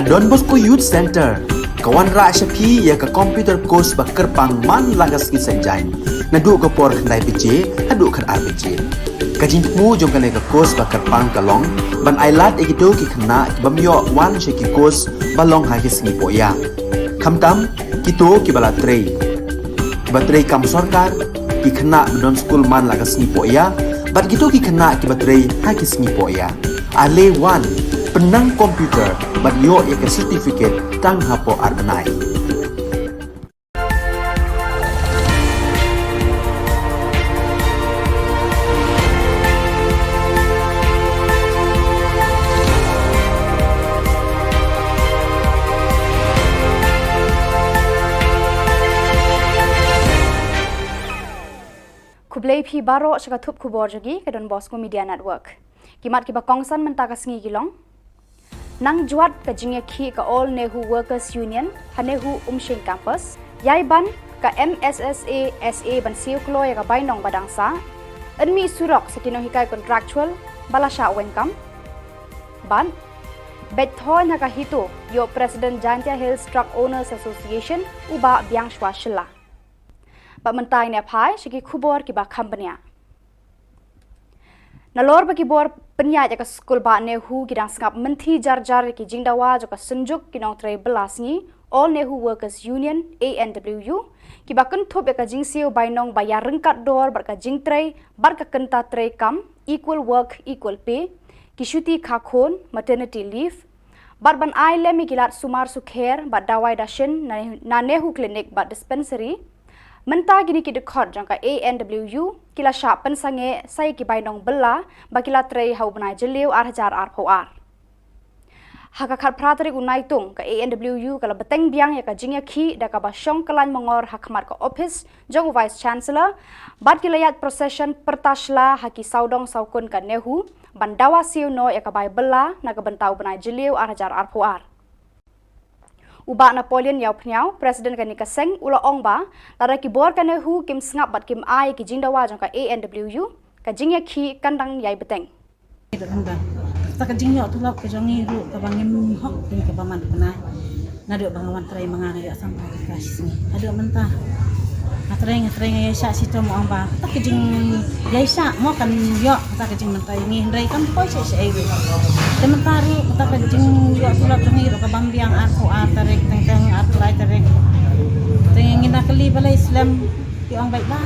Ka Don Bosco Youth Center kawan ra syapi ya ka computer course ba kerpang man lagas ki senjain nadu ko por khandai pije hadu khan RPG ka jingmu jong kane ka course ba kerpang kalong ban ailat ekido ki khna bamyo wan sheki course balong ha ki singi poya khamtam kito ki bala trei batrei kam sarkar ki khna don school man lagas ni poya bat kito ki khna ki batrei ha ki singi poya ale wan penang komputer bat yo ya ke certificate tang hapo arbenai Kublai phi baro shaka thup khubor jogi ke Don Bosco Media Network kimat ki ba kongsan menta ka sngi gilong nang juat ka jingya khi ka All Nehu Workers Union hanehu umshing campus yai ban ka MSSA SA ban siu kloy ka bainong badangsa enmi surok sakino hikai contractual balasha wenkam ban betthon ha ka hito yo President Jantia Hills Truck Owners Association uba byang shwa shilla ba mentai ne phai shiki khubor ki ba company Nalor bagi bor penya jaka skul ba nehu kidang sangap menti jar ki jingdawa jaka senjuk kinong tray belasngi All Nehu Workers Union ANWU ki ba kenthop jaka jingsiu bainong bayar rengkat dor barka jing tray barka kenta tray kam equal work equal pay ki shuti khakhon maternity leave barban ai lemi kilat sumar sukher ba dawai dashin na nehu clinic ba dispensary Menta gini ki dekhot jangka ANWU kila sya pensange sai ki bainong bella bakila trei hau benai jeliu arhajar arpoar. Haka khat pratrik unai tung ka ANWU kala beteng biang ya ka jingya khi da ka ba syong kalan mongor hakmat ka office jong vice chancellor bat kilayat procession pertasla haki saudong saukun ka nehu bandawa siu no ya ka bai bella na ka bentau benai jeliu arhajar arpoar. Uba Napoleon yau pnyau Presiden kani kaseng ula ongba lara ki bor kane hu kim sngap bat kim ai ki jingdawa jangka ANWU ka jingya khi kandang yai beteng ta ka jingyo tulak ke jangi ru ka bangim hok ni ka baman kana nadu bangawan trai mangana ya sampai ke kasih ni adu mentah atreng ya sya situ mo amba ta ka jing ya sya mo kan yo ta ka jing mentai ni ndai kan poi se ai ru tementaru ta ka jing yo tulak jangi ru ka bambiang arko atarek teng atlai tarek tengin nak kali balai Islam ki ong baik ba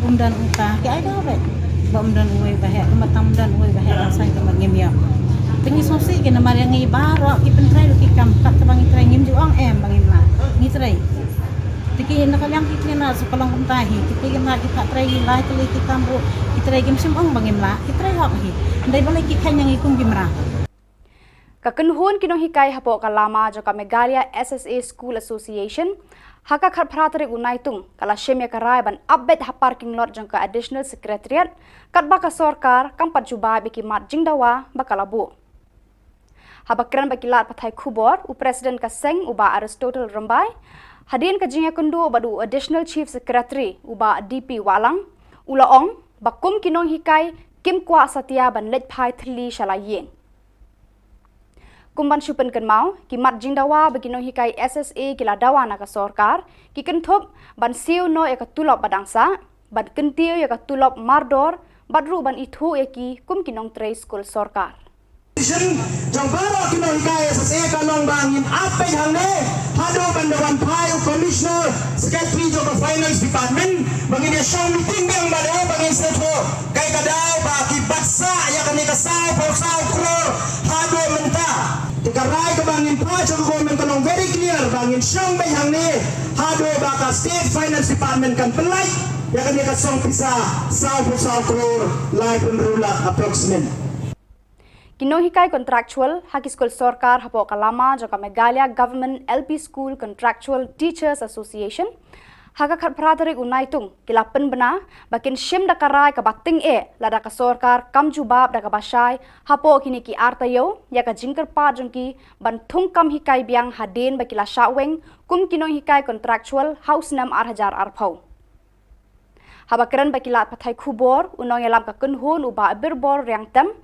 umdan uta ki ai dah baik ba umdan uai bahaya kematam dan uai bahaya sang ke ngem ya tengi sosi ke namar yang ngi baro ki pentrai ki kam kat bang trai ngim ju ong em bangin la ngi trai tiki nak yang ki na sekolong kumtahi tiki na ki tak trai lai teli ki tambu ki trai gim sim ong bangin la ki trai hok hi ndai balai ki khan yang ikum gimra Kakenhun kinong hikai hapo kalama joka Megalia SSA School Association haka khat pratrik unai tung kala shemya karai ban update ha parking lot jangka additional secretariat katba ka sarkar kampat juba biki mat jingdawa bakalabu habakran bakilat pathai khubor u president ka seng uba Aristotle Rambai hadin ka jingya kundu badu additional chief secretary uba DP Walang ulaong bakum kinong hikai kim kwa satya ban let phai thli shalayen Kumban syupen kenmau ki mat jingdawa bagino hikai SSA kila dawa na ka sarkar ki kenthop ban siu no ya ka tulop badangsa ban kentiu ya ka tulop mardor badru ban ithu eki kum kinong tray school sarkar Jong baro kinong hikai SSA kalong bangin ape hangne hado bandawan pai commissioner secretary jo finance department bagin ya show meeting bang balo bagin seto kai kadau ba ki baksa ya kan ka sao crore hado menta Tikarai ke bangin pa jong government kanong very clear bangin syong bay hangne hado ba ka state finance department kan pelai ya kan ka song pisa sao crore life enrolla approximate Kinong hikai contractual haki school sarkar hapo kalama joka Megalia Government LP School Contractual Teachers Association haka khat pratrik unai tung kilapen bena bakin shim dakarai ka bating lada ka sarkar kam jubab da ka basai hapo kini ki artayo ya ka jingker pa jongki ban thung kam hikai biang hadin bakila shaweng kum kinong hikai contractual house nam 8000 arphau habakran bakilat pathai khubor unong yalam ka kunhun uba birbor riang tem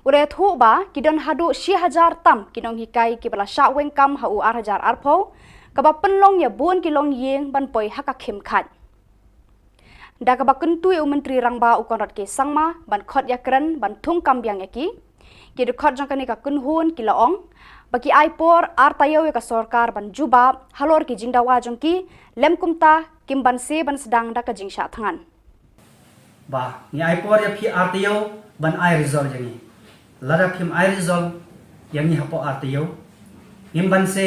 Ure thu ba kidon hadu 6,000 tam kinong hikai kibala sya weng kam hau 8,000 arpo kaba penlong ya buon kilong yeng ban poi haka khim khat. Da kaba kentu eu menteri rangba ukonrat ke sangma ban khot ya kren ban thung kam biang yaki kidu khot jangkani ka kunhun kilaong bagi aipor artayo ya ka sorkar ban jubab halor ki jingdawa jongki lemkumta kimban se ban sedang da ka jingsha thangan. Ba ni aipor ya phi artayo ban ai result jangi lada phim ai result yang ni hapo artayo imban se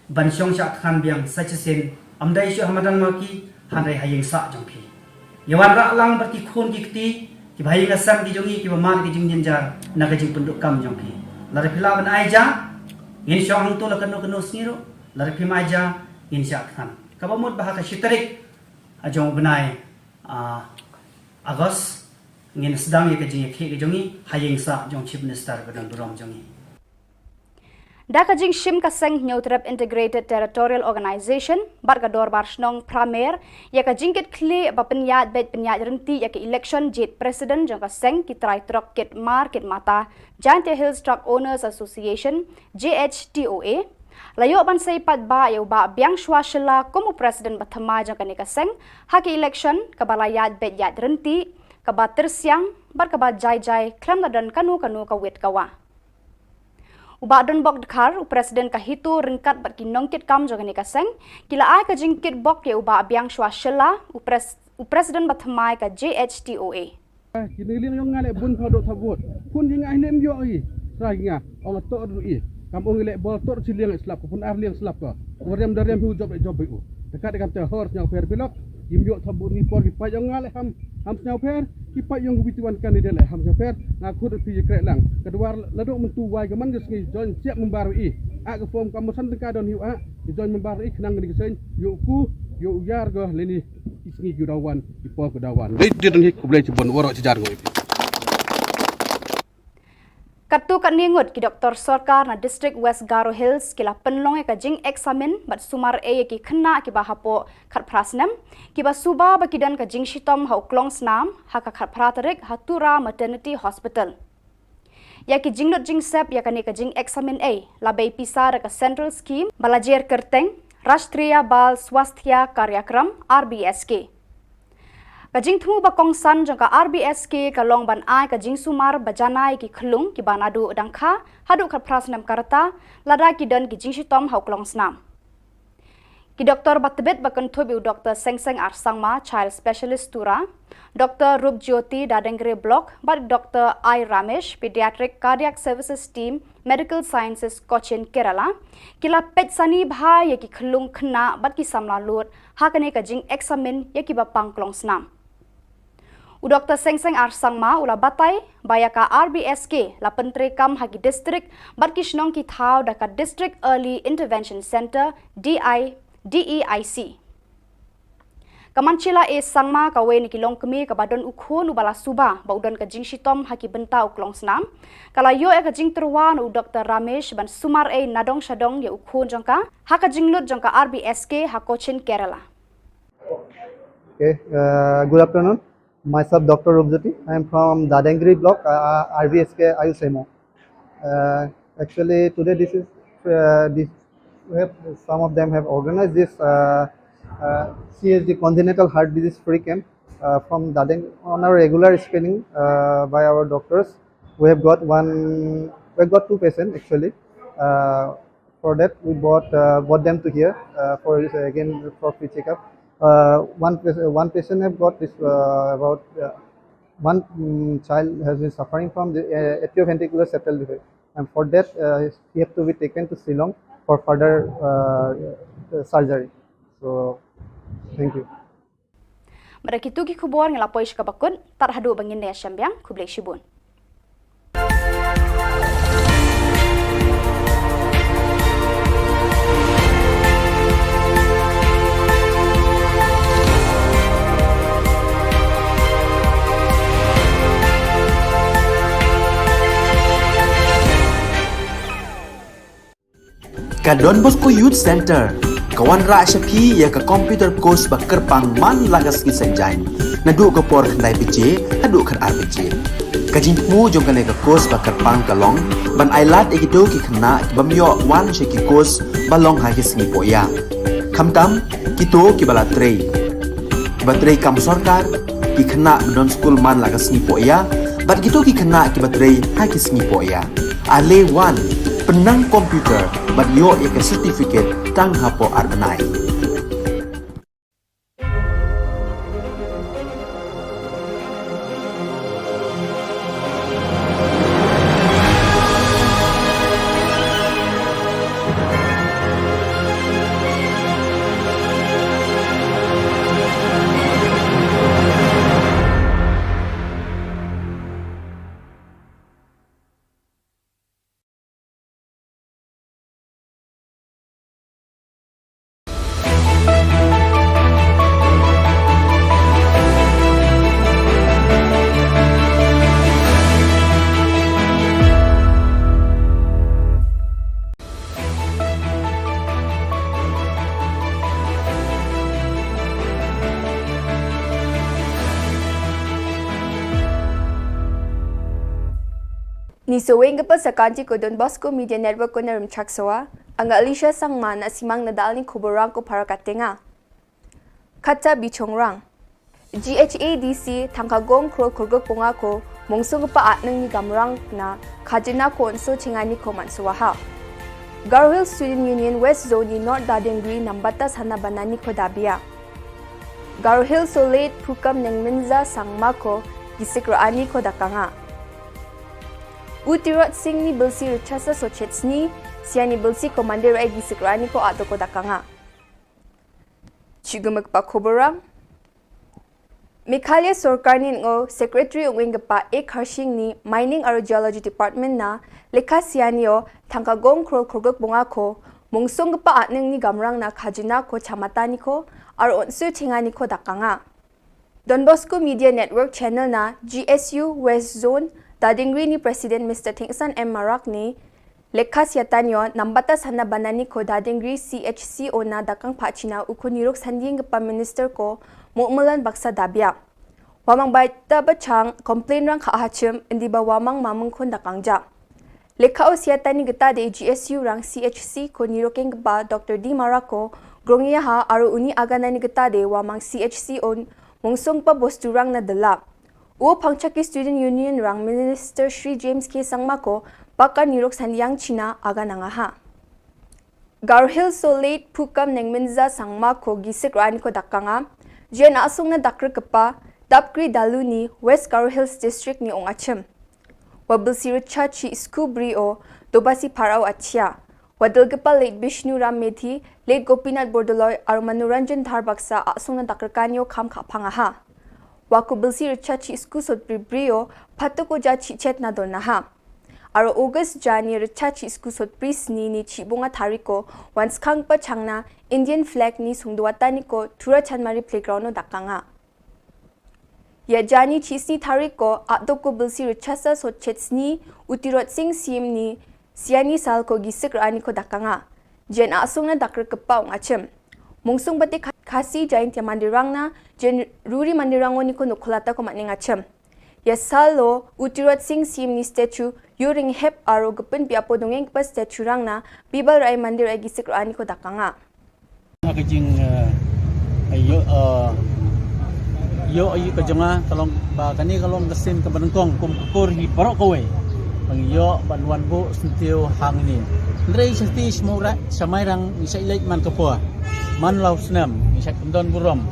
ban syong sha than biang sachen amdai shu hamadang maki handai hayeng sa jongphi yawan ra lang berki khun ki kti ki bhai ga sam ki jongi ki bamar ki jing jar na ka jing penduk kam jongphi lada phila ban ai ja in syong hang to la kanu kanu sniro lada phim ai ja in sha than ka bamut bah ka shitarik ajong benai Agos ngin sedang ya kajing ke jongi hayeng sa jong chief minister badang durong jongi Da kajing shim kaseng Neutrap Integrated Territorial Organization bar ka dorbar snong pramer ya kajing ket kle ba penyat bet penyat renti ya ke election jet president jong kaseng ki trai trok ket market mata Giant Hills Truck Owners Association JHTOA layo ban sei pat ba yo ba biang shwa shilla komu president bathama jong kani kaseng ha ki election ka balayat bet yat renti ka ba tersiang bar ka ba jai jai klam dan kanu ka wet kawa Uba don bok dekhar u presiden ka hitu ringkat bat ki nongkit kam jogani ka seng kila ai ka jingkit bok ke uba biang shwa shilla u presiden bathmai ka JHTOA kini ling yong ngale bun phodot thabot pun jing ai nem yo i raginga ong to ru i kampung ile bol tor chiliang slap pun ar liang slap ka orem darem hu job u dekat dengan te hor nyang per pilok yim yo thabot ni por ki pa yong ngale ham nyang per ki pa yong bituan kandidat le ham per na khut pi krek lang kedua laduk mentu wai ke man ngi join siap membaru i a ke form kamusan teka don hiu a join membaru i kenang ni kesen yo ku yo yar go leni isngi gudawan di por gudawan le dir ngi ku ble cibon woro cijar go Katu kat ningut ki Dr. Sorkar na District West Garo Hills kila penlong ka jing examen bat sumar e ki khna ki ba hapo khat prasnam ki ba suba ba kidan ka jing shitom hau klong snam ha ka khat pratarik hatura maternity hospital ya ki jingnut jing sep ya kani ka jing examen e la bei pisar ka central scheme balajer kerteng Rashtriya Bal Swasthya Karyakram RBSK Kajing thumu ba kongsan jangka RBSK ka long ban ai ka jing sumar bajanai ki khlung ki banadu dangkha hadu khat prasnam karta lada ki dan ki jing shitom hau klong snam ki doktor batbet bakan thobi Dr. Sengseng Arsangma child specialist tura Dr. Rup Jyoti Dadengre block bat Dr. I Ramesh pediatric cardiac services team medical sciences Cochin Kerala kila pet sani bha ya ki khlung khna bat ki samla lut hakane ka jing examen ya ki ba pangklong snam U Dr. Sengseng Arsangma ula batai bayaka RBSK la pentre kam hagi district barkishnong ki thau daka District Early Intervention Center DEIC. Kamanchila e sangma kawe ni kilong kemi ka badon ukhon ubala suba baudon ka jing shitom haki benta uklong snam kala yo e ka jing terwan u Dr. Ramesh ban sumar e nadong shadong ya ukhon jongka haka jinglut jongka RBSK Cochin Kerala. Okay, good afternoon. Myself, Dr. Rubjati. I am from Dadengri block, RVSK Ayusemo. Actually, today some of them have organized this CSD congenital heart disease free camp from Dadeng on our regular screening by our doctors. We have got two patients actually. For that, we brought them to here for free checkup. One patient have got this one child has been suffering from the atrioventricular septal defect, and for that he have to be taken to Shillong for further surgery. So, thank you. Merakitu ki khubor ngelapoi shkabakun tarhadu bangin ya syambiang kublek shibun. Ka Don Bosco Youth Center kawan ra syapi ya ka computer course ba kerpang man lagas ki sanjai nadu ka por khnai pije hadu kan RPG Kajing mu jong kane ka kos ba kerpang kalong ban ailat egido ki khna ki bamyo wan she ki kos balong ha ki sngi poya khamtam ki to ki bala trei batrei kam sarkar ki khna don school man laga sngi poya bat gitu ki khna ki batrei ha ki sngi poya ale wan penang komputer bat yo ek certificate tang hapo arbanai Ni seweng ke sakanti ko Don Bosco Media Network ko na rumchaksawa, ang Alicia Sangman na simang nadal ni Khubor Na Ka Jylla. Kata bichongrang. GHADC tangkagong krol kurgok punga ko mungsung pa atnang ni gamrang na kajina ko onso chingani ko mansuwaha. Garo Hill Student Union West Zone ni North Dadengri nambata sana banani ko dabia. Garo Hill Solate Pukam ng Minza Sangma ko gisikraani ko dakanga. Utirot Singh ni Bilsi Richasa Sochetsni, siya ni Bilsi Commander ay gisikrani ko ato ko dakanga. Chigumag pa Khuborang. Mikhalya Sorkar ni ngo Secretary ng Wingapa ek harshing ni Mining aro Geology Department na lekha siya niyo tangkagong krol kurgok bunga ko mungsong pa atnang ni gamrang na kajina ko chamatani ko aro onsu chingani ko dakanga. Don Bosco Media Network channel na GSU West Zone Dadingri ni President Mr. Tingsan M. Marak ni lekha siyatanyo nambata sana banani ko Dadingri CHCO na dakang pachina ukunirok sanding pa minister ko mu'mulan baksa dabya. Wamang baita bachang complain rang kaahachim hindi ba wamang mamang kon dakangja. Lekha o siyatani gita de GSU rang CHC ko nirokeng ba Dr. D. Marako grongya ha aro uni aganani gita de wamang CHC on mungsong pa bosturang na dala. O Pangchaki Student Union rang Minister Shri James K. Sangmako baka nirok sandiyang China aga nangaha. Garo Hill Solate Pukam ng Minza Sangmako gisik rani ko dakanga, jen asong na dakr kapa, dapkri dalu ni West Garo Hills District ni Ongachim. Wabil si Richa chi Iskubri o dobasi paraw atya. Wadil gapa late Bishnu Ram Methi, late Gopinath Bordoloy ar Manuranjan Dharbaksa asong na dakr kanyo kam kapangaha. Waku bilsi richachi iskusot brio patu ko ja chichet na donaha. Aro August Jani richachi iskusot prisni ni chibunga tariko once kang pa changna Indian flag ni sungduwatani ko tura chanmari playground no dakanga. Ya Jani chisni tariko atdo ko bilsi richasa so chetsni utirot sing sim ni siani sal ko gisik rani ko dakanga. Jen asung na dakr kepa ongachim. Mungsung bati kasi jain tia mandirang na jen ruri mandirango ni ko nukulata ko matning acham. Ya salo utirot sing sim ni statue yuring hep aro gapun piapo dongeng pa statue rang na bibal rai mandir ay gisik roani ko dakanga. Kajing ayo ayo kajonga talong ba kani kalong gasin ka banungkong kum kur hi barok kowe. Pangyo banwan bo sentio hang ni. Ndrei sesti semura samai rang isa ilait man kapua. Man lau senam, misak kendon burom.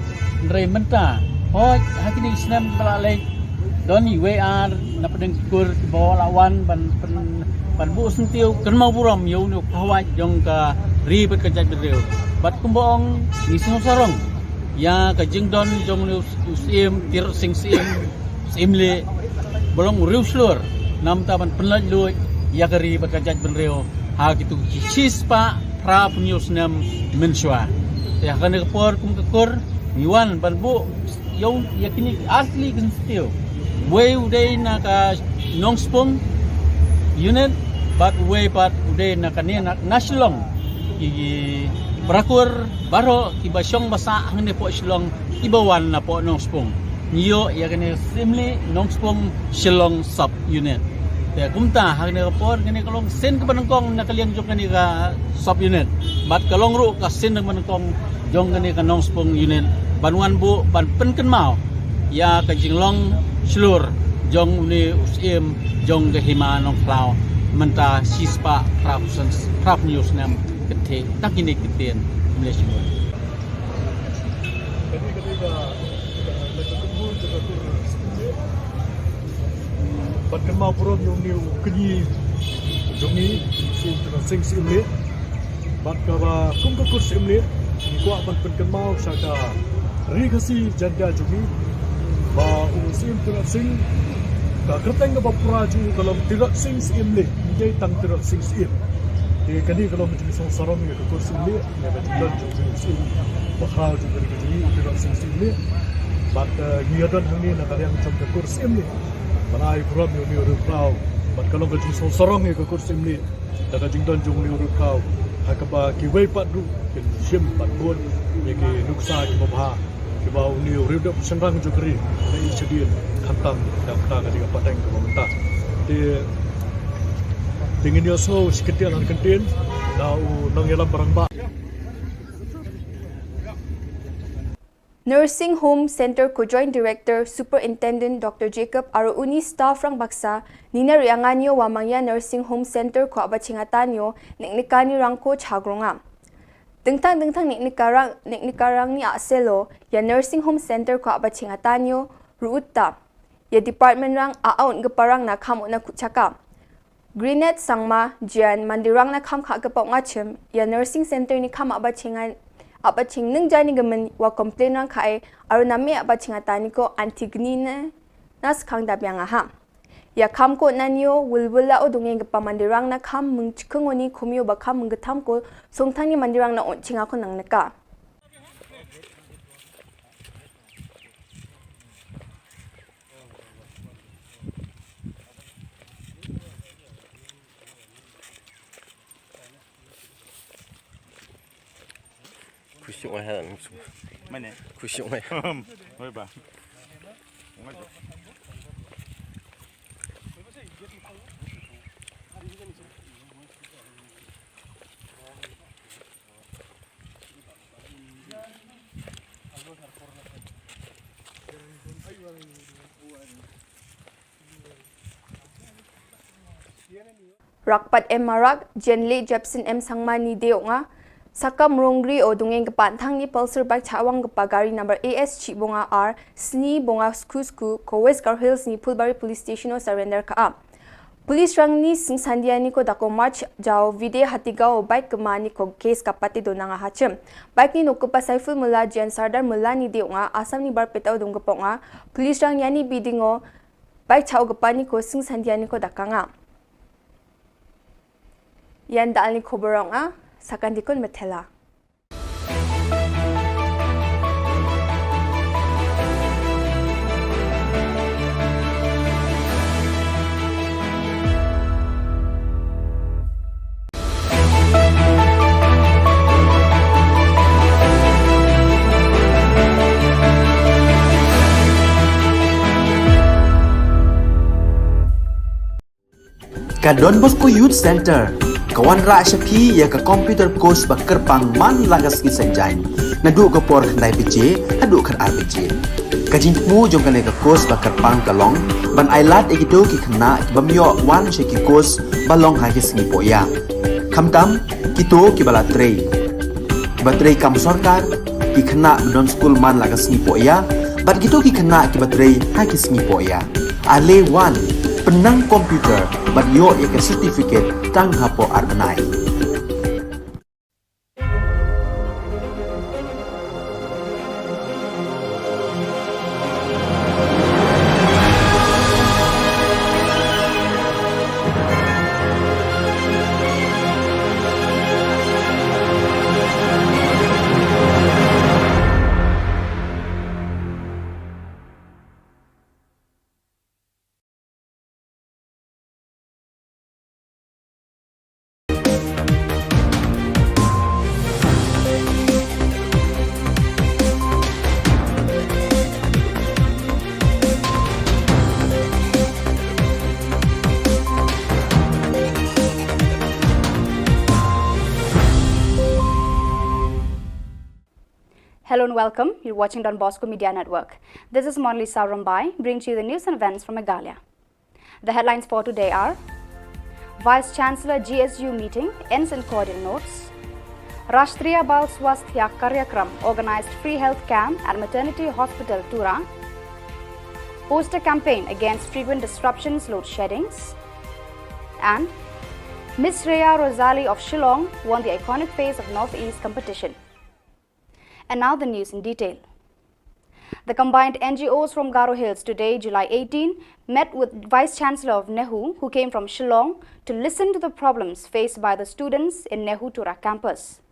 Ndrei menta, hoi hakini senam balalai. Doni WR napadeng kur bawa lawan ban bu sentiu kenmau burom yau nuk hawai jong ka ribet kajat bereu. Bat kumbong ni singo sarong. Ya kajing don jong nu sim tir sing sim le bolong riu slur. Nam taban penlat lui ya ka ribet kajat bereu. Ha gitu cispa pra punius nam mensua. Ya kan kepor kum kekur miwan banbu yau yakini asli genstio way uday na ka nongspong unit but way pat uday na kanina na Shillong i berakur baro iba syong basa hangne po Shillong ibawan na po nongspong niyo ya kene simli nongspong Shillong sub unit te kumta hak ne kapor kene kalong sen ke banangkong na kaliang jong kene ka sub unit mat kalong ru ka sen ng banangkong jong kene ka nongspong unit banwan bu ban penken mau ya ka jinglong slur jong ni usim jong ke hima nong plau menta sispa prap news nam kete takini keten Malaysia. Bahkan mau pun yang ni kenyi jongi si tengah sing si umli bahkan kum ke kursi umli ni kuat bahkan mau saka rigasi janda jongi bah usim tengah sing ka kerteng ke bapura ju kalau tidak sing si umli jadi tang tidak sing si jadi kini kalau macam song sarong ni ke kursi umli ni betul jongi si bakal juga jongi tidak sing si umli bahkan ngiadan ni nak yang macam ke kursi umli Panai kurang ni urut kau, mat kalau kau jisong sorong ni kau kursi ni, dah kau jingdan jung ni urut kau, hakaba kiway padu, sim padbun, ni ki nuksa ki babha, ki bau ni urut dah senrang jukri, ni sedih kantang dah kata ketika pateng ke pemerintah. Dengan dia so seketia dan kentin, dah nang yalam barang bak. Nursing Home Center ko Joint Director Superintendent Dr. Jacob aro uni staff rang baksa nina rianganyo wa mangya Nursing Home Center ko abachingatanyo niknikani rang ko chagronga. Dengtang niknikarang ni aselo ya Nursing Home Center ko abachingatanyo ruuta ya department rang aaun geparang na kamo na kuchaka. Greenet sangma jian mandirang na kam kagapok ngachim ya Nursing Center ni kam abaching nung jani gamen wa complain rang kai aro nami abaching atani ko antigni na nas kang dabyang aha ya kam ko nanyo wulwula o dungeng pa mandirang na kam mung chikungoni kumyo ba kam mung gatam ko songtang ni mandirang na onching ako nang naka Kusyuk mahal. Mana? Kusyuk mahal. Oi ba. Rakpat Marak Jenle Jepson Sangmani Deonga Sakam Rongri o dungeng kepantang ni pulsar bike chawang gari number AS Chibonga R Sni Bonga Skusku ko West Gar Hills ni Pulbari Police Station o surrender ka. Police rang ni sing sandiani ko dako march jao vide hatigao bike kemani ko case kapati do nanga hachem. Bike ni nukupa Saiful Mullah Jan Sardar Mullah ni deonga asam ni bar petao dung geponga. Police rang yani bidingo bike chaw gepani ko sing sandiani ko dakanga. Yan dal ni Khubor Na Sakandikon Metela. Ka Don Bosco Youth Center kawan ra syapi ya ka computer course ba kerpang man lagas ki sanjain nadu ka por khandai pije adu khan RPG ka jingmu jong ka ka course ba kerpang kalong ban ailat egido ki khna ki bamyo wan she ki course balong ha ki singi poya khamtam kito ki bala trei batrei kam sarkar ki khna don school man lagas singi poya bat kito ki khna ki batrei ha ki singi poya ale wan penang komputer bat yo ya ka certificate tang hapo arnai Hello and welcome. You're watching Don Bosco Media Network. This is Monli Saurambai, bringing to you the news and events from Meghalaya. The headlines for today are: Vice Chancellor GSU meeting ends in cordial notes. Rashtriya Bal Swasthya Karyakram organized free health camp at Maternity Hospital Tura. Poster campaign against frequent disruptions, load sheddings. And Miss Rhea Rosali of Shillong won the iconic face of Northeast competition. And now the news in detail. The combined NGOs from Garo Hills today, July 18, met with Vice Chancellor of Nehu, who came from Shillong, to listen to the problems faced by the students in Nehu Tura campus.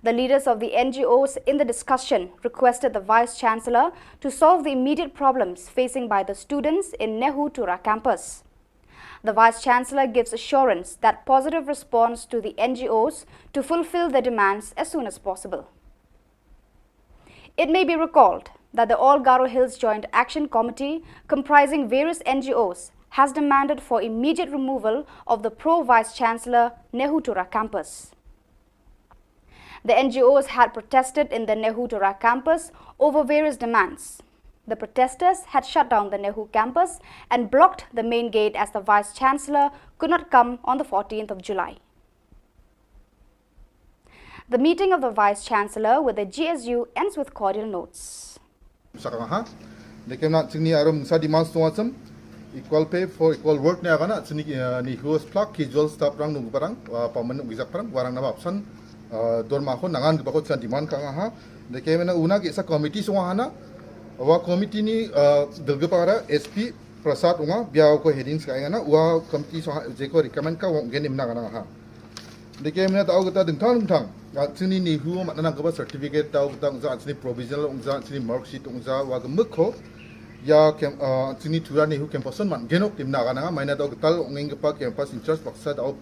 The leaders of the NGOs in the discussion requested the Vice Chancellor to solve the immediate problems facing by the students in Nehu Tura campus. The Vice Chancellor gives assurance that positive response to the NGOs to fulfill their demands as soon as possible. It may be recalled that the All Garo Hills Joint Action Committee, comprising various NGOs, has demanded for immediate removal of the pro-Vice Chancellor Nehu Tura campus. The NGOs had protested in the Nehu Tura campus over various demands. The protesters had shut down the Nehu campus and blocked the main gate as the Vice Chancellor could not come on the 14th of July. The meeting of the Vice Chancellor with the GSU ends with cordial notes. Equal pay for equal work ni agana sini ni host plug casual staff rang nung parang permanent visa parang warang na option dorma ko nangan ko bakot demand ka ha de kemena una ki sa committee so hana wa committee ni dilga para SP Prasad unga biao ko headings ka ngana wa committee so je ko recommend ka wong genim na kana ha de kemena tau kita dingthang sini ni hu ma nang ka certificate tau kita ungza sini provisional ungza sini mark sheet ungza wa gemukho ya kem sini tura ni hu campusan man genok timna kana maina tau tal ongeng pa campus in charge baksa tau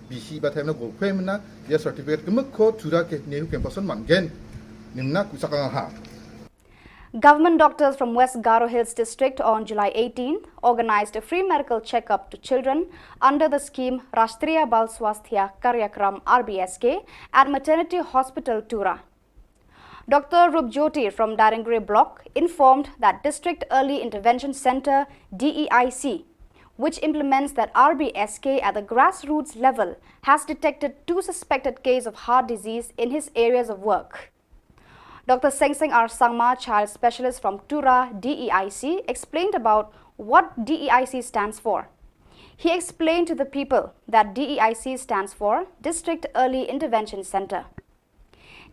BC ba themna go khemna ya certificate gemukho tura ke ni hu campusan man gen nimna kusaka ha. Government doctors from West Garo Hills district on July 18 organized a free medical checkup to children under the scheme Rashtriya Bal Swasthya Karyakram RBSK at Maternity Hospital Tura. Dr. Rupjyoti from Darangre block informed that District Early Intervention Center DEIC, which implements that RBSK at the grassroots level, has detected 2 suspected cases of heart disease in his areas of work. Dr. Sengseng R. Sangma, child specialist from Tura DEIC, explained about what DEIC stands for. He explained to the people that DEIC stands for District Early Intervention Center.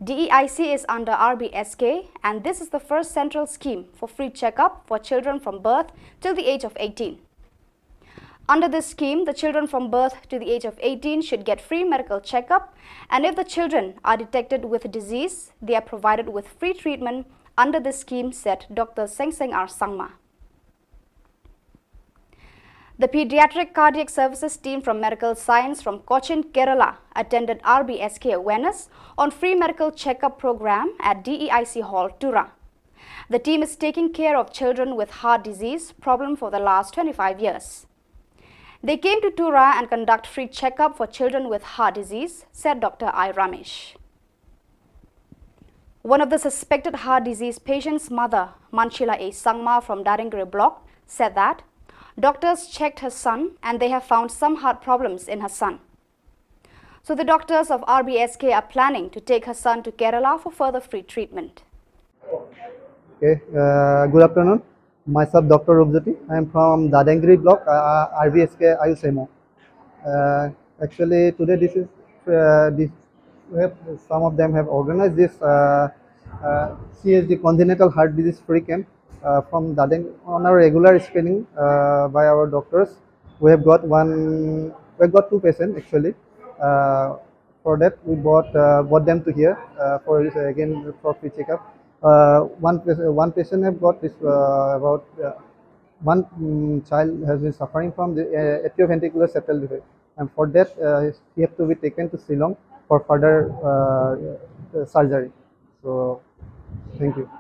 DEIC is under RBSK, and this is the first central scheme for free checkup for children from birth till the age of 18. Under this scheme, the children from birth to the age of 18 should get free medical checkup, and if the children are detected with disease, they are provided with free treatment under this scheme, said Dr. Sengseng R. Sangma. The Pediatric Cardiac Services team from Medical Science from Cochin, Kerala attended RBSK awareness on free medical checkup program at DEIC Hall, Tura. The team is taking care of children with heart disease problem for the last 25 years. They came to Tura and conduct free checkup for children with heart disease, said Dr. I. Ramesh. One of the suspected heart disease patient's mother, Manchila A. Sangma from Darangre block, said that doctors checked her son and they have found some heart problems in her son. So the doctors of RBSK are planning to take her son to Kerala for further free treatment. Okay, good afternoon. Myself, Dr. Rupjyoti. I am from Dadangri block, RBSK Ayusemo. Actually, today some of them have organized this CHD congenital heart disease free camp from Dadang on our regular screening by our doctors. We have got 2 patients actually. For that, we brought them to here for again for free checkup. One patient have got this about one child has been suffering from the atrioventricular septal defect, and for that he has to be taken to Shillong for further surgery. So, thank you.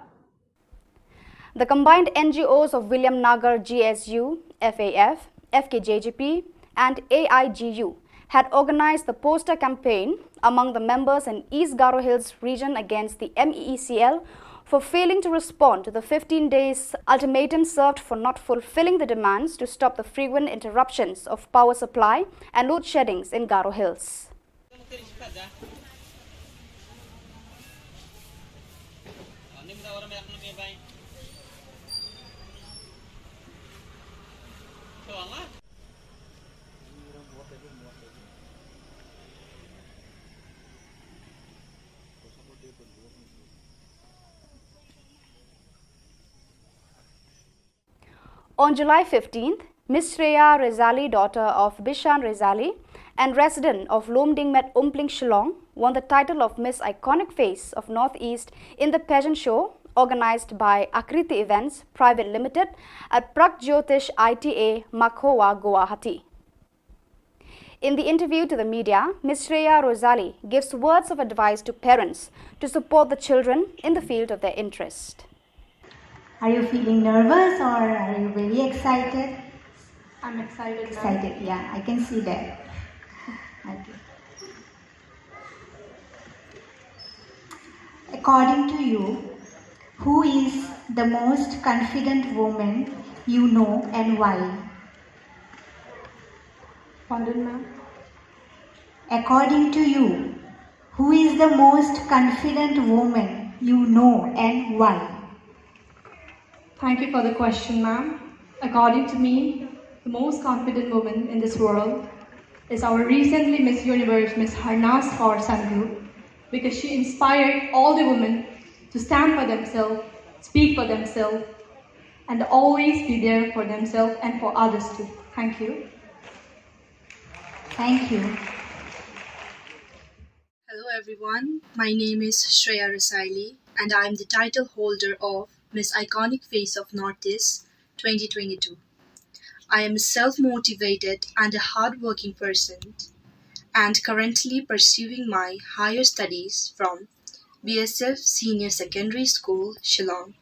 The combined NGOs of William Nagar GSU, FAF, FKJGP and AIGU had organized the poster campaign among the members in East Garo Hills region against the MEECL for failing to respond to the 15 days ultimatum served for not fulfilling the demands to stop the frequent interruptions of power supply and load sheddings in Garo Hills. On July 15th, Ms. Shreya Rezali, daughter of Bishan Rezali and resident of Lomdingmet Umpling Shillong, won the title of Miss Iconic Face of Northeast in the pageant show organized by Akriti Events Private Limited at Pragjyotish ITA, Makhowa, Guwahati. In the interview to the media, Ms. Shreya Rezali gives words of advice to parents to support the children in the field of their interest. Are you feeling nervous or are you very excited? I'm excited. Excited, yeah, I can see that. Okay. According to you, who is the most confident woman you know and why? Pardon, ma'am? According to you, who is the most confident woman you know and why? Thank you for the question, ma'am. According to me, the most confident woman in this world is our recently Miss Universe, Miss Harnas Kaur Sandhu, because she inspired all the women to stand for themselves, speak for themselves, and always be there for themselves and for others too. Thank you. Thank you. Hello everyone, my name is Shreya Rezali and I am the title holder of Miss Iconic Face of Northeast 2022. I am a self-motivated and a hard-working person and currently pursuing my higher studies from BSF Senior Secondary School, Shillong.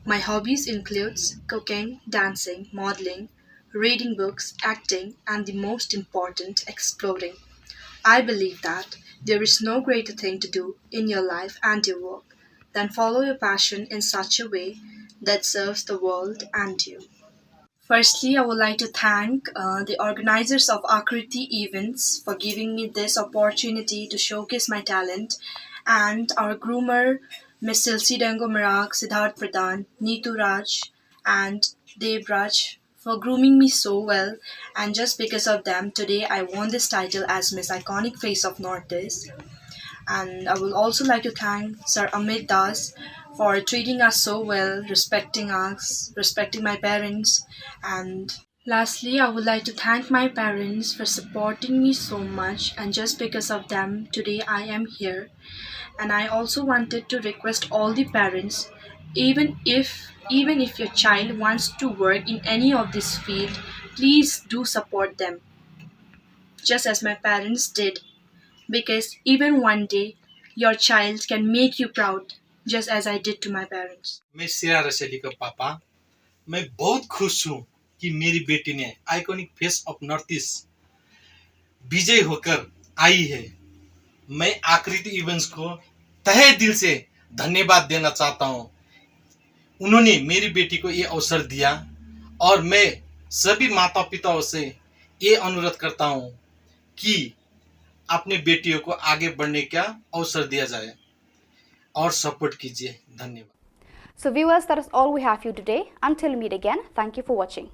My hobbies includes cooking, dancing, modeling, reading books, acting, and the most important, exploring. I believe that there is no greater thing to do in your life and your work than follow your passion in such a way that serves the world and you. Firstly, I would like to thank the organizers of Akriti Events for giving me this opportunity to showcase my talent, and our groomer, Ms. Silsi Dango Mirak, Siddharth Pradhan, Neetu Raj, and Dev Raj for grooming me so well, and just because of them, today I won this title as Miss Iconic Face of Northeast. And I would also like to thank Sir Amit Das for treating us so well, respecting us, respecting my parents. And lastly, I would like to thank my parents for supporting me so much, and just because of them, today I am here. And I also wanted to request all the parents, even if your child wants to work in any of this field, please do support them, just as my parents did. Because even one day, your child can make you proud, just as I did to my parents. मैं श्रेया रसेली का पापा, मैं बहुत खुश हूँ कि मेरी बेटी ने iconic face of north east विजय होकर आई है। मैं आकृति इवेंट्स को तहे दिल से धन्यवाद देना चाहता हूँ। उन्होंने मेरी बेटी को ये अवसर दिया और मैं सभी माता पिताओं से ये अनुरोध करता हूँ कि अपनी बेटियों को आगे बढ़ने का अवसर दिया जाए और सपोर्ट कीजिए। धन्यवाद। So viewers, that is all we have for you today. Until we meet again, thank you for watching.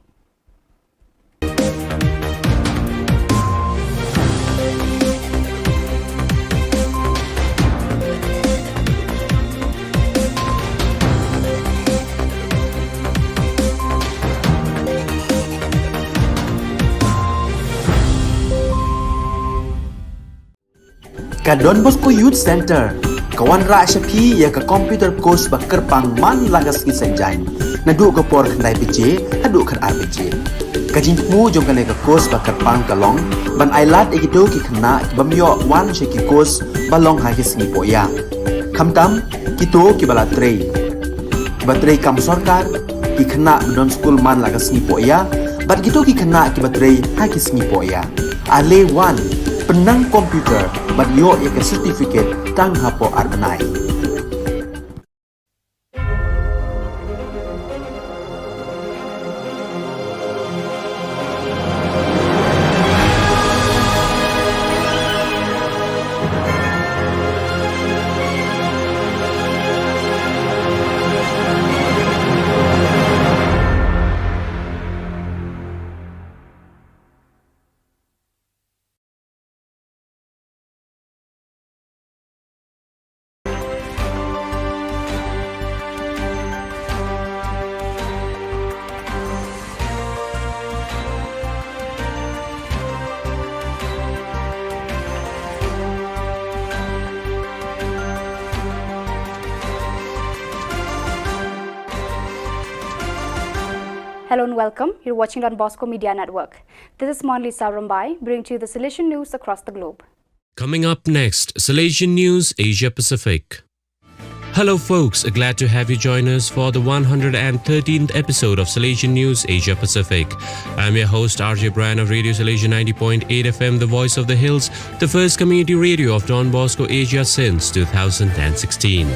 Ka Don Bosco Youth Center, kawan ra Shapi ya ka computer course ba kerpang man lagas ki sanjain. Nadu ka por khandai PJ, hadu khan RPG. Ka jingmu jong ka ka course ba kerpang kalong, ban ailat igido ki khna ki bamyo wan she ki course balong ha ki sngi poya. Khamtam kito ki bala trei. Ba trei kam sarkar ki khna don school man lagas sngi poya, bat kito ki khna ki ba trei ha ki sngi poya. Ale 1 penang komputer ban yo ya ke certificate tang hapo arbenai. Hello and welcome. You're watching Don Bosco Media Network. This is Monlisa Rambai, bringing to you the Salesian news across the globe. Coming up next, Salesian News Asia Pacific. Hello folks, glad to have you join us for the 113th episode of Salesian News Asia Pacific. I'm your host RJ Brian of Radio Salesian 90.8 FM, the voice of the hills, the first community radio of Don Bosco Asia since 2016.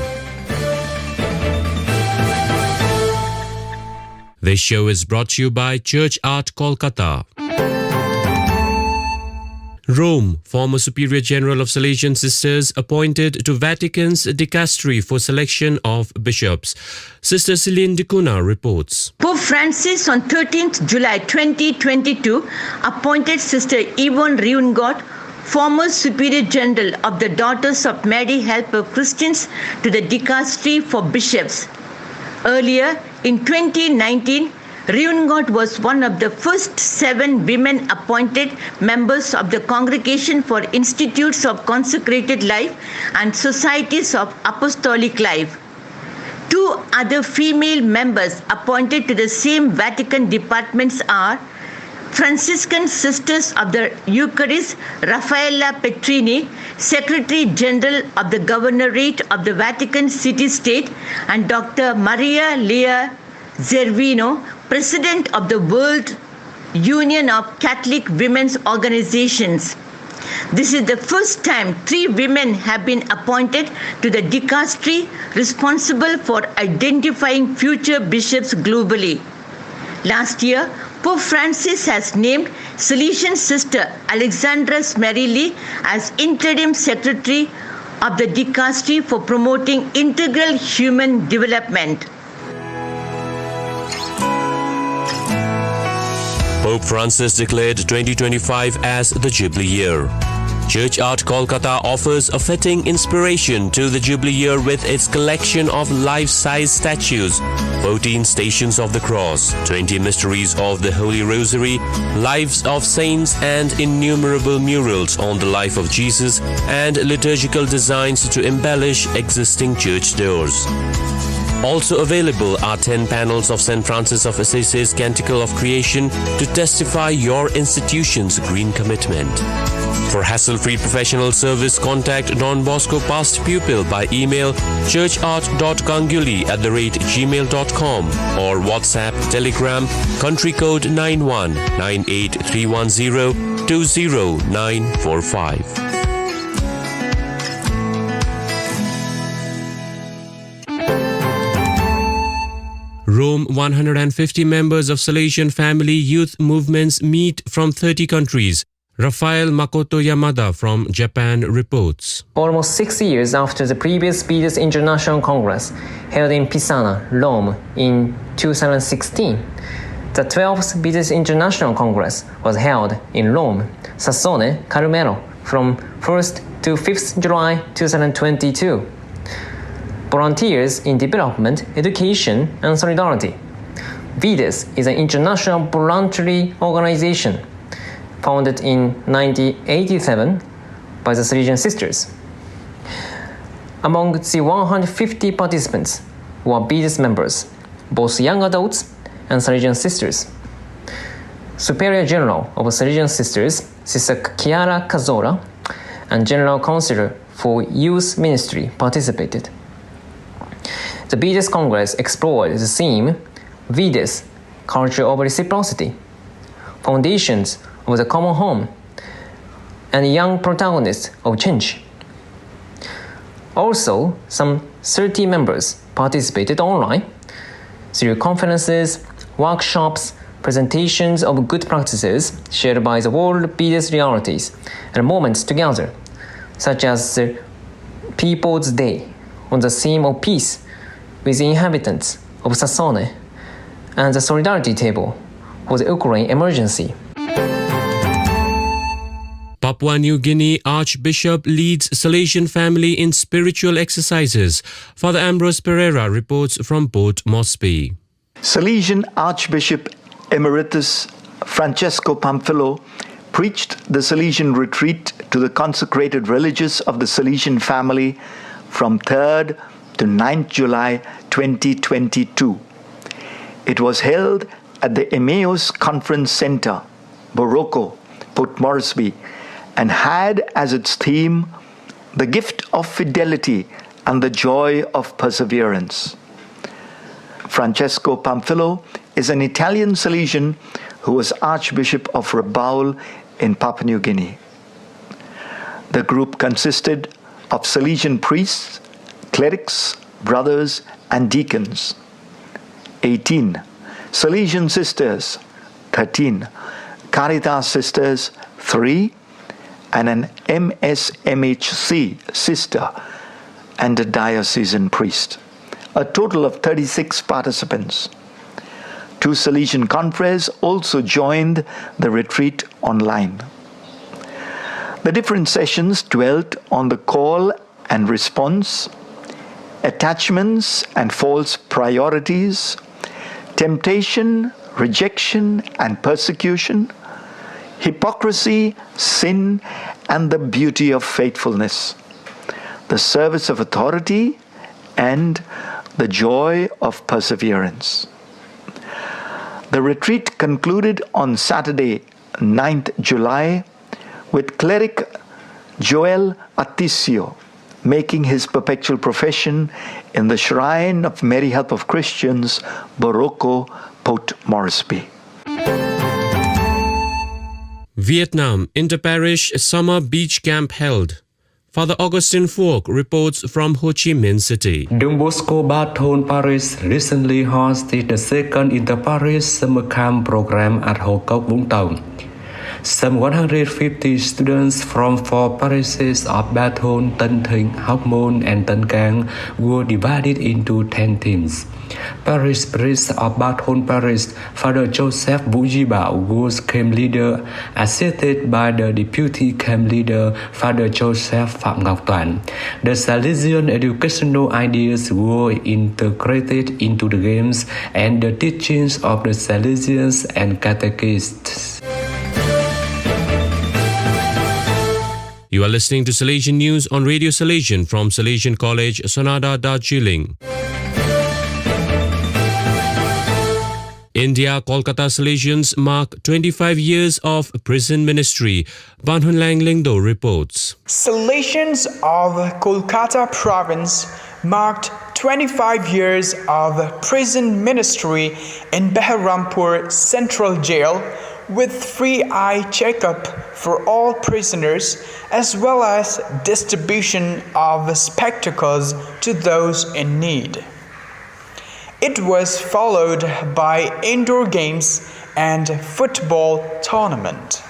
This show is brought to you by Church Art Kolkata. Rome, former Superior General of Salesian Sisters, appointed to Vatican's dicastery for selection of bishops. Sister Celine Dicuna reports. Pope Francis on 13th July 2022 appointed Sister Yvonne Riungot, former Superior General of the Daughters of Mary Helper Christians, to the dicastery for bishops. Earlier, in 2019, Riungot was one of the first 7 women appointed members of the Congregation for Institutes of Consecrated Life and Societies of Apostolic Life. 2 other female members appointed to the same Vatican departments are Franciscan Sisters of the Eucharist, Raffaella Petrini, Secretary General of the Governorate of the Vatican City-State, and Dr. Maria Lea Zervino, President of the World Union of Catholic Women's Organizations. This is the first time 3 women have been appointed to the dicastery responsible for identifying future bishops globally. Last year, Pope Francis has named Salesian Sister Alexandra Smerili as Interim Secretary of the dicastery for promoting integral human development. Pope Francis declared 2025 as the Jubilee Year. Church Art Kolkata offers a fitting inspiration to the Jubilee Year with its collection of life-size statues, 14 Stations of the Cross, 20 Mysteries of the Holy Rosary, Lives of Saints, and innumerable murals on the life of Jesus and liturgical designs to embellish existing church doors. Also available are 10 panels of St. Francis of Assisi's Canticle of Creation to testify your institution's green commitment. For hassle-free professional service, contact Don Bosco past pupil by email churchart.ganguly@gmail.com or WhatsApp, Telegram, country code 91 98310 20945. Rome, 150 members of Salesian family youth movements meet from 30 countries. Rafael Makoto Yamada from Japan reports. Almost 6 years after the previous Beatles International Congress held in Pisana, Rome in 2016, the 12th Beatles International Congress was held in Rome, Sassone, Carmelo from 1st to 5th July 2022. Volunteers in development, education, and solidarity. VIDES is an international voluntary organization founded in 1987 by the Salesian Sisters. Among the 150 participants were VIDES members, both young adults and Salesian Sisters. Superior General of Salesian Sisters, Sister Chiara Cazzola, and General Counselor for Youth Ministry participated. The VIDES Congress explored the theme, VIDES, Culture of Reciprocity, Foundations of the Common Home, and young protagonists of change. Also, some 30 members participated online through conferences, workshops, presentations of good practices shared by the world peace realities, and moments together, such as the People's Day on the theme of peace with the inhabitants of Sassone, and the Solidarity Table for the Ukraine emergency. Papua New Guinea Archbishop leads Salesian family in spiritual exercises. Father Ambrose Pereira reports from Port Moresby. Salesian Archbishop Emeritus Francesco Pamphilo preached the Salesian retreat to the consecrated religious of the Salesian family from 3rd to 9th July 2022. It was held at the Emmaus Conference Center, Boroko, Port Moresby, and had as its theme the gift of fidelity and the joy of perseverance. Francesco Pamphilo is an Italian Salesian who was Archbishop of Rabaul in Papua New Guinea. The group consisted of Salesian priests, clerics, brothers, and deacons. 18. Salesian sisters, 13. Caritas sisters, 3. And an MSMHC sister and a diocesan priest. A total of 36 participants. 2 Salesian confreres also joined the retreat online. The different sessions dwelt on the call and response, attachments and false priorities, temptation, rejection and persecution, hypocrisy, sin, and the beauty of faithfulness, the service of authority, and the joy of perseverance. The retreat concluded on Saturday, 9th July, with cleric Joel Aticio making his perpetual profession in the Shrine of Mary Help of Christians, Boroko, Port Moresby. Vietnam Inter-Parish Summer Beach Camp held. Father Augustine Phuoc reports from Ho Chi Minh City. Don Bosco Baton Parish recently hosted the second Inter-Parish Summer Camp program at Ho Cốc Vũng Tàu. Some 150 students from 4 parishes of Baton, Tân Thịnh, Hóc Môn, and Tân Cang were divided into 10 teams. Parish priest of Baton Parish, Father Joseph Vũ Di Bảo, was camp leader, assisted by the deputy camp leader, Father Joseph Phạm Ngọc Toản. The Salesian educational ideas were integrated into the games and the teachings of the Salesians and catechists. You are listening to Salesian News on Radio Salesian from Salesian College, Sonada, Darjeeling. India Kolkata Salesians mark 25 years of prison ministry. Ban Hun Lang Lingdo reports. Salesians of Kolkata province marked 25 years of prison ministry in Beharampur Central Jail with free eye checkup for all prisoners as well as distribution of spectacles to those in need. It was followed by indoor games and football tournament.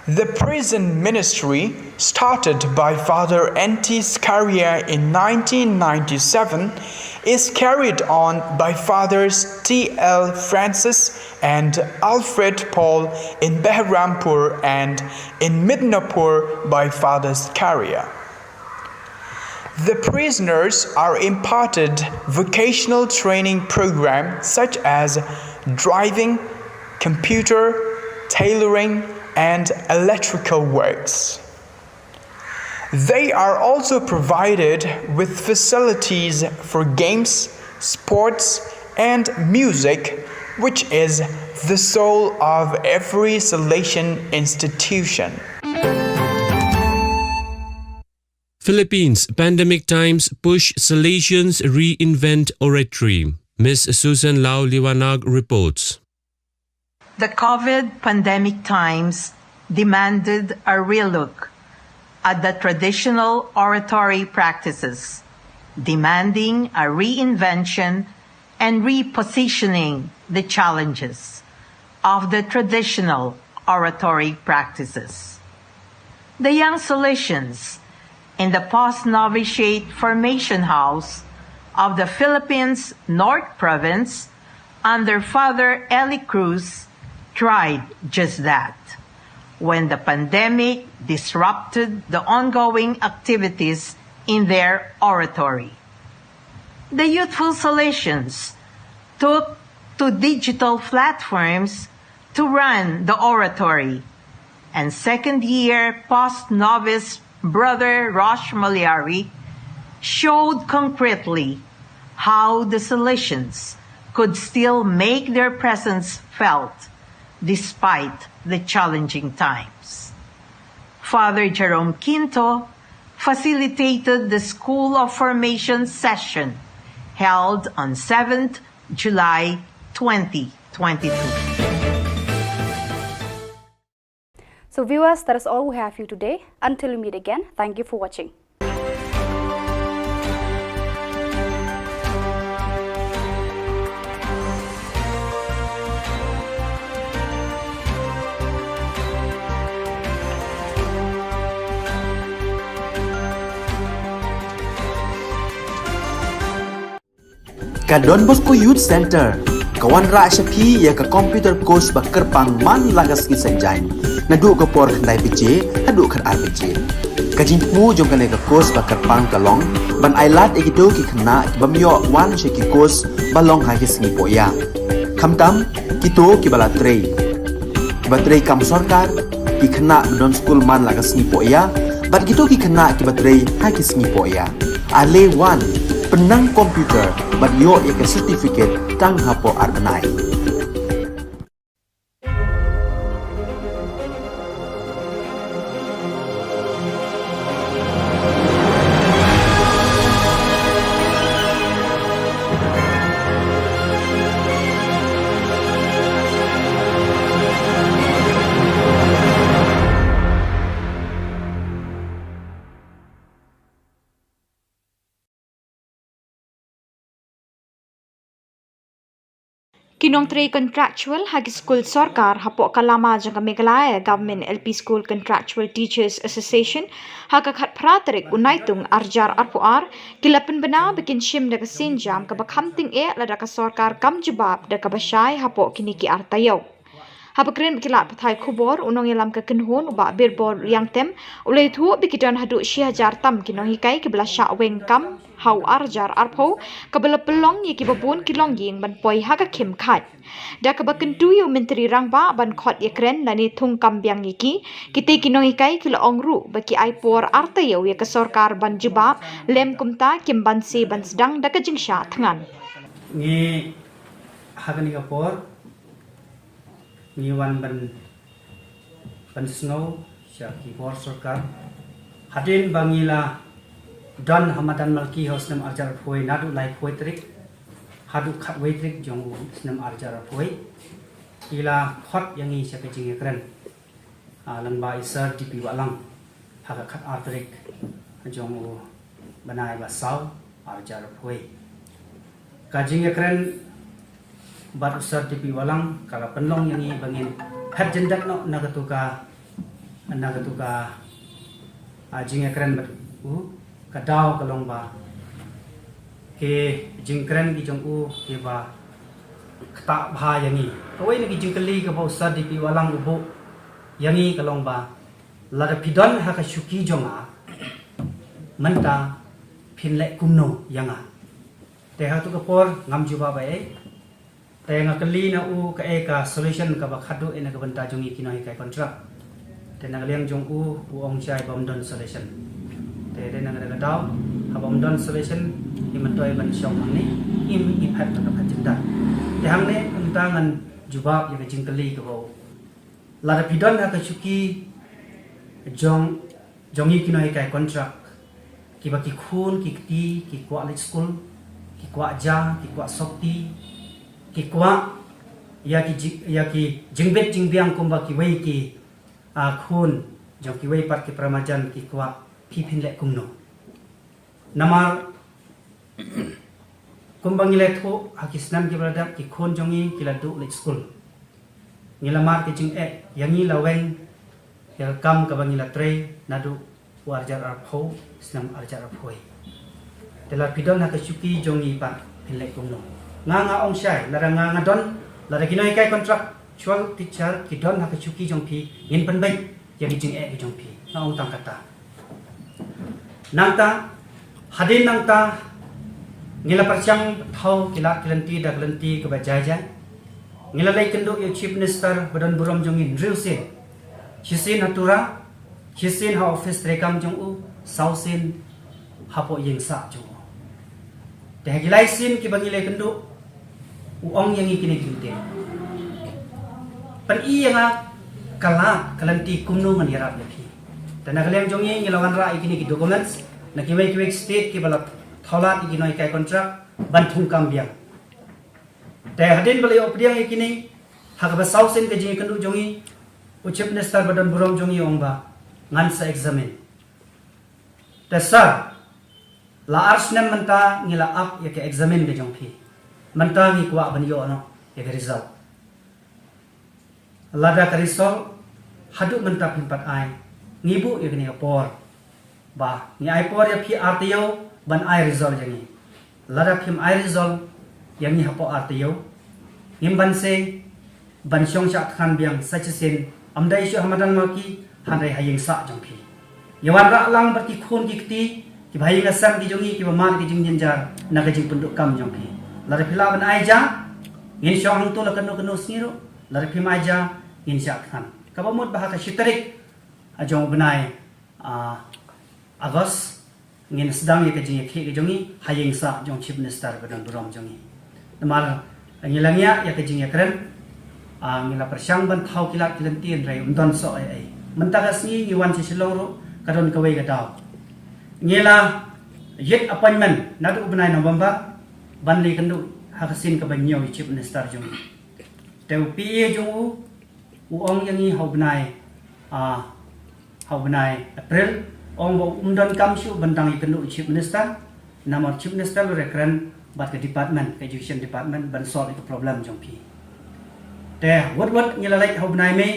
The prison ministry, started by Father N.T. Scaria in 1997, is carried on by Fathers T.L. Francis and Alfred Paul in Beharampur and in Midnapur by Father Scaria. The prisoners are imparted vocational training programs such as driving, computer, tailoring, and electrical works. They are also provided with facilities for games, sports, and music, which is the soul of every Salesian institution. Philippines pandemic times push Salesians reinvent oratory. Ms. Susan Lau Liwanag reports. The COVID pandemic times demanded a relook at the traditional oratory practices, demanding a reinvention and repositioning the challenges of the traditional oratory practices. The young Salesians in the post-novitiate formation house of the Philippines North Province under Father Eli Cruz tried just that when the pandemic disrupted the ongoing activities in their oratory. The youthful Salesians took to digital platforms to run the oratory, and second-year post-novice Brother Rosh Maliari showed concretely how the Salesians could still make their presence felt despite the challenging times. Father Jerome Quinto facilitated the School of Formation session held on 7th July 2022. So viewers, that is all we have for you today. Until we meet again, thank you for watching. Ka Don Bosco Youth Center, kawan ra syapi ya ka computer course bakar pangman lagas ki sanjai. Nadu ka por khandai PJ, hadu kan RPG. Ka jingmu jong kan ka course bakar pang kalong, ban ailat egido ki khna ki bamyo wan she ki course balong ha ki singi poya. Khamtam kito ki bala trei. Ki batrei kam sarkar ki khna don school man lagas singi poya, bat kito ki khna ki batrei ha ki singi poya. Ale wan penang komputer bat yo ya ke certificate tang hapo arnai. Kinong three contractual hagi school sarkar hapok kalama jang Meghalaya Government LP School Contractual Teachers Association hakakat praterik unaitung arjar arpuar kilapen bena bikin shim daga sinjam ka bakhamting lada ka sarkar kam jabab daga bashay hapok kiniki artayaw. Hapakren bikilat pathai Khubor unong ilam ka kenhon uba birbor yang tem ulay thu bikidan hadu shihajar tam kinong hikai kibla sya weng kam hau arjar arpo kabela pelong ye kibabun kilong ying ban poi haga kim khat da kabaken tuyu menteri rangba ban khot ye kren lani thung kambyang yiki kite kinong hikai kilo ongru baki aipor artayo ye ka sarkar ban jibab lem kumta kim ban se ban sedang da ka jingsha thangan ngi hagani ka por ni wan ban snow sya ki por sarkar hadin bangila dan hamadan malki haus nam arjar phoi nadu lai phoi trik hadu khat wei trik jong nam arjar phoi ila khot yangi sya ke jing ekran lang ba isar dipi walang haga khat artrik jong banai ba saw arjar phoi ka jing ekran bar usar dipi walang kala penlong yangi bangin hat jendak no nagatuka jing ekran bar kadau kalong ba ke jingkren ki jong u ke ba kta bha yangi koi ni jingkali ka ba usar dipi walang ubo yangi kalong ba lada pidon ha ka shuki jonga manta phinle kumno yanga te ha tu ka por ngam juba ba te ngakali na u ka ka solution ka ba khadu ena ka banta jongi kinoi ka contract te na liang jong u ong chai bom don solution te de nang daga daw habam don solution imatoy ban shong ni im impact ta ka jinda te hangne untangan jubab ye jingkali ka bo la da pidon ha ka chuki jongi kinoi kai contract ki ba ki khun ki ti ki kwa le school ki kwa ja ki kwa sokti ki kwa ya ki jingbet jingbiang kumba ki wei ki khun jong ki wei pat ki pramajan ki kwa phi phin le kumno namar kumbang ile tho hakisnan ki bradap ki khun jongi ki la du le school ngilamar ki jing yangi laweng ya kam ka bangi la tre nadu warjar arpho snam arjar arphoi tela pidon ha ka chuki jongi pat phin le kumno nga ong shai la nga don la kinoi kai contractual teacher ki don ha ka chuki jong phi ngin pan bai yang jing ki jong phi na ong tang kata nangta hadin nangta ngila parchang thau kila kilanti da kilanti ka bajaja ngila lai kendo yo chief minister badan buram jongin rilsin chisin hatura chisin ha office rekam jong u sausin hapo yengsa jong te hagilai sin ki bangile kendo uong yang ikini kinte pan iya kala kalanti kumno ngan yarap yapi tanah kalian jongi ngilawan ra ikini ki documents na kiwei state ki balap tholat ikinoi kai kontrak bantung kambiang te hadin bali opdiang ikini hagaba sausen ke jingi kandu jongi chief minister badan buram jongi ongba ngan sa examine te sar la arsnem manta ngila up ya ke examine ke jongpi manta ngi kwa ban yo no ya ke result lada ka result hadu manta pimpat ai ngibu ya ke por ba ni ai por ya phi artio ban ai result jangi lada phim ai result yang ni hapo artio ngim ban se ban syong sha khan biang sachen amdai shu hamadan maki handai hayeng sa jongpi yawan ra lang berki khun ki kti ki bhai nga sam ki jongi ki bamar ki jing jar na ka jing penduk kam jongpi lada phila ban ai ja ngin syong hang to la kanu sniro lada phim ai ja ngin sha khan ka bamut bah ka shitarik ajong benai agos ngin sedang ye ka jing ki jongi hayeng sa jong chief minister badan buram jongi namar ngilangya ya ka jing kren ngila persyang ban thau kilat kilantin rai undon so ai mentagas ni ngiwan si Shillong ro kadon kawai ka daw ngila yet appointment nadu benai November ban li kandu hakasin ka banyo chief minister jong teu pi jong ong yang ni hau benai April ong bo undon kam shu bantang kandu chief minister namar chief minister lo rekren bat ke department education department ban solve itu problem jong pi te wat ngila lai hau benai me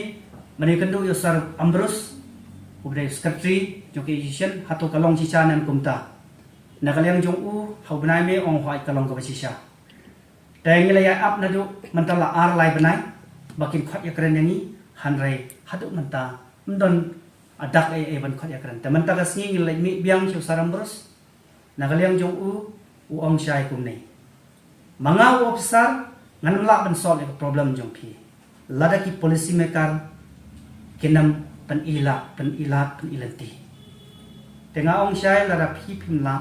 mani kandu yo sar ambrus ubdai secretary jong education hatu kalong chicha nan kumta na kalyang jong hau benai me ong hwai kalong ka chicha te ngila ya up nadu mantala ar lai benai bakin khat ya kren ni hanrai hatu manta mdon adak ai ban khat ya kren te manta ka singi ngila mi biang chu sar ambrus na kalyang jong ong shai kum nei manga officer ngan la ban solve problem jong pi lada ki policy maker kinam pan ilanti tenga ong shai lada phi phimla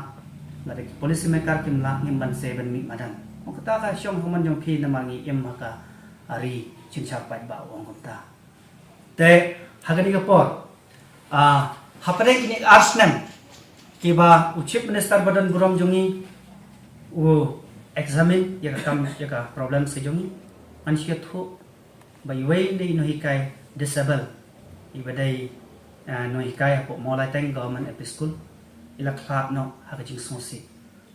lada ki policy maker kimla ngim ban 7 mi madan ong kata ka syong human jong phi namangi em maka ari chinchar pai ba ong kata te hagani ka por hapare kini arsnem kiba chief minister badan buram jongi examine ya ka problem se jongi manusia thu bai wei nei no hikai disable ibadai no hikai hapo molai teng government ep school ila khat no ha ka jing sosi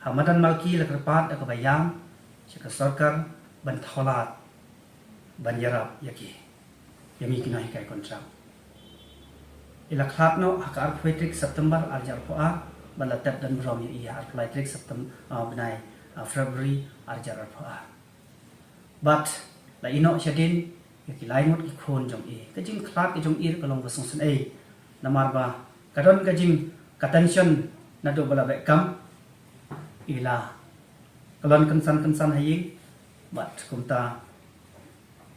hamadan malki la kerpat ka bayam chika sarkar ban tholat ban yarap yaki yami kino hikai kontrak ila khat no hakar phwetrik September arjar po ban la tap dan brom ya ar phwetrik September benai February arjar po but la ino shadin ki laingot ki khon jong ka jing khat ki jong ka long ka songsun namar ba kadon ka jing ka tension na do bala be kam ila kalon kansan hayi but kumta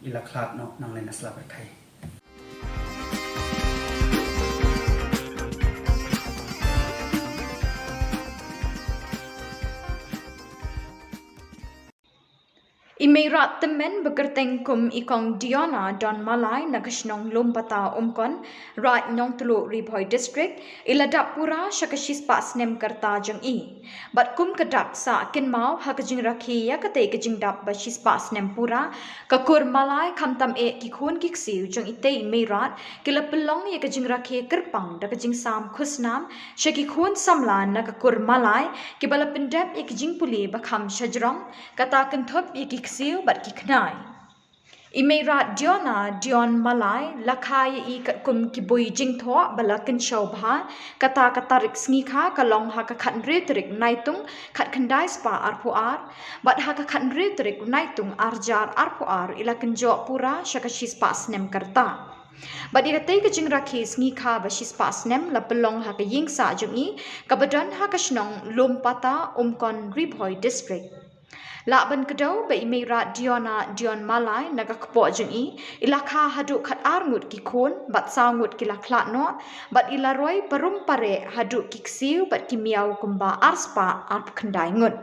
ila khat no nang len asla ba thai Imirat temen bekerteng kum ikong Diona Don Malay nagasnong lumpata umkon right nyong tulu Riboy district iladap pura syakashis pas nem kerta jeng I. Bat kum kedak sa kin mau hakajing rakhi ya kate kajing dap bashis pas nem pura kakur Malay kamtam e kikun kiksiu jeng ite imirat kila pelong ya kajing rakhi kerpang da kajing sam khusnam syakikun samlan na kakur Malay kibala pendep ya kajing puli bakam syajrong kata kentup ya kiksiu bat kiknai. Imirat Diona Dion Malay lakai I kat kum kibui jing tho bala ken shobha kata katarik sngi kalong ha ka khat retrik naitung khat khandai spa arpuar bat ha ka khat retrik naitung arjar arpuar ila kenjo pura syakashis pas nem karta. But ikatai ka jing rakis ngi ka bashis pas nem la pelong ha ka ying sa jung I kabadan ha ka shnong lumpata umkon Riboy district. Lakban kedau ba imirat Diona Dion Malay nagakpo jeng I ilakha haduk khat arngut kikun bat sangut kilaklat no bat ilaroi parum pare haduk kiksiu bat kimiau kumba arspa arp kendai ngut.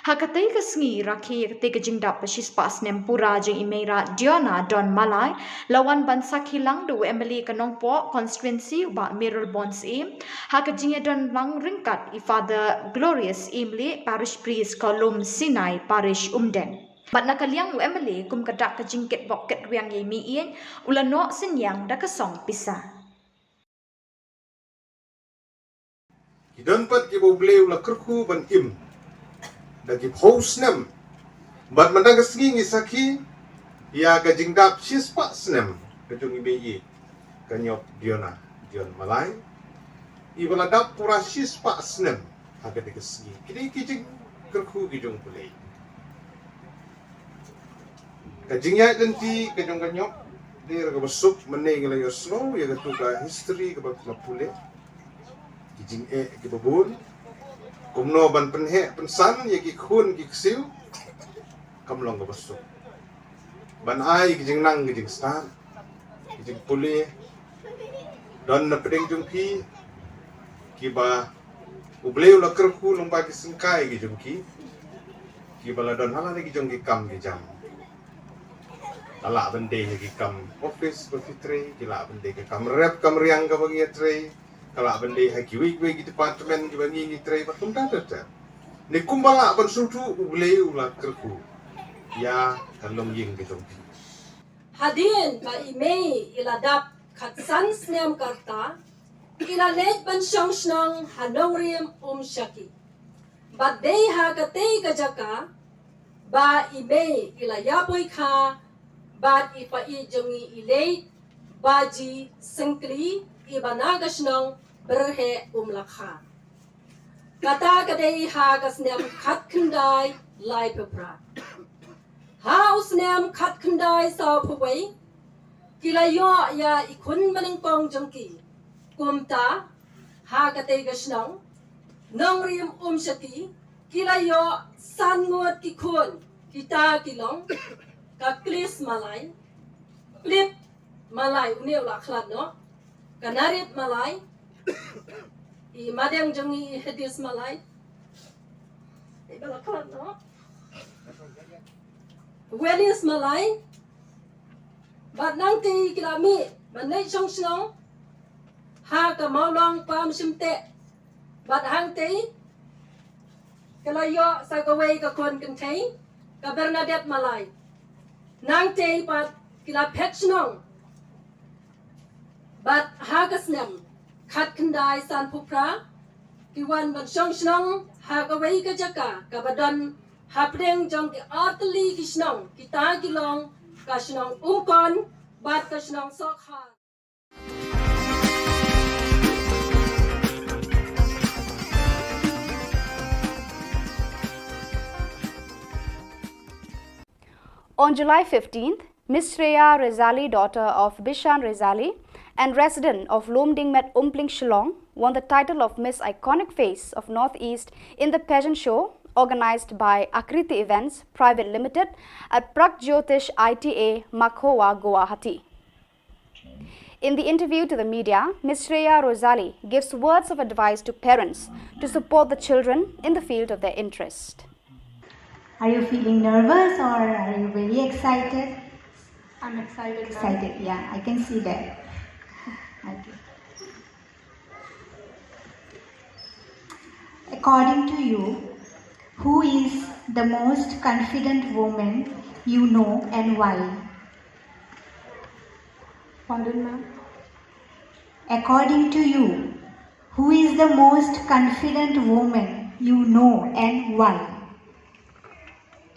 Hakatai ka sngi rakhi katai ka jingdap bashis pas nem pura jeng imirat Diona Don Malay lawan ban sakhilang do Emily kanongpo constituency ba Mirror Bonds im haka jingya don lang ringkat I Father Glorious Imli parish priest kolum Sinai parish umden. Bat nakaliang u Emily kum kadak ka jingket boket wiang ye mi ien ulano senyang da kasong pisa. Idon pat ki boble ula kerku ban im dagi pos nem bat mandang kesngi ngisaki ya ka jingdap sispa snem kejung ibe kanyop Diona Dion Malay ibala dap pura sispa snem aga de kesngi kini kijing kerku kijung pulei kajingya denti kejung kanyop dia ka besuk meneng la yo slow ya ka tuka history ka pule kijing ki babun kumno ban penhe pensan ya ki khun ki ksiu kamlong ka besuk ban ai kijing nang kijing stan kijing pule don na pedeng jung pi ki ba ubleu la kerku long ba ki singkai ki jung ki bala don hala ki jung ki kam ki jam ala bende ki kam office ko fitre ki la bende ki kam rep kam riang ka bagi tre kala bende ha ki wi ki department ki bagi ni tre patung ta ni kumbala ban sutu ubleu la kerku ya kalong ying ki jung Hadin ba imei iladap katsan snem karta ilalet ban syong shnong hanong riem shaki. But they ha katei kajaka ba imei ilayapoy ka bat ipa ijongi ilate baji sengkli ibanagas nong berhe lakha. Kata kadei ha kasnem kat kendai lai pepra. Haus nem kat kendai sa puway kilayo ya ikun maningpong jangki kumta ha katay gasnong nong riem shaki kilayo sangot kikun kita kilong kaklis malay plit malay uniw lakhlad no kanarit malay I madang jangi hedis malay ibalakhlad no Welis malay bat nang ti kilami manay song song ha ka maulong pam simte bat hang ti kalayo sa kaway ka kon kantay ka Bernadette malay nang ti bat kila petsnong bat ha kasnem khat kandai san pupra kiwan ban song song ha kaway ka jaka ka badan hapdeng jong ki artli kisnong kita kilong kasnong umkon bat kasnong sokha. On July 15th, Ms. Shreya Rezali, daughter of Bishan Rezali and resident of Lomdingmet Umpling Shillong, won the title of Miss Iconic Face of Northeast in the pageant show organized by Akriti Events Private Limited at Pragjyotish ITA, Makhowa, Guwahati. In the interview to the media, Ms. Shreya Rezali gives words of advice to parents to support the children in the field of their interest. Are you feeling nervous or are you very excited? I'm excited. Excited, yeah, I can see that. Okay. According to you, who is the most confident woman you know and why? Pardon, ma'am? According to you, who is the most confident woman you know and why?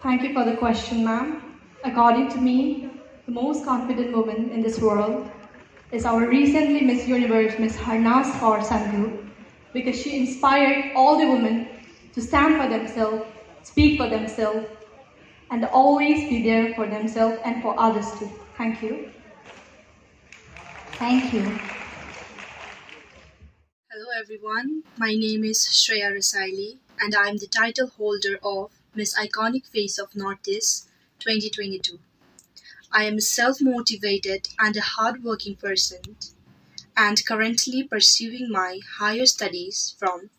Thank you for the question, ma'am. According to me, the most confident woman in this world is our recently Miss Universe, Miss Harnas Kaur Sangru, because she inspired all the women to stand for themselves, speak for themselves, and always be there for themselves and for others too. Thank you. Thank you. Hello everyone, my name is Shreya Rasaili and I am the title holder of Miss Iconic Face of Northeast 2022. I am a self-motivated and a hard-working person and currently pursuing my higher studies from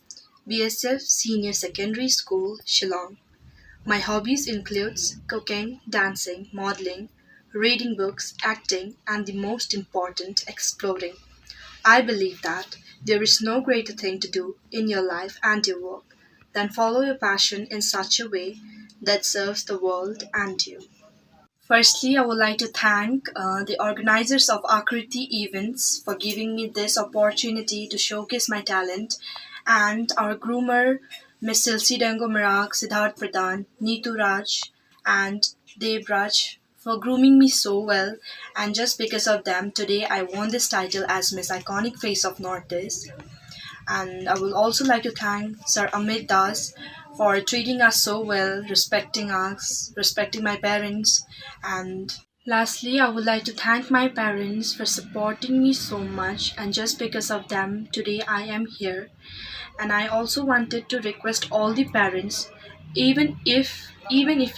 BSF Senior Secondary School, Shillong. My hobbies includes cooking, dancing, modeling, reading books, acting, and the most important, exploring. I believe that there is no greater thing to do in your life and your work than follow your passion in such a way that serves the world and you. Firstly, I would like to thank the organizers of Akriti events for giving me this opportunity to showcase my talent, and our groomer, Ms. Silsi Dengo Marag, Siddharth Pradhan, Neetu Raj, and Dev Raj for grooming me so well. And just because of them, today I won this title as Miss Iconic Face of Northeast. And I would also like to thank Sir Amit Das for treating us so well, respecting us, respecting my parents. And lastly, I would like to thank my parents for supporting me so much, and just because of them, today I am here. And I also wanted to request all the parents, even if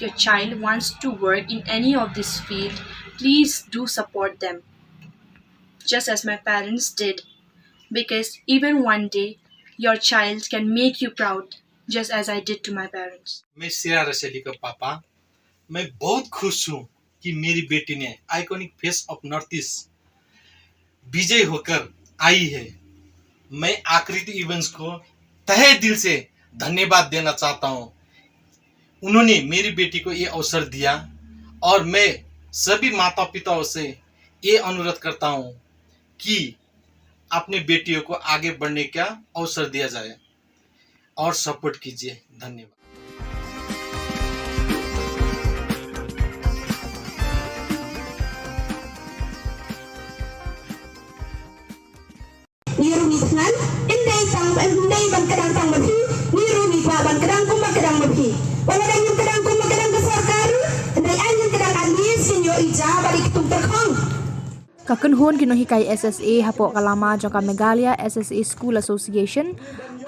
your child wants to work in any of this field, please do support them, just as my parents did, because even one day your child can make you proud, just as I did to my parents. मैं श्रेया रसैली का पापा। मैं बहुत खुश हूँ कि मेरी बेटी ने iconic face of north east विजय होकर आई है। मैं आकृति इवेंट्स को तहे दिल से धन्यवाद देना चाहता हूँ। उन्होंने मेरी बेटी को ये अवसर दिया और मैं सभी माता पिताओं से ये अनुरोध करता हूँ कि अपने बेटियों को आगे बढ़ने का अवसर दिया जाए और सपोर्ट कीजिए। धन्यवाद। Niru ni tngan, indai ban kadang tang mapi, niru ni pa ban kadang kuma kadang mapi. Wala dan yung kadang kuma kadang ke sarkar, indai anjing kadang admis sinyo ija balik tung terkong. Kaken hon kino hikai SSA hapok kalama jangka Megalia SSA School Association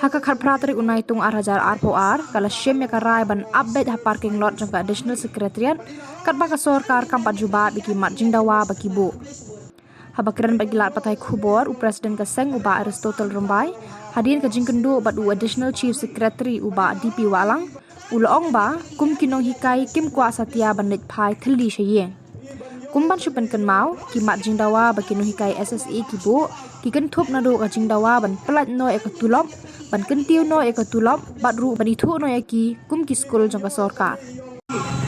haka khat pratri unai tung arhajar arpoar kala shem ya karai ban update ha parking lot jangka additional secretariat kat baka sorkar kampat jubat biki mat jingdawa baki bu. Habakiran bagilat patai Khubor Presiden Kaseng uba Aristotle Rumbai hadirin ke jingkendu ubat u additional chief secretary uba DP Walang ulaong ba kum kinong hikai kim kwa satya bandit pai thli shayeng. Kumban supan kan mau ki mat jingdawa baki no hikai SSA ki bu ki kan thup na do ka jingdawa ban plat no ek tulop ban kan tiu no ek tulop bat ru ban ithu no ki kum ki school jangka sorkar.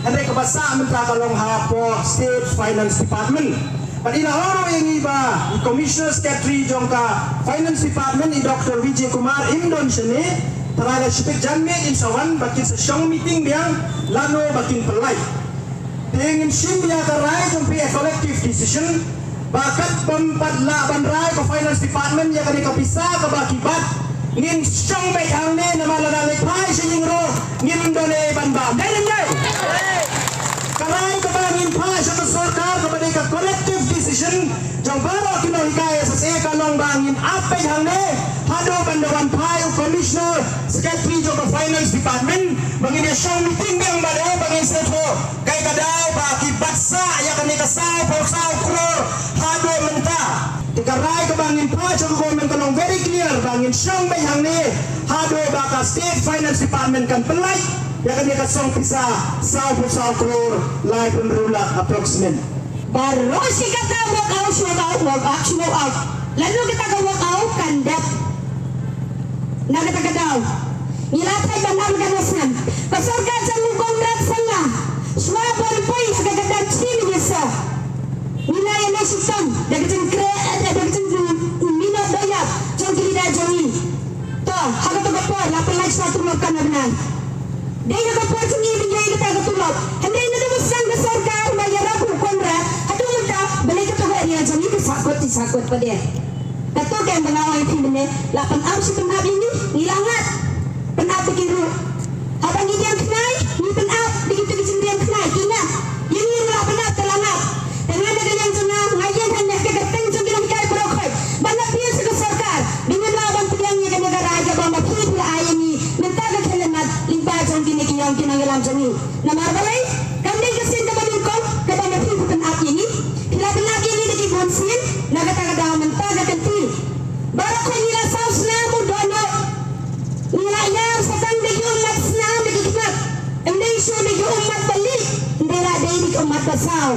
Andai kebasa minta kalong hapo State Finance Department. Padina oro yang iba Commissioner Secretary jangka Finance Department i Dr. Vijay Kumar Indon sini teraga sepik janme insawan bakin sesiong meeting biang lano bakin perlai. Dengan simbiya karai jumpi a collective decision bakat pempadla bandrai ke Finance Department yang kami kapisa ke bakibat ngin siyong may hangne na malalalik pai siying ro ngin dole banbam. Dahil niya! Karai ke bangin pai sa sarkar kepada ka collective decision jang baro kinohikaya sa siya kalong bangin apay hangne hado bandawan pai o Commissioner Secretary jang Finance Department bangin niya siyong meeting biyang balo bangin sa ito kay kadaw baki baksa ya kani kasaw pausaw kror hado menta karai ka bangin pa sa government kanong very clear bangin siyang bayang ni hado baka state finance department kan pelai ya kan dia kasong pisa 1 crore life and rula approximate baru si kata work out lalu kita ke work out kandat na kita kadaw nilatay banam ganasan pasurkan sa mukongrat sanga swabon poy hagagadang chimisa nilai na sistem daging minat daya jangkiri dah jangi to haga to gapor lapan lagi suatu makan benar dia gapor jangi binjai kita gatulok hendak ini tu besar besarkan bayar aku kontra aduh muda beli kita hari jangi disakut pada Dato' kaya menawai film lapan am si penab ini nilangat penab begitu habang ini yang kenai ni penab begitu kejadian kenai kina yang ini lah penab telangat dengan ada yang tengah ngayen hanya kegeteng jenggilang kai berokoi banyak dia sekesarkan dengan lawan pilihannya ke negara aja bahwa pilih ayah ini mentaga kelenat limpah jenggini kiyang kinangilam jengi nama balai kami kesin kebanin kong kebanyak pilih penab ini bila penab ini di bonsin naga-taga mentaga kenti baru kau nila saus namu dono nila yang sedang di umat senam di kitab Indonesia di umat balik nila di umat besar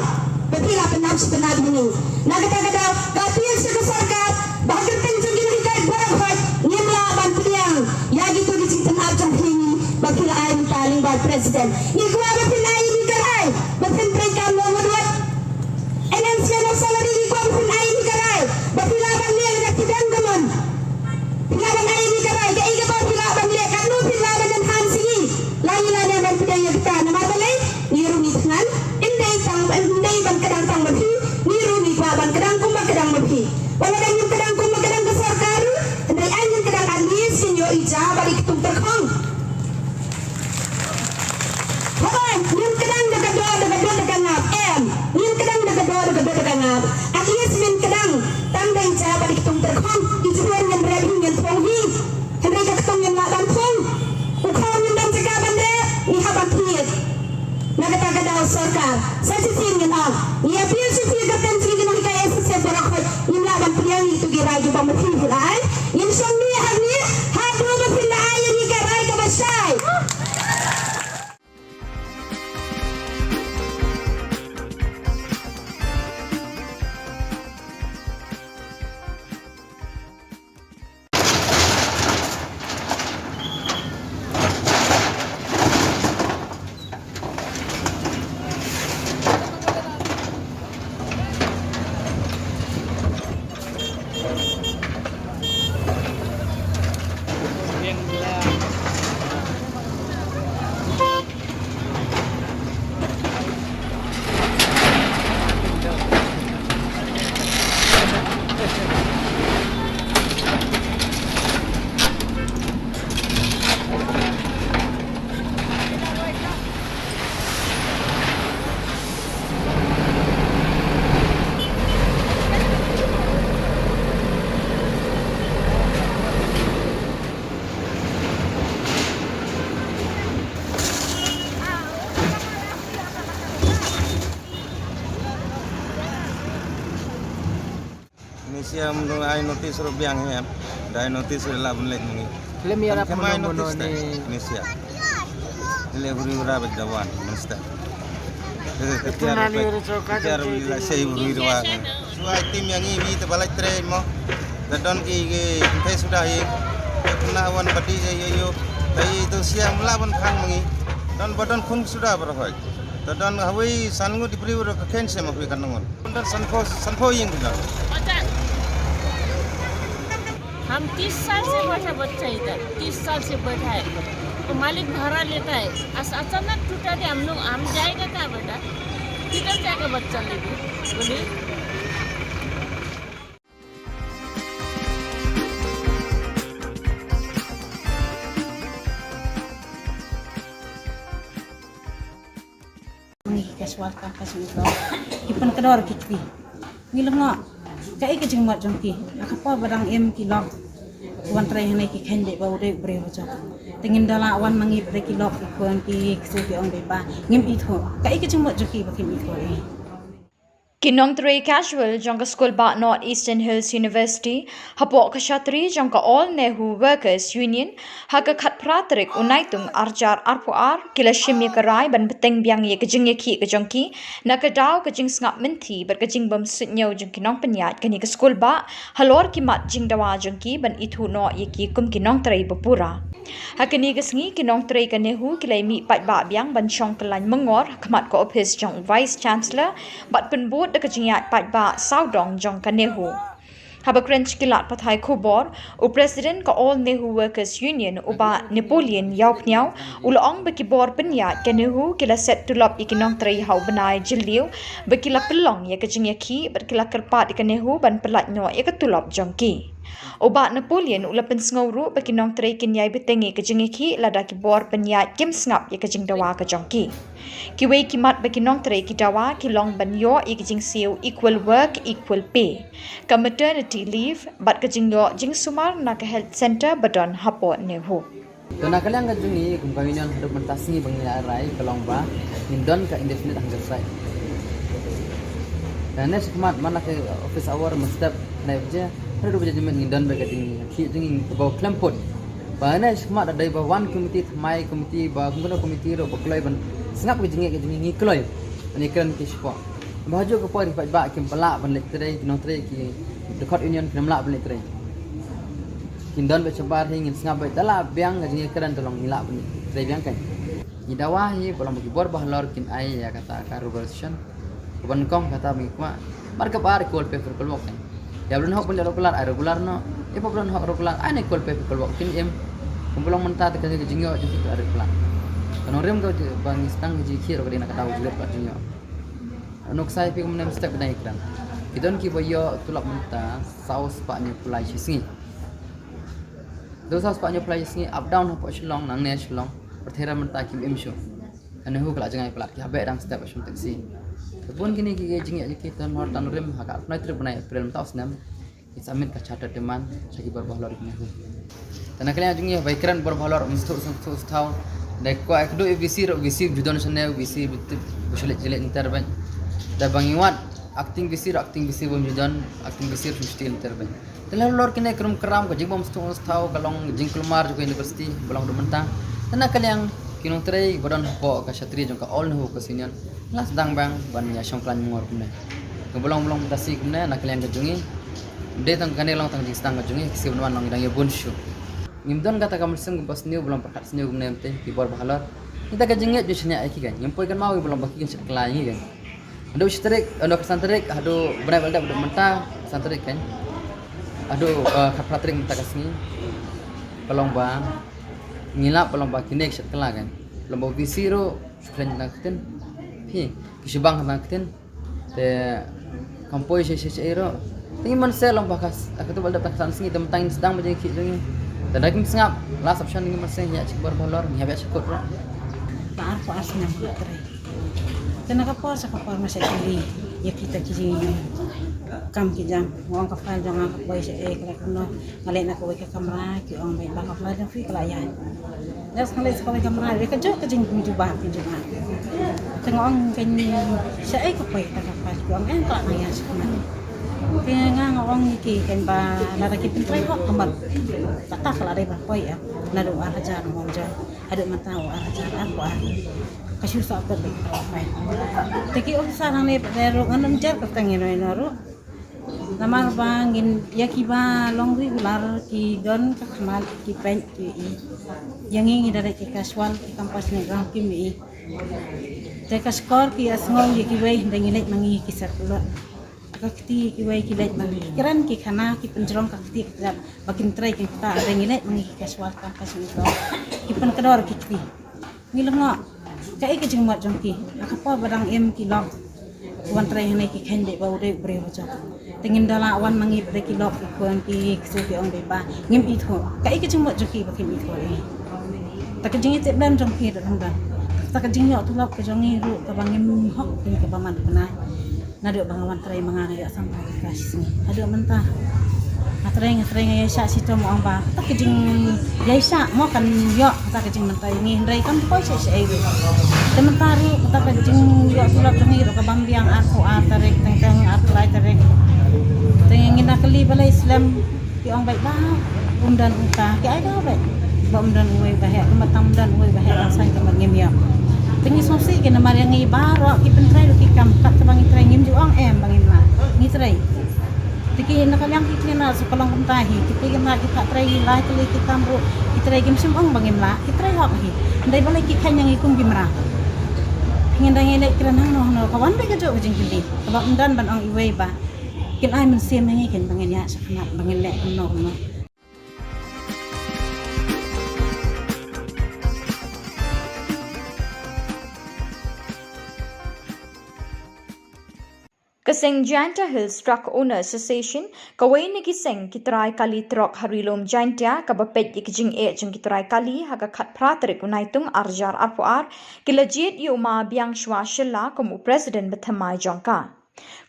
berbila penab ini naga-taga kapil sekesarkan bahkan tenjengin hikai berapa nimla bantuan ya gitu di cinta abjang ini bakil air paling buat presiden ni gua bakil air ni kerai bakil mereka nomor 2 enhancement of salary ni gua bakil air ni kerai bakil abang ni yang tidak gaman pilabang air ni kerai ke iga bawa pilabang ni kanu pilabang dan hansi lain-lain yang bantuan yang kita nama balai ni runi dengan indai ban kadang tang mabi ni runi gua ban kadang kumba kadang mabi wala dan yung kadang kumba kadang besar karu indai ayun kadang alis sinyo ija balik tung terkong Hoy, yung kadang dagadwa dagangap yung kadang dagadwa dagangap at least min kadang tanda ija balik tung terkong ijuan yang rebing yang tonghi henry katong yang laban pong ukhaw yung dan sakaban re ni haban piyet nagatagadaw sarkar sa sisin yan ni apil si figatan sige ng kaya sa barakot yung laban piyang itu giraju ba mafihilay yung siyang niya hado mafilay yung ikaray kabasay Indonesia menurut ai notis rubiang ya, dah notis lah bunlet ni. Lem ya apa mono ni Indonesia. Ini beri berapa jawan, mesti. Kejar bila saya beri dua. Suai tim yang ini terbalai tren mo. Dadon ki kita sudah ini. Kena awan badi yo. Tapi itu siang melawan kang mengi. Dan badan kung sudah berapa. Dadon hawi sangu diberi berapa kense mau ikan nongon. Dan sanko yang benar. हम 30 साल से बैठा बच्चा इधर 30 साल से बैठा है तो मालिक भाड़ा लेता है अचानक टूटा दे हम जाएगा क्या बेटा किधर जाएगा बच्चा लेके बोलिए casual kapas itu ipan kedor kikri ngilengok kai ke jengmat jongki apa barang em kilok wan trai hane ki khende ba ude bre hoja tengin dala wan mangi bre kilok kon ki su ki ong be ba ngim itho kai ke jengmat jongki ba kim itho Kinong Three Casual jong ka School ba North Eastern Hills University, hapok ka Shatri jong ka All Nehu Workers Union, haka khat pratrik unaitung arjar arpuar, kila shimye karai ban beteng biang ye kajing ye ki kajongki, na kadaw kajing ngap menti ber kajing bam sutnyo jong kinong penyat kani ka School ba, halor kimat jing dawa jongki ban itu no ye ki kum Kinong Three bapura. Hakani gasngi Kinong Three ka Nehu kilai mi pat ba biang ban chong kelai mengor khamat ko office jong Vice Chancellor bat penbut de kajingat pat ba saudong jong ka Nehu. Haba krench kilat pathai Khubor u President ka All Nehu Workers Union uba Napoleon Yaupnyau ulong bekibor penyat ka Nehu kila set tulop Kinong Three hau benai jiliu bekila pelong ya kajing ki berkila kerpat ka Nehu ban pelat no ya katulop jongki. Obat Napoleon ula pensngawru bagi Kinong Three kinyai betengi kajing ki lada kibor penyat kim ngap ya kajing dawa ka jongki. Kiwei kimat bagi Kinong Three ki dawa kilong ban yo i kajing siu equal work equal pay. Ka maternity leave bat kajing yo jing sumar na ka health center badon hapo Nehu. Dona kalian kajing ni kum kawinian hidup mentasni bangila rai kalong ba indon ka indefinite hanggang sai. Dan next kimat mana ke office hour mustap naib je ada dua judgment ngindon bagi tinggi ki tinggi bawa klempot bana semat ada ba one committee mai committee ba kumpulan committee ro baklai ban sengap ke jingi kloi ani kan ki spo baju ke pori pat ba kim pelak ban lek trai Kinong Three ki the court union kim lak ban lek trai kindon be cebar hingin sengap ba tala biang jingi keran tolong ngilak ban trai biang kan idawa hi bolang bagi bor bahlor kin ai ya kata ka resolution ban kong kata mi kuma marka par kol paper kol wok ya belum hok benda regular no ipo belum hok regular ane kol paper kol wok kin em kumpulong mentah tekan ke jingyo jadi itu regular kanong rem kau bang istang ji khir ko dina kata ujulet pat jingyo nok sai pi kumnem step na ikran kidon ki boyo tulak mentah saus paknya pulai singi do saus paknya pulai singi up down hok Shillong nang ne Shillong perthera mentah kim em sho ane hu kala jangai pelat ki habe dang step shum taxi pun kini ki jingi ki tan hor tan rem haka apnai trip banai April taus nam it's amit ka charter demand sagi berbahlor ini hu tan kalian jingi baikran berbahlor mistur thau dek ko ek do vc judon sene vc busulet jelet interben da bangiwat acting vc bom judon acting vc steel interben telah lor kini krum kram ko jingbom stung thau kalong jingkulmar ko university bolong do mentang tan kalian Kinong Three bodon po ka Shatri jong ka All Nehu ka sinian las dang bang ban ya songklan mungor kumne kebolong tasi kumne nak kalian kajungi de tang kane long tang jingstang kajungi kisi unwan long dang ya bunshu ngimdon kata kamul sing bas new belum perkat sini kumne mte kibor bahalor kita kajungi jusnya aki kan nyempoi kan mau belum baki kan sekelai kan ado strik ado santrik ado berai balda ado mentah santrik kan ado kapratrik mentah kasni pelong bang ngilap belum bagi next setelah kan belum bagi zero sekalian nakten pi kisibang nakten te kampoi ero tinggi man selong bakas aku tu balda taksan singi temtang sedang menjadi kijungi dan lagi sengap last option tinggi man ya cikbar bolor ni habis ikut ro par ko asnatre kenapa po sa kapar masih kili ya kita kiji kam ki jam wong ka fal jang ka boy se kala kuno ngale na ko ka kamera ki ong mai ba ka fal jang fi kala yan das ngale sa kamera re ka jo ka jing mi juba tengong kan se ko boy ka fal ki ong en ka na ya sa kamera kaya nga ngong ki kan ba naraki pintray ko kamar tata kala re ba boy ya na do ara jan mo jan ada matao ara jan ako kasih sa apa deh teki om sarang ne pero nganam jar katangin no namar bangin ya kiba long regular ki don kakmal ki pen ki yang ingin dari ki casual ki kampas ne gram ki mi te ka skor ki asngong ki wei dengilet mangi ki sakula kakti ki wei ki let mangi kiran ki khana ki penjrong kakti ka bakin try ki ta dengilet mangi ki casual kampas ne ki pen kedor ki ti ngileng kai ke jing mat jongki akapa badang em ki lok wan trai hane ki khende ba ude bre hoja tingin dala wan mangi bre ki lok kuan ki su ki ong be ba ngim i tho kai ke jing mat jongki ba ki mi tho ni ta ke jing te blam jongki da hang ta ke jing yo tu lok ke jongi ru ka bangim hok ki ka baman kana na do bang wan trai manga ya sam ka sini ado mentah ata sering ya syak situ mo ang ba tak kejing ya syak mo kan yo tak kejing mentai ngi ndai kan poi syak itu sementara tak kejing yo sulap ngi ro ka bambiang aku tarik teng atlai tarik teng ngina kali bala Islam ki ong baik ba dan uka ki ada ba ba dan uwe ba he matam dan uwe ba he sang ka ngim yo tengi sosi ke namar yang ngi baro ki pentrai ki kam kat bang trai ngim ju ang bangin la ngi trai tiki nak yang kita na sekolah kumtahi kita nak kita try lah kita kambu kita try game sim ang bangim la kita try hok hi ndai balai ki khan yang ikum gimra ngin dang elek kran hang no kawan be kejo jing kili sebab ndan ban ang iwei ba kin ai men sim ngi ken bangin ya sakna bangin lek no Kaseng Janta Hills Truck Owner Association kawai ni kiseng kitrai kali truk harilom Janta kabapet ikjing jeng kitrai kali haga khat pratrik unaitung arjar arpuar kilajit yuma biang shwa shilla komu president bethamai jongka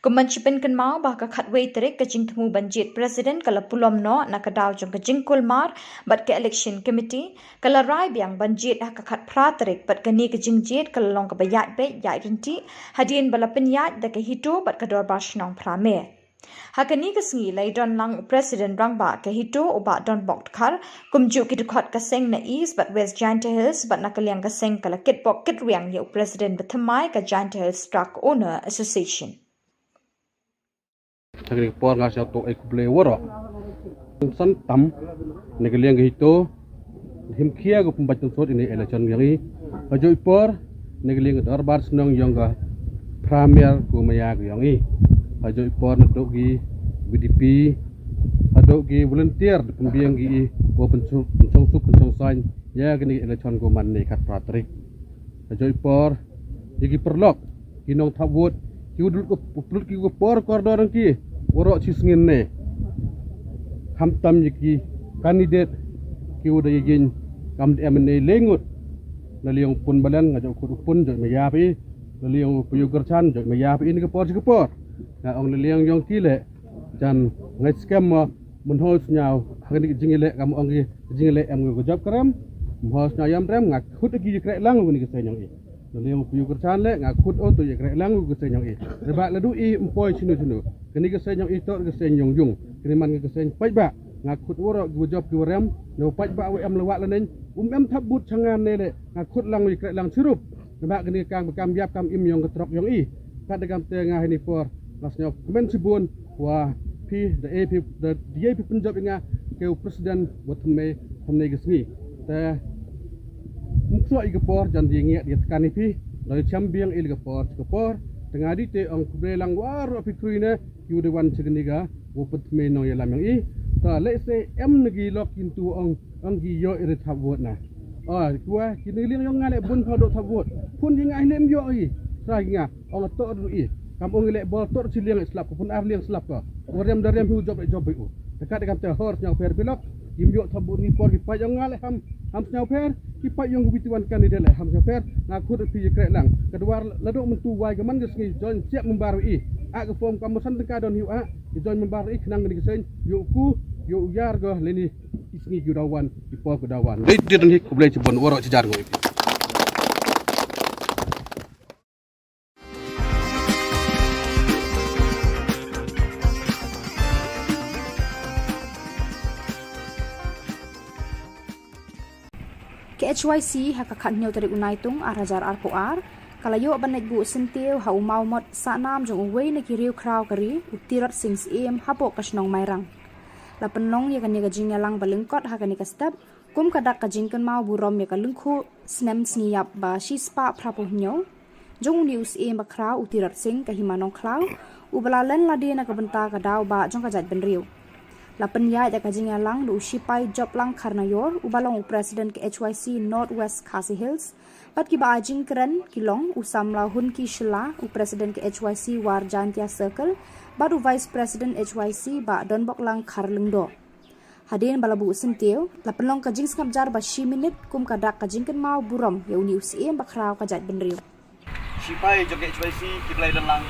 kumancipen kenmau bah ka khatwei terik kajing temu banjit president kala pulom no nakadaw jong kajing kulmar bat ke election committee kala rai biang banjit ha ka khat pratrik bat kani kajing jet kala long ka bayat be yai rinti hadin bala penyat da ke hito bat kador bashnong prame hakani kasngi lai don lang president rangba ke hito oba don bok khar kumju ki dukhat kaseng na east but west Janta Hills but nakaliang kaseng kala kitbok kitriang yo president bethamai ka Janta Hills Truck Owner Association Sagri por nga siya to ay kuble waro. San tam nagaliang gito himkia go pumbat sot ini election yang ajoy por nagaliang darbar snong yang ga premier ko maya yang ajoy por nato gi BDP ato gi volunteer pembiang gi ko pencung sign ya gini election ko man ne kat pratrik ajoy por gi perlok kinong thabut ki udul ko plut ki ko por kordor ki worok cisngin ne hamtam yiki kandidat ki udah yin kam MNA lengut naliong pun balan ngajak kut pun jok meyapi naliong puyugerchan jok meyapi ini kepor na ong naliong yong kile jan ngai scam menhol nyau hagni jingile kam ong jingile em go job karam mhos nyayam rem ngak khut ki krek lang ni kesenyong i naliong puyugerchan le ngak khut o tu krek lang kesenyong i reba ladu i employ sinu kini kesenyong itu kesenyong yung kini man keseny pajba ngakut woro job ki rem no pajba em lewat lanen em thabut changan ne ngakut lang wi krek lang sirup ba kini kang bekam yap kam im yong ketrok yong i kat dekam tengah ini por lasnya kemen sibun wa pi the ap the ap penjob inga ke presiden botme thomne gesmi ta mukso i gepor jan di ngiat di tekan ipi dari chambiang il gepor tengah di te ong belang war pikruine ki udewan segeniga wopet meno ya lam yang i ta le se em nagi lok kintu ong gi yo ire thabot na kuwa kini ling yong ngale bun phodo thabot pun jinga lem yo i sa nga ong to ru i kam ong le bol tor siliang slap pun ar liang slap ka warem darem hu job u dekat dekam te hor nyang per pilok kim yo thabot ni por ki pa yong ngale ham nyau per ki pa yong bituan kandidat le ham nyau per ngakut pi krek lang kedua ladok mentu wai gaman gesngi join siap membaru i ak form kamusan tengka don hiu a join membaru i kenang ni gesen yo ku yo yar go leni isngi gudawan ipo gudawan le dir ni ku ble cibon woro cijar go iki KHYC hakakat nyo tarik unaitung arajar arpoar kalayo banek bu sentiu hau mau mot sanam jong uwei na kiriu kraw kari utirat sings hapo kasnong mairang la penong ya kan ya gajing lang balengkot hakani ka step kum kadak kajing kan mau burom ya kalengku snem sniyap ba shispa prapo nyo jong news ba kraw utirat sing ka himanong kraw ubalalan la dia na ka benta ka daw ba jong ka jat benriu la penya ya kajing lang du shipai job lang karnayor ubalong president ke HYC Northwest Khasi Hills pat ki ba ajing keren kilong usam la hun ki shila u president ke HYC war jantia circle baru vice president HYC ba donbok lang karlengdo hadin balabu sentiu la penlong kajing skap jar ba shi minute kum kadak kajing kan mau burom ya uni usim ba kraw kajat benriu shipai job HYC ki blai dan lang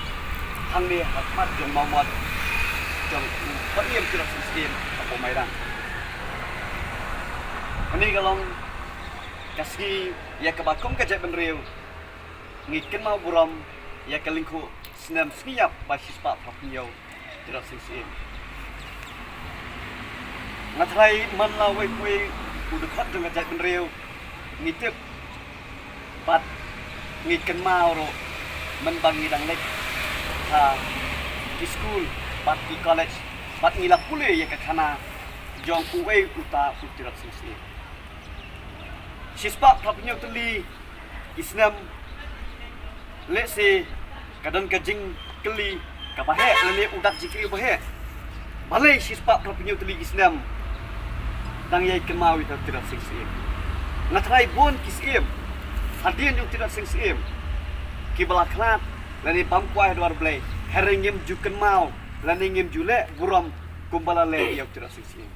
hang ni hakmat jong mamot jong paniam kira sistem pemairang. Ini kalau kasih ya kebakum kejat benriu, ngikin mau buram ya kelingku senam seniap basis pak papniau tidak singsim. Ngatrai manlawai kue udah dengan kejat benriu, ngitip pat ngikin mau ro membangi dang lek ha di school pat di college pat ngilap pule ya ke kana jong kuwe uta tidak singsim. Sispak papnya teli Islam let's say kadang kajing keli kapahe lele udak jikri bahe balai sispak papnya teli Islam tang yai kemau itu tidak singsim ngatrai bon kisim hadian yang tidak singsim kibalaklat lele pamkuai duar blai herengim juken mau laningim jule buram kumbalale yang tidak singsim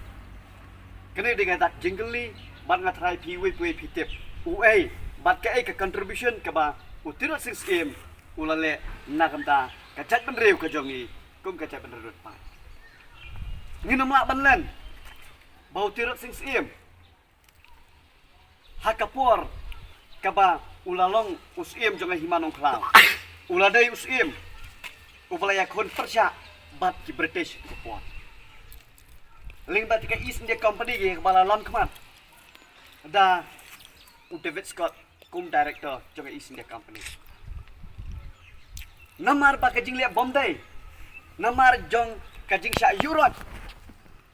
kene dengan tak jingli bat ngatrai piwe pitip uai bat ke contribution ke ba utirat singsim ulale nakamta kacak benreu ke jongi kum kacak benrut pa nginam la banlen bau tirat singsim hakapor ke ba ulalong usim jonga himanong klau uladai usim upalaya kon persya bat ki British kupon ling bat ke East India Company ke kepala lon kemat da David Scott kum director jonga East India Company namar ba kajing liat Bombay namar jong kajing sya Europe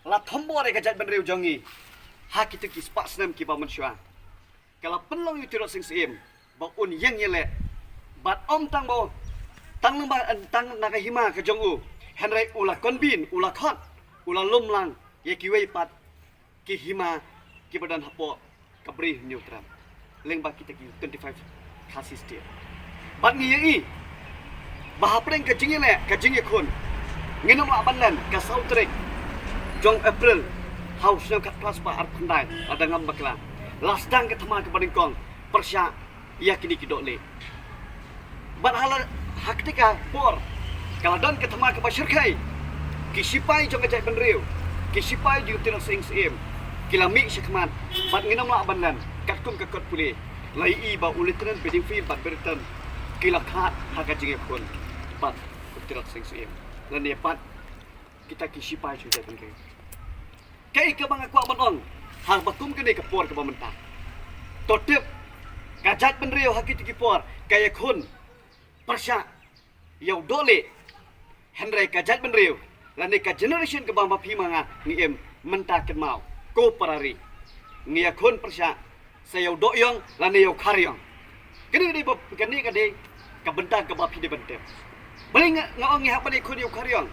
la thombor ke jat benreu jongi ha kitu ki spak snam ki ba mensyua kala penlong yu tirot singsim ba un yang yele bat om tang bo tang ba tang naga hima ke jongu henry ula konbin ula khot ula lumlang ye ki wei pat ki hima ki badan hapo kabri neutral leng ba kita ki 25 kasis dia bat ni yi bahapreng ke jingile ke jingi kun nginam la banlan ka sautrek jong April haus yang kat kelas ba ar khandai ada ngam bakla lasdang ke thama ke badingkong persya yakini ki dokle bat hala haktika por kala dan ke thama ke basyirkai ki sipai jong ajai benriu ki sipai ju tirang singsim kilami syakman bat nginam la banlan kat kum ke kot puli lai i ba ulitran beding fi bat bertan kila khat haga jingi kun bat tirang singsim lan ne pat kita ki sipai ju ajai benriu kai ke bang aku abon hang bakum ke ne ke por ke bamenta totip kajat benriu hakiti ki por kaya kun persya yau dole henry kajat benriu lan ne ka generation ke bang mapi manga ngiem menta ke mau ko parari ngia kun persya sayau doyong lan ne yau karyong kene di kene kade ka benta ke bapi de bente bling ngaong ngi hapane kun yau karyong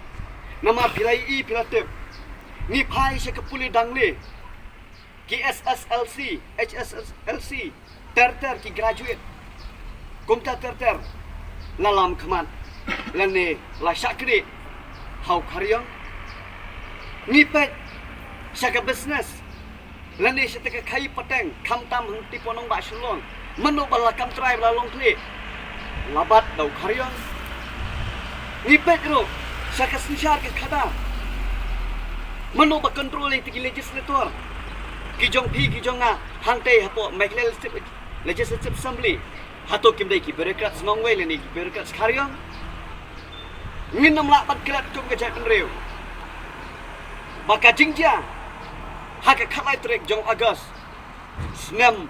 nama pilai i pilatep ni pai se ke puli dangle ki SSLC HSLC terter ki graduate kumta terter lalam khaman lan ne la shakri hau karyong ni pet saka business lan ne se te kai pateng kam tam hang ti ponong ba Shillong mano bala kam trai bala long kle labat dau karyong ni pet ro saka sinchar ke khada mano ba control ti legislator ki jong pi ki jong hang te hapo legislative assembly hato kim dai ki bureaucrat ngong wei le ni ki bureaucrat karyong nginam la bat kelat kum ke jai benriu baka jingja haka khalai trek jong August snam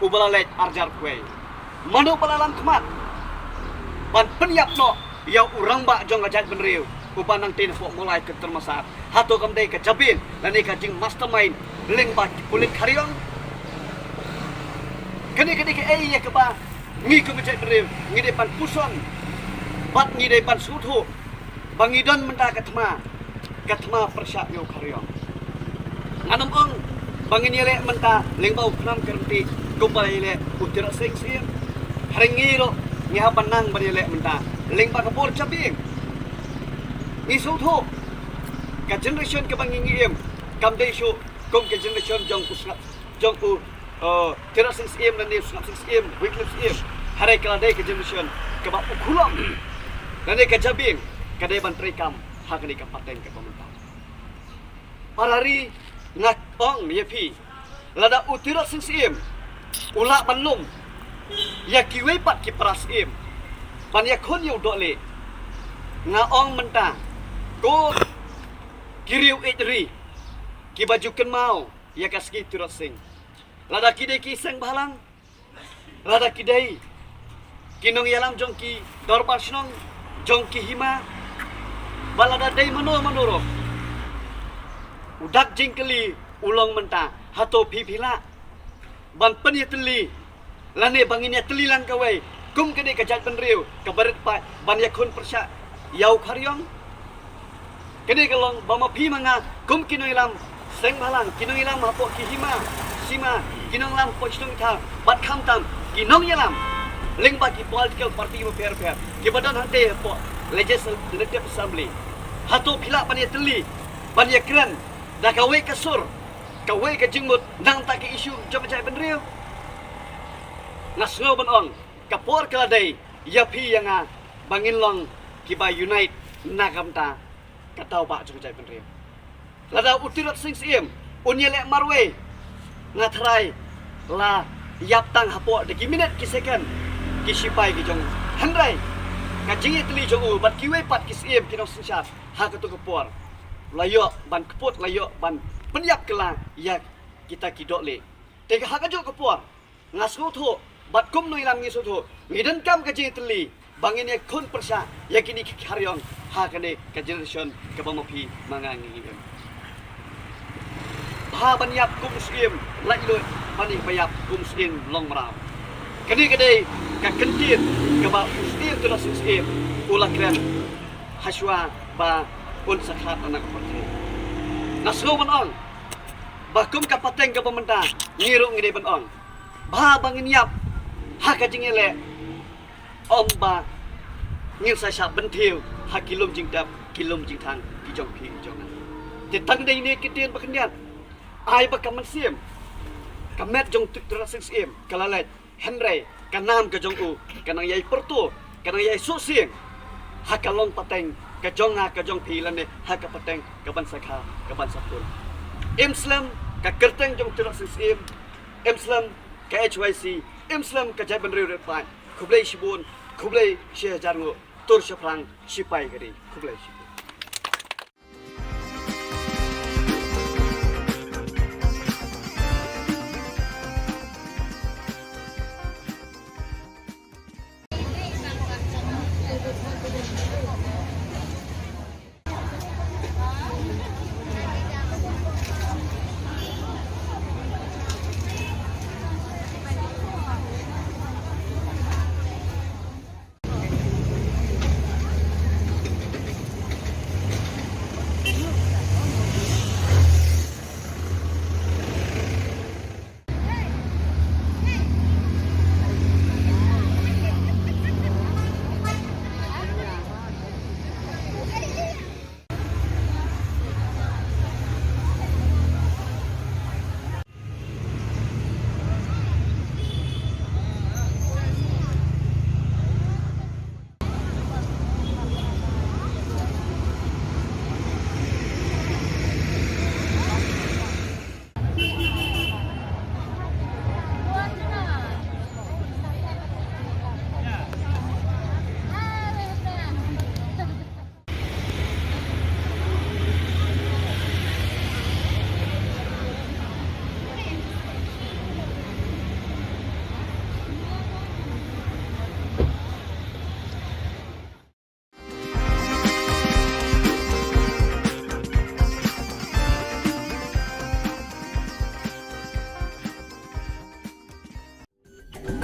ubalalet arjar kwe mano balalam kemat ban penyap no ya urang ba jong ajat benriu upanang tin fo mulai ke termasat hato kam dai ke jabin lan ka jing mastermind leng ba kulit karyong kene ke ya ke ba ngi ke ajat benriu ngi depan puson bat ngi depan suthu bangidon menta katma persyak yo karyong anam ong bangin yele menta lengbau kram kerti kumpalai le utira singsim haringi ro nya banang bani le menta lengba kapor cabing ni suthu ka generation ke bangi em kam dei shu kom ke generation jong usnap jong u tira singsim dan ni usnap singsim weekly singsim harai kala dei ke generation ke ba ukulong dan ni ke cabing ka dei ban trikam hak ni ka pateng ke pemerintah parari nak ong ya pi lada utirat sing sim ulak banlum ya kiwe pat ki pras im ban ya khon yu dole nga ong menta ko kiriu itri ki baju ken mau ya kaski turat sing lada kidai ki seng balang lada kidai kinong yalam jongki dorbar snong jongki hima balada dai manuro udak jingkeli ulong menta hato pipila ban penyeteli lane banginya telilang kawai kum kene kajat penriu kabaret pa ban yakun persya yau karyong kene kalong bama pi manga kum kinoilam seng balang kinoilam hapo kihima sima kinong lam pochnong tha bat kham tam kinong yalam ling bagi political party mo per kibadan hante hapo legislative assembly hato pila panyeteli ban yakran dah kawai kasur kawai ke jengmut nang tak ke isu jom cai penriu nasno ban ong kapor keladai ya pi yang bangin long kiba unite nagamta katau ba jom cai penriu lada utirat sing sim unyele marwe ngatrai la yap tang hapo de minute ki second ki sipai ki jong handrai ka jingi tli jong u bat kiwe pat ki sim ki no sinsat ha ka tu kapor layo ban keput layo ban penyap kela ya kita kidok le tega hak ajo kapor ngasko tho bat kum no ilam ngiso tho ngiden kam ka jing teli bangin ya kon persa ya kini karyong ha kane ka generation ka bamopi mangangi ha banyap kum sim lai lo bani bayap kum sim long marau kani kade ka kentir ka ba sim tu sim ulakran haswa ba pun sakhat anak partai naslo ban ong bakum ka pateng ka pementa ngiruk ngide ban ong ba bangin yap ha ka jingele omba ngil sa sha bentiu ha kilom jingtap kilom jingthang ki jong pi jong te tang dei ne kitien bakniat ai ba kaman sim kamet jong tuktra sim kalalet henry kanam ka jong u kanang yai pertu kanang yai su sing ha kalong pateng ka jong pi lan ne ha ka pateng ka ban sakha ka ban sapul Islam ka kerteng jong turak sim Islam ka HYC Islam ka jaban riu repai kublai shibun kublai she jarngo tur shaplang sipai gari kublai shibun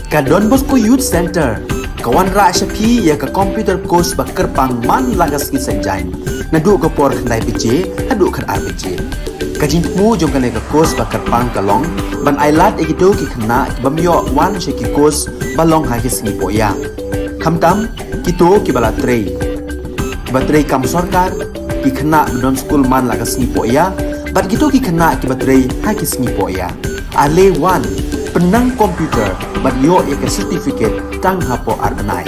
Ka Don Bosco Youth Center kawan ra shapi ya ka computer course ba kerpang man lagas ki sanjain nadu ka por khandai piche hadu khan ar piche ka jingmu jong ka le ka course ba kerpang ka long ban ailat egido ki khna ki bamyo wan she ki course ba long ha ki singi poya khamtam kito ki bala trei ba trei kam sarkar ki khna don school man lagas singi poya bat kito ki khna ki ba trei ha ki singi poya ale wan penang komputer bat yo ek certificate tang hapo arbanai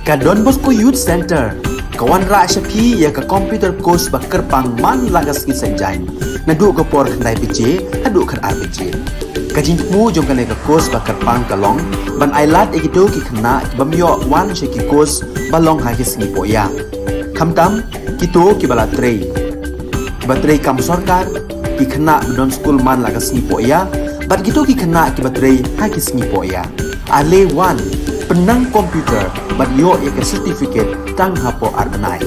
Ka Don Bosco Youth Center kawan ra shapi ya ka computer course ba kerpang man lagas ki sanjain na du ko por khnai bije adu khan ar bije ka jing mu jong ka le ka course ba kerpang kalong ban ailat e ki do ki khna bam yo wan she ki course balong ha ki sngi po ya khamtam ki to ki bala trei batrei kam sarkar ki khna don school man lagas sngi po ya bat ki to ki khna ki batrei ha ki sngi po ya ale wan penang komputer bat yo ya ke certificate tang hapo arbenai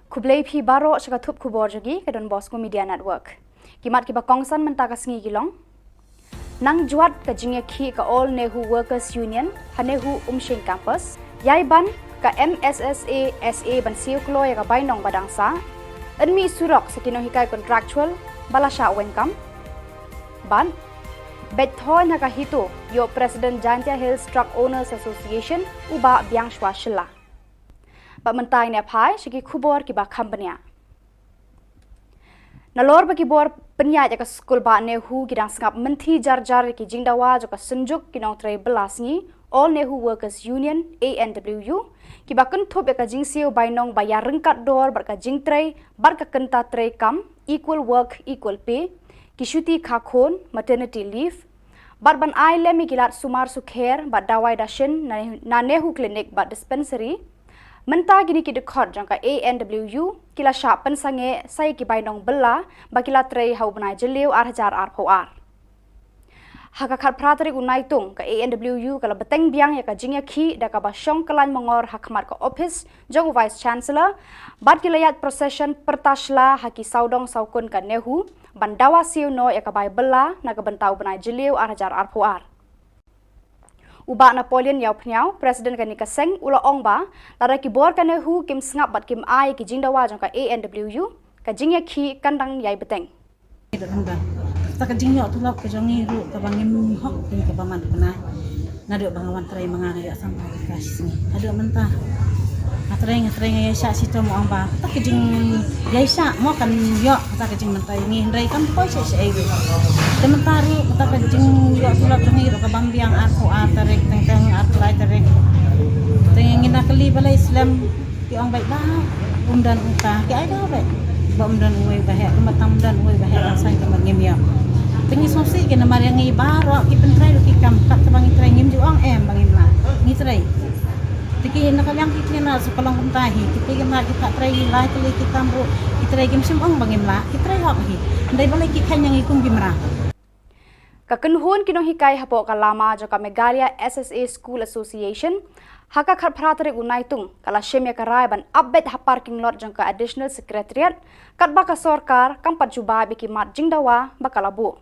Kublai phi baro shaka thup khubor jogi ka Don Bosco Media Network. Kimat ki ba kongsan mentakas ngi gilong. Nang juat ka jingya khi ka All Nehu Workers Union, Hanehu Umshing Campus, yai ban ka MSSA SA ban siu kloy ka bainong badangsa, enmi surok sa kinohikai contractual balasha wenkam. Ban Bethoy na kahito yo President Jantia Hills Truck Owners Association uba biang shwa shilla. Ba mentai ne phai shiki khubor ki ba company. Nalor bagi bor penyat jaka skul ba nehu gidang sengap menti jar-jar ki jingdawa jaka senjuk kinong tray belas ni All Nehu Workers Union ANWU ki ba kentup jaka jingsiu bainong bayar rengkat dor bar ka jing tray bar ka kenta tray kam equal work equal pay ki syuti khakon maternity leave bar ban ai lemi gilat sumar sukher bar dawai dashin na nehu clinic bar dispensary Menta gini ki dekhot jangka ANWU kila syak pensange sai ki bainong bela bakila trei hau benai jeliu arhajar arpoar. Haka khat pratari unai tung ka ANWU kala beteng biang ya ka jingya khi da ka basyong kalan mongor hakmat ka office jong vice chancellor bat kilayat procession pertasla haki saudong saukun ka nehu bandawa siu no ya ka bai bela na ka bentau benai jeliu arhajar arpoar. Uba Napoleon yau pnyau Presiden ka nikaseng ula ongba lara ki bor ka nehu kim sngap bat kim ai ki jingdawa jong ka ANWU ka jingya khi kandang yai beteng. Ta ka jingyo tulak ka jongi ru ka bangim hok kin ka baman kana nadu bangawan trai manganga ya sampai kasih ni adu mentah atreng ya sya sito mo amba ta ka jing ya sya mo kan yo ta ka jing mentai ni ndai kan po sya sya ibu tementaru ta ka jing yo tulak jongi ru ka bambiang aku atarek teng atlai tarek tengin nak kali balai Islam ki ong baik ba umdan uka ki ai dah baik ba umdan uai bahek matam dan uai bahek sai ka mangim ya tengi sosi ke namar yang ibaro ki pentrai ru ki kam kat bangi trai ngim ju ong bangim la ni trai tiki nakalyang kitnya na sekolong kuntahi tiki na kita trai lai kali kita mru kita trai gim sim ong bangim la kita trai hok hi ndai balai ki khanyang ikum gimra Kakenhun kinong hikai hapo kalama joka Megalia SSA School Association haka khat pratari unai tung kala shemya karai ban update ha parking lot jongka additional secretariat kat baka sorkar kampat juba biki mat jingdawa bakalabu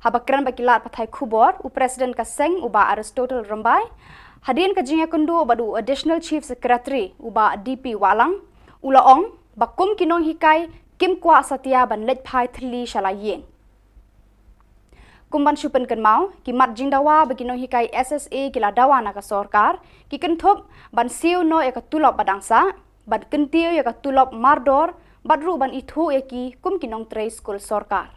habakran bakilat pathai khubor u president ka seng uba Aristotle Rambai hadin ka jingya kundu badu additional chief secretary uba DP Walang ulaong bakum kinong hikai kim kwa satya ban lej phai thli shalayeng Kumban syupen kan mau ki mat jingdawa beginong hikai SSA kila dawa na ka sorkar ki kenthop ban siu no ya ka tulop badangsa ban kentiu ya ka tulop mardor badru ban ithu ya ki kum kinong tray school sorkar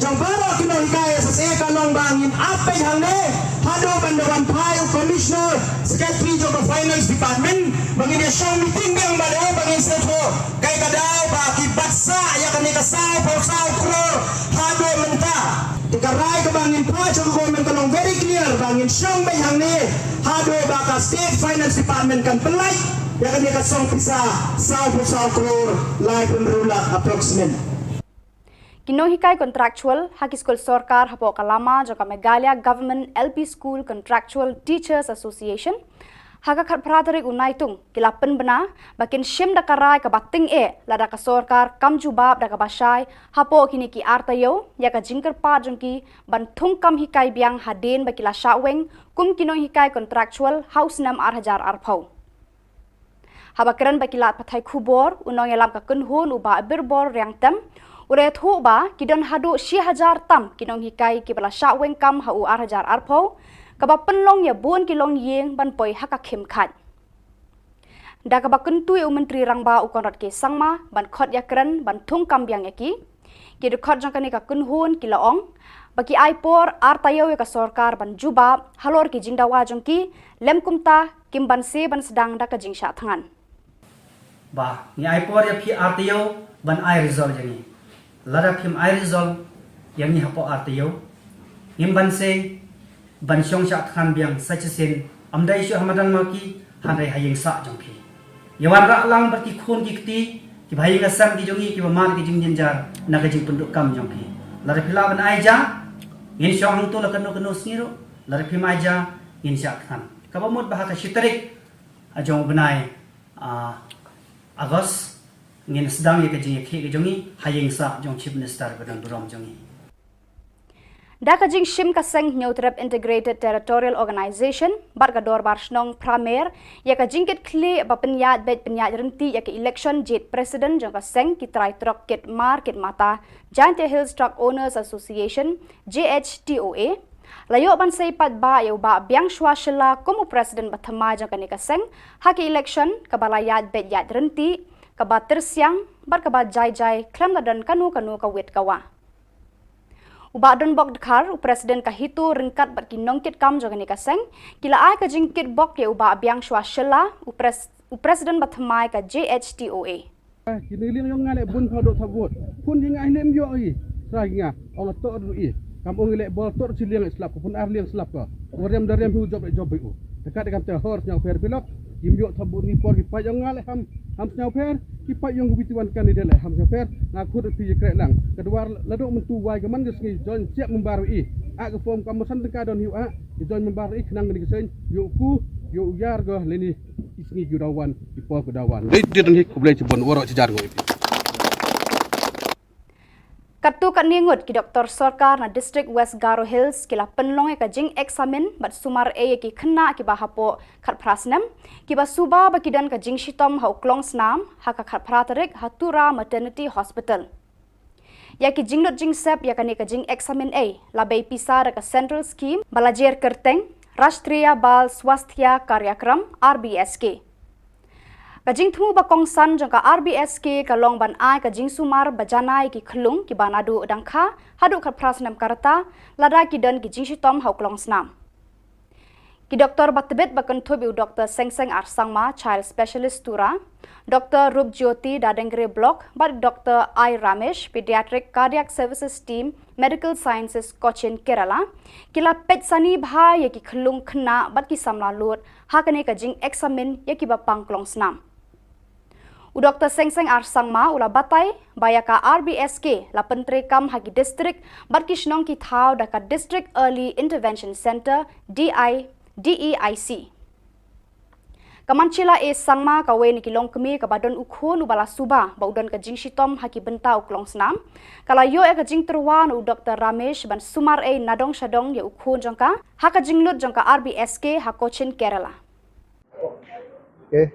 Jang baro kinong hikai SSA kalong bangin apa yang ne hado bandawan pai commissioner secretary joko finance department bangin dia show meeting yang bado bangin seto kai kadau ba ki baksa ya kan ka sau posau kro hado mentah Tikarai ke bangin pa joko government kalong very clear bangin show mai hang ne hado ba ka state finance department kan pelai ya kan dia ka song pisa sau posau kro like rula approximate Kinong hikai contractual haki school sorkar hapo kalama joka Megalia Government LP School Contractual Teachers Association haka khat pratari unai tung kilapen bena bakin shim da karai ka bating lada ka sorkar kam jubab da ka basai hapo kini ki artayo ya ka jingker pa jongki ban thung kam hikai biang haden bakila shaweng kum kinong hikai contractual house nam 8000 arphau habakran bakilat pathai khubor unong yalam ka kunhun uba birbor riang tem Ure thu ba kidon hadu 6,000 tam kinong hikai kibala sya weng kam hau 8,000 arpo kaba penlong ya buon kilong yeng ban poi haka khim khat. Da kaba kentui menteri rangba ukon rat ke sangma ban khot ya kren ban thung kam biang yaki kidu khot jang kani ka kunhun kilaong bagi aipor artayo ka sorkar ban juba halor ki jingdawa jongki lem kumta kim ban se ban sedang da ka jingsha thangan. Ba ni aipor ya phi artayo ban ai result jangi. Lada phim ai result yang ni hapo artayo im ban se ban syong sha khan biang sachen amdai shu hamadan maki handai hayeng sa jongki yawan ra lang berki khun ki kti ki bhai ngasam ki jongi ki bamar ki jing jar na ka jing penduk kam jongki lada phila ban ai ja in syong hang tu la kanu kanu sniro lada phim ai ja in sha khan ka bamot bah ka shitarik ajong benai agos ngin sedang ye ka jing ke jongi hayeng sa jong chief minister badan burom jongi. Da ka jing shim ka seng Neutrep Integrated Territorial Organization bar ka dor bar snong pramer ya ka jingket kle ba penyat bet penyat renti ya ka election jet president jong ka seng ki trai trok ket market mata Giant Hills Truck Owners Association JHTOA layo ban sei pat ba ya ba biang shwa shilla komu president bathama jong ka ne ka seng ha ki election ka balayat bet yat renti ka ba tersiang bar ka ba jai klam dan kanu ka wet kawa. Uba don bok dekhar presiden ka hitu ringkat bat ki nongkit kam jogani ka seng kila ai ka jingkit bok ye uba biang shwa shela presiden bathmai ka JHTOA kini liang yang ngale bun phodok thabot pun yang ai lem yo ai rainga ong to ru i kampung ile bol tor ciliang slap pun ar liang slap ka orem darem hu job u dekat dengan te hor yang fer pilok imyo thabot ni por ki pa yang ngale ham nyau fer ki pa yang bituan kandidat le ham fer na khut pi krek lang kedua ladok mentu wai gaman gesngi join siap membaru i a ke form kamusan teka don hiu a join membaru i kenang ni gesen yo ku yo yar go leni isngi judawan ki por kudawan dei den hi kublai cibon woro cijar go. Katu kat ningut ki Dr. Sorkar na District West Garo Hills kila penlong ka jing examen bat sumar e ki khna ki ba hapo khat prasnam ki ba suba ba kidan ka jing shitom hau klong snam ha ka khat pratarik hatura maternity hospital. Ya ki jingnut jing sep ya ka jing examen e labai pisar ka central scheme balajer kerteng Rashtriya Bal Swasthya Karyakram RBSK. Kajing thumu ba kongsan jong ka RBSK ka long ban ai kajing sumar bajanai ki khlung ki banadu dangkha hadu khat prasnam karta lada ki dan ki jing shitom hau klong snam. Ki Dr. Batbet bakan thobi Dr. Sengseng Arsangma Child Specialist Tura, Dr. Rup Jyoti Dadengre Block, but Dr. I. Ramesh Pediatric Cardiac Services Team Medical Sciences Cochin Kerala, kila pet sani bha ye ki khlung khna bat ki samla lut hakane ka jing examen ye ki ba pangklong snam. Dr. Sengseng Arsangma ula batai bayaka RBSK la pentre kam hagi district bat ki shnong ki thau da ka District Early Intervention Center DEIC. Kamanchila e sangma ka we ni kilong kemi ka badon ukhon ubala suba baudon ka jing shitom haki bentau klong snam kala yo e ka jing terwan u Dr. Ramesh ban sumar e nadong shadong ye ukhon jongka ha ka jing lut jongka RBSK ha Cochin Kerala. Okay,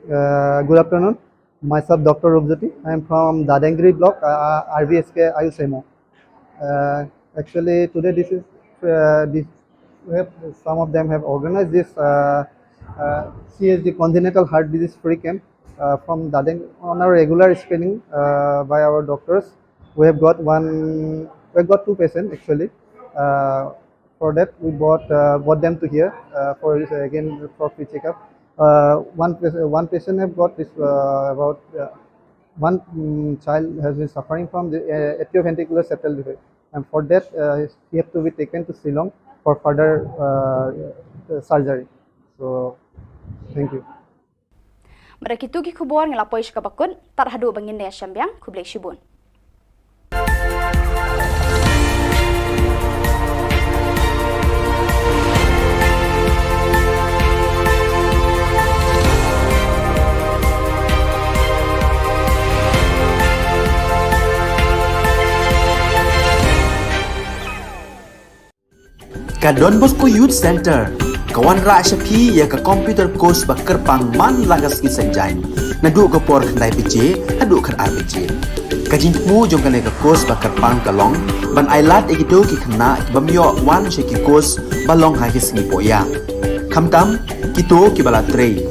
good afternoon. Myself, Dr. Rupjyoti. I am from Dadengri block, RBSK Ayusemo. Actually, today some of them have organized this CHD congenital heart disease free camp from Dadeng on our regular screening by our doctors. We have got two patients actually. For that, we brought them to here for free checkup. One patient have got this one child has been suffering from the atrioventricular septal defect, and for that he have to be taken to Shillong for further surgery. So, thank you. Mereka itu ki khubor ngelapoi shkabakun tar hadu bangin ne syambyang kublai shibun. Ka Don Bosco Youth Center, kawan ra syapi ya ka computer course bakar pang man lagas ki sanjai. Nadu ka por khnai pije, adu kan RPG. Kajing mu jong kane ka kos bakar pang kalong ban ailat egido ki khna bamyo wan she ki kos balong ha ki sngi poya khamtam kito ki bala trei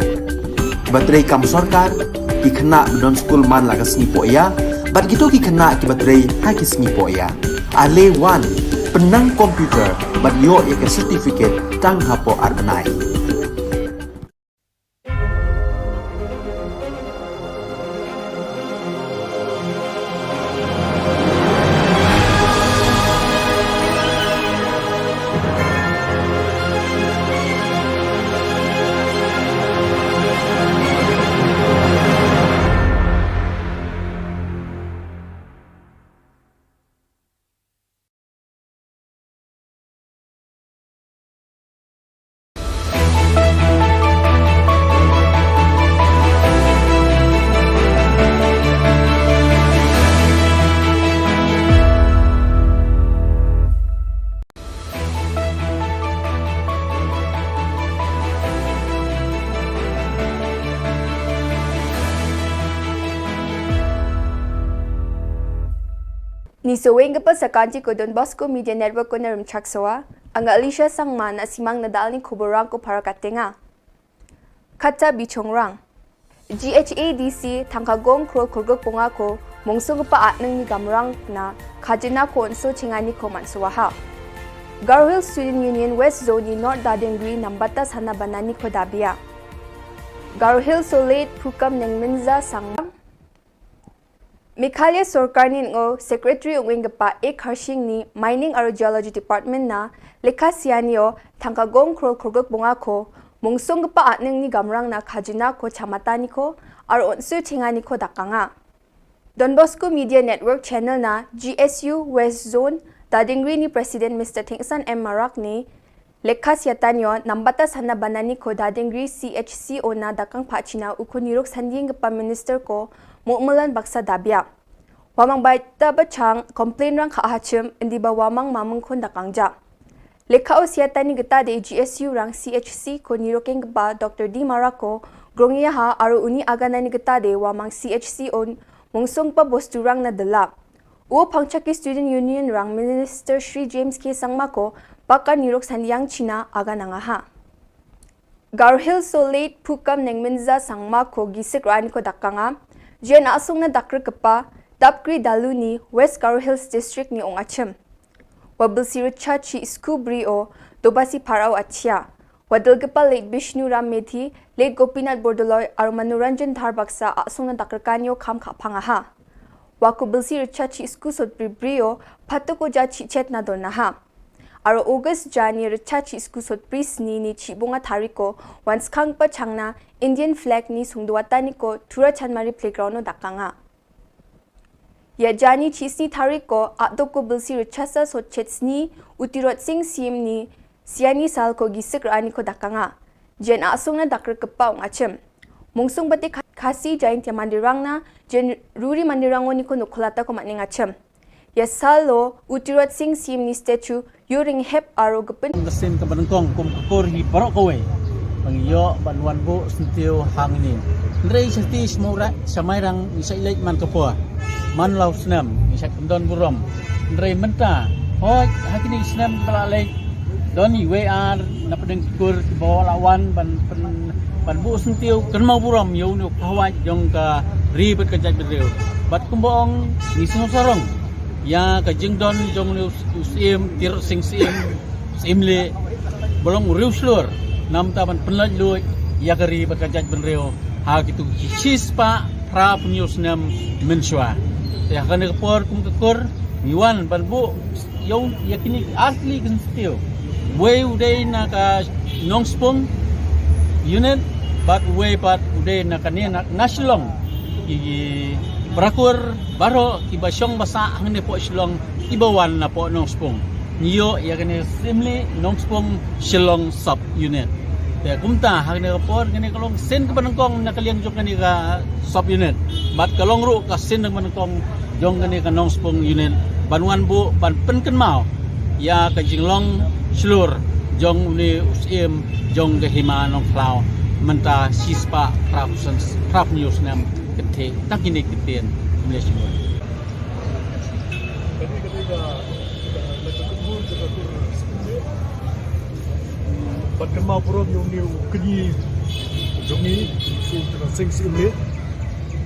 batrei kam sarkar ki khna don school man laga sngi poya bat kito ki khna ki batrei ha ki sngi poya ale wan penang komputer bat yo ya ke certificate tang hapo arbanai Ni seweng kepa sakanci ko Don Bosco Media Network ko narum chaksawa, ang Alicia Sangman na simang nadal ni Khubor Na Ka Jylla. Kata bichongrang. GHADC tangkagong krol kurgok bunga ko mungsung kepa atneng ni gamrang na kajina ko onso cingani ko mansuwaha. Garhill Student Union West Zone ni North Dadengri nambata sana banani ko dabia. Garhill Solate Pukam neng Minza Sangman. Mikhalia Sorkarnin ngo Secretary ng Wingapa ek harshing ni Mining aro Geology Department na lekha sianio tangkagong krol kurgok bunga ko mungsong gapa atning ni gamrang na kajina ko chamatani ko aro onsu chingani ko dakanga. Don Bosco Media Network channel na GSU West Zone Dadingri ni President Mr. Thingsan M. Marak ni lekha siatanyo nambata sana banani ko Dadingri CHCO na dakang pachina ukunirok sanding gapa minister ko Mu'mulan baksa dabya. Wamang baita bachang complain rang kaahachim indi ba wamang mamang kon dakangja. Lekha o siyata ni gita de GSU rang CHC ko nirokeng ba Dr. D. Marako grongya ha aro uni agana ni gita de wamang CHC on mungsong pa bostu rang na dala. Uo pangchaki Student Union rang Minister Shri James K. Sangmako baka nirok sandiang China agana nga ha. Garhill Solate Pukam neng Minza Sangmako gisik rani ko dakanga. Jen asong na dakar kepa Dapkri Dalu ni West Garo Hills District ni Ong Achim. Wabil sirucha chi skubri o dobasi parao achia. Wadal kepa late Bishnu Ram Methi, late Gopinath Bordoloy ar Manuranjan Dharbaksa asong na dakar kanyo kam kapangaha. Wakubil sirucha chi sku sotbri brio patoko ja chi chet na donaha. Aro August Jani richa chi sku sotbri sni ni chi bunga tariko once kang pa changna Indian flag ni sungduwata ni ko Tura Chanmari playground no dakanga. Ya jani chisni tariko adop ko bilsi richasa so chetsni utirot sing sim ni siani sal ko gisik rani ko dakanga. Jen asung na dakar kepa ong achim. Mungsung bati kasi jain tia mandirang na jen ruri mandirango ni ko nukulata ko matning achim. Ya salo utirot sing sim ni statue yuring hep aro gepin. Mesin kebenengkong kum kukur hi barok kowe. Pangiyo banwan bu sentiu hang ini. Ndrei sesti semura samairang isa ilait man kepo. Man lau senam isa kendon burom. Ndrei menta. Hoi hakini senam balalai. Doni WR na pedeng kukur bawa lawan ban bu sentiu kenmau burom yo nu pawai jong ka ribet kajat bereu. Bat kumbong ni sorong. Ya kajing don jong nu usim tir sing sim le bolong riu slur. Nam taban penlaj lui ya kari berkajat benreo ha gitu chispa pra punius nam mensua ya kan kepor kum kekur miwan banbu yong yakini asli genstiu we uday na ka nongspong unit but we pat uday na kanina na Shillong i berakur baro kibasyong basa hangne po Shillong ibawan na po nongspong niyo ya kani simli nongspong Shillong sub unit ya kumta hangne kapor kani kalong sen kebanengkong nakaliang jong kani ka sub unit bat kalong ru ka sen kebanengkong jong kani ka nongspong unit banwan bu ban penken mau ya ka jinglong slur jong ni usim jong ke hima nong klau menta sispa prapusan prap news nam kethe takini ketien Malaysia ka nagkakumpul sa kur sebenarnya. Bat kan mau program yung new kenyi jongi si sing simle.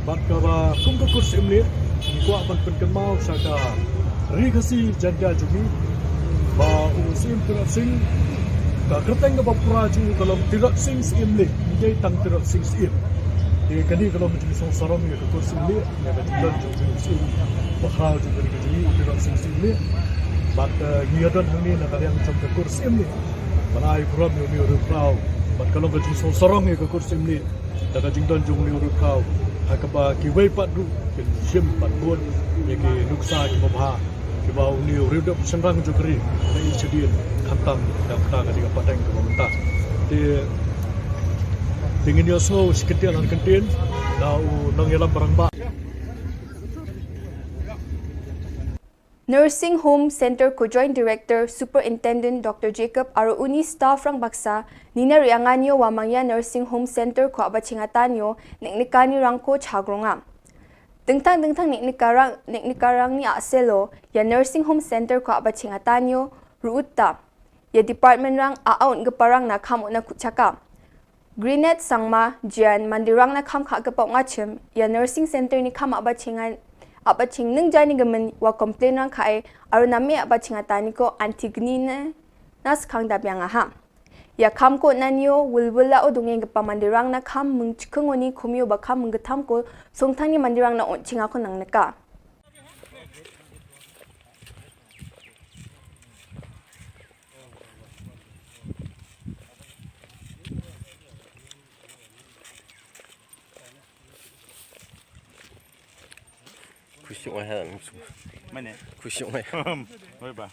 Bat ka ba kum ka kur simle ni ko ban kan mau sa ka rigasi janda jongi ba usim sing ka kerteng ka bapura ju kalau tidak sing simle dia tang tidak sing sim. Dia kani kalau macam sorong ya ka kur simle ya ka tidak jongi sim. Bakal juga di tidak sing simle. Bat ngiadan hangni na kalian macam ka kur simle. Manai program ni urut kau, bat kalau kau jisong sorong ni kau kursi ni, dah kau jingdan jung ni urut kau, hakaba kiway padu, ken sim padbun, ye ki nuksa ki babha, ki bau ni urut dah senrang jukri, dah isedian khantam dah kena kadi kapateng ke pemerintah. Dengan dia semua seketia dan kentin, dah nang yalam barang ba. Nursing Home Center ko Joint Director Superintendent Dr. Jacob aro uni staff rang baksa nina rianganyo wa mangya Nursing Home Center ko abachingatanyo niknikani rang ko chagronga. Dengtang niknikarang ni aselo ya Nursing Home Center ko abachingatanyo ruuta ya department rang aaun geparang na kamo na kuchaka. Greenet sangma jian mandirang na kam kagapok ngachim ya Nursing Center ni kam abaching nung jani gamen wa complain rang kai aro nami abachingatani ko Antigone nas kang dabyang aha. Ya kam ko nanyo wulwula o dungeng pa mandirang na kam mung chikungoni kumyo ba kam mung gatam ko songtang ni mandirang na onching ako nang naka. Kusyuk mahal. Mana? Kusyuk mahal. Oi ba.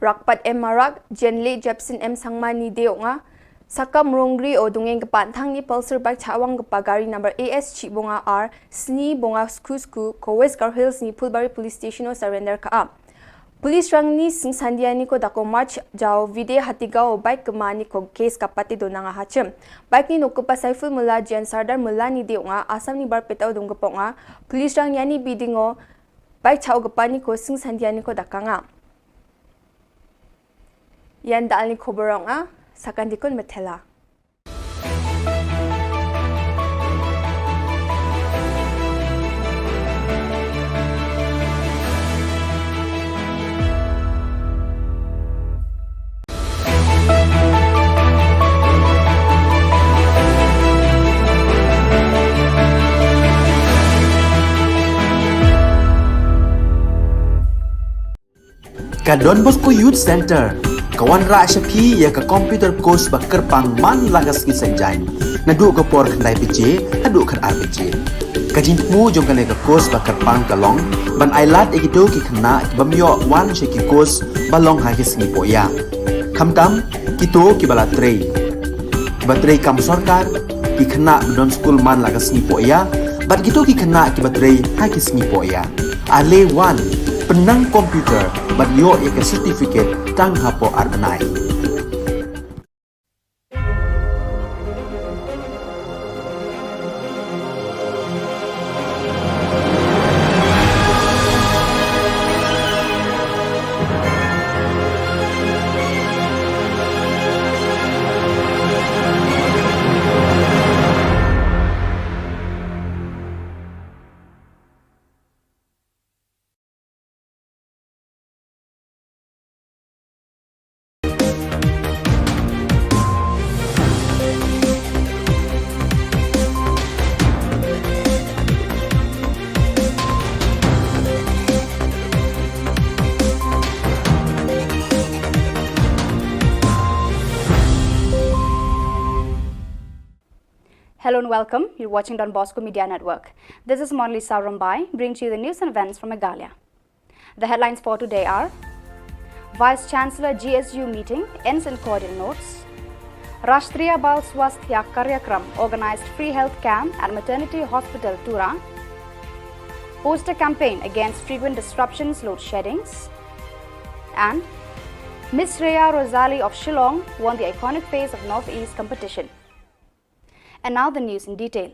Rakpat Marak Jenle Jepson Sangmani Deonga Sakam Rongri o dungeng kapantang ni pulsar bike chawang gari number AS Chibonga R Sni Bonga Skusku ko West Gar Hills ni Pulbari Police Station o surrender ka. Police rang ni sing sandiani ko dako march jaw vide hatigao bike kemani ko case kapati do nanga hachem. Bike ni nokupa Saiful Mullah Jan Sardar Mullah ni deonga asam ni bar petau dong geponga. Police rang yani bidingo bike chaw gapani ko sing sandiani ko dakanga. Yan dal ni khoborong Sakandikon Metela. Ka Don Bosco Youth Center kawan ra syapi ya ka computer course ba kerpang man lagas ki sanjain nadu ka por khandai pije adu khan ar pije kajin mu jong ka ka course ba kerpang kalong ban ailat egido ki khna ki bamyo wan she ki course balong ha ki sngi poya khamtam kito ki bala trei ba trei kam sarkar ki khna don school man lagas sngi poya bat kito ki khna ki ba trei ha ki sngi poya ale wan penang komputer bat yo ya ka certificate tang hapo arnai. Hello and welcome. You're watching Don Bosco Media Network. This is Monali Saurambai, bringing you the news and events from Meghalaya. The headlines for today are: Vice Chancellor GSU meeting ends in cordial notes. Rashtriya Bal Swasthya Karyakram organized free health camp at Maternity Hospital Tura, poster campaign against frequent disruptions, load sheddings, and Miss Shreya Rosali of Shillong won the iconic Face of Northeast competition. And now the news in detail.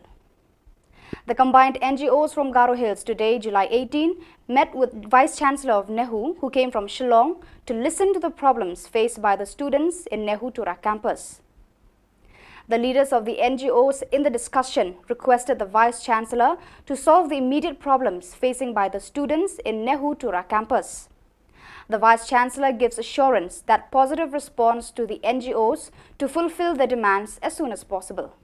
The combined NGOs from Garo Hills today, July 18, met with Vice-Chancellor of Nehu, who came from Shillong, to listen to the problems faced by the students in Nehu Tura campus. The leaders of the NGOs in the discussion requested the Vice-Chancellor to solve the immediate problems facing by the students in Nehu Tura campus. The Vice-Chancellor gives assurance that positive response to the NGOs to fulfill their demands as soon as possible.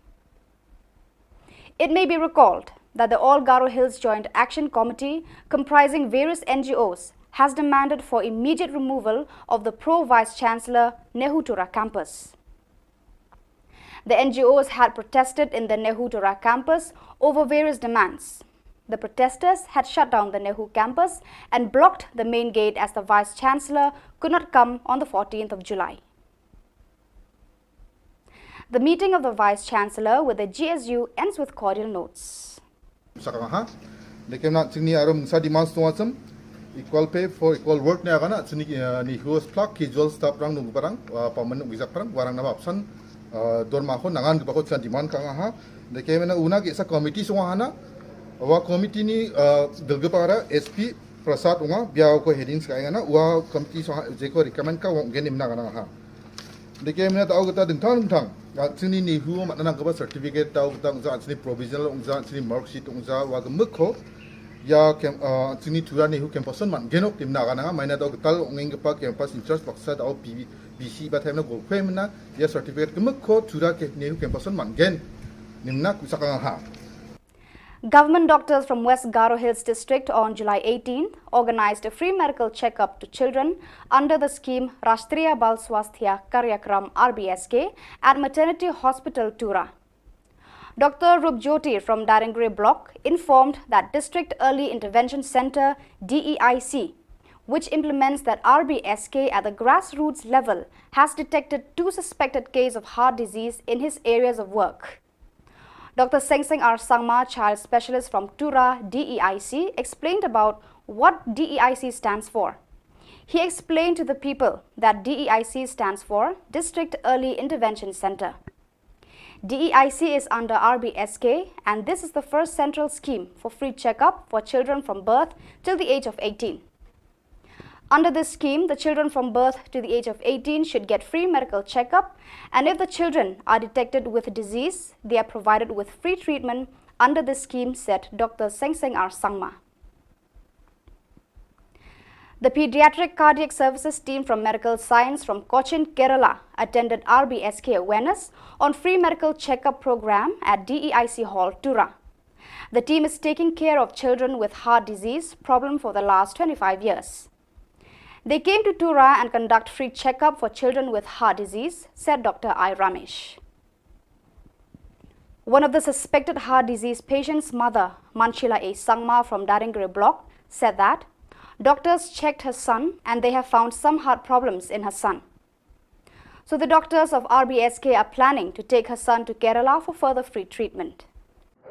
It may be recalled that the All Garo Hills Joint Action Committee, comprising various NGOs, has demanded for immediate removal of the pro-Vice-Chancellor Nehu Tura campus. The NGOs had protested in the Nehu Tura campus over various demands. The protesters had shut down the Nehu campus and blocked the main gate as the Vice-Chancellor could not come on the 14th of July. The meeting of the Vice-Chancellor with the GSU ends with cordial notes. Equal pay for equal work ni agana ni host plug casual staff rang nung barang pamanung bijak parang warang nama option dorma ko nangan ko bakot demand ka ha de kemena una ki sa committee so hana wa committee ni dalga para SP Prasad unga biao ko headings ka ngana wa committee so je ko recommend ka wong genim na kana ha de kemena tau gata dingthang thang sini ni hu ma nang ka certificate tau tang za sini provisional ungza sini mark sheet ungza wa mukho ya kem sini tura ni hu campus man genok timna kana maina dog tal nging pa campus in charge paksa au BC ba thaimna go khemna ya certificate kem ko tura ke ni hu campus man gen nimna kusaka ha. Government doctors from West Garo Hills district on July 18 organized a free medical checkup to children under the scheme Rashtriya Bal Swasthya Karyakram RBSK at Maternity Hospital Tura. Dr. Rupjyoti from Darangre block informed that District Early Intervention Center DEIC, which implements that RBSK at the grassroots level, has detected 2 suspected cases of heart disease in his areas of work. Dr. Sengseng R. Sangma, child specialist from Tura DEIC, explained about what DEIC stands for. He explained to the people that DEIC stands for District Early Intervention Center. DEIC is under RBSK, and this is the first central scheme for free checkup for children from birth till the age of 18. Under this scheme, the children from birth to the age of 18 should get free medical checkup, and if the children are detected with disease, they are provided with free treatment under this scheme, said Dr. Sengseng R. Sangma. The Pediatric Cardiac Services team from Medical Science from Cochin, Kerala attended RBSK awareness on free medical checkup program at DEIC Hall, Tura. The team is taking care of children with heart disease problem for the last 25 years. They came to Tura and conduct free checkup for children with heart disease, said Dr. I. Ramesh. One of the suspected heart disease patient's mother, Manchila A. Sangma from Darangre block, said that doctors checked her son and they have found some heart problems in her son. So the doctors of RBSK are planning to take her son to Kerala for further free treatment.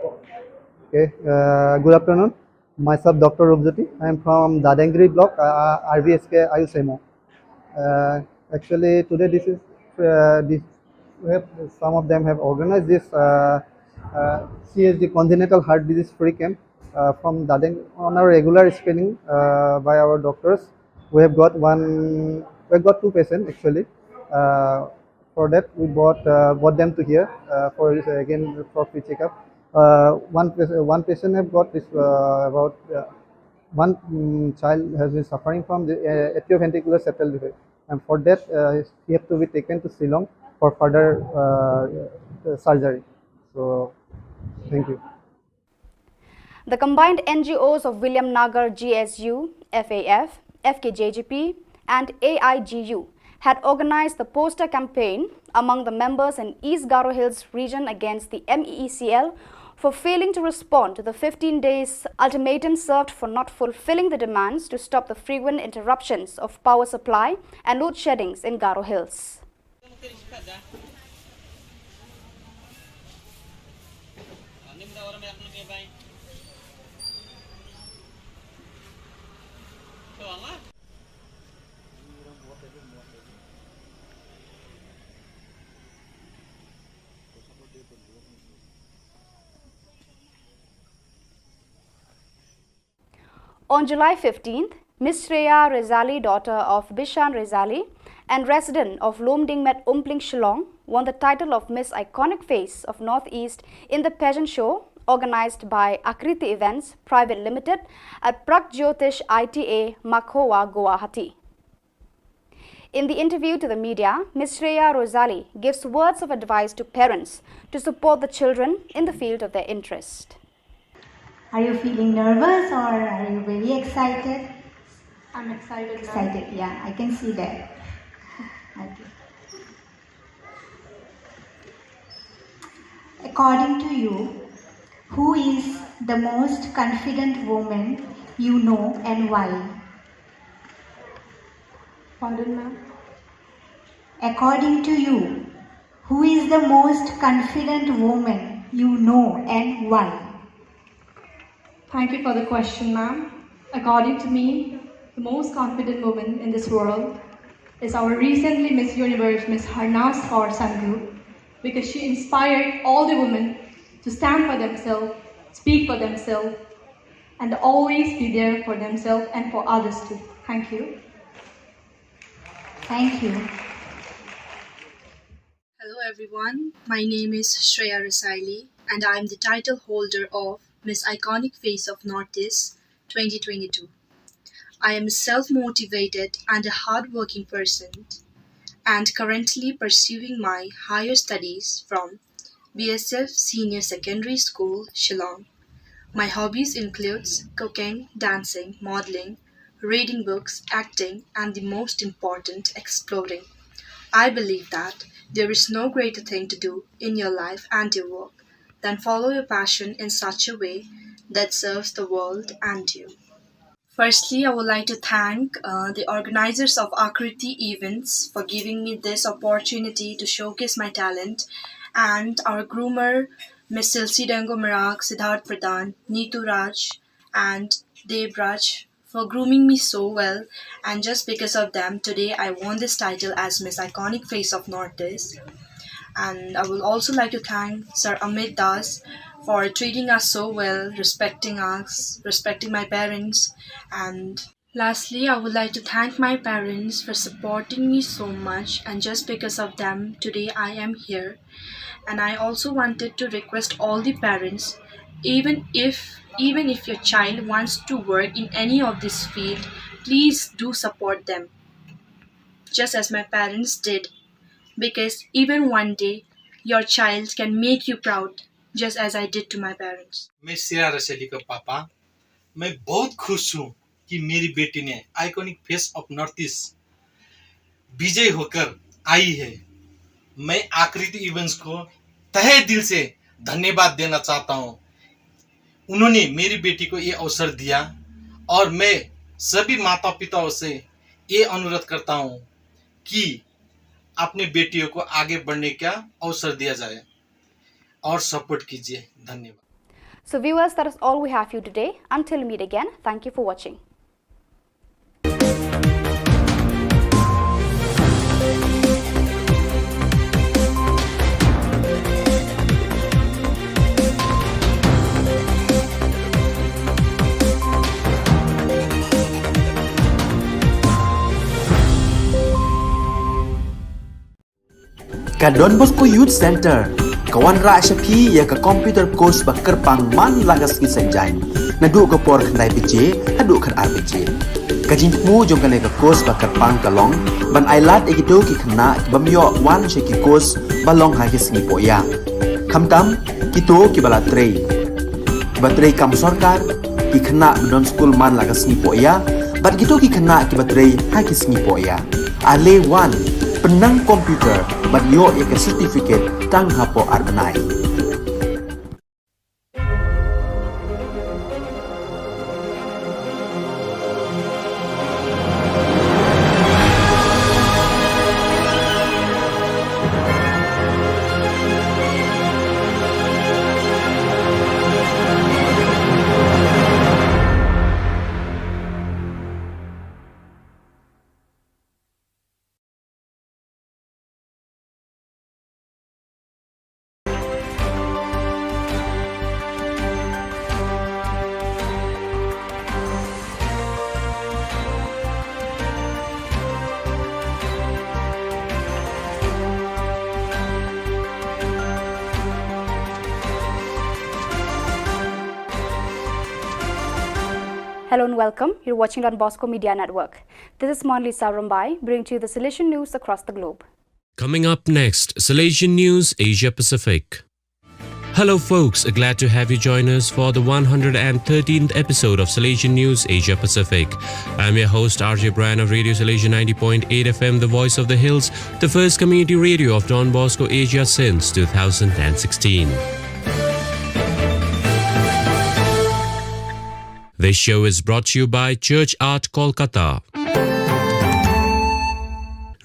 Okay, good afternoon. Myself, Dr. Rupjyoti. I am from Dadangri block, RBSK Ayusemo. Actually, today some of them have organized this CHD congenital heart disease free camp from Dadang on our regular screening by our doctors. We have got 2 patients actually. For that, we brought them to here for again for free checkup. One patient have got this about one child has been suffering from the atrioventricular septal defect, and for that he have to be taken to Shillong for further surgery. So, thank you. The combined NGOs of William Nagar GSU, FAF, FKJGP and AIGU had organized the poster campaign among the members in East Garo Hills region against the MEECL for failing to respond to the 15 days ultimatum served for not fulfilling the demands to stop the frequent interruptions of power supply and load sheddings in Garo Hills. On July 15th, Ms. Shreya Rezali, daughter of Bishan Rezali and resident of Lomdingmet Umpling Shillong, won the title of Miss Iconic Face of Northeast in the pageant show organized by Akriti Events Private Limited at Pragjyotish ITA, Makhowa, Guwahati. In the interview to the media, Ms. Shreya Rezali gives words of advice to parents to support the children in the field of their interest. Are you feeling nervous or are you very excited? I'm excited. Excited, yeah, I can see that. Okay. According to you, who is the most confident woman you know and why? Pardon, ma'am? According to you, who is the most confident woman you know and why? Thank you for the question, ma'am. According to me, the most confident woman in this world is our recently Miss Universe, Miss Harnas Kaur Sandhu, because she inspired all the women to stand for themselves, speak for themselves, and always be there for themselves and for others too. Thank you. Thank you. Hello everyone, my name is Shreya Rezali and I am the title holder of Miss Iconic Face of Northeast 2022. I am a self-motivated and a hard-working person and currently pursuing my higher studies from BSF Senior Secondary School, Shillong. My hobbies includes cooking, dancing, modeling, reading books, acting, and the most important, exploring. I believe that there is no greater thing to do in your life and your work than follow your passion in such a way that serves the world and you. Firstly, I would like to thank the organizers of Akriti Events for giving me this opportunity to showcase my talent, and our groomer, Ms. Silsi Dango Mirak, Siddharth Pradhan, Neetu Raj, and Deb Raj for grooming me so well, and just because of them, today I won this title as Miss Iconic Face of Northeast. And I would also like to thank Sir Amit Das for treating us so well, respecting us, respecting my parents. And lastly, I would like to thank my parents for supporting me so much, and just because of them, today I am here. And I also wanted to request all the parents, even if your child wants to work in any of this field, please do support them, just as my parents did, because even one day your child can make you proud, just as I did to my parents. मैं श्रेया रसैली का पापा। मैं बहुत खुश हूँ कि मेरी बेटी ने iconic face of north east विजय होकर आई है। मैं आकृति इवेंट्स को तहे दिल से धन्यवाद देना चाहता हूँ। उन्होंने मेरी बेटी को ये अवसर दिया और मैं सभी माता पिताओं से ये अनुरोध करता हूँ कि अपनी बेटियों को आगे बढ़ने का अवसर दिया जाए और सपोर्ट कीजिए। धन्यवाद। So viewers, that is all we have for you today. Until we meet again, thank you for watching. Ka Don Bosco Youth Center, kawan ra Shapi ya ka computer course bakar pangman lagas ki sanjai. Nadu ka por khandai bije, hadu khan ar bije. Ka jingmu jong ka course bakar pang kalong, ban ailat egito ki khna bamyo wan she ki course balong ha ki singi poya. Khamtam kito ki bala trei. Batrei kam sarkar ki khna don school man lagas singi poya, bat gito ki khna ki batrei ha ki singi poya. Ale wan penang komputer bat yo ya certificate tang hapo arbenai. Hello and welcome. You're watching Don Bosco Media Network. This is Monlisa Rumbai, bringing to you the Salesian news across the globe. Coming up next, Salesian News Asia Pacific. Hello folks, glad to have you join us for the 113th episode of Salesian News Asia Pacific. I'm your host RJ Brian of Radio Salesian 90.8 FM, the voice of the hills, the first community radio of Don Bosco Asia since 2016. This show is brought to you by Church Art Kolkata.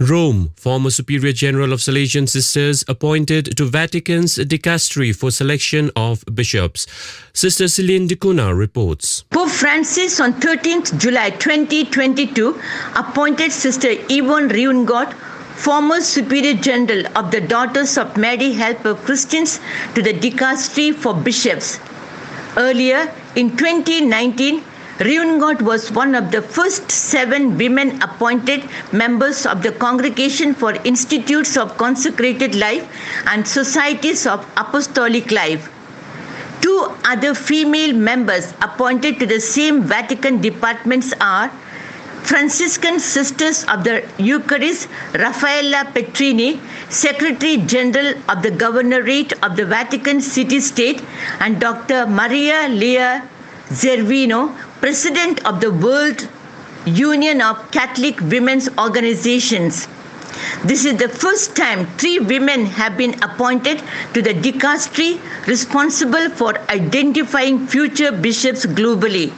Rome, former Superior General of Salesian Sisters, appointed to Vatican's dicastery for selection of bishops. Sister Celine Dicuna reports. Pope Francis on 13th July 2022 appointed Sister Yvonne Riungot, former Superior General of the Daughters of Mary Helper Christians, to the dicastery for bishops. Earlier, in 2019, Riungot was one of the first 7 women appointed members of the Congregation for Institutes of Consecrated Life and Societies of Apostolic Life. 2 other female members appointed to the same Vatican departments are Franciscan Sisters of the Eucharist Raffaella Petrini, Secretary General of the Governorate of the Vatican City-State, and Dr. Maria Lea Zervino, President of the World Union of Catholic Women's Organizations. This is the first time 3 women have been appointed to the dicastery responsible for identifying future bishops globally.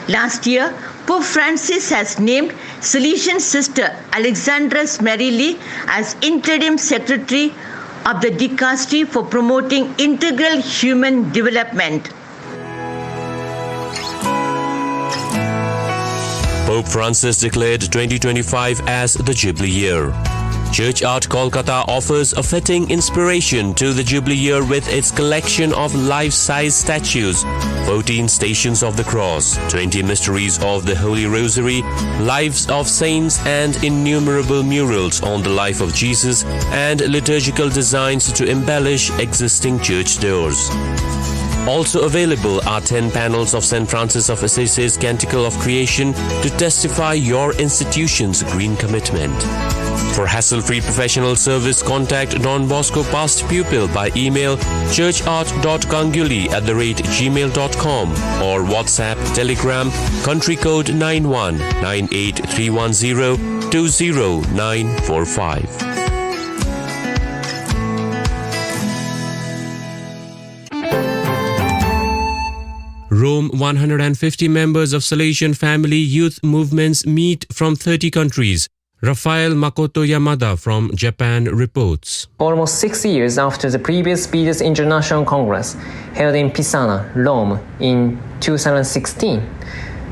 Last year, Pope Francis has named Salesian Sister Alexandra Smerili as Interim Secretary of the dicastery for promoting integral human development. Pope Francis declared 2025 as the Jubilee Year. Church Art Kolkata offers a fitting inspiration to the Jubilee Year with its collection of life-size statues, 14 Stations of the Cross, 20 Mysteries of the Holy Rosary, Lives of Saints, and innumerable murals on the life of Jesus and liturgical designs to embellish existing church doors. Also available are 10 panels of St. Francis of Assisi's Canticle of Creation to testify your institution's green commitment. For hassle-free professional service, contact Don Bosco past pupil by email churchart.ganguly@gmail.com or WhatsApp, Telegram, country code 91 98310 20945. Rome, 150 members of Salesian family youth movements meet from 30 countries. Rafael Makoto Yamada from Japan reports. Almost 6 years after the previous Beatles International Congress held in Pisana, Rome in 2016,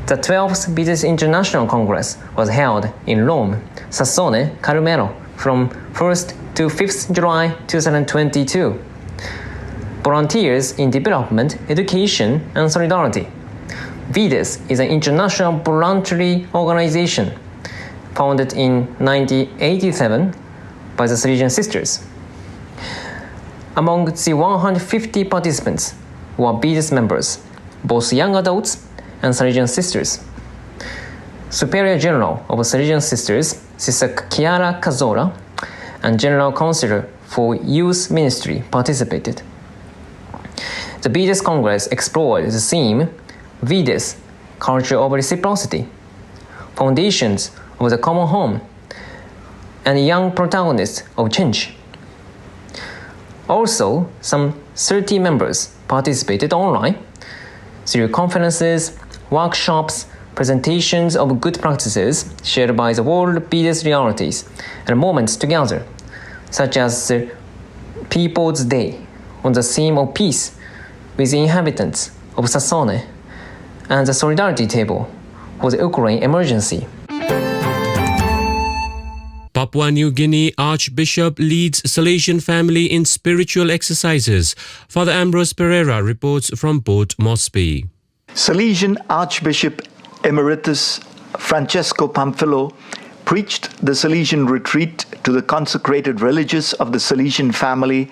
the 12th Beatles International Congress was held in Rome, Sassone, Carmelo from 1st to 5th July 2022. Volunteers in Development, Education and Solidarity. VIDES is an international voluntary organization founded in 1987 by the Salesian Sisters. Among the 150 participants were VIDES members, both young adults and Salesian Sisters. Superior General of Salesian Sisters, Sister Chiara Cazzola, and General Counsellor for Youth Ministry participated. The VIDES Congress explored the theme VIDES, Culture of Reciprocity, Foundations of the Common Home, and Young Protagonists of Change. Also, some 30 members participated online through conferences, workshops, presentations of good practices shared by the world VIDES realities, and moments together, such as the People's Day on the theme of peace with the inhabitants of Sassone, and the Solidarity Table for the Ukraine emergency. Papua New Guinea Archbishop leads Salesian family in spiritual exercises. Father Ambrose Pereira reports from Port Moresby. Salesian Archbishop Emeritus Francesco Pamphilo preached the Salesian retreat to the consecrated religious of the Salesian family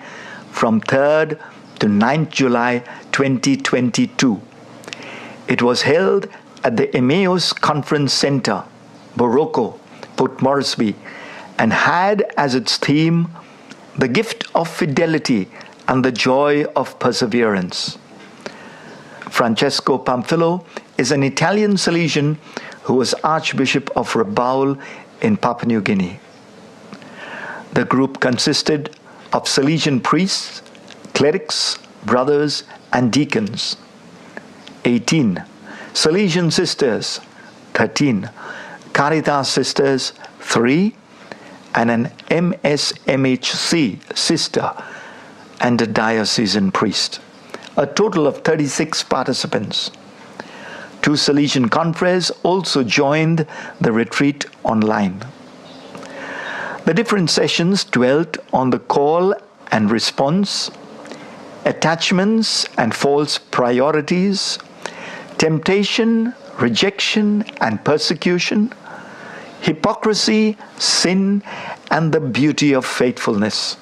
from 3rd to 9th July 2022. It was held at the Emmaus Conference Center, Boroko, Port Moresby, and had as its theme the gift of fidelity and the joy of perseverance. Francesco Pamphilo is an Italian Salesian who was Archbishop of Rabaul in Papua New Guinea. The group consisted of Salesian priests, clerics, brothers, and deacons. 18. Salesian sisters, 13. Caritas sisters, 3. And an MSMHC sister and a diocesan priest. A total of 36 participants. 2 Salesian confreres also joined the retreat online. The different sessions dwelt on the call and response, attachments and false priorities, temptation, rejection and persecution, hypocrisy, sin, and the beauty of faithfulness,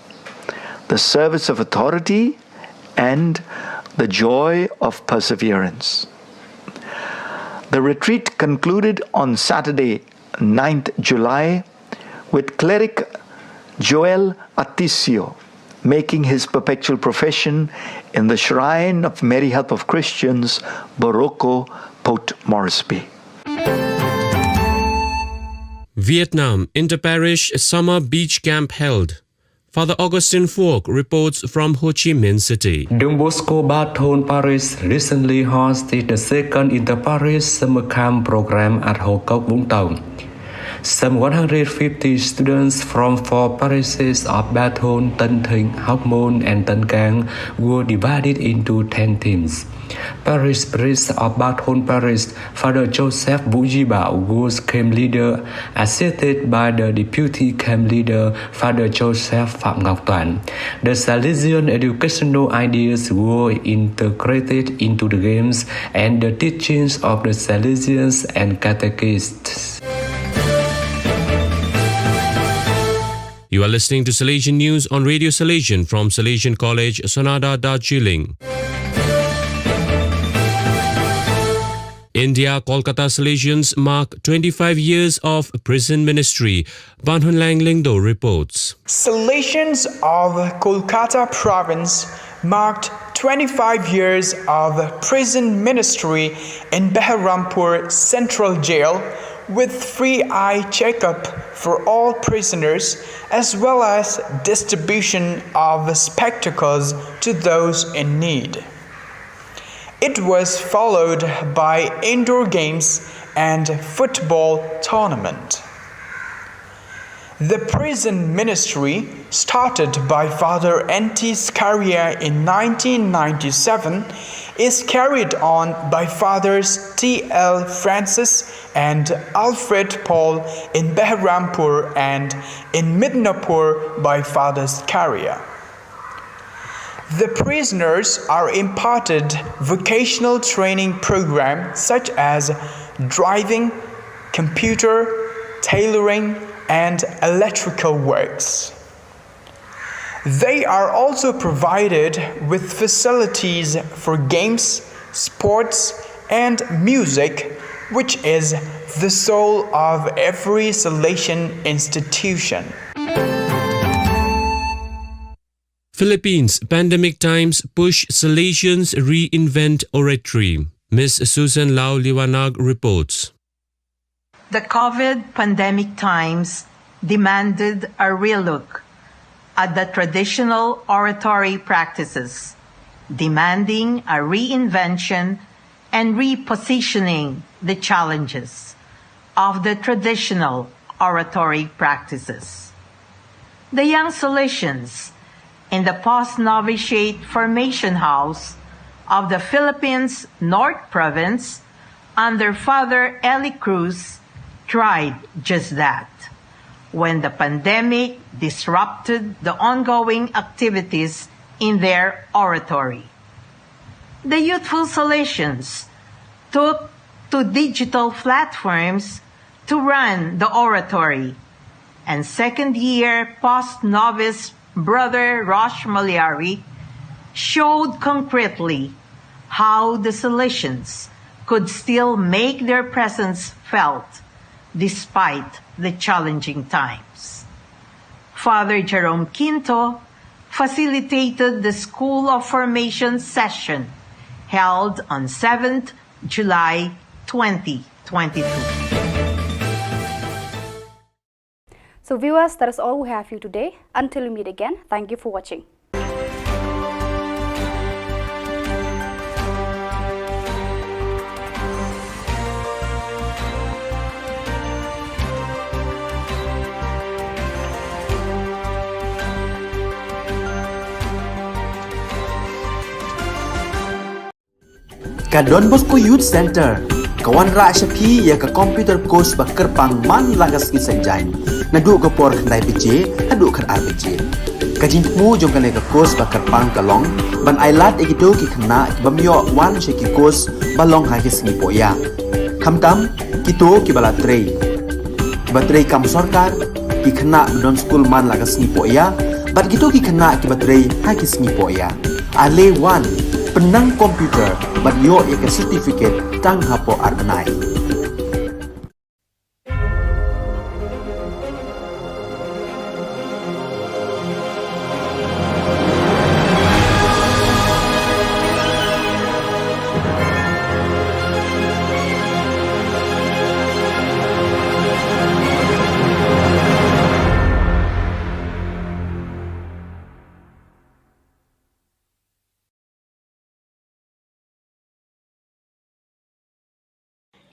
the service of authority, and the joy of perseverance. The retreat concluded on Saturday, 9th July, with cleric Joel Aticio making his perpetual profession in the Shrine of Mary Help of Christians, Boroko, Port Moresby. Vietnam Inter-Parish Summer Beach Camp held. Father Augustine Phuoc reports from Ho Chi Minh City. Don Bosco Baton Parish recently hosted the second Inter-Parish Summer Camp program at Ho Cốc Vũng Tàu. Some 150 students from 4 parishes of Baton, Tân Thịnh, Hóc Môn, and Tân Cang were divided into 10 teams. Parish priest of Baton Parish, Father Joseph Vũ Di Bảo, was camp leader, assisted by the deputy camp leader, Father Joseph Phạm Ngọc Toản. The Salesian educational ideas were integrated into the games and the teachings of the Salesians and catechists. You are listening to Salesian News on Radio Salesian from Salesian College, Sonada, Darjeeling. India Kolkata Salesians mark 25 years of prison ministry. Ban Hun Lang Lingdo reports. Salesians of Kolkata province marked 25 years of prison ministry in Beharampur Central Jail with free eye checkup for all prisoners as well as distribution of spectacles to those in need. It was followed by indoor games and football tournament. The prison ministry, started by Father N.T. Scaria in 1997, is carried on by Fathers T.L. Francis and Alfred Paul in Beharampur and in Midnapur by Father Scaria. The prisoners are imparted vocational training programs such as driving, computer, tailoring, and electrical works. They are also provided with facilities for games, sports, and music, which is the soul of every Salesian institution. Philippines pandemic times push Salesians reinvent oratory. Ms. Susan Lau Liwanag reports. The COVID pandemic times demanded a relook at the traditional oratory practices, demanding a reinvention and repositioning the challenges of the traditional oratory practices. The young Salesians in the post-novitiate formation house of the Philippines North Province under Father Eli Cruz tried just that when the pandemic disrupted the ongoing activities in their oratory. The youthful Salesians took to digital platforms to run the oratory, and second-year post-novice Brother Rosh Maliari showed concretely how the Salesians could still make their presence felt despite the challenging times. Father Jerome Quinto facilitated the School of Formation session held on 7th July 2022. So viewers, that is all we have for you today. Until we meet again, thank you for watching. Ka Don Bosco Youth Center, kawan ra Shapi ya ka computer course bakar pangman lagas ki sanjai. Nadu ka por khandai PJ, adu khan RPG. Ka jingmu jong ka ka course bakar pang kalong, ban ailat egito ki khna bamyo wan she ki course balong ha ki singi poya. Khamtam kito ki bala trei. Batrei kam sarkar ki khna don school man lagas singi poya, bat kito ki khna ki batrei ha ki singi poya. Ale wan penang komputer bagyo ikan sertifikat tang hapo arbenai.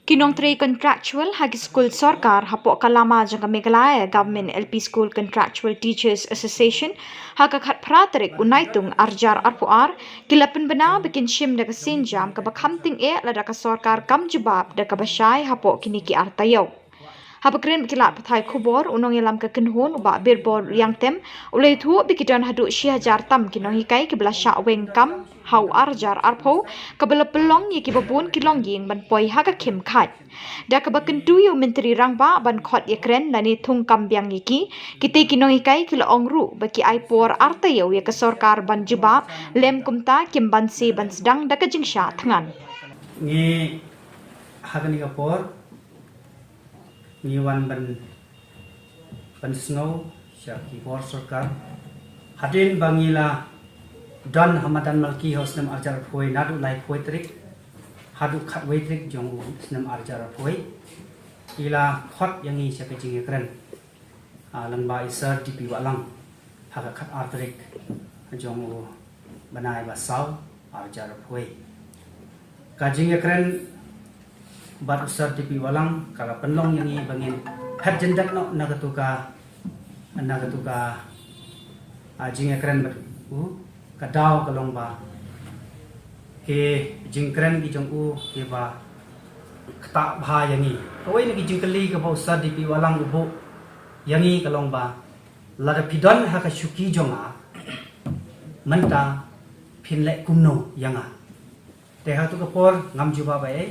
Kinong three contractual hagi school sarkar hapo kalama jang Meghalaya Government LP School Contractual Teachers Association haga khat pratrik unaitung arjar arpuar kilapen bena bikin shim daga sinjam ka bakhamting lada ka sarkar kam jabab daga basai hapo kiniki artayo. Habakren bikilat pathai Khubor unong yalam ka kenhun uba birbor yang tem ulai thu bikidan hadu 6,000 tam kinong hikai ke belasya weng kam hau arjar arpo kabela pelong ye kibabun kilong yin ban poi haga kim khat da ka baken tuyo menteri rangba ban khot ye kren lani thung kam byang yiki kite kinong hikai kilo ongru baki ai por artayo ye ka sarkar ban juba lem kumta kim ban se ban sedang da ka jingsha thangan ngi hagani ka por ni wan ban snow sya ki por sarkar hadin bangila Don Hamadan Malki House nam arjar phoi nadu lai phoi trik hadu khat wei trik jong nam arjar phoi ila khot yangi sya jing ekran lang ba isar dipi walang haga khat artrik jong banai ba saw arjar phoi ka jing ekran bat usar dipi walang kala penlong yangi bangin phat jendak no nagatuka jing ekran bat kadau kalong ba ke jingkren ki jong u ke ba kata bha yangi koi ni ki jingkali ka ba usad dipi walang ubu yangi kalong ba lada pidon ha ka shuki jonga manta phinle kumno yanga te ha tu ka por ngam juba ba e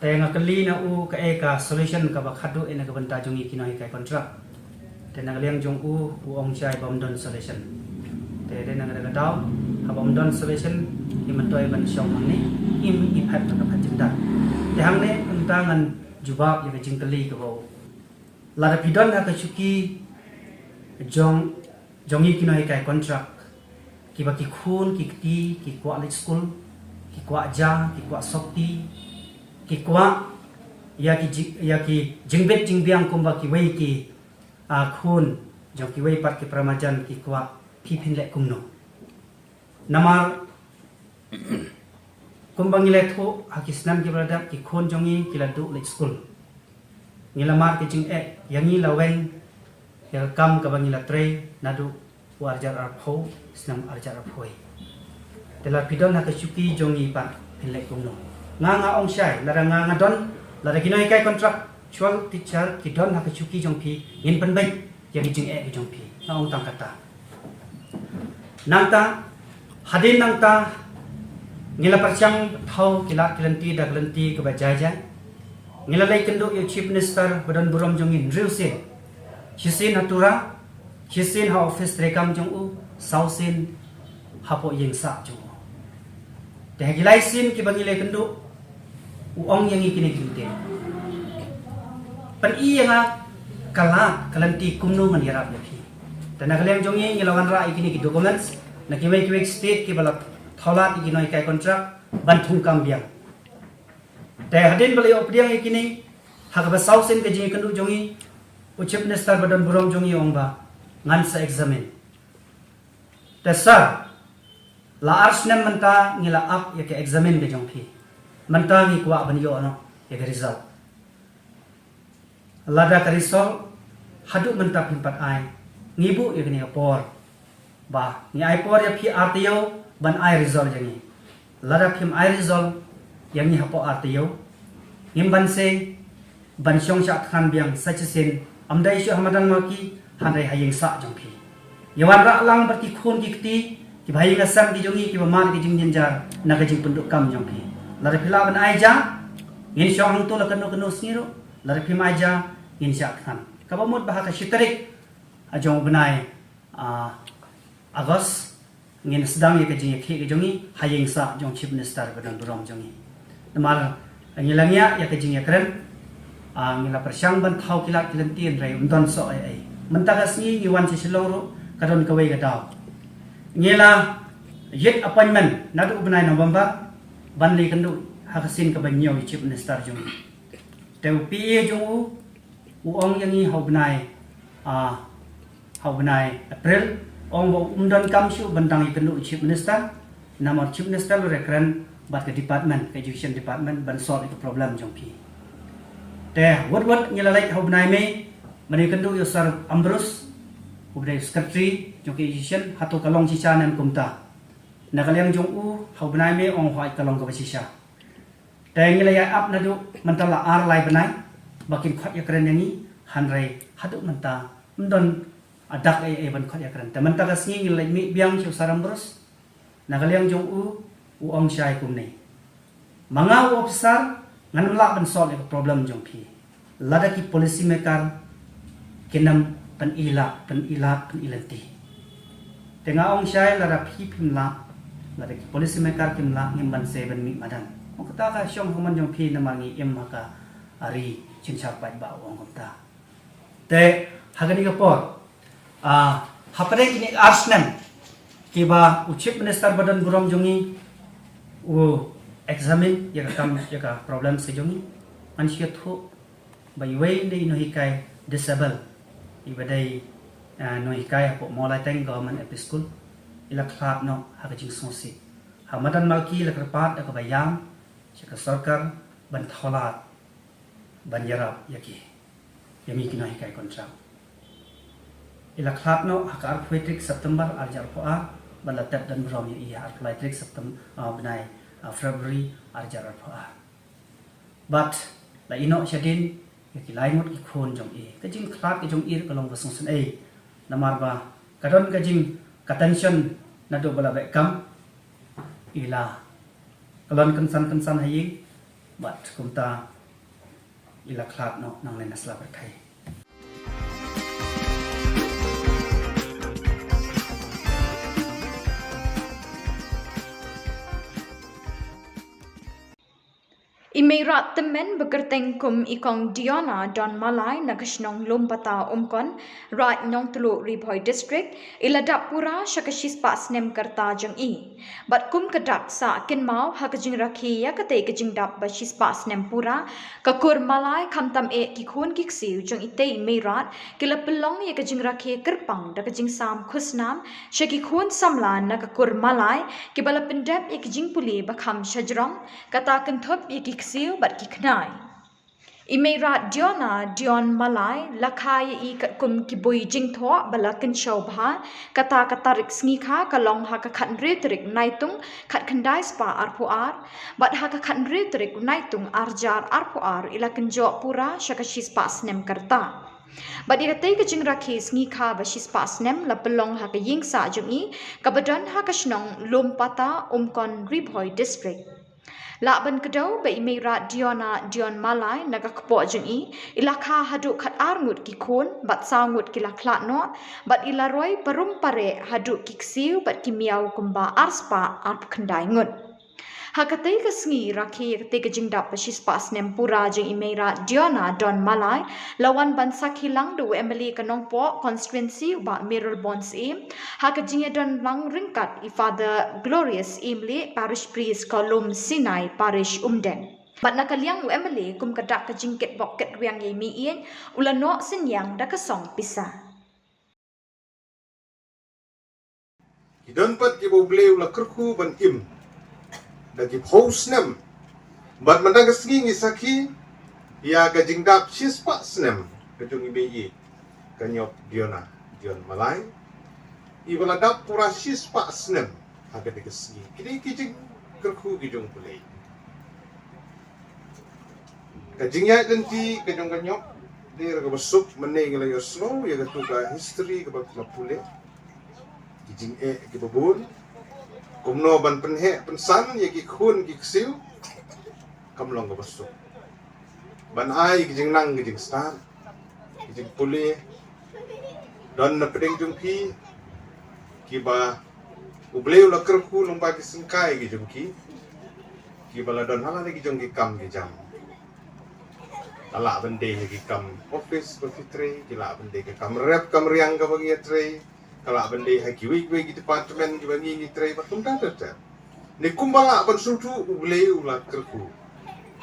te nga kali na u ka e ka solution ka ba khadu ena ka banta jongi kinoi ka contract te na liang jong u ong chai bom don solution te de nang daga daw habam don solution imantoi ban shong ni im impact ka phatinda te hangne untangan jubab ye jingkali ka bo la da pidon ha ka chuki jongi kinoi kai contract ki ba ki khun ki ti ki kwa le school ki kwa ja ki kwa sokti ki kwa ya ki jingbet jingbiang kumba ki wei ki khun jong ki wei pat ki pramajan ki kwa pipin lek kumno namar kumbang ile tho hakisnam ki berada ki khon jongi kiladu lek school nilamar ki jing yangi laweng ya kam ka bangila tre nadu warjar arpho snam arjar arphoi tela pidon ha ka chuki jongi pa pin lek kumno nga ong shai lara nga don lara kinoi kai contract chual teacher ki don ha ka chuki jong pi ngin pan bai yang jing ki jong pi na ong tang kata nangta hadin nangta ngila parchang thau kila kilanti da kilanti ke bajaja ngila lai kendo yo chief minister badan burom jongin riusin hisin natura hisin ha office rekam jong u sausin hapo yengsa jong te gilai sin ki bangile kendo uang yang kini kinte pan i yang kalanti kumno man yarap yapi tana kalem jongi ngilawan ra ikini ki documents na kiwai state ki bala tholat ikini kai contract banthung kam biang te hadin bali opdiang ikini hak ba sausen ke jingi kandu jongi Chief Minister badan burom jongi ongba ngan sa examine te sir la arsnem manta ngila up ya ke examine ke jongpi manta ngi kwa ban yo no ya ke result lada ka result hadu manta pimpat ai ngibu ya ke por ba ni ai por ya phi artio ban ai result jangi lada phim ai result yang ni hapo artio ngim ban se ban syong sha khan biang sachen amdai shu hamadan maki handai hayeng sa jongpi yawan ra lang berki khon ki kti ki bhai ngasam ki jongi ki bamar ki jing jinjar na ka jing penduk kam jongpi lare phila ban ai ja in syong hang to la kanu kanu sniro lare phim ai ja in sha khan ka bamut bah ka shitarik ajong benai agos ngin sedang ye ka jing ki ki jongi hayeng sa jong Chief Minister badan burom jongi namal ngilangya ya ka jing ya kren ngila persyang ban thau kilat kilentien rai undon so ai mentagas ni ngiwan si Shillong ro kadon kawai ka daw ngila yet appointment nadu ubnai November ban li kandu hakasin ka banyo Chief Minister jong teu pi jong ong yang ni hobnai April ong bo undon kam shu bantang ikandu Chief Minister namor Chief Minister lo rekren bat ke department education department ban solve itu problem jong pi te wat ngilalai hobnai me mani kandu yosar Ambrus ubdai secretary jong education hatu kalong chicha nam kumta nakaleng jong hobnai me ong hoi kalong ka chicha te ngilai up nadu mantala ar lai banai bakin khot ya kren yani hanrai hadu manta mdon adak ban khot ya kren te manta ka singi ngilai mi biang yosar Ambrus nakaleng jong ong shai kumne manga officer ngan la ban solve the problem jong pi lada ki policy maker kenam pan ilanti tenga ong shai lada pi pimla lada ki policy maker kimla ngim ban 7 mi madan ong kata ka syong human jong pi namangi em maka ari chincha pai ba ong kota te hagani ka por hapare kini arsnem kiba Chief Minister badan burom jongi examine ya ka problem se jongi ansia thu bai wei nei no hikai disable ibadai no hikai po molai teng government ep school ila khat no ha ka jing sosi hamadan malki la kerpat ka bayam ka sarkar ban tholat ban yarap yaki yami kino hikai contract ila khat no ha ka arthritic September arjar po ban la tap dan brom ya arthritic September benai February arjar arpa but la ino shadin ki lain mot ki khon jong ka jing khat ki jong ka long basung sun namar ba kadon ka jing ka tension na do bala be kam ila kalon kansan hayi but kumta ila khat no nang len asla berkai Imirat temen bekerteng kum ikong Diona Don Malai nagashnong lumpata umkon right nyong tulu Ribhoi district iladap pura syakashis pas nem karta jeng I bat kum kedak sa kin mau hakajing rakhi ya kate kajing dap bashis pas nem pura kakur Malai kamtam e ki khun kiksiu jeng ite imirat kila pelong ya kajing rakhi kerpang da kajing sam khusnam syaki khun samlan na kakur Malai kibala pendep ya kajing puli bakham shajrong kata kenthop ya siu bat ki knai Imirat Dion Malai lakai I kat kum ki bui jing tho bala kin show bha kata rik sngi kha kalong ha ka khan ritrik naitung khat khandai spa arpuar bat ha ka khan ritrik naitung arjar arpuar ila kin jo pura shakashis pas nem karta But ira tay ka jing rakhi sngi kha ba shis pas nem la pelong ha ka ying sa jungi kabadan ha ka shnong lumpata umkon Ribhoi district Laban kedau ba imirat Dion Malai naga kepo jengi ilakha hadu khat arngut ki khon bat sangut ki lakla no bat ilaroi parum pare hadu ki ksiu bat ki miau kumba arspa ap khandai ngut Hakatay kasngi rakhi te kajingdap pashis pas nempura jing imera Diona Don Malay lawan bansak hilang do Emily Kanongpo constituency ba mirror bonds im hakajinge don lang ringkat I Father Glorious Imli parish priest kolum Sinai parish Umden. Bat nakaliang Emily kum kadak kajingket boket wiang ye miin ulano senyang da kasong pisa. Don pat ki boble ula kerku ban im dagi house nem bat mandang kesngi ngisaki ya gajing dap sis pak snem kajung ibi kanyop Diona Dion Malay ibala dap pura sis pak snem hagat kesngi kini kijing kerku kijung pulai kajing ya denti kajung kanyop dia raga besuk meneng la yo slow ya gatuga history ke bak pulai kijing ke babun kumno ban penhe pensan ya ki khun ki ksiu kamlong ga basu ban ai kijing nang kijing stan kijing puli don na pedeng jungki ki ba ubleu la kerku nong ba ki singkai kijing ki bala don hala ki jong ki kam ki jam ala bende ki kam office ba fitre ki la bende ki kam rep kam riang ga bagi tre kala bende haki wig di departemen di bangi ni tray patung tata ni kumbala ban sutu ublei ula kerku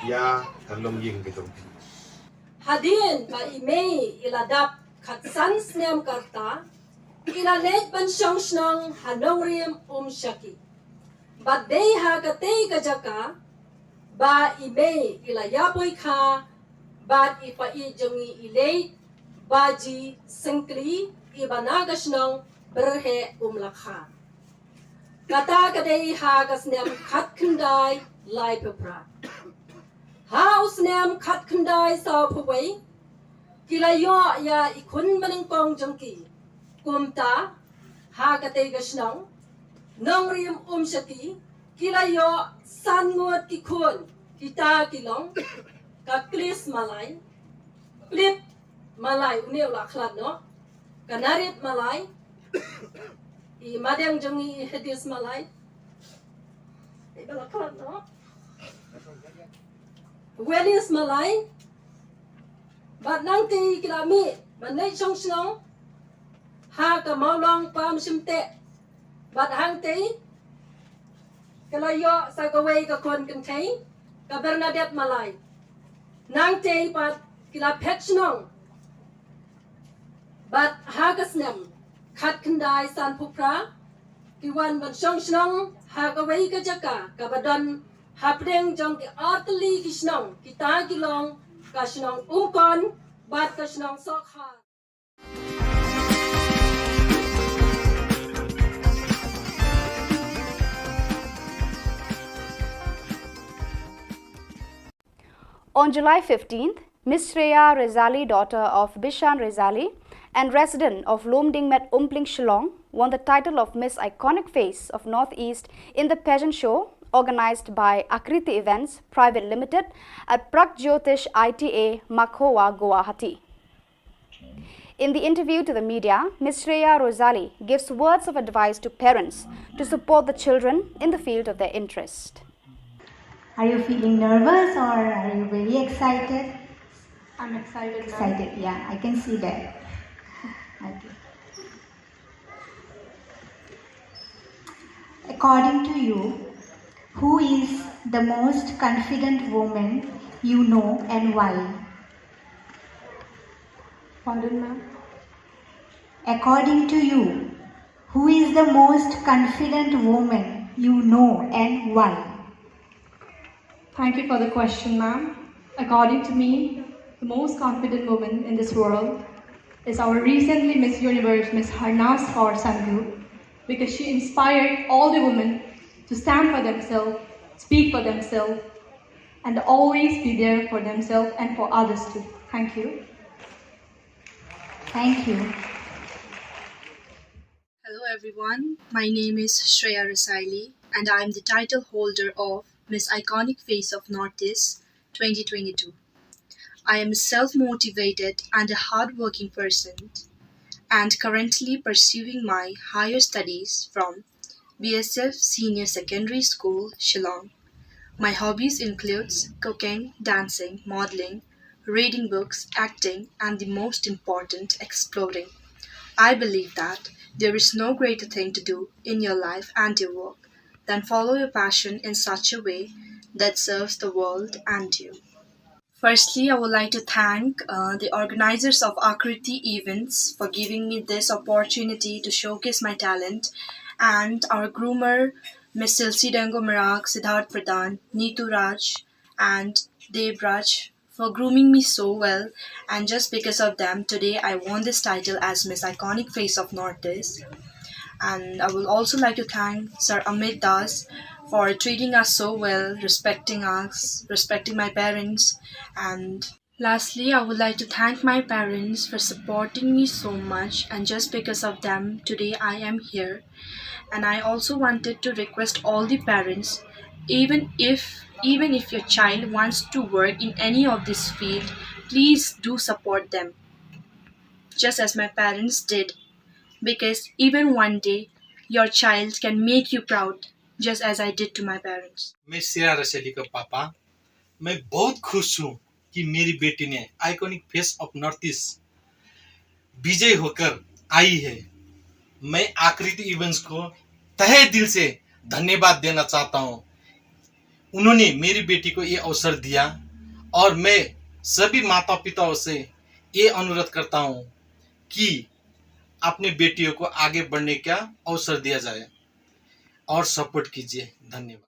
ya kalong ying gitu hadin ba ime iladap khatsan snem karta ilalet ban shongshnong hanong riem shaki ba dei ha ka tei ka jaka ba ime ilayapoy kha ba ipa I jongi ilay baji sengkli ibanagas ng berhe lakha. Kata kadei hagas nem kat kendai lai pepra. Haus nem kat kendai sa paway. Kilayo ya ikun manengpong jangki. Kumta hagatay gasnong. Nong riem shaki. Kilayo sangot kikun. Kita kilong. Kaklis malay. Plit malay unew lakhlad no. Kanarit malay, I madang jongi hedis malay, I balakad no. Welis malay, bat nang ti kilami, manay song sinong, ha ka maulong pam simte, bat hang ti, kalayo sa kaway ka kon kantay, ka Bernadette malay, nang ti pat kilapet sinong, but hagasnem kat kendai san pupra kiwan ban shong shnong hagawai ka jaka kabadon hapdeng jong ki atli kishnong kita kilong kashnong umkon bat kashnong sokha. On July 15th, Miss Shreya Rezali, daughter of Bishan Rezali and resident of Lomdingmet Umpling Shillong, won the title of Miss Iconic Face of Northeast in the pageant show organized by Akriti Events Private Limited at Pragjyotish ITA, Makhowa, Guwahati. In the interview to the media, Ms. Shreya Rezali gives words of advice to parents to support the children in the field of their interest. Are you feeling nervous or are you very excited? I'm excited. Excited, yeah, I can see that. Okay. According to you, who is the most confident woman you know and why? Pardon, ma'am? According to you, who is the most confident woman you know and why? Thank you for the question, ma'am. According to me, the most confident woman in this world is our recently Miss Universe, Miss Harnas Kaur Sanghu, because she inspired all the women to stand for themselves, speak for themselves, and always be there for themselves and for others too. Thank you. Thank you. Hello everyone, my name is Shreya Rezali and I am the title holder of Miss Iconic Face of Northeast 2022. I am a self-motivated and a hard-working person and currently pursuing my higher studies from BSF Senior Secondary School, Shillong, My hobbies includes cooking, dancing, modeling, reading books, acting, and the most important, exploring. I believe that there is no greater thing to do in your life and your work than follow your passion in such a way that serves the world and you. Firstly, I would like to thank the organizers of Akriti events for giving me this opportunity to showcase my talent, and our groomer, Ms. Silsi Dango Marak, Siddharth Pradhan, Neetu Raj, and Dev Raj for grooming me so well. And just because of them, today I won this title as Miss Iconic Face of Northeast. And I would also like to thank Sir Amit Das for treating us so well, respecting us, respecting my parents. And lastly, I would like to thank my parents for supporting me so much, and just because of them, today I am here. And I also wanted to request all the parents, even if your child wants to work in any of this field, please do support them, just as my parents did, because even one day your child can make you proud, just as I did to my parents. मैं श्रेया रसैली का पापा। मैं बहुत खुश हूँ कि मेरी बेटी ने iconic face of north east विजय होकर आई है। मैं आकृति इवेंट्स को तहे दिल से धन्यवाद देना चाहता हूँ। उन्होंने मेरी बेटी को ये अवसर दिया और मैं सभी माता पिताओं से ये अनुरोध करता हूँ कि अपने बेटियों को आगे बढ़ने का अवसर दिया जाए और सपोर्ट कीजिए। धन्यवाद।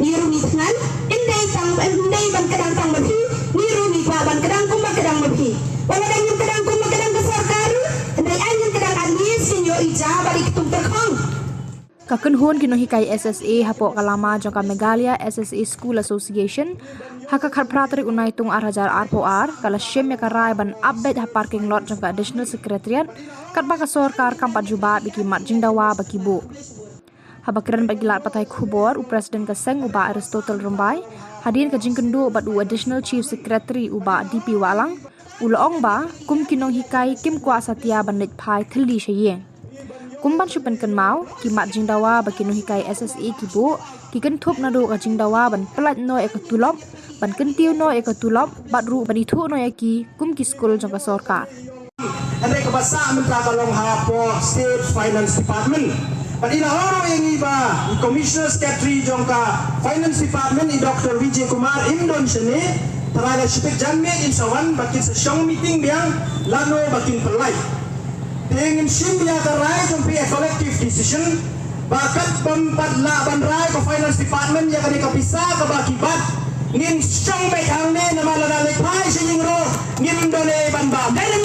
Niru ni tngan, indai ban kadang tang mapi, niru ni kwa ban kadang kuma kadang mapi. Wala dan yung kadang kuma kadang ke sarkaru, indai an yung kadang admis sinyo ija balik tung terkong. Kakun hon kinohikai SSA hapok kalama jangka Megalia SSA School Association haka kharpratri unai tung arhajar arpoar kala shem ya karai ban update ha parking lot jangka additional secretariat katba ka sorkar kampat juba biki mat jingdawa bakibu. Habakiran bagilat patai Khubor Presiden Kaseng uba Aristotle Rumbai hadir ke jingkendu ubat u additional chief secretary uba DP Walang uloong ba kum kinong hikai kim kuasa tia banit pai thli shayeng. Kumban syupen kan mau ki mat jingdawa baki no hikai SSA kibu ki kan thup na do ka jingdawa ban plat no e ka tulop ban kan tiu no e ka tulop bat ru ban ithu no e ki kum ki school jang ka sarkar. Andre ka basa mentra kalong hapo state finance department. Pan ina horo yang iba commissioner secretary jong ka finance department i Dr. Vijay Kumar Indon sene teraga syutek janme insawan bakin sa syong meeting biang lano bakin perlai. Dengan simbiya karai jumpi a collective decision bakat pempadla bandrai ke finance department yang kami kapisa ke bakibat ngin syong baik hangne nama lana lepai sehingga ngin dole banbam dan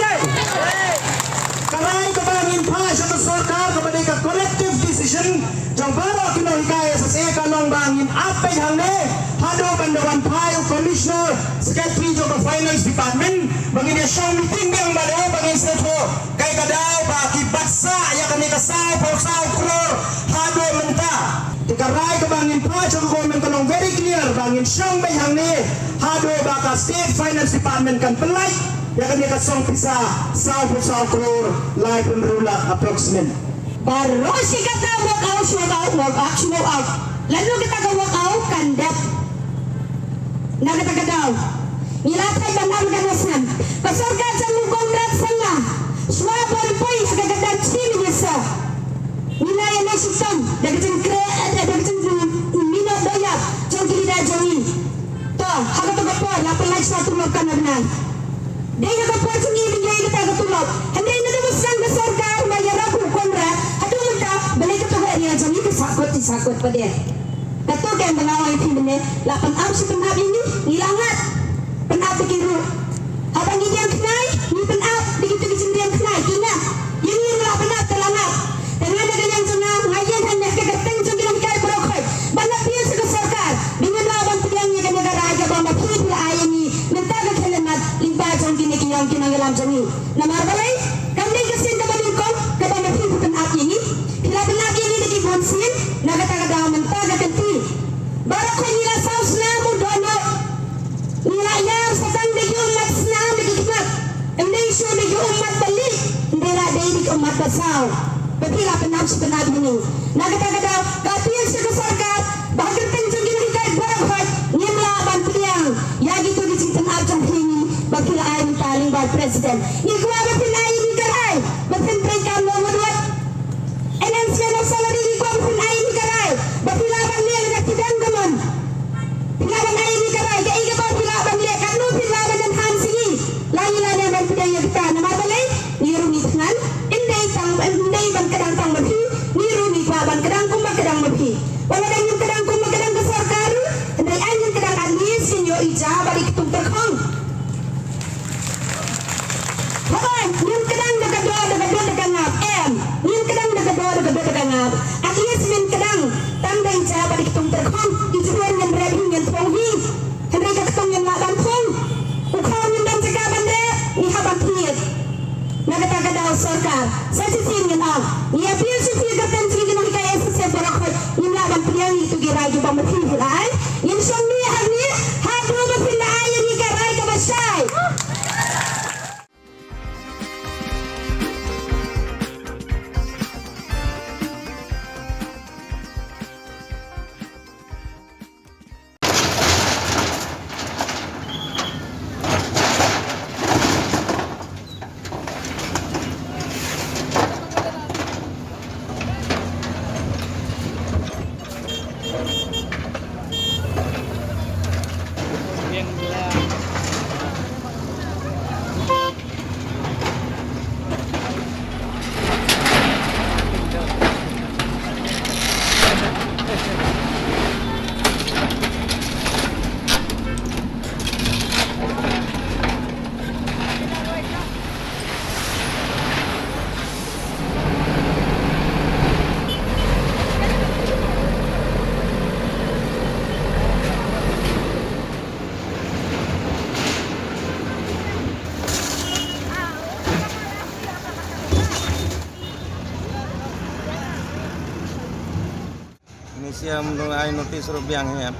karai ke bangin pai satu sarkar kepada ke collective decision jang baru kino hikai SSA kalong bangin apa hangne hado bandawan pai commissioner secretary jong finance department bangin dia syong meeting yang baru bangin seto kai kadai baki baksa ya kami kasau pausau kror hado menta dikarai ke bangin pa jong government kanong very clear bangin syong bayang ni hado baka state finance department kan pelai ya kami kasong pisa sau pausau kror lai penrula approximate Baru si kata work out lalu kita ke work out kandat na kita kadaw nilatay banam ganasan pasurkan sa mukongrat sanga semua perempuan agak-agak cini biasa nilai yang sistem dari minat daya jom kita jangi toh harga tu kapal lapan lagi satu makan benar dia kapal sini dia kita agak tulap hendak ini tu besar besarkan bayar aku kontrak aduh muda balik ke tempat dia jangi disakut pada betul kan mengawal itu benar lapan abis penab ini nilangat penab begitu abang ini yang kenai ni penab begitu yang kenai kina yang ini lah penab terlangat dengan ada yang tengah ngayen hanya kegeteng jengkilang kai berokoi banyak dia sekesarkan dengan lawan pilihannya ke negara aja bamba pilih ayah ini mentaga kelenat limpah jengkini kiyang kinang dalam jengi nama balai kami kesin teman kau ke bamba pilih penab ini bila penab ini di bonsin naga taga mentaga kenti baru kau nila saus namu dono nila yang sedang digulak senam digigmat ini sudah umat balik ndera dei umat basau Bapila penafsi penab ini. Nagkakadaw, kapil sa kasarkat, bakit tenjongin hikay baranghoy, ngimla ban piliang, yagi to disitan abjang hingi, bakila ay ng taling bar president. Ngigwa bapila ay ni karay, bapintray ka mo wadwat. Enhancement of salary ngigwa bapila ay ni karay, bapila ban liya nagtidang gamon. Pilaban ay ni karay, kaiga ba pilaban liya, kanu pilaban ng hansingi. Langila na ban piliang yagta na mabalay, nirungit ngan, Inday ban kadang tang mabi, niru ni ban kadang kumba kadang mabi. Wala dang yung kadang kumba kadang ke sarkar, inday ay yung kadang anis sinyo ija balik tung terkong. Hoy, yung kadang nagangap, yung kadang nagangap, at least min kadang tanda ija balik tung terkong, ijuan yang rebi yang tuanghi, henday kakatong yang laban kong, ukaw yung dan sekaban de, ni haban pingit. Nagkakadaw sarkar sa sisingin ang i-appeal si Figa Tensri ng hikaya sa Sebarakot yung laban piyang ito girado ba mapihilaan yung siyang niyahan niya hablo mapilaan yung hikaray kabasay Indonesia menurut ai notis rubiang ya,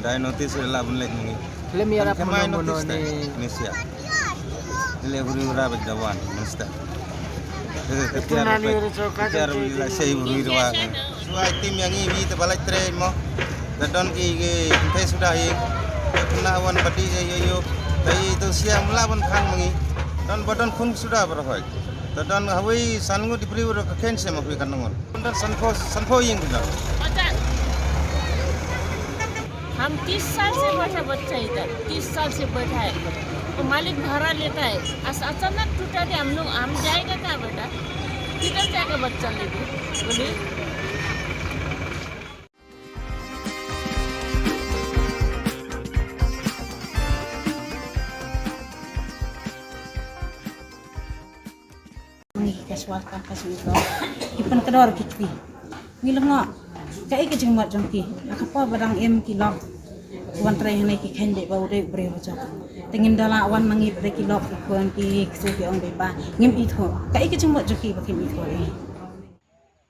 dai notis lah bunlek ni. Lem ya Kemai mono notis ni Indonesia. Ile huri ura bajdawan, mesta. Kejar bila sei huri ura. Suai tim yang ini te balai train mo. Dadon ki te sudah hi. Kena awan padi yo. Tai itu siam lawan khang mengi. Dan badan khung sudah berhoi. Dadon hawi sangu diberi ura ken se mo kan ngon. Dan sanfo ying bila. हम 30 साल से बैठा बच्चा इधर 30 साल से बैठा है तो मालिक भाड़ा लेता है अचानक टूटा के हम जाएगा क्या बेटा किधर जाएगा बच्चा लेके बोलिए Kaswatan kaswito ipan kedor kikti ngilengok kai ke jengmat jongki apa barang em kilok wan trai hne ki khende ba ure bre hoja tengin dala wan mangi bre kilok kuan ki su ki ong beba ngim i tho kai ke jengmat jongki ba kim i tho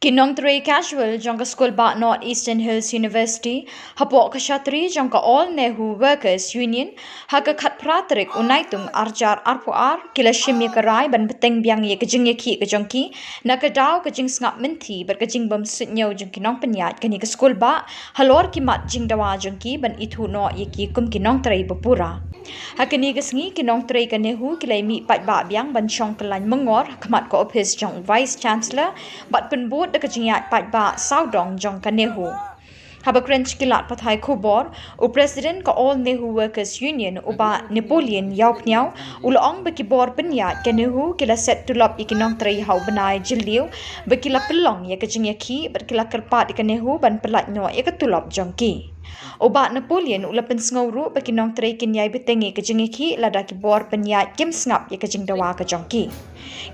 Kinong Three Casual jongka School ba North Eastern Hills University hapok kashatri jongka All Nehu Workers Union haka khat pratrik unaitung arjar arpuar kila shimye karai ban beteng biang ye kejing ye ki kejongki nakadaw kejing ngap menti ber kejing bam sutnyo jong kinong penyat kani ke school ba halor kimat jing dawa jongki ban ithu no ye ki kum kinong Three bapura hakani kesngi kinong Three kanehu kilai mi pat ba biang ban chong kelan mengor kmat ko office jong vice chancellor bat penbut de kejingat pat ba saudong jong kanehu Habakrench kilat pathai Khubor u president ka All Nehu Workers Union uba Napoleon yaupnyau ulong bekibor penyat kanehu kila set tulop ikinong Three hau benai jiliu bekila pelong ya kejingya ki berkila kerpat kanehu ban pelat no ya ketulop jongki Obat Napoleon ula pensngawru bekinong Three kinyai betengi kejingya ki lada kibor penyat kim sngap ya kejing dawa ka jongki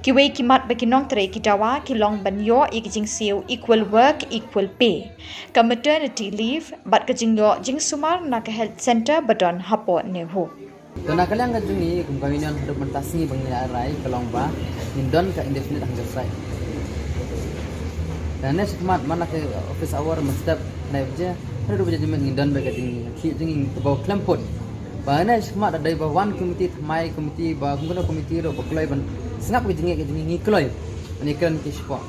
Kiwei kimat bekinong Three kidawa kilong banyo ikijing siu equal work equal pay ka maternity leave bat kejing yo jing sumar na ka health center badon hapo nehu Dona kalian ka jungi kum kawinian hidup mentasngi bangnya rai kelong ba indon ka indefinite hanggang sai dan nes kimat mana ke office hour mestap naibje ada dua jadi mengindon bagi tinggi ki tinggi bau klempot ba nes kimat ada ba one committee mai committee ba kumuna committee ro baklai ban sengap ke jengi kloy ani kan ki sport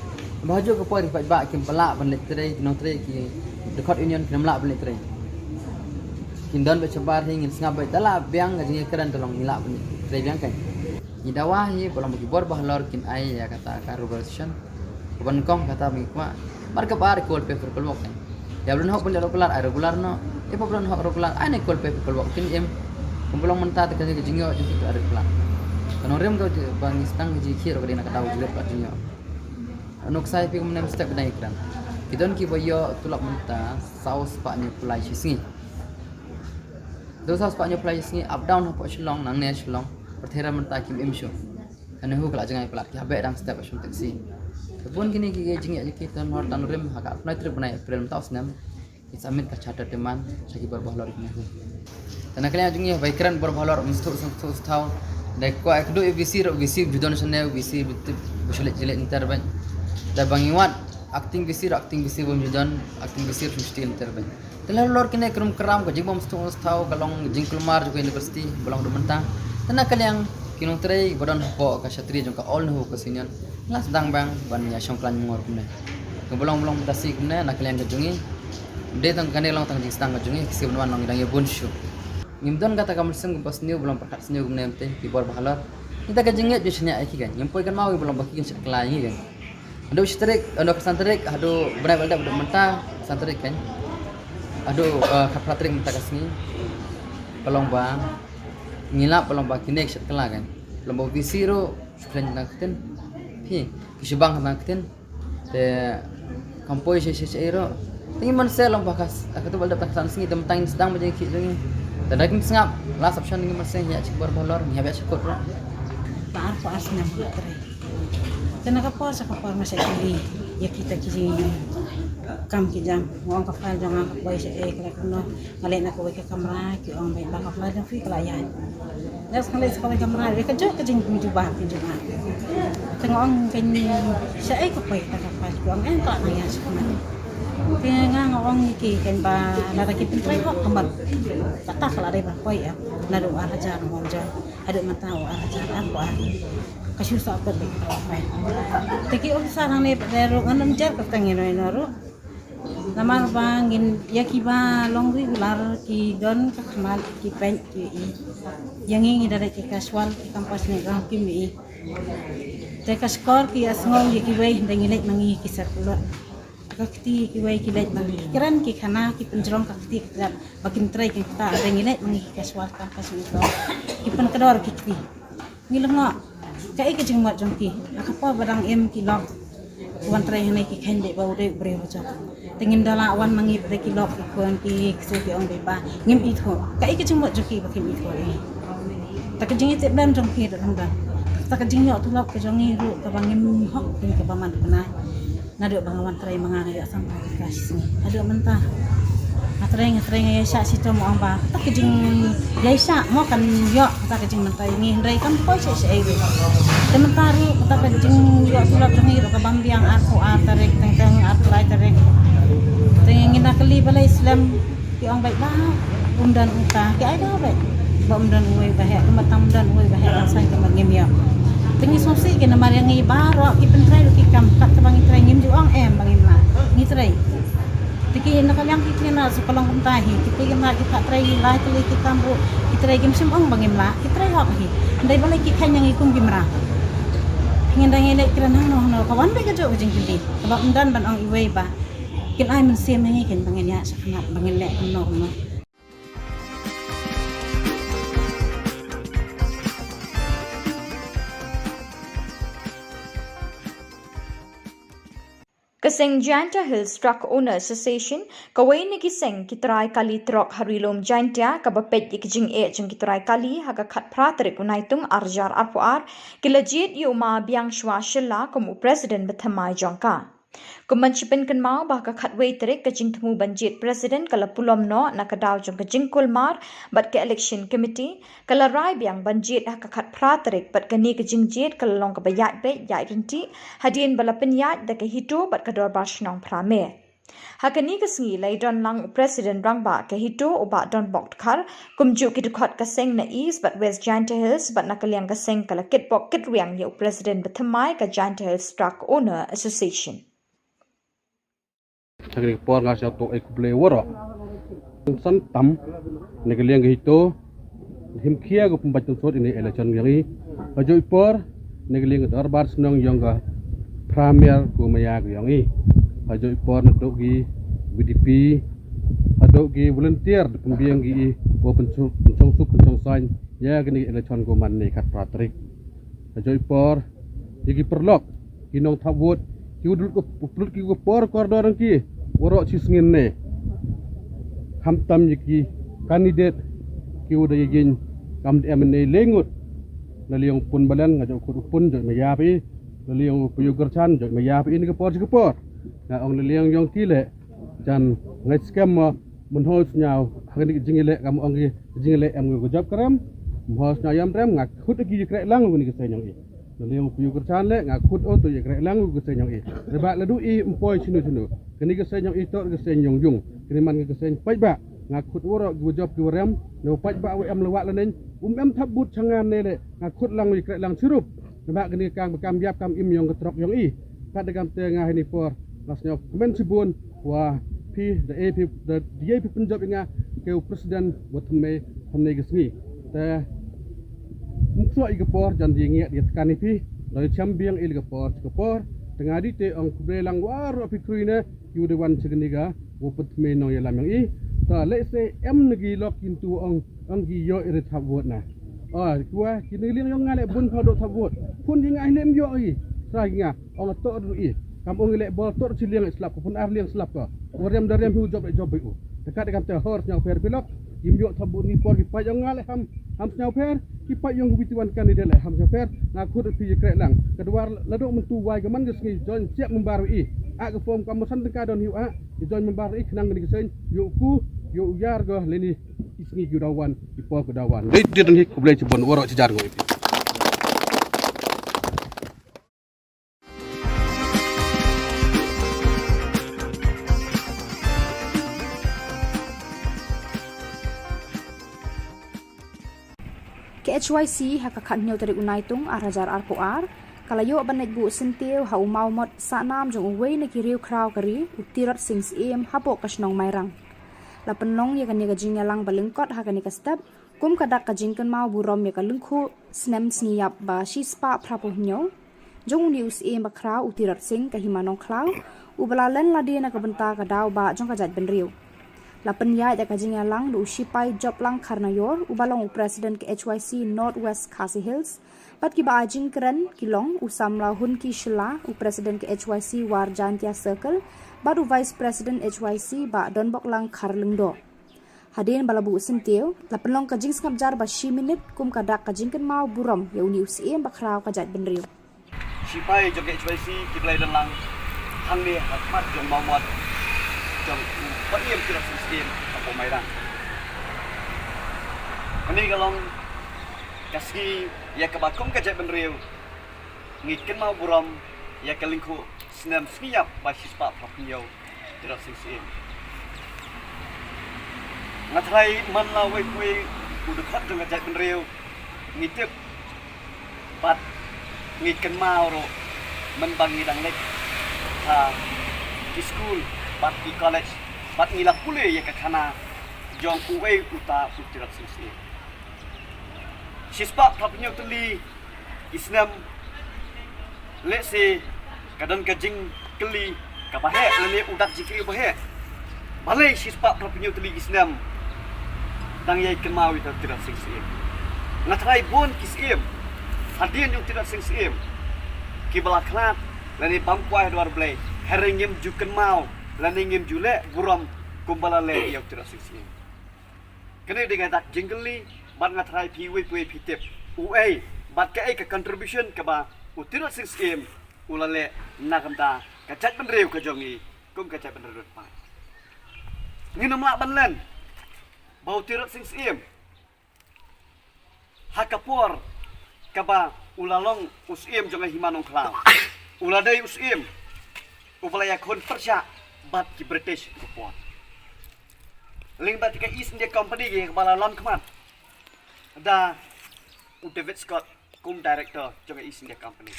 baju ke poi pat ba kim pelak ban letrai no tre ki dekat union kim lak ban letrai kin don be cebar hingin sengap be tala biang jengi keren tolong nilak ban tre biang kan ni dawah hi bolong bagi bor bahlor kin ai ya kata ka revolution ban kong kata mi kwa marka bar kol paper kol wok ya belum hok benda regular no belum hok regular ane kol paper kol wok kin em kumpulong mentah tekan ke jingyo jadi itu ada pelan kan orang kau bang istang ji kira kau nak tahu juga pak jingyo anok saya pi kemudian step naik kan kita ni kiboyo tulak mentah saus paknya pulai singi saus paknya pulai singi up down hok Shillong nang ne Shillong pertera mentah kim em show kan hu kelak jangan pelat ki habe dang step asyum taksi kebun kini ki jingyo kita nor tan rem hak naik trip naik April mentah senam kita amit ka charter teman sagi berbahlor ini karena kalian jengnya baikran berbalor mesti tahu dah kau ekdo visi judon sana visi bersulit interben dah bangiwat acting visi bom judon acting visi mesti interben terlalu lor kena keram kau jeng mesti tahu kalau jeng keluar juga universiti belum mentang karena kalian kinong terai badan po ka satri jong ka all no ka sinyan la sedang bang ban ya songklan ngor kumne belum tasik kumne nak kalian kejungi de tang kanel long tang jing stang kejungi kisi bunwan long dang ya bonshu Nimdon kata kamu seng pas new belum perkat new gumne mte kibor bahalor kita ka jengget bisnya aki kan nyempoi kan mau belum bagi kan sekelai kan ado strik ado santerik ado berai balda mentah santerik kan ado kapratrik mentah kasni pelong bang ngilap pelong bang kini sekelai kan pelong visiro sukan nakten pi kisibang nakten te kampoi ero tinggi manusia long bakas aku tu balda tak sangi temtang sedang menjadi kini dan lagi sengap last option ni masih ya cikbar bolor ni habis cukup lah par po asna mo tre kana ka po sa kapor masih kili ya kita kiji kam ki jam wong ka fa jangan ka boy sa kala kuno ngale na ko ka kamera ki ong bay ba ka fa fi kala yan das ngale sa kamera ka jo ka jing mi juba tengong kan sa ko pa ta ka fa ko ang en ka na ya sa kamera kaya nga ngawang iki kan ba narakipin try ko kamar tata kala dai ba koy ya nado araja mo ja ada matao araja ako kasyu sa apa dai teki o sarang ne pero nganam jar ka tangino inaro namar bangin yaki ba long regular ki don ka kamal ki pen ki yang ingi dari ki casual ki kampas ne gang ki mi teka skor ki asngong yaki wei dangilek mangi ki sarkulo kakti ki wai ki lek mang kiran ki khana ki penjrong kakti kat bakin trai ki ta ada ngilek mang ki kaswal ka pasu to ki pen kedor ki ti ngileng kai ke jing mat jong ki apa barang em ki lok wan trai hane ki khen de bau de bre ho cha tengin dala wan mangi bre ki lok kon ki su ki ong be ba ngim i tho kai ke jing mat jong ki bakin i tho ta ke jing te blam jong ki da hang da ta ke jing yo tu lok ke jong i ru ka bangim hok ki ka baman kana nado bangawan tray manganga ya sampai kasih nado mentah atray ya sya sito mo ang ba ta kijing yaisa mo kan yo ta kijing mentah ini ndray kan po sya ero tementari ta kijing yo tulak jong iro ka bambiang ako atarek teng atray tarek tengin na kali bala Islam ki ang baik ba umdan uta ki ay daw ba umdan uwe ba he matang umdan uwe ba he asay ka magimya tinggi sosi ke nama yang ngi baro ki pentrai ki kam kat bang trai ngim ju ang em bang imla ngi trai tiki nak yang ki na su kolong kuntahi ki na ki tak trai la ki kita bu ki trai gim sim ang bang imla ki trai hok hi ndai balai ki khan yang ikum gimra ngin dang ele kiran no kawan be gajo jing kili sebab undan ban ang iwei ba kin ai men sim ngi ken bang ya sakna bang le no Kaseng Janta Hills Truck Owner Association kawai ni kiseng kitrai kali truk harilom Janta kabapet ikjing jeng kitrai kali haga khat pratrik unaitung arjar arpuar kilajit yuma biang shwa shilla kumu president bethamai jongka kumancipen kenmau bah ka khatwei trik kajing temu banjit president kala pulom no nakadaw jong kajing kulmar bat ke election committee kala rai biang banjit ha ka khat pratrik bat kani kajing jet kala long ka bayat be yai rinti hadin bala penyat da ke hito bat kador bashnong prame Hakani kasngi lai don lang President Rangba ke hito oba don bok khar kumju kitukhat kaseng na East but West Giant Hills but nakaliang kaseng kala kit bok kit riang yo President Bathamai ka Giant Hills Truck Owner Association. Sagri por nga siya to ay kuble woro. San tam nakaliang hito himkia go pumbat sot ini election yang Ajoy por nagling darbar snong yonga premier ko mayag yang ajoy por nadogi BDP adogi volunteer pembiang gi ko pencung sign ya gini election ko man ni kat pratrik ajoy por igi perlok kinong thabot ki udul ko plut ki ko por kordor ki woro cisngin ne hamtam yiki candidate ki udah yin kam MNA lengut naliong pun balan ngajak pun jok mayapi naliong puyugerchan jok mayapi ini kepor na ong naliong yong kile jan ngai scam menhol nyau hagani jingile kam ong jingile am go job karam mhos nyayam rem ngak khut gi krek lang ni keseng yong naliong puyugerchan le ngak khut o to ye krek lang keseng yong reba ladu i employ chinu kini keseng yong to keseng yong jung kini man keseng pai ba ngak khut woro go job ki rem no pai ba am lewat lanen em thabut changan ne ngak khut lang wi krek lang sirup nabak kini kang bekam yap kam im yong ketrok yong i kat degam tengah ini por nasnya kemen sibun wa pi the ap the ap punjab inga ke presiden Bathamai hamne gesmi ta mukso i gepor jan di ngi di tekan ipi dari chambiang il gepor tengah di te ong kubelang war api kruine yu de wan segeniga wo Bathamai no ya lam yang i ta let's say em nagi lok into ong gi yo ire thabot na kuwa kini liang yong ngale bun phodo thabot pun di ngai lem yo i sai nga ong to ru i kam ong le bol tor chiliang slap pun ar liang slap ka warem darem hu job u dekat dekat te hor nyau per pilok im yo thabot ni por ki pa yong ngale ham nyau per ki pa yong bitiwan kan ide le ham nyau per na khut pi krek lang kedua ladok mentu wai gaman gesngi jon siap membaru i a ke form kam san ka don hiu a jon membaru i khnang ni gesen yo ku yo yar go leni isngi gudawan ipo gudawan dei den hik kuble cibon woro cijar go ipi KHYC hakakat nyo dari unaitung arajar arpoar kalayo banet bu sentiu ha umau mot sanam jong uwei na kiriu kraw kari utirat sings hapo kasnong mairang la penong ya kan ya gajing lang balengkot ha kan ya step kum kadak kajing kan mau burom ya kalengku snem sniap ba shispa prapo nyo jong news ba kraw utirat sing ka himanong kraw ubalalan la dia na kabenta ka daw ba jong kajat benriu la penya ya kajing lang du shipai job lang karna yor ubalong president ke HYC Northwest Khasi Hills pat ki ba ajing keren kilong usam la hun ki shila u president ke HYC war jantia circle baru vice president HYC ba donbok lang karlengdo hadin balabu sentiu la penlong kajing skap jar ba shi minute kum kadak kajing kan mau burom ya uni usim ba kraw kajat benriu shipai job HYC ki blai dan lang hang ni hakmat jong mamot jong ko iem kira sistem apa mairang ani galong kasgi ya kabakum kajat benriu ngiken mau burom ya kalingku senam sniap ba shispa propio kira sistem ngatrai man la wei kui udukhat jong kajat benriu ngitip pat ngiken mau ro man bangi dang lek ha di school pat di college pat ngilak pule ya kakana jong uwei uta utirat sisi shispa propio tuli isnam let's say kadang kajing keli kapahe lele udak jikri bahe balai shispa propio tuli isnam dang yai kemau itu tidak singsim ngatrai bon kisim hadian yang tidak singsim kibalaknat lani pamkwai dwar blai heringim juken mau laningim jule buram kumbalale yang tidak singsim kene dengan tak jingli bat ngatrai piwe pitip uai bat ke contribution ke ba utirat singsim ulale nakamta kacat benreu ke jongi kum kacat benreu pa nginam la banlen bau tirat singsim hakapor kaba ulalong usim jonga himanong klau uladai usim upalaya kon persya bat ki British ko ling bat ka East India Company ge bala lon kmat da David Scott kum director jong East India Company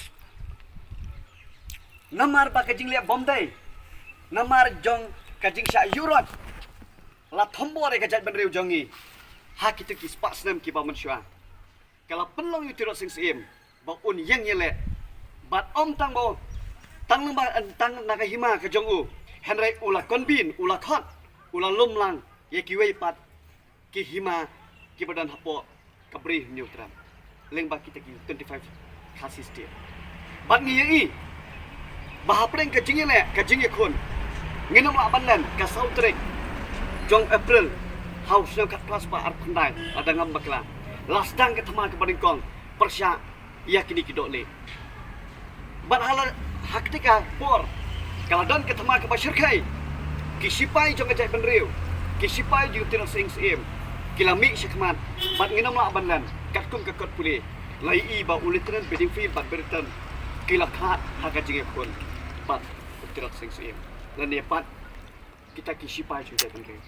namar ba ka jing le Bombay namar jong ka jing sha Europe la thombo re ka jat ban reu jongi ha ki tu ki spas nam ki ba manshwa kala penlong yu tiro sing sim ba un yang yele bat om tang bo tang ba tang na ka hima ka jong u henry ula konbin ula khot ula lumlang ye ki wei pat ki hima ki badan hapo kabri neutral leng ba kita ki 25 khasis dia bat ni yi ba hapreng ka jing yele ka jing ye khun nginom la banlan ka sautrek jong April house na kat kelas ba ar khandai ada ngam bakla last dang ke thama ke badingkong persya yakini ki dole ban hala haktika por kala don ke thama ke bashirkai ki sipai jong ajai benriu ki sipai ju tiro sing sim kilami shikman bat nginam la banlan kat kum ke kot puli lai i ba ulitran beding fi bat bertan kila khat haga jinge kon bat tiro sing sim lan ne pat kita ki sipai ju ajai benriu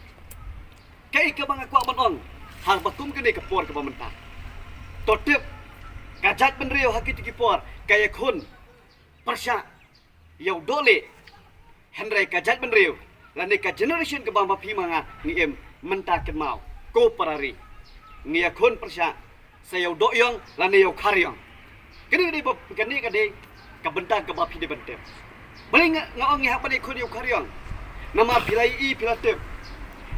kai ke bang aku abon hang batum ke ni ke por ke pamenta totip kajat benriu hakit ki por kaya khun persya yau dole henry kajat benriu lan ka generation ke bang mapi manga ni em menta ke mau ko parari ni khun persya sayau doyong lan yau karyong kini di kini ka de ka benta ke mapi de bente bling ngaong ni hak bani khun yau karyong nama pilai i pilatip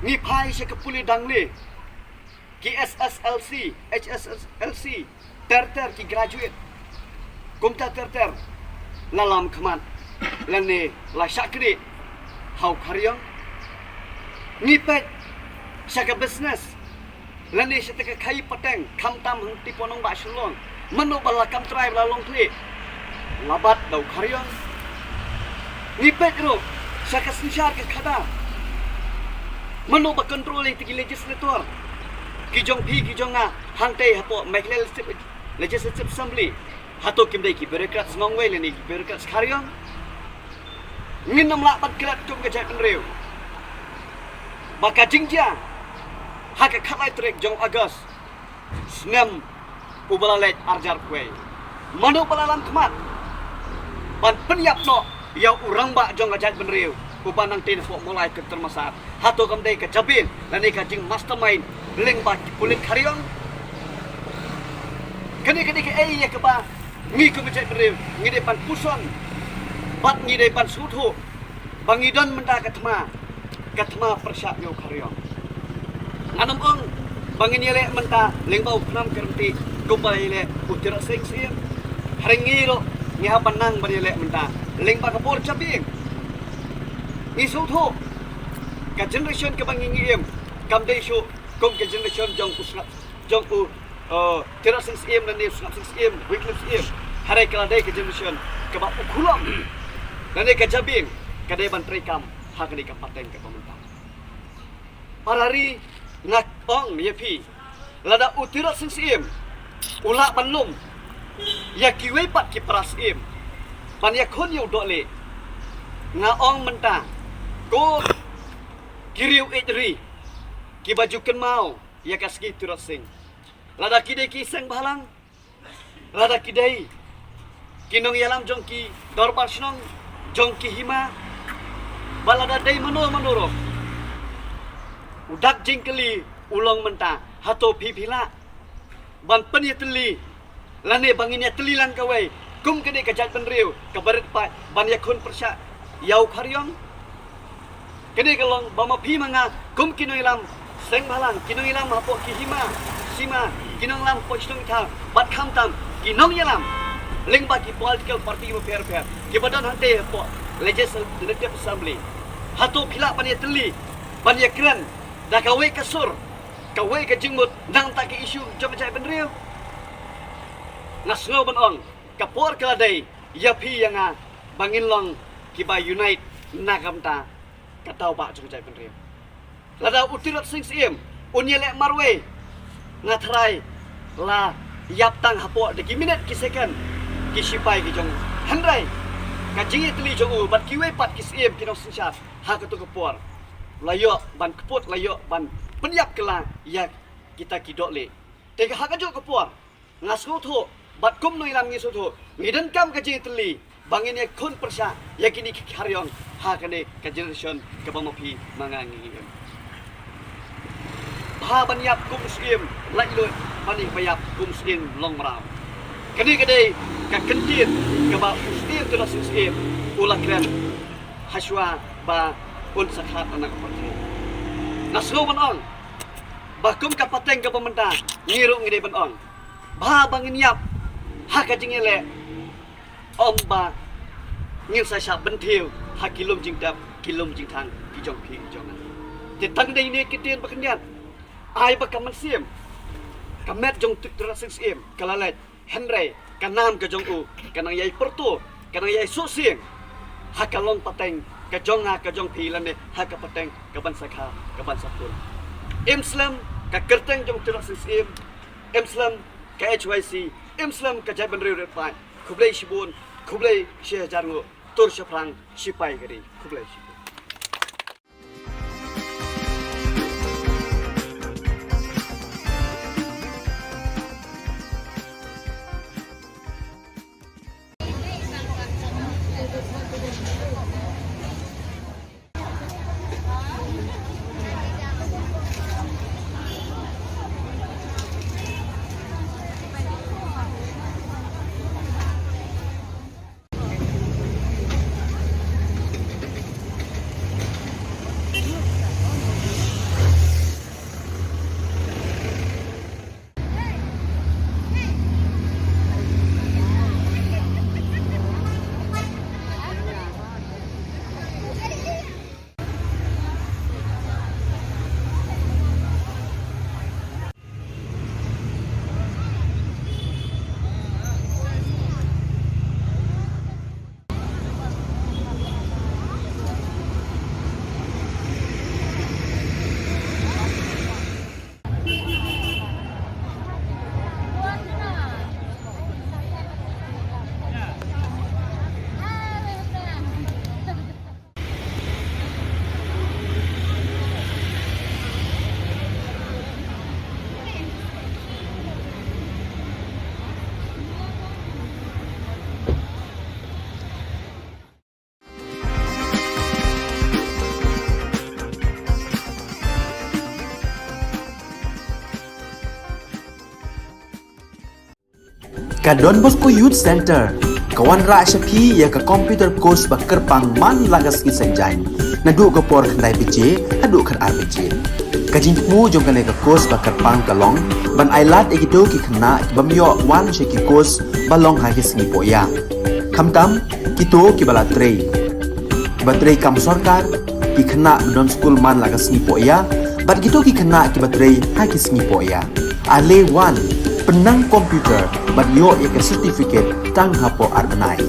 ni pai se ke puli dangle ki SSLC HSLC ter ki graduate kumta ter lalam khaman lane la shakri hau kharyang ni pet shaka business lane se te khai pateng kham tam hang ti ponong ba Shillong mano bala kam trai la long kle labat dau kharyang ni pet ro shaka sinchar ke khada mano ba control ti legislator ki jong phi ki jong hang te hapo legislative assembly hato kim dai ki bureaucrat ngong wei le ni bureaucrat kharyang nginam la bat klat kum ke jai penreu baka jingja ha ka khalai trek jong agas snem ubala let arjar kwei mano balalam kmat ban penyap no ya urang ba jong jai penreu upanang tin fo mulai ke termasat hato kam dai ke jabin lani ka jing mastermind leng ba kulit kharyang kani ke ya ke ba ngi ke jai penreu ngi de pan puson bat ngi de pan suthu bangi don menda katma persya yo kharyang anam ong bangi ni le menta leng bau pram kerti kubai le utira sing sim haringi ro ngi ha panang bani le menta leng ba kapor chabing ni suthu ka generation ke bangi ngi em kam dei shu kom ke generation jong usnap jong u tira sing sim dan ni usnap sing sim weekly sim harai kala dei ke generation ke ba ukhulam dan ni ke jabing ka dei ban trekam ha ka ni ka pateng ke pemerintah parari nak ong ye pi lada utira sing sim ula banlum ya kiwe pat ki pras im ban ya khon yu dole nga ong menta ko kiriu itri ki baju ken mau ya kaski turat sing lada kidai ki seng balang lada kidai kinong yalam jong ki dorbar snong jong ki hima balada dai manoro udak jingkeli ulong menta hato pipila ban penyeteli lane bangin ya telilang kawai kum kene kajat penriu kabaret pa ban ya khun persya yau kharyong kene kalong bama phi manga kum kinoi lam seng balang kinoi lam hapo ki hima sima kinong lam pochtung tha bat kham tam kinong yalam leng ba ki political party mo fair ki badan hante hapo legislative assembly hato phila ban ya teli ban ya kren da kawai kasur kawai ka jingmut nang ta ki issue jom jai penriu nasno ban ong kapor kala dei ya phi yanga bangin long ki ba unite nagamta katau ba jom jai penriu lada utirat sing sim unyele marwe ngathrai la yap tang hapo de ki minute ki second ki sipai ki jong handrai ka jingi tli jong u bat ki we pat ki sim ki no sing shat hak tu kepor layo ban keput layo ban penyap kelang ya kita kidok le tega hak ajo kepor ngasko tu bat kum noi lam ngiso tu ngidan kam ka jing teli bangin ya kun persya ya kini karyong hak ne ka generation ka bamopi mangangi ha banyap kum skim lai lo bani bayap kum skim long ram kini kadai ka kentin ka ba skim tu rasu skim ulakran haswa ba un sakhat anak patri naslo banong bakum ka pateng ka pementa ngirung ngide banong ba bangin yap ha ka jingele om ba ngil sa sha bentiu ha kilom jingtap kilom jingthang ki jong phi jong te tang dei ne kitien bakniat ai ba kaman sim kamet jong tik terasing sim kalalet henry kanam ka jong u kanang yai pertu kanang yai su sing ha kalong pateng ka jong nga ka jong phi lan ne ha ka pateng ka ban sakha ka ban sapul Islam ka kerteng jong terasing sim Islam ka HYC Islam ka jaban riu pai kublai shibun kublai sheh jarngo tur shaprang shipai gari kublai shibun Ka Don Bosco Youth Center kawan ra shapi ya ka computer course ba kerpang man lagas ki sanjain na du ko por khandai pije adu khan RPG ka jingmu jong kan ka course ba kerpang kalong ban ailat egido ki khna bamyo wan she ki course balong ha ki sngi poya khamtam kito ki bala trei batrei kam sarkar ki khna don school man lagas sngi poya bat kito ki khna ki batrei ha ki sngi poya ale wan penang komputer bat yo ya ke certificate tang hapo arbenai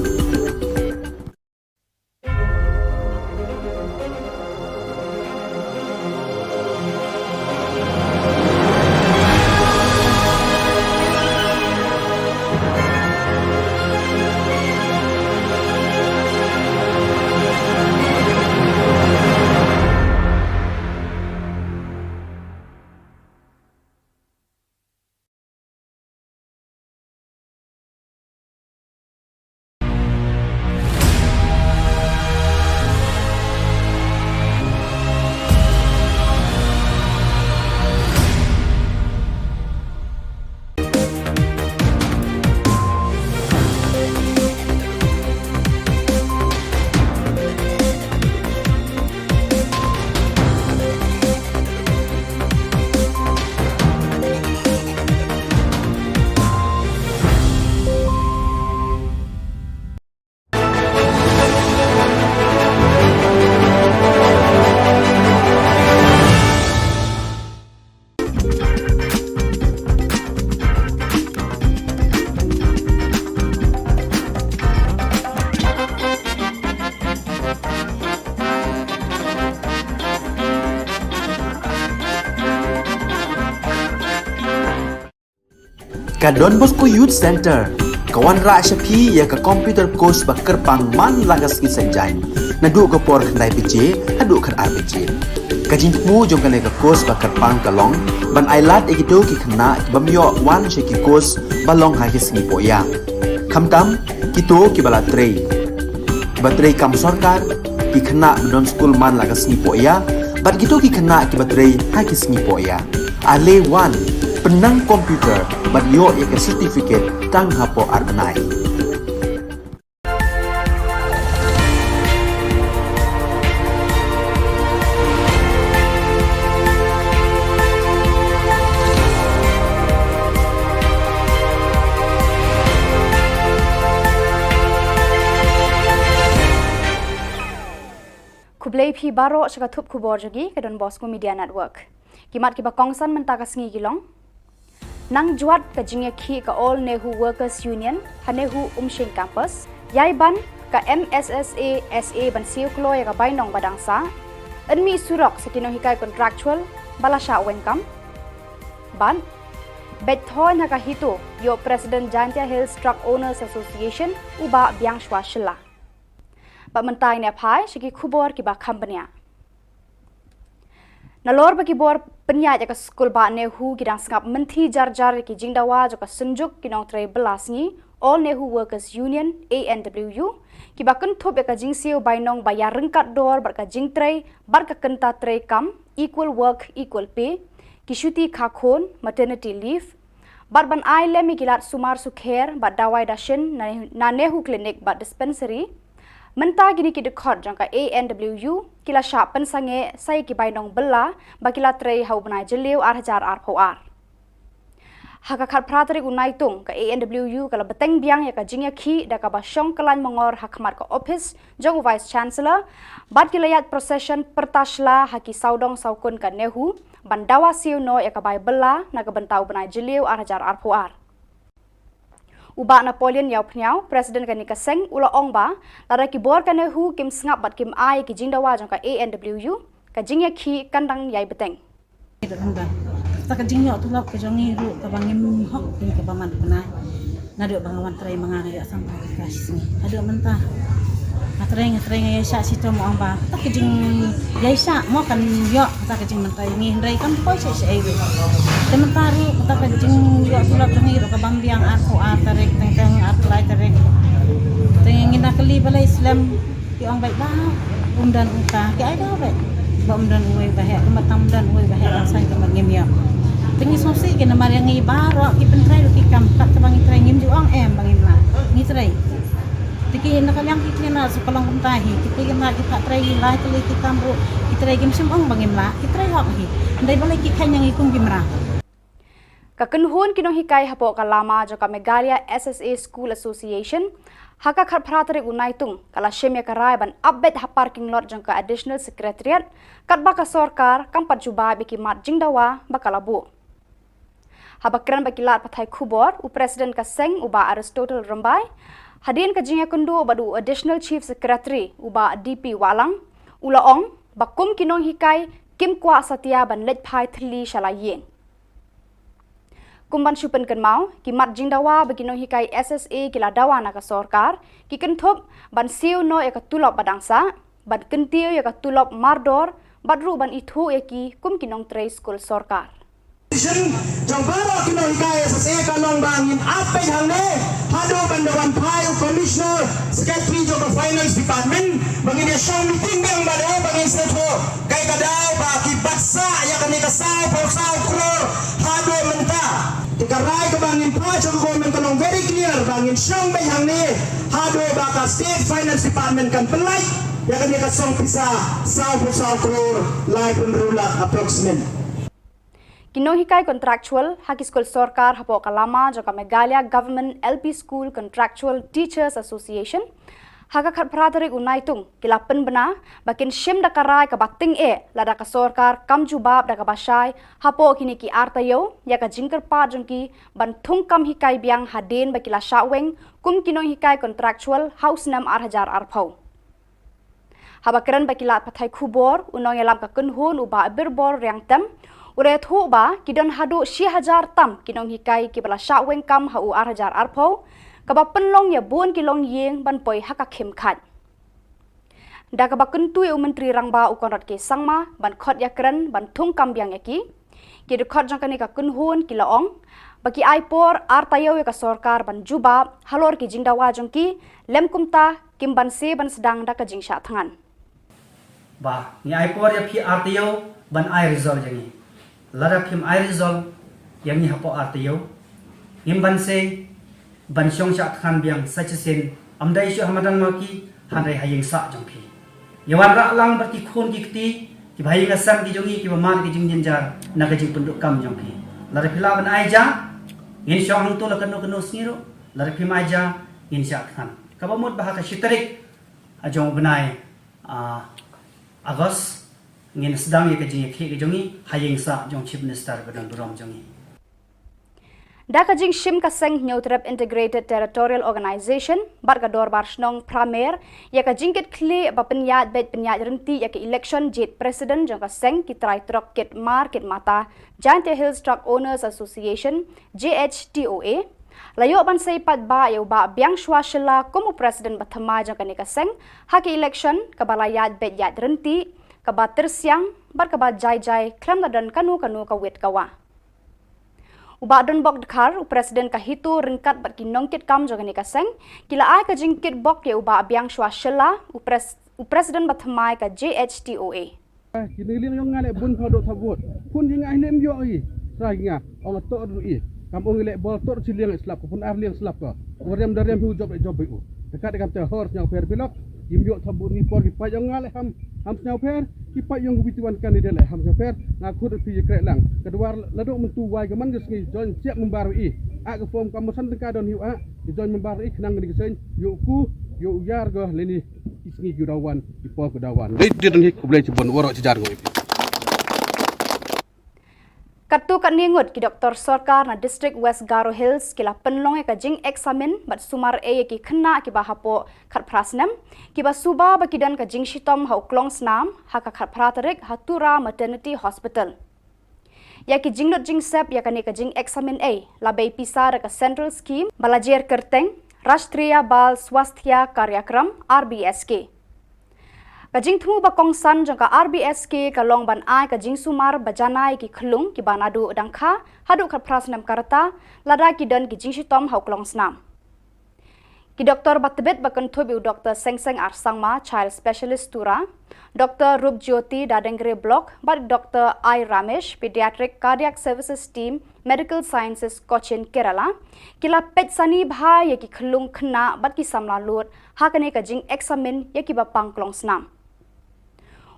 Ka Don Bosco Youth Center kawan ra shapi ya ka computer course ba kerpang man lagas ki sanjain Nadu ke por kendai bije, hadu kan ar bije. Kajing mu jong kale ke kos bakar pang kalong, ban ailat egido ki kena bamyo wan sheki kos balong ha ki singi poya. Kamtam kito ki bala trei. Batrei kam sarkar ki kena don school man laga singi poya, bat kito ki kena ki batrei ha ki singi poya. Ale wan penang komputer bat yo ke certificate tang hapo arnai. Kublai phi baro shaka thup khubor jagi ke Don Bosco Media Network. Kimat ki ba kongsan mentaka sngi gilong. Nang juat ka jingya khi ka All Nehu Workers Union, Hanehu Umshin Campus, yai ban ka MSSA SA ban siu klo ya ka bainong badangsa. Enmi surok sekino hikai contractual balasha wengkam. Ban Bethoy na ka hito yo President Jantia Hills Truck Owners Association uba biang shwa shilla. Mentai ne pai segi khubor ki ba company. Nalor ba ki bor penya ja ka skul ba ne hu ki dang sngap menthi jar ki jingdawa ja ka sunjuk ki nong tre belasni All Nehu Workers Union ANWU ki ba kun thop ka jingsiu bai nong ba ya rengkat dor bar ka jingtre bar ka kenta tre kam equal work equal pay ki shuti khakhon maternity leave bar ban ai lemi kilat sumar sukher ba dawai dashin na nehu clinic ba dispensary Mentah gini ki dekhot jangka ANWU kila syap pensange saya ki bainong bela bakila trei hau benai jeliu arhajar arpoar. Hakakat prateri unai tung ke ANWU kala beteng biang ya ka jingya ki da ka basyong kelan mengor hakmat ka office jong vice chancellor bat kilayat procession pertasla haki saudong saukun ka nehu bandawa siu no ya ka bai bela na ka bentau benai jeliu arhajar arpoar. Ubak Napoleon yau pnyau Presiden kan nika seng ula ong ba lara ki bor kan hu kim sngap bat kim ai ki jingdawa jang ka ANWU ka jingya ki kandang yai beteng. Ta ka jingyo tu lok ka jongi ru ka bangim hok ni ka baman puna na do bangawan trai mangana ya sampai ka sini adu mentah Atreng ya sya situ mo ang ba ta ka jing yai sya mo kan yo ta ka jing mentai ni ndai kan poi sya sya ai Tementaru ta ka jing yo tu lok jongi ru ka bambiang aku tarek teng apply tarek tengin nakali bala Islam ki ang baik ba umdan uta ki ai da ba ba umdan uai ba he matam dan uai ba he rasai ka mangim ya tengi sosi ke na mariang ngi baro ki pentrai ki kam kat bang trai ngim ju ang em bangim la ni trai tiki nakalyang ki na sa palang kumtahi tiki na ki trai lai tali ki kambu ki trai gim sim ang bangim la ki trai hok hi ndai balai ki khanyang ikung gimra Kakenhun kinong hikai hapo kalama jo ka Megalia SSA School Association haka khat pratari unai tung kala shemya karai ban update ha parking lot jong ka additional secretariat katba ka sarkar kampat juba biki mat jingdawa bakalabu habakran bakilat pathai khubor u president ka seng uba Aristotle Rambai hadin ka jingya kundu badu additional chief secretary uba DP Walang ulaong bakum kinong hikai kim kwa satya ban let phai thli shalayen Kumban syupen kan mau, ki mat jingdawa beginong hikai SSA kila dawa na ka sarkar, ki kenthop ban siu no ya ka tulop badangsa, ban kentiu ya ka tulop mardor, badru ban ithu ya ki kum kinong tre school sarkar. Jong baro kino hikaya sa seka long bangin apay hangne hado bandawan payo commissioner secretary jo ka finance department bangin ya show meeting bang bado bangin seto kay kadaw ba ki baksa ya kani ka sao crore hado menta tikaray ka bangin pa jo government kanong very clear bangin show may hangne hado ba ka state finance department kan pelay ya kani ka song pisa sao crore life and rula approximate Kinong hikai contractual haki school sarkar hapo kalama jo ka Megalia Government LP School Contractual Teachers Association haka khat pratari unai tung kilapen bena bakin shim da karai ka bating lada ka sarkar kam jubab da ka basai hapo kini ki artayo ya ka jingker pa jongki ban thung kam hikai biang haden bakila shaweng kum kinong hikai contractual house nam 8000 arphau habakran bakilat pathai khubor unong yalam ka kunhun uba birbor riang tem Ure thu ba kidon hadu 6000 tam kinong hikai ki bala shaweng kam hau 8000 arpho ka ba penlong ya 4 kilong yeng ban poi haka khem khat Da ka bakun tu menteri rangba u konrat ke sangma ban khot yakran ban thung kambyang yaki ki de khot jangkani ka kun hun ki laong baki aipor artayo ka sarkar ban juba halor ki jingdawa jongki lemkumta kim ban se ban sedang da ka jingsha thangan ba ni aipor ya phi artayo ban ai result jangi lara phim ai result yang ni hapo artayo im ban se ban syong sha than biang sachen amdai shu hamadang maki hanrai hayeng sa jongki yawan ra lang berki khun ki kti ki bhai ga sam ki jongi ki bamar ki jing jinjar na ka jing penduk kam jongki lara phila ban ai ja in syong hang tu la kanu kanu sniro lara phim ai ja in sha khan ka bamut bahaka shitarik ajong benai agos ngin sedang ye ka jing ki jongi hayeng sa jong chief minister badang durom jongi Daka jing shim ka seng Neutrap Integrated Territorial Organization bar ka dor bar snong pramer ya ka jingket kle ba penyat bet penyat renti ya ka election jet president jang ka seng ki trai trok ket market mata Giant Hills Truck Owners Association JHTOA layo ban sei pat ba yo ba biang shwa shela komu president bathama jang ka ne ka seng ha ki election ka balayat bet yat renti ka ba tersiang bar ka ba jai jai klam dan kanu ka wet kawa Uba don bok dekhar u presiden ka hitu ringkat bat ki nongkit kam jogani ka seng kila ai ka jingkit bok ye uba biang shwa shela u presiden bathmai ka JHTOA kini ling yong ngale bun phodo thabot pun jing ai lem yo i sai nga ong to ru i kampung ile bol tor chiliang slap pun ar liang slap ka orem darem hu job u dekat dekat te hor yang per pilok im yo thabot ni por ki pa yong ngale ham nyau per ki pa yong bituan kan ide le ham nyau per na khut pi krek lang kedua ladok mentu wai ke man gesni jon siap membaru i a ke form kamusan tengka don hiu a jon membaru i kenang ni gesen yo ku yo yar go leni isni gudawan di por gudawan dei den hik boleh cebon woro cijar go Kartu kat ningut ki Dr. Sarkar na District West Garo Hills kila penlong ka jing examen bat sumar e ki khna ki ba hapo khat prasnam ki ba suba ba kidan ka jing shitom ha uklong snam ha ka khat pratarik hatura maternity hospital ya ki jingnot jing sep ya ka ne ka jing examen e la bei pisar ka central scheme balajer kerteng Rashtriya Bal Swasthya Karyakram RBSK Kajing thu ba kongsan jang ka RBSK ka long ban ai ka jing sumar bajanai ki khlung ki banadu dangkha hadu khat prasnam karta lada ki dan ki jing shitom hauklong snam ki doktor batbet bakan thobi Dr. Sengseng Arsangma child specialist tura Dr. Rup Jyoti Dadengre block but Dr. I Ramesh pediatric cardiac services team medical sciences Cochin Kerala kila pet sani bha ye ki khlung khna bat ki samla lut ha kane ka jing examen ye ki ba pangklong snam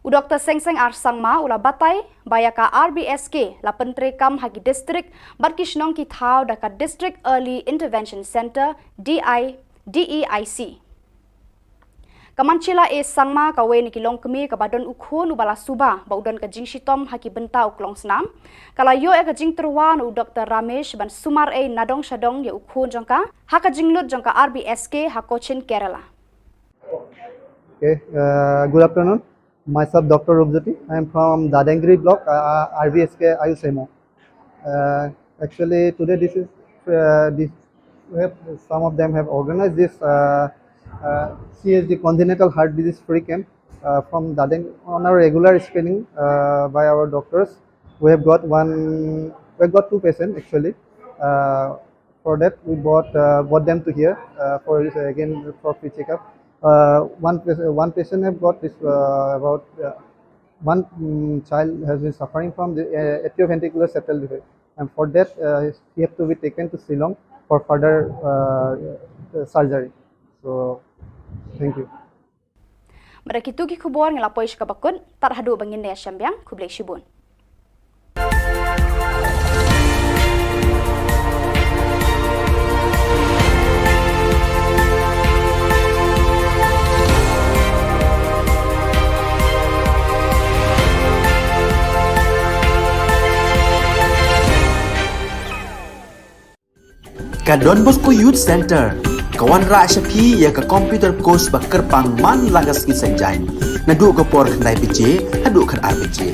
U Dr. Sengseng Arsangma ula batai bayaka RBSK la pentre kam hagi district barkishnong ki thau daka District Early Intervention Center DEIC. Kamanchila e sangma ka we ni kilong kemi ka badon ukhon ubala suba ba udon ka jing shitom haki benta uklong snam kala yo e ka jing terwan u Dr. Ramesh ban sumar e nadong shadong ye ukhon jangka ha ka jinglut jangka RBSK ha Cochin Kerala. Okay, good afternoon. Myself, Dr. Rupjoti. I am from Dadengri block, RBSK Ayusemo. Actually, today some of them have organized this CSD congenital heart disease free camp from Dadeng on our regular screening by our doctors. We have got two patients actually. For that, we brought them to here for free checkup. One patient have got this one child has been suffering from the atrioventricular septal defect, and for that he have to be taken to Shillong for further surgery. So, thank you. Mereka itu ki khubor ngelapoi shkabakun tar hadu bangin ne syambyang kublek shibun. Ka Don Bosco Youth Center kawan ra shapi ya ka computer course ba kerpang man lagas ki sanjain nadu ko por khandai pije hadu khan RPG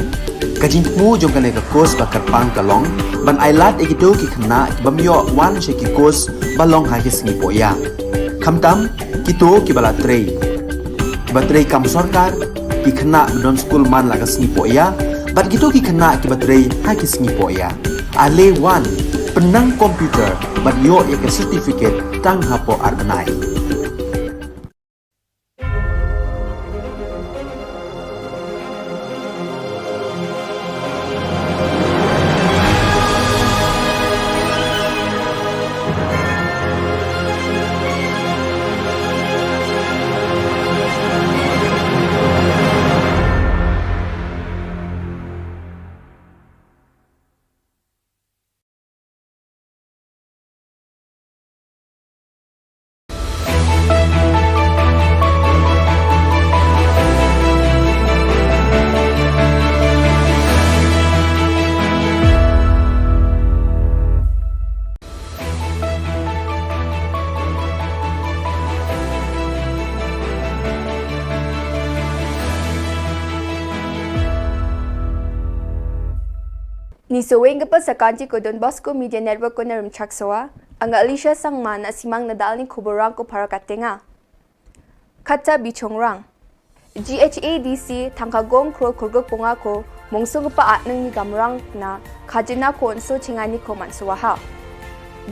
ka jingmu jong kane ka course ba kerpang kalong ban ailat egido ki khna bamyo wan she ki course balong ha ki singi poya khamtam kito ki bala trei kibatrei kam sarkar ki khana non school man laga sni poya bat gitu ki khana kibatrei ha ki sni poya ale one penang komputer bat yo ya certificate tang hapo arbanai. Ni seweng kepa sakanci ko Don Bosco Media Network ko narum chaksawa, ang Alicia Sangman na simang nadal ni Khubor Na Ka Jylla. Kata bichongrang. GHADC tangkagong krol kurgok punga ko mungsung pa atnang ni gamrang na kajina ko onso chingani ko mansuwaha.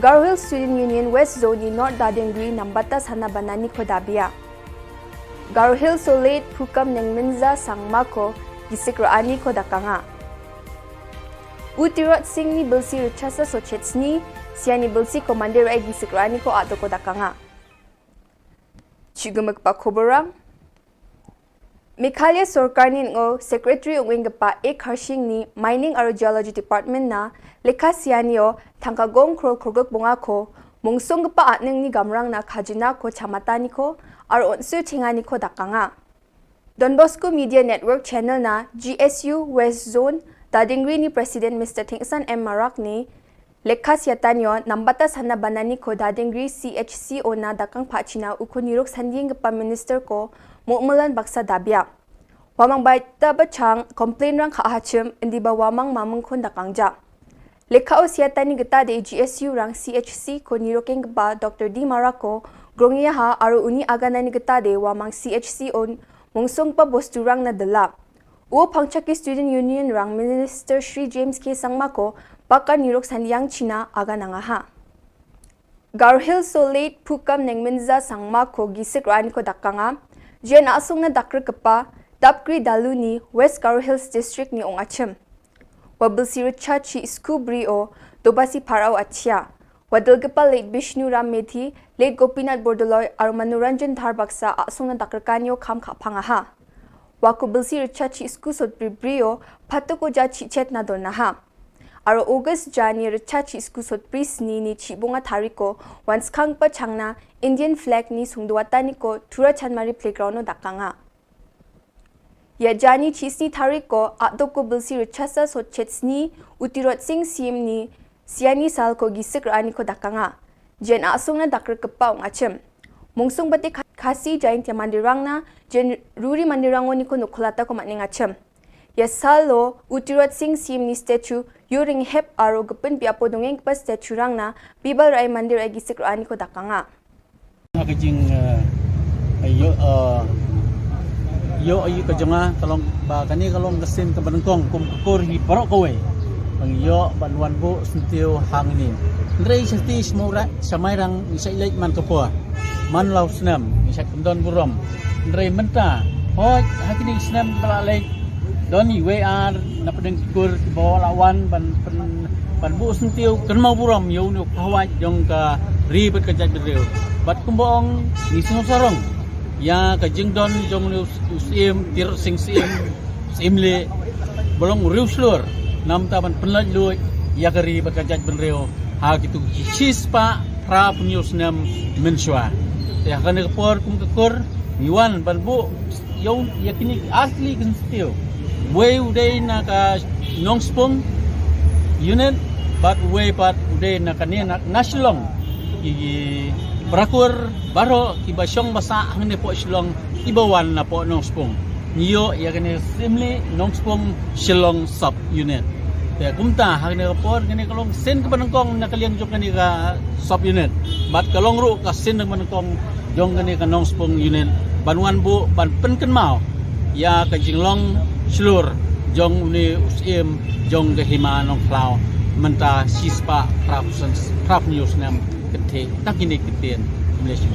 Garhill Student Union West Zone ni North Dadengri nambata sana banani ko dabia. Garhill Solate Pukam ng Minza Sangma ko gisikraani ko dakanga. Utirot Singh ni Bilsi Richasa Sochetsni, siya ni Bilsi Commander ay gisikrani ko ato ko dakanga. Chigumag pa Khuborang. Meghalaya Sarkar ni ngo Secretary ng Wingapa ek harshing ni Mining aro Geology Department na lekha siya niyo tangkagong krol kurgok bunga ko mungsong pa atnang ni gamrang na kajina ko chamatani ko aro onsu chingani ko dakanga. Don Bosco Media Network channel na GSU West Zone Dadengri ni President Mr. Tingsan M. Marak ni lekha siyatanyo nambata sana banani ko Dadengri CHCO na dakang pachina ukunirok sanding pa minister ko mu'mulan baksa dabya. Wamang baita bachang complain rang kaahachim hindi ba wamang mamang kun dakangja. Lekha o siyatani gita de GSU rang CHC ko nirokeng ba Dr. D. Marako grongya ha aro uni aganani gita de wamang CHC on mungsong pa bostu rang na dala. O Pangchaki Student Union rang Minister Shri James K. Sangmako baka nirok sandiyang China aga nangaha. Garhill Solate Pukam ng Minza Sangmako gisik rani ko dakanga, jiyan asong na dakar kapa, Dapkri Daluni, West Garhills District ni Ongachim. Wabil siricha chi Skubri o Dobasi Parao Achia. Wadil kapa late Bishnu Ram Methi, late Gopinath Bordoloy, Armanuranjan Dharbaksa asong na dakar kanyo kam kapangaha. Waku bilsi richachi isku sot brio patuko ja chichet na donaha. Aro August Jani richachi isku sot prisni ni chibunga tariko once kang pa changna Indian flag ni sungduwatani ko tura chanmari playground no dakanga. Ya Jani chisni tariko atoko bilsi richasa sot chetsni utirot sing sim ni siani sal ko gisik rani ko dakanga. Jen asung na dakar kepa ngachem. Mungsung bati kasi jain tia mandirang na jen ruri mandirango ni ko nukulata ko matning acham. Ya salo utirot sing sim ni statue yuring hep aro gepun piapo dongeng pa statue rang na bibal rai mandir ay gisik rani ko dakanga. Kajing ayo ayo kajonga kalong ba kani kalong gasin ka banengkong kum kur hi parok kowe. Ang yo banwan bo sentiu hang ni. Ndrei sesti semura samairang isa ilait man kapua. Man lau senam, isyak kendon burom. Ndrei menta, hoi hakini senam belalai. Doni WR napadeng kur bawa lawan ban bu sentiu kenmau burom yo nu kawaj jong ka ribet ka jaj bereu. Bat kumbong ni sing sarong. Ya ka jingdon jong nu sim tir sing sim le bolong riu slur. Nam taban penlaj lui ya ka ribet ka jaj bereu. Ha gitu chispa pra punyus nam mensua. Ya kan kepor kum kekur miwan banbu yung yakini asli kan still way uday na ka nongspong unit but way pat uday na kanina na Shillong i brakur baro ki basyong basa hang ne po Shillong ibawan na po nongspong niyo yakini simli nongspong Shillong sub unit ya kumta hang ne kepor kini kalong sen ke banengkong na kaliang jok kani ka sub unit bat kalong ru ka sen ke banengkong jong kani ka nongspong unit banwan bu ban pen mau ya ke jinglong slur jong ni usim jong ke hima nong klau menta sispa prap news nam kethe tak ini ketien Malaysia.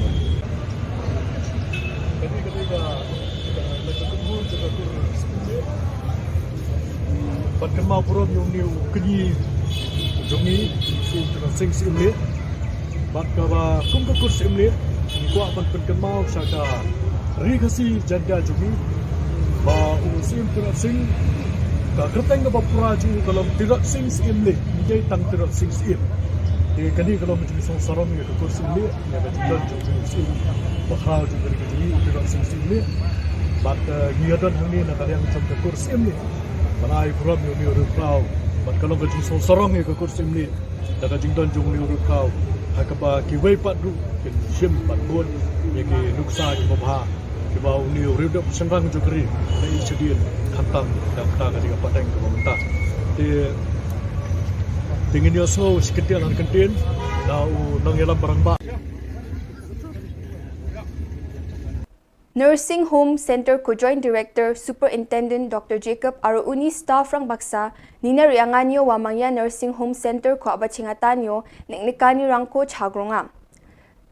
Ban mau purom yung new kenyi jongi si sing simle bat ka ba kum ka kur simle ni ko ban mau saka rigasi janda jongi ba usim sing ka kerteng ka pura ju kalau tidak sing simle ni tang tidak sing sim di kani kalau macam sarong ya kur simle ya ka jidan jongi sim bakal juga di tidak sing simle bat ngiadan ni na kalian macam kur simle Malay puram yung niyo rukau, mat kalong kajing sorong yung kakursim ni, da kajing don jung niyo rukau, hakaba kiway pat ru, kin shim pat bon, yung ki nuksa ki mabha, ki ba niyo ribda sengrang jukri, na isidin kantang da kata kadiga pateng ke mamenta. Tingin niyo so sikitian ang kantin, na nang yalam barang ba. Nursing Home Center ko Joint Director Superintendent Dr. Jacob aro uni staff rang baksa nina rianganyo wa mangya Nursing Home Center ko abachingatanyo niknikani rang ko chagronga.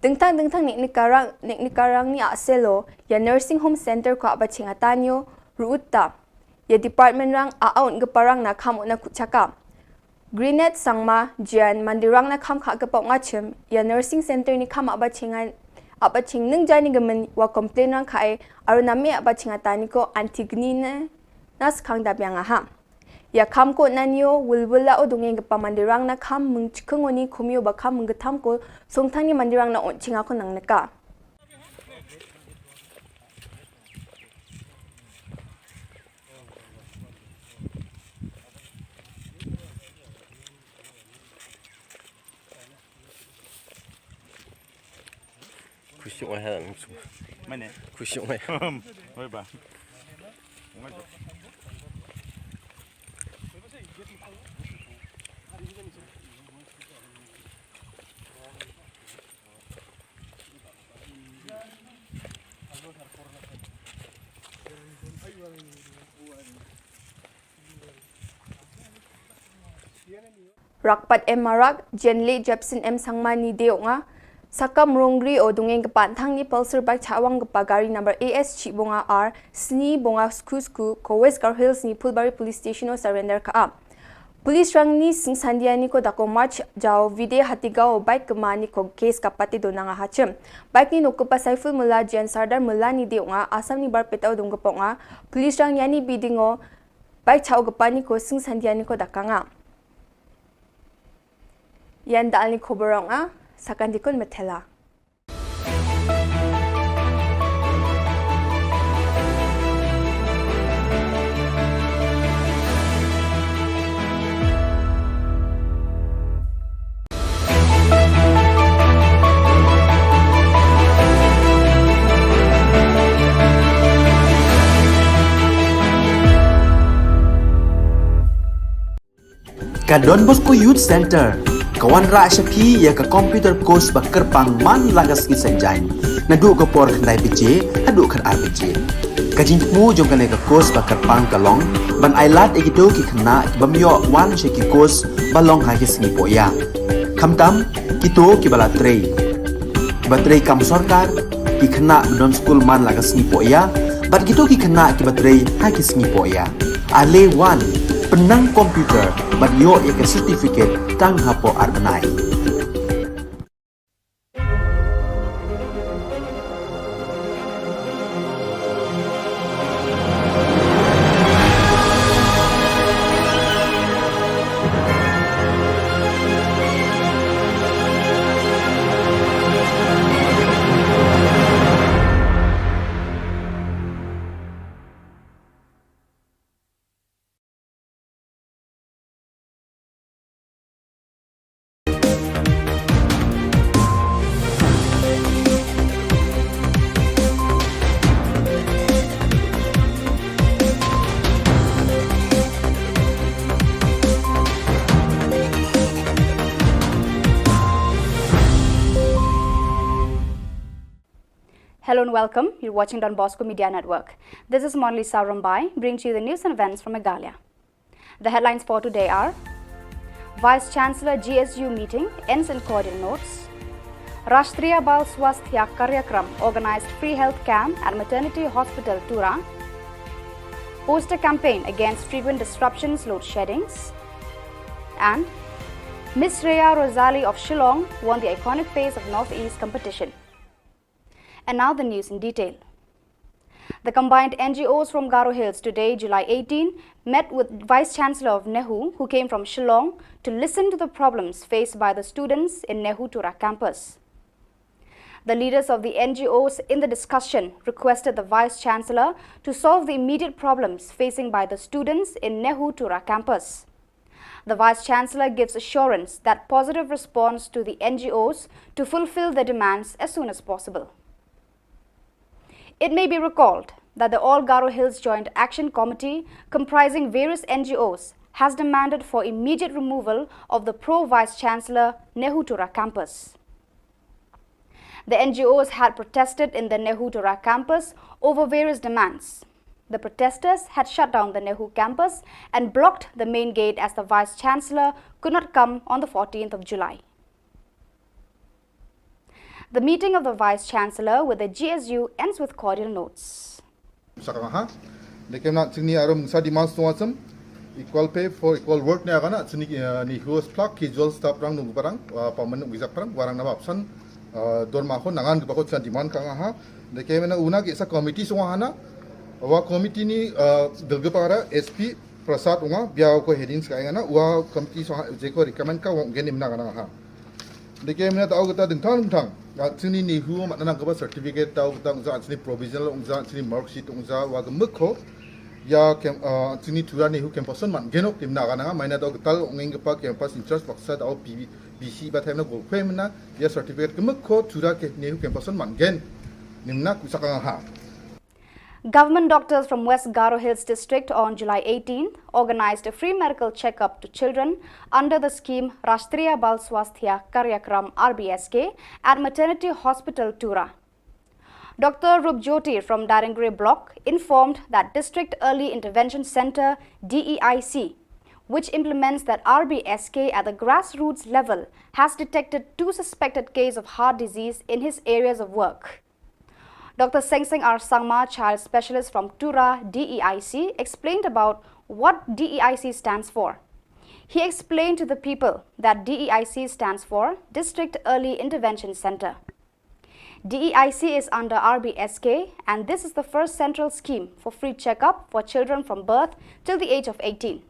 Dengtang niknikarang ni aselo ya Nursing Home Center ko abachingatanyo ruutta ya department rang aon gaparang na kamo na kuchaka. Greenet sangma jian mandirang na kam kha gapok ngachem ya Nursing Center ni kam abachingan abaching nung jani gamen wa complain rang kai aro nami abaching atani ko antigni na nas khang dabyang aha ya kam ko nanyo wulwula o dungeng pa mandirang na kam mung chikungoni khumyo ba kam mung gatam ko songthang ni mandirang na onching ako nang naka Kusyuk ayah mana? Kusyuk ayah. Oi ba. Rakpat Marak Jenle Jepson Sangmani Deonga Sakam Rongri o dungeng kapantang ni Pulsar bike chawang gari number AS Chibonga R Sni Bonga Skusku ko West Gar Hills ni Pulbari Police Station o surrender ka. Police rang ni sing sandiani ko dako March jaw vide hatigao bike kemani ko case kapati do nanga hachem. Bike ni nokupa Saiful Mullah Jan Sardar Mullah ni deonga asam ni bar petao dung gaponga. Police rang yani bidingo bike chaw gapani ko sing sandiani ko dakanga. Yan dal ni Khubor Sakandikon Metela. Ka Don Bosco Youth Center kawan ra syapi ya ka computer course ba kerpang man lagas ki sanjain nadu ka por khnai pije adu khan RPG kajing mu jong ka ka course ba kerpang kalong ban ailat egito ki khna bamyo wan she ki course balong ha ki sni poya khamtam kito ki bala trei batrei kam sarkar ki khna don school man lagas ni poya bat kito ki khna ki batrei ha ki sni poya ale wan penang komputer bat yo ya ka certificate tang hapo arbanai Hello and welcome. You're watching Don Bosco Media Network. This is Monalisa Rambai, bringing to you the news and events from Meghalaya. The headlines for today are: Vice Chancellor GSU meeting ends in cordial notes. Rashtriya Bal Swasthya Karyakram organized free health camp at Maternity Hospital Tura. Poster campaign against frequent disruptions, load sheddings. And Miss Shreya Rosali of Shillong won the iconic Face of Northeast competition. And now the news in detail. The combined NGOs from Garo Hills today, July 18, met with Vice Chancellor of Nehu, who came from Shillong, to listen to the problems faced by the students in Nehu Tura campus. The leaders of the NGOs in the discussion requested the Vice Chancellor to solve the immediate problems facing by the students in Nehu Tura campus. The Vice Chancellor gives assurance that positive response to the NGOs to fulfill their demands as soon as possible. It may be recalled that the All Garo Hills Joint Action Committee, comprising various NGOs, has demanded for immediate removal of the pro-Vice Chancellor Nehu Tura campus. The NGOs had protested in the Nehu Tura campus over various demands. The protesters had shut down the Nehu campus and blocked the main gate as the Vice Chancellor could not come on the 14th of July. The meeting of the Vice Chancellor with the GSU ends with cordial notes. Equal pay for equal work na kana ni host plug casual staff rang nung barang permanent visa parang warang na option dorma ko nangan ko bakot sa demand ka ha de kaya na una ki sa committee so hana wa committee ni dalga para SP Prasad unga biaw ko headings ka ngana wa committee so je ko recommend ka wong genim na kana ha de kaya na tao kita ding thang sini ni hu ma nang ka certificate tao tang za sini provisional ungza sini mark sheet ungza wa mukho ya kem sini tura ni hu campus man genok tim na kana maina tao tal ngeng pa campus in charge paksa tao BC ba thai na go khwem na ya certificate mukho tura ke ni hu campus man gen nimna ku sakang ha. Government doctors from West Garo Hills district on July 18th organized a free medical checkup to children under the scheme Rashtriya Bal Swasthya Karyakram RBSK at Maternity Hospital Tura. Dr. Rupjyoti from Darangre block informed that District Early Intervention Center DEIC, which implements that RBSK at the grassroots level, has detected 2 suspected cases of heart disease in his areas of work. Dr. Sengseng R. Sangma, child specialist from Tura DEIC, explained about what DEIC stands for. He explained to the people that DEIC stands for District Early Intervention Center. DEIC is under RBSK, and this is the first central scheme for free checkup for children from birth till the age of 18.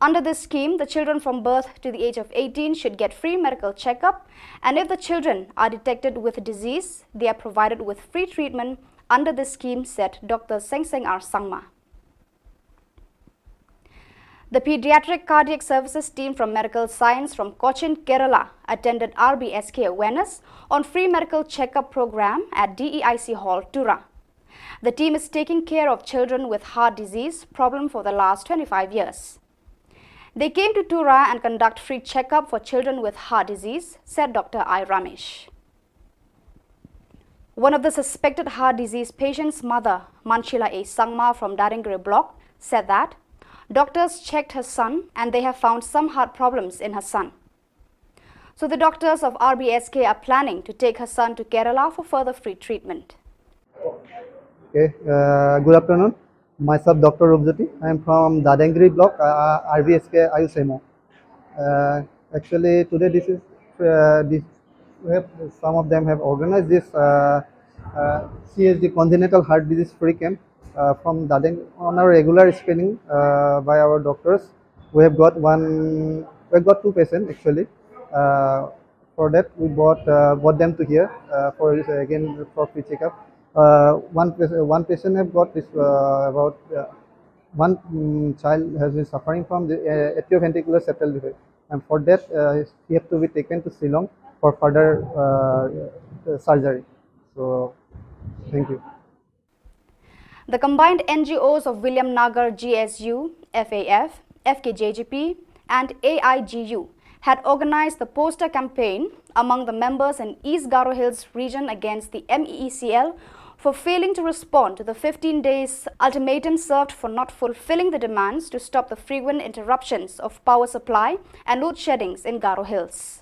Under this scheme, the children from birth to the age of 18 should get free medical checkup, and if the children are detected with disease, they are provided with free treatment under this scheme, said Dr. Sengseng R. Sangma. The Pediatric Cardiac Services team from Medical Science from Cochin, Kerala attended RBSK awareness on free medical checkup program at DEIC Hall, Tura. The team is taking care of children with heart disease problem for the last 25 years. They came to Tura and conduct free checkup for children with heart disease, said Dr. I. Ramesh. One of the suspected heart disease patient's mother, Manshila A. Sangma from Darangre block, said that doctors checked her son and they have found some heart problems in her son. So the doctors of RBSK are planning to take her son to Kerala for further free treatment. Okay, good afternoon. Myself, Dr. Rupjyoti. I am from Dadangri block, RBSK Ayusemo. Actually, today some of them have organized this CHD congenital heart disease free camp from Dadang on our regular screening by our doctors. We have got 2 patients actually. For that, we brought them to here for again for free checkup. One patient have got this about one child has been suffering from the atrioventricular septal defect, and for that he have to be taken to Shillong for further surgery. So, thank you. The combined NGOs of William Nagar GSU, FAF, FKJGP and AIGU had organized the poster campaign among the members in East Garo Hills region against the MEECL for failing to respond to the 15 days ultimatum served for not fulfilling the demands to stop the frequent interruptions of power supply and load sheddings in Garo Hills.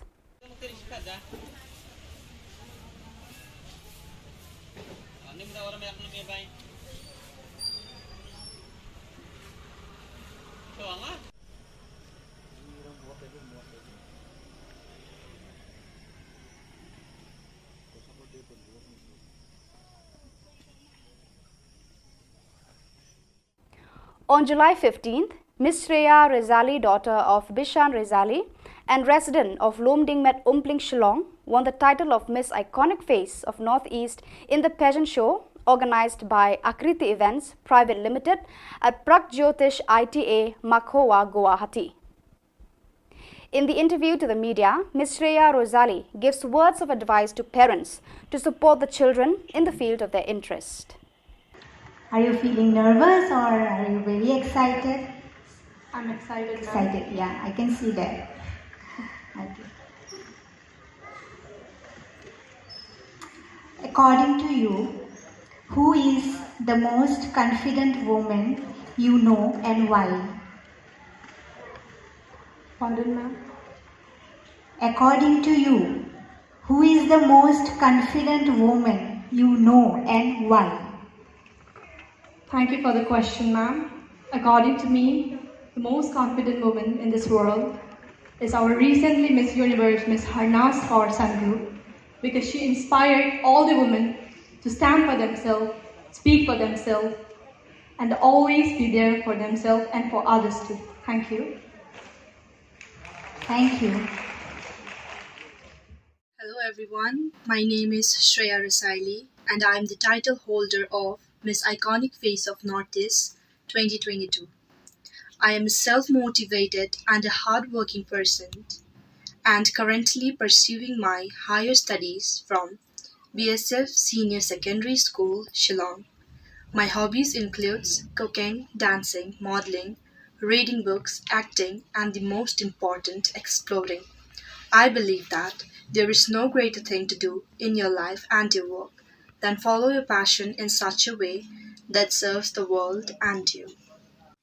On July 15th, Ms. Shreya Rezali, daughter of Bishan Rezali and resident of Lomdingmet Umpling Shillong, won the title of Miss Iconic Face of Northeast in the pageant show organized by Akriti Events Private Limited at Pragjyotish ITA, Makhowa, Guwahati. In the interview to the media, Ms. Shreya Rezali gives words of advice to parents to support the children in the field of their interest. Are you feeling nervous or are you very excited? I'm excited. Excited, yeah, I can see that. Okay. According to you, who is the most confident woman you know and why? Pardon, ma'am? According to you, who is the most confident woman you know and why? Thank you for the question, ma'am. According to me, the most confident woman in this world is our recently Miss Universe, Miss Harnas Kaur Sandhu, because she inspired all the women to stand for themselves, speak for themselves, and always be there for themselves and for others too. Thank you. Thank you. Hello everyone, my name is Shreya Rezali and I am the title holder of Miss Iconic Face of Northeast 2022. I am a self-motivated and a hard-working person and currently pursuing my higher studies from BSF Senior Secondary School, Shillong. My hobbies includes cooking, dancing, modeling, reading books, acting, and the most important, exploring. I believe that there is no greater thing to do in your life and your work than follow your passion in such a way that serves the world and you.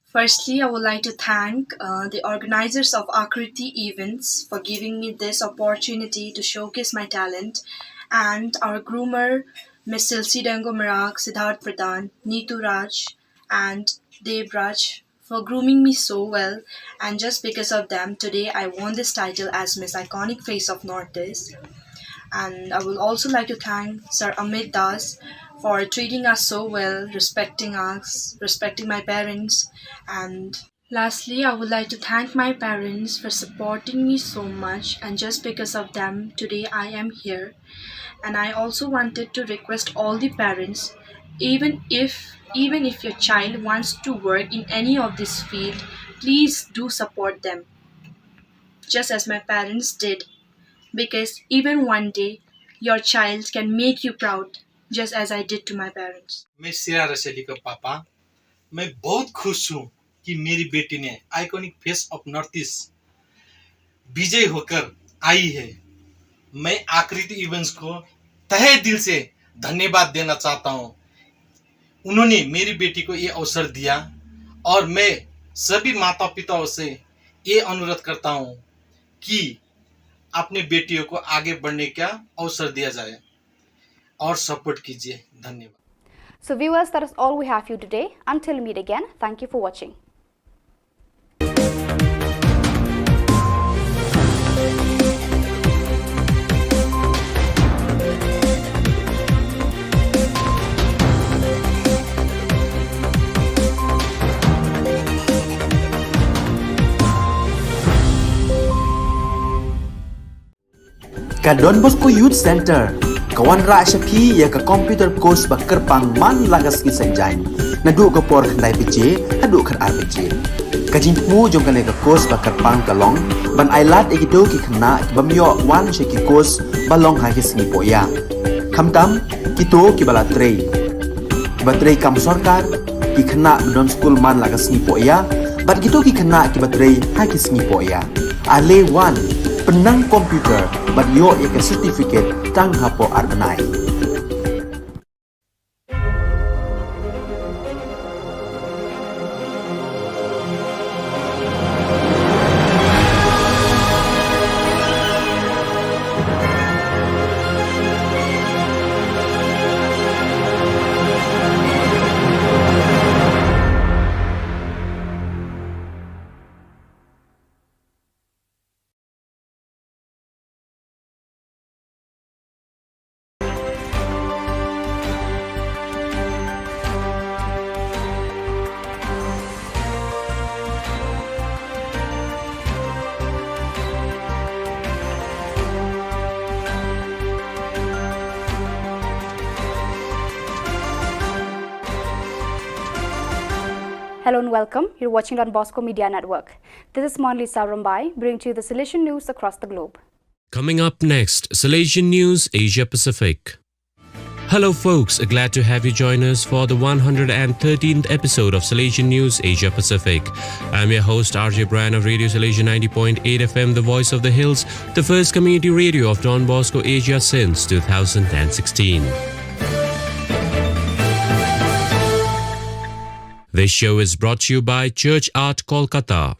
Firstly, I would like to thank the organizers of Akriti Events for giving me this opportunity to showcase my talent, and our groomer, Ms. Silsi Dango Marak, Siddharth Pradhan, Neetu Raj, and Dev Raj for grooming me so well, and just because of them, today I won this title as Miss Iconic Face of Northeast. And I would also like to thank Sir Amit Das for treating us so well, respecting us, respecting my parents. And lastly, I would like to thank my parents for supporting me so much, and just because of them, today I am here. And I also wanted to request all the parents, even if your child wants to work in any of this field, please do support them, just as my parents did. Because even one day, your child can make you proud, just as I did to my parents. मैं श्रेया रसैली का पापा, मैं बहुत खुश हूँ कि मेरी बेटी ने iconic face of north east विजय होकर आई है। मैं आकृति इवेंट्स को तहे दिल से धन्यवाद देना चाहता हूँ। उन्होंने मेरी बेटी को ये अवसर दिया और मैं सभी माता पिताओं से ये अनुरोध करता हूँ कि अपने बेटियों को आगे बढ़ने का अवसर दिया जाए और सपोर्ट कीजिए। धन्यवाद। So viewers, that is all we have for you today. Until we meet again, thank you for watching. Ka Don Bosco Youth Center, kawan ra Shapi ya ka computer course bakar pang man lagas ki sanjai. Nadu ka por khandai piche, hadu khan ar piche. Ka jingmu jong ka course bakar pang kalong, ban ailat egito ki khna bamyo wan she ki course balong ha ki sni poya. Khamtam kito ki bala trei. Batrei kam sarkar ki khna don school man lagas ni poya, bat kito ki khna ki batrei ha ki sni poya. Ale wan penang komputer ban yo ya ke certificate tang hapo arbenai. Hello and welcome. You're watching Don Bosco Media Network. This is Monlisa Rumbai, bringing to you the Salesian news across the globe. Coming up next, Salesian News Asia Pacific. Hello folks, glad to have you join us for the 113th episode of Salesian News Asia Pacific. I'm your host RJ Brian of Radio Salesian 90.8 FM, the voice of the hills, the first community radio of Don Bosco Asia since 2016. This show is brought to you by Church Art Kolkata.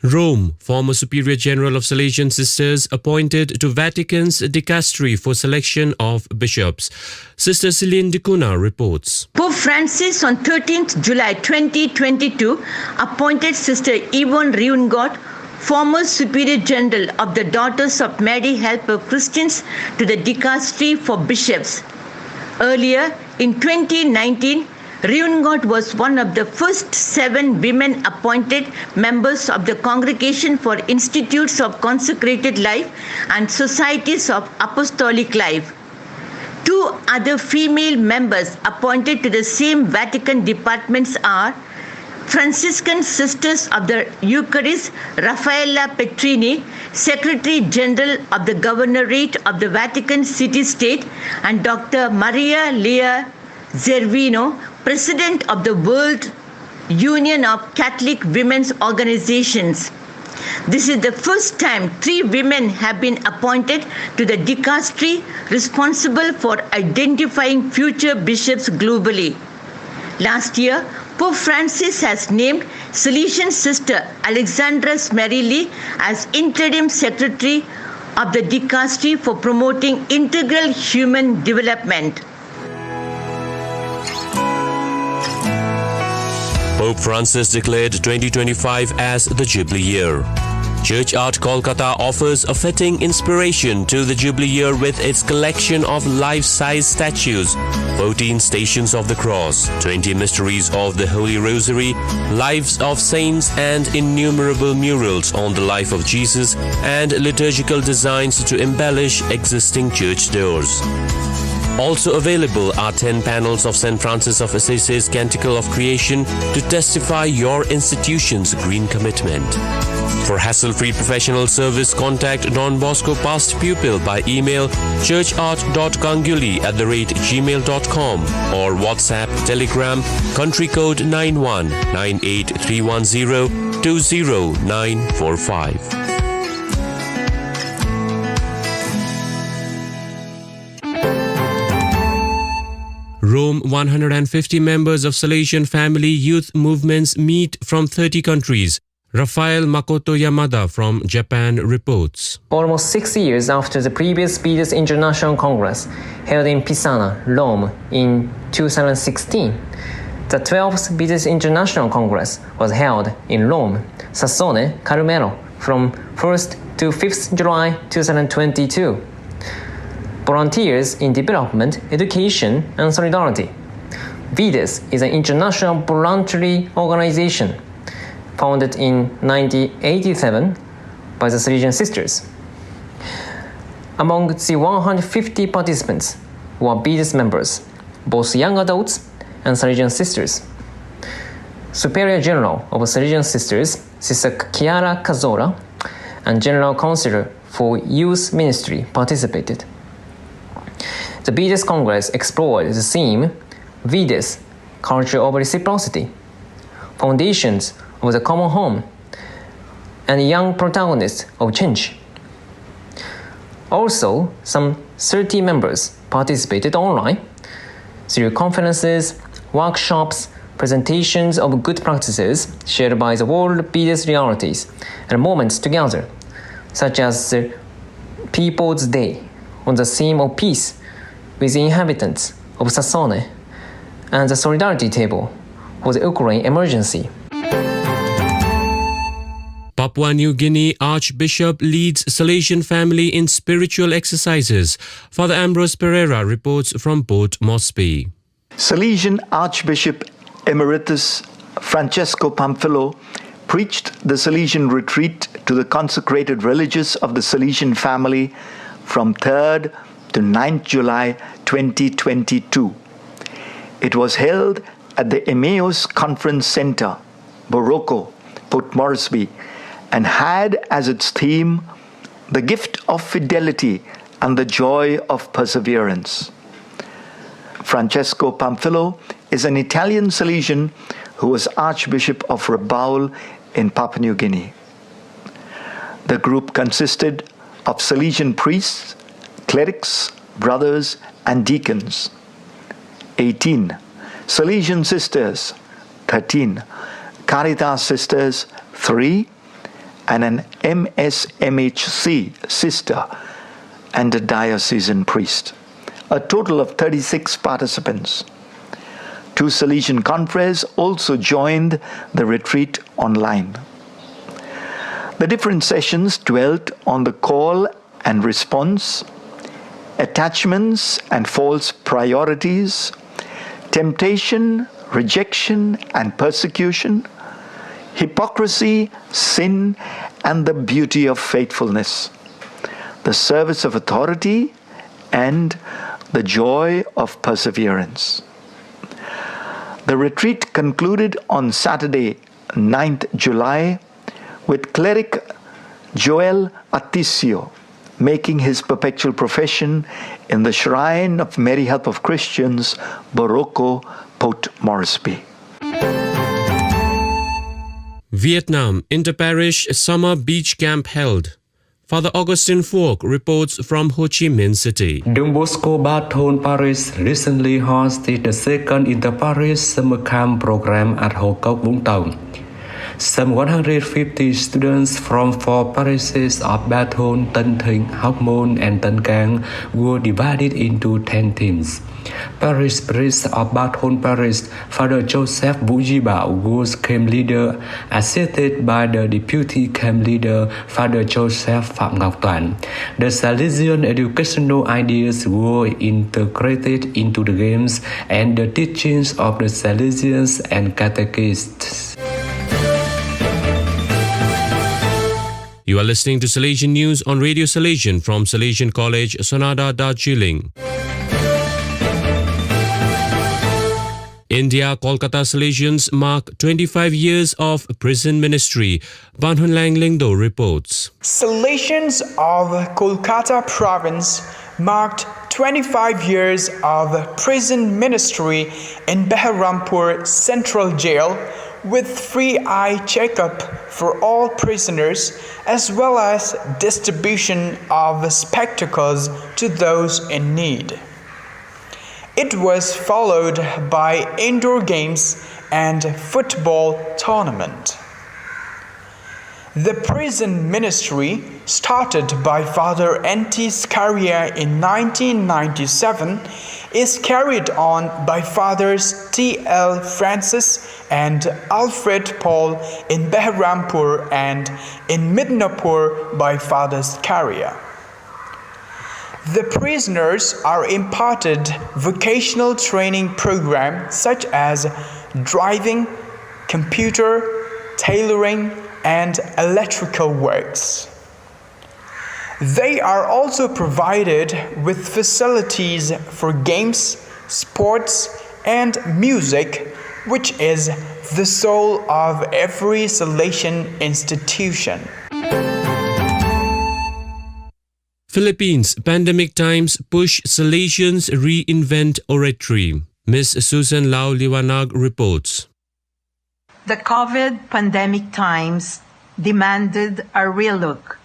Rome, former Superior General of Salesian Sisters, appointed to Vatican's dicastery for selection of bishops. Sister Celine Dicuna reports. Pope Francis on 13th July 2022 appointed Sister Yvonne Riungot, former Superior General of the Daughters of Mary Helper Christians, to the dicastery for bishops. Earlier, in 2019, Riungot was one of the first 7 women appointed members of the Congregation for Institutes of Consecrated Life and Societies of Apostolic Life. 2 other female members appointed to the same Vatican departments are Franciscan Sisters of the Eucharist, Raffaella Petrini, Secretary General of the Governorate of the Vatican City-State, and Dr. Maria Lea Zervino, President of the World Union of Catholic Women's Organizations. This is the first time 3 women have been appointed to the dicastery responsible for identifying future bishops globally. Last year, Pope Francis has named Salesian Sister Alexandra Smerili as Interim Secretary of the dicastery for promoting integral human development. Pope Francis declared 2025 as the Jubilee Year. Church Art Kolkata offers a fitting inspiration to the Jubilee Year with its collection of life-size statues, 14 Stations of the Cross, 20 Mysteries of the Holy Rosary, Lives of Saints, and innumerable murals on the life of Jesus and liturgical designs to embellish existing church doors. Also available are 10 panels of St. Francis of Assisi's Canticle of Creation to testify your institution's green commitment. For hassle-free professional service, contact Don Bosco Past Pupil by email churchart.ganguli@gmail.com or WhatsApp, Telegram, country code 91 98310 20945. Rome, 150 members of Salesian family youth movements meet from 30 countries. Rafael Makoto Yamada from Japan reports. Almost 6 years after the previous Beatles International Congress held in Pisana, Rome in 2016, the 12th Beatles International Congress was held in Rome, Sassone, Carmelo from 1st to 5th July 2022. Volunteers in Development, Education and Solidarity. VIDES is an international voluntary organization founded in 1987 by the Salesian Sisters. Among the 150 participants were VIDES members, both young adults and Salesian Sisters. Superior General of Salesian Sisters, Sister Chiara Cazzola, and General Counsellor for Youth Ministry participated. The VIDES Congress explored the theme VIDES, Culture of Reciprocity, Foundations of the Common Home, and young protagonists of change. Also, some 30 members participated online through conferences, workshops, presentations of good practices shared by the world BDS realities, and moments together, such as the People's Day on the theme of peace with the inhabitants of Sassone, and the Solidarity Table for the Ukraine emergency. Papua New Guinea Archbishop leads Salesian family in spiritual exercises. Father Ambrose Pereira reports from Port Moresby. Salesian Archbishop Emeritus Francesco Pamphilo preached the Salesian retreat to the consecrated religious of the Salesian family from 3rd to 9th July 2022. It was held at the Emmaus Conference Center, Boroko, Port Moresby, and had as its theme the gift of fidelity and the joy of perseverance. Francesco Pamphilo is an Italian Salesian who was Archbishop of Rabaul in Papua New Guinea. The group consisted of Salesian priests, clerics, brothers, and deacons. 18 Salesian sisters, 13 Caritas sisters, 3, and an MSMHC sister and a diocesan priest. A total of 36 participants. 2 Salesian confreres also joined the retreat online. The different sessions dwelt on the call and response, attachments and false priorities, temptation, rejection and persecution, hypocrisy, sin, and the beauty of faithfulness, the service of authority, and the joy of perseverance. The retreat concluded on Saturday, 9th July, with cleric Joel Aticio making his perpetual profession in the Shrine of Mary Help of Christians, Boroko, Port Moresby. Vietnam Inter-Parish Summer Beach Camp held. Father Augustine Phuoc reports from Ho Chi Minh City. Don Bosco Baton Parish recently hosted the second Inter-Parish Summer Camp program at Ho Kok Vũng Tàu. Some 150 students from 4 parishes of Baton, Tân Thịnh, Hóc Môn, and Tân Cang were divided into 10 teams. Parish priest of Baton Parish, Father Joseph Vũ Di Bảo, was camp leader, assisted by the deputy camp leader, Father Joseph Phạm Ngọc Toản. The Salesian educational ideas were integrated into the games and the teachings of the Salesians and catechists. You are listening to Salesian News on Radio Salesian from Salesian College, Sonada, Darjeeling. India Kolkata Salesians mark 25 years of prison ministry. Ban Hun Lang Lingdo reports. Salesians of Kolkata province marked 25 years of prison ministry in Beharampur Central Jail with free eye checkup for all prisoners as well as distribution of spectacles to those in need. It was followed by indoor games and football tournament. The prison ministry, started by Father N.T. Scaria in 1997, is carried on by Fathers T.L. Francis and Alfred Paul in Beharampur and in Midnapur by Father Scaria. The prisoners are imparted vocational training programs such as driving, computer, tailoring, and electrical works. They are also provided with facilities for games, sports, and music, which is the soul of every Salesian institution. Philippines pandemic times push Salesians reinvent oratory. Ms. Susan Lau Liwanag reports. The COVID pandemic times demanded a relook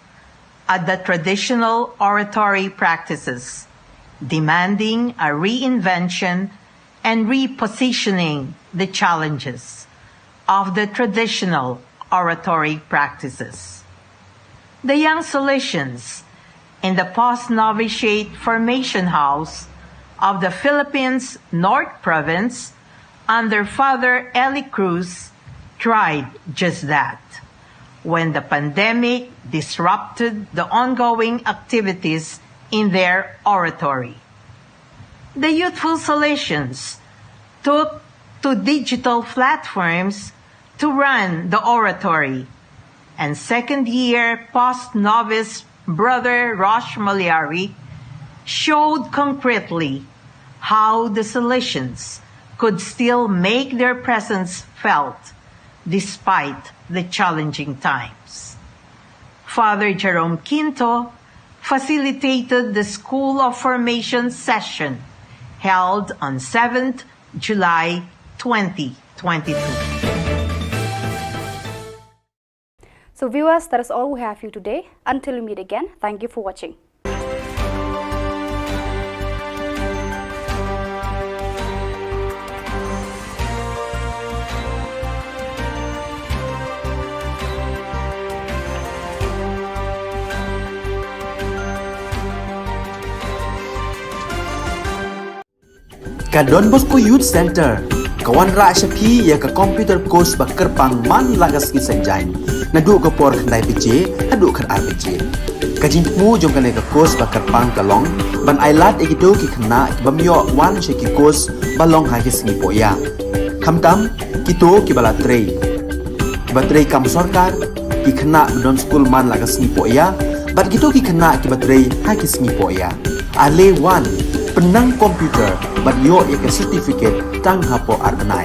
at the traditional oratory practices, demanding a reinvention and repositioning the challenges of the traditional oratory practices. The young Salesians in the post-novitiate formation house of the Philippines North Province under Father Eli Cruz tried just that when the pandemic disrupted the ongoing activities in their oratory. The youthful Salesians took to digital platforms to run the oratory, and second-year post-novice Brother Rosh Maliari showed concretely how the Salesians could still make their presence felt despite the challenging times. Father Jerome Quinto facilitated the School of Formation session held on 7th July 2022. So viewers, that is all we have for you today. Until we meet again, thank you for watching. Ka Don Bosco Youth Center, kawan ra Shapi ya ka computer course ba kerpang man lagas ki sanjain. Nadu ka por khandai PJ, adu kan RPG. Ka jingmu jong ka ka course ba kerpang kalong, ban ailat egido ki khna bamyo wan she ki course balong ha ki singi poya. Khamtam kito ki bala trei. Ba trei kam sarkar ki khna don school man lagas singi poya, bat kito ki khna ki ba trei ha ki singi poya. Ale wan penang komputer bat yo ya ke certificate tang hapo arnai.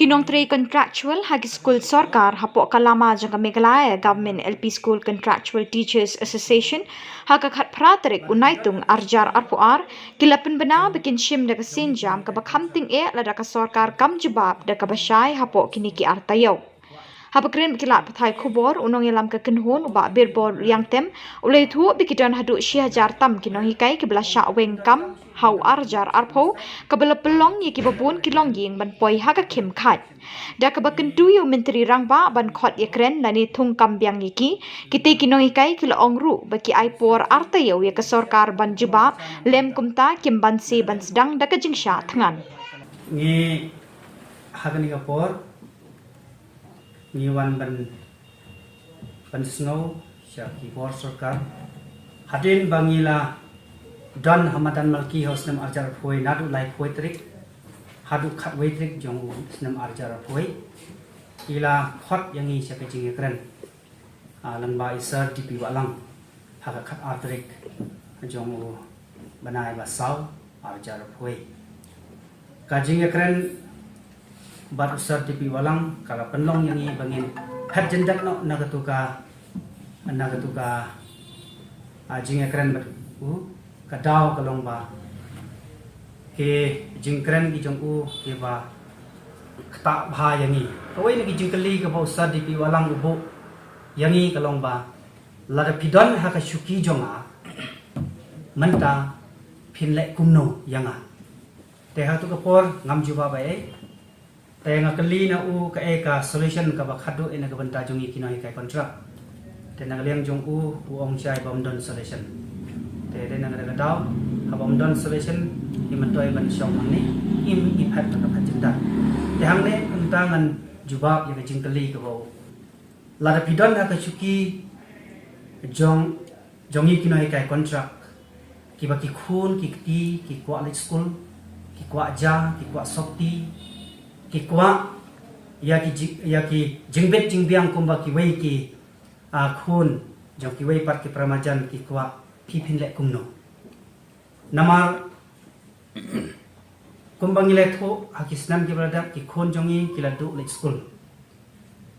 Kinong three contractual hagi school sarkar hapo kalama jang Meghalaya Government LP School Contractual Teachers Association haka khat praterik unaitung arjar arpuar kilapen bena bikin shim daga sinjam ka bakhamting la ka sarkar kam jabab da ka bashai hapo kiniki artayo. Hapakrin bikilat pathai Khubor unong yalam ka kenhon uba birbor yang tem ulai thu bikidan hadu 6,000 tam kinong hikai ke belasya weng kam hau arjar arpo kabela pelong ye ki babun kilong ying ban poi haga kim khat da ka bakentu yo menteri rangba ban khot ye kren nani thung kam byang yiki kite kinong hikai kilo ongru baki ai por artayo ye ka sarkar ban jibab lem kumta kim ban se ban sedang da ka jingsha thangan ngi hagani ka por ni wan ban snow sya ki por sarkar hadin bangila dan hamadan malki haus nam arjar phoi nadu lai phoi trik hadu khat wei trik jong nam arjar phoi ila khot yangi sya ka jing ekran lan ba isar tipi walang haka khat artrik jong banai ba sau arjar phoi ka jing ekran bat usar tipi walang kala penlong yangi bangin hat jendak no nagatuka jing ekran bat kadau kalong ba ke jingkren ki jong u ke ba kta bha yangi kawai ni jingkali ka ba usar dipi walang ubo yangi kalong ba lada pidon ha ka shuki jonga manta phinle kumno yanga te ha tu ka por ngam juba ba te nga kali na u ka ka solution ka ba khadu ena ka banta jongi kinoi ka contract te na liang jong u ong chai bom don solution te de nang daga daw habam don solution imantoi ban shong ni im ipat ka pajinda te hangne untangan jubab ya jingkali ka bo la da pidon ha ka chuki jongi kinoi kai contract ki ba ki khun ki ti ki kwa lit school ki kwa ja ki kwa sokti ki kwa ya ki jingbet jingbiang kumba ki wei ki khun jong ki wei pat ki pramajan ki kwa phi phin le kum no namar kumbang ile tho hakisnan ki brada ki khun jongi ki la du le school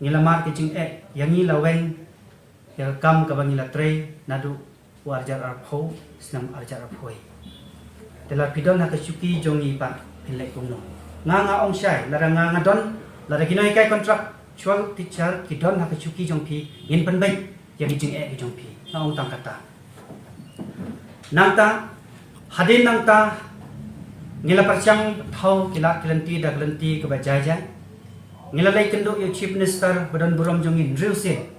ngilamar ki jing yangi laweng ya kam ka bangila tre nadu warjar ar pho snam arjar ar phoi tela pidon ha ka chuki jongi pa phinle kum no nga ong shai la nga don la kinoi kai contract chual teacher ki don ha ka chuki jong phi in pan bai ya ki jing ki jong phi na ong tang kata nangta hadin nangta ngila parchang thau kila kilanti da kilanti ka ba jai jai ngila lai kendo yo chief minister badan buram jong in real sin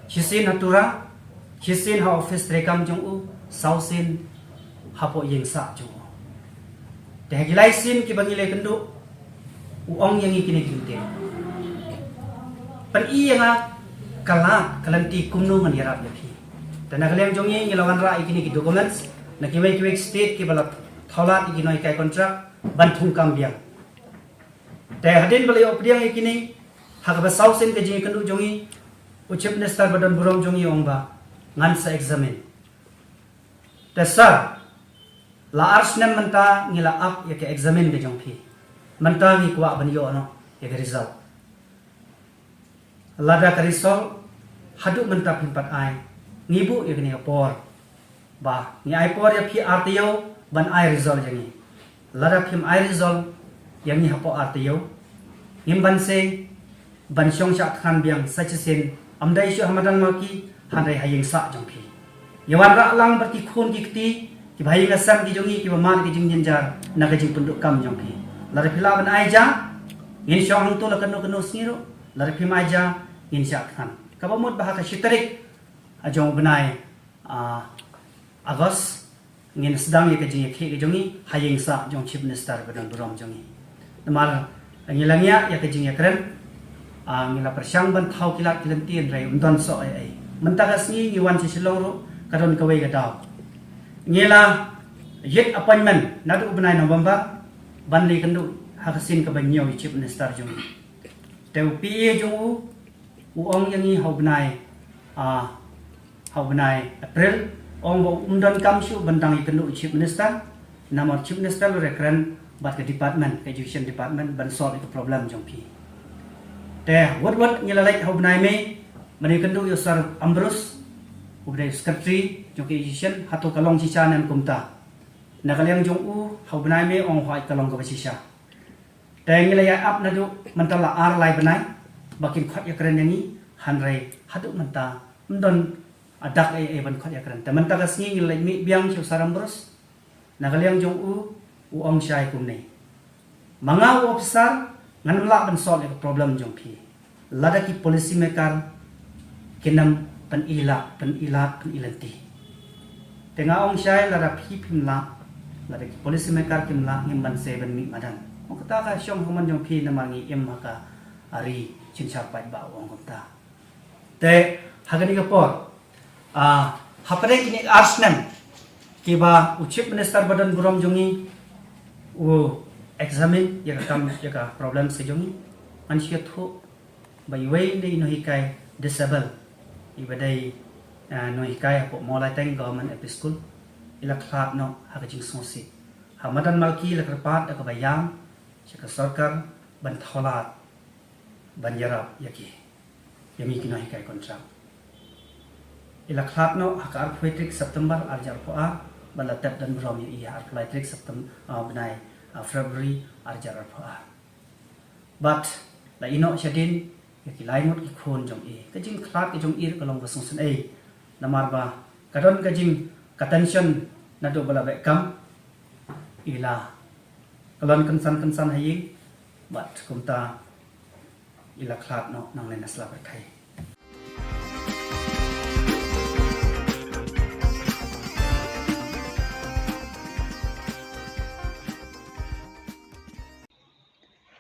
hisin hatura hisin ha office rekam jong u sausin hapo yengsa jong te gilai sin ki bangile kendo uong yang ikini kinte pan i yang kala kalanti kumno ngan yarap yapi dan kalian jongi ngelawan ra ikini ki documents na kiwek state ki bala tholat ikini kai contract bantung kambiang te hadin bali opdiang ikini hak ba sausin ke jingi kendu jongi chief minister badan buram jongi ongba ngan sa examine te sir la arsnem manta ngila up ya ke examine ke jongpi manta ngi kwa ban yo no ya ke result lada ka result hadu manta pimpat ai ngibu ya ke por ba ni ai por ya phi artio ban ai result jangi lada phim ai result yang ni hapo artio ngim ban se ban syong sha khan biang sachen amdai shu hamadan maki handai hayeng sa jongpi yawan ra lang berki khun ki kti ki bhai ngasam ki jongi ki bamar ki jing jar na ka jing penduk kam jongpi lari phila ban ai ja ngin syong hang tu la kanu kanu siro lari phim ai ja ngin sha khan ka bamot bah ka shitarik ajong benai agos ngin sedang ye ka jing ki jongi hayeng sa jong chief minister badan buram jongi namal ngilangya ya ka jing ya kren ngila persyang ban thau kilat kilanti rai undon so ai mentagas ni ngiwan si Shillong ro kadon kawai ka daw ngila yet appointment nadu benai November ban li kandu hakasin ka banyo chief minister jong te pi jong ong yang ni hau benai April ong bo undon kam shu bantang kandu chief minister namar chief minister lo rekren bat ke department education department ban solve the problem jong pi te wat ngila lai hau benai me mani kandu yo sar ambrus ubdai secretary jong education hatu kalong chicha nan kumta na kaliang jong hau benai me ong hoi kalong ka chicha te ngila ya up nadu mantala ar lai benai bakin khat ya kren ni hanrai hatu manta mdon adak ban khat ya kren te manta ka sngi ngila mi biang chu sar ambrus na kaliang jong ong shai kum nei manga officer ngan la ban solve the problem jong pi lada ki policy maker kinam pan ilanti tenga ong shai lada phi phimla lada ki policy maker kimla ngim ban 7 mi madan ong kata ka syong human jong pi namangi em maka ari chinchar pai ba ong kata te hagani ka por hapare kini arsnem kiba chief minister badan buram jongi examine ya ka problem se jongi manusia thu bai wei nei no hikai disable ibadai no hikai po molai teng government ep school ila khat no ha ka jing sosi ha madan malki la karpat ka bayam ka sarkar ban tholat ban yarap yaki yami kino hikai contract ila khat no ha ka arthritic September arjar po bala tap dan brom ya arthritic September benai February arjar po but la ino shadin ki lai mot ki khon jong ka jing khat ki jong ka long basung sun namar ba kadon ka jing ka tension na do bala be kam ila kalon kansan hayi but kumta ila khat no nang len asla ba kai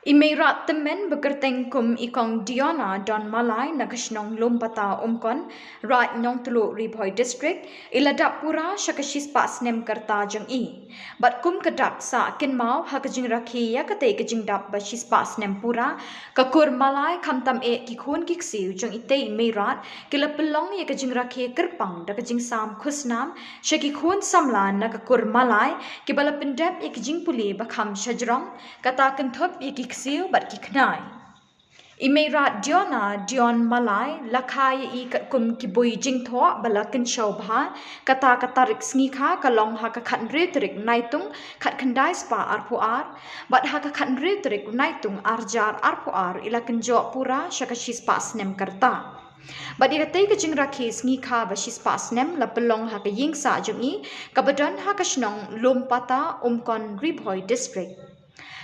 Imirat temen bekerteng kum ikong Diona Don Malay nagasnong lompata umkon rat nyong telu Riboy district iladap pura syakashis pas nem kerta jeng i. Bat kum kedak sa kin mau hakajing rakhi ya kate kajing dap bashis pas nem pura kakur Malay kamtam e kikun kiksiu jeng ite imirat kila pelong ya kajing rakhi kerpang da kajing sam khusnam syakikun samlan na kakur Malay kibala pendep ya kajing puli bakam syajrong kata kentop ya kiksiu bat kiknai. Imirat Diona Dion Malay lakai i kat kum kibui jing tho bala ken shobha kata katarik sngi kalong ha ka khat retrik naitung khat khandai spa arpuar bat ha ka khat retrik naitung arjar arpuar ila ken jo pura syakashis pas nem karta. But iratai ka jing rakhi sngi kha bashis pas nem la pelong ha ka ying sa jungi kabadan ha ka shnong lompata umkon Riboy district.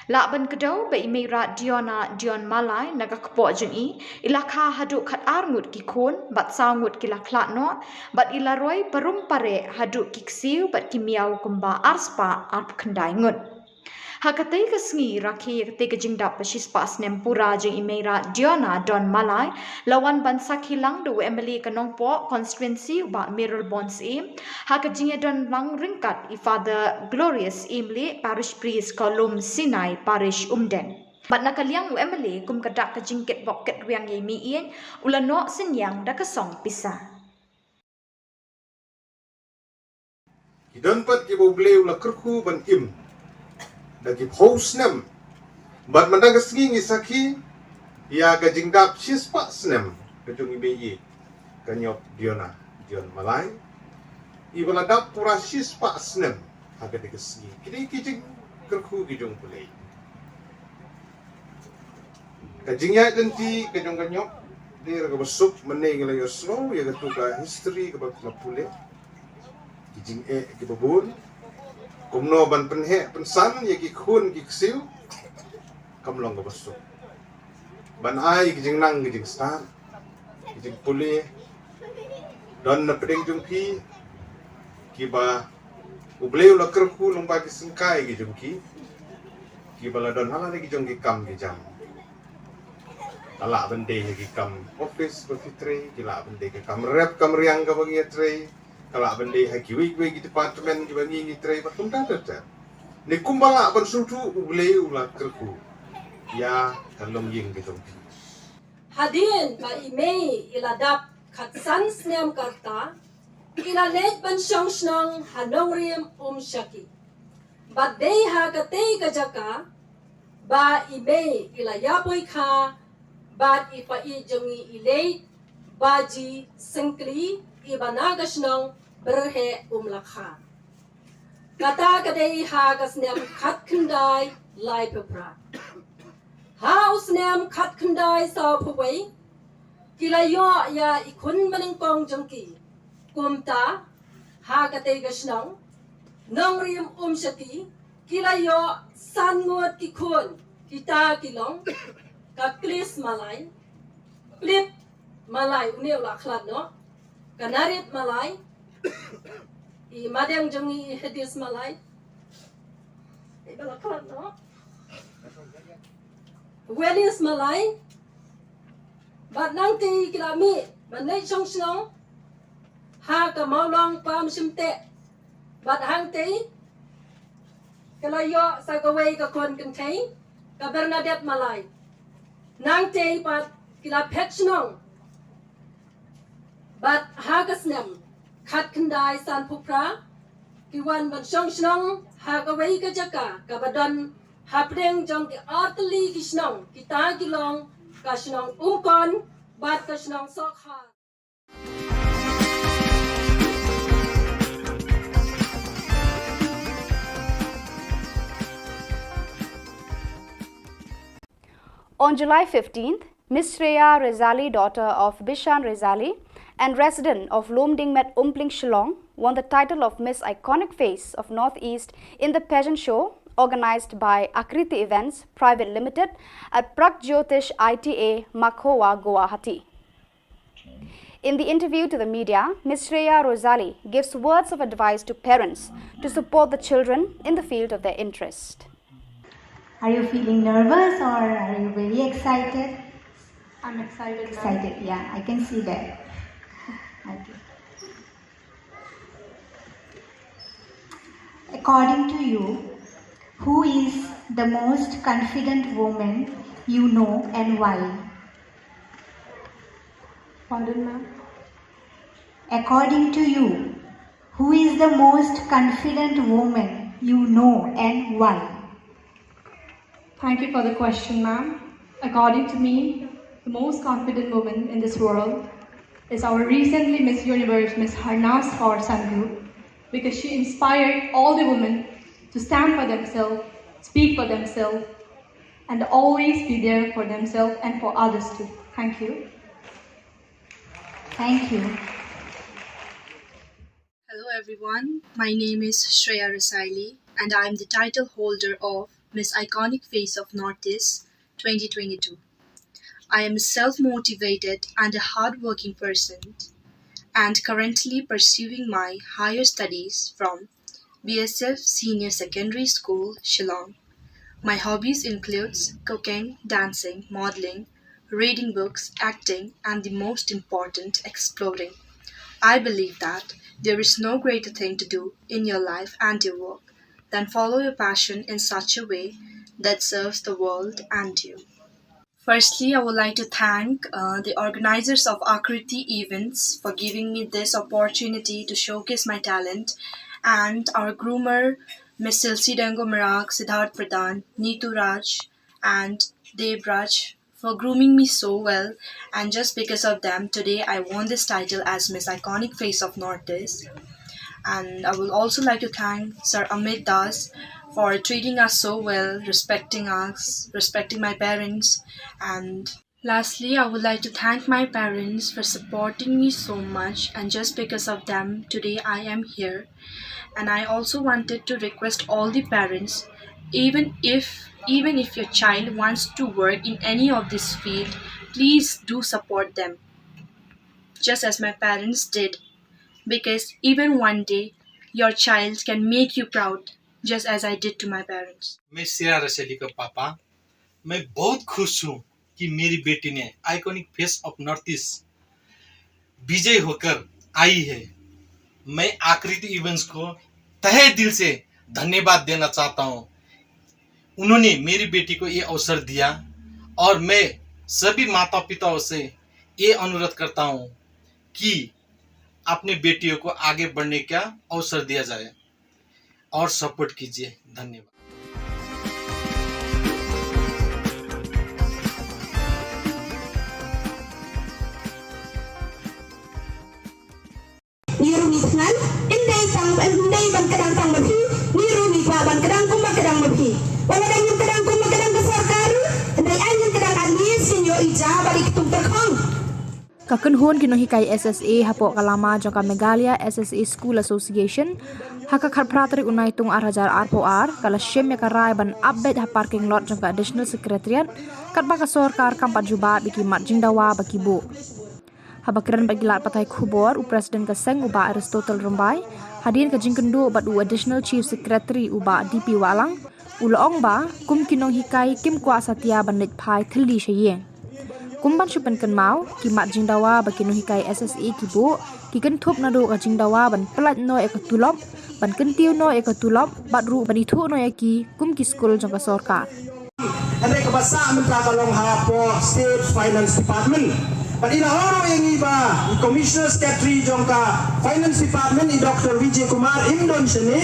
Laban kedau ba imirat Diona Dion Malay naga kepo jengi ilakha haduk khat arngut ki khon bat sangut ki laklat no bat ilaroi perum pare haduk kiksiu bat kimiau kumba arspa arp khandai ngut. Hakatai ka sngi rakhi kate ka jingdap bashis pas nem pura jeng imirat Diona Don Malay lawan ban sakhilang do Emily kanongpo constituency ba mirror bonds im haka jingya don lang ringkat I Father Glorious Imli parish priest kolum Sinai parish umden. Bat nakaliang u Emily kum kadak ka jingket boket wiang ye mi ien ulano senyang da kasong pisa. Hidon pat ki boble ula kerku ban im dagi pos nem bat mandang kesngi ngisaki ya ka jingdap shispa snem kejung ibe kanyop Diona Dion Malay ibala dap pura shispa snem aga de kesngi kini kijing kerku kijung pulei kajingya denti kejung kanyop di raga besuk meneng la yoslo ya ka history ka pule kijing ki babun kumno ban penhe pensan ya ki khun ki ksiu kamlong ka besuk ban ai kijing nang kijing stan kijing pule don na pedeng jungki ki ba ubleu la kerku long ba ki sengkai ki jungki ki bala don hala ki jong ki kam ki jam ala bende ki kam office ba fitre ki la bende ki kam rep kam riang ka bagi tre kala bende ha ki wi ki department ki bagi ki tre ba tum ta ta ni kumbala ban sutu ubleu la kerku ya kalong ying ki jongki Hadin ba imei iladap katsan snem karta ilalet ban syong shnong hanong riem shaki. But they ha katei kajaka ba imei ilayapoy ka bat ipa ijongi ilay baji sengkli ibanagas nong berhe lakha. Kata kadei ha kasnem kat kendai lai pepra. Haus nem kat kendai sa puway kilayo ya ikun manengkong jengki kumta ha katay gasnong nong riem shaki kilayo sangot kikun kita kilong kaklis malay plit malay uniw laklat no kanarit malay I madang jongi hedis malay ibalaklat no Welis malay bat nang ti kilami manay song song ha ka maulong pam simte bat hang ti kalayo sa gaway ka kon kentay ka Bernadette malay nang ti bat kila petsnong bat ha kasnem khat kendai san pupra kiwan ban song song ha gaway ka jaka ka badan hapdeng jong ki artli kisnong kita kilong kasnong umkon bat kasnong sokha On July 15th, Miss Shreya Rezali, daughter of Bishan Rezali and resident of Lomdingmet Umpling Shillong, won the title of Miss Iconic Face of Northeast in the pageant show organized by Akriti Events Private Limited at Pragjyotish ITA Makhowa, Guwahati. In the interview to the media, Ms. Shreya Rezali gives words of advice to parents to support the children in the field of their interest. Are you feeling nervous or are you very excited? I'm excited. Excited, yeah, I can see that. Okay. According to you, who is the most confident woman you know and why? Pardon, ma'am? According to you, who is the most confident woman you know and why? Thank you for the question, ma'am. According to me, the most confident woman in this world is our recently Miss Universe, Miss Harnas Kaur Sandhu, because she inspired all the women to stand for themselves, speak for themselves, and always be there for themselves and for others too. Thank you. Thank you. Hello everyone, my name is Shreya Rasaili and I am the title holder of Miss Iconic Face of Northeast 2022. I am a self-motivated and a hard-working person and currently pursuing my higher studies from BSF Senior Secondary School, Shillong. My hobbies includes cooking, dancing, modeling, reading books, acting, and the most important, exploring. I believe that there is no greater thing to do in your life and your work than follow your passion in such a way that serves the world and you. Firstly, I would like to thank the organizers of Akriti events for giving me this opportunity to showcase my talent, and our groomer, Ms. Silsi Dango Marak, Siddharth Pradhan, Neetu Raj, and Deb Raj for grooming me so well. And just because of them, today I won this title as Miss Iconic Face of Northeast. And I would also like to thank Sir Amit Das for treating us so well, respecting us, respecting my parents. And lastly, I would like to thank my parents for supporting me so much, and just because of them, today I am here. And I also wanted to request all the parents, even if your child wants to work in any of this field, please do support them, just as my parents did, because even one day your child can make you proud, just as I did to my parents. मैं श्रेया रसैली का पापा मैं बहुत खुश हूँ कि मेरी बेटी ने iconic face of north east विजय होकर आई है। मैं आकृति इवेंट्स को तहे दिल से धन्यवाद देना चाहता हूँ। उन्होंने मेरी बेटी को ये अवसर दिया और मैं सभी माता पिताओं से ये अनुरोध करता हूँ कि अपने बेटियों को आगे बढ़ने का अवसर दिया जाए और सपोर्ट कीजिए। धन्यवाद। Niru ni tngan indai ban kadang tang mapi niru ni kwa ban kadang kuma kadang mapi wala dan yung kadang kuma kadang ke sarkaru indai anyung kadang admis sinyo ija balik tung terkhong. Kakun hon kino hikai SSA hapo kalama jangka Megalia SSA School Association haka kharpratri unai tung arhajar arpo ar kala shem ya karai ban update ha parking lot jangka additional secretariat katba ka sorkar kampat juba biki mat jingdawa baki bu habakiran bagi lat patai Khubor Presiden Kaseng uba Aristotle Rumbai hadir ke jingkendu ubat u additional chief secretary uba DP Walang ulong ba kum kinong hikai kim kuasa tia banit pai thli sheyeng kumban shupan kan mau ki mat jingdawa baki no hikai SSA kibu ki kan thup na do ka jingdawa ban plat no ek tulop ban kan tiu no ek tulop bat ru ban ithu no ki kum ki school jangka sorkar ande ka basa mentra kalong hapo state finance department but ina horo yang iba commissioner secretary jangka finance department i Dr. Vijay Kumar Indon sene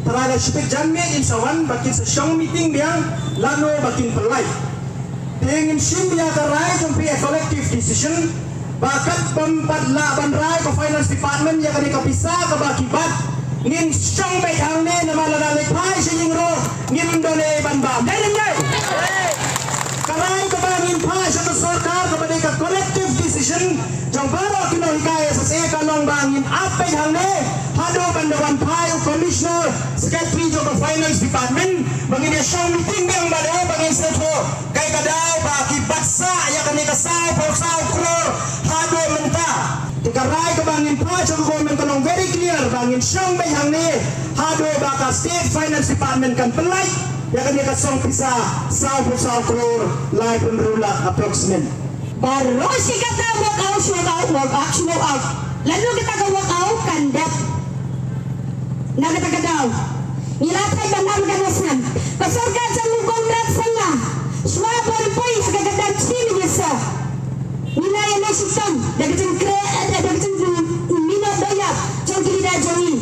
teraga shipik janme in sawan bakin sa shong meeting biang lano bakin perlai ingin simbiya karai jumpi a collective decision bakat pempadla bandrai ko finance department ya kani kapisa ka bakibat ngin strong bay hangne na malalale pai sa yingro ngin dole banba dai karai ko bangin pai sa sarkar ko bani ka collective decision jong baro kino hikaya sa se kalong bangin apay hangne hado bandawan pai o commissioner secretary jong finance department bangin ya strong meeting bang balo bangin seto kay kadai baki baksa ya kani kasau pausau kror hado menta tikarai ko bangin pa sa government kanong very clear bangin siyang bayang ni hado baka state finance department kan pelai ya kan dia kasong pisa 100 crore life and rula approximate. Baru si kata work out. Lalu kita ke work out kandat. Nak kita kedau. Nilatai banam ganasan. Pasurkan jamu kontrak sana. Semua berpoi agak-agak cini biasa. Nilai yang sistem. Dari jengkre, dari minat daya. Jengkiri dah jangi.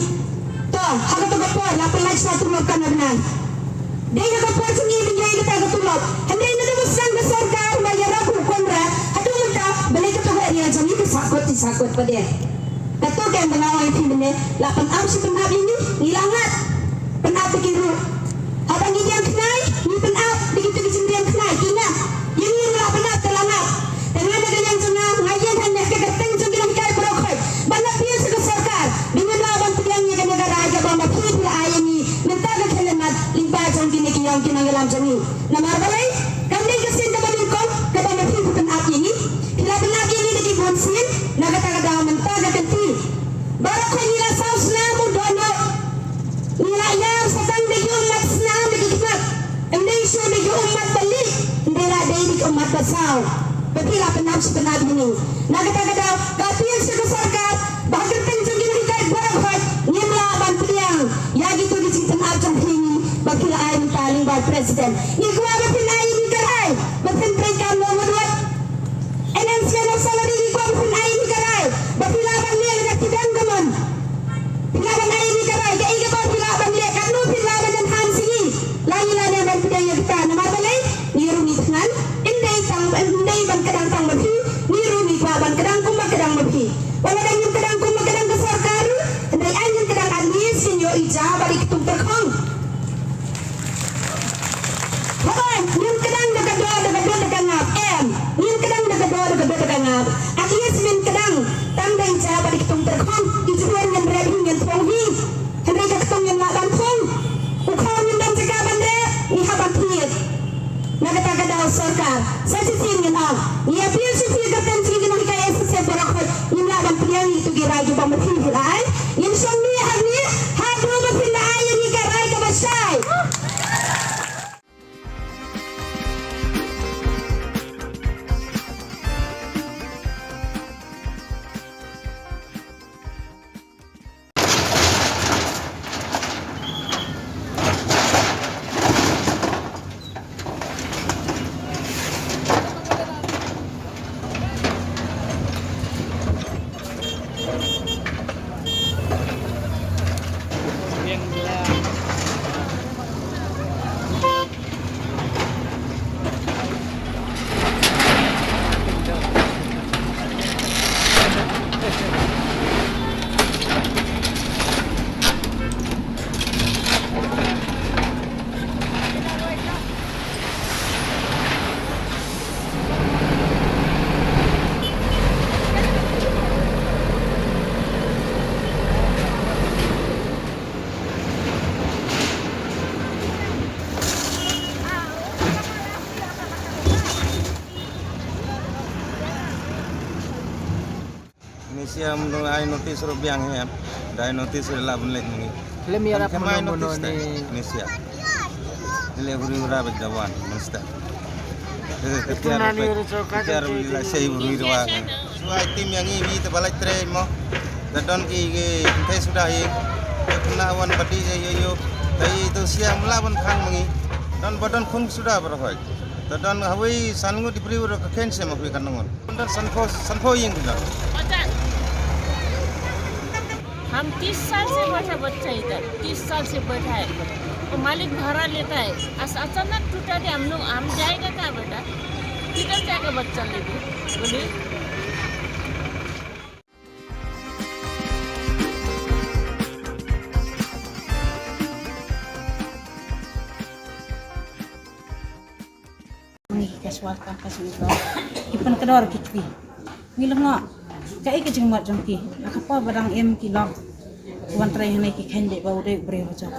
Toh, agak tu kapor. Lapan lagi satu makan benar. Dia kapor sini dia kita agak tulok. Hendak ini tu besar besarkan bayar aku kontrak. Aduh muda beli kita dia jangi disakut pada. Betul kan mengawal ini. Lapan amsi penab ini nilangat. Penab begitu. Abang ini yang kenai, ni penab begitu yang kenai. Kina, yang ini lah penab terlangat. Dengan ada yang tengah ngayen hanya kegeteng jengkir kai berokoi. Banyak dia sekesarkan. Dengan lawan pilihannya ke negara aja bamba pilih ayah ni. Mentara kelemat limpah jengkir ni yang kina ngelam jengi. Nama balai, kami kesin teman kau ke bamba pilih penab ini. Bila penab ini di bonsin, naga kata mentara kenti. Barokoi nila saus namu dono. Nila yang sedang di umat senang di hikmat. Indonesia di umat balik. Nila di umat besar. Begilah penab ini. Naga kata kapil sekesarkan. Bahkan tenjungin hikai berokoi. Nimla bantuan. Ya gitu di situ abjang ini. Bagilah air paling baik presiden. Ni gua betul air ni kerai. Betul mereka nomor 2. Enhancement salary ni gua betul air ni kerai. Bagilah bantuan yang tidak teman. Pilaban air ni kerai. Ke iga bawa pilaban dia. Kanu pilaban dan hansi. Lain-lain yang bantuan yang kita. Nama balai. Niru ni dengan. Indai ban kadang tang mabi. Niru ni gua ban kadang kumba kadang mabi. Wala dan yung kadang kumba kadang kesarkar. Indai air yung kadang anis. Sinyo ija balik tung terkong. Bapak, yung kadang dagadwa ngap. Yung kadang dagadwa ngap. At least yung kadang tanda ija balik tung terkong. Ijuan yung rebing yung tuwanghi. Hindi kakitong yung laban kong. Ukaw yung dan sagaban re. Ihaban piyit. Nagatagadao sarkar. Sa sisin yun ang. Iapil si Figatan sige ng ikaya sa separakot. Yung laban piyang ito girado ba mapihilaan. Yung siyang niyahag niya. Hado mapilaan ni karay kabasay. Indonesia menurut ai notis rubiang ya. Dai notis la bunlet ni. Lem ya rap mono ni Indonesia. Ile buri ura bajawan mesta. Kejar bila sei buri ruwa. Suai tim yang ini te balai tre mo. Dadon ki te sudah hi. Kena wan pati yo. Tai itu siam lawan khang mangi. Dan badan khung sudah berhoi. Dadon hawi sangu diberi ura ken se mo kan ngon. Dan sanfo ying bila. हम 30 साल से बैठा बच्चा इधर 30 साल से बैठा है तो मालिक भाड़ा लेता है अचानक टूटा के हम जाएगा क्या बेटा किधर जाएगा बच्चा लेके बोलिए Casual kampas itu, ipan kedor kikri, ngilang ngak, kai kecing mat jongki, apa barang kilok, wan tray hane ki kende bau dek beri wajah,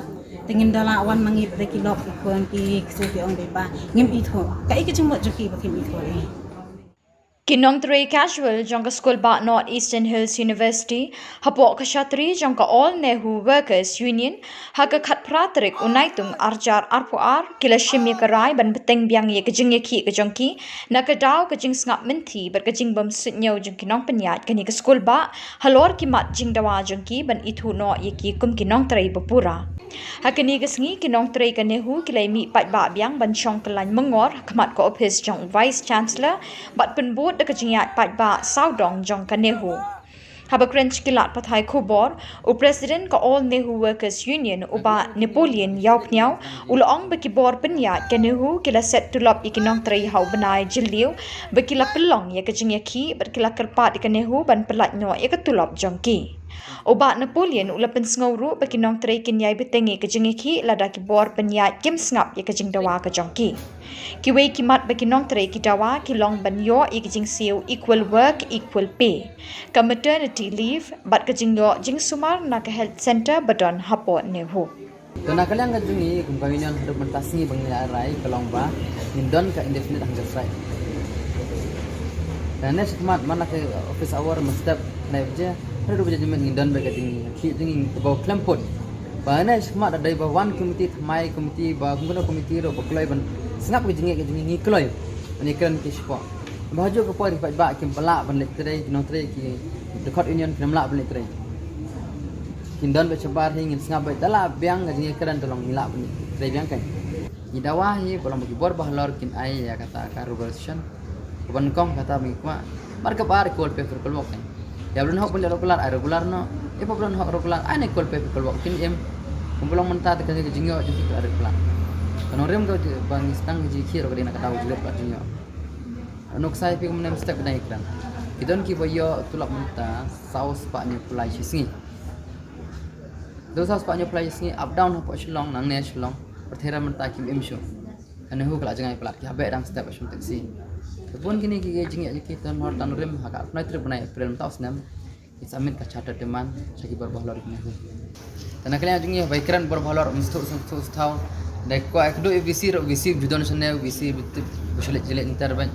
tengin dalam wan mangip dek kilok ikuan ki kesuki ong deba, ngim itu, kai kecing mat jongki bakim itu ni. Kinong Three Casual jong ka school ba North Eastern Hills University hapok ka shatri jong ka All Nehu Workers Union haka khat pratrik unaitung arjar arpuar kila shimye karai ban beteng biang ye kajing ye ki kajongki na ka daw kajing ngap menti ber kajing bam sutnyo jong kinong penyat kani ka school ba halor ki mat jing dawa jongki ban ithu no ye ki kum kinong trai bapura hakani gasngi kinong trai ka nehu kilai mi pat ba biang ban chong kelai mengor khamat ko office jong vice chancellor bat penbut de kajingat pat ba saudong jong ka nehu haba krench kilat pathai Khubor u president ka All Nehu Workers Union uba Napoleon yaupnyau ulong bekibor penyat ka nehu kila set tulap ikinong trai hau benai jiliu bekila pelong ya kajing ki berkila kerpat ka nehu ban pelat no ya tulap jongki Obat Napoleon ula pensngawru bekinong tray kinyay betengi kajingiki lada kibor penyat kim sngap ya kajing dawa kajongki. Kiway kimat bekinong tray kidawa kilong banyo i kajing siu equal work equal pay. Ka maternity leave bat kajing yo jing sumar na ka health center badon hapo nehu. Tuna kalian kajungi kumpawinyon hidup mentasi bangila arai kalong ba nindon ka indefinite hanggang strike. Dan next kimat mana ke office hour mestep naib je ada dua judgment ngindan bagi tinggi ki tinggi bawa klempot bana semak ada dari bawan komiti mai komiti ba kumpulan komiti ro baklai ban sengap ke jingi kloi ani kan ki spo baju ke poi pat ba kim pelak ban lek trai no trai ki dekat union kim lak ban lek trai kindan be cebar hingin sengap ba tala biang jingi keran tolong milak ban trai biang kan idawa hi bolang bagi bor bahlor kin ai ya kata ka revolution ban kong kata mi kwa marka par kol paper kol wok ya belum hok benda regular no ipa belum hok regular ane kol paper kol wok kin em kumpulong mentah tekan ke jingyo jadi ke regular kan orem ko bang istang ji khiro ke dina kata ujulet pak jingyo nok sai pi kumnem step na ikran kidon ki boyo tulak mentah saus pak nyu pulai singi do saus pak nyu pulai singi up down hok Shillong nang ne Shillong perthera mentah kim em sho ane hu kala jangai pelak ki habe dang step shum taxi pun kini ki jingi ki tan hor tan rem haka apnai trip banai april taus nam it's amit ka charter teman sagi berbahlor ini hu tan kalian jingi baikran berbahlor mistur thau dai ko ekdo vc judon sene vc busulet jelet interben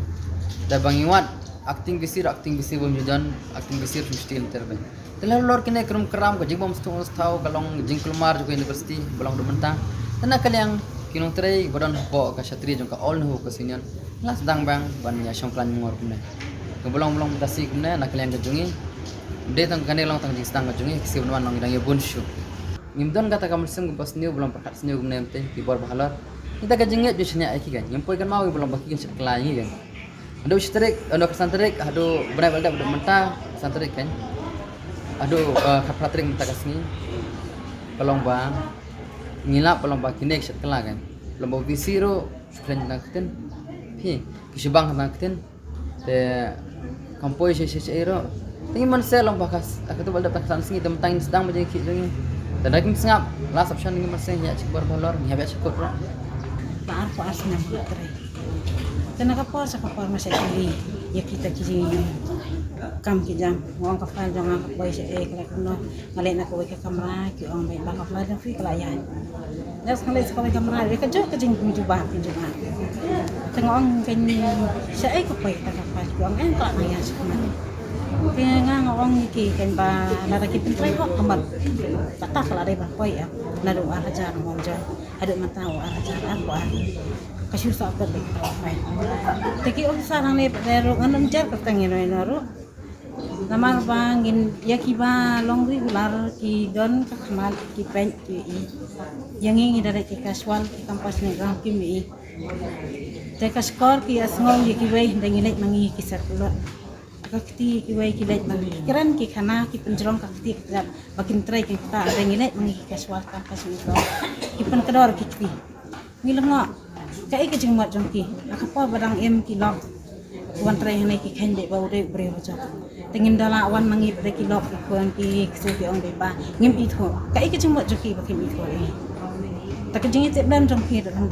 da bangiwat acting vc bom judon acting vc steel interben telah lor kini krum kram ko jingbom stung thau kalong jingkulmar ko university bolong do mentang tan kalian kinong tray bodon po ka shatri jong ka all no ko sinian las dang bang ban ya shongklan ngor kumne bolong dasi kumne nak kalian kajungi de tang kane long tang jingstang kajungi kisi unwan long dang ya bunshu ngimdon kata kamul sing bas new bolong pakat sniu kumne mte kibor bahalor kita kajungi jo shnya aki kan yempoi kan mau bolong baki kan seklai kan ado strik ado kesantrik ado berai balda ado mentah santrik kan ado kapratrik mentah kasni bolong bang ngilap belum bagi next setelah kan belum bagi zero sekalian nakten pi kisibang nakten de kampoi ero tinggi man selong bakas aku tu balda pasan singi temtang sedang menjadi kijungi dan lagi sengap last option tinggi man ya cikbar bolor ni habis cukup ro paar ko asna tre kana ka po sa kapor masay kili ya kita kiji kam ki jam wong ka fa jang ka boy se kala kuno ngale na ko ka kamera ki ong bay ba ka fla jang fi kala yan das ngale sa kamera re ka jo ka jing mi juba tengong kan se ko pay ta ka fa ko ang en ka na yan sa kamera kaya nga ngong ki kan ba narakipin try ko kamar tata kala re ba koy na do ara jan mo jan ada matao ara jan ako kasih sa apa deh teki om sarang ne pero nganam jar katangin no ro namar bangin ya kiba long regular ki don kakmal ki pen ki yang ingin dari ki casual ki kampas ne gram ki mi te ka skor ki asngong ki wei dengilek mangi ki satlo kakti ki wei ki lek mangi keren ki khana ki penjrong kakti kap bakin try ki ta dengilek mangi ki casual kampas ne ki pen kedor ki ti ngilang kai ke jing mat jongki akapa badang em ki lok wan trai hane ki khende ba ure bre hoja tengin dala wan mangi bre ki lok kuan ki ksu ki ong be ba ngim i tho kai ke jing mat jongki ba kim i tho ni ta ke jing te blam jongki da dang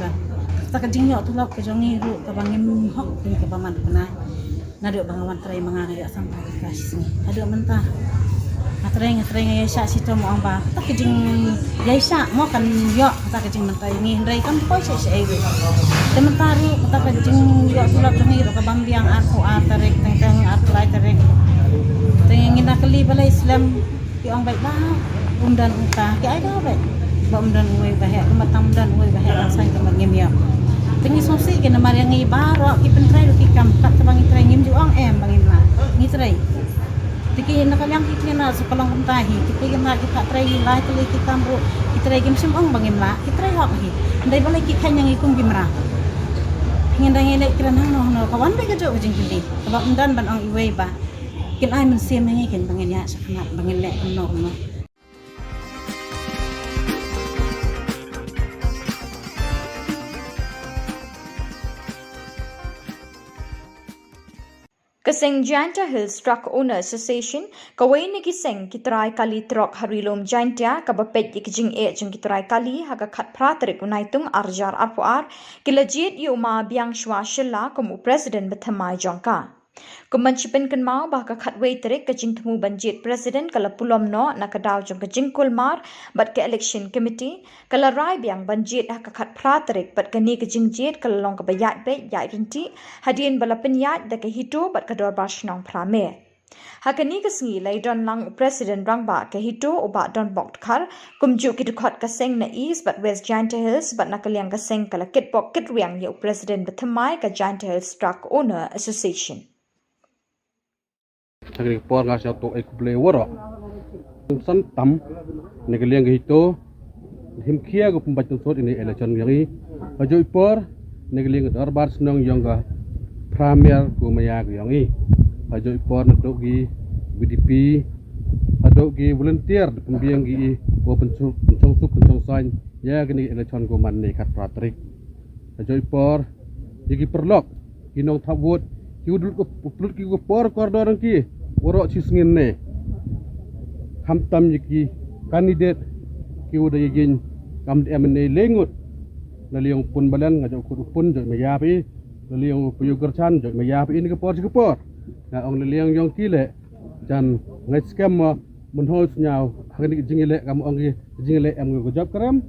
ta ke jing yo tu lok ke jongi ru ka bangim hok ni ke ba man na na do bang wan trai manga ya sam ka kas ni ado mentah Ngatring ya sya sito mo ang ba ta kijing ya sya mo kan yo ta kijing mentai ni ndai kan po sya sya Sementara kita kajing yo sulap dengi ro kabambiang aku tarik teng atlai tarik. Teng ngina kali bala Islam ki ong baik bah undan uta ki ai dah baik. Ba undan uai bahek kematang undan uai bahek rasai kemat ngim ya. Tengi sosi ke nama yang ngi baro ki pentrai ki kam kat bang trai ngim ju ong bangin la. Ngi trai. Tiki nak yang ki na sekolong kuntahi tiki kena kita trai lai tuli ki kamru ki trai gim sim ong bangin la ki trai hok hi. Ndai bala ki kan yang ikum gimra. Ngindang elek kiran no kawan be kejo jing kili sebab undan ban ong iwei ba kin ai men sim ngi ken bangin ya sangat bangin lek no. Kaseng Janta Hills Truck Owner Association kawai ni kiseng kitrai kali truk harilom Janta kabapet ikjing jeng kitrai kali haga khat pratrik unaitung arjar arpuar kilajit yuma biang shwa shilla komu president bethamai jongka. Kumancipen kenmau bah ka khatwei terik kajing temu banjit president kala pulom no nakadaw jong kajing kulmar bat ke election committee kala rai biang banjit ha ka khat praterik bat kani kajing jet kala long ka bayat be yai rinti hadien bala penyat da ke hito bat kador bashnong prame. Hakani kasngi lai don lang president rangba ke hito oba don bok khar kumju ki dukhat kaseng na east but west Janta Hills but nakaliang kaseng kala kitbok kitriang yo president bethamai ka Janta Hills Truck Owner Association. Sagri por nga siya to ay kuble waro san tam negaliang hito himkhia go pumbat sot ini election yangi ajoy por negaliang darbar snong yonga premier ko maya yangi ajoy por nadogi BDP adogi volunteer pembiang gi ko pencung suk pencung sign ya gini election ko man ne khat pratrik ajoy por yigi perlok kinong thabut kiudul ko plut ki ko por kordor ki orok cisngin ne hamtam yiki kandidat ki udah yigin kam emne lengut naliong pun balan ngajak ku pun joj mayapi naliong puyu gerchan joj mayapi ini ke por na ong naliong yong kile jan ngai scam mun hos nyau hagni jingile kam ong jingile em go job karam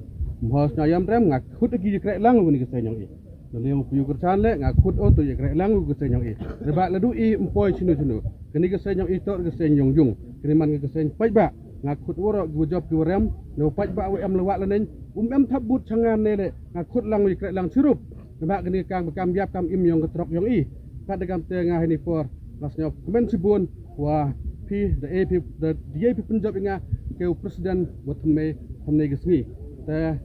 hos nyayam rem ngak khut gi krek lang ni ke senyong i naliong puyu gerchan le ngak khut o to ye krek lang go senyong i reba ladu i empoi chinu kini kesenyong itu kesenyong yung kini man keseny pajba ngakut woro gujop gurem no pajba em lewat lenen em thabut changan ne ngakut lang wi krek lang sirup ba kini kang bekam yap kam im yong ketrok yong i kat dekam tengah ini por lasnya komen sibun wa pi the ap the ap punjab inga ke presiden botme thomne gesmi ta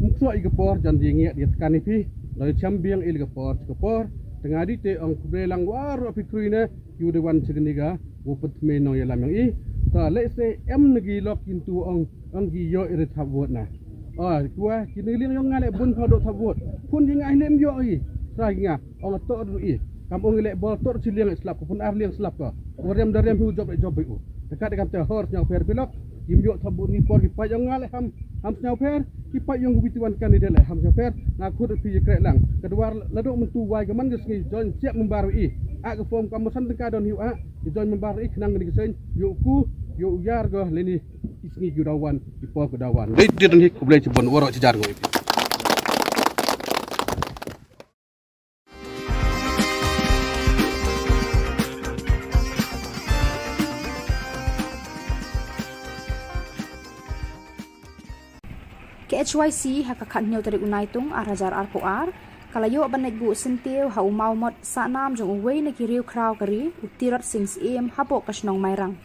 mukso i gepor jan di ngiat di tekan ipi dari chambiang il gepor tengah di te ong belang war apikruine yu de wan segeniga wupet me no yalam yang i ta le se em negi lok kintu ong gi yo ire thabot na kuwa kini ling yong ngale bun phodo thabot pun jinga lem yo i sa ginga ong to ru i kam ong le bol tor chiliang slap pun ar liang slap ka orem darem hu job u dekat dekam te hor nyang per pilok im yo thabot ni por ki pa yong ngale ham nyau per ki pa yong bituan kandidat le ham nyau per ngakut pi krek lang kedua ladok mentu wai gaman gesngi jon siap membaru i ak form kamusan tengka don hiu a jon membaru i kenang ni gesen yo ku yo yar go leni isngi gudawan di por gudawan dei den hik kublai cibon woro cijar go iki KHYC hakakat nyo tarik unaitung arajar arpoar kalayo banek bu sentiu hau mau mot sanam jong uwei na kiriu kraw kari utirat sings hapo kasnong mairang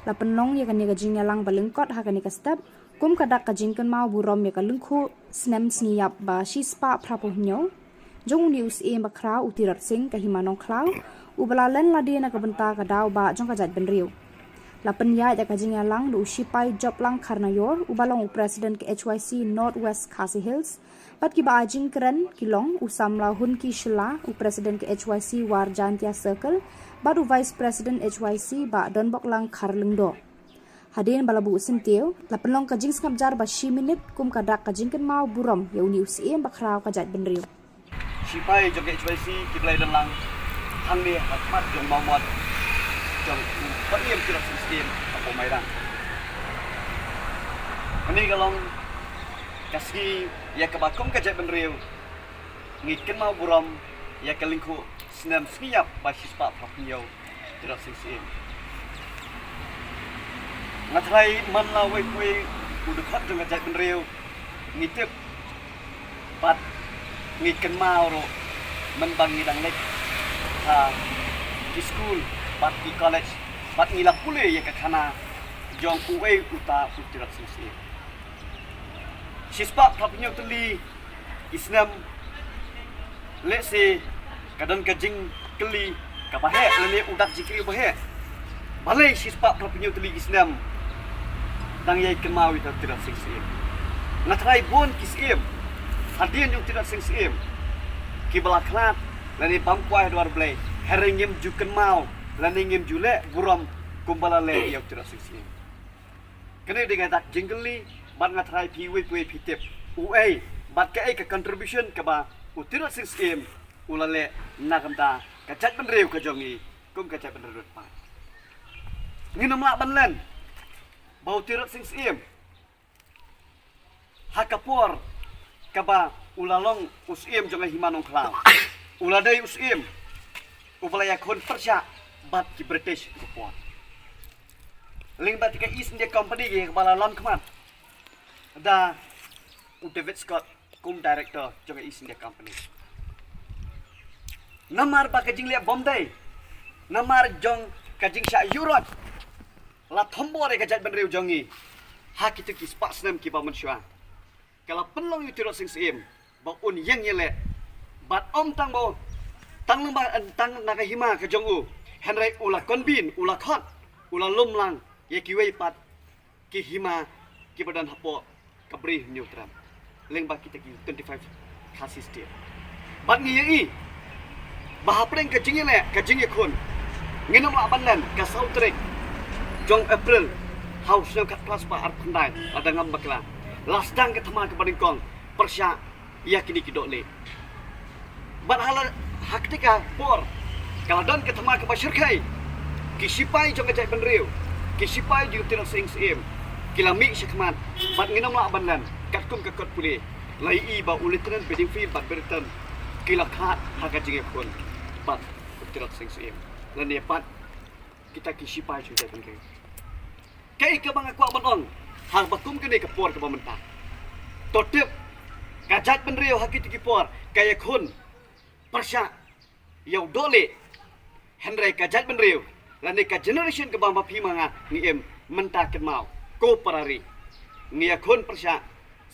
la penong ya kan ya gajing lang balengkot hakani ka step kum kadak kajing kan mau burom ya kalengku snem sniyap ba shispa prapo nyo jong news ba kraw utirat sing ka himanong kraw ubalalan la dia na kabenta ka daw ba jong kajat benriu la penya ya kajing lang du shipai job lang karnayor ubalong president ke HYC Northwest Khasi Hills pat ki ba ajing keren kilong usam la hun ki shila u president ke HYC war jantia circle baru vice president HYC ba donbok lang karlengdo hadin balabu sintiu la penlong kajing skapjar ba shi minute kum kadak kajing kan mau burom ya uni usim ba kraw kajat benriu shipai job HYC ki blai dan lang hanne hakmat jong mamot jong paniam kira sistem apa mairang ini kalong kasih ya kebakum kajat benriu ngiken mau buram ya kalingku senam sniap basis pak propniau tidak singsim ngatrai man la wei kui udah khat jong ajak benreu ngitip pat ngiken mau ro man bangi dang lek ha di school pat di college pat ngilap pule ya ka khana jong uwei uta tidak singsim sispa propniau teli Islam let's say kadang kajing keli kapahe lele udak jikri bahe balai sispa propinyo teli Islam dang yai kemau itu tidak singsim ngatrai bon kisim hadian yang tidak singsim kibalaklat lele pampuai duar blai herengim juken mau laningim jule buram kumbala le yang tidak singsim kene dengan tak jingli bat ngatrai piwe pitip uai bat ke contribution ke ba utirat singsim ulale nakamta kacat benreu ke jongi kum kacat benreu pa nginam la banlen bau tirat singsim hakapor ke ba ulalong usim jongi himanong klau uladai usim upalaya kon persya bat ki British kupon ling bat ke East India Company ke bala lon kmat da David Scott kum director jonga East India Company namar ba kajing le Bombay namar jong kajing sha Europe la thombo re kajat benreu jongi ha kitu ki spas nam ki ba mansua kala penlong yu tiro sing sim ba un yang yele bat om tang bo tang ba tang naga hima ka jong u henrai ula konbin ula khot ula lumlang ye ki wei pat ki hima ki badan hapo kabri neutral leng ba kita ki 25 kasis dia bat ni yi bahapreng ke jingi le ke jingi kun nginam la banlan ka sautrek jong April haus na kat kelas pa arkundai ada ngam bakla lasdang ke teman ke badingkong persya yakini kidok le bat hala haktika por kalau don ke teman ke basyirkai ki sipai jong ajai benreu ki sipai ju tirak sing sim kilami syakman bat nginam la banlan kat kum ke kot puli lai i ba ulitran beding fi bat berten kilakhat haka jingi kun pat utirak sing sim lan ne pat kita kisipai sudah benreu kai ke bang aku abon hang bakum ke ne ke por ke bamenta totep kajat benreu hakit ki por kaya kun persya yau dole henry kajat benreu lan ne ka generation ke bang pi manga ni em menta ke mau ko parari ni kun persya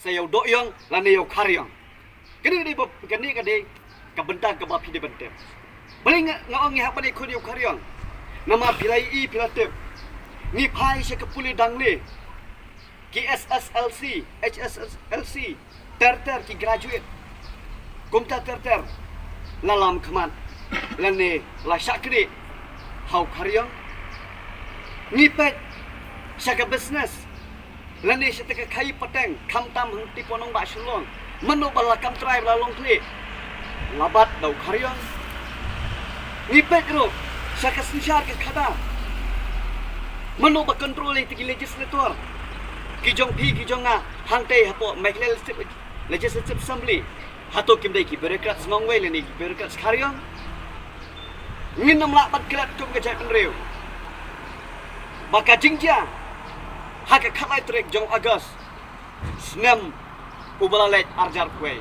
sayau doyong lan ne yau karyong kene di kene ka de ka benta ke bapi de bentem Balik ngawang ngihap balik kun yung karyong. Nama pilai i pilatip. Ni pai siya kapuli dangle. Ki SSLC, HSLC, ter ki graduate. Kumta ter. Lalam kaman. Lane la syakri. Hau karyong. Ni pet siya ka business. Lane siya taka kai pateng. Kam tam hang tiponong ba Shillong. Mano bala kam tribe lalong kli. Labat daw karyong. Ngipet ro, siya kasinsyar ke kada. Mano ba control yung tigi legislator? Kijong pi, kijong nga, hangtay hapo, may legislative assembly. Hato kimday ki bureaucrats mongway, lini ki bureaucrats karyong. Nginam lakbat kilat kum kajay penreu. Baka jingja, haka kalay trek jong Agos. Snem, ubalalet arjar kwe.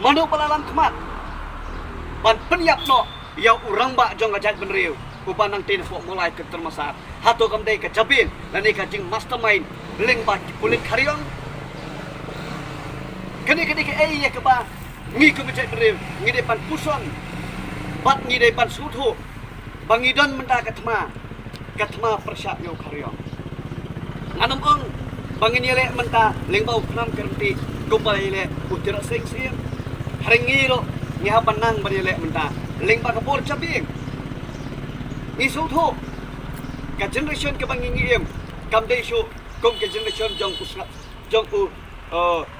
Mano balalang kemat. Ban penyap no, yang urang ba jong ajat benreu upanang tin fo mulai ke termasar hato kamdai ke jabin lani ka jing mastermind leng ba pulit karyong kene ke ya ke ba ngi ke ajat benreu ngi depan puson bat ngi depan suthu bangidon menta katma persyak yo karyong anam ong bangin yele menta leng ba uknam kerti kumpalai le utira sing sim haringi ro ngi habanang banyele menta leng ba kapor cabing ni suthu ka generation ke bangingi em kam dei shu kom ke generation jong usnap jong u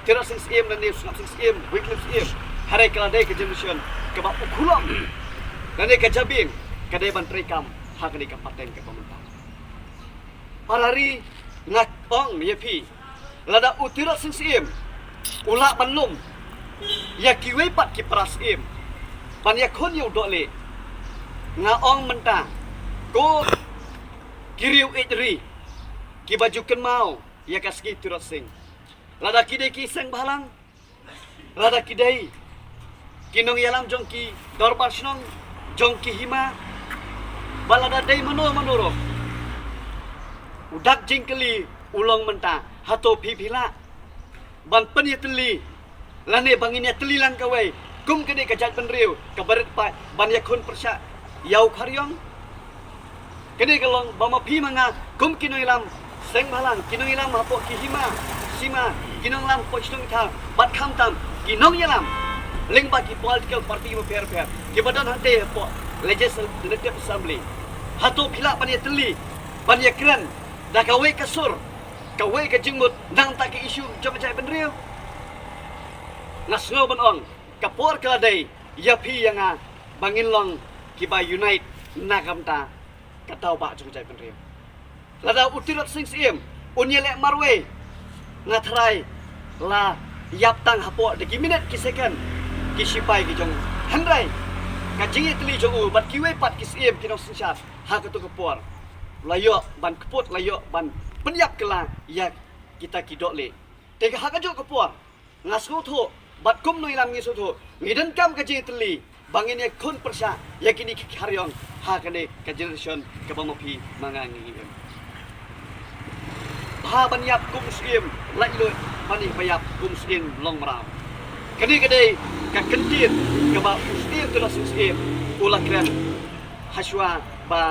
terasing em dan ni usnap em weekly em hare kala dei ke generation ke ba ukulong dan ni ke cabing ke dei ban trekam ha ke ni ka pateng ke pemerintah parari nak ong ye pi lada utira sing em ulak banlum ya kiwe pat ki pras im ban ya khon yu do le nga ong menta ko kiriu itri ki baju ken mau ya kaski turut sing lada kidai ki seng balang lada kidai kinong yalam jongki dorbar snong jongki hima balada dai manoro udak jingkeli ulong menta hato pipila ban penyeteli lane bangin ya teli lang kawai kum kene kajat penriu kabaret pa ban ya khon persya yau kharyong kene kalong bama pi manga kum kinoi lam seng balang kinoi lam hapo ki hima sima kinong lam pochnong tha bat kham tam kinong yalam ling ba ki political party mo fair ki badan hante hapo legislative assembly hato phila pan ya teli ban ya kren da kawai kasur kawai ka jingmut nang tak ki isu jom jai penriu nasno ban ong kapor kaladai ya pi yang bangin long kiba unite nagamta katau ba jong jai penriu lada utirat sing sim unyele marwe ngatrai la yap tang hapo de ki minute ki second ki sipai ki jong handrai ka jingi tli jong u bat kiwe pat ki sim ki no sinsat ha ka tu kapor layo ban kapot layo ban penyap kela ya kita kidok le te ka ha ka jok kapor ngasko tho bat kum noi lam ngi so tho ngidan kam ka jingi tli bangin ya khon persya ya kini karyong ha kane ka generation ka bamopi mangangi ha banyap kum sim lai lo pani bayap kum sim long marau kani kadai ka kentir ka ba sim tu rasul sim ula kren haswa ba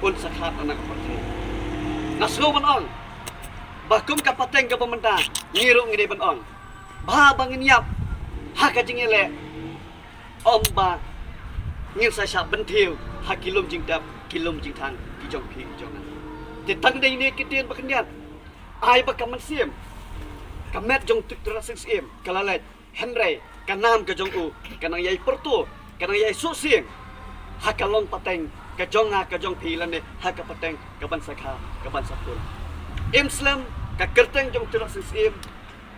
un sakhat anak patri naslo banong ba kum ka pateng ka pamenta ngiru ngide banong ba bangin yap ha ka jingile omba ngil sa sha bentiu ha kilom jingtap kilom jingthang ki jong phi jong te tang dei ne kitien ba kendiat ai ba kaman sim kamet jong tuk terasing sim kalalet henry kanam ka jong u kanang yai pertu kanang yai su sing ha kalong pateng ka jong phi lan ne ha ka pateng ka ban sakha ka ban sapul imslam ka kerteng jong terasing sim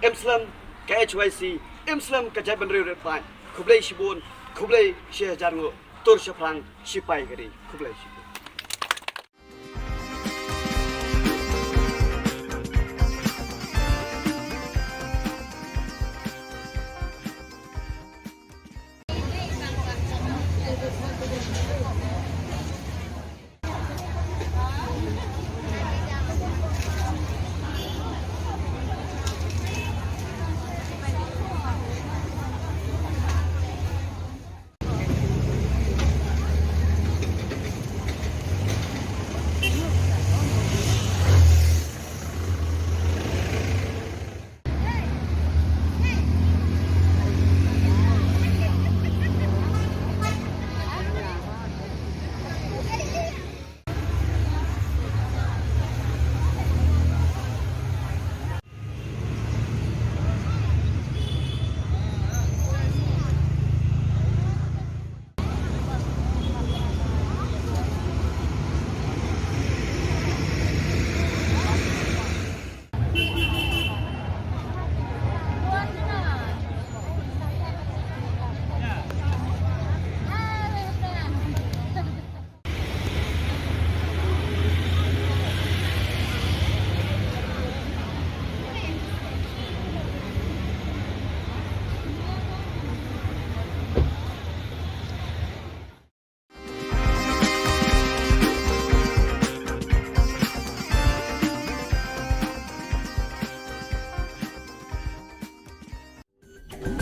imslam ka hyc imslam ka jaban riu pai khublai shibun khublai she jarngo tur shaplang sipai gari khublai shibun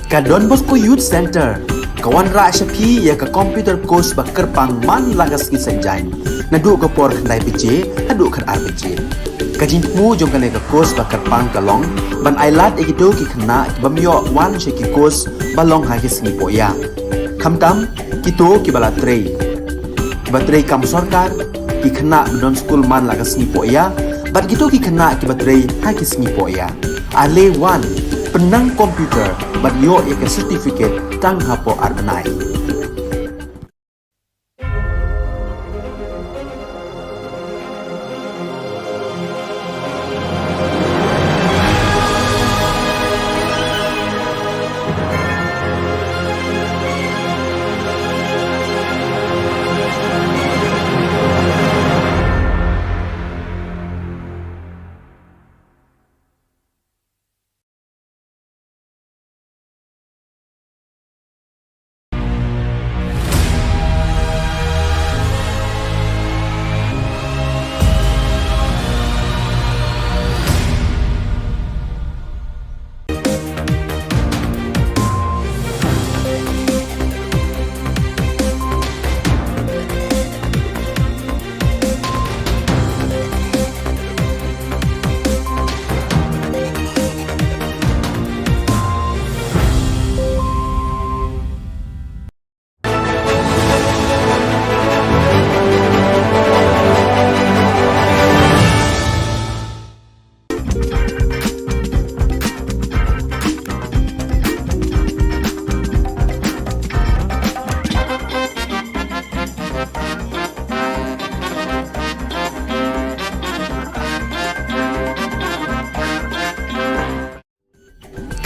Ka Don Bosco Youth Center kawan ra shapi ya ka computer course ba kerpang man lagas ki sanjain nadu ka por khandai piche adu khan ar piche ka jingmu jong ka le ka course ba kerpang ka long ban ailat egido ki khna ki bamyo wan she ki course ba long ha ki sni poya khamtam ki to ki bala trei ki ba trei kam sarkar ki khna don school man lagas ni poya bat gitu ki khna ki ba trei ha ki sni poya ale wan penang komputer bat yo ek certificate tang hapo arbanai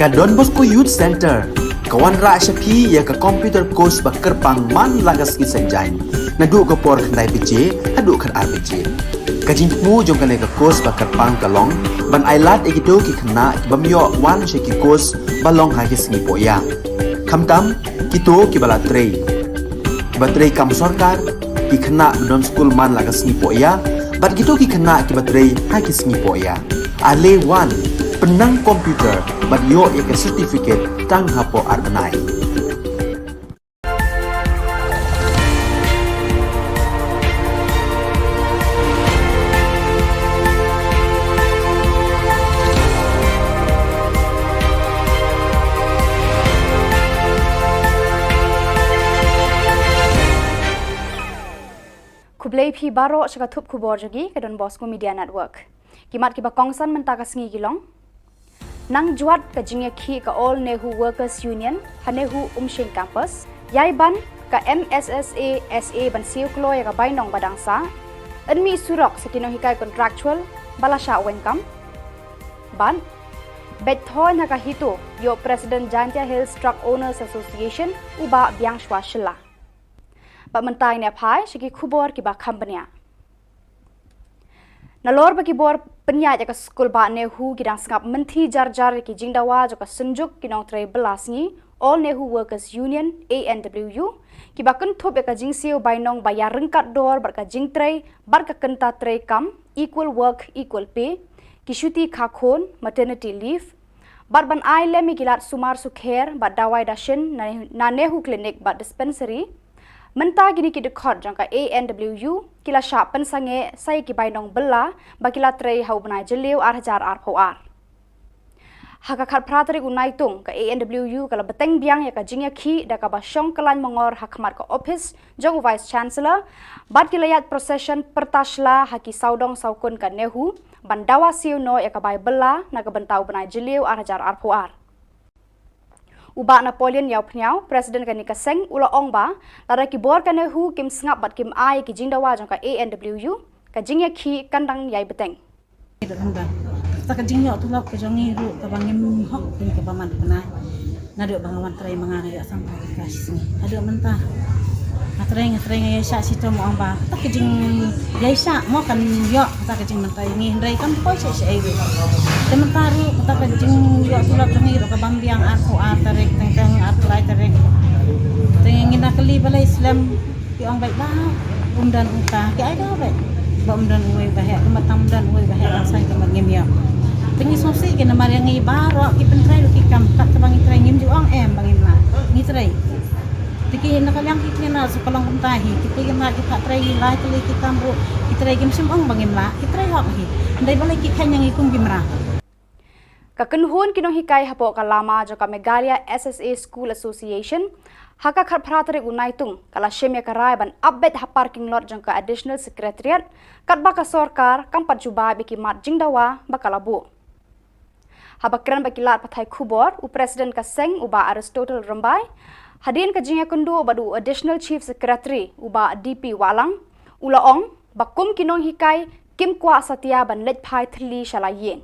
Ka Don Bosco Youth Center, kawan ra syapi ya ka computer course ba kerpang man lagas ki sanjain. Nadu ka por khnai pije, hadu khan RPG. Ka jingmu jong ka ka course ba kerpang kalong, ban ailat egito ki khna bamyo wan sheki course balong hagis ni poya. Khamtam kito ki bala trei. Batrei kam sarkar ki khna don school man lagas ni poya, bat gitu ki khna ki batrei hagis ni poya. Ale wan penang komputer bat yo ya ke certificate tang hapo arbenai. Kublai phi baro shaka thup khubor jagi ke Don Bosco Media Network. Kimat kiba kongsan mentakas ngi gilong. Nang juat ka jingya khi ka All Nehu Workers Union, Hanehu Umshing Campus, yai ban ka MSSA SA ban siu klo ya ka bainong badangsa, enmi surok sa hikai contractual balasha wenkam. Ban bethoy na ka hito yo President Jantia Hills Truck Owners Association uba biang shwa shilla. Ba mentai ne phai shiki khubor ki ba company. Nalor bagi bor penya jaka skul ba nehu gidang sangap menti jar-jar ki jingdawa jaka senjuk kinong tray belas ni All Nehu Workers Union ANWU ki ba kenthop jaka jingsiu bainong bayar rengkat dor barka jingtray barka kenta tray kam equal work equal pay ki syuti khakhon maternity leave barban ai lemi gilat sumar sukher ba dawai dashin na nehu clinic ba dispensary Menta gini ki dekhot jangka ANWU kila syap pensange saya ki bainong bela bakila trei hau benai jeliu arhajar arpoar. Hakakat prateri unai tung ka ANWU kala beteng biang ya ka jingya ki da ka basyong kelan mengor hakmat ka office jong vice chancellor bat kilayat procession pertasla haki saudong saukun ka nehu bandawa siu no ya ka bai bela na ka bentau benai jeliu arhajar arpoar. Uba Napoleon yau pnyau Presiden kan nika seng ula ong ba lara ki bor kan hu kim sngap bat kim ai ki jingdawa jang ka ANWU ka jingya ki kandang yai beteng. Ta ka jingyo tu lok ka jongi ru ka bangim hok ni ka baman pena. Nadu bangawan trai mangana ya sampai kas ni. Adu mentah. Ngatrenga ya sya situ mo ang ba. Ta ka jing yai sya mo kan yo ta ka jing mentai ni ndai kan po sya sya ai. Tementaru ta ka jing yo tu lok jongi ru ka bambiang aku tarik teng aturai tarik. Tengin nakali balai Islam ki ang baik ba. Dan uta ki ai dah baik. Bom dan uai bahaya matam dan uai bahaya sang ka magim yo. Tengi sosi ke namar yang ngi baro ki pentrai ki kam kat bang itrai ngim ju ang em bangim la. Ngi trai. Tiki nak yang ki na sa palang kuntahi ki ki ma ki trai lai tali ki tambu ki trai gim sim ang bangim la ki trai hok hi. Ndai balai ki khan yang ikum gimra. Kakenhun kinong hikai hapo kalama jo ka Megalia SSA School Association haka khat pratari unai tung kala shemya karai ban update ha parking lot jong ka additional secretariat kat ba ka sarkar kampat juba biki mat jingdawa bakalabu habakran bakilat pathai khubor u president ka seng uba Aristotle Rambai hadin ka jingya kundu badu additional chief secretary uba DP Walang ulaong bakum kinong hikai kim kwa satya ban let phai thli shalayen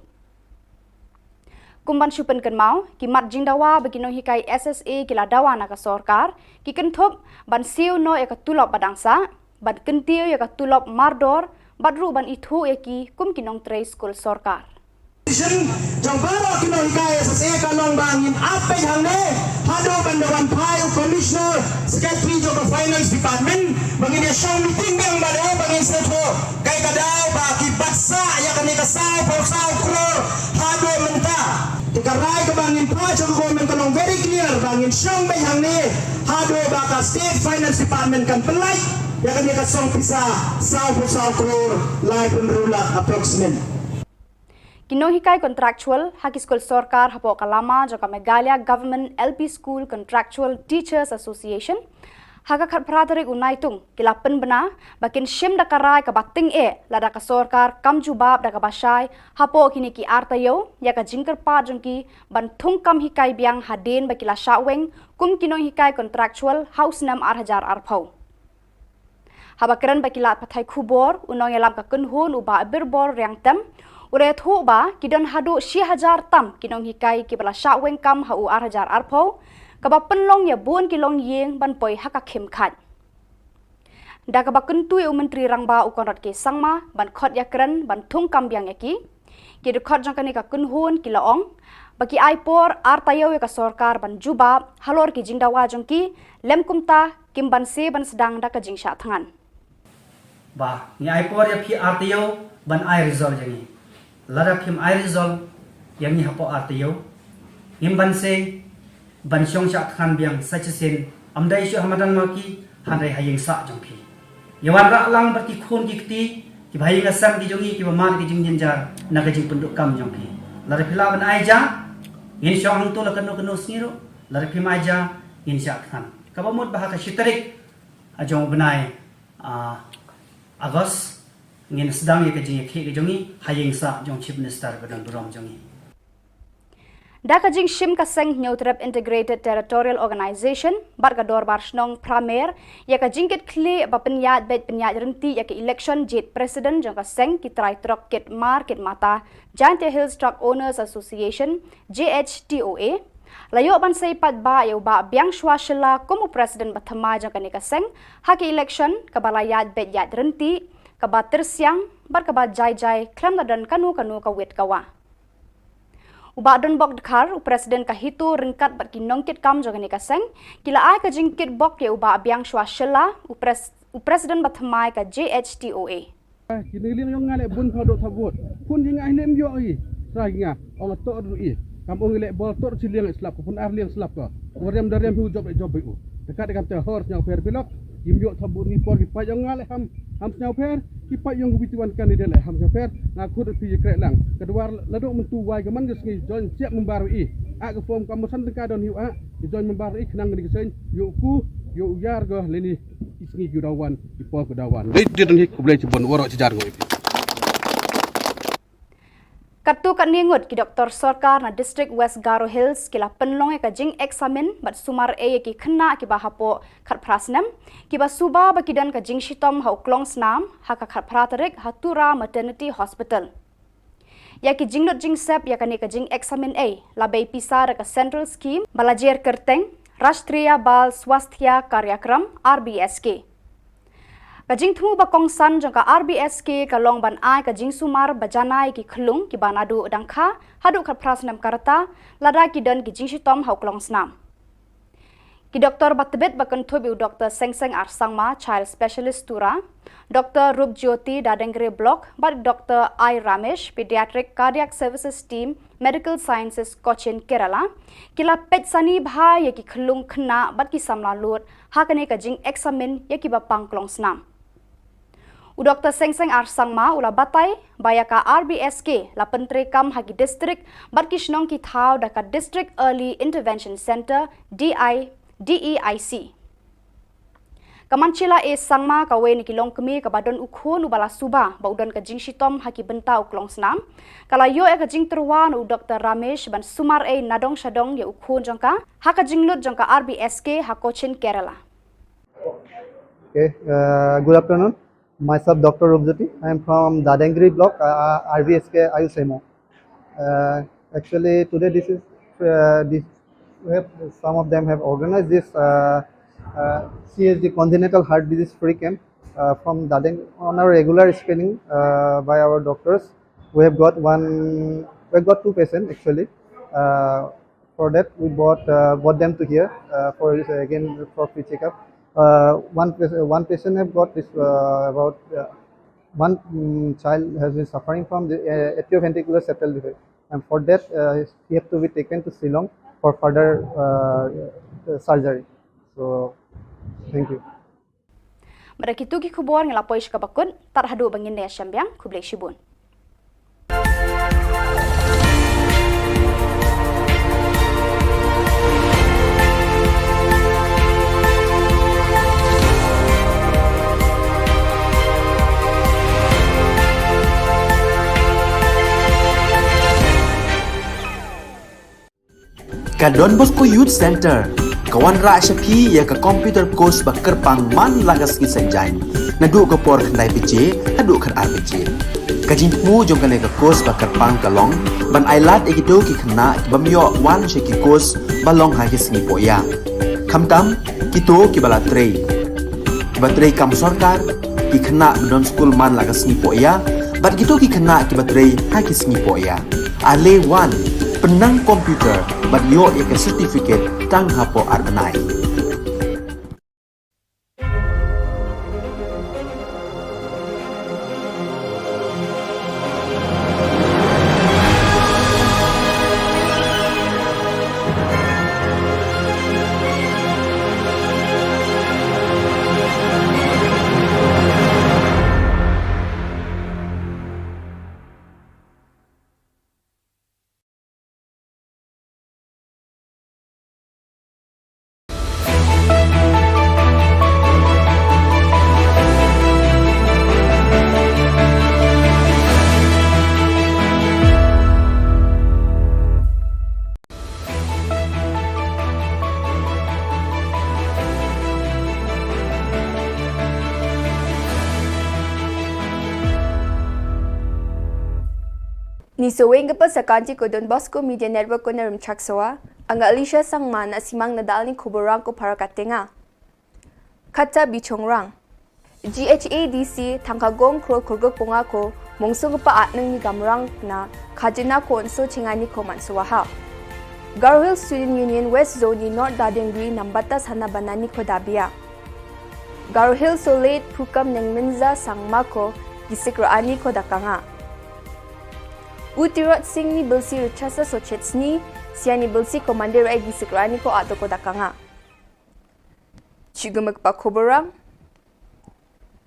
Kumban syupen kan mau ki mat jingdawa beginong hikai SSA kila dawa na ka sarkar ki kenthop ban siu no ya ka tulop badangsa ban kentiu ya ka tulop mardor badru ban ithu ya ki kum kinong tray school sarkar Jong baro kinong hikai SSA kalong bangin ape hangne hado bandawan pai commissioner secretary jo ka finance department bangin ya show meeting bang balo bangin seto kai kadao ba ki baksa ya kan ka sao crore hado menta Tikarai ke bangin praja government kalong very clear bangin syong bay hangni hado baka state finance department kan pelai ya kan ka song pisa sao crore life and rula approximate Kinong hikai contractual haki school sarkar hapo kalama jo ka Megalia Government LP School Contractual Teachers Association haka khat pratari unai tung kilapen bena bakin shim da karai ka bating lada ka sarkar kam jubab da ka basai hapo kini ki artayo ya ka jingker pa jongki ban thung kam hikai biang haden bakila shaweng kum kinong hikai contractual house nam arhajar arphau habakran bakilat pathai khubor unong yalam ka kunhun uba birbor yang tem Ure thu ba kidon hadu 6,000 tam kinong hikai kibala sha wengkam hau 8,000 arpo kaba penlong ya buan kilong yeng ban poi haka khem khat. Da kaba kuntui menteri rangba ukonrat ke sangma ban khot yakran ban thung kambyang yaki kidu khot jangkani ka kunhun kilaong bagi aipor artayo ka sorkar ban juba halor ki jingdawa jongki lemkumta kimban se ban sedang da ka jingsha thangan. Ba ni aipor ya phi artayo ban ai result jangi. Lara phim ai result yang ni hapo artayo imban se ban syong sha than biang sachasin amdai shu hamadan maki handai hayeng sa jongki. Yawan ra lang berti khun dikti ki bhai ngasam ki jongi ki bamar ki jingjen jar na ka jing penduk kam jongki. Lara phila ban ai ja in syong hang tu la kanu kanu sngiru lara phim ai ja in sha than. Ka bamut bahaka shitarik ajong benai Agos ngin sedang ye ka jing ke jongi hayeng sa jong chief minister badang durom jongi. Da ka jing shim ka seng neutrap integrated territorial organization bar ka dor bar snong pramer ya ka jingket kle ba penyat bet penyat renti ya ka election jet president jong ka seng ki trai trok ket market mata Giant Hills Truck Owners Association JHTOA layo ban say pat ba yo ba biang shwa shila como president bathama jong ka ni ka seng ha ki election ka balayat bet yat renti ka ba tersiang bar ka ba jai jai klam dan kanu ka wet kawa. Uba don bok dekhar u presiden ka hitu ringkat bat ki nongkit kam jogani ka seng kila ai ka jingkit bok ye uba abyang shwa shela u presiden bathmai ka JHTOA. Kini ling yong ngale bun phodok thabut pun jing ai lem yo i raginga ong to ru i kampung ile bol tor ciliang slap pun ar liang slap ka warem darem hu job u dekat dekat te hor nyang per pilok yim yo thabut ni por ki pa yong ngale ham nyau per ki pa yong bituan kan ide le ham nyau per na khut pi krek lang kedua ladok mentu wai ke man gesngi jon siap membaru i a ke form kamusan tengka don hiu a jon membaru i kenang ni kesen yo ku yo yar go leni isngi gudawan di por gudawan dei den hik kublai cibon woro cijar ngoi Kartu kat ningut ki Dr. Sorkar na District West Garo Hills kila penlong ka jing examen bat sumar e ki khna ki ba hapo khat prasnam ki ba suba ba kidan ka jing shitom ha uklong snam ha ka khat pratarik hatura maternity hospital. Ya ki jing not jing sep ya ka ni ka jing examen e la bei pisar ka central scheme balajer kerteng Rashtriya Bal Swasthya Karyakram RBSK. Kajing thu ba kongsan jong ka RBSK ka long ban ai ka jing sumar bajanai ki khlung ki banadu dangkha hadu khat prasnam karta lada ki dan ki jing shitom hauklong snam ki doktor batbet bakan thobi Dr. Sengseng Arsangma child specialist tura Dr. Rup Jyoti Dadengre block but Dr. I Ramesh pediatric cardiac services team medical sciences Cochin Kerala kila pet sani bha ye ki khlung khna bat ki samla lut ha kane ka jing examen ye ki ba pangklong snam U Dr. Sengseng Arsangma ula batai bayaka RBSK la pentre kam hagi district barkishnong ki thau daka District Early Intervention Center DEIC. Kamanchila e sangma ka we ni kilong kemi ka badon ukhon ubala suba ba udon ka jing shitom haki benta uklong snam kala yo e ka jing terwan u Dr. Ramesh ban sumar e nadong shadong ye ukhon jongka ha ka jinglut jongka RBSK ha Cochin Kerala. Okay, good afternoon. Myself, Dr. Rupjoti. I am from Dadengri block, RBSK Ayusemo. Actually, today this some of them have organized this CSD congenital heart disease free camp from Dadeng on our regular screening by our doctors. We have got two patients actually. For that, we brought them to here for free checkup. One patient have got this one child has been suffering from the atrioventricular septal defect, and for that he have to be taken to Shillong for further surgery. So, thank you. Mereka itu ki khubor ngelapoi shkabakun tarhadu bangin ne syambyang kublek shibun. Ka Don Bosco Youth Center kawan ra shapi ya ka computer course ba kerpang man lagas ki sanjain nadu ko por khnai pije hadu khan RPG Kajing mu jong kale ka kos ba karpang kalong ban ailat egido ki khna ki bamyo wan she ki kos balong ha ki sngi poya. Khamtam kito ki bala trei. Ki batrei kam sarkar ki khna don school man la ka sngi poya. Bat gitu ki khna ki batrei ha ki sngi poya. Ale wan penang komputer bat yo ek certificate tang hapo arbanai. Ni seweng kepa sakanci ko Don Bosco Media Network ko narum chaksawa, ang Alicia Sangman asimang nadal ni Khuborang ko para katenga. Kata bichongrang. GHADC tangkagong krol kurgok punga ko mongsong pa atnang ni gamrang na kajina ko onso chingani ko mansuwaha. Garo Hill Student Union West Zone ni North Dadengri nambata sana banani ko dabia. Garo Hill Solate Pukam ng Minza Sangma ko gisikraani ko dakanga. Utirot Singh ni Bilsi Richasa Sochetsni, siya ni Bilsi Commander ay gisikrani ko ato ko dakanga. Chigo magpakhuborang.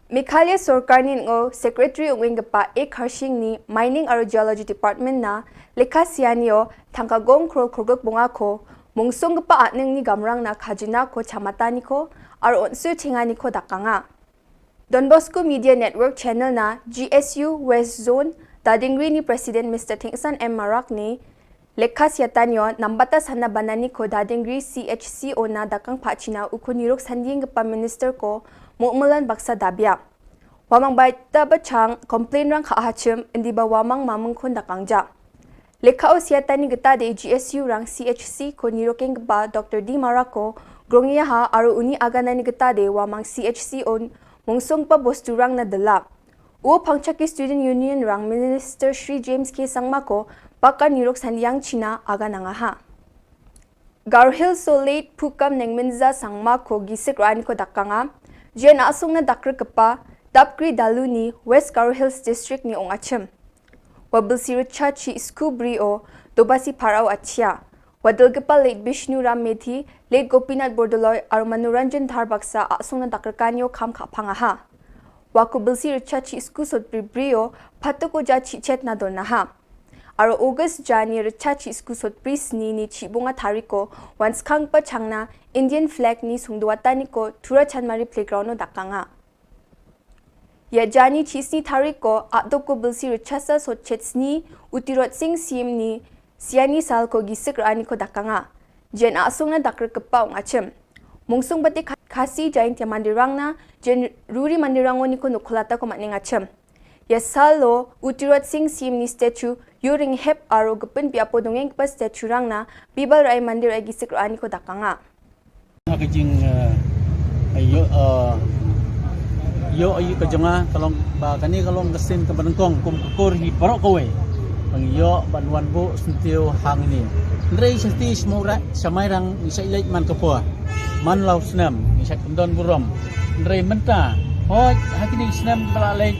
Mikhalya Sorkar ni ngo Secretary ng Wingapa ek harshing ni Mining aro Geology Department na lekha siya niyo tangkagong krol kurgok bunga ko mungsong gapa atning ni gamrang na kajina ko chamatani ko aro onsu chingani ko dakanga. Don Bosco Media Network Channel na GSU West Zone Dadingri ni President Mr. Tingsan M. Marak ni lekha siyatanyo nambata sana banani ko Dadingri CHCO na dakang pachina ukunirok sanding pa minister ko mu'mulan baksa dabya. Wamang baita bachang complain rang kaahachim hindi ba wamang mamang kun dakangja. Lekha o siyatani gita de GSU rang CHC ko niroking ba Dr. D. Marako grongya ha aro uni aganani gita de wamang CHCO mungsong pa bosturang na dala. O Pangchaki Student Union rang Minister Shri James K. Sangmako baka nirok sandiyang China aga nangaha. Garo Hill Solate Pukam ng Minza Sangmako gisik rani ko dakanga, jiyan asong na dakar kapa, Dapkri Dalu ni West Garo Hills District ni Ongachim. Wabil siricha chi iskubri o dobasi paraw atya. Wadal kapa late Bishnu Ram Methi, late Gopinath Bordoloy ar Manuranjan Dharbaksa asong na dakar kanyo kam kapangaha. Waku bilsi richa chi isku sot brio patu ko ja chi chet na don na ha. Aro August Jani richa chi isku sot pris ni chi bunga tariko once kang pa changna Indian flag ni sungduwata ni ko tura chanmari playground no dakanga. Ya Jani chi isni tariko atdo ko bilsi richa sa sot chetsni utirot sing sim ni siani sal ko gisik rani ko dakanga. Jen asung na dakar kepa ongachim. Mungsung bati kasi jain tia mandirang na jen ruri mandirango ni ko nukulata ko matning acham. Yasalo utirot sing sim ni statue yuring hep aro gapin piapo dongeng pa statue rang na bibal rai mandir ay gisik rani ko dakanga. Kajing ayo ayo kajanga kalong ba kani kalong gasin ka banengkong kum kur hi parok kowe. Pang iyo banwan bo sentiu hang ni. Ndrei sesti semora samai rang isa ilait man kapua. Man lau senam isa kendon burom. Ndrei menta hoj hakini senam balalai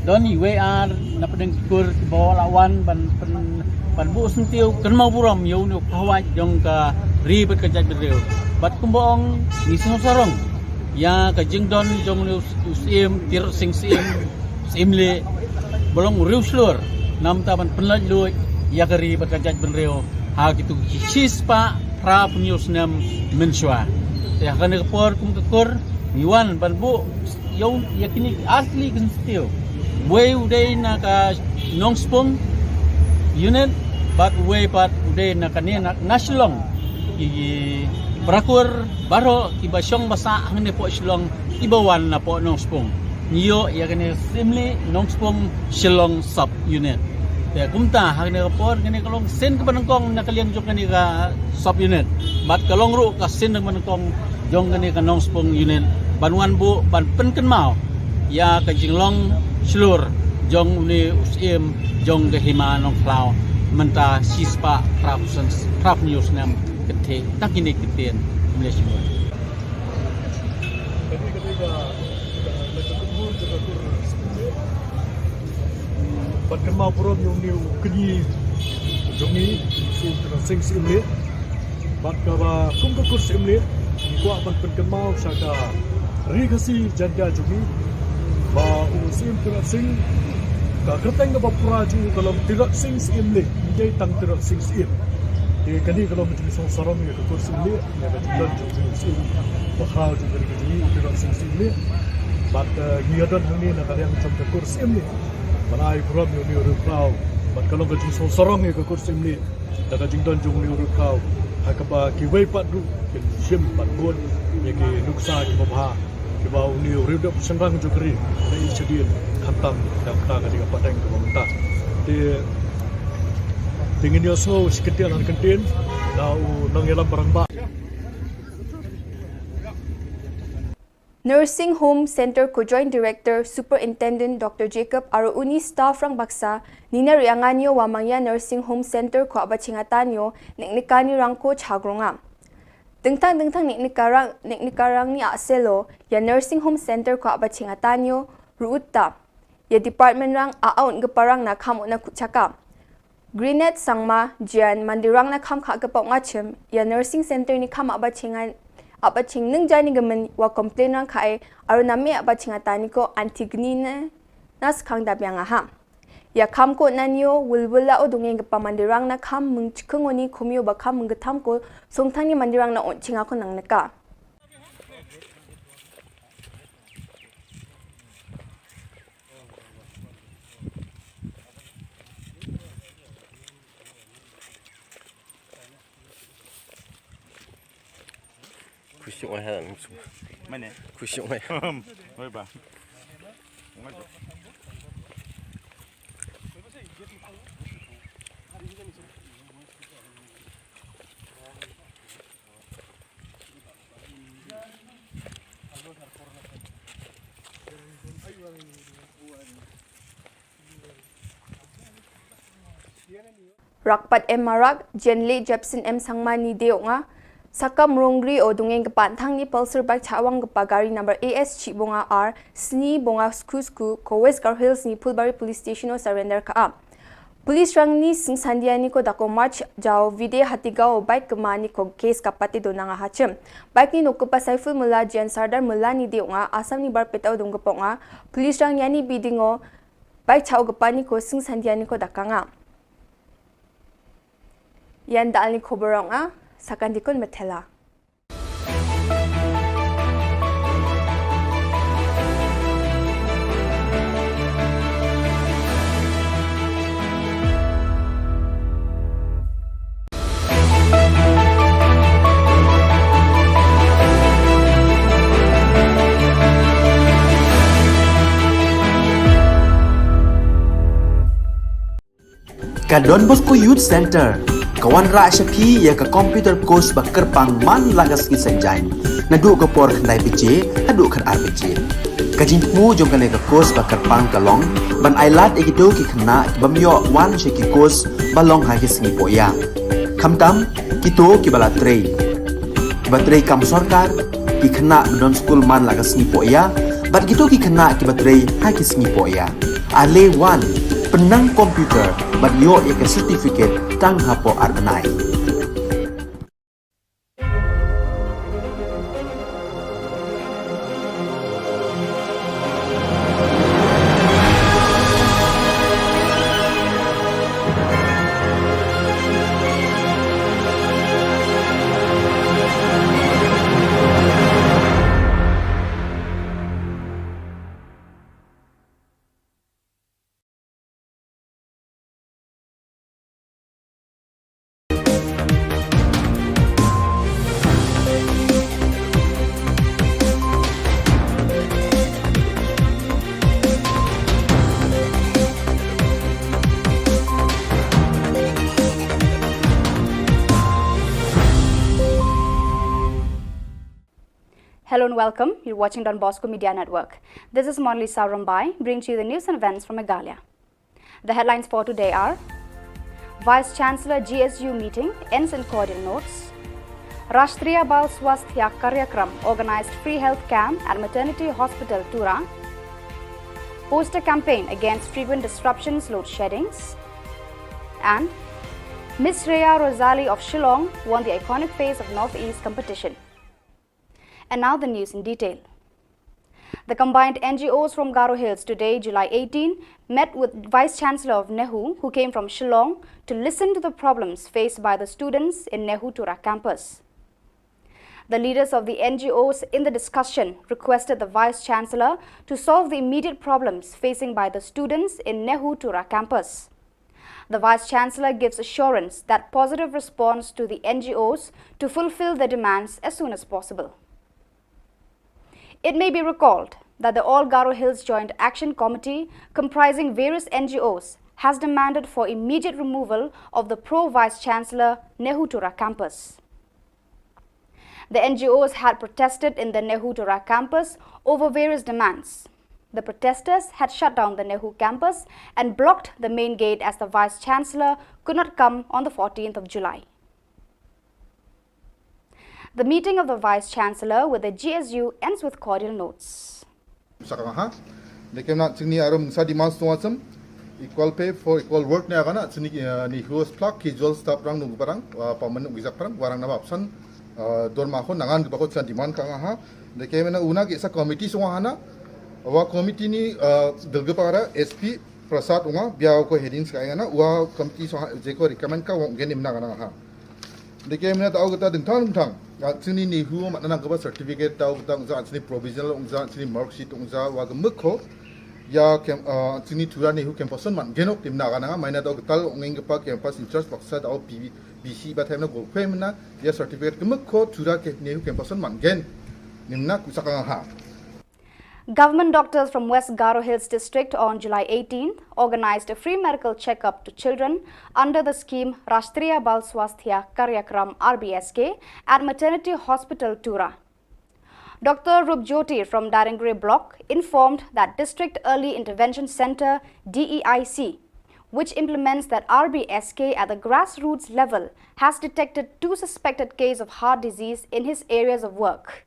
doni WR na pedeng kur bawa lawan ban bu sentiu kan mau burom yo nu hawaj jong ka ribet ka jaj bedeu. Bat kumbong ni sarong ya ka jingdon jong nu usim tir sing simle bolong riuslur nam taban penlaj luy ya ka ribet ka jaj bedeu. Ha gitu chispa pra punyos nam mensua. Ya kan kepor kum kekur miwan ban bu yo yakini asli kan sentiu. Way uday na ka nongspong unit but way pat uday na kanina na Shillong i brakur baro iba siyong basa hangne po Shillong ibawan na po nongspong niyo ya kene simli nongspong Shillong sub unit ya kumta hakne kapor kene kalong sen ke banangkong nakaliang jong kene ka sub unit bat kalong ru ka sen banangkong jong kene ka nongspong unit banwan bu ban penken mau ya ka jinglong slur jong uni usim jong ke hima nong klau menta sispa prap news nam kethe takini ketien Malaysia. Bắt mau pro nhiều nhiều kini giống như sinh sim liệt bắt cả ba không có cột sim liệt qua bắt mau saka rigasi janda giống như ba sim sinh cả kerteng ke bapura ju kalau tidak sim liệt jadi tang tidak sim di kali kalau menjadi seorang yang cột sim liệt yang berjalan jadi sim bakal juga jadi tidak sim liệt bắt giadan hang ni nak yang macam cột sim liệt Manai program ni urut kau, mat kalau kerja sorong ni ke kursi ni, dah jingdan jung ni urut kau, hakapa kiwai padu, sim padbon, ni ke nuksa ki babha, ki bau ni urut dah sengang jukri, dah isedian khantam dah kata ketika pateng ke bangta. Di tingin dia so seketian dan kentin, dah nang elam barang ba. Nursing Home Center ko Joint Director Superintendent Dr. Jacob aro uni staff rang baksa nina rianganyo wa mangya Nursing Home Center ko abachingatanyo niknikani rang ko chagronga. Dengtang niknikarang ni aselo ya Nursing Home Center ko abachingatanyo ruutta ya department rang aon geparang na kamo na kuchaka. Greenet sangma jian mandirang na kam kha gapong ngachem ya Nursing Center ni kam abachingan abaching nung jani gaman wa complain rang kai aru nami abaching atani ko antigni na nas khang dabyang aha ya kham ko nanyo wulwula odungeng pa mandirang na kham mung chikungoni khomyo ba kham mung gatham ko songthang ni mandirang na onchinga ko nang naka Kusyuk ai hang su. Mana? Kusyuk ai. Oi ba. Rakpat Marak Jenle Jepson Sangmani Deonga Sakam Rongri o dungeng kepantang ni pulsar bike chawang gari number AS Chibonga R Sni Bonga Skusku ko West Gar Hills ni Pulbari Police Station o surrender ka. Police rang ni sing sandiani ko dako march jao vide hatiga o bike kemani ko case kapati do nanga hachem. Bike ni nokupa Saiful Mullah Jan Sardar Mullah ni deonga asam ni bar petau dong geponga. Police rang yani bidingo bike chaw gapani ko sing sandiani ko dakanga. Yan dal ni khoborong Sakandikon Metela. Don Bosco Youth Center kawan ra shapi ya ka computer course bakar pang man lagas ki sanjain nadu ka por khandai piche hadu khan ar piche kajin mu jong kane ka course bakar pang kalong ban ailat egito ki khna bamyo wan she ki course balong ha ki singi poya khamtam kito ki bala trei batrei kam sarkar ki khna don school man lagas singi poya bat kito ki khna ki batrei ha ki singi poya ale wan penang komputer bat yo ya ka certificate tang hapo arnai Hello and welcome. You're watching Don Bosco Media Network. This is Monli Saurambai, bringing to you the news and events from Meghalaya. The headlines for today are: Vice Chancellor GSU meeting ends in cordial notes. Rashtriya Bal Swasthya Karyakram organized free health camp at Maternity Hospital Tura. Poster campaign against frequent disruptions, load sheddings. And Miss Rhea Rosali of Shillong won the iconic face of Northeast competition. And now the news in detail. The combined NGOs from Garo Hills today, July 18, met with Vice Chancellor of Nehu, who came from Shillong, to listen to the problems faced by the students in Nehu Tura campus. The leaders of the NGOs in the discussion requested the Vice Chancellor to solve the immediate problems facing by the students in Nehu Tura campus. The Vice Chancellor gives assurance that positive response to the NGOs to fulfill their demands as soon as possible. It may be recalled that the All Garo Hills Joint Action Committee, comprising various NGOs, has demanded for immediate removal of the pro-Vice Chancellor Nehu Tura campus. The NGOs had protested in the Nehu Tura campus over various demands. The protesters had shut down the Nehu campus and blocked the main gate as the Vice Chancellor could not come on the 14th of July. The meeting of the Vice Chancellor with the GSU ends with cordial notes. Equal pay for equal work ni agana ni host plak ki jol staff rang nung parang paman ugizak parang warang na option dorma ko nangan ba ko san demand ka ha de ke mena una ki sa committee so hana wa committee ni dalga para SP Prasad unga biaw ko headings ka ngana wa committee so je ko recommend ka wong genim na kana ha de ke mena taw gata ding thang sini ni hu ma nang ka certificate taw gata ungza sini provisional ungza sini mark sheet ungza wa ga mukho ya kem sini tura ni hu campus man genok tim na kana maina taw gatal ungeng pa campus in charge baksa taw BC ba themna go phemna ya certificate ke mukho tura ke ni hu campus man gen nimna kusaka ha. Government doctors from West Garo Hills District on July 18th organized a free medical checkup to children under the scheme Rashtriya Bal Swasthya Karyakram RBSK at Maternity Hospital Tura. Dr. Rupjoti from Darangre Block informed that District Early Intervention Center DEIC, which implements that RBSK at the grassroots level, has detected 2 suspected cases of heart disease in his areas of work.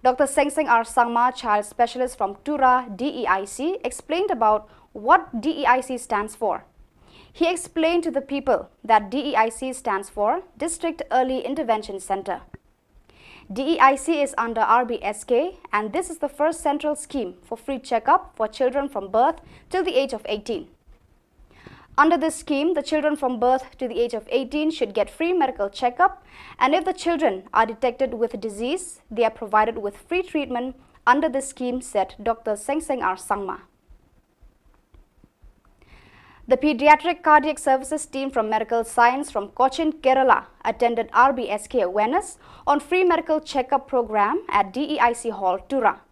Dr. Sengseng R. Sangma, child specialist from Tura DEIC, explained about what DEIC stands for. He explained to the people that DEIC stands for District Early Intervention Center. DEIC is under RBSK, and this is the first central scheme for free checkup for children from birth till the age of 18. Under this scheme, the children from birth to the age of 18 should get free medical checkup, and if the children are detected with disease, they are provided with free treatment under this scheme, said Dr. Sengseng R. Sangma. The Pediatric Cardiac Services team from Medical Science from Cochin, Kerala attended RBSK awareness on free medical checkup program at DEIC Hall, Tura.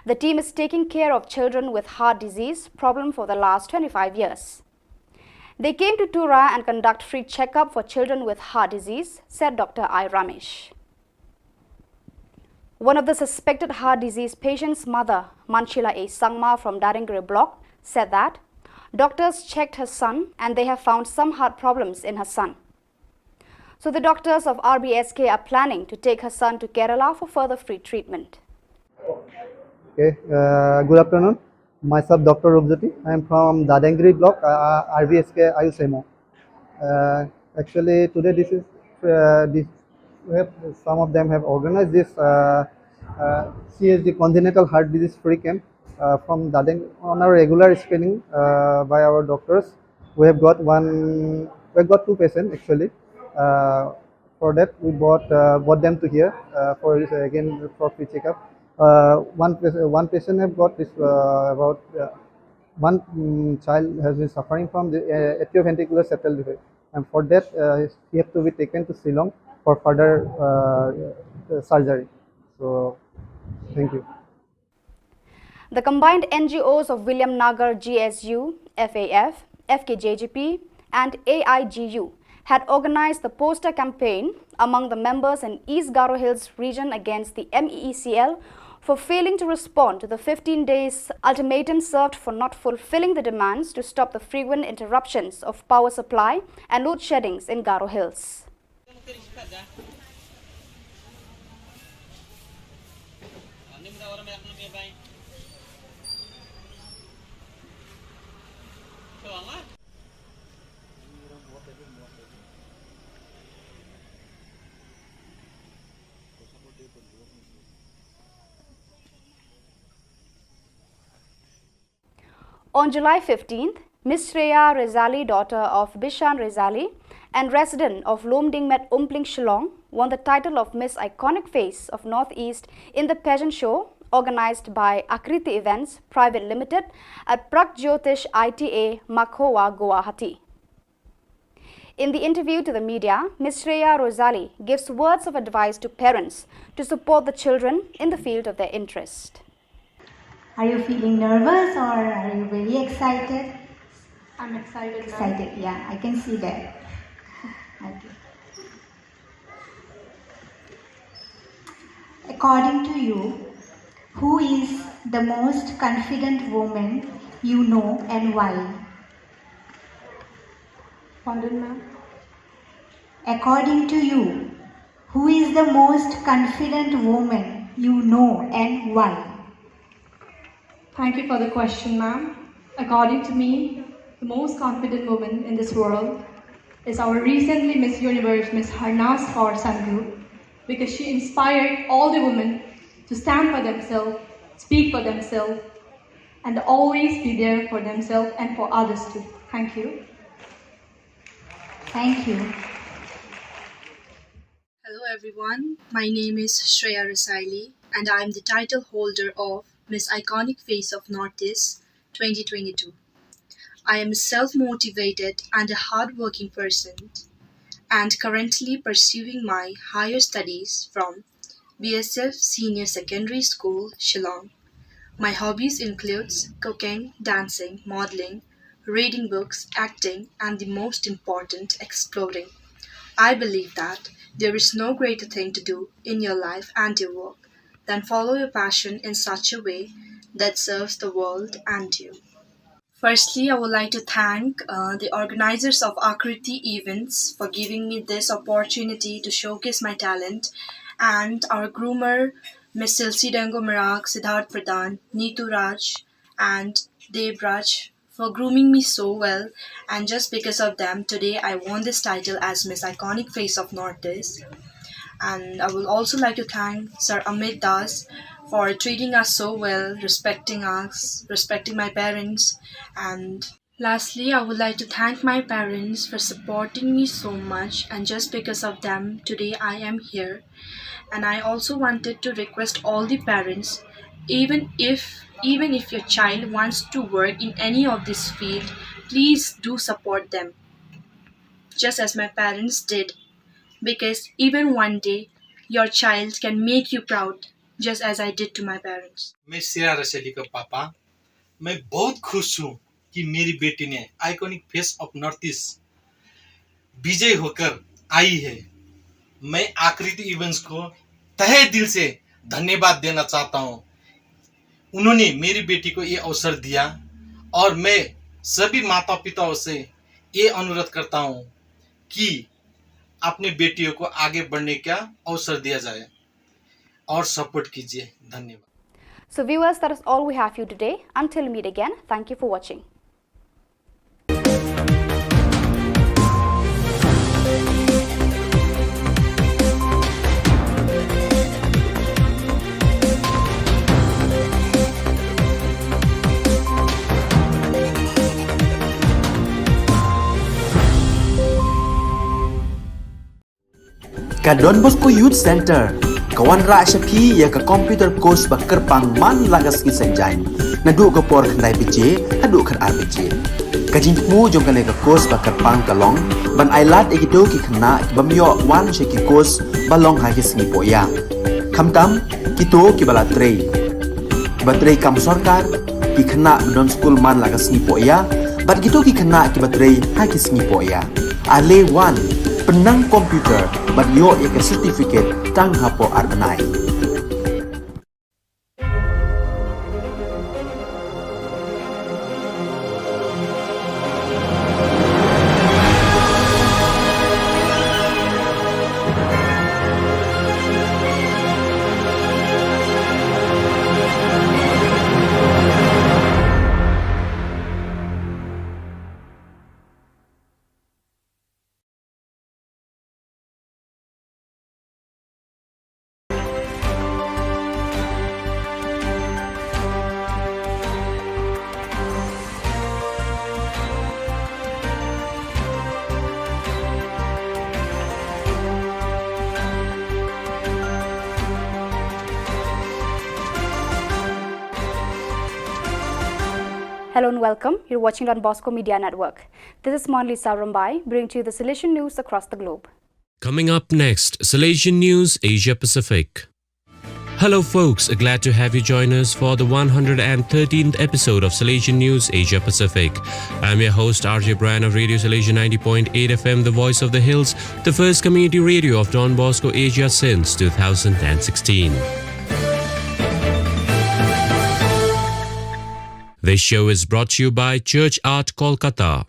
The team is taking care of children with heart disease problem for the last 25 years. They came to Tura and conduct free checkup for children with heart disease, said Dr. I. Ramesh. One of the suspected heart disease patient's mother, Manchila A. Sangma from Darangre Block, said that doctors checked her son and they have found some heart problems in her son. So the doctors of RBSK are planning to take her son to Kerala for further free treatment. Okay, good afternoon. Myself, Dr. Rupjoti. I am from Dadangri Block, RBSK Ayusemo. Actually, today this is some of them have organized this CSD congenital heart disease free camp from Dadang on our regular screening by our doctors. We have got 2 patients actually. For that, we brought them to here for again for free checkup. One patient have got this about one child has been suffering from the atrioventricular septal defect, and for that he have to be taken to Shillong for further surgery. So, thank you. The combined NGOs of William Nagar GSU, FAF, FKJGP and AIGU had organized the poster campaign among the members in East Garo Hills region against the MEECL for failing to respond to the 15 days ultimatum served for not fulfilling the demands to stop the frequent interruptions of power supply and load sheddings in Garo Hills. On July 15th, Ms. Shreya Rezali, daughter of Bishan Rezali and resident of Lomdingmet Umpling Shillong, won the title of Miss Iconic Face of Northeast in the pageant show organized by Akriti Events Private Limited at Prakjyotish ITA Makhowa, Guwahati. In the interview to the media, Ms. Shreya Rezali gives words of advice to parents to support the children in the field of their interest. Are you feeling nervous or are you very excited? I'm excited. Excited, yeah, I can see that. Okay. According to you, who is the most confident woman you know and why? Pardon, ma'am? According to you, who is the most confident woman you know and why? Thank you for the question, ma'am. According to me, the most confident woman in this world is our recently Miss Universe, Miss Harnas Kaur Sandhu, because she inspired all the women to stand for themselves, speak for themselves, and always be there for themselves and for others too. Thank you. Thank you. Hello everyone, my name is Shreya Rezali and I am the title holder of Miss Iconic Face of Northeast 2022. I am a self-motivated and a hard-working person and currently pursuing my higher studies from BSF Senior Secondary School, Shillong. My hobbies includes cooking, dancing, modeling, reading books, acting, and the most important, exploring. I believe that there is no greater thing to do in your life and your work than follow your passion in such a way that serves the world and you. Firstly, I would like to thank the organizers of Akriti Events for giving me this opportunity to showcase my talent, and our groomer, Ms. Silsi Dengo Mirak, Siddharth Pradhan, Neetu Raj, and Deb Raj for grooming me so well, and just because of them, today I won this title as Miss Iconic Face of Northeast. And I would also like to thank Sir Amit Das for treating us so well, respecting us, respecting my parents. And lastly, I would like to thank my parents for supporting me so much, and just because of them, today I am here. And I also wanted to request all the parents, even if your child wants to work in any of this field, please do support them, just as my parents did. Because even one day, your child can make you proud, just as I did to my parents. मैं श्रेया रसैली का पापा, मैं बहुत खुश हूँ कि मेरी बेटी ने iconic face of north east विजय होकर आई है। मैं आकृति इवेंट्स को तहे दिल से धन्यवाद देना चाहता हूँ। उन्होंने मेरी बेटी को ये अवसर दिया और मैं सभी माता पिताओं से ये अनुरोध करता हूँ कि अपने बेटियों को आगे बढ़ने का अवसर दिया जाए और सपोर्ट कीजिए। धन्यवाद। So viewers, that is all we have for you today. Until we meet again, thank you for watching. Ka Don Bosco Youth Center, kawan ra shapi ya ka computer course ba kerpang man lagas ki senjain. Nadu ka por khandai pije, adu khan RPG. Ka jingmu jong kale ka course ba kerpang kalong, ban ailat egido ki khna ki bamyo wan she ki course balong ha ki singi poya. Khamtam kito ki bala trei. Ba trei kam sarkar ki khna don school man lagas singi poya, bat gitu ki khna ki ba trei ha ki singi poya. Ale 1 penang komputer ban yo ya ke certificate tang hapo arbenai. Hello and welcome. You're watching Don Bosco Media Network. This is Monlisa Rumbai, bringing to you the Salesian news across the globe. Coming up next, Salesian News Asia Pacific. Hello folks, glad to have you join us for the 113th episode of Salesian News Asia Pacific. I'm your host RJ Brian of Radio Salesian 90.8 FM, the voice of the hills, the first community radio of Don Bosco Asia since 2016. This show is brought to you by Church Art Kolkata.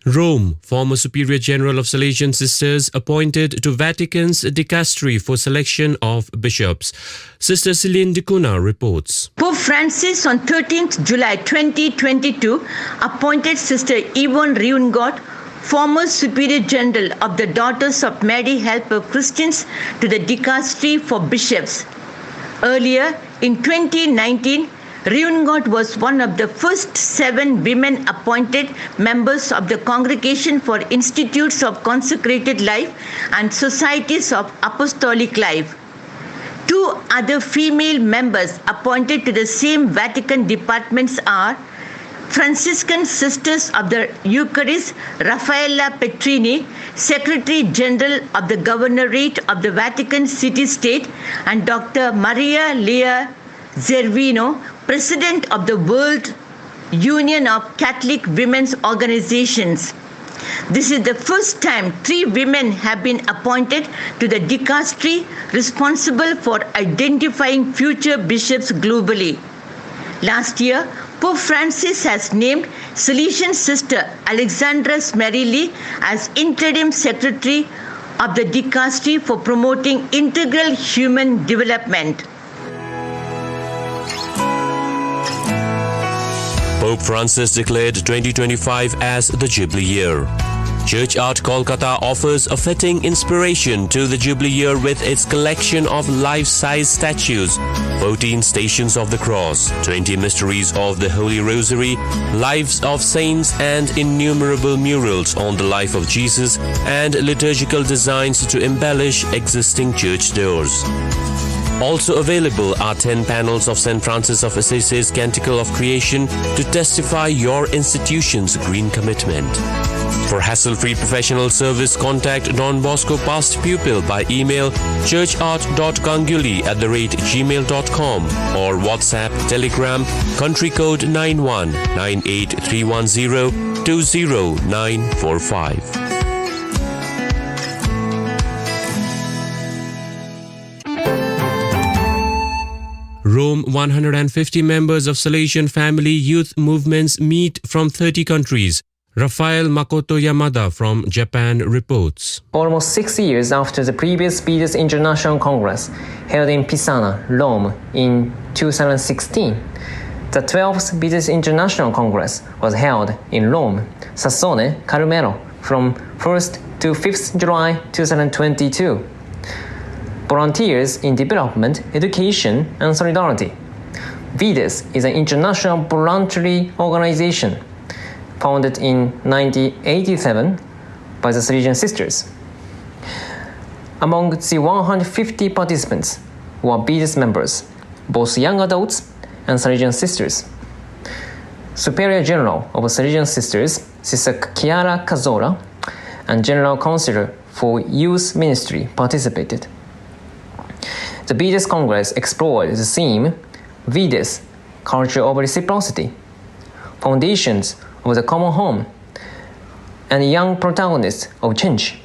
Rome, former Superior General of Salesian Sisters, appointed to Vatican's dicastery for selection of bishops. Sister Celine Dicuna reports. Pope Francis on 13th July 2022 appointed Sister Yvonne Riungot, former Superior General of the Daughters of Mary Helper Christians, to the dicastery for bishops. Earlier, in 2019, Riungot was one of the first 7 women appointed members of the Congregation for Institutes of Consecrated Life and Societies of Apostolic Life. 2 other female members appointed to the same Vatican departments are Franciscan Sisters of the Eucharist, Raffaella Petrini, Secretary General of the Governorate of the Vatican City-State, and Dr. Maria Lea Zervino, President of the World Union of Catholic Women's Organizations. This is the first time 3 women have been appointed to the dicastery responsible for identifying future bishops globally. Last year, Pope Francis has named Salesian Sister Alexandra Smerili as interim secretary of the dicastery for promoting integral human development. Pope Francis declared 2025 as the Jubilee Year. Church Art Kolkata offers a fitting inspiration to the Jubilee Year with its collection of life-size statues, 14 Stations of the Cross, 20 Mysteries of the Holy Rosary, Lives of Saints, and innumerable murals on the life of Jesus and liturgical designs to embellish existing church doors. Also available are 10 panels of St. Francis of Assisi's Canticle of Creation to testify your institution's green commitment. For hassle-free professional service, contact Don Bosco past pupil by email churchart.kanguli@gmail.com or WhatsApp, Telegram, country code 919831020945. Rome, 150 members of Salesian family youth movements meet from 30 countries. Rafael Makoto Yamada from Japan reports. Almost 6 years after the previous Buddhist International Congress held in Pisana, Rome in 2016, the 12th Buddhist International Congress was held in Rome, Sassone, Carmelo from 1st to 5th July 2022. Volunteers in Development, Education and Solidarity. VIDES is an international voluntary organization founded in 1987 by the Salesian Sisters. Among the 150 participants were VIDES members, both young adults and Salesian Sisters. Superior General of Salesian Sisters, Sister Chiara Cazzola, and General Counsellor for Youth Ministry participated. The VIDES Congress explored the theme VIDES, Culture of Reciprocity, Foundations of the Common Home, and young protagonists of change.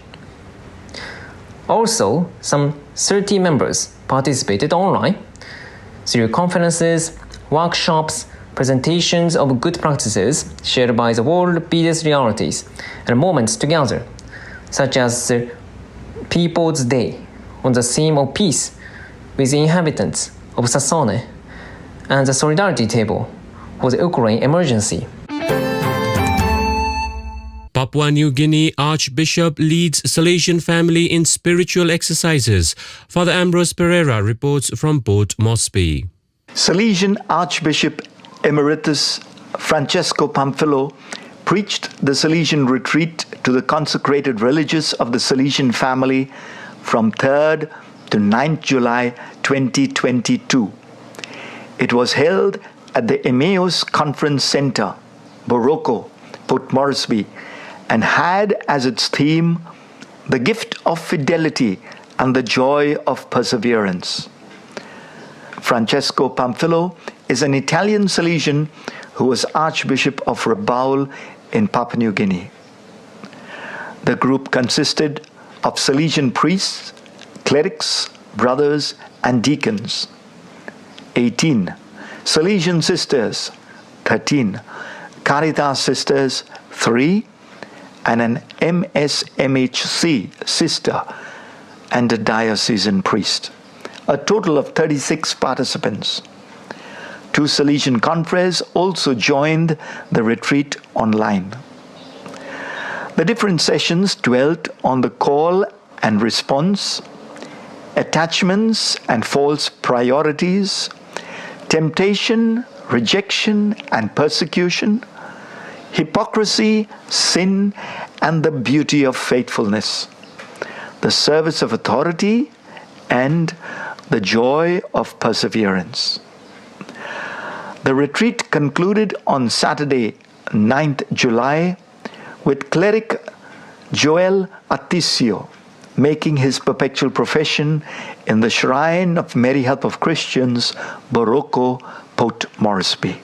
Also, some 30 members participated online through conferences, workshops, presentations of good practices shared by the world biggest realities, and moments together, such as the People's Day on the theme of peace with the inhabitants of Sassone, and the Solidarity Table for the Ukraine emergency. Papua New Guinea Archbishop leads Salesian family in spiritual exercises. Father Ambrose Pereira reports from Port Moresby. Salesian Archbishop Emeritus Francesco Pamphilo preached the Salesian retreat to the consecrated religious of the Salesian family from 3rd to 9th July 2022. It was held at the Emmaus Conference Center, Boroko, Port Moresby, and had as its theme the gift of fidelity and the joy of perseverance. Francesco Pamphilo is an Italian Salesian who was Archbishop of Rabaul in Papua New Guinea. The group consisted of Salesian priests, clerics, brothers, and deacons. 18. Salesian sisters, 13. Caritas sisters, 3. And an MSMHC sister and a diocesan priest. A total of 36 participants. 2 Salesian confreres also joined the retreat online. The different sessions dwelt on the call and response, attachments and false priorities, temptation, rejection and persecution, hypocrisy, sin, and the beauty of faithfulness, the service of authority, and the joy of perseverance. The retreat concluded on Saturday, 9th July, with cleric Joel Aticio making his perpetual profession in the Shrine of Mary Help of Christians, Boroko, Port Moresby.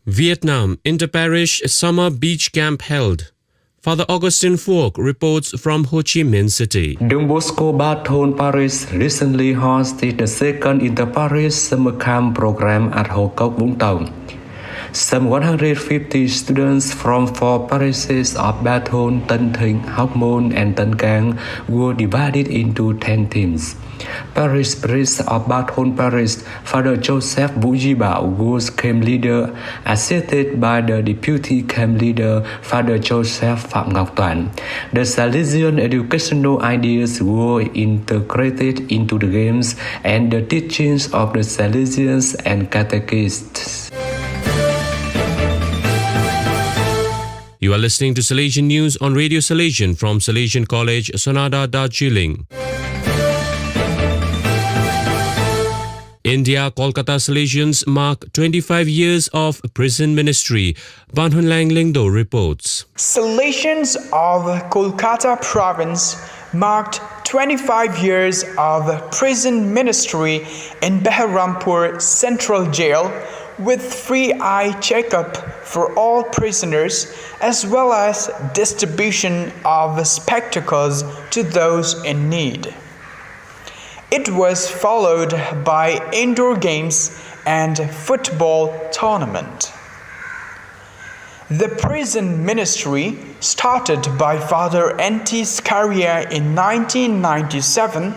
Vietnam Inter-Parish Summer Beach Camp held. Father Augustine Phuoc reports from Ho Chi Minh City. Don Bosco Baton Parish recently hosted the second Inter-Parish Summer Camp program at Ho Kok Vũng Tàu. Some 150 students from 4 parishes of Baton, Tân Thinh, Hóc Môn, and Tân Cang were divided into 10 teams. Parish priest of Baton Parish, Father Joseph Vũ Di Bảo, was camp leader, assisted by the deputy camp leader, Father Joseph Phạm Ngọc Toản. The Salesian educational ideas were integrated into the games and the teachings of the Salesians and catechists. You are listening to Salesian News on Radio Salesian from Salesian College, Sonada, Darjeeling. India Kolkata Salesians mark 25 years of prison ministry. Ban Hun Lang Lingdo reports. Salesians of Kolkata province marked 25 years of prison ministry in Beharampur Central Jail with free eye checkup for all prisoners as well as distribution of spectacles to those in need. It was followed by indoor games and football tournament. The prison ministry, started by Father N.T. Scaria in 1997,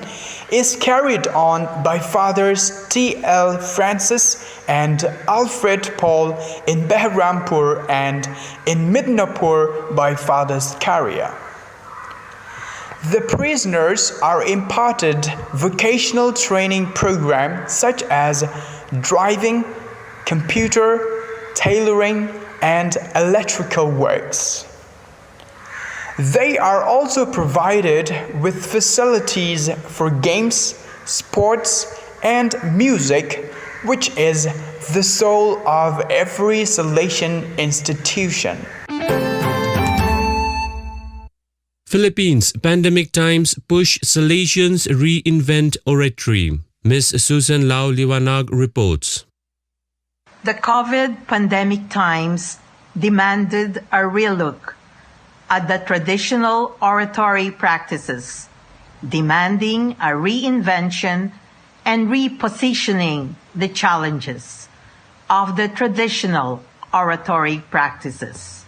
is carried on by Fathers T.L. Francis and Alfred Paul in Beharampur and in Midnapur by Father Scaria. The prisoners are imparted vocational training programs such as driving, computer, tailoring, and electrical works. They are also provided with facilities for games, sports, and music, which is the soul of every Salesian institution. Philippines pandemic times push Salesians reinvent oratory. Ms. Susan Lau Liwanag reports. The COVID pandemic times demanded a relook at the traditional oratory practices, demanding a reinvention and repositioning the challenges of the traditional oratory practices.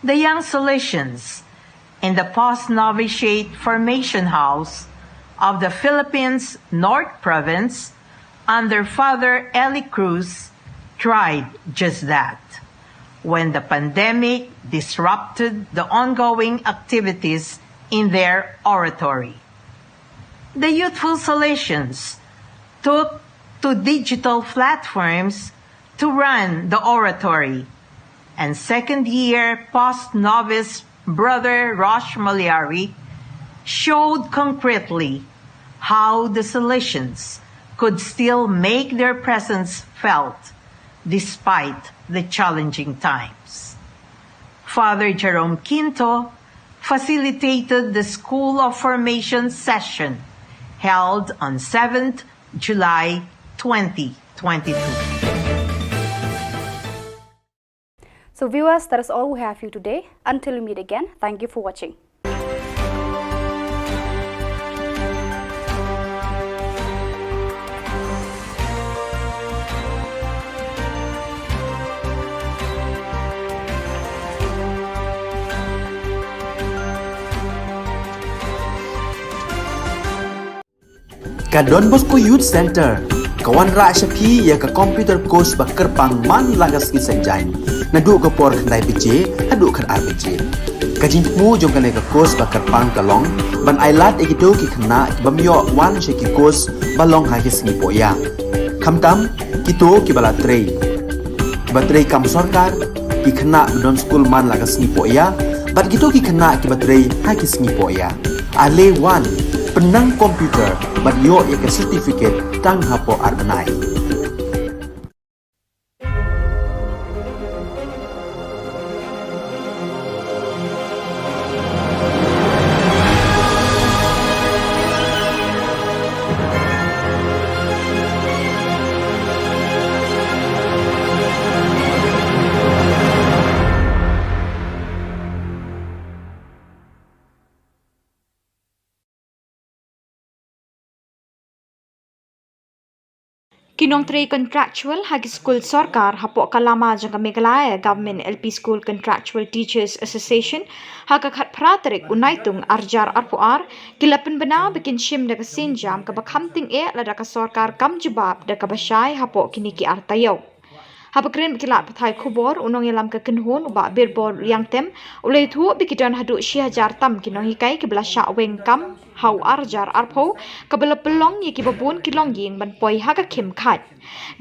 The young Salesians in the post-novitiate formation house of the Philippines North Province under Father Eli Cruz tried just that when the pandemic disrupted the ongoing activities in their oratory. The youthful Salesians took to digital platforms to run the oratory, and second-year post-novice Brother Rosh Maliari showed concretely how the Salesians could still make their presence felt despite the challenging times. Father Jerome Quinto facilitated the School of Formation session held on 7th July 2022. So viewers, that is all we have for you today. Until we meet again, thank you for watching. Ka Don Bosco Youth Center, kawan ra Shapi ya ka computer course ba kerpang man lagas ki senjain. Nadu ka por khandai bije, hadu khan ar bije. Ka jingmu jong ka course ba kerpang kalong, ban ailat egido ki khna bamyo wan she ki course balong ha ki singi poya. Khamtam kito ki bala trei. Batrei kam sarkar ki khna don school man lagas singi poya, bat kito ki khna ki batrei ha ki singi poya. Ale wan penang komputer bat yo ya ke certificate tang hapo arbenai. Kinong three contractual hagi school sarkar hapo kalama jang Meghalaya Government LP School Contractual Teachers Association haga khat pratrik unaitung arjar arpuar kilapen bena bikin shim daga sinjam ka bakhamting e lada ka sarkar kam jawab daga bashay hapo kiniki artayo. Habakren bikilat pathai khubor unong yalam ka kenhon uba birbor yang tem ulai thu bikidan hadu 6,000 tam kinong hikai ke belasha weng kam hau arjar arpo kabela pelong ye kibabun kilong yin ban poi haga kim khat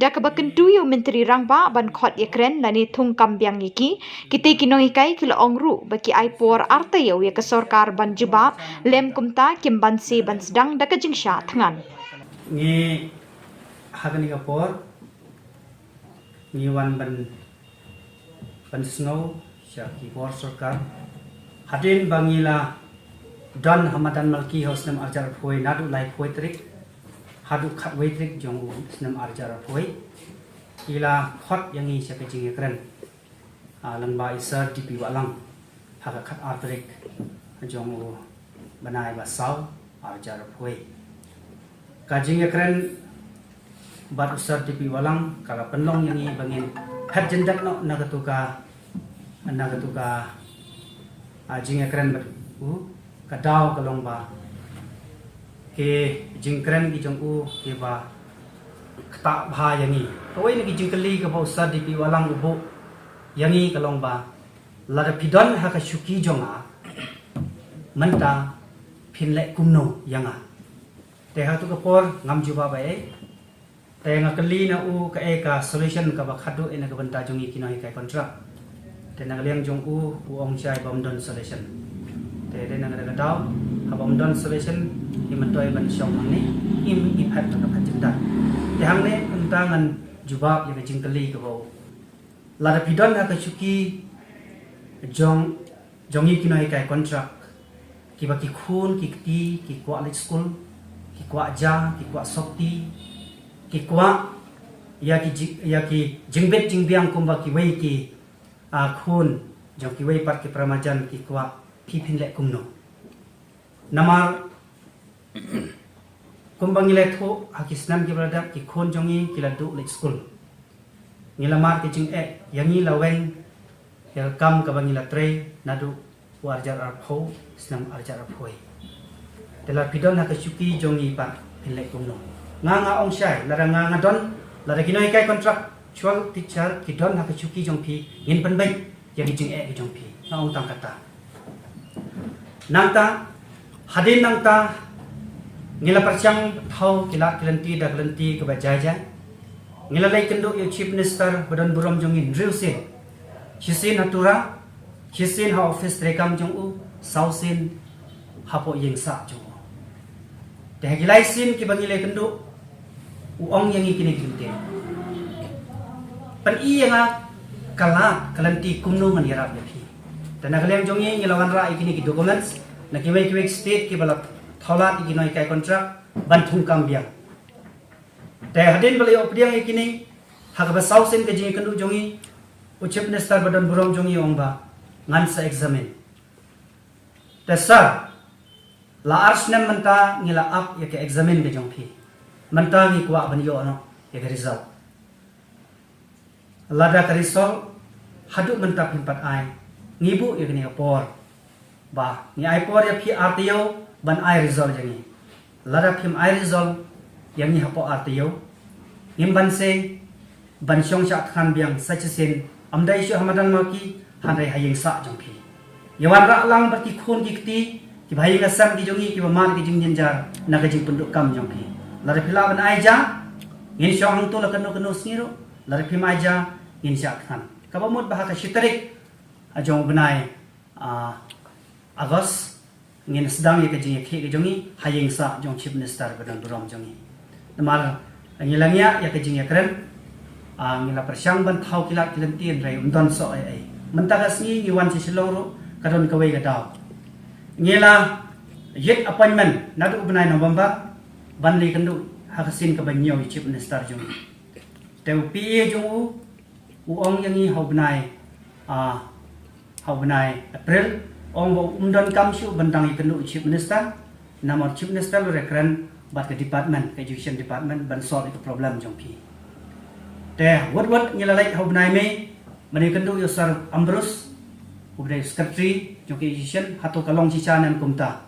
da ka baken tu yo menteri rangba ban khot ye kren lani thung kam byang yiki kite kinong hikai kilo ongru baki ai por artayo ye ka sarkar ban juba lem kumta kim ban se ban sedang da ka jingsha thangan ngi hagani ka por ngi wan ban snow sya ki por sarkar hadin bangila Don Hamadan Malki House nam arjar phoi nadu lai phoi trik hadu khat wei trik jong u nam arjar phoi ila khot yangi saka jing ekran lang ba isar tipi walang haga khat artrik jong u banai ba saw arjar phoi ka jing ekran bat usar tipi walang kala penlong yangi bangin hat jendak no nagatuka jing ekran bat u kadau kalong ba ke jingkren ki jong u ke ba kta bha yangi koi ni ki jingkali ka ba sa di pi walang ubo yangi kalong ba lada pidon ha ka shuki jonga manta phinle kumno yanga te ha tu ka por ngam ju ba ba e te nga kali na u ka e ka solution ka ba khadu ena ka banta jongi ki noi kai contract te na liang jong u ong chai bom don solution te de nang daga daw habam don solution imantoi ban shong ni im impact ka phatinda te hangne untangan jubab ye jingkali ka bo la da pidon ha ka chuki jongi kinoi kai contract ki ba ki khun ki ti ki kwa school ki kwa ja ki kwa sokti ki kwa ya ki jingbet jingbiang kumba ki wei ki khun jong ki wei pat ki pramajan ki kwa phi phin le kum no namar kumbangile tho hakisnam ki brada ki khun jongi ki la du le school ngilamar ki jing yangi laweng ya kam ka bangila tre nadu warjar ar pho snam arjar ar phoi telar pidon ha ka chuki jongi pa phin le kum no nga ong shai la nga don la kinoi kai contractual teacher ki don ha ka chuki jong phi in pan bai ya ki jing ki jong phi na ong tang kata nangta hadin nangta ngila parchang thau kila kilanti da kilanti ka ba jai ngila lai kendo yo chief minister badan buram jong in real sin chisin hatura chisin ha office rekam jong u sausin hapo yeng sa jong te gilai sin ki bangile kendo uong yang ikini kinte pan i yang kala kalanti kumno ngan yarap lepi tana kaleng jong yang ngelawan ra ikini ki documents na ki wei state ki bala tholat ikini kai contract banthung kam biang te hadin bali opdiang ikini hak ba sausin ke jing kendo jongi chief minister badan buram jongi ongba ngan sa examine te sir la arsnem manta ngila up ya ke examine ke jong phi manta ni kwa ban yo no ya ke result lada ka result hadu manta pimpat ai ngibu ya ke ni por ba ni ai por ya phi artio ban ai result jangi lada phim ai result yang ni hapo artio ngim ban se ban shong sha khan biang sachen amdai shu hamadan ma ki hanrai hayeng sa jong phi yawan ra lang bar ki khon ki kti ki bhai ga sam ki jongi ki ba mar ki jing jar na ka jing penduk kam jong phi la phila ban ai ja ngin shong hang to la kanu sniro la phima ja ngin sha khan ka ba mot ba ka shitarik a jong banai agos ngin sedang ye ka jing ki jongi hayeng sa jong chief minister badan buram jongi namar ngilangya ya ka jing ya kren ngila persyang ban thau kilat kilantien rai undon so ai mentagas ni ngiwan si Shillong ro kadon kawai ga daw ngila yet appointment nadu ubnai November ban li kandu hakasin ka banyo chief minister jong teu pi jong u ong yang ni hobnai April ong bo undon kam shu bandang ikandu chief minister namor chief minister lo rekren bat ke department education department ban solve the problem jong pi te what ngilalai hobnai me mani kandu yo sar ambrus ubdai secretary jong education hato kalong chicha nan kumta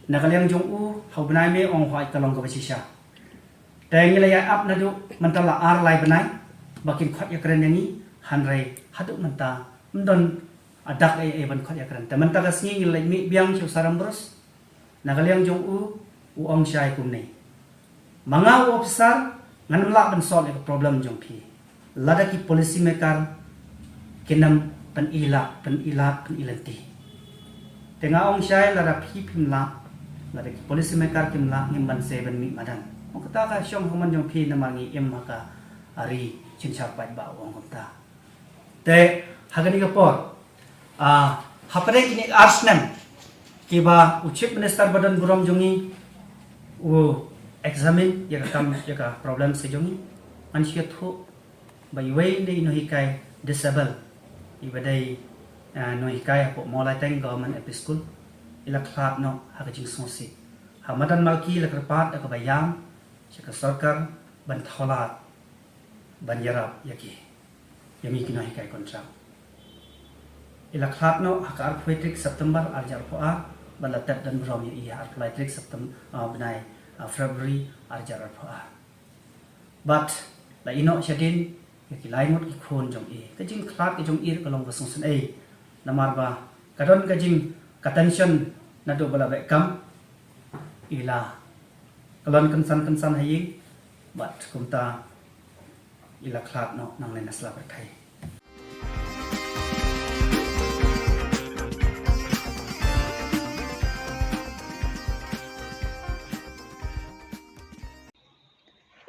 nakaleng jong u hobnai me ong hwai kalong ka chicha te ngilaya up nadu mantala ar lai banai bakin khat ya kren ni hanrai hadu manta mdon adak ban khat ya kren te manta ka singi ngilai mi biang chu sar ambrus nakaleng jong u ong shai kum nei manga officer ngan la ban solve the problem jong phi lada ki policy maker kinam pan ilanti tenga ong shai lada phi phimla lada ki policy maker kimla ngim ban 7 mi madan ong kata ka shong human jong phi namangi em maka ari chinchak pai ba ong kata te hagani ka por hapare kini arsnem kiba chief minister badan buram jongi u examine ya ka problem se jongi ansia thu bai wei nei no hikai disable ibadai no hikai po molai teng government ep school ila khat no ha ka jing sosi hamadan malki la kerpat ka bayam ka sarkar ban tholat ban yarap yaki yami kina hikai contract ila khat no ha ka arthritic September arjar po ban la tat dan brom ya arthritic September benai February arjar pha but la ino shadin ki lai mot ki khon jong ka jing khlat ki jong ir kalong basong san ai namar ba kadon ka jing ka tension na do bala be kam ila kalon kan san hayi but kumta ila khlat no nang le nasla ba thai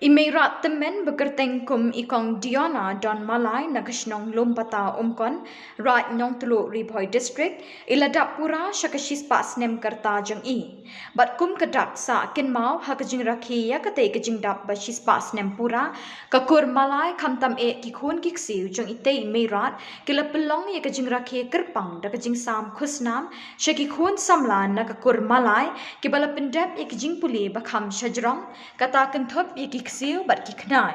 Imirat temen bekerteng kum ikong Diona Don Malai nagasnong lumpata umkon right nyong tulu Riboy district iladap pura syakashis pas nem kerta jeng I. Bat kum kedak sa kin mau hakajing rakhi ya kate kajing dap bashis pas nem pura kakur Malai kamtam e kikun kiksiu jeng ite imirat kila pelong ya kajing rakhi kerpang da kajing sam khusnam syakikun samlan na kakur Malai kibala pendep ya kajing puli bakam syajrong kata kentup ya kiksiu bat kiknai.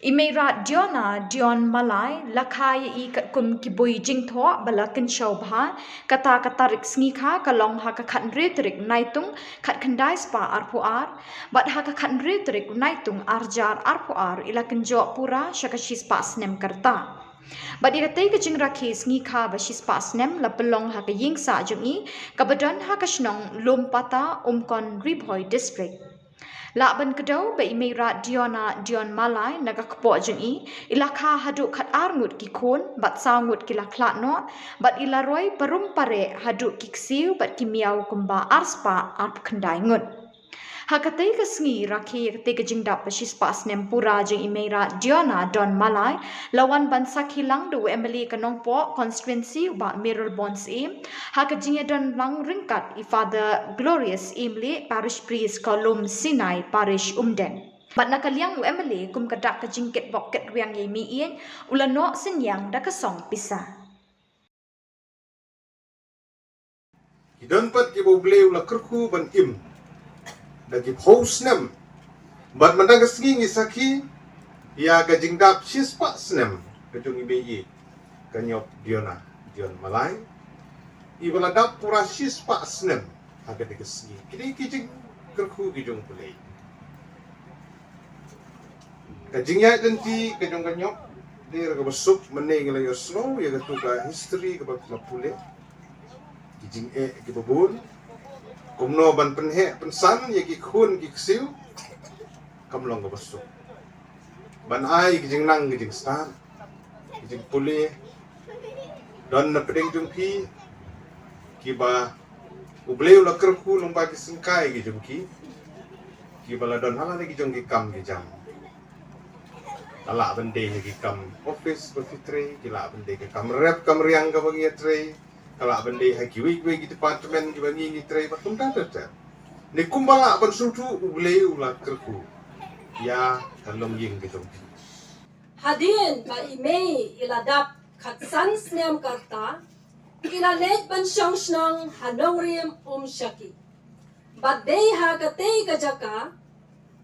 Imirat Diona Dion Malai lakai I kat kum kibui jing tho bala ken show bha kata katarik sngi kalong ha ka khat retrik naitung khat khandai spa arpuar bat ha ka khat retrik naitung arjar arpuar ila ken jo pura syakashis pas nem karta. But iratay ka jing rakis ngi ka ba shis pas nem la pelong ha ka ying sa jung I kabadan ha ka shnong lumpata umkon Riboy district. Laban kedau ba imirat Diona Dion Malai naga kepo jeng I ilakha haduk khat arngut ki kon bat sangut ki laklat no bat ilaroi parum pare haduk kiksiu bat kimiau kumba arspa arp kendai ngut. Hakatai ka sngi rakhi kate ka jingdap bashis pas nem pura jeng imirat Diona Don Malai lawan ban sakhilang do Emily kanongpo constituency ba mirror bonds im haka jingya don lang ringkat I Father Glorious Imli parish priest kolum Sinai parish umden. Bat nakaliang Emily kum kadak ka jingket boket riang ye mi ien ulano senyang da kasong pisa. Hidon pat ki boble ula kerku ban im dagi host nem bat mandang kesngi ngisaki ya ka jingdap shis pas nem kajung ibe kanyop Diona Dion Malai ibala dap pura shis pas nem aga de kesngi kini kijing kerku kijung pulei kajing ya denti kajung kanyop dia ka besuk meneng la yo slow ya ka tuka history ka pule kijing ki babun kumno ban penhe pensan ya ki khun ki ksiu kamlong ka besuk ban ai kijing nang kijing stan kijing pule don na pedeng jung ki ba ubleu la kerku nong ba ki singkai kijung ki bala don hala ki jung ki kam ki jam ala bende ki kam office berfitre ki la bende ki kam rep kam riang ka bagi tre kala bende ha ki wig di department ki bagi ni tre patum ta ta ni kumbala ban sutu ubleu la kerku ya kalong ying ki jung Hadin ba imei iladap katsan snem karta ilalet ban syong shnong hanong riem shaki. But they ha katei kajaka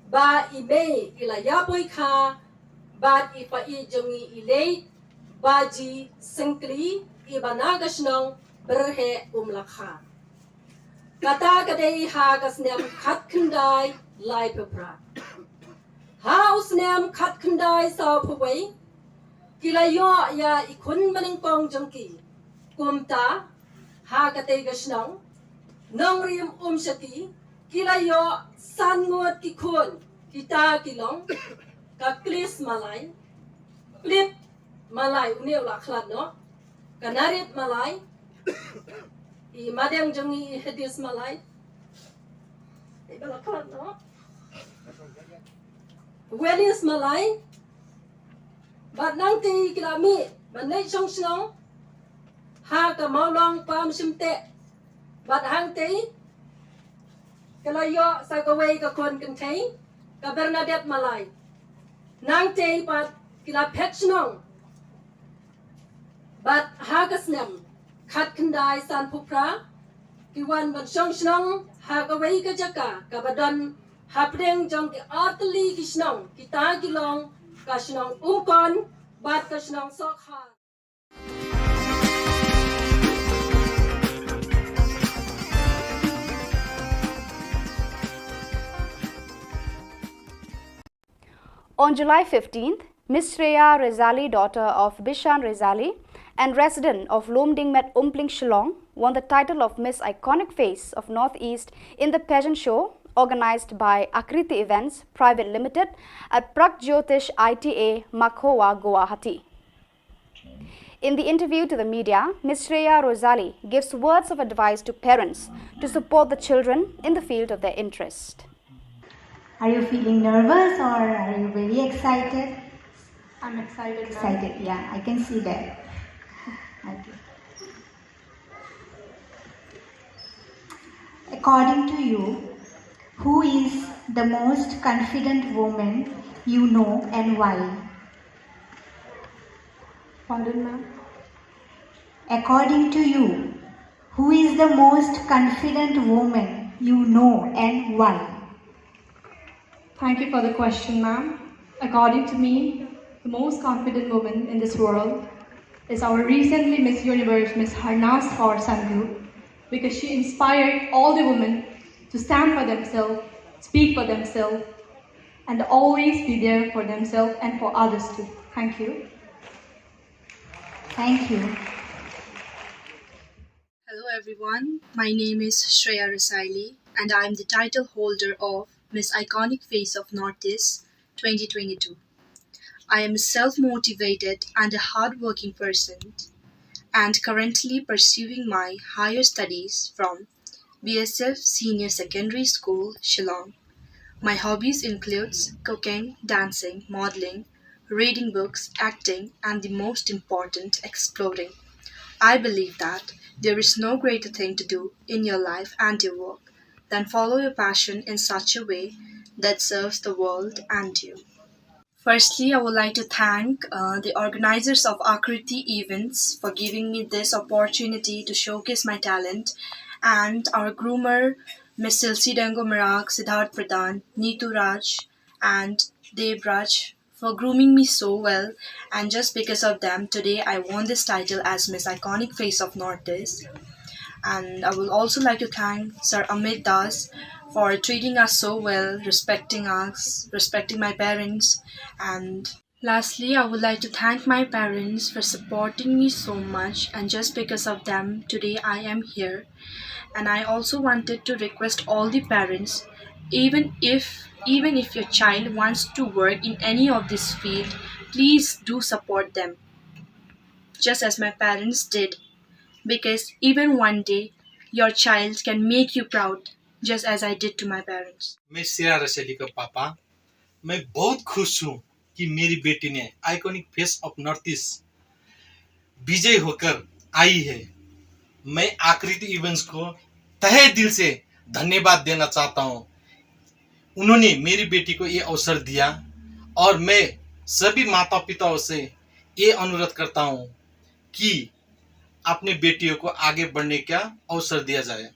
ba imei ilayapoy ka bat ipa ijongi ilay baji sengkli ibanagas nong berhe lakha. Kata kadei ha kasnem kat kendai lai pepra. House nem kat kendai sa paway kilayo ya ikun maningkong jangki kumta ha katay gasnong nong riem shaki kilayo sangot kikun kita kilong kaklis malay plip malay uniw laklat no kanarit malay I madang jangi hedis malay ibalaklat no Welis malay bat nang ti kilami banay song song ha ka maulong pam simte bat hang ti kalayo sa kaway ka kon kantay ka Bernadette malay nang ti pat kila petsnong bat hagasnem khat kendai san pupra kiwan ban song song ha kaway ka jaka ka badan hapdeng jong ki atli kisnong kita kilong kasnong umkon bat kasnong sokha. On July 15th, Miss Shreya Rezali, daughter of Bishan Rezali and resident of Lomdingmet Umpling Shillong, won the title of Miss Iconic Face of Northeast in the pageant show organized by Akriti Events Private Limited at Pragjyotish ITA, Makhowa, Guwahati. In the interview to the media, Ms. Shreya Rezali gives words of advice to parents to support the children in the field of their interest. Are you feeling nervous or are you very excited? I'm excited. Excited, yeah, I can see that. Okay. According to you, who is the most confident woman you know and why? Pardon, ma'am? According to you, who is the most confident woman you know and why? Thank you for the question, ma'am. According to me, the most confident woman in this world is our recently Miss Universe, Miss Harnas Kaur Sandhu, because she inspired all the women to stand for themselves, speak for themselves, and always be there for themselves and for others too. Thank you. Thank you. Hello everyone, my name is Shreya Rasaili and I am the title holder of Miss Iconic Face of Northeast 2022. I am a self-motivated and a hard-working person and currently pursuing my higher studies from BSF Senior Secondary School, Shillong. My hobbies includes cooking, dancing, modeling, reading books, acting, and the most important, exploring. I believe that there is no greater thing to do in your life and your work than follow your passion in such a way that serves the world and you. Firstly, I would like to thank the organizers of Akriti events for giving me this opportunity to showcase my talent, and our groomer, Ms. Silsi Dango Marag, Siddharth Pradhan, Neetu Raj, and Dev Raj for grooming me so well, and just because of them, today I won this title as Miss Iconic Face of Northeast. And I would also like to thank Sir Amit Das for treating us so well, respecting us, respecting my parents. And lastly, I would like to thank my parents for supporting me so much, and just because of them, today I am here. And I also wanted to request all the parents, even if your child wants to work in any of this field, please do support them, just as my parents did, because even one day your child can make you proud, just as I did to my parents. मैं श्रेया रसैली का पापा, मैं बहुत खुश हूँ कि मेरी बेटी ने iconic face of north east विजय होकर आई है। मैं आकृति इवेंट्स को तहे दिल से धन्यवाद देना चाहता हूँ। उन्होंने मेरी बेटी को ये अवसर दिया और मैं सभी माता पिताओं से ये अनुरोध करता हूँ कि अपने बेटियों को आगे बढ़ने का अवसर दिया जाए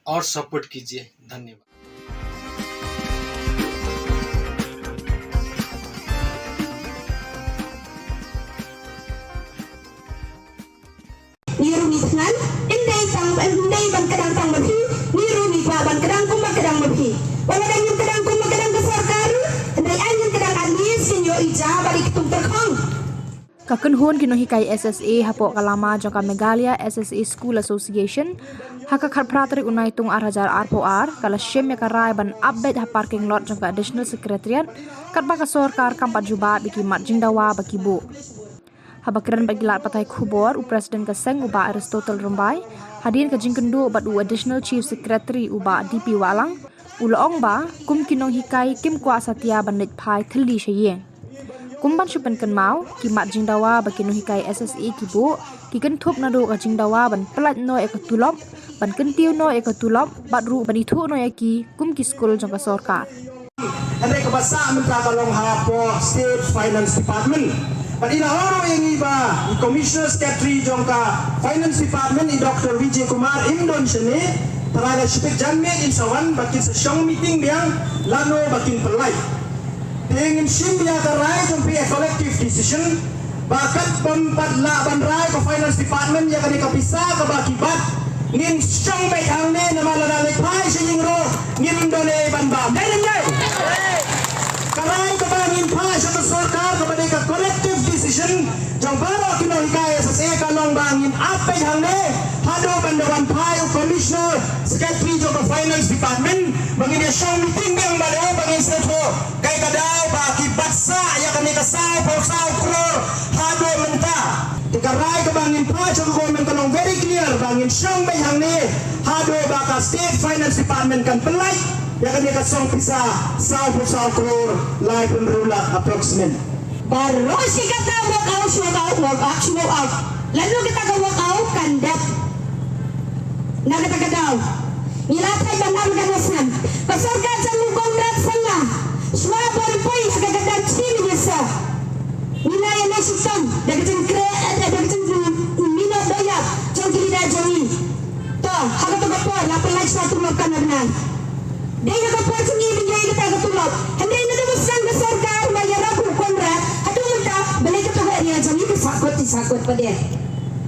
और सपोर्ट कीजिए। धन्यवाद। Niru ni tngan, indai ban kadang tang mapi, niru ni pa ban kadang kuma kadang mapi. Wala dan yung kadang kuma kadang ke sarkaru, indai anjing kadang admis sinyo ija balik tung terkong. Kakun hon kinohikai SSA hapok kalama jangka Megalia SSA School Association haka kharpratri unai tung arhajar arpoar kala shem ya karai ban update ha parking lot jangka additional secretariat katba ka sorkar kampat juba biki mat jingdawa bakibu habakiran bagilat patai Khubor Presiden ka seng uba Aristotle Rumbai hadin ka jingkendu bat u additional chief secretary uba DP Walang uloong ba kum kinong hikai kim kwa satya banit phai thli sheyeng kumban chupan kan mau ki mat jingdawa bakinu hikai SSA kibu ki kan thup na do ka jingdawa ban plat no ekatulop ban kan tiu no ekatulop bat ru ban ithu no yaki kum ki school jangka sorkar ande ka basa minta kalong hapo state finance department pan ina horo yang iba i commissioner secretary jangka finance department i Dr. Vijay Kumar Indon sene talaga shipik janme in sawan bakin sa shong meeting biang lano bakin perlai ingin simbiya karai jumpi a collective decision bakat pempadla bandrai ke finance department yang kami kapisa ke bakibat ngin syong baik hangne nama ladale pai sing ro ngin dole banba menye karai ke bangin pai sa sarkar kepada ke collective decision jang baro kino hikai SSA kalong bangin ape hangne hado bandawan pai commissioner secretary jo finance department bangin dia syong meeting yang balo bangin seto kai kadau baki baksa ya kami kasau pausau kror hado menta tikarai ke bangin pa jo government kanong very clear bangin syong bayang ni hado baka state finance department kan pelai ya kan dia kasong pisa 1 crore live enrolla approximate. Baru si kata work out. Lalu kita ke work out kandat. Nak kita kedau. Nilatai banam ganasan. Pasalkan jamu kongrat sana. Semua berpoi kadang-kadang cim biasa. Nilai yang sistem dari cengkre dari minat daya cengkiri dah jami. Toh, harga tu berapa? Lapan lagi satu makan benar. Dia nak berapa sini menjadi kita ketulap. Hendak ini tu besar besarkan bayar aku kontrak. Aduh minta beli ketua dia jami tu sakut pada.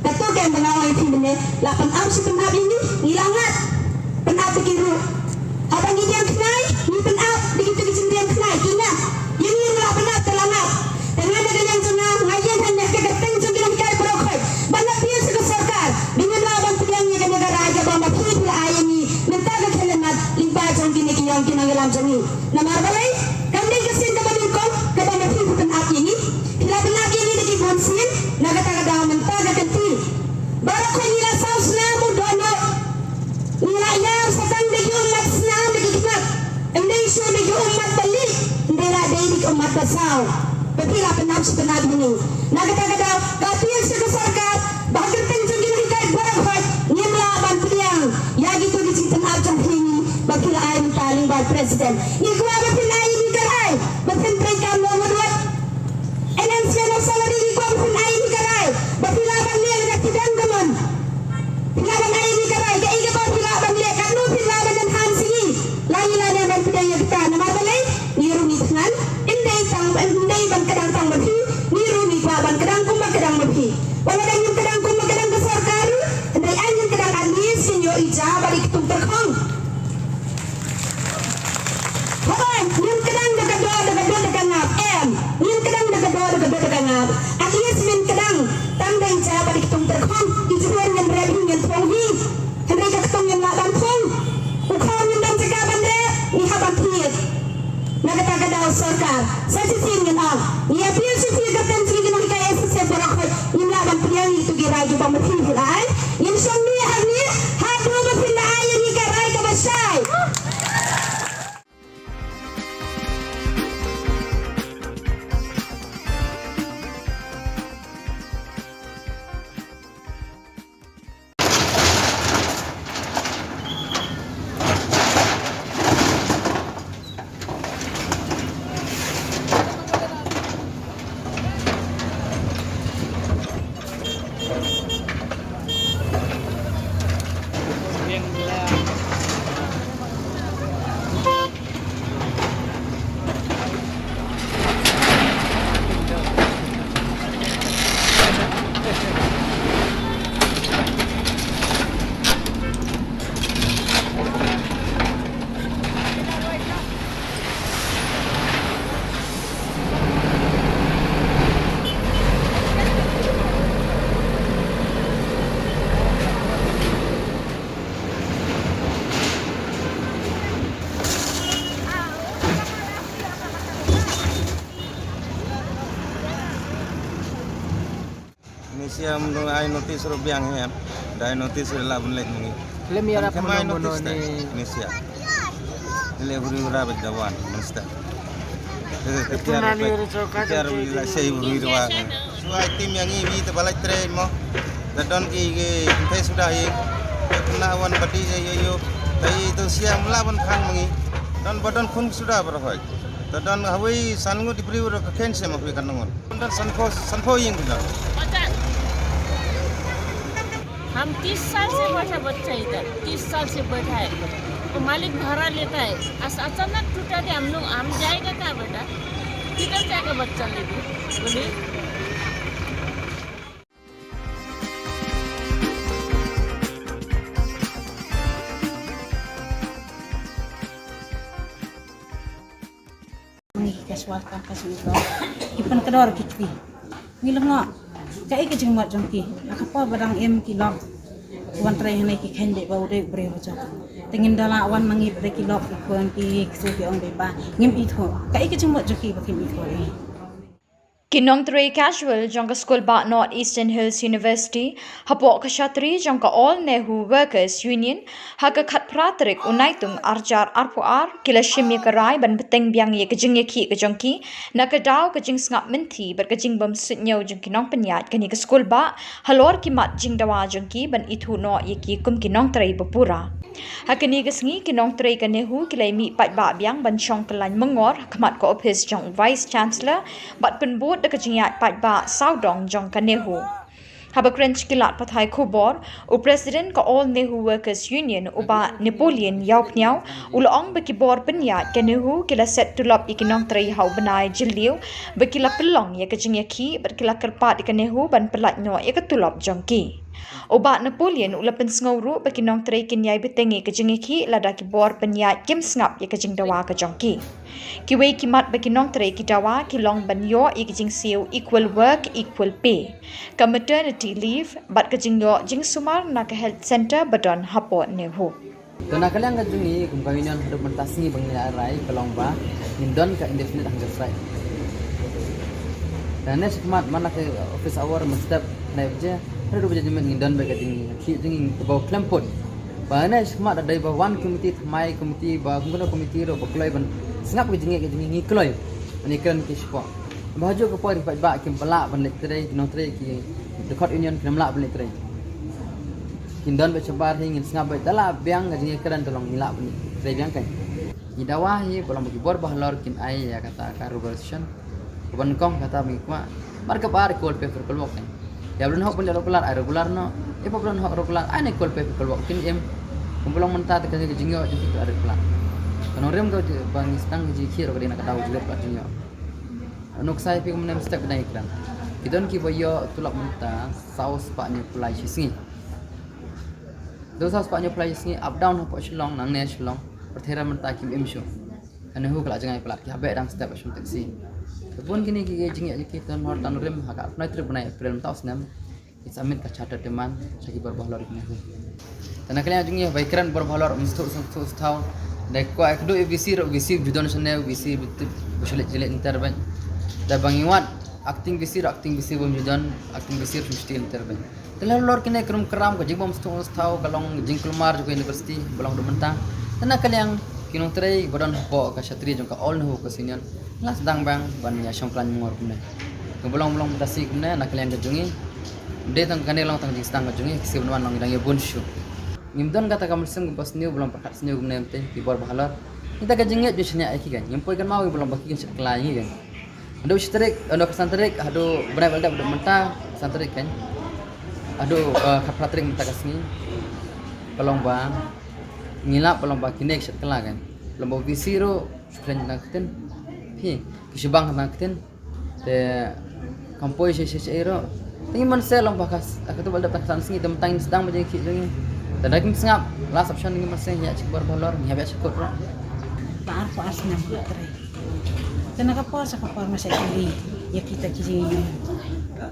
Ketua yang mengawal itu benar. Lapan abis penab ini hilangat. Penab begitu. Abang ini yang kenai, ini penab begitu kecendirian kenai. Kina, yang ini lah penab terlangat. Dengan ada yang senang, ngajian hanya kegeteng cendirian kai berokoi. Banyak dia sekesarkan. Dengan lawan pilihannya ke negara aja bamba pilih ayah ini. Mentaka kelenat, limpah cendirian kiyang kinang ilam jami. Nama balai, kami kesin dapat ingkong, kepada pilih penab ini. Bila penab ini lagi bonsin, naga-taga mentaka kenti. Barokoi nila saus namu dono. Nila yang sedang di umat senang di kitab. Endai isu di umat balik. Ndela di umat basau. Berpila penab ini. Naga-taga kapil sekesarkan. Bahkan tenjung gini kait barokoi. Nyemla bantuliang. Ya gitu di cinta abjang ini. Bakila air paling buat presiden. Ikua berpila air ini kerai. Berpila mereka menguat. Enhancement of salary ikua berpila air ini kerai. Berpila abang liang nak tidak teman. Pila abang air ini kerai. Ke iga kau pila abang liang. Kanu pila abang dan hansi. Lagi-lagi abang pilihannya kita. Nama balai. Niru ni tangan. Indai ban kadang tang mapi. Niru ni kwa ban kadang kumba kadang mapi. Wala dan yung kadang kumba kadang besar karu. Indai anjing kadang anis. Sinyo ija balik tung terkong. Hoy, yung kadang dagadwa dagangap. Yung kadang dagadwa dagangap. At least min kadang tanda ija balik tung terkong. Ijuan yang rebing yang tuanghi. Hendai kakatong yang laban pong. Ukhaw yung dan sekaban re. Ni haban piyit. Nagataga daw sarkar. Sa sisin yan ang. Iapil si Filigaten sige ng kaya sa Boracay. Yung laban priyang ito girado pa mapilay. Yung siyang niya hado mapilay yung ikaray kabasay. Indonesia menurut ai notis rubiang ya. Dai notis rela bunlet mungi. Lem yara mono ni Indonesia. Ile buri ura badawan mesta. Kejar bila sei buri ruwa. Suai tim yang ini te balai tre mo. Dadon ki te sudah ye. Kena wan badi yo. Tai itu siam lawan khang mungi. Dan badan khung sudah berhoi. Dadon hawi sangu diberi ura ken se mo kan ngon. Dan sanko ying bila. हम 30 साल से बैठा बच्चा इधर 30 साल से बैठा है तो मालिक भाड़ा लेता है अचानक टूटा के हम जाएगा क्या बेटा किधर जाएगा बच्चा लेके बोलिए Kaswalkan kaswito ipan kedor kikti ngilang ngak kai ke jengmat jengki akapa badang em kilok wan trai hanai ki khende ba ude bre baca tengin dala wan mangi bre kilok kuan ki su ki ong be ba ngim i tho kai ke jengmat jengki ba kim i tho Kinong Three Casual jong ka School ba North Eastern Hills University hapo ka Shatri jong ka All Nehu Workers Union haka khat pratrik unaitung arjar arpuar kila shimye karai ban beteng biang ye kejing ye ki kejongki na ka daw kejing ngap menti ber kejing bam sutnyau jong kinong penyat kani ka School ba halor ki mat jing dawa jong ki ban ithu no ye ki kum kinong Three bapura hakani gasngi kinong Three ka nehu kilai mi pat ba biang ban chong kalan mengor kmat ko office jong Vice Chancellor bat penbut de kejingat pat ba saudong jong ka nehu haba krench kilat pathai Khubor u president ka All Nehu Workers Union uba Napoleon Yaupniau ulong bekibor penyat ka nehu kila set tulop ikinong Three hau benai jiliu bekila pelong ya kejing ya ki berkila kerpat ka nehu ban pelat no ya ketulop jong ki Oba Napoleon ulapan sengawru bagi nong Three kinyai betengi kejengiki lada kibor penyat kim sengap ya kejeng dawa kejongki. Kiwei kimat bagi nong Three kidawa kilong banyo i kejeng siu equal work equal pay. Ka maternity leave bat kejeng yo jing sumar na ka health center badon hapo nehu. Kena kalian kejungi kumpawinian hidup mentasni bangnya arai kelong ba nindon ka indefinite hangga strike. Dan nes kimat mana ke office hour mestap naib je Ada berjadi mengindan bagi tinggi, tinggi bawa klempot. Bahana semak ada bawa one committee, mai committee, bawa kumpulan committee, bawa kelai ban. Sengap ke tinggi kelai. Penikan kispo. Baju ke poi ribat bak kim pelak ban lekterai, kinong Three ki dekat union kim pelak ban lekterai. Kindan bercebar hingin sengap baik dalam biang tinggi keran tolong milak ban lekterai biang kan. Idawah ye bolong bagi bor bahalor kin ai ya kata karubersion. Ban kong kata mikma. Marka par kol paper kolok kan. Ya belum hok regular, regular no. Ipa belum hok regular, ane kol pe kol wakin em. Kumpulong mentah tekan ke jingyo jadi itu regular. Kalau rem kau bang istang jiki ro kadina kataw juga plat jingyo. Nuk sai pi kumnem step na ikran. Kidon ki boyo tulak mentah saus pak ni pulai singi. Do saus pak ni pulai singi up down hok Shillong nang ne Shillong. Perthera mentah kim em show. Ane hu kala jangai plat ki habe dang step ashum taxi. Kebun kini gigi jingya jiki tan hor tan rem haka apnai trip banai April taus nam it's amit ka charter teman sagi berbahlor ini tan kalian jingya baikran berbahlor mustu tau dai ko ekdo vc judon sene vc busulet jelet interben da bangiwat acting vc bom judon acting vc mesti interben telah lor kini kerum keram ko jingbom mustu tau kalong jingkulmar juga university bolong do mentang tan kalian kinong Three badon po ka Shatri jong ka All Nehu ka senior las dang bang ban ya songklan ngor kumne kebolong dasi kumne nak kalian kejungi de tang kane long tang jistang kejungi kisi ban long dang ye bonshu ngimdon kata kamul sem bos new belum pakat new kumne mte kibor bahalor kita kejungi jusnya iki kan nyempoi kan mau belum baki kan sekelai kan ado strik ado santrik ado berai balda ado mentah santrik kan ado kapratrik mentah kasni pelong bang ngilap pelong baki nek sekelai kan lomba visiro sekren nakten pi kisubang nakten de kampoi ero tingi man selong bakas aku tu balda takan singi dem tang sedang menjadi ki jingi dan daging sengap last option tingi man sen ya cikbar balor ni habis cikot ro Paar po as na Three. Kena kapor sa kapor masay kili ya kita kiji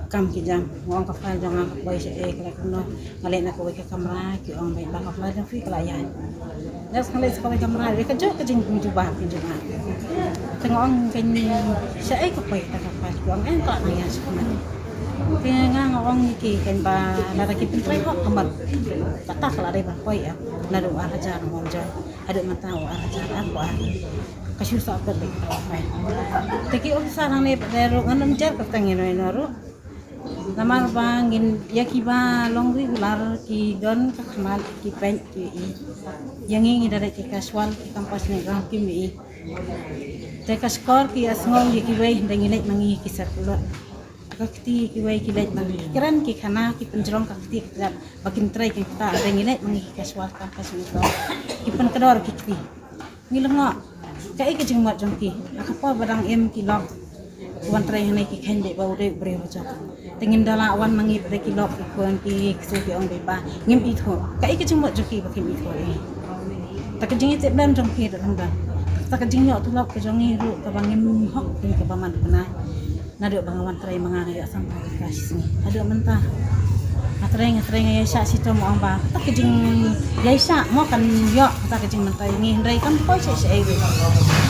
kam kijam ngong kapal jangan boy sa kala kuno ngalek na ko ka kamera ki ong bay bang kapal dan fi kalayan. Das ngalek sa kamera ka jo ka jing pinjuba tengong kan sa ko pay ta kapal ko ang en ka na sa kamera. Kaya nga ngong ki kan ba naraki Three ko kamar tatak la ba koy naru arajar monja ada mataw arajar ako kasih sa apat teki on sarang ne pero nganom jar katangin no namar bangin yakiba longri ular ki don kakmal ki pen ki yang ingin dari ki casual ki kampas ne ram ki mi te kaskor ki asngong ki wei dangin mangi ki sakula kakti ki wei ki lek mangi kiran ki khana ki penjrong kakti bakin Three ki ta dangin mangi ki casual kampas ne ki pen kedor ki ti ngilong kai ke jingmat jongki akapa barang em ki lok wan Three hane ki khende ba ure bre ho jok tengin dala wan mangi bre ki lok ki kon ki su ki ong be ba ngim i tho kai ke jingmat jongki ba kim i tho ta ke jingi te dan jongki da handa ta ke jingyo tu lok ke jongi ru ka bangim hok ki ke ba man bana na do bang wan Three mangana ya sam ka sini ado mentah Three ya sa sito mo ang ba ta ke jing ya sa mo kan yo ta ke jing mentah ni ndai kan po se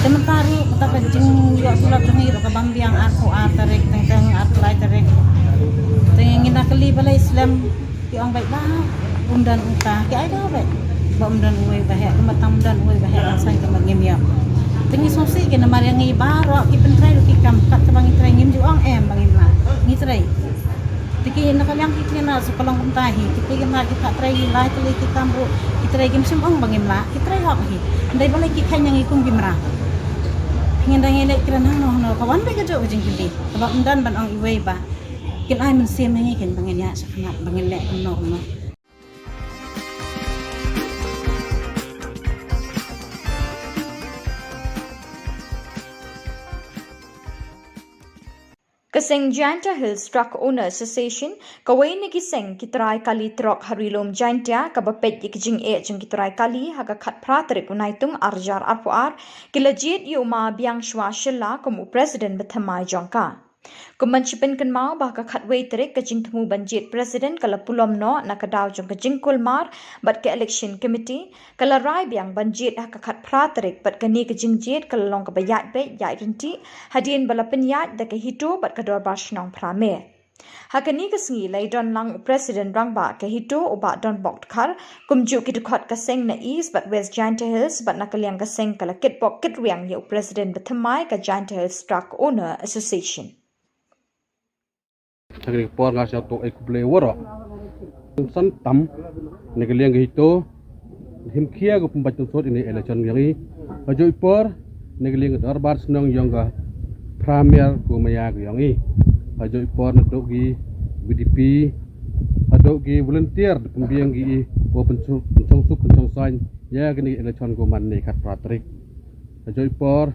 Sementara kita kencing juga sulap cengi ro kabambiang aku tarik teng atlai tarik. Tengin nak keli balai Islam ki orang baik bah umdan uta ki ai dah baik. Ba umdan uai bahaya kematam dan uai bahaya rasai ke ngim ya. Tengi sosi ke namar yang ngi baro ki pentrai ki kam kat bang itrai ngim ju ong bangin la. Ngi trai. Tiki nak yang ki na sekolong kumtahi tiki na kita trai lai tuli ki kambu itrai gim sem ong bangin la ki trai hok hi. Ndai balai ki khan yang ikum gimra. Ngindang elek kerana no kawan baik kerja ujung kili. Sebab umdan ban ong iwei ba. Kin ai men sem ngi ken bangin ya saknat bangin lek no. Kaseng Janta Hills Truck Owner Association kawai ni kiseng kitrai kali truk harilom Janta kabapet yikjing jeng kitrai kali haga khat pratrik unaitung arjar arpuar kilajit yuma biang shwa Shilla komu president bethamai jongka. Kumancipin kan mau bah ka khat wei terik kajing temu banjit president kala pulom no nakadaw jong kajing kulmar bat ke election committee kala rai biang banjit ha ka khat pratrik bat kani kajing jit kala long ka bayat be yai renti hadin bala penyat da ka hito bat ka dor bashnong prame. Hakani kasngi lai don lang president rangba ka hito uba don bok khar kumju ki khot ka seng na east but west Janta Hills but nakaliang ka seng kala kitbok kitriang yo president bethamai ka Janta Hills Truck Owner Association. Negeri por ngasih tu ekuble waro, san tam negeri yang itu, himkia ko pembaca sot ini election yang ini, baju por negeri yang darbar senang yang ka premier ko maya ko yang ini, baju por nadok gi BDP, nadok gi volunteer pembiang gi ko pencong sign ya gini election ko man ni kat pratrik, baju por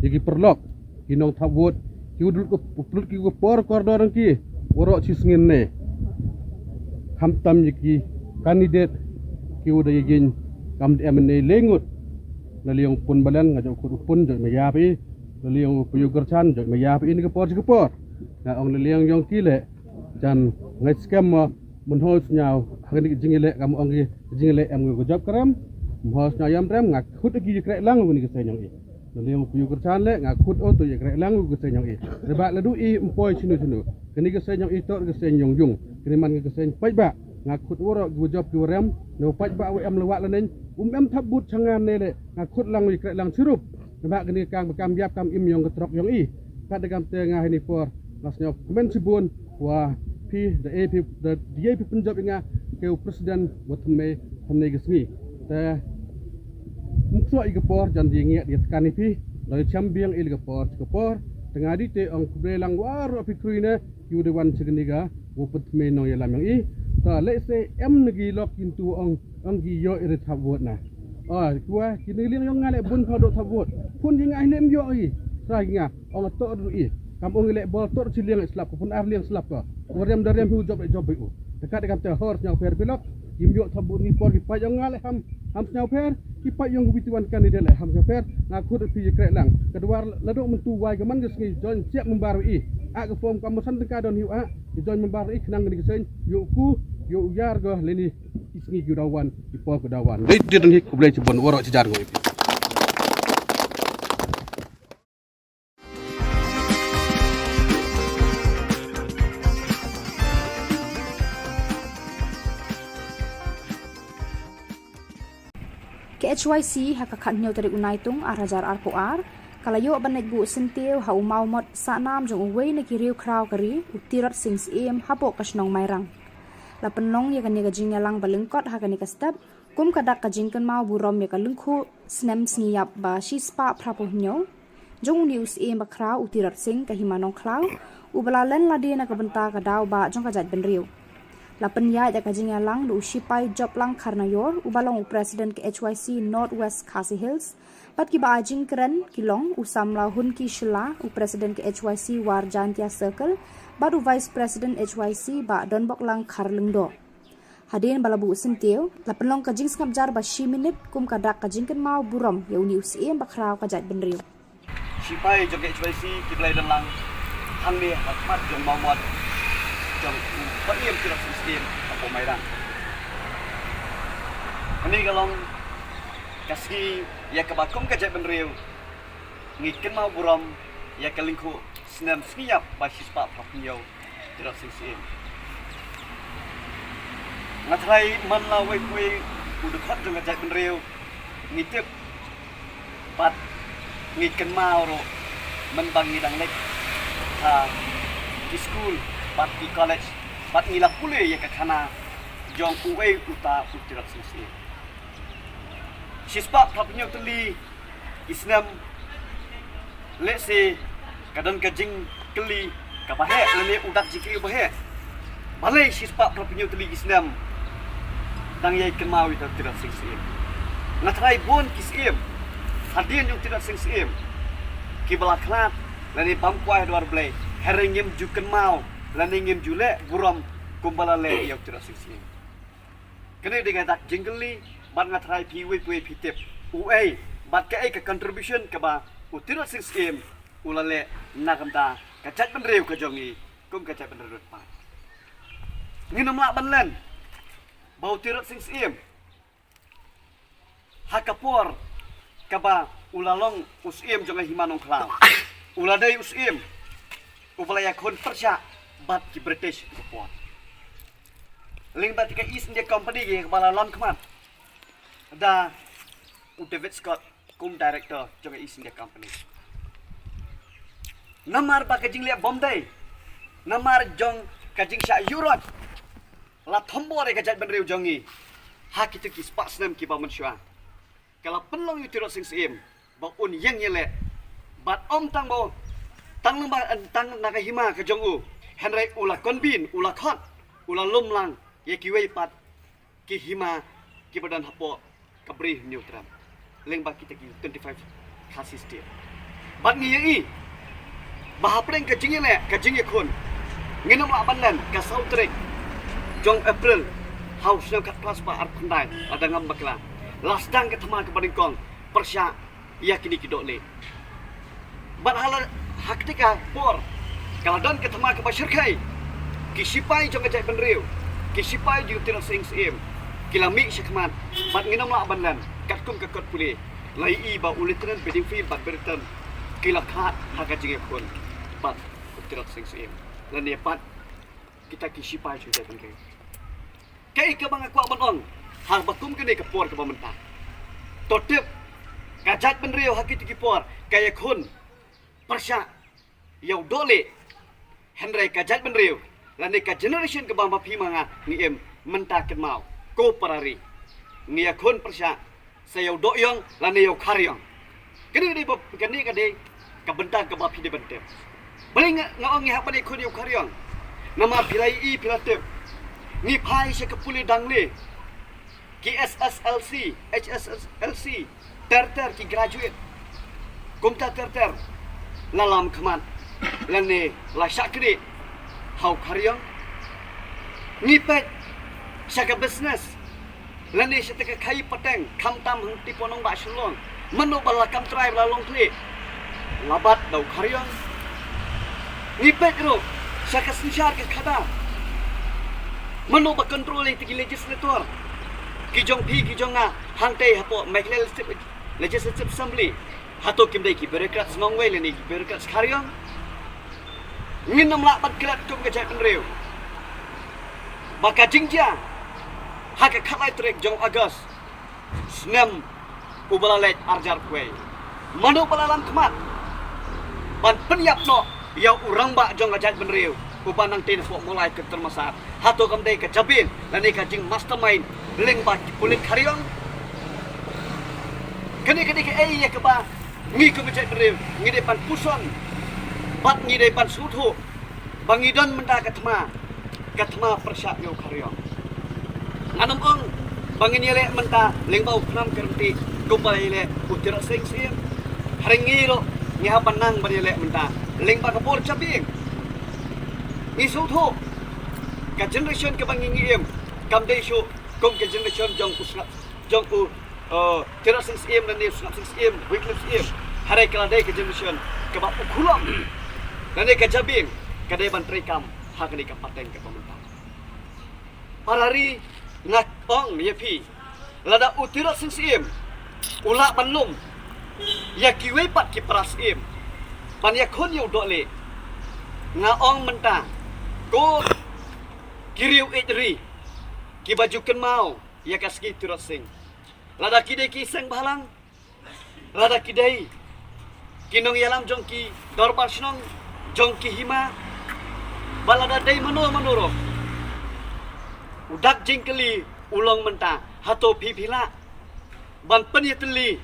gi perlok kinong tabut kiudul ko por kordoran ki orok cisngin ne hamtam yiki kandidat kiuda yigin kam emne lengut naliong pun balan ngajak pun jot mayapi naliong puyugerchan jot mayapi ini ke por na ong naliong yong kile jan ngai scam munhos nyau hagni jingile kam ong jingile em go job kram munhos nyayam rem ngak khut gi krek lang ni ke senyong i naliong puyugerchan le ngak khut o to ye krek lang go senyong i reba ladu i employ chinu kini kesenyong itu kesenyong yung kini man keseny pajba ngakut woro gujop gurem no pajba we am lewat lenen em tabut changan nele ngakut lang wi krek lang sirup neba kini kang bekam yap kam im yong ketrok yong i kat degam tengah ini for lasnya komen sibun wa pi the ap the ap punjab inga ke presiden watme hamne gesmi ta mukso igapor jan dingi di tekan pi dari chambiang igapor tengah di te ong kubelang waro pikrine you the one chigniga woput me no yalam yang i ta let's say em ngi lok into ong gi yo irit habot na kwa kini ling yong ngale bun phodot habot pun gi ngai lem yo i sa nga ong to du i kam ong le bol tor chiliang slap pun ar liang slap ka orem darem hu job u dekat dekat te hor nyang per pilok yim yo thabut ni por ki pa yong ngale ham nyang per ki pa yong bituan kandidat le ham per na khut pi krek lang kedua ladok mentu wai gaman gesngi join siap membaru i ak form kamusan teka don hiu di join membaru i kenang ni gesen yo ku yo yar go leni isngi gudawan di por gudawan le dir ni ku ble cibon woro cijar go KHYC hakakat nyo tarik unaitung arajar arpoar kalayo banet bu sentiu hau mau mot sanam jong uwei na kiriu kraw kari utirat sings hapo kasnong mairang la penong ya kani gajing yalang balengkot hakani kastep kum kadak kajingkan mau burom ya kalengku snem sniyap ba shispa prapoh nyo jong news ba kraw utirat sing kahimanong kraw ubalalan ladi na kabenta kadaw ba jong kajat benriu la penya ya kajing yalang du shipai job lang karnayor ubalong president ke HYC Northwest Khasi Hills pat ki ba ajing keren kilong usam la hun ki Shilla u president ke HYC war Jantia Circle baru vice president HYC ba donbok lang karlengdo hadin balabu sentiu la penlong kajing skapjar ba shi minute kum kadak kajing ken mau burom ya news ba kraw kajat benriu shipai jog HYC ki blai lang hangni hakmat jong mau mod jong paniam kira sistem apa mairang ini galong kasih ya kebakum kejat benriu ngiken mau buram ya kalingku senam sniap basis pak papnyau tidak singsim ngatrai man la wei udah khat jong ajak benreu ngitip pat ngiken mau ro man bangi dang lek ha di school pat di college pat ngilap pule ya ka khana jong uwe uta utirat singsim sispa papnyau tuli Islam let's say kadang kajing keli kabahe lene udak jikri bahe balai sispa propinyo teli Islam dang yai kemau itu tidak singsim ngatrai bon kisim hadian yang tidak singsim kibalaklat lene pampuai duar blai herengim juken mau lene ngim jule buram kumbala le yang tidak singsim kene dengan tak jingkeli ban ngatrai piwe pitip uai bat ke ai ke contribution ke ba utira singsim ulale nakamta kacak benreu ke jongi kum kacak benreu pa nginam la banlen ba utira singsim hakapor ke ba ulalong usim jonga himanong klau uladai usim ubalaya kon persya bat ki British report ling bat ke East India Company ke bala lam kmat da David Scott kum director jong East India Company namar ba kajing le Bombay namar jong kajing sha Europe la thombo re kajat benreu jongi ha kitu ki spas nam ki ba mansua kala penlong yutiro sing sim ba un yang yele bat om tang bo tang ba tang na ka hima ka jong u henry ula konbin ula khot ula lumlang ye ki wei pat ki hima ki badan hapo kabri neutral leng ba kita ki 25 kasis dia bat ngi yi bah preng ka jingi le ka jingi khon nginam la banlan ka sautrek jong April house yang kat kelas ba ar khundai ada ngam bakla last dang ka thama ka bading persya ya kini ki dokle bat hala haktika por kala don ka thama ka bashirkai ki sipai jong ka jai benreu ki sipai ju tirak sing sim kilami syakmat bat nginam la banlan kat kum ka kot pule lai i ba ulitran beding fi bat berten kila khat haka jingi khon bat tirak sing sim lan ne pat kita ki sipai ju jai benreu kai ka bang aku abang hang bakum ke ne ka por ka bamenta totep kajat benreu hakit ki por kaya khon persya yau dole henry kajat benreu lan ne ka generation ka bang phi manga ni em menta ken mau ko parari ngia khon persya sayau doyong lan ne yau kharyong kene ni bab kene ka de ka benta ka ba phi de bente bling ngaong ngi hapa ne khon yau kharyong nama pilai i pilatep ni pai se kapuli dangle ki SSLC HSLC terter ki graduate kumta terter lalam khaman lane la shakri hau kharyong ni pet shaka business lane shataka khai pateng khamtam hangti ponong ba Shillong mano bala kam tribe la long kle labat dau kharyong ni pet ro shaka sinchar ke khada mano ba control ti legislator ki jong phi ki jonga hangte hapo legislative assembly hato kimdai ki bureaucrats ngongwei le ni ki bureaucrats kharyong nginam la bat klat kum ka jat reu baka jingja haka khalai trek jong agos snem ubalalet arjar kwe mano balalam kmat ban penyap no ya urang ba jong ka jat reu upanang tin fo mulai ke termasar hato kamdai ka jabin lani ka jing mastermind leng ba ki pulit kharyong kene ke ai ya ke ba ngi ke bejat reu ngi depan puson bat ngi depan suthu bangidon menda kathma persyak yo kharyong anam ong bangin yele menta leng bau kram kerti kumpai le utira sing sim harengi ro ngi hapanang ba yele menta leng ba kapor cabing ni suthu ka generation ke bangi ngi em kam dei shu kom ke generation jong usnap jong u tira sing sim dan ni usnap sing sim weekly sim harai kala dei ke generation ke ba ukhulam dan ni ka jabing ka dei ban trikam hak ni ka pateng ke pemerintah parari ngak ong ye pi lada utira sing sim ula banlum ya kiwe pat ki pras im ban ya khon yu do le nga ong menta ko kiriu etri ki baju ken mau ya kaski turot sing lada kide ki seng balang lada kidai kinong yalam jongki dorbar snong jongki hima balada dai manoro udak jingkeli ulong menta hato pipila ban penyeteli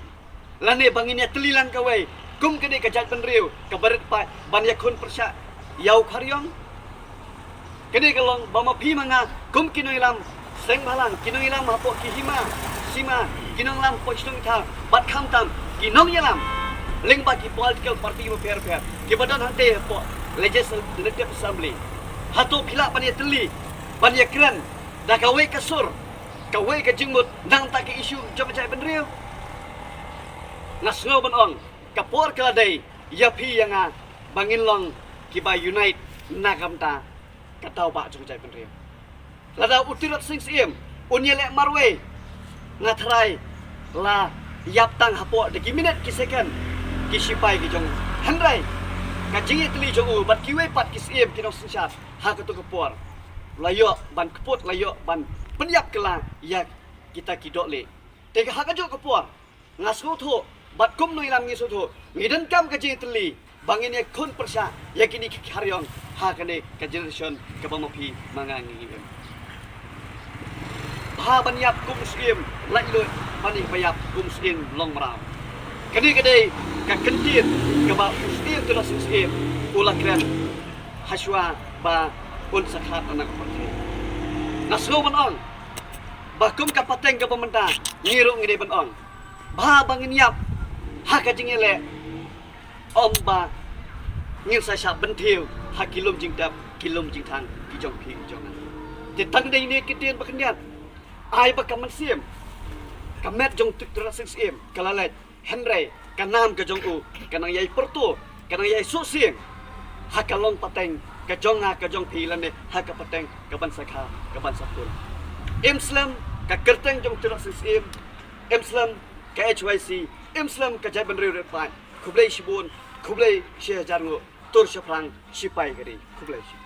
lane banginya telilang kawai kum kene kajat penriu kabaret pa ban yakun persya yau karyong kene kalong bama pi manga kum kinoilam seng balang kinoilam hapo kihima sima kinong lam pochnong tha bat kham tam kinong yalam ling ba ki political party mo fair ki badan hante hapo legislative assembly hato phila panyeteli banyakran dah kawai kasur kawai ka jingmut nang tak isu jom cai penriu nasno banong kapor kaladai yapi yang bangin long kiba unite nagamta katau ba jom cai penriu lada utirat sing sim unyele marwe ngatrai la yap tang hapo de minute ki second ki sipai ki jong handrai ka jingi teli jong bat kiwe pat ki sim ki no sinsat ha ka tu kapor layo ban keput layo ban penyap kela ya kita kidok le tega hak ajo kapor ngasko tho bat kum noi lam ngi so tho ngidan kam ka jing teli bangin ya khon persya ya kini ki haryong ha kane ka generation ka bamapi mangangi ha banyap kum skim lai lo bani bayap kum skim long marau kani kade ka kentin ka ba skim tu las skim ula kren haswa ba pun sakhat anak putri nasro banong bakum kapateng ka pementa ngiru ngide banong ba bangin yap ha ka jingele omba ngil sa sha bentiu ha kilom jingdap kilom jingthang ki jong phi jong te tang dei ne kitien bakniat ai ba kaman sim kamet jong tukra sim kalalet henry kanam ka jong u kanang yai pertu kanang yai so sing ha kalong pateng ka jong phi lan ne ha ka pateng ka ban sakha ka ban sapur Islam ka kerteng jong tukra sim Islam ka HYC Islam ka jaban riu repai kublai shibun kublai sheh jarngo tur shaplang sipai gari kublai shibun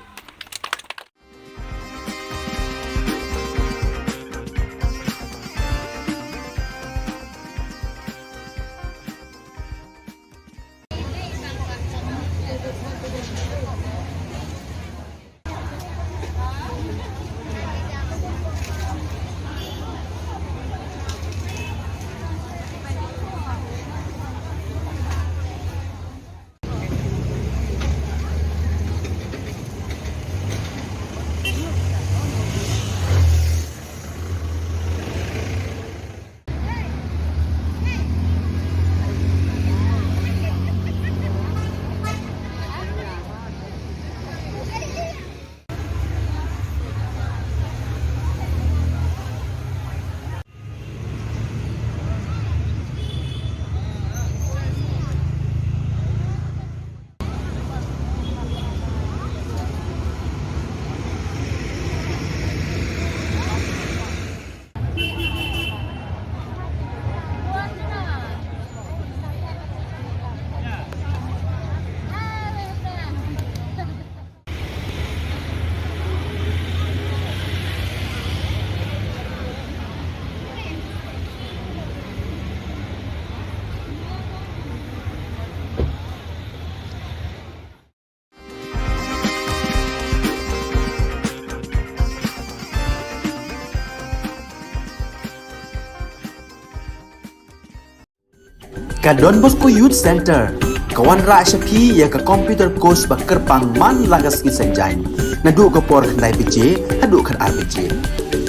Ka Don Bosco Youth Center kawan ra shapi ya ka computer course ba kerpang man lagas ki sanjain nadu ka por khnai piche hadu khan ar piche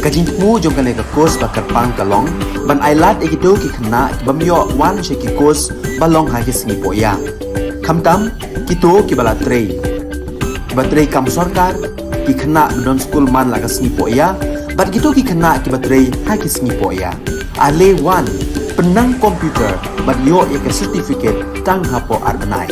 ka jingmu jong ka ka course ba kerpang ka long ban ailat egido ki khna bamyo wan she ki course ba long ha ki sni poya khamtam kito ki bala trei ba trei kam sarkar ki khna don school man lagas ni poya bat kito ki khna ki ba trei ha ki sni poya ale wan penang komputer bat yo ya ke certificate tang hapo arbenai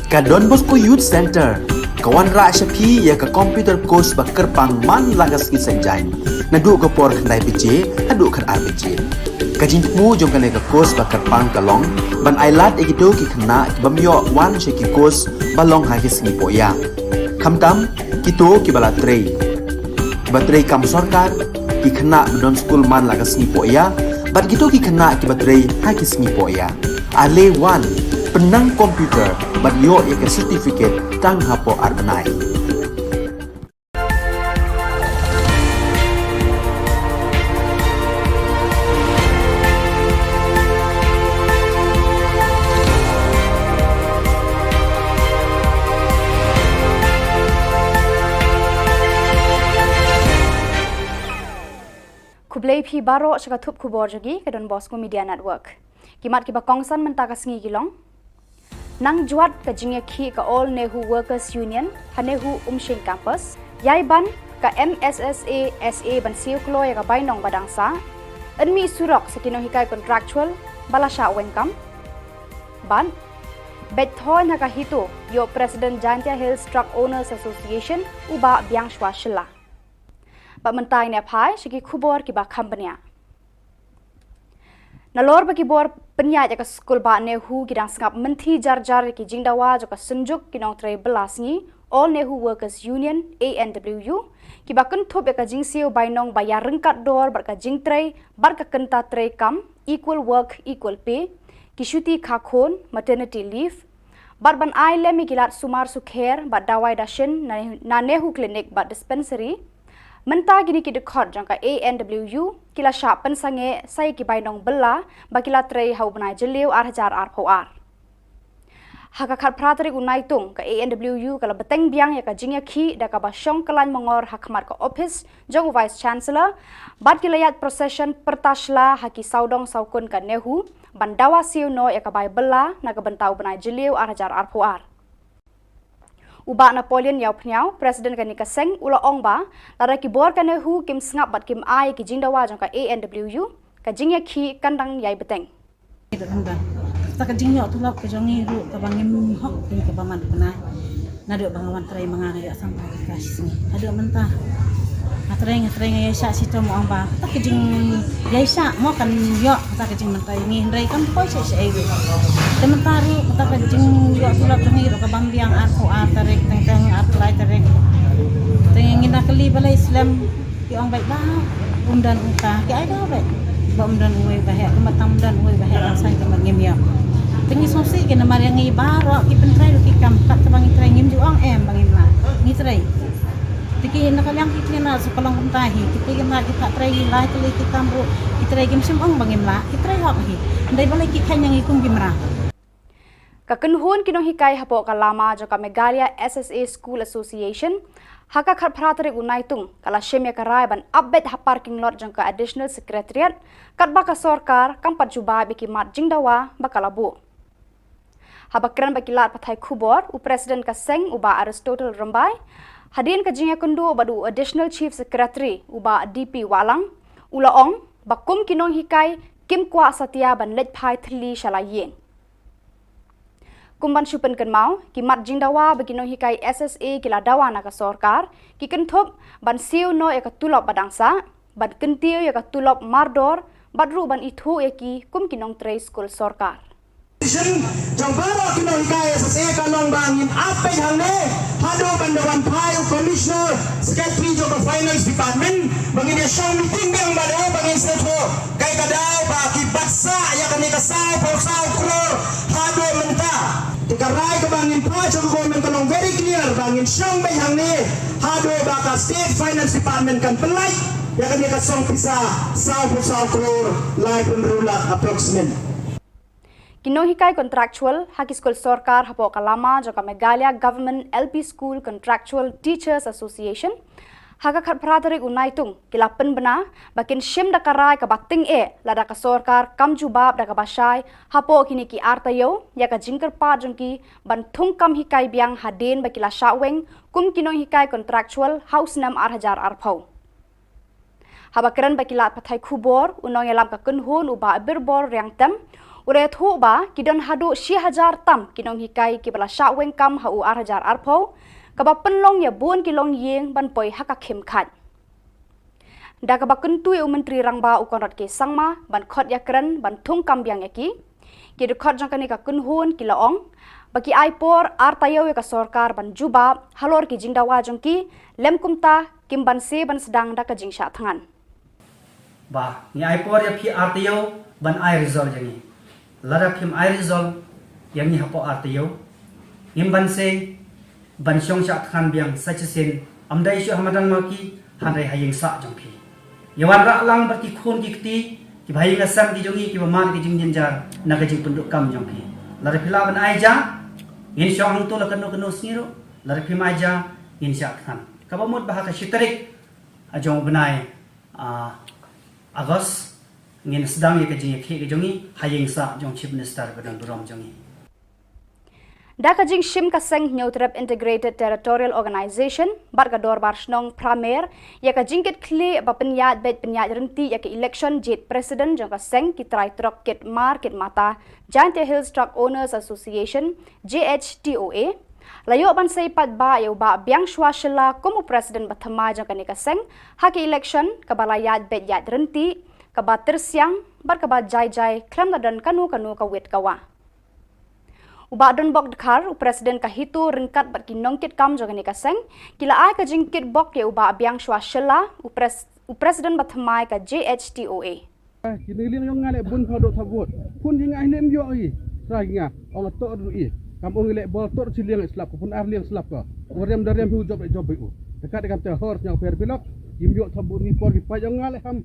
Ka Don Bosco Youth Center kawan ra shapi ya ka computer course ba kerpang man lagas ki sanjain na du ko por khandai pije adu khan ar pije ka jingmu jong kan ka course ba kerpang kalong ban ailat egido ki khna ki bamyo wan she ki course balong ha ki singi poya khamtam kito ki bala trei batrei kam sarkar ki khna don school man lagas ni poya bat gitu ki khna ki batrei ha ki singi poya ale wan penang komputer bat yo ya ke certificate tang hapo arbanai Kublai phi baro shaka thup khubor jagi ke Don Bosco Media Network. Kimat ki bakongsan mentaka sngi gilong. Nang juat ka jingya khi ka All Nehu Workers Union, Hanehu Umshin Campus, yai ban ka MSSA SA ban siu kloy ka bainong badangsa, enmi surok sa kinohikai contractual balasha wengkam. Ban Bethoy na kahito yo President Jantia Hills Truck Owners Association uba biangshwa Shilla. Ba mentai ne phai shiki khubor ki ba company. Nalor bagi bor penyat jaka skul ba nehu kidang sengap menti jar-jar ki jingdawa jaka senjuk kinong tray belas ni All Nehu Workers Union ANWU ki ba kentup jaka jingsiu bainong bayar rengkat dor bar ka jing tray bar ka kenta tray kam equal work equal pay ki syuti khakon maternity leave bar ban ai lemi kilat sumar sukher ba dawai dashin na nehu clinic ba dispensary Menta gini ki dekhot jangka ANWU kila syak pensange sai ki bainong bela bakila trei hau benai jeliu arhajar arpoar. Haka khat pratrik unai tung ka ANWU kala beteng biang ya ka jingya khi da ka basyong kalan mongor hakmat ka office jong vice chancellor bat kilayat procession pertasla haki saudong saukun ka nehu bandawa siu no ya ka bai bela na ka bentau benai jeliu arhajar arpoar. Uba Napoleon yau pnyau Presiden kani kaseng ula ongba lara ki bor kane hu kim sngap bat kim ai ki jingdawa jangka ANWU ka jingya khi kandang yai beteng ta ka jingyo tulak ka jongi ru ka bangim hok ni ka baman kana nado bangawan trai mangana ya sampai ka sini ado mentah Ngatring ya sa sito mo ang ba ta ka jing yai sa mo kan yo ta ka jing mentai ni ndai kan po sa ai Sementara kita kajing juga sulap dengi ka bambiang aku tarik tengteng atlai tarik tengin nak keli balai Islam ki orang baik bah umdan uta ki ai dah baik ba umdan uai bah ke matam umdan uai bah sang ke ngim ya tengi sosi ke namar yang ngi baro ki pentrai ki kam kat bang trai ngim ju ang bangim la ngi trai tiki nak yang ki na sekolah kumtahi ki nak ki tak trai lai teli ki kamru ki trai gim sim ang bangim la ki trai hok hi ndai balai ki khan yang ikum gimra Kakenhun kinong hikai hapo kalama joka Megalia SSA School Association haka khat pratrik unai tung kala shemya karai ban update ha parking lot jangka additional secretariat kat baka sorkar kampat juba biki mat jingdawa bakalabu habakran bakilat pathai khubor u president ka seng uba Aristotle Rambai hadin ka jingya kundu badu additional chief secretary uba DP Walang ulaong bakum kinong hikai kim kwa satya ban let phai thli shalayeng Kumban syupen kan mau ki mat jingdawa bagino hikai SSA kila dawa na ka sorkar ki kenthop ban siu no ya ka tulop badangsa ban kentiu ya ka tulop mardor badru ban ithu ya ki kum kinong tray school sorkar Jong baro kinong hikai SSA kanong bangin ape hangne hado bandawan pai commissioner secretary jong finance department bangin ya show meeting bang bado bangin seto kai kadau ba ki baksa ya kan ka sao crore hado menta Ikarai ke bangin pa jong government kanong very clear bangin syong bay hangne hado ba ka state finance department kan pelai ya kan ka song pisa sao crore live enrollment approximate Kinong hikai contractual haki school sorkar hapo kalama joka Megalia Government LP School Contractual Teachers Association haka khat pratrik unai tung kilapen bena bakin shim da karai ka bating lada ka sorkar kam jubab da ka basai hapo kini ki artayo ya ka jingker pa jongki ban thung kam hikai biang haden bakila shaweng kum kinong hikai contractual house nam 8000 arphau habakran bakilat pathai khubor unong yalam ka kunhun uba birbor riang tem Ure thu ba kidon hadu 6,000 tam kinong hikai kibala sya weng kam hau 8,000 arpo kaba penlong ya buon kilong yeng ban poi haka khim khat. Da kaba kentu u menteri rangba u konrat ke sangma ban khot ya kren ban thung kam biang yaki kidu khot jang kani ka kunhun kilaong bagi aipor artayo ka sorkar ban juba halor ki jingdawa jongki lem kumta kim ban se ban sedang da ka jingsha thangan. Ba ni aipor ya phi artayo ban ai result jangi lara phim ai result yang ni hapo artayo im ban se ban syong sha than biang sachesin amdai shu hamadan maki handai hayeng sa jongphi yawan ra lang bar ki khun ki kti ki bhai ngasam ki jongi ki bamar ki jing jar na ka jing penduk kam jongphi lara phila ban ai ja in syong hang tu la kanu kanu sniro lara phim ai ja in sha than ka bamut bahaka shitarik ajong benai Agos ngin sedang ye kajing ke jongi hayeng sa jong chief minister badang durom jongi Da kajing shim kaseng Neutrep Integrated Territorial Organization bar ka dor bar snong pramer ya kajing ket kle ba penyat bet penyat renti ya ke election jet president jong kaseng ki trai trok ket market mata Giant Hills Truck Owners Association JHTOA layo ban sei pat ba yo ba biang shwa shilla komu president bathama jang kani kaseng haki election kabalayat bet yat renti kaba tersiang bar kaba jai jai klam dan kanu ka wet kawa uba don bok dekhar u president ka hitu ringkat bat ki nongkit kam jang kani kaseng kila ai ka jingkit bok ye uba biang shwa shilla u president bathama ka JHTOA kini liang yong ngale bun phodok thabot pun ding ai lem yo i raginga ong to ru i kampung ilek bol tor ciliang islap pun ar liang slap ka orem darem hu job u dekat dekat te hor nyau per pilok yimyo thabut ni por ki payong ngale ham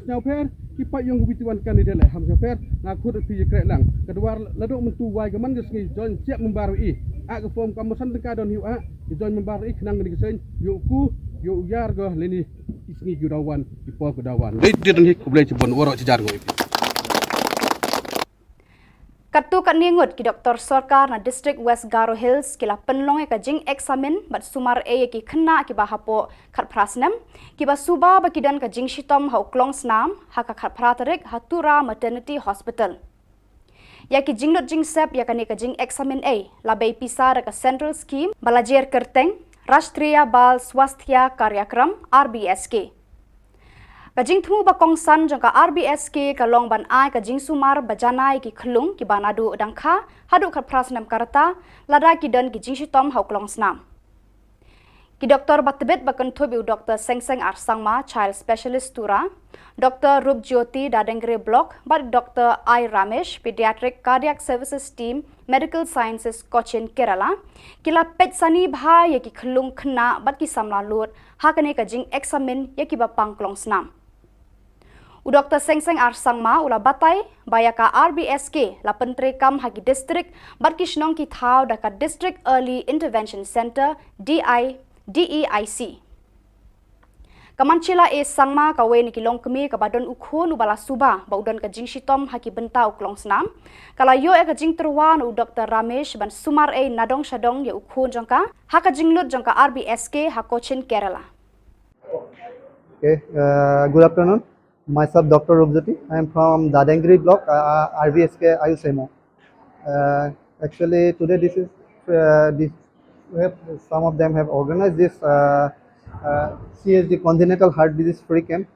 nyau per ki payong bituan kandidat le ham nyau per na khut fi krek lang kedua laduk mentu wai gaman gesngi join siap membaru i a ke form kamusan teka don hiu a join membaru i kenang ni gesen yu ku yu yar go leni isngi judawan di por kedawan le dir ni ku boleh cebon worok cijar go Katu kat ningut ki Dr. Sorkar na District West Garo Hills kila penlong ka jing examen bat sumar e ki khna ki ba hapo khat prasnam ki ba suba ba kidan ka jing shitom hau klong snam ha ka khat pratarik hatura maternity hospital ya ki jingnut jing sep ya kani ka jing examen e la bei pisar ka central scheme balajer kerteng Rashtriya Bal Swasthya Karyakram RBSK Kajing thumu ba kongsan jangka RBSK ka long ban ai kajing sumar bajanai ki khlung ki banadu dangkha hadu khat prasnam karata lada ki dan ki jing shitom hau klong snam ki doktor batbet bakan thobi Dr. Sengseng Arsangma child specialist tura Dr. Rup Jyoti Dadengre block bat Dr. I Ramesh pediatric cardiac services team medical sciences Cochin Kerala kila pet sani bha ye ki khlung khna bat ki samla lut hakane kajing examen ye ki ba pangklong snam U Dr. Sengseng Arsangma ula batai bayaka RBSK la pentre kam hagi district bat kishnong ki thau daka District Early Intervention Center DEIC. Kamanchila e sangma kawe ni kilong kemi ka badon ukhon ubala suba baudon ka jing shitom haki bentau klong snam kala yo e ka jing terwan u Dr. Ramesh ban sumar e nadong shadong ye ukhon jangka haka jinglut jangka RBSK Cochin Kerala. Okay, good afternoon. Myself, Dr. Rupjoti. I am from Dadengri block, RVSK Ayusemo. Actually, today some of them have organized this CSD congenital heart disease free camp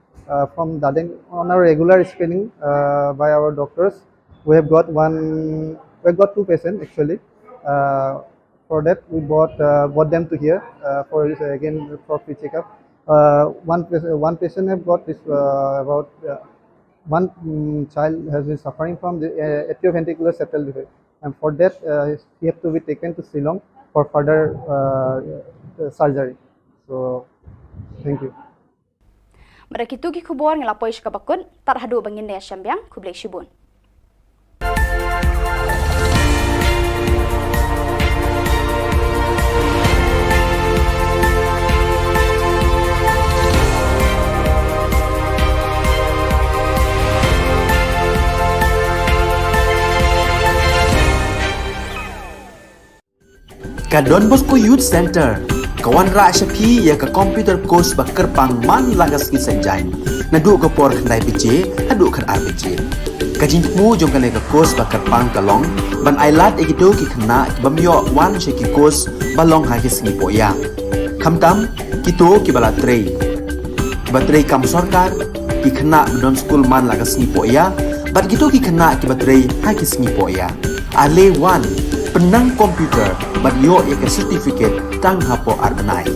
from Dadengri on our regular screening by our doctors. We have got two patients actually. For that, we brought them to here for free checkup. One patient have got this one child has been suffering from the atrioventricular septal defect, and for that he have to be taken to Shillong for further surgery. So, thank you. Mereka itu ki khubor ngelapoi shkabakun tarhadu bangin ne syambyang kublek shibun. Ka Don Bosco Youth Center, kawan ra syapi ya ka computer course bakar pang man lagas ki sanjai. Nadu ka por khandai BJ, adu kan RBJ. Kajing mu jong kale ka kos ba kerpang kalong ban ailat egido ki khna bamyo wan she ki kos balong ha ki sngi poya. Khamtam kito ki bala trei. Batrei kam sarkar ki khna don school man laga sngi poya. Bat gitu ki khna ki batrei ha ki sngi poya. Ale wan penang komputer bat yo ya ke certificate tang hapo arbenai.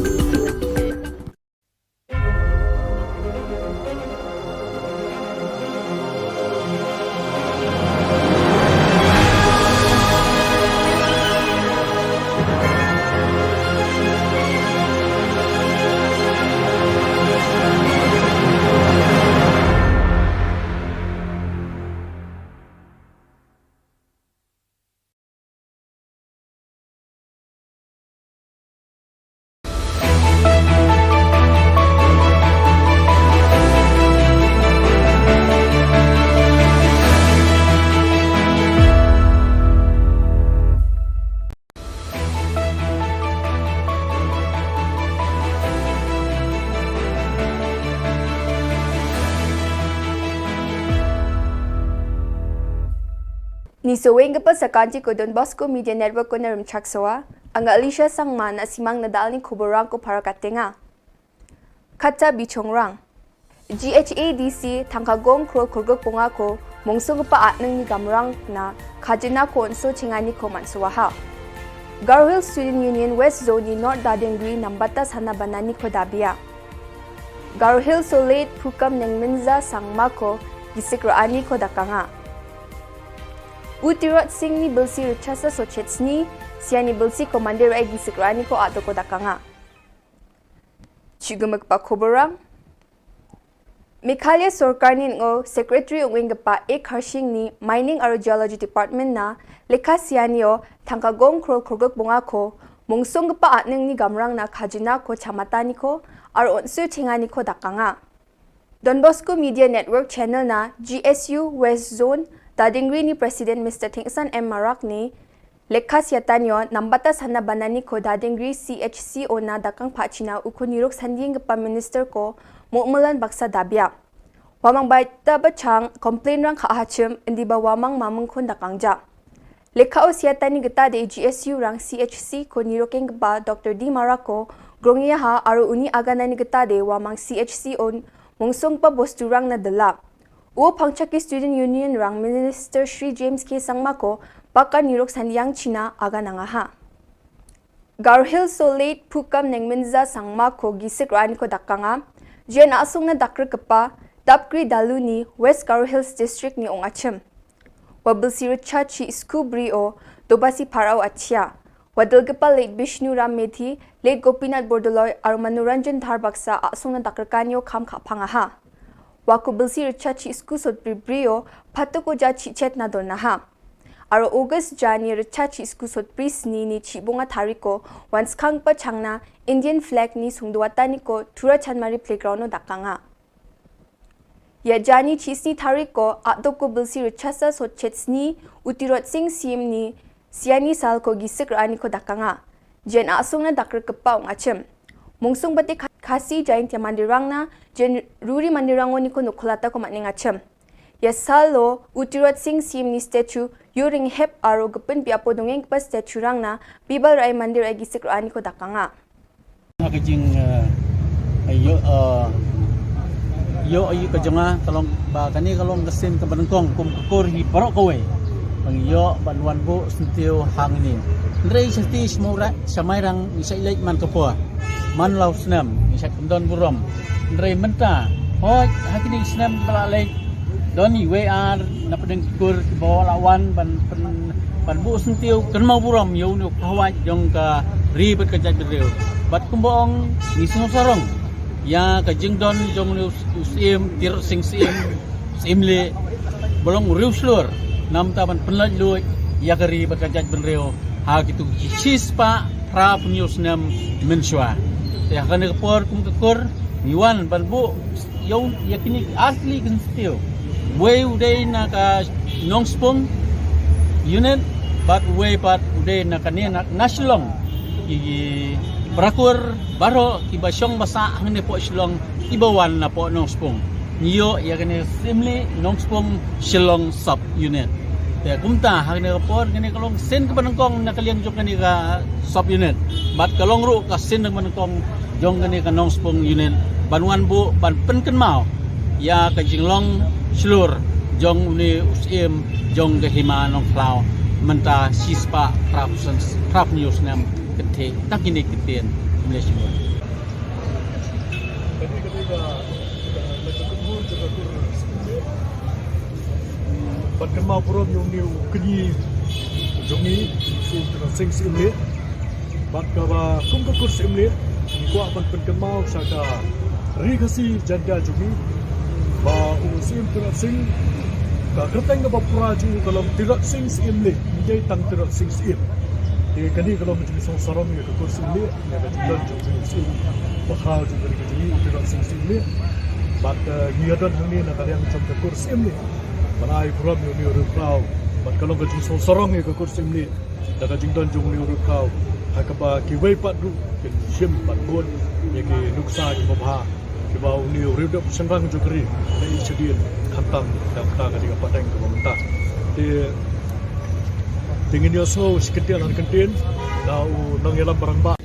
Ni seweng kepa sakanci ko Don Bosco Media Network ko na rumchaksawa, ang Alicia Sangman na simang nadal ni Khubor ko para katenga. Kata bichongrang. GHADC tangkagong kro kurgok punga ko mungsung pa atnang ni gamrang na kajina ko onso chingani ko mansuwaha. Garhill Student Union West Zone ni North Dadengri nambata sana banani ko dabia. Garhill Solate Pukam neng Minza Sangma ko gisikraani ko dakanga. Utirot sing ni belsi ruchasa sochetsni siani belsi komander ai gisikrani ko ato ko dakanga. Chigumak pa Khoborang Mikhalia Sorkarni ngo Secretary ungwing pa Harshing ni Mining aro Geology Department na lekha sianio tangkagong krol kurgok bunga ko mungsong pa atning ni gamrang na khajina ko chamatani ko aro onsu chingani ko dakanga. Don Bosco Media Network channel na GSU West Zone Dadingri ni President Mr. Thingsan M. Marak ni lekha siatanyo nambata sana banani ko Dadingri CHCO na dakang pachina ukunirok sanding pa minister ko mu'mulan baksa dabya. Wamang baita bachang complain rang kaahachim indi ba wamang mamang kon dakangja. Lekha o siatani gita de GSU rang CHC ko nirokeng ba Dr. D. Marak ko grongya ha aro uni aganani gita de wamang CHCO mungsong pa bosturang na dala. O Pangchaki Student Union rang Minister Shri James K. Sangma ko baka nirok sandiang China aga nangaha. Garhill Solate Pukam neng Minza Sangma ko gisik rani ko dakanga, jen asong na dakr kapa, Dapkri Daluni, West Garhills District ni Ongachim. Wabil sirucha chi Skubri o Dobasi Parao Achia. Wadil kapa late Bishnu Ram Methi, late Gopinath Bordoloy, Arumanuranjan Dharbaksa asong na dakr kanyo kam kapangaha. Waku bilsi richa chi isku sot brio pato ko ja chi chet na donaha. Aro August Jani richa chi isku sot prisni ni chi bunga tariko once kang pa changna Indian flag ni sungduwata ni ko Tura Chanmari playground no dakanga. Ya Jani chi isni tariko ato ko bilsi richa sa sot chetsni utirot sing sim ni siani sal ko gisik rani ko dakanga. Jen asung na dakar kepa ongachim. Mungsung bati kasi jain tia mandirang na jen ruri mandirango ni ko nukulata ko matning acham. Ya salo utirot sing sim ni statue yuring hep aro gepin piapo dongeng pa statue rang na bibal rai mandir ay gisik rani ko dakanga. Kajing yo ayu kajonga kalong ba kani kalong gasin ka banengkong kum kukur hi parok kowe. Pang yo banwan bu sentiu hangin. Ndrei sesti semura samairang isa ilai man kapo. Man lau senam, misak kendon burom. Ndrei menta, oh hakini senam balalai. Doni WR napadeng kur bawa lawan ban bu sentiu kan mau burom yo nu kawat jong ka ribet kejat bereu. Bat kumbong ni sarong. Ya kajing don jong nu sim tir sing sim le bolong riu slur. Nam taban penlaj lu ya ka ribet kejat bereu. Ha gitu cispa pra punyus nam menswa. Ya kan kepor kum kekur niwan balbu yo yakini asli kan still way uday na ka nongspong unit but way pat uday na kanina na Shillong i prakur baro iba siyong basa hangni po Shillong ibawan na po nongspong niyo ya kene simli nongspong Shillong sub unit te kumta hak ne kapor kene kalong sen ke banangkong nakaliang jong kene ka sub unit bat kalong ru ka sen ng banangkong jong kene ka nongspong unit banwan bu ban penken mau ya ka jinglong slur jong ni usim jong ke hima nong klau menta sispa prap news nam kethe takini ketien Malaysia. Ban mau purom yung new kenyi jongi sim sing sim le bat ka ba kum ka kur sim le ko ban mau saka rigasi janda jongi ba sim sing ka kerteng ba puraju kalau tidak sing sim le jadi tang tidak sing sim di kani kalau menjadi songsaram ya ka kur sim le ya ka jilan jongi sim ba kha jongi ka jongi tidak sing sim le bat ngiadan hangni na kalian jom ka kur sim le Manai puram yung niyo rukau, bat kalong kajing sorong yung kakursim ni, daga jingdan yung niyo rukau, hakaba kiway pat du, kin sim pat buon, yung ki nuksa ki mabha, kiba niyo ridap sangang jukri, na isadin, kantang, dakta kadiga pateng ka mamanta. Tingin niyo so, sikintian ang kantin, na nangyalang barang ba.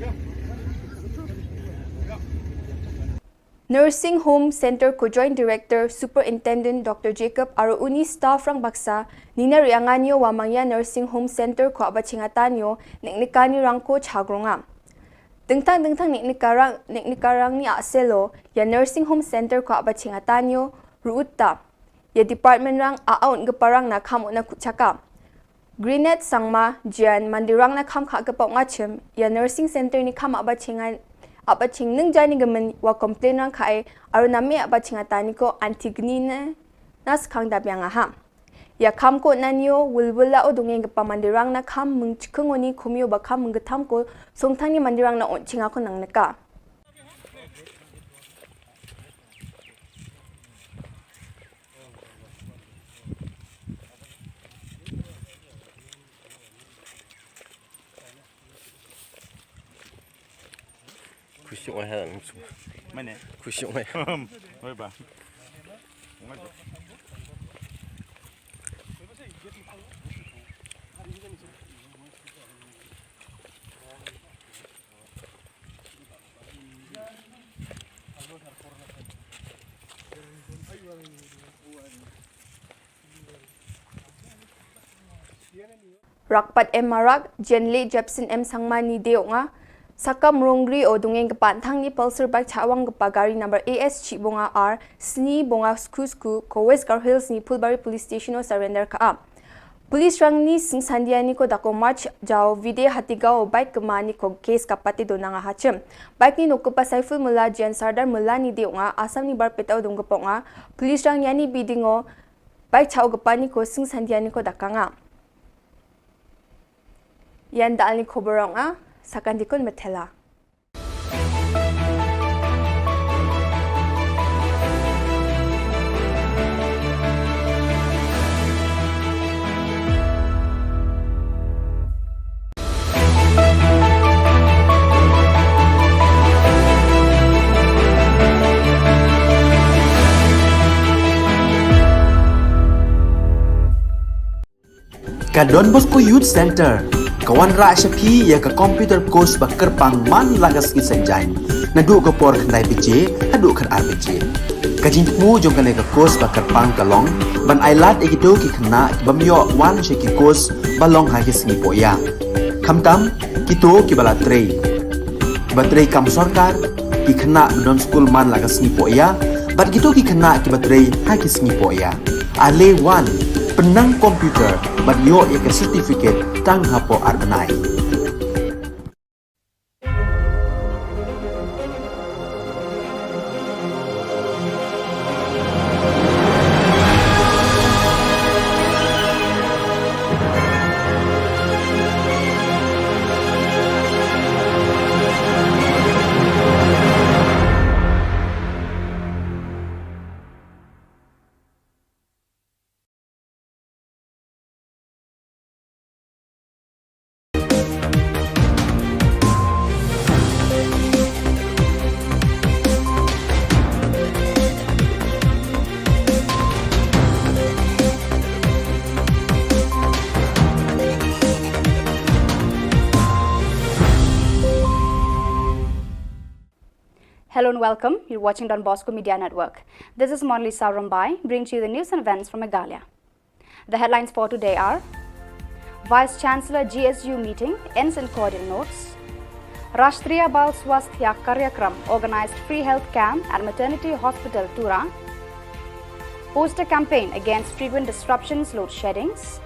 Nursing Home Center ko Joint Director Superintendent Dr. Jacob aro uni staff rang baksa nina rianganyo wa mangya Nursing Home Center ko abachingatanyo niknikani rang ko chagronga. Dengtang niknikarang ni aselo ya Nursing Home Center ko abachingatanyo ruutta ya department rang aon geparang na kamo na kuchaka. Greenet sangma jian mandirang na kam kha gapau ngachim ya Nursing Center ni kam abachingan abaching nung jani gamen wa complain rang kai aru nami abaching atani ko antigni na nas khang da byang ha ya kham ko nanyo wulwula o dungen ga pamandirang na kham mung chikungoni khomyo ba kham mung gatham ko songthangni mandirang na onchinga ko nang naka Kusyuk ai langsung. Mana? Kusyuk ai. Oi ba. Rakpat Marak Jenli Jepson Sangma ni deonga Sakam Rongri o dungeng kepanthang ni pulsar bike chawang gari number AS Chibonga R Sni Bonga Skusku ko West Gar Hills ni Pulbari Police Station o surrender ka. Police rang ni sing sandiani ko dako march jao vide hatiga o bike kemani ko case kapati do nanga hachem. Bike ni nokupa Saiful Mullah Jan Sardar Mullah ni deonga asam ni bar petau dong geponga. Police rang yani bidingo bike chaw gapani ko sing sandiani ko dakanga. Yan dal ni khoborong Sakandikon Metela. Ka Don Bosco Youth Center kawan ra shapi ya ka computer course ba kerpang man lagas ki sanjain nadu ko por khnai bije hadu khan arbije kajin mu jong kale ka course ba kerpang kalong ban ailat ekito ki khna bamyo wan she ki course balong ha ki singi poya khamtam kito ki bala trei batrei kam sarkar ki khna don school man lagas ni poya bat kito ki khna ki batrei ha ki singi poya ale wan penang komputer bat yo ya ka certificate tang hapo arbanai Hello and welcome. You're watching Don Bosco Media Network. This is Monli Saurambai, bringing to you the news and events from Meghalaya. The headlines for today are: Vice Chancellor GSU meeting ends in cordial notes. Rashtriya Bal Swasthya Karyakram organized free health camp at Maternity Hospital Tura. Poster campaign against frequent disruptions, load sheddings.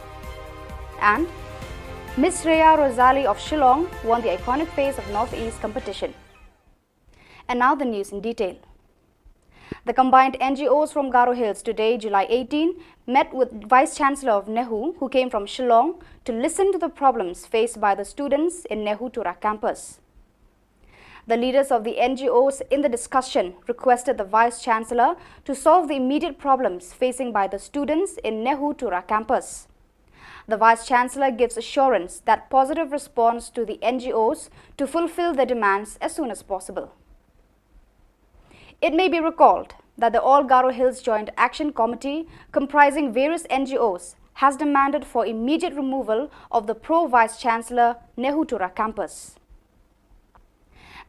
And Miss Rhea Rosali of Shillong won the iconic face of Northeast competition. And now the news in detail. The combined NGOs from Garo Hills today, July 18, met with Vice Chancellor of Nehu, who came from Shillong, to listen to the problems faced by the students in Nehu Tura campus. The leaders of the NGOs in the discussion requested the Vice Chancellor to solve the immediate problems facing by the students in Nehu Tura campus. The Vice Chancellor gives assurance that positive response to the NGOs to fulfill their demands as soon as possible. It may be recalled that the All Garo Hills Joint Action Committee, comprising various NGOs, has demanded for immediate removal of the pro-Vice Chancellor Nehu Tura campus.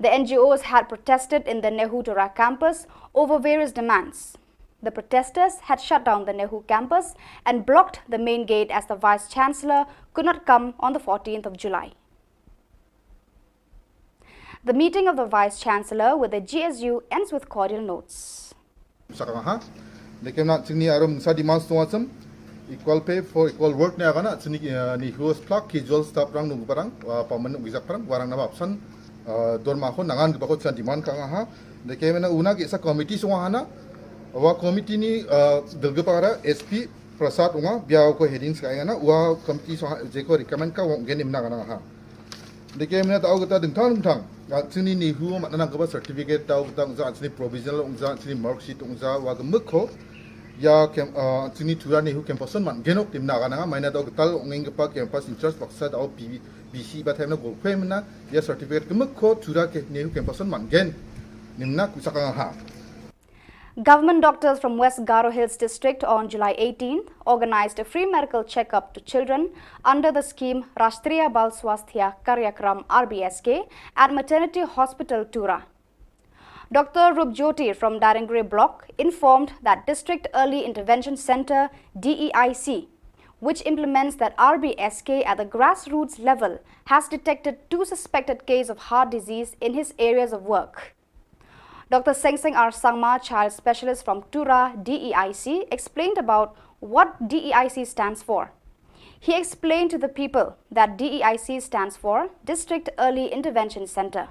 The NGOs had protested in the Nehu Tura campus over various demands. The protesters had shut down the Nehu campus and blocked the main gate as the Vice Chancellor could not come on the 14th of July. The meeting of the Vice Chancellor with the GSU ends with cordial notes. Equal pay for equal work ni agana ni host plug casual staff rang nung parang permanent visa parang warang na option dorma ko nangan ko chan demand ka ha de ke mena una ke sa committee so hana wa committee ni dalga para SP Prasad unga biao ko headings ka ngana wa committee so je ko recommend ka wong genim na kana ha de ke mena tau ta ding thang sini ni hu ma na ka certificate tau ta za sini provisional ungza sini mark sheet ungza wa ga mukho ya kem sini tura ni hu campus man genok tim na kana maina tau tal ongeng pa campus in charge baksa au BC ba themna go khemna ya certificate ke mukho tura ke ni hu campus man gen nimna kusaka ha. Government doctors from West Garo Hills district on July 18 organized a free medical checkup to children under the scheme Rashtriya Bal Swasthya Karyakram RBSK at Maternity Hospital Tura. Dr. Rupjyoti from Darangre block informed that District Early Intervention Center DEIC, which implements that RBSK at the grassroots level, has detected 2 suspected cases of heart disease in his areas of work. Dr. Sengseng R. Sangma, child specialist from Tura DEIC, explained about what DEIC stands for. He explained to the people that DEIC stands for District Early Intervention Center.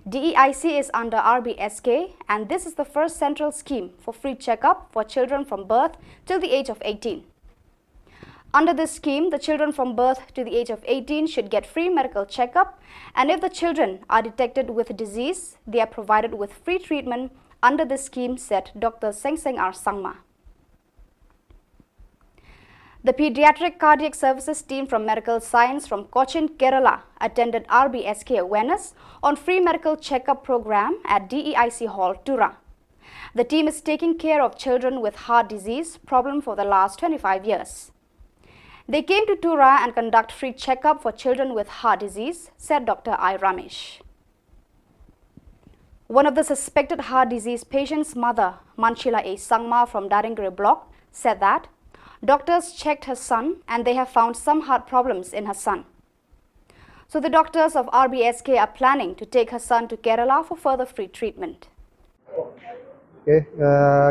DEIC is under RBSK, and this is the first central scheme for free checkup for children from birth till the age of 18. Under this scheme, the children from birth to the age of 18 should get free medical checkup, and if the children are detected with disease, they are provided with free treatment under this scheme, said Dr. Sengseng R. Sangma. The Pediatric Cardiac Services team from Medical Science from Cochin, Kerala attended RBSK awareness on free medical checkup program at DEIC Hall, Tura. The team is taking care of children with heart disease problem for the last 25 years. They came to Tura and conduct free checkup for children with heart disease, said Dr. I. Ramesh. One of the suspected heart disease patient's mother, Manchila A. Sangma from Darangre block, said that doctors checked her son and they have found some heart problems in her son. So the doctors of RBSK are planning to take her son to Kerala for further free treatment. Okay,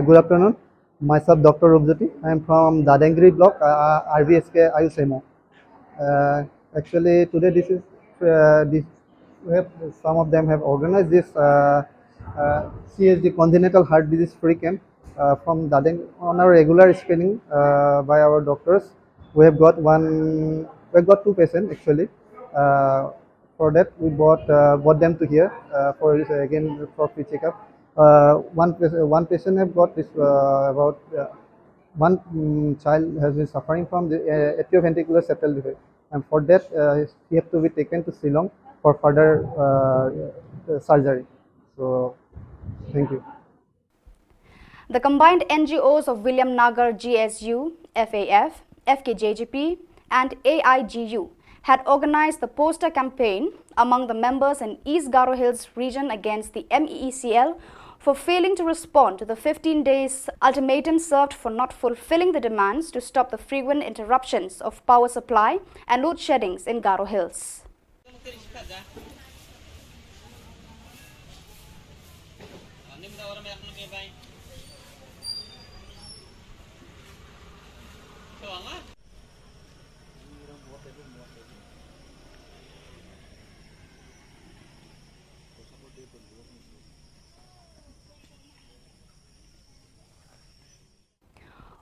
good afternoon. Myself, Dr. Rupjyoti. I am from Dadangri block, RBSK Ayusemo. Actually, today some of them have organized this CHD congenital heart disease free camp from Dadang on our regular screening by our doctors. We have got 2 patients actually. For that, we brought them to here for free checkup. One patient have got this one child has been suffering from the atrioventricular septal defect, and for that he have to be taken to Shillong for further surgery. So, thank you. The combined NGOs of William Nagar GSU, FAF, FKJGP and AIGU had organized the poster campaign among the members in East Garo Hills region against the MEECL for failing to respond to the 15 days ultimatum served for not fulfilling the demands to stop the frequent interruptions of power supply and load sheddings in Garo Hills.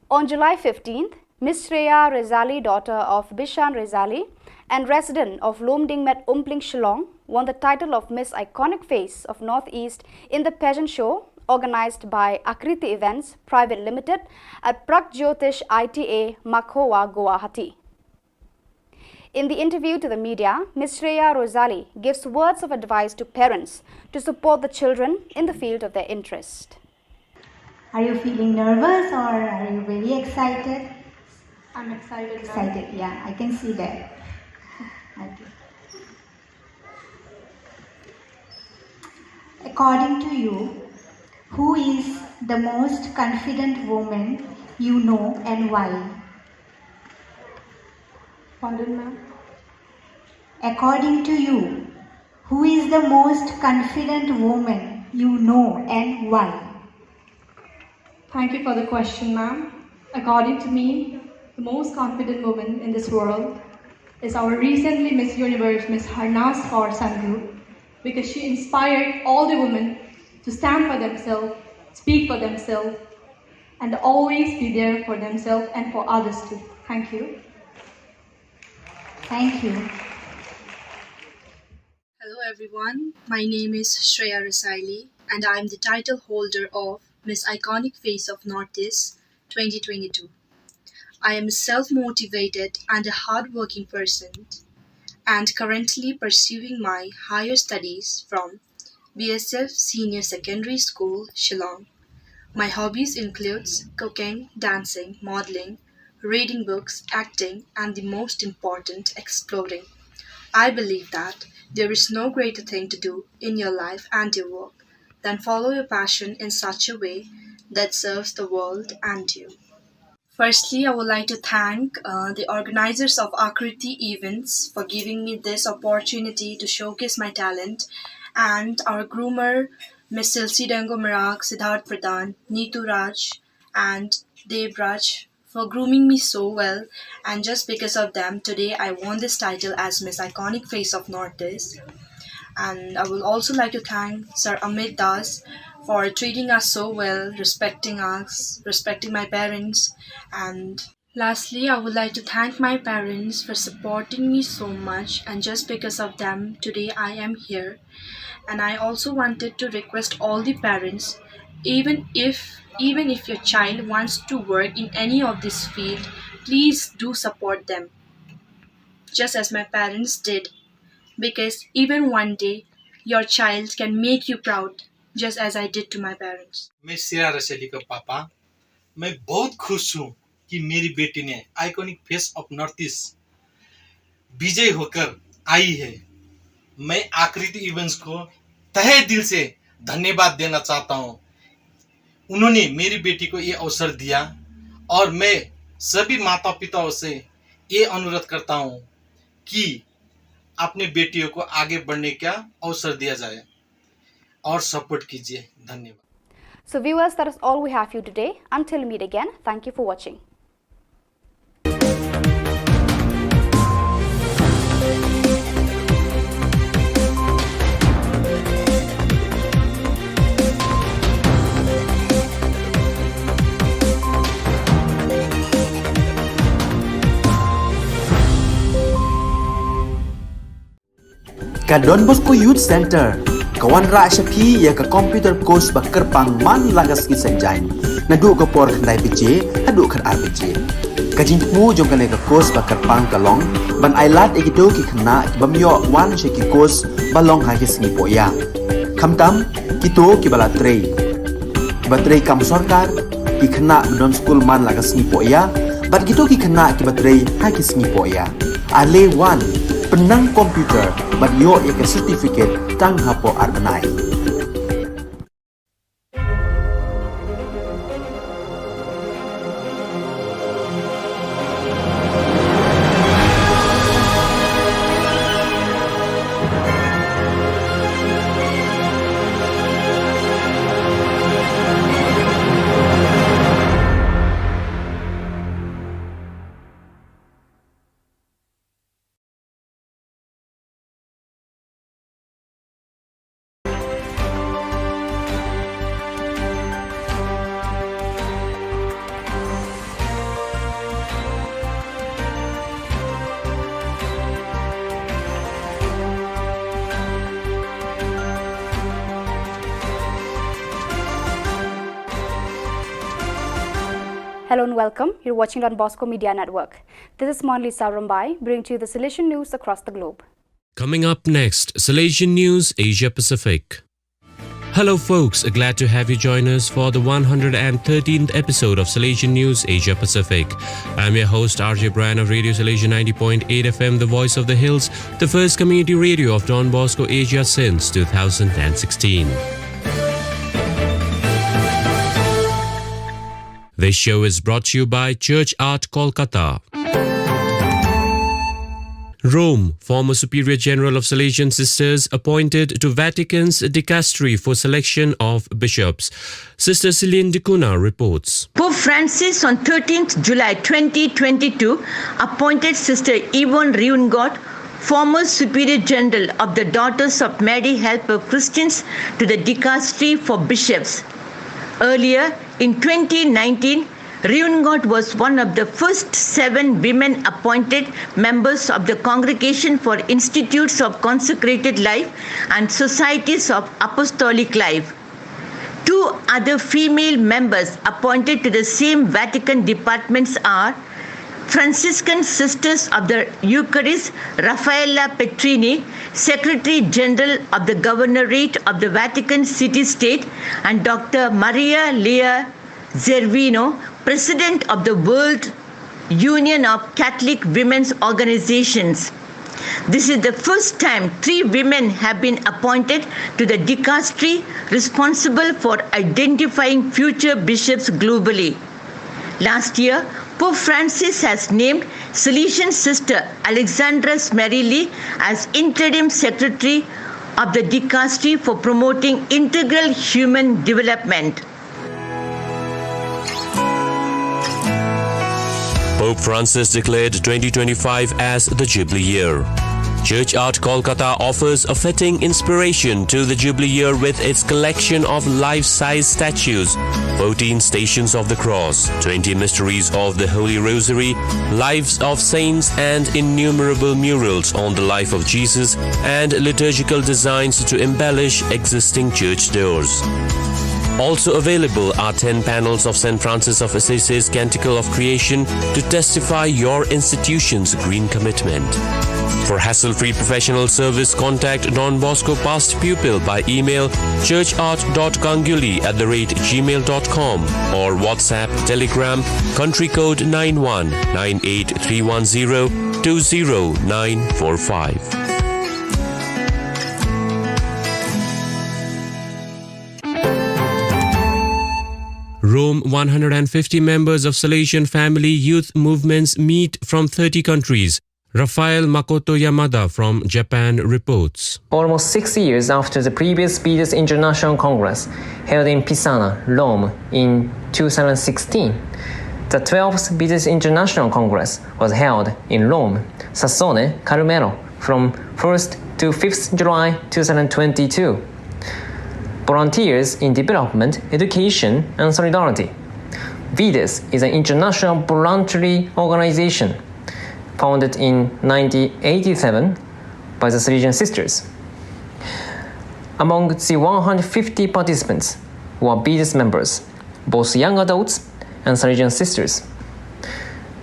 On July 15th, Ms. Shreya Rezali, daughter of Bishan Rezali and resident of Lomdingmet Umpling Shillong, won the title of Miss Iconic Face of Northeast in the pageant show organized by Akriti Events Private Limited at Pragjyotish ITA, Makhowa, Guwahati. In the interview to the media, Ms. Shreya Rezali gives words of advice to parents to support the children in the field of their interest. Are you feeling nervous or are you very excited? I'm excited. Excited, yeah, I can see that. Okay. According to you, who is the most confident woman you know and why? Pardon, ma'am? According to you, who is the most confident woman you know and why? Thank you for the question, ma'am. According to me, the most confident woman in this world is our recently Miss Universe, Miss Harnas Kaur Sandhu, because she inspired all the women to stand for themselves, speak for themselves, and always be there for themselves and for others too. Thank you. Thank you. Hello everyone, my name is Shreya Rezali and I am the title holder of Miss Iconic Face of Northeast 2022. I am a self-motivated and a hard-working person and currently pursuing my higher studies from BSF Senior Secondary School, Shillong. My hobbies includes cooking, dancing, modeling, reading books, acting, and the most important, exploring. I believe that there is no greater thing to do in your life and your work than follow your passion in such a way that serves the world and you. Firstly, I would like to thank the organizers of Akriti Events for giving me this opportunity to showcase my talent, and our groomer, Ms. Silsi Dango Marak, Siddharth Pradhan, Neetu Raj, and Deb Raj for grooming me so well, and just because of them, today I won this title as Miss Iconic Face of Northeast. And I would also like to thank Sir Amit Das for treating us so well, respecting us, respecting my parents. And lastly, I would like to thank my parents for supporting me so much, and just because of them, today I am here. And I also wanted to request all the parents, even if your child wants to work in any of this field, please do support them, just as my parents did. Because even one day, your child can make you proud, just as I did to my parents. मैं श्रेया रसेली का पापा, मैं बहुत खुश हूँ कि मेरी बेटी ने iconic face of north east विजय होकर आई है। मैं आकृति इवेंट्स को तहे दिल से धन्यवाद देना चाहता हूँ। उन्होंने मेरी बेटी को ये अवसर दिया और मैं सभी माता पिताओं से ये अनुरोध करता हूँ कि अपने बेटियों को आगे बढ़ने का अवसर दिया जाए और सपोर्ट कीजिए। धन्यवाद। So viewers, that is all we have for you today. Until we meet again, thank you for watching. Ka Don Bosco Youth Center, kawan ra syapi ya ka computer course bakar pangman lagas ki sanjain. Nadu ka por khandai PJ, hadu kan RPG. Kajin mu jong kan ka course bakar pang kalong, ban ailat ekido ki khna ki bamyo wan sheki course balong ha ki sngi poya. Khamtam kito ki bala trei. Batrei kam sarkar ki khna don school man lagas sngi poya, bat kito ki khna ki batrei ha ki sngi poya. Ale wan penang komputer ban yo ya ke certificate tang hapo arbanai. Hello and welcome. You're watching Don Bosco Media Network. This is Monli Saurambai, bringing to you the Salesian news across the globe. Coming up next, Salesian News Asia Pacific. Hello folks, glad to have you join us for the 113th episode of Salesian News Asia Pacific. I'm your host RJ Brian of Radio Salesian 90.8 FM, the voice of the hills, the first community radio of Don Bosco Asia since 2016. This show is brought to you by Church Art Kolkata. Rome, former Superior General of Salesian Sisters, appointed to Vatican's dicastery for selection of bishops. Sister Celine Dicuna reports. Pope Francis on 13th July 2022 appointed Sister Yvonne Riungot, former Superior General of the Daughters of Mary Helper Christians, to the dicastery for bishops. Earlier, in 2019, Riungot was one of the first 7 women appointed members of the Congregation for Institutes of Consecrated Life and Societies of Apostolic Life. 2 other female members appointed to the same Vatican departments are Franciscan Sisters of the Eucharist Raffaella Petrini, Secretary General of the Governorate of the Vatican City-State, and Dr. Maria Lea Zervino, President of the World Union of Catholic Women's Organizations. This is the first time 3 women have been appointed to the dicastery responsible for identifying future bishops globally. Last year, Pope Francis has named Salesian Sister Alexandra Smerili as Interim Secretary of the dicastery for promoting integral human development. Pope Francis declared 2025 as the Jubilee Year. Church Art Kolkata offers a fitting inspiration to the Jubilee Year with its collection of life-size statues, 14 Stations of the Cross, 20 Mysteries of the Holy Rosary, Lives of Saints, and innumerable murals on the life of Jesus and liturgical designs to embellish existing church doors. Also available are 10 panels of St. Francis of Assisi's Canticle of Creation to testify your institution's green commitment. For hassle-free professional service, contact Don Bosco past pupil by email churchart.kanguli@gmail.com or WhatsApp, Telegram, country code 919831020945. Rome, 150 members of Salesian family youth movements meet from 30 countries. Rafael Makoto Yamada from Japan reports. Almost 6 years after the previous Buddhist International Congress held in Pisana, Rome in 2016, the 12th Buddhist International Congress was held in Rome, Sassone, Carmelo from 1st to 5th July 2022. Volunteers in Development, Education and Solidarity. VIDES is an international voluntary organization founded in 1987 by the Salesian Sisters. Among the 150 participants were VIDES members, both young adults and Salesian Sisters.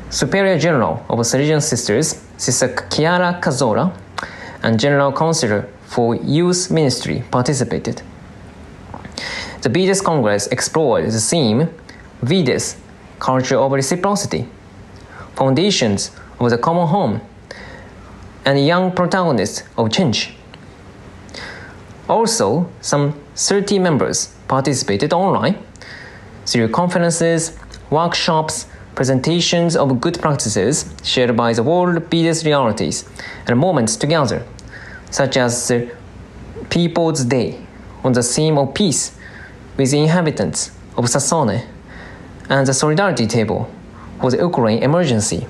Superior General of Salesian Sisters, Sister Chiara Cazzola, and General Counsellor for Youth Ministry participated. The VIDES Congress explored the theme VIDES, Culture of Reciprocity, Foundations of the Common Home, and young protagonists of change. Also, some 30 members participated online through conferences, workshops, presentations of good practices shared by the world peace realities, and moments together, such as the People's Day on the theme of peace with the inhabitants of Sassone and the Solidarity Table for the Ukraine emergency.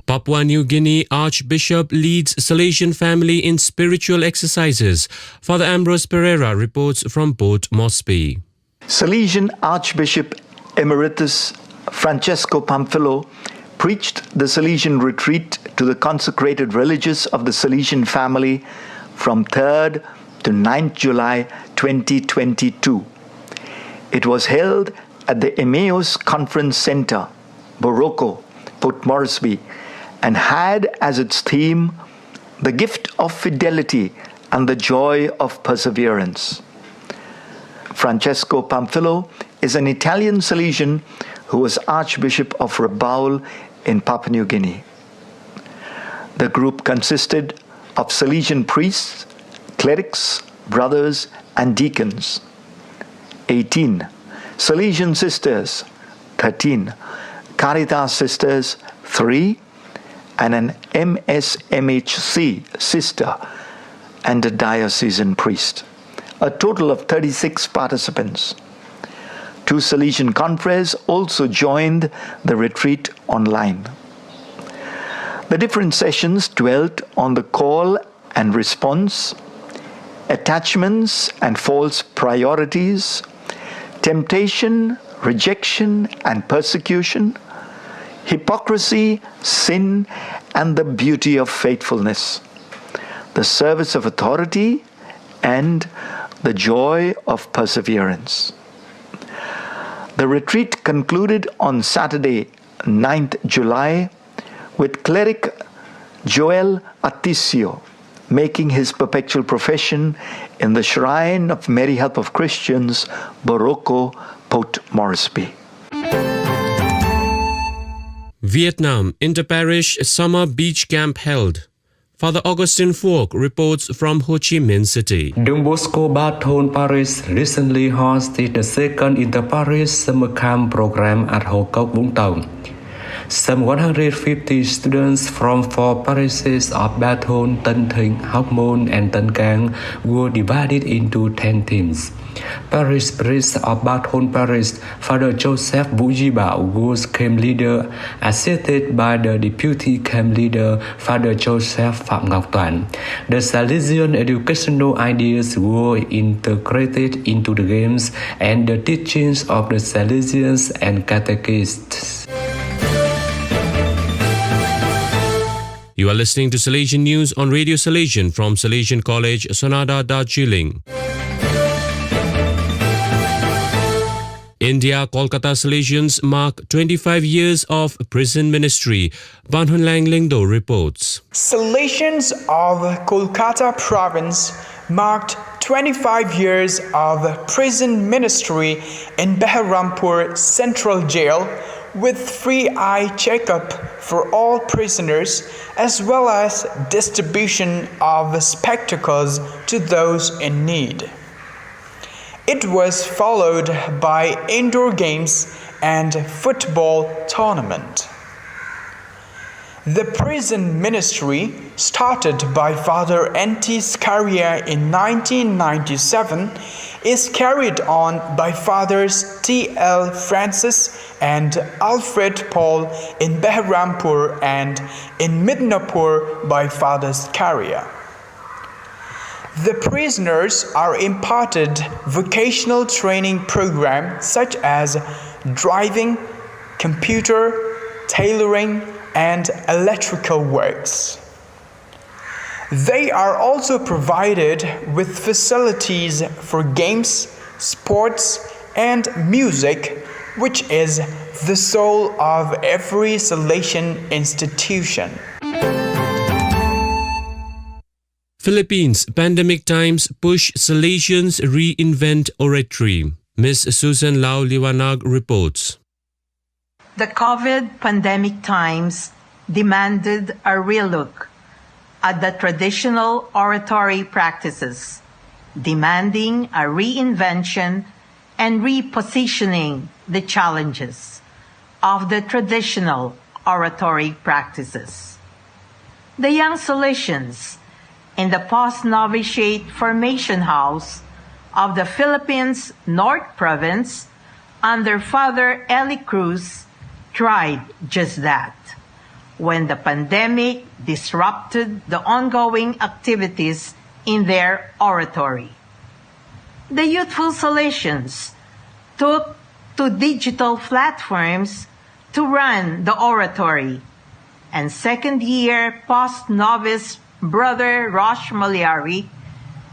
Papua New Guinea Archbishop leads Salesian family in spiritual exercises. Father Ambrose Pereira reports from Port Moresby. Salesian Archbishop Emeritus Francesco Pamphilo preached the Salesian retreat to the consecrated religious of the Salesian family from 3rd to 9th July 2022. It was held at the Emmaus Conference Center, Boroko, Port Moresby, and had as its theme the gift of fidelity and the joy of perseverance. Francesco Pamphilo is an Italian Salesian who was Archbishop of Rabaul in Papua New Guinea. The group consisted of Salesian priests, clerics, brothers, and deacons. 18 Salesian sisters, 13 Caritas sisters, 3, and an MSMHC sister and a diocesan priest. A total of 36 participants. 2 Salesian confreres also joined the retreat online. The different sessions dwelt on the call and response, attachments and false priorities, temptation, rejection and persecution, hypocrisy, sin, and the beauty of faithfulness, the service of authority, and the joy of perseverance. The retreat concluded on Saturday, 9th July, with cleric Joel Attisio making his perpetual profession in the Shrine of Mary Help of Christians, Boroko, Port Moresby. Vietnam Inter-Parish Summer Beach Camp held. Father Augustine Phuoc reports from Ho Chi Minh City. Don Bosco Baton Parish recently hosted the second Inter-Parish Summer Camp program at Ho Kok Vũng Tàu. Some 150 students from 4 parishes of Baton, Tân Thinh, Hóc Môn, and Tân Cang were divided into 10 teams. Parish priest of Baton Parish, Father Joseph Vũ Duy Bảo, was camp leader, assisted by the deputy camp leader, Father Joseph Phạm Ngọc Toản. The Salesian educational ideas were integrated into the games and the teachings of the Salesians and catechists. You are listening to Salesian News on Radio Salesian from Salesian College, Sonada, Darjeeling. India Kolkata Salesians mark 25 years of prison ministry. Ban Hun Lang Lingdo reports. Salesians of Kolkata province marked 25 years of prison ministry in Beharampur Central Jail with free eye checkup for all prisoners as well as distribution of spectacles to those in need. It was followed by indoor games and football tournament. The prison ministry, started by Father N.T. Scaria in 1997, is carried on by Fathers T.L. Francis and Alfred Paul in Beharampur and in Midnapur by Father Scaria. The prisoners are imparted vocational training programs such as driving, computer, tailoring, and electrical works. They are also provided with facilities for games, sports, and music, which is the soul of every Salesian institution. Philippines pandemic times push Salesians reinvent oratory. Ms. Susan Lau Liwanag reports. The COVID pandemic times demanded a relook at the traditional oratory practices, demanding a reinvention and repositioning the challenges of the traditional oratory practices. The young Salesians in the post-novitiate formation house of the Philippines North Province under Father Eli Cruz tried just that when the pandemic disrupted the ongoing activities in their oratory. The youthful Salesians took to digital platforms to run the oratory, and second-year post-novice Brother Rosh Malyari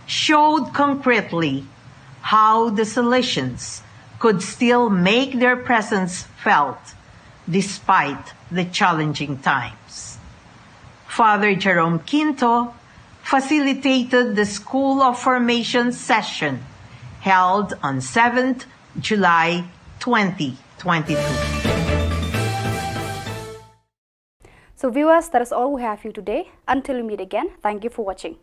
showed concretely how the Salesians could still make their presence felt despite the challenging times. Father Jerome Quinto facilitated the School of Formation session held on 7th July 2022. So viewers, that is all we have for you today. Until we meet again, thank you for watching.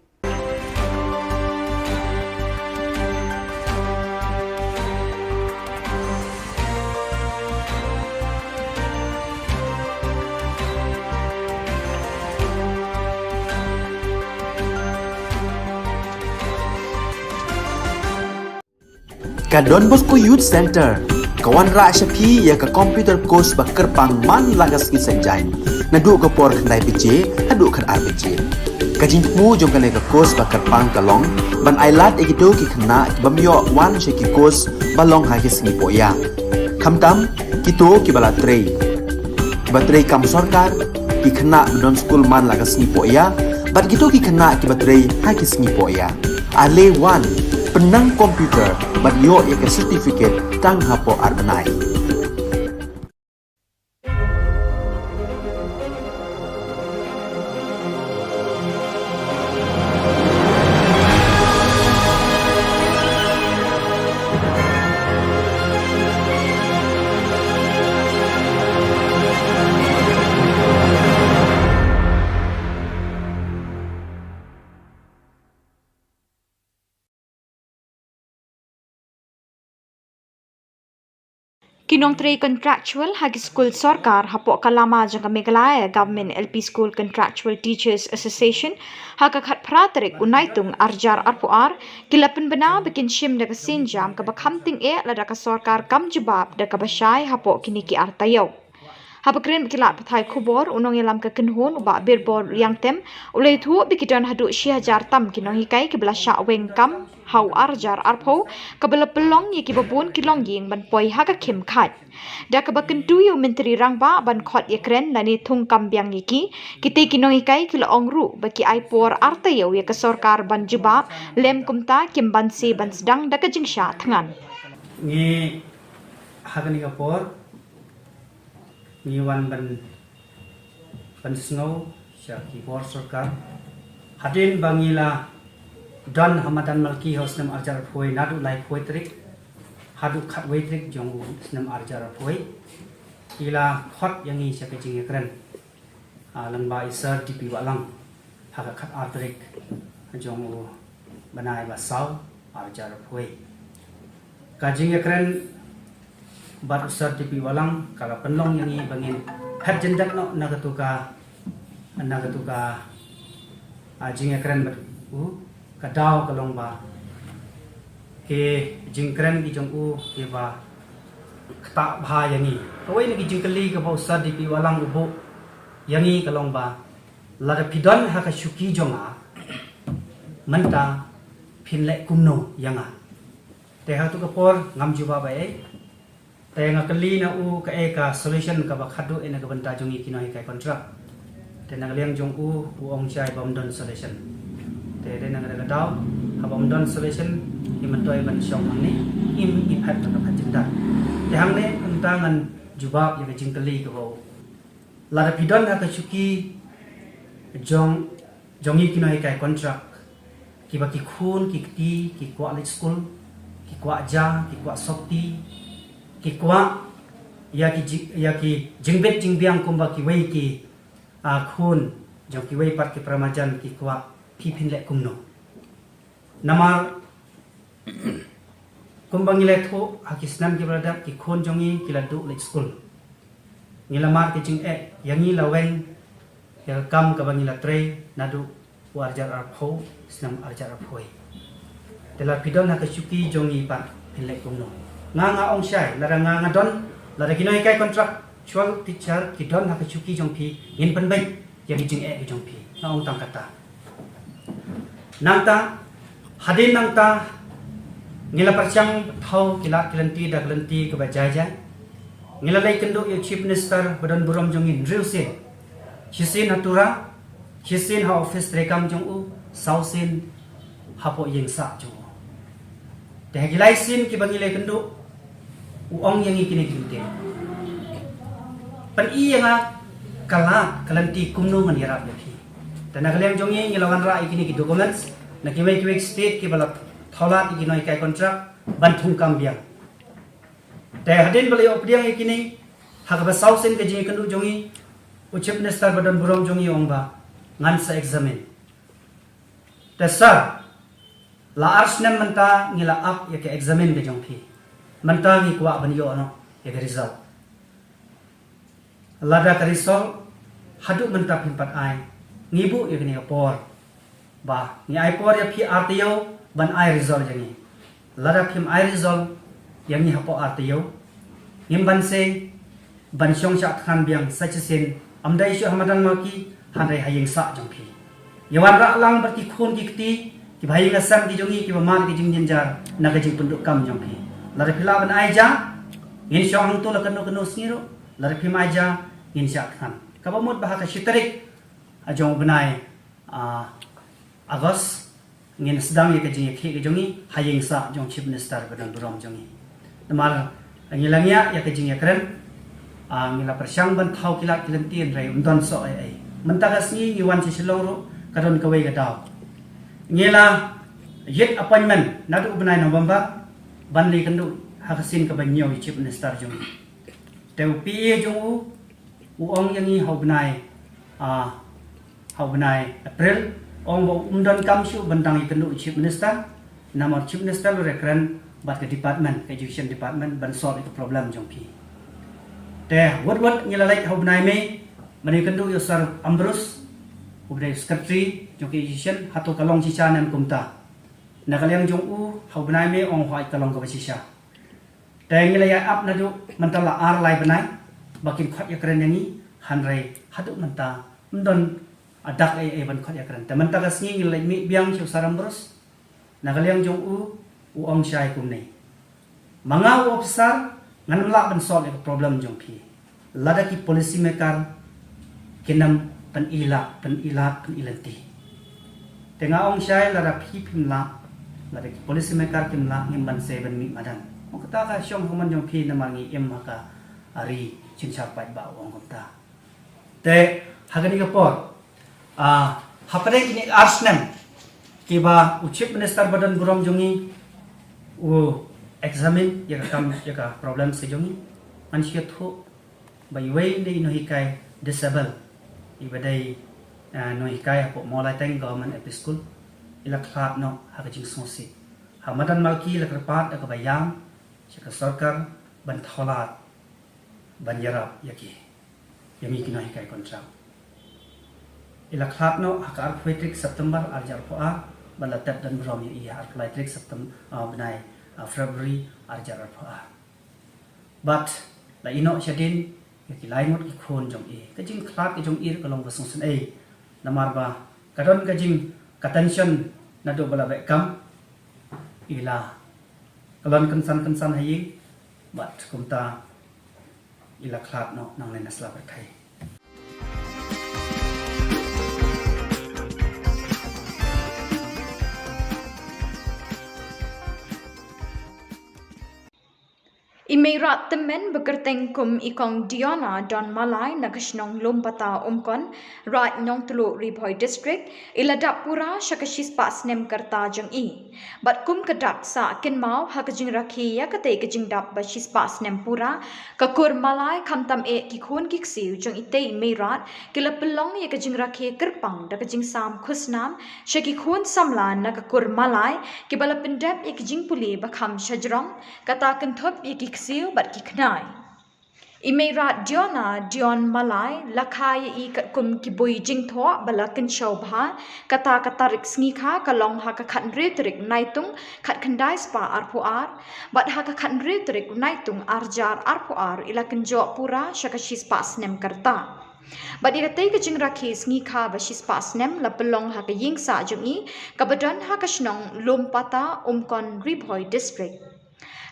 Ka Don Bosco Youth Center, kawan ra syapi ya ka computer course ba kerpang man lagas ki senjain. Nadu ka por khandai PJ, hadu khan RPG. Ka jingmu jong ka le ka course ba kerpang kalong, ban ailat egido ki khna ki bamyo wan she ki course balong ha ki singi poya. Khamtam kito ki bala trei. Ba trei kam sarkar ki khna don school man lagas singi poya, bat kito ki khna ki ba trei ha ki singi poya. Ale wan penang komputer bat yo ya ke certificate tang hapo arbenai. Kinong tray contractual hagi school sarkar hapo kalama jang Meghalaya Government LP School Contractual Teachers Association hakakat pratarik unaitung arjar arpuar kilapan bena bikin shim daga sinjam ka bakhamting lada ka sarkar kam jabab daga bashay hapo kiniki artayaw. Habakrin bikilat pathai Khubor unong yalam ka kenhon uba birbor yang tem ulay thu bikidan hadu 6,000 tam kinong hikai kibla sya weng kam hau arjar arpo kabala pelong ye kibabun kilong ying ban poi haga kim khat da kabakan tuyo menteri rangba ban khot ye kren lani thung kambyang yiki kite kinong hikai kilo ongru baki aipor artayo ye ka sarkar ban juba lem kumta kim ban se ban sedang da ka jingsha thangan ni hagani kapor ni wan ban snow sya kibor sarkar hadin bangila dan hamadan malki haus nam arjar phoi nadu lai phoi trik hadu khat wei trik jong nam arjar phoi ila khot yangi sya ke jing ekran lang ba isar dipi walang haka khat artrik jong banai ba saw arjar phoi ka jing ekran bat usar dipi walang kala penlong yangi bangin hat jendak no nagatuka jing ekran bat kadau kalong ba ke jingkren ki jong u ke ba kta bha yangi kawai ni jingkali ka ba usar dipi walang ubo yangi kalong ba lada pidon ha ka shuki jonga manta phinle kumno yanga te ha tu ka por ngam juba ba te ngakali na u ka ka solution ka ba khadu ena ka banta jongi kinoi ka contract te na liang jong u ong chai bom don solution te de nang daga daw habam don solution imantoi ban syong ni im ipat ka pajinda te hangne untangan jubab ye jingkali ka bo la da pidon ka chuki jongi kinoi kai contract ki ba ki khun ki ti ki kwa le school ki kwa ja ki kwa sokti ki kwa ya ki jingbet jingbiang kumba ki wei ki khun jong ki wei pat ki pramajan ki kwa phi phin le kumno namar kumbang ile tho hakisnan ki brada ki khun jongi ki la du le school ngilamar ki jing yangi laweng ya kam ka bangi la tre nadu warjar ar pho snam arjar ar phoi tela pidon ha ka chuki jongi pat phin le kumno nga ong shai la nga don la da kinoi kai contractual teacher ki don ha ka chuki jong phi in pan bai ya ki jing ki jong phi na ong tang kata nangta hadin nangta ngila parchang thau kila kilanti da kilanti ka bajaja ngila lai kendo ya chief minister badan buram jong in real sin chisin hatura chisin ha office rekam jong u sausin hapo yeng sa jong te gilai sin ki bangile kendo uong yang ikini kinte pan i yang kala kalanti kumno ngan yarap yapi tanah kalian jongi ngelawan ra ikini ki documents na kiwei state ki balap tholat ikini kai kontrak bantung kambiang te hadin bali opdiang ikini hak ba sausen ke jingi kendu jongi chief minister badan buram jongi ongba ngan sa examine te sar la arsnem menta ngila up ya ke examine ke jongpi menta ngi kwa ban yo no ya ke result lada ka result hadu menta pimpat ai ngibu ya ke por ba ni ai por ya phi artio ban ai result jangi lada phim ai result yang ni hapo artio ngim ban se ban syong sha khan biang sachen amdai shu hamadan maki handai hayeng sa jongpi yawan ra lang berki khun ki kti ki bhai ngasam ki jongi ki bamar ki jing jar na ka jing penduk kam jongpi lada phila ban ai ja ngin syong hang to la kanu kanu sniro lada phim ai ja ngin sha khan ka bamut bah ka shitarik ajong benai agos ngin sedang ye ka jing ki jongi hayeng sa jong chief minister badan buram jongi namar ngilangya ya ka jing ya kren ngila persyang ban thau kila kilantin rai undon so ai mentagas ni ngiwan si Shillong ro kadon kawai ga daw ngila yet appointment nadu benai November ban li kandu hakasin ka ban nyaw chief minister jong teu pi jong u ong yang ni hau benai April ong bo undon kam shu bantang kandu chief minister namar chief minister lo rekran bat ke department education department ban solve itu problem jong pi te wat ngilalai hau benai me mani kandu yosar ambrus ubdai secretary jong education hato kalong cica nam kumta nakaliang jong u hau benai me ong hoi kalong ka cica te ngilai up nadu mentala ar lai benai bakin khat ya keren yani hanrai hatu menta mendon adak ai ban khat ya keren te menta kasngi ngilai mi biang chu sarambrus nakaliang jong u ong shai kum nei manga officer ngan la ban solve problem jong pi lada ki policy maker kinam pen ilanti tenga ong shai lada phi phimla lada ki policy maker kimla ngim ban se ban mi madan ong kata ka syong human jong pi namangi em maka ari chinchar pai ba ong kata te hagani ka por hapare kini arsnem kiba chief minister badan buram jongi examine ya ka problem se jongi manusia thu bai wei nei no hikai disable ibadai no hikai hapo molai teng government ep school ila khat no ha ka jing sosi hamadan malki la kerpat ka bayam ka sarkar ban tholat ban yarap yaki yami kino hikai kontrak ila khat no ha ka arthritic September arjar po a balatat dan brom ya arthritic September benai February arjar po a but la ino shadin ki lain mot ki khon jong ka jing khat ki jong ka long ka sung sun namar ba kadon ka jing ka tension na do bala be kam ila kalon kansan hayi but kumta ila khat no nang len asla ba thai Imirat temen bekerteng kum ikong Diona Don Malay nagasnong lumpata umkon right nyong tulu Ribhoy district iladap pura syakashis pas nem kerta jeng I. Bat kum kedak sa kin mau hakajing rakhi ya kate kajing dap bashis pas nem pura kakur Malay kamtam e kikun kiksiu jeng ite imirat kila pelong ya kajing rakhi kerpang da kajing sam khusnam syakikun samlan na kakur Malay kibala pendep ya kajing puli bakam syajrong kata kentup ya siu bat ki knai. Imirat Diona Dion Malay lakai I kat kum ki bui jing tho balakin shobha kata rik sngikha kalong ha ka khat ritrik naitung khat khandai spa arpuar bat ha ka khat ritrik naitung arjar arpuar ilakin jo pura shakashis pas nem karta. But ila tay ka jing rakhi sngikha bashis pas nem la pelong ha ka ying sa jungi kabadan ha ka shnong lumpata umkon Ribhoy district.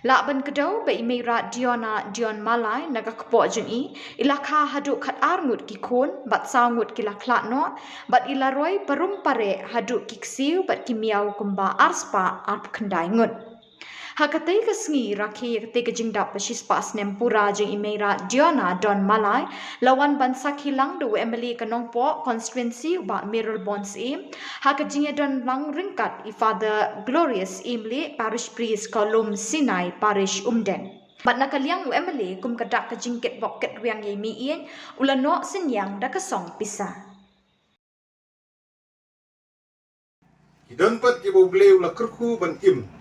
Lakban kedau ba imirat Diona Dion Malay nagakpo jeng ilakha haduk khat arngut ki kun bat sangut ki laklat no bat ilaroi parumpare haduk kiksiu bat kimiau kumba arspa ap kendai ngut. Hakatay kasngi rakhi katay kajingdap bashis pas nempura jeng imirat Diona Don Malay lawan bansak hilang do Emily kanongpo constituency ba Mirror Bonds hakajingya don lang ringkat I Father Glorious Imli parish priest kolum Sinai parish Umden. Bat nakaliang Emily kum kadak kajingket boket riang yemi ien ulano sinyang da kasong pisa. Hidon pat ki boble ula kerku ban im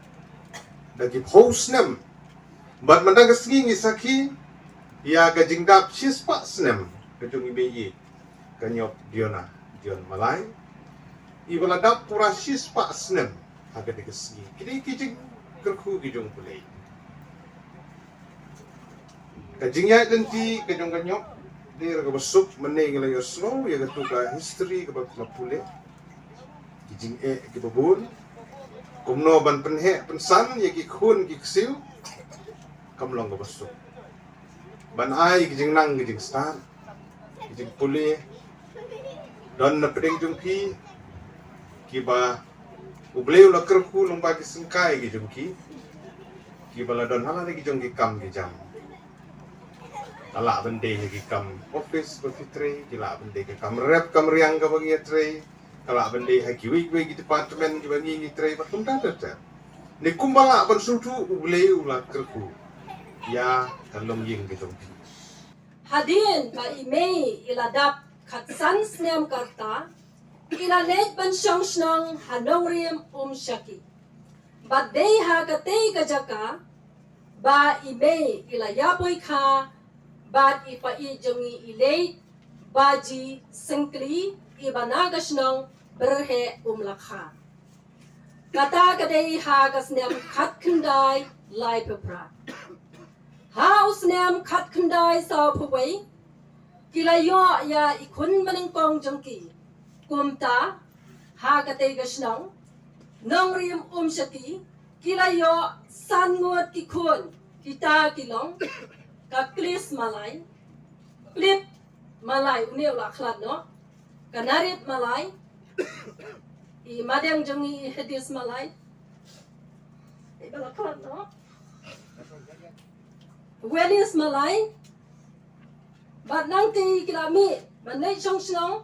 dagi house nem bat mandang kesngi ngisaki ya gajing dap sis pak snem kejung ibe kanyop Diona Dion Malay ibala dap pura sis pak snem aga de kesngi kini kijing kerku kijung pulei kajing ya denti kejung kanyop dia raga besuk meneng la yoslo ya gatuka history ke bab pule kijing ke babun kumno ban penhe pensan ya ki khun ki ksiu kamlong ga basu ban ai ki jingnang ki jing stan ki jing puli don na pedeng jung ki ba ubleu la kerku long ba ki singkai ki jung ki bala don hala ki jung ki kam ki jam ala bende ki kam office ko fitre ki la bende ki kam rep kam riang ga bagi tre kalau bende hakiwi ki department ki bagi ni trai patung data ni kumbala ban sutu ublei ula kerku ya kalong ying gitu hadin ba imei iladap khatsan snem karta ilalet ban shongshnong hanong riem shaki ba dei ha katei kajaka ba imei ilayapoy kha bat ipa I jongi ilei baji sengkli ibanagashnong berhe lakha kata kadai ha kasnem khat khandai lai pepra ha usnem khat khandai sa phwai kilayo ya ikun maning kong jongki kumta ha kadai gashnong nongrim shaki kilayo sangot ki khun kita kilong ka klis malay klit malay uneu lakhlat no kanarit malay I madang jongi hedis malay ibalaklat no welis malay bat nangti kilami manay shongshnong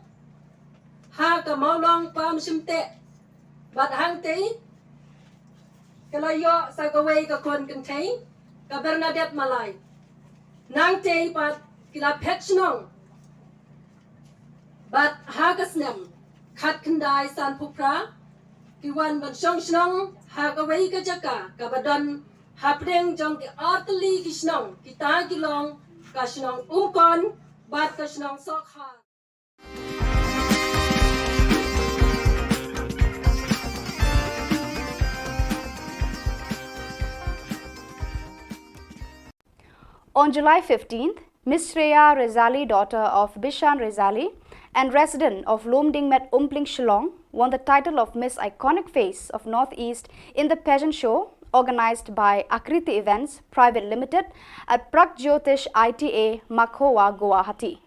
ha ka maulong pam simte bat hangti kalayo sa gaway ka kon kantay ka Bernadette malay nangti bat kila pechnong bat hagasnem khat khandai san pupra kiwan ban shongshnong hagawai ka jaka kabadon hapdeng jong ki artli kishnong kita kilong kashnong umkon bat kashnong sokha. On July 15th, Miss Shreya Rezali, daughter of Bishan Rezali and resident of Lomdingmet Umpling Shillong, won the title of Miss Iconic Face of Northeast in the pageant show organized by Akriti Events Private Limited at Pragjyotish ITA, Makhowa, Guwahati.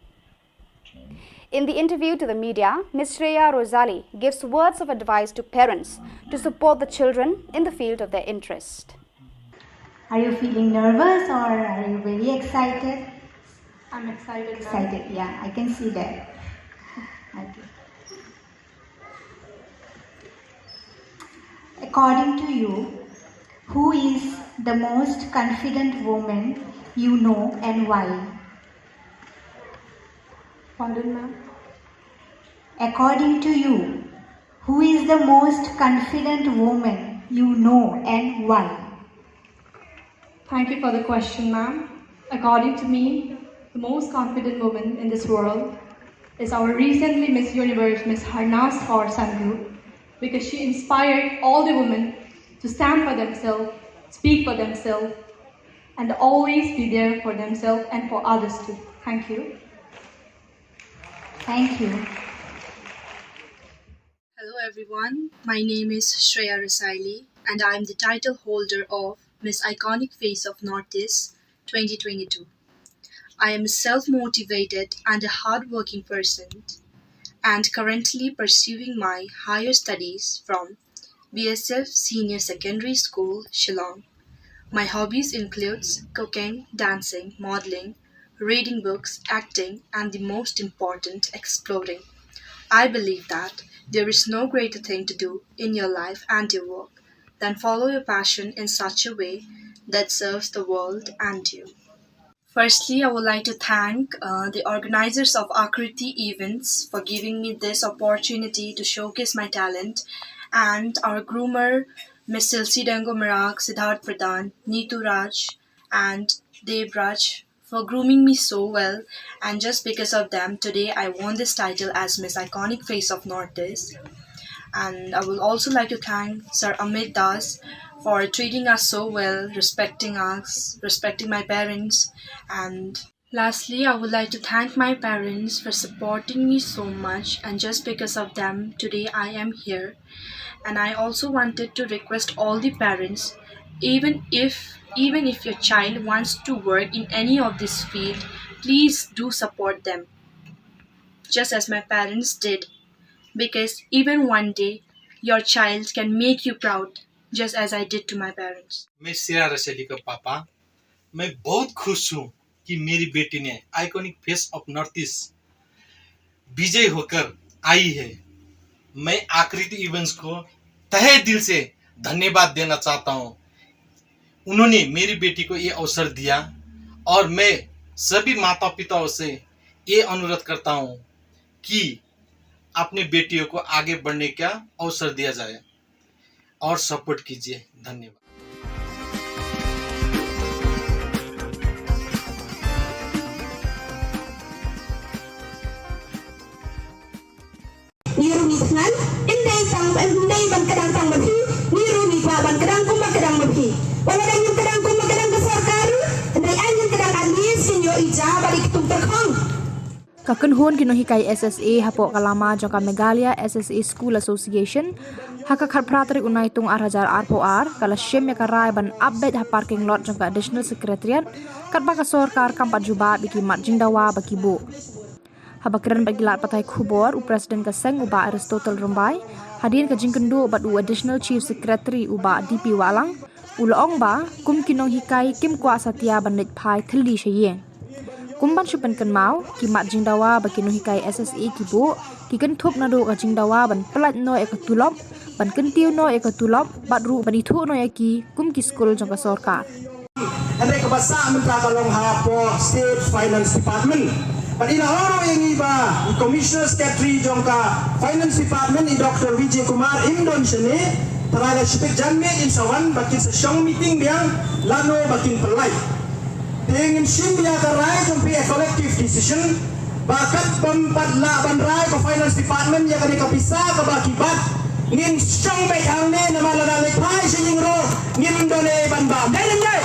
In the interview to the media, Ms. Shreya Rezali gives words of advice to parents to support the children in the field of their interest. Are you feeling nervous or are you very excited? I'm excited. Excited, yeah, I can see that. Okay. According to you, who is the most confident woman you know and why? Pardon, ma'am? According to you, who is the most confident woman you know and why? Thank you for the question, ma'am. According to me, the most confident woman in this world is our recently Miss Universe, Miss Harnas Kaur Sandhu, because she inspired all the women to stand for themselves, speak for themselves, and always be there for themselves and for others too. Thank you. Thank you. Hello everyone, my name is Shreya Rasaili and I am the title holder of Miss Iconic Face of Northeast 2022. I am a self-motivated and a hard-working person and currently pursuing my higher studies from BSF Senior Secondary School, Shillong. My hobbies includes cooking, dancing, modeling, reading books, acting, and the most important, exploring. I believe that there is no greater thing to do in your life and your work than follow your passion in such a way that serves the world and you. Firstly, I would like to thank the organizers of Akriti events for giving me this opportunity to showcase my talent, and our groomer, Ms. Silsi Dango Marak, Siddharth Pradhan, Neetu Raj, and Deb Raj for grooming me so well, and just because of them, today I won this title as Miss Iconic Face of Northeast. And I would also like to thank Sir Amit Das for treating us so well, respecting us, respecting my parents. And lastly, I would like to thank my parents for supporting me so much, and just because of them, today I am here. And I also wanted to request all the parents, even if your child wants to work in any of this field, please do support them, just as my parents did, because even one day your child can make you proud, just as I did to my parents. मैं श्रेया रसैली का पापा, मैं बहुत खुश हूँ कि मेरी बेटी ने iconic face of north east विजय होकर आई है। मैं आकृति इवेंट्स को तहे दिल से धन्यवाद देना चाहता हूँ। उन्होंने मेरी बेटी को ये अवसर दिया और मैं सभी माता पिताओं से ये अनुरोध करता हूँ कि अपने बेटियों को आगे बढ़ने का अवसर दिया जाए और सपोर्ट कीजिए। धन्यवाद। Niru ni tngan, indai ban kadang tang mabi, niru ni pa ban kadang kuma kadang mabi. Wala dan yung kadang kuma kadang ke sarkaru, indai anjing kadang alis sinyo ija balik tung terkong. Kakun hon kino hikai SSA hapo kalama jangka Megalia SSA School Association haka kharpratri unai tung arhajar arpo ar kala shem ya karai ban update ha parking lot jangka additional secretariat katba ka sorkar kampat juba biki mat jingdawa baki bu habakran bagilat patai Khubor u president ka seng uba Aristotle Rumbai hadin ka jingkendu bat u additional chief secretary uba DP Walang ulong ba kum kino hikai kim kwa satya bandit phai thli shayeng kumban shupan kan mau ki mat jingdawa ba kinu hikai SSA ki bu ki kan thup na do ka jingdawa ban plat no ek tulop ban kan tiu no ek tulop bat ru bani thu no ki kum ki school jang ka sarkar ande ka basa mentra kalong hapo state finance department but ina horo yang iba commissioner secretary jang ka finance department i Dr. Vijay Kumar Indon shene taraga shipik janme in sawan bakin sa shong meeting biang lano bakin pelai dengan simbiya karai jumpi a collective decision bakat pempadla bandrai ke finance department ya kani kapisa ke bakibat ngin song baik hangne na malalale pai singro ngin dole banba denen dai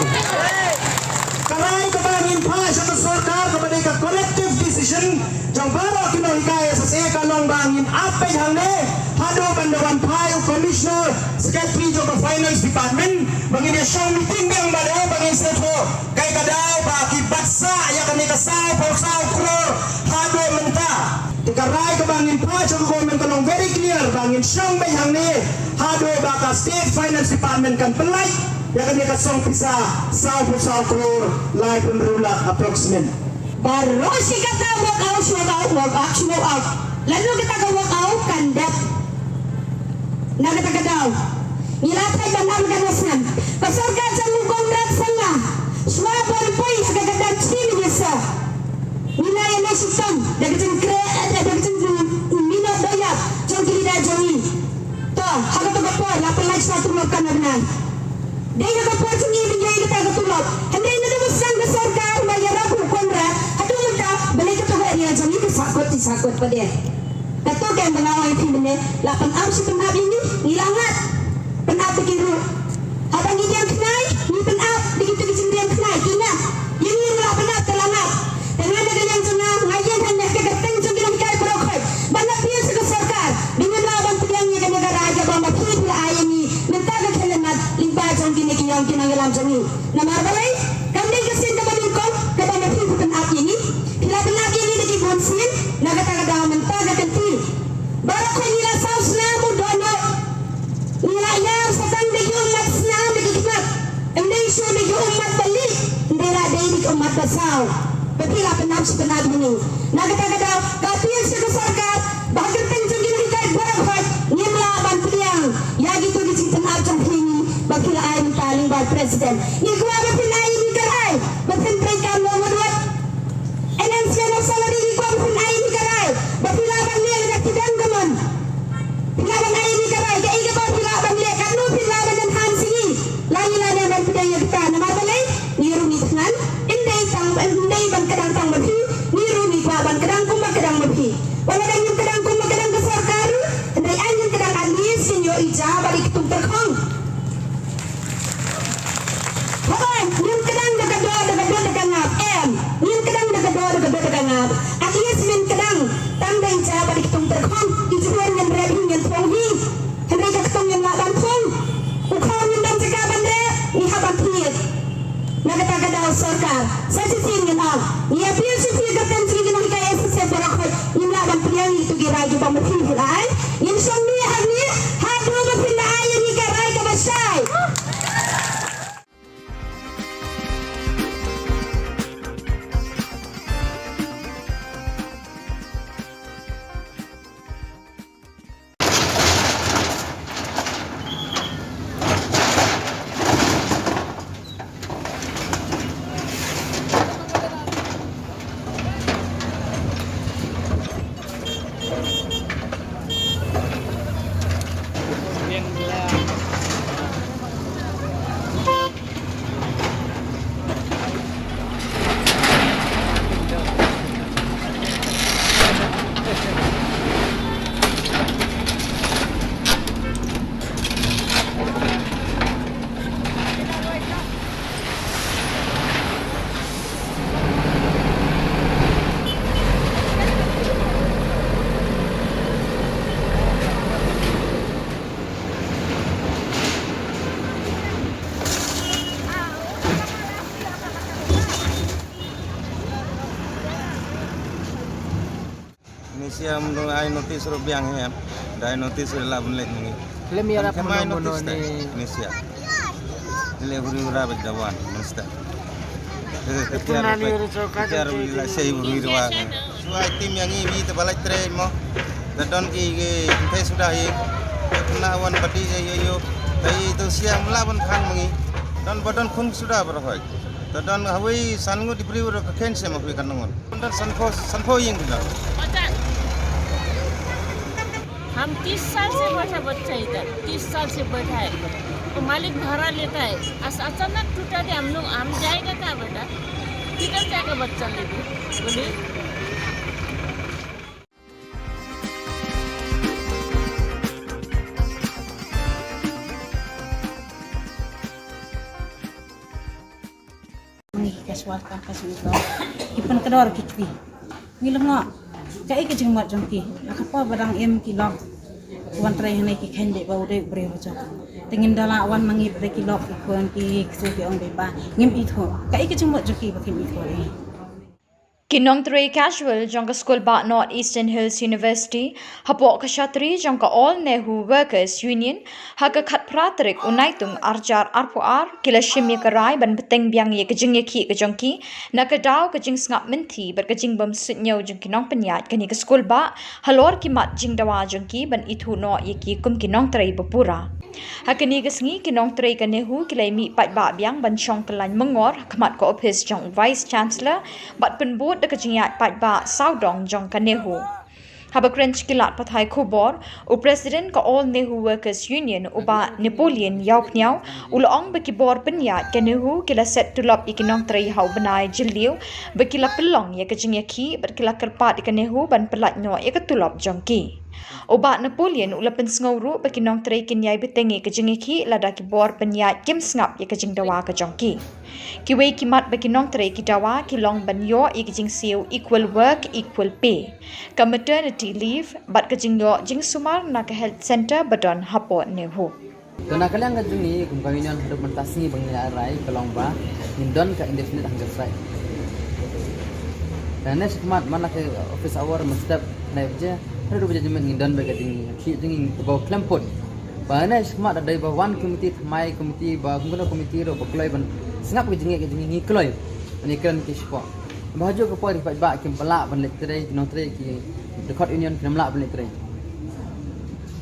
karai ke bangin pai sa sarkar kepada ka collective decision jang baro kino hikaya sa se kalong bangin apa hangne hado bandawan pai commissioner secretary of finance department bangin ya song meeting bang bado bangin seto kai kadai baki baksa ya kani kasau pausau kror hado menta dikarai ke bangin pai sa government kalong very clear bangin song bay hangne hado baka state finance department kan pelai yang kami kasong pisa 1 crore life and rula approximate. Baru si kata work out. Lalu kita ke work out kandat. Nak kita kedau. Nilatai bandar kanasan. Pasorga jamu kongrat sana. Semua berpoi kadang-kadang cini biasa. Nila yang nesitong. Dari minat doyak. Jom kiri dah jongi. Toh, haga tu kapor. Lapan lagi satu makan benar. Dia kapor jongi binjai kita ketulok. Hendak ini tu sang pasorga bayar aku kongrat. Aduh muda. Balik tu gak dia jongi disakut pada. Kata kan pengawal itu benar. Lapan si penab ini ngilangat. Penab begitu. Abang ini yang kenai, ni penab begitu yang kenai. Kina, yang ini lah penab terlangat. Dan ada yang jenah, ngayon hanya kegateng jengkilang kai perokoi. Banyak pihak suka sarkar. Dengan lawan pilihannya ke negara aja bahawa pihak pula ayam ni. Minta ke kelemat, limpah jengkini kiyang kinang dalam jengi. Nama balai, kami kesin ke balingkong, ke bahawa pihak penab ini. Bila penab ini lagi bonsin, nak kata-kata minta ke kenti. Baru kau nila saus namu dono. Nila yang sedang degi umat senam degi kimat. Indonesia degi umat balik. Ndera degi umat besar. Petilah penam si penab ini. Nak kata-kata kapian si sarkar. Bahkan tenjung gini kait berapa. Nimla ban piliang. Ya gitu di cinta ajang ini. Bakilah ayam taling bar presiden. Ni gua bapin ayam ni kerai. Bapin mereka nomor 2. Enhancement salary ni gua bapin ayam ni kerai. Bakilah ban ni yang tidak gaman. Pilaban ayam ni kerai. Kaya iga ba pilaban ni. Kanu pilaban dan hansi. Lain-lain yang ban piliang yang kita. Nama balai. Niru ni tengan. Indai ban kadang tang mapi. Niru ni ban kadang kuma kadang mapi. Walau yang kadang kuma kadang besar karu. Indai ayam kadang alis. Sinyo ija balik tung terkong. Hoy, yung kadang nagado ngap. Yung kadang nagado ngap. At least min kadang tangday ija balik tung terkong. Ijuan yang rebing yang tonghi. Henry kaktong yang laban pong. Ukaw yung dan jaga bandre. Ni haban piyet. Nagkatagadaw sarkar. Sa sisin yun ang. Iya piyo si piyo kapten sige nang kaya sa barakot. Yung laban piyang itu giray yung pamatihilaan. Yung siyang niya hagni. Hado mapinaayan ni karay kabasay. Indonesia menurut ai notis rubiang ya. Dai notis la bunlet ni. Lem ya apa mono ni Indonesia. Ile huri ura bajawan minister. Ketiar bila sei huri ura. Suai tim yang ini tebalai train mo. Dadon ki te sudah hi. Kena wan badi yo. Dai itu siang melawan khang mengi. Dan badan khung sudah berhoi. Dadon hawi sangu diberi ura keken sema hui kanongon. Dan sanfo yang kita. हम 30 साल से बैठा बच्चा इधर 30 साल से बैठा है तो मालिक भाड़ा लेता है अचानक टूटा के हम जाएगा क्या बेटा किधर जाएगा बच्चा लेके बोलिए casual itu ipan kedor kicwi ngilang ngak kai ke jengmat jangki apa barang em kilok wan trai hanai ki khende ba ude bre bacha tingin dala wan mangi bre kilok ikon ki su ki ong beba ngim itho kai ke jengmat jangki ba kim itho Kinong Tray Casual jong ka School ba North Eastern Hills University hapok ka Shatri jong ka All Nehu Workers Union haga khat pratrik unaitung arjar arpuar kila shimye karai ban beteng biang ye kajing ye ki kajongki na kadaw kajing ngap menti ber kajing bam sutnyo jong kinong penyat kani ka School ba halor kimat jing dawa jongki ban ithu no ye ki kum Kinong Tray bapura hakani gasngi Kinong Tray ka Nehu kilai mi pat ba biang ban chong kalan mengor kmat ko office jong Vice Chancellor bat penbut de kajingat pat ba saudong jong ka Nehu haba krench kilat pathai Khubor u President ka All Nehu Workers Union uba Napoleon Yaupnyau ulong bekibor penyat ka Nehu kila set tulop Kinong Tray hau benai jiliu bekila pelong ya kajing ya ki berkila kerpat ka Nehu ban pelat no ya ketulop jongki Uba Napoleon ula pensngawru ba Kinong Tray kinyai betengi kajingiki lada kibor penyat kim snap ya kajing dawa kajongki. Kiwei kimat ba Kinong Tray kidawa kilong banyo i kajing siu equal work equal pay. Ka maternity leave bat kajing yo jing sumar na ka health center badon hapo Nehu. Tuna kalian kajing ni kum kawinyon hidup mentasi bangnya arai kelong ba indon ka indefinite hanggar sai. Dan next kimat mana ke office hour mustap naib je ada dua jenis mengindon bagi tinggi, kiri tinggi bawa klempot. Bahana semak ada bawa one committee, my committee, bawa kumpulan committee, bawa kelai ban, sengap ke jengi kelai, ini keren kisah. Bahaju ke poin ripat bak kim pelak ban lekterai, Kinong Tray ki dekat union kim pelak ban lekterai.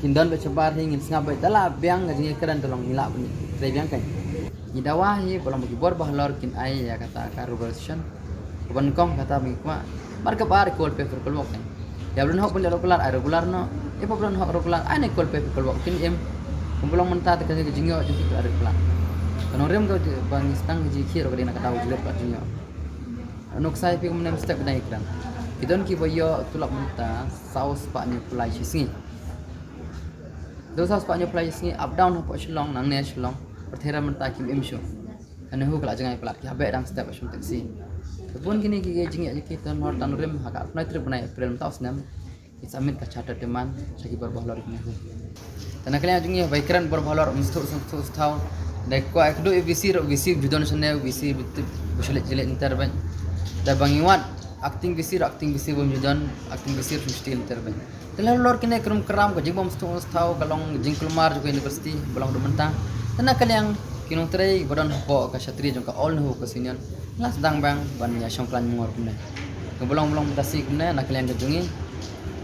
Kindon bercebar hingin sengap baik dalam biang jengi keren tolong hilap ban lekterai biang kan. Di dawah ye belum bagi bor bahalor kin ai ya kata corporation, ban kong kata mengikma, marka bar call paper kelok kan. Ya belum hok benda regular no. Ya belum hok regular. Ane call paper call walk kin kumpulang mentah tekan ke jingyo jadi regular. Kanong rem kau bang istang ke jikir kau nak tahu jelek kat jingyo. Nok sai pi kemudian step naik dan. Kidon ki boyo tulak mentah saus pak ni pelai sini. Saus pak ni pelai sini up down hok Shillong nang ne Shillong. Pertera mentah kim show. Ane hu kelak jangan pelak ki habek dang step asum taksi. Kebun kini gigi jingnya kita nor tan rem hakak pernah trip naik April tahun senam it's amit ka charter teman sagi berbahlor ini tanah kalian jingnya baikran berbahlor mesti tahun dek ko ekdo visi judon sene visi betul busulit jelek interben da bangiwat acting visi bom judon acting visi mesti interben telah lor kini kerum keram ko jingbom tahun kalong jingkulmar juga university belang mentang tanah kalian Kinong Tray badan po ka Shatri jong ka All Nehu ka sinian las dang bang ban ya songklan mungor kumne kebolong-bolong tasi kumne nak kalian kajungi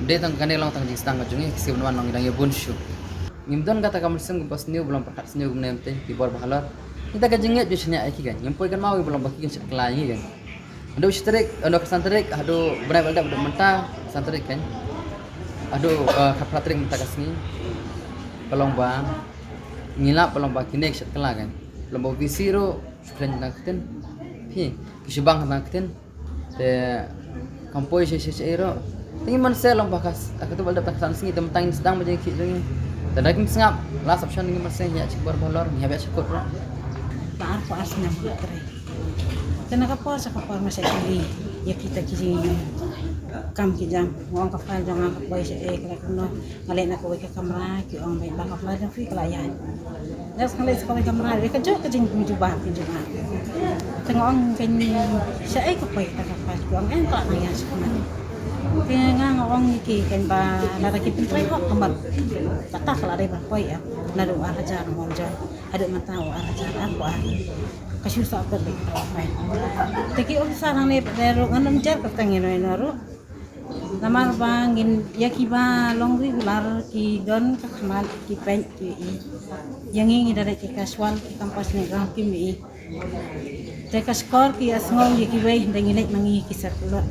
de tang kane long tang jistang kajungi kisi bunwan long idang ye bunshu ngimdon kata kamul sem pas new belum pakat new kumne mte kibor bahalor kita kajungi jusnya aki kan nyempoi kan mau belum baki kan sekelai kan ando strik ando kesantrik ado berai balda ado mentah santrik kan ado kapratrik mentah kasni pelong bang ngilap pelomba kini setelah kan pelomba visi ro sudah nakten pi kisibang nakten te kampoi ro tinggi manusia lomba kas aku tu balda tak sana sini tentang sedang menjadi kiri dan lagi sengap last option tinggi manusia ya cikbar balor ni habis cukup ro Baar ko asna Tray. Kenapa po sa kapar masih kili ya kita kiri kam kijam wong ka file jangan ka boy sa kala kuno ngale na ko ka kamera ki ong bay ba ka file dan free kalayan das ngale sa ko kamera ka jo ka jing juba tengong kan sa ko boy ta ka file ko ang en ka na yan sa kuno kaya nga ngong ki kan ba naraki Tray ko kamar kata kala re ba boy ya na do ara jan mo jo ada mataw ara jan ako kasi sa ako ba teki og sarang ne pero nganom jar ka tangino ro namar bangin ya kiba long regular ki don ka kamal ki pen ki yang ini dari ki casual ki kampas ni gang ki mi te ka skor ki asngong ki wei dengilek mangi ki saklo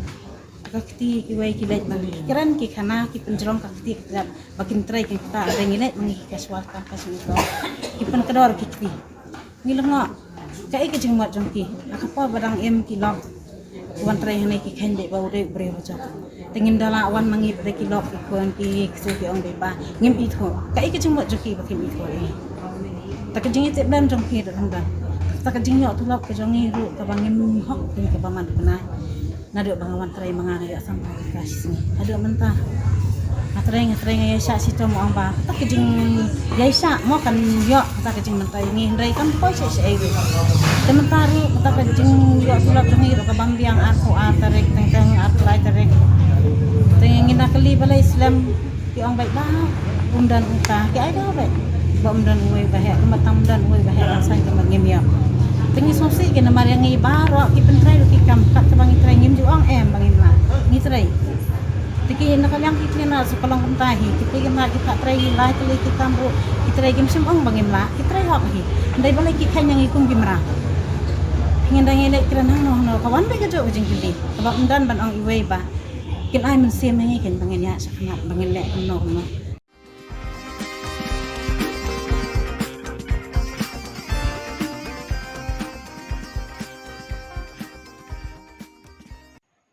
kakti ki wei ki lek mangi kran ki khana ki penjrong kakti kat bakin Tray ki ta dengilek mangi ki casual kampas ni ko ki pen kedor ki ki ngileng no kai ki jingmat jongki akapa barang ki lok wan Tray hane ki khende ba ude bre baca tingin dala wan mangi bre ki lok ki kon ki suki ong beba ngim i tho kai ki jingmat jongki ba ki mi tho tak jingi tep dan jongki dan dan tak jingi tu lok ke jongi ru ka bangim hok ki ka paman bana na do bang wan Tray manga ya sampai kasih ni ada mentah Tereng ya syak situ mo ang ba. Tak kejing ya syak mo kan yo tak kejing mentai ngi ndai kan po syak itu. Sementara tak kejing yo sulat ngi ro ka bambiang aku tarik teng atlai tarik. Tengin nak kali balai Islam ki ang baik bah umdan uka ki ai dah baik. Ba umdan uai bah kematang umdan uai bah rasai ke ngim ya. Tengi sosi ke namar yang ngi baro ki pentrai ki kam kat bang trai ngim ju ang bangin la. Ngi trai. Tiki nak yang kita nak sekolah pentahi, kita nak kita try lah, kita ambil kita try game semua bangin lah, kita try hak hi. Dari balai kita yang ikut gimana? Ingin dah ngelak kerana no kawan mereka jauh jeng kili. Sebab endan ban ang iway ba, kita ay mensim mengi kan bangin ya sekanat bangin lek no.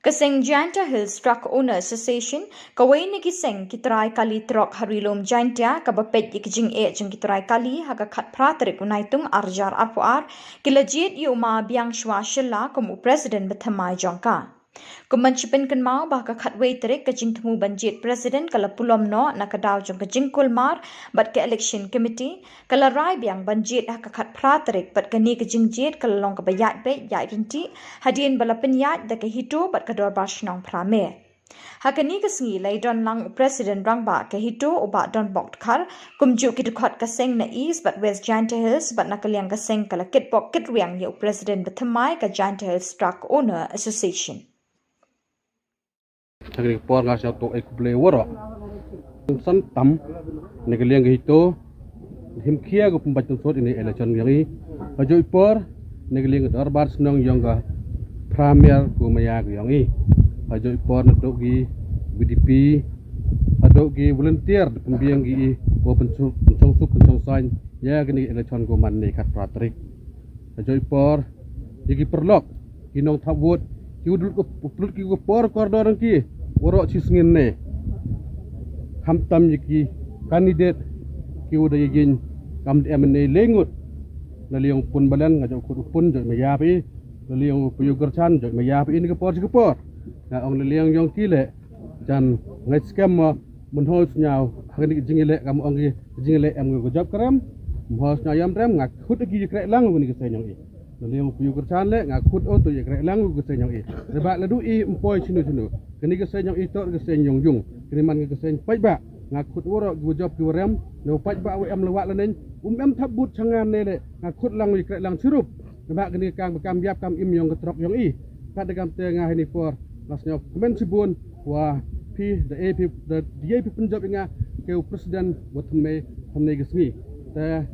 Kaseng Janta Hills Truck Owner Association kawai ni kiseng kitrai kali truck harilom Janta kabapet ikjing jeng kitrai kali haga khat pratrik unaitung arjar arpuar kilajit yuma biang shwa shilla komu president bethamai jongka. Kumancipin kenmau bah ka khatway terik kajing temu banjit president kala pulom no nakadaw jong kajing kulmar bat ke election committee kala rai biang banjit ha ka khat praterik bat kani kajing jit kala long ka bayat be ya rinti hadin bala penyat da ke hito bat ka dor bashnong prame. Hakani kasngi lai don lang president rangba ke hito oba don bok khar kumju ki dukhat kaseng na east but west Janta Hills but nakaliang kaseng kala kitbok kitriang ye president bethamai ka Janta Hills Truck Owner Association. Negeri por ngas yang tu ekble woro san tam negeri yang itu himkia go pembaca sot ini election yang hajui por negeri yang darbar senang yang ga premier go maya yang hajui por untuk gi BDP aduk gi volunteer pembiang gi go pencung sign ya gini election go man ni kat pratrik hajui por gi perlok kinong tabut kiudul ko plut ki ko por kordor ki orok cisngin ne hamtam ki kandidat ki udah yegin kam MNA lengut laliong pun balan ngajak ko pun jok mayapi laliong puyu gerchan jok mayapi ini ke por na ong laliong yong kile jan ngai scam menhol nyau hagani jingile kam ong jingile am go job kram mohos nyayam rem ngak khut ki krek lang ngoni ke senyong i Naliang puyu kerjaan le ngakut auto ya kerek lang ke senyong i. Rebak ladu i empoi sinu. Kini ke senyong i tok ke senyong yung. Kini man ke senyong pai ba ngakut woro gu job ki rem no pai ba we am lewat lenen em tabut changan ne le ngakut lang i kerek lang sirup. Rebak kini kang bekam biap kam im yung ke trok yung i. Kat dekam te ngah ini for lasnya kemen sibun wah pi the AP the DAP penjob inga ke presiden buat me ke sengi. Te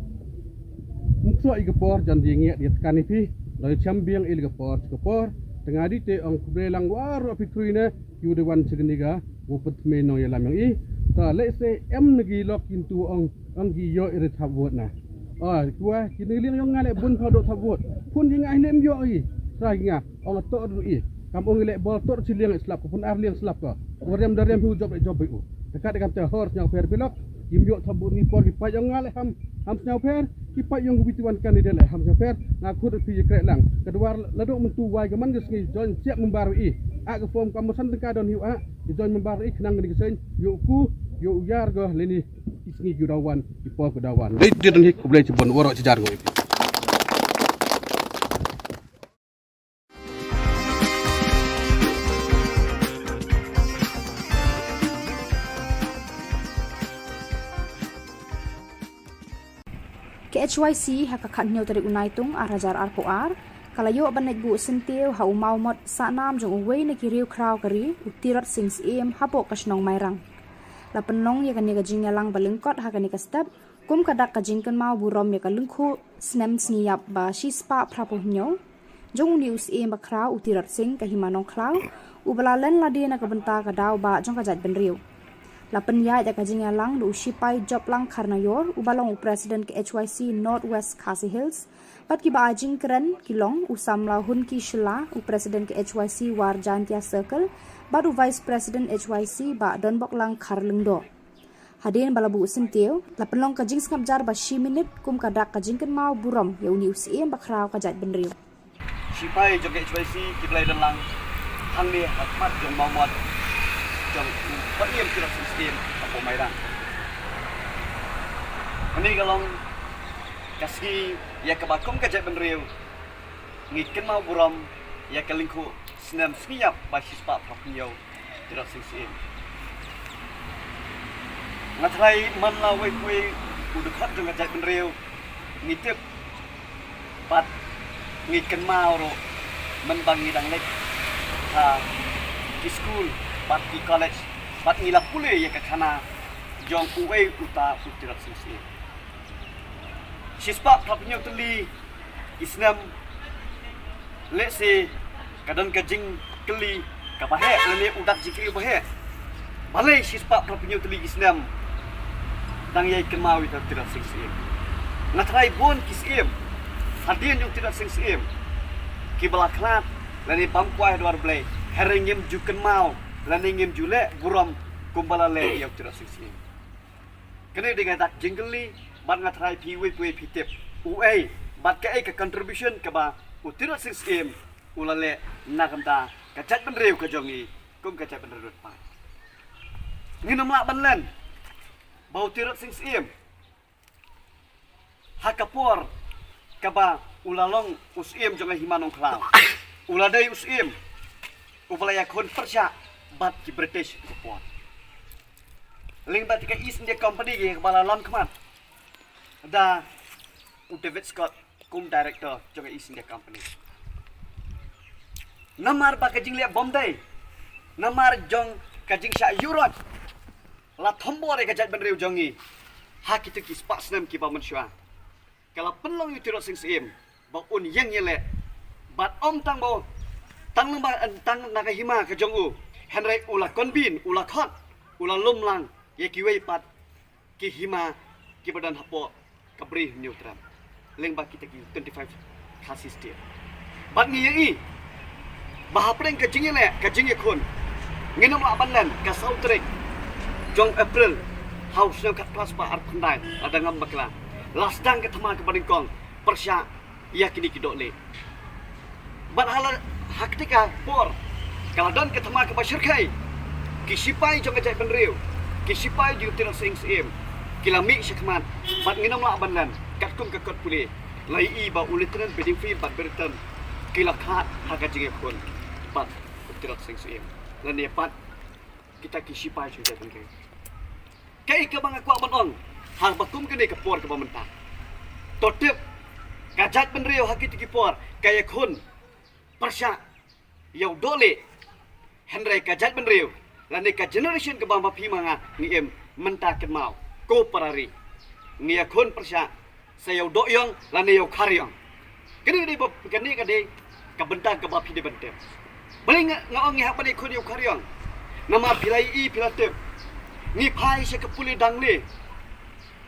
Mukso igapor jan dingi di tekan ipi dari chambiang igapor tengah di te ong kubelang waro pikruine yude wan segeniga wuput meno yalam yang i ta let's say negi lok into ong gi yo irit habot na kuah kini liang yang ngale bun padok habot pun jinga lem yo i sahinga ong to du i kam ong le bol tor ciliang slap pun ar liang slap ko warem darem hu job u dekat dekat te hor yang per pilok Imyo tabut ni por kipai yang ngale ham nyau per kipai yang gubituan kandidat le ham nyau per ngakut pi krek lang kedua laduk mentu wai gaman gesngi join siap membaru i ak form kamusan tengka don hiu a join membaru i kenang ni gesen yu ku yu yar go leni isngi gudawan ipor gudawan dei den hik kublai cibon worok cijar go KHYC hakakat nyo tarik unaitung arajar arpoar kalayo abanek bu sentiu hau maumot sanam jong uwei na kiriu kraw kari utirat sings hapo kasnong mairang la penong ya kani kajing lang balengkot hakani kastap kum kadak kajing kan mau burom ya kalengku snem sniap ba shispa prapoh nyo jong news ba kraw utirat sing kahimanong kraw ubalalan ladi na kabenta kadaw ba jong kajat benriu La penya ya kajing lang lu shipai job lang karna yor ubalong president ke HYC Northwest Khasi Hills pat ki ba ajing keren kilong usam la hun ki shila u president ke HYC war Jantia Circle baru vice president HYC ba donbok lang karlengdo hadin balabu sentiu la penlong kajing skapjar ba shi minute kum kadak kajing kan mau burom ya uni usiem ba kraw kajat benriu shipai jog HYC ki play dan lang hang ni hakmat jong mamot jong patiem kira sistem mai dah. Ini kalau kasih ya kebakum kerja benriu, ngikin mau buram ya kelingku senam seniap bagi sebab propiau tidak singsim. Ngatrai manlawai kue udah kat dengan kerja benriu, ngitip pat ngikin mau ro menbangi dangnek ha di school pat di college pat ngilap pule ya ke kana jong uwe uta tidak singsim. Sispa propiau teli Islam let's say kadang kajing keli kapahe lele udak jikri bahe balai sispa propiau teli Islam dang yai kemau itu tidak singsim. Ngatrai bon kisim hadian yang tidak singsim kibalaklat lele bangkuai dua belai herengim juken mau laningim jule buram kumbalale yang tidak singsim. Kena dengan tak jinggeli bat ngatrai piwe pitip uai bat ke contribution ke ba utirat singsim ulale nakamta kacak benreu ke jongi kum kacak benreu pa nginam lak banlen bau tirat singsim hakapor ke ba ulalong usim jonga himanong klau uladai usim ubalaya kon persya bat ki British kupon ling bat ke East India Company ke bala lam kemat da David Scott kum director jonga East India Company. Namar ba kajing liat Bombay. Namar jong kajing sya Europe. La thombore kajat benreu jongi. Ha kitu ki spas nam ki ba mansua. Kala penlong yu tirot sing sim ba un yang yele. Bat om tang bo tang ba tang naga hima ka jongu. Henry ula konbin ula khot ula lumlang ye ki wei pat ki hima ki badan hapo kabri neutral leng ba kita ki 25 kasis dia bat ngi yi bah preng ka jingi le ka jingi khon nginam la banlan ka sautrek jong April house no kat kelas ba ar khundai ada ngam bakla last dang ka thama ka badingkong persya ya kini ki dokle bat hala haktika por kala don ka thama ka ba shirkai ki sipai jong ka jai benriu ki sipai ju tirang sing sim kilami syakman bat nginam la banlan kat kum ka kot pule lai i ba ulitran beding fi bat bertan kilakhat haga jinge kon bat tirak sing sim lan ne pat kita ki sipai ju jai benriu kai ka bang aku abon hang bakum kene ka por ka bamenta totep kajat benriu hakit ki por kaya kon persya yau dole henry kajat benriu lan ne ka generation ka bang mapi manga ni em menta ken mau ko parari ni akon persya sayau doyong lan ne yau karyong kene de bop kene ka de ka benta ka bapi de bente beling ngaong ngi hapane kon yau karyong nama pilai i pilatep ni pai se ka puli dangle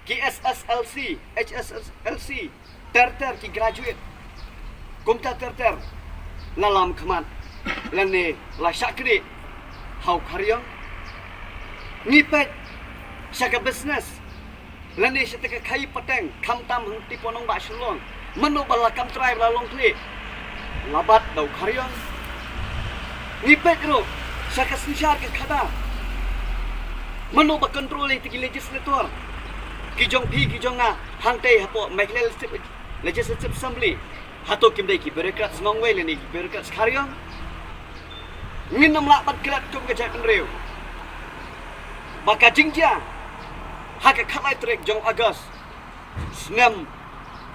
ki SSLC HSLC ter ki graduate kumta ter lalam khaman lan ne la shakri hau karyong ni pet saka business lani seteka kai pateng kam tam hang tiponong ba Shillong mano bala kam trai bala long kli labat dau karyong ni pet ro saka sinchar ke khada mano ba control ti legislator ki jong phi ki jonga hang te hapo legislative assembly hato kim dai ki bureaucrats ngongwei lani bureaucrats karyong nginam la bat klat kum ke jai penreu baka jingja haka khalai trek jong August snem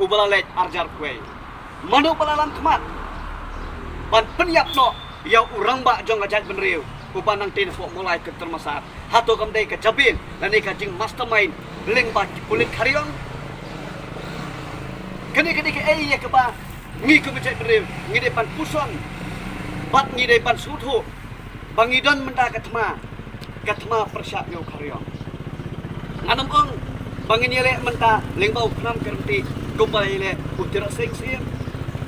ubalalet arjar kwe manu balalam kemat ban penyap no ya urang ba jong ajat benriu ubanang tin fo mulai ke termasat hato kam dei ke jabin lani ka jing mastermind leng ba kulit karyong kene ke ai ya ke ba ngi ke ajat benriu ngi depan puson bat ngi depan suthu bangidon menda katma persyak yo karyong anam ong bangin yele menta lengbau kram kerti kupai le utira sing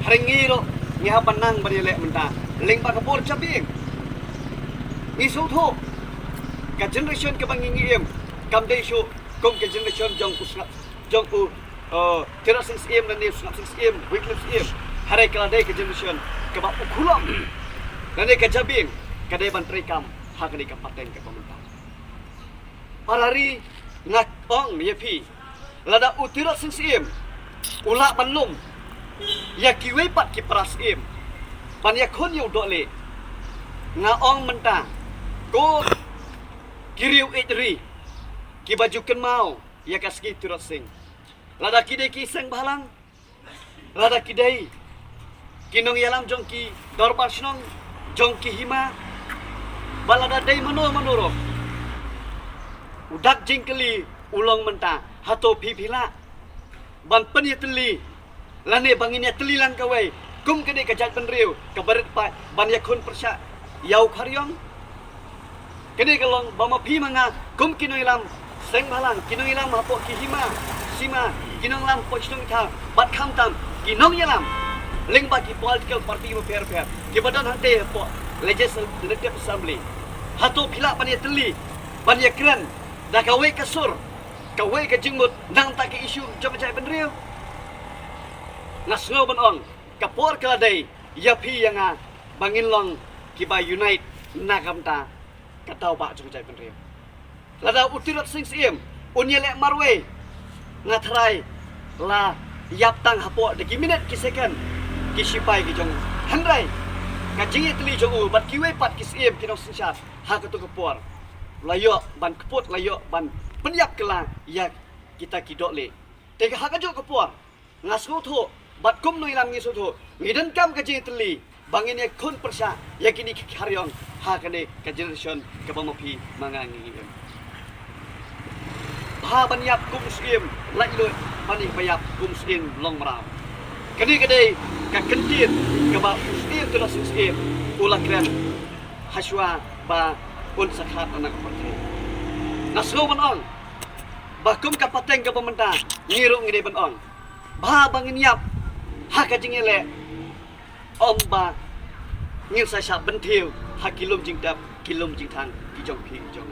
haringi ro nya banang bari le menta lengba kapor chaping ni sutho ka generation ke bangin ngiem kam dei shu kom ke generation jong usnap jong u tira sing dan ni usnap sing weekly sing harai kala dei ke generation ke ba ukulam dan ni ke jabing ka dei ban trikam hakani ka pateng ke pemerintah parari ngat ong ya pi lada utirat sing sim ulak banlum ya kiwe pat ki pras im pan ya khon yu dole nga ong menta ko kiriu itri ki baju ken mau ya kaski turat sing lada kidai ki seng balang lada kidai kinong yalam jongki dorbar shnong jongki hima balada dai manuro udak jingkeli ulong menta hato pipila ban penyeteli lane banginya telilang kawai kum kene kajat penriu kabaret pa ban yakun persya yau karyong kene kalong bama pi manga kum kinong ilam seng balang kinong ilam hapo ki hima sima kinong lam pochnong tha bat kham tam kinong yalam ling bagi political party mo per ki badan hante hapo legislative assembly hato pila penyeteli ban yakran dah kawai kasur kawai ke jengmut nang tak ke isu jom cai penriu ngasngo banong kapor kaladai yapi yang bangin long kiba unite nakamta katau ba jom cai penriu lada utirat sing sim unyelek marwe ngathrai la yap tang hapo de minute ki second ki sipai ki jong handrai ka jingi tli jong bat kiwe pat ki sim ki no sinsat ha ka tu kapor layo ban keput layo ban penyap kela ya kita kidok le tega hak ajo kepuar ngasgo tho bat kum noi lam ngiso tho ngidan kam ka jing teli bangin ya kun persya ya kini karyong ha kane ka generation ka bamapi mangangi ha ban yap kum skim lai lo bani bayap kum skim long marau kani kade ka kentir ka ba skim tu skim ulah kren haswa ba un sakhat anak partai nasgo banong bakum kapateng ka pementa ngiru ngide banong ba bangin yap ha ka jingele omba ngil sa sha bentiu ha kilom jingdap kilom jingthang ki jong phi jong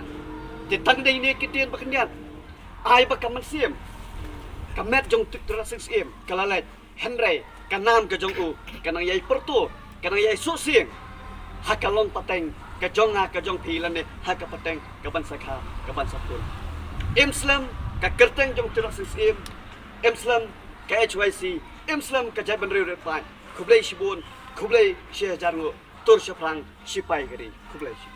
te tang dei ne kitien bakniat ai ba kaman sim kamet jong tutra sim kalalet henry kanam ka jong u kanang yai porto kanang yai so sing ha kalong pateng ka jong ka jong phi lan ne ha ka pateng ka ban sakha ka ban sapun Islam ka kerteng jong turak sim Islam ka HYC Islam ka jaban riu repai kublai shibun kublai sheh jarngo tur shaplang sipai gari kublai shibun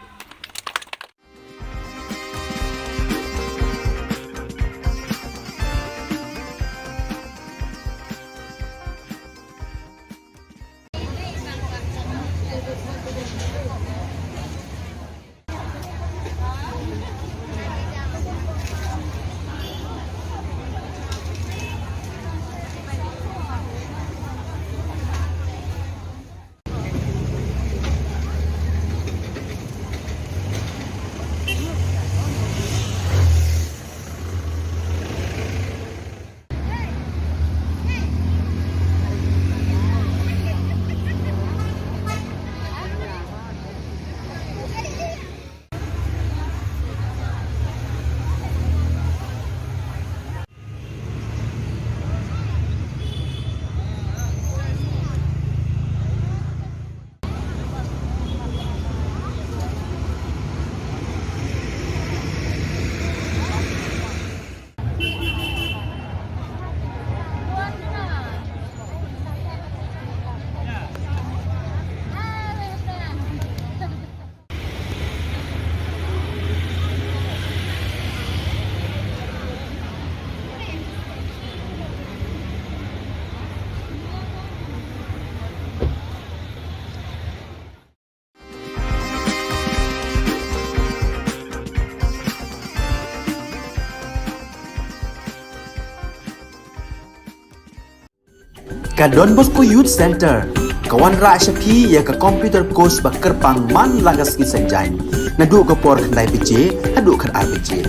Ka Don Bosco Youth Center kawan ra shapi ya ka computer course ba kerpang man lagas ki sanjain nadu ka por khandai pije adu khan RPG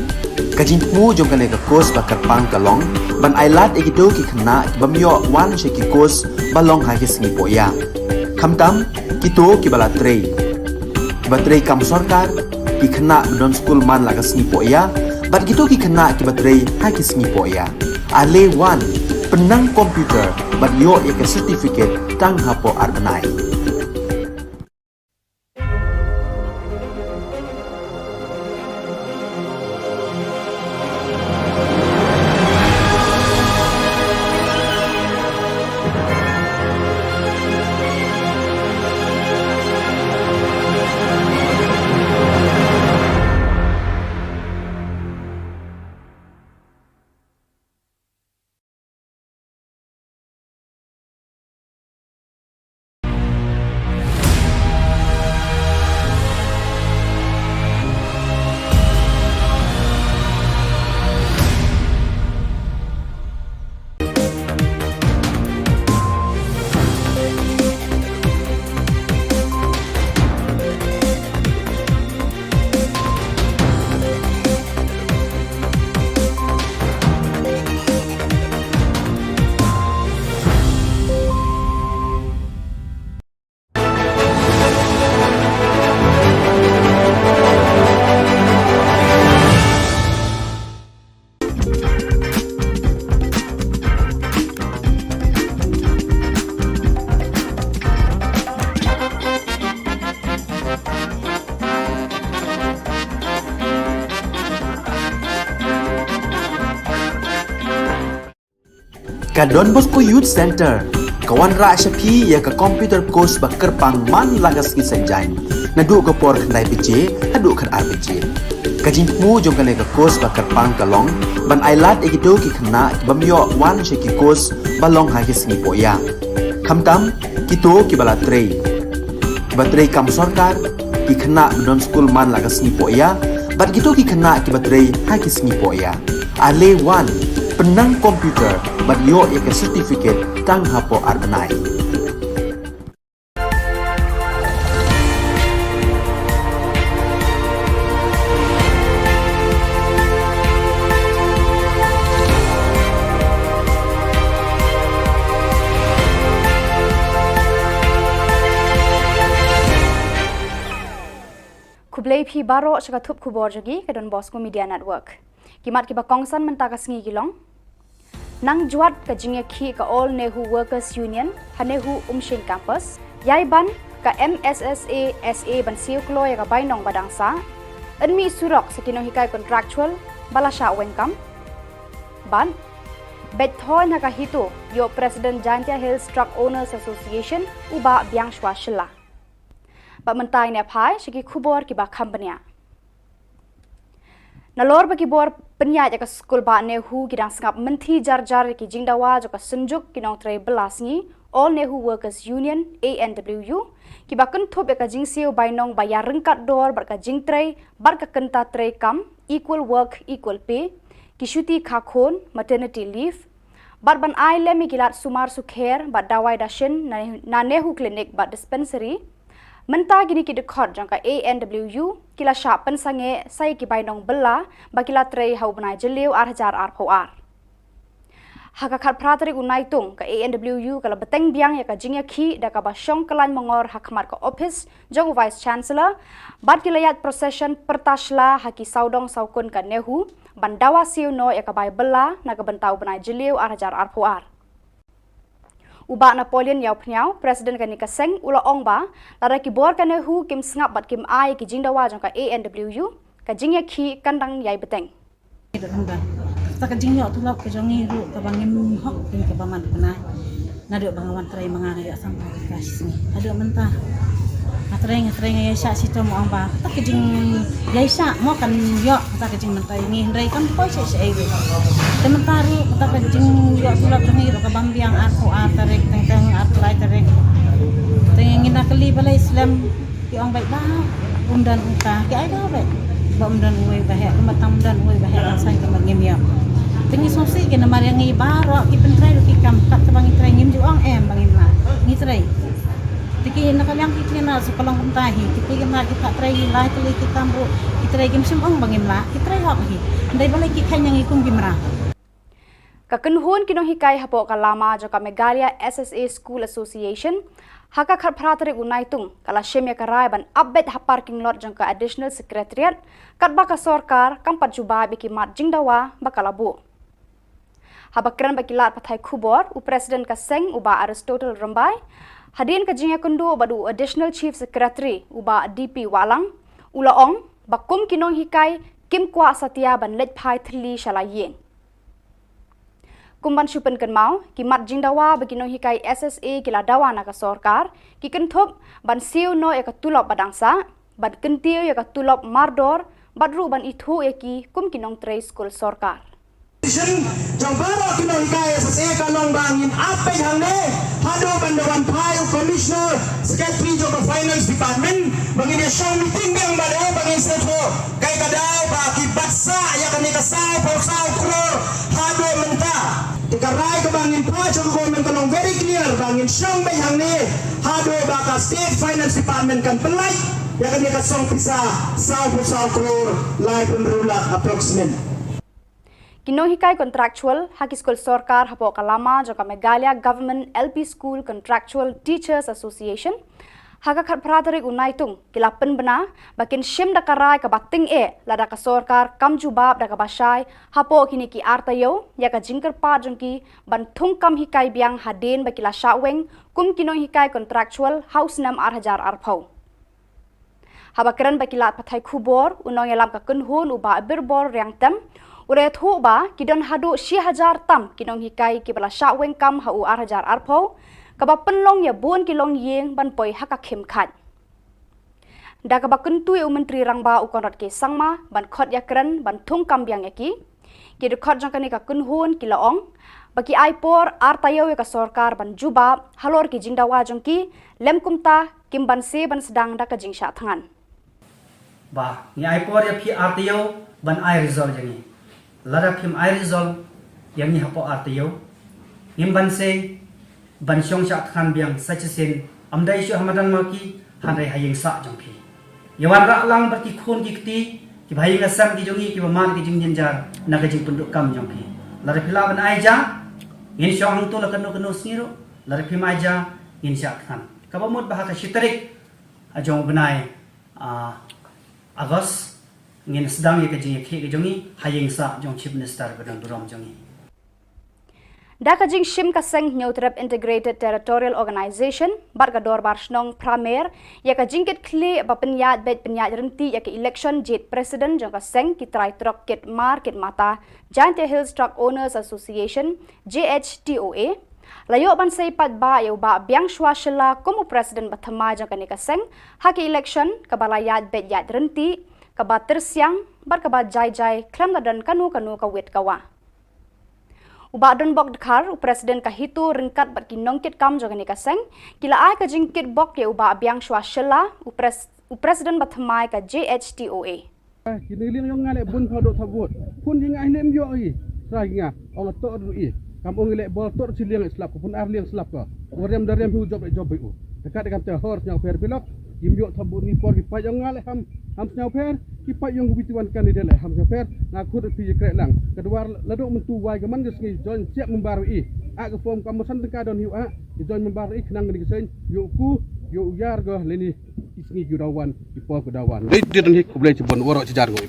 ka jingmu jong ka course ba kerpang kalong ban ailat egido ki khna bamyo wan she ki course balong ha ki singi poya khamtam kito ki bala trei batrei kam sarkar ki khna don school man lagas ni poya bat kito ki khna ki batrei ha ki singi poya ale wan penang komputer bat yo ek certificate tang hapo arnai Ka Don Bosco Youth Center, kawan ra syapi ya ka computer course ba kerpang man lagas ki sanjain. Nadu ka por khandai PJ, hadu kan RPG. Ka jingmu jong ka ka course ba kerpang kalong, ban ailat egito ki khna bamyo wan sheki course balong ha ki singi poya. Khamtam kito ki bala trei. Batrei kam sarkar ki khna don school man lagas singi poya, bat gitu ki khna ki batrei ha ki singi poya. Ale wan penang komputer bat yo ya ke certificate tang hapo arbenai. Kublai phi baro shaka thup khubor jogi ka Don Bosco Media Network. Kimat ki ba kongsan mentakas ngi gilong. Nang juat ka jingya khi ka All Nehu Workers Union, Hanehu Umshin Campus, yai ban ka MSSA SA ban siu kloy ka bainong badangsa, enmi surok sa kinohikai contractual balasha wengkam. Ban Bethoy na kahito yo President Jantia Hills Truck Owners Association uba biang shwa shilla. Ba mentai ne phai shiki khubor ki ba khambania. Nalor bagi bor penyat jaka skul ba Nehu kidang sengap menti jar-jar ki jingdawa jaka senjuk kinong tray belas ni All Nehu Workers Union ANWU ki ba kentup jaka jingsiu bainong bayar rengkat dor bar ka jing tray bar ka kenta tray kam equal work equal pay ki syuti khakon maternity leave bar ban ai lemi kilat sumar sukher bar dawai dashin na Nehu clinic bar dispensary Menta gini ki dekhot jangka ANWU kila syak pensange sai ki bainong bela bakila trei hau benai jeliu arhajar arpoar. Haka khat pratari unai tung ka ANWU kala beteng biang ya ka jingya khi da ka basyong kalan mongor hakmat ka office jong vice chancellor bat kilayat procession pertasla haki saudong saukun ka Nehu bandawa siu no ya ka bai bela na ka bentau benai jeliu arhajar arpoar. Uba Napoleon yau pnyau Presiden ka nikaseng ula ongba lara ki bor ka Nehu kim sngap bat kim ai ki jingdawa jong ka ANWU ka jingya khi kandang yai beteng. Ta ka jingyo tu lok ka jongi ru ka bangim hok kin ka baman kana nadu bangawan trai manganga ya sampai ka sini adu mentah atreng ya sya sito mo amba ta ka jing yai sya mo kan yo ta ka jing mentai ni ndai kan po se se ru tementaru ta ka jing yo tu lok jongi ru ka bambiang aku atarek teng atlai tarek tengin nak li balai Islam ki ong baik ba undan uta ki ai ba baik ba undan uai ba he matang undan uai ba he sai ka ngim ya tengi sosi ke namar yang ngi baro ki pentrai ru ki kam kat bangi trai ngim ju ong bangin la ngi trai tiki nakalyang ki na sa palang kumtahi tiki na kita trai la tili kita bu kita trai gim sim ong bangin la kita trai hok hi ndai balai ki khan yang ikum gimra Kakenhun kinong hikai hapo kalama joka Megalia SSA School Association haka khat pratari unai tung kala shemya karai ban update ha parking lot jongka additional secretariat kat baka sorkar kampat juba biki mat jingdawa bakalabu habakran bakilat pathai khubor u president ka seng uba Aristotle Rambai hadin ka jingya kundu badu additional chief secretary uba DP Walang ulaong bakum kinong hikai kim kwa satya ban let phai thli shalayeng Kumban syupen kan mau, ki mat jingdawa bagi nong hikai SSA kila dawa na ka sorkar, ki kentup ban siu no ya ka tulop badangsa, ban kentiu ya ka tulop mardor, badru ban itu ya ki kum kinong tray school sorkar. Jang baro kinong hikai SSA kalong bangin apa yang ne, hado bandawan payu commissioner, secretary joko finance department, bagi dia show meeting yang bado bagi seto, kay kadaw ba ki baksa ya kanika sao posao kror, hado mentah. Dikarai ke bangin pa joko government kanong very clear bangin show bayang ne, hado baka state finance department kan pelai, ya kanika song pisa sao posao kror, live enrollment approximate. Kinong hikai contractual haki school sorkar hapo kalama joka Megalia Government LP School Contractual Teachers Association haka khat pratari unai tung kila penbena bakin shim da karai ka bating lada ka sorkar kam jubab da ka basai hapo kini ki artayo ya ka jingker pa jongki ban thung kam hikai biang hadin bakila shaweng kum kinong hikai contractual house nam 8000 arphau habakran bakilat pathai khubor unong yalam ka kunhun uba birbor riang tem Ure thu ba kidon hadu 6,000 tam kinong hikai ki bala sha weng kam ha u 8,000 arpo ka ba penlong ya buan kilong yeng ban poi haka khem khat. Da ka ba kuntu u menteri rangba u konrat ke sangma ban khot ya kran ban thung kam biang ya ki de khot jang kani ka kun hun ki laong baki aipor artayo ka sarkar ban juba halor ki jingdawa jong ki lem kumta kim ban se ban sedang da ka jingsha thangan. Ba ni aipor ya phi artayo ban ai result jangi. Lada phim ai result yang ni hapo artayo im ban se ban syong sha than biang sachen amdai shu hamadan ma ki handai hayeng sa jong phi yawan ra lang bar ki khon ki kti ki bhai ngasam ki jongi ki man ki jing jar na ka jing penduk kam jong phi lada phila ban ai ja in syong hang tu la kanu kanu sniro lada phim ai ja in sha than ka ba mot bah ka shitarik ajong benai agos ngin sedang ye ka jing ki jongi hayeng sa jong chief minister badang duram jongi. Da ka jing shim ka seng Neutrep Integrated Territorial Organization bar ka dor bar snong pramer ya ka jingket kle ba penyat bet penyat renti ya ka election jet president jong ka seng ki trai trok ket market mata Giant Hills Truck Owners Association JHTOA layo ban sei pat ba ya ba biang shwa shela komu president bathama jong ka ne ka seng ha ki election ka balayat bet yat renti ka ba tersiang bar ka ba jai jai klam da dan kanu ka wet kawa. Uba don bok dekhar u presiden ka hitu ringkat bat ki nongkit kam jogani ka seng kila ai ka jingkit bok ye uba biang shwa shela u presiden bathmai ka JHTOA kini liang yong ngale bun phodok thabut pun jing ai nem yo i sa ginga ong to ru i kampung ile bol tor ciliang slap pun ar liang slap ka orem darem hu job u dekat dengan te hor nyau fer pilok imyo thabut ni por ki pa yong ngale ham nyau fer ki pa yong bituan kandidat le ham nyau fer na khut pi krek lang kedua laduk mentu wai gaman ges ngi join siap membaru i a ke form kamusan teka don hiu a join membaru i kenang ni gesen yo ku yo yar go leni isngi judawan ki po kudawan dei den hi kublai cibon woro cijar go.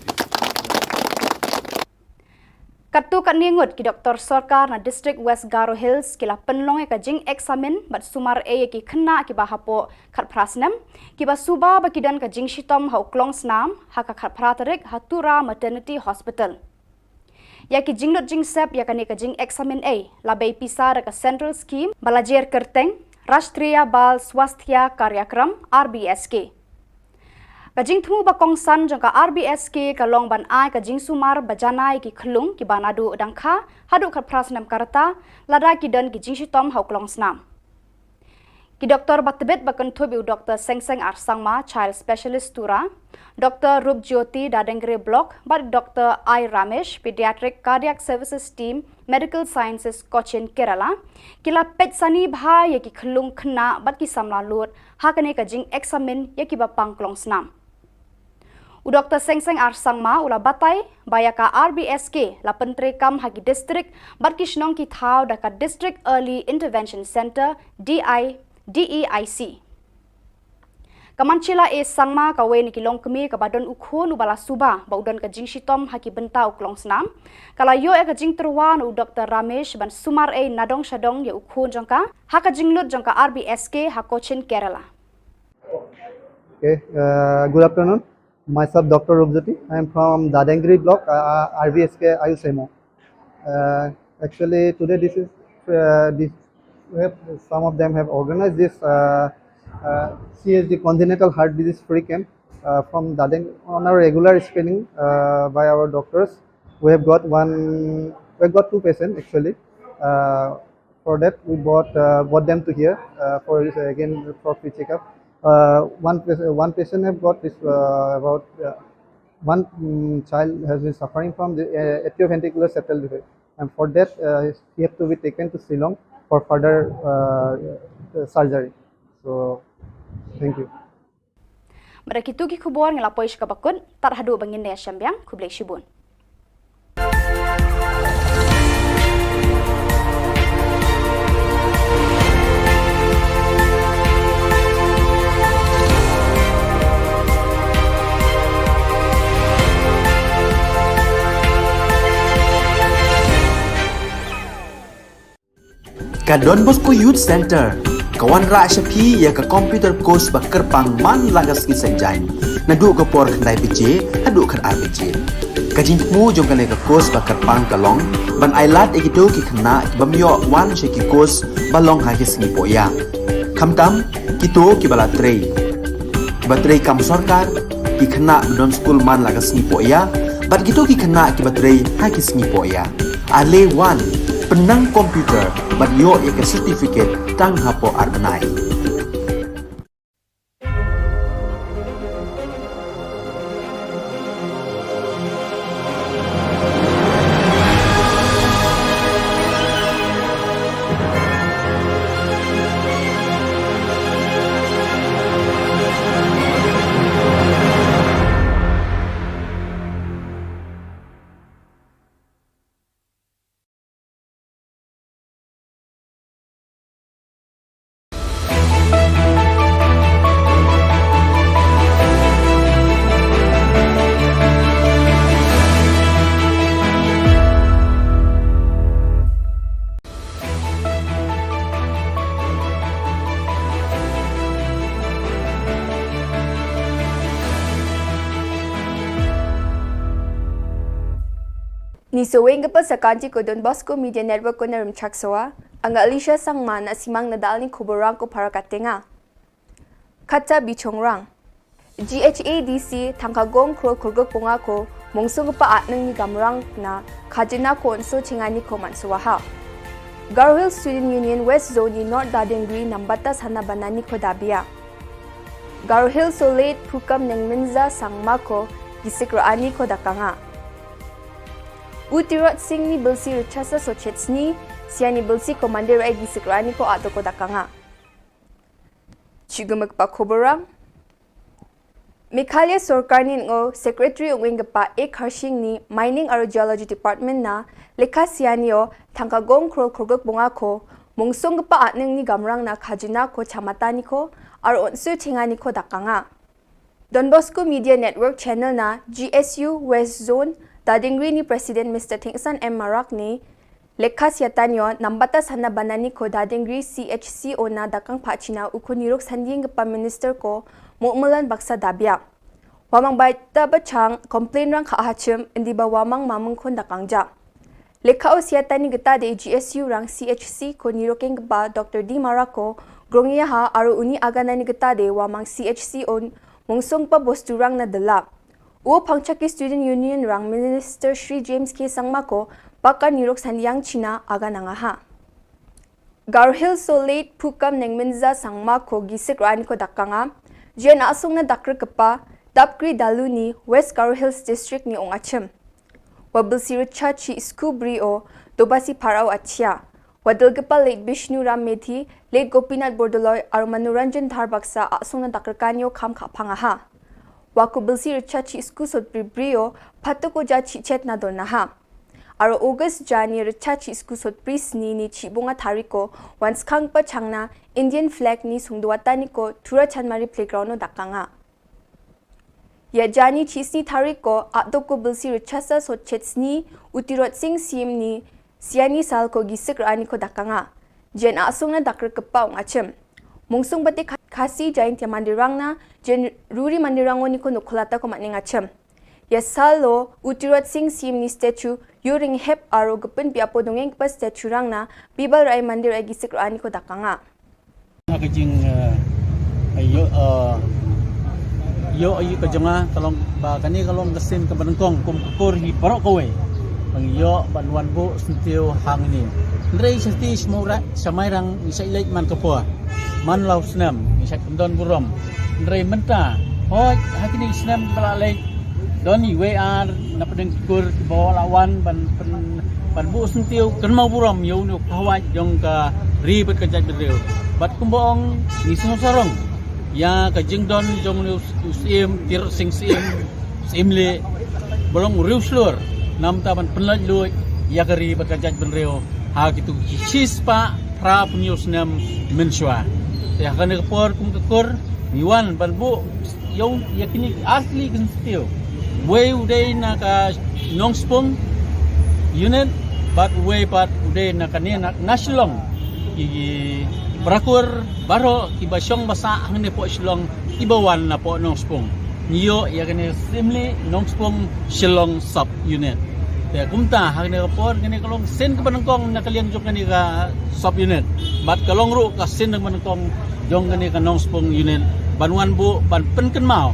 Katu kat ningut ki Dr. Sarkar na District West Garo Hills kila penlong ka jing examen bat sumar e ki khna ki ba hapo khat prasnam ki ba suba ba kidan ka jing shitom ha uklong snam ha ka khat pratarik hatura maternity hospital. Ya ki jingdot jing sep ya ka jing examen e la bei pisar ka central scheme balajer kerteng Rashtriya Bal Swasthya Karyakram RBSK. Kajing thumu ba kongsan jong ka RBSK ka long ban ai ka jing sumar bajanai ki khlung ki banadu dangkha hadu khat prasnam karta lada ki dan ki jing shitom hauklong snam. Ki Dr. Batbet bakan thubi Dr. Sengseng Arsangma Child Specialist Tura, Dr. Rup Jyoti Dadengre Block, but Dr. I. Ramesh Pediatric Cardiac Services Team Medical Sciences Cochin Kerala, kila pet sani bha ya ki khlung khna bat ki samla lut hakane ka jing examen ya ki ba pangklong snam. U Dr. Sengseng Arsangma ula batai bayaka RBSK la pentre kam hagi district bat ki shnong ki thau da ka District Early Intervention Center DEIC. Kamanchila e sangma ka we ni kilong kemi ka badon ukhon ubala suba ba udon ka jing shitom haki benta uklong snam kala yo e ka jing terwan u Dr. Ramesh ban sumar e nadong shadong ye ukhon jongka ha ka jing lut jongka RBSK ha Cochin Kerala. Okay, good afternoon. Myself, Dr. Rupjyoti. I am from Dadengri block, RBSK Ayusemo. Actually, today some of them have organized this CHD congenital heart disease free camp from Dadeng on our regular screening by our doctors. We have got two patients actually. For that, we brought them to here for free checkup. One patient have got this one child has been suffering from the atrioventricular septal defect, and for that he have to be taken to Shillong for further surgery. So, thank you. Mereka itu ki khubor ngelapoi shkabakun tarhadu bangin ne syambyang kublai shibun. Ka Don Bosco Youth Center, kawan ra syapi ya ka computer course bakar pang man lagas ki senjani. Nadu ka por khandai bije, hadu kan arbije. Kajing mu jong kane ka kos ba kerpang kalong ban ailat egido ki khna bamyo wan she ki kos balong ha ki singi poya. Kamtam kito ki bala trei. Batrei kam sarkar ki khna don school man laga singi poya. Bat gitu ki khna ki batrei ha ki singi poya. Ale wan penang komputer bat yo ya ke certificate tang hapo arnai. Ni seweng kepa sakanci ko Don Bosco Media Network ko na rumchak soa, ang Alicia Sangman asimang nadal ni Khubor ko para katenga. Kata bichongrang. GHADC tangkagong kro kurgok punga ko mungsung kepa atnang ni gamrang na kajina ko unso cingani ko mansuwaha. Garo Hill Student Union West Zone ni North Dadengri nambata sana banani ko dabia. Garo Hill Solate Pukam neng Minza Sangma ko gisikraani ko dakanga. Utirot Singh ni Bilsi Richasa Sochetsni, siya ni Bilsi Commander ay gisikrani ko ato ko dakanga. Chigumag pa Khoborang. Mikhalya Sorkar ni ngo Secretary ng Wingapa A. Karshing ni Mining aro Geology Department na lekha siya niyo tangkagong krol kurgok bunga ko mungsong gapa atning ni gamrang na kajina ko chamatani ko aro onsu tingani ko dakanga. Don Bosco Media Network Channel na GSU West Zone Dadingri ni President Mr. Tingsan M. Marak ni lekha siyatanyo nambata sana banani ko Dadingri CHCO na dakang pachina ukunirok sanding pa minister ko mu'mulan baksa dabya. Wamang baita bachang complain rang kaahachim hindi ba wamang mamang kon dakangja. Lekha o siyatani gita de GSU rang CHC ko nirokeng ba Dr. D. Marako grongya ha aro uni aganani gita de wamang CHCO mungsong pa bosturang na dala. Uo pangchaki Student Union rang Minister Shri James K. Sangmako baka nirok sandiyang China aga nangaha. Garo Hill Solate Pukam neng Minza Sangmako gisik rani ko dakanga, jen asong na dakra kapa, dapkri dalu ni West Garo Hills District ni ongachim. Wabil sirucha chi iskubri o dobasi parao achya. Wadil kapa late Bishnu Ram Methi, late Gopinath Bordoloy aro Manuranjan Dharbaksa asong na dakra kanyo kam kapangaha. Waku bilsi richa chi isku sot brio pato ko ja chi chet na don ha. Aro August Jani richa chi isku sot pris ni chi bunga tariko once kang pa changna Indian flag ni sungduwata ni ko tura chanmari playground no dakanga. Ya Jani chi isni tariko abdo ko bilsi richa sa sot chetsni utirot sing sim ni siani sal ko gisik rani ko dakanga. Jen asung na dakar kepa ongachim. Mungsung bate kasi jain tia mandirang na jen ruri mandirango ni ko nukulata ko matning acham. Ya salo utirot sing sim ni statue yuring hep aro gupin piapo dongeng pa statue rang na bibal rai mandir ay gisik rani ko dakanga. Kajing ayo ayo kajonga kalong ba kani kalong gasin ka banengkong kumkur hi parok kowe. Ang yo banwan bo sentiu hang ni. Ndrei sati semura samairang isa ilait man kapo. Man lau senam, isyak kendon burom. Ndrei menta, oh hakini senam balalai. Doni WR napadeng kur bawa lawan ban bu sentiu kenmau burom yo nu kawaj jong ka ribet ka jaj bereu. Bat kumbong ni sarong. Ya ka jingdon jong nu sim tir sing sim le bolong riu slur. Nam taban penlaj lu ya ka ribet ka jaj bereu. Ha gitu cispa pra punyos nam mensua. Ya kan ekor kumkur niwan balbu yung yakini asli kinstio way uday na ka nongspong unit but way but uday na kanina na Shillong i berakur baro iba siyong basa ang ni po Shillong ibawan na po nongspong niyo ya kene simli nongspong Shillong sub unit. Te kumta hak ne kapor kene kalong sen ke banangkong nakaliang jong kene ka sub unit. Bat kalong ru ka sen ng banangkong jong kene ka nongspong unit. Banwan bu ban penken mau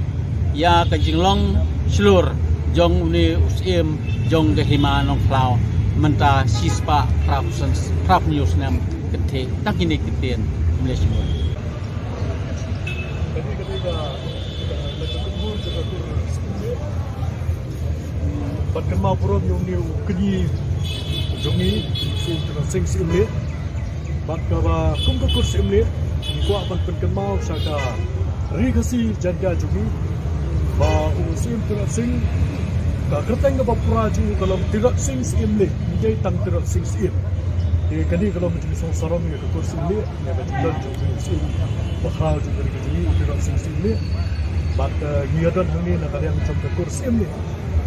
ya ka jinglong slur jong ni usim jong ke hima nong flau menta sispa prap news nam kethe takini ketien Malaysia. Bahkan mau puram yang new kenyi jongi sing simle bahkan ba kum ka kurs simle ko apan penkan mau saka rigasi jaga jongi ba usim sing ka kerteng ba pura ju dalam tidak sing simle jadi tang tidak sing sim di kani kalau menjadi sorong ya ka kurs simle ya ba julan jongi sim bakal juga rigasi tidak sing simle bahkan ngiadan ini nak yang macam ka kurs simle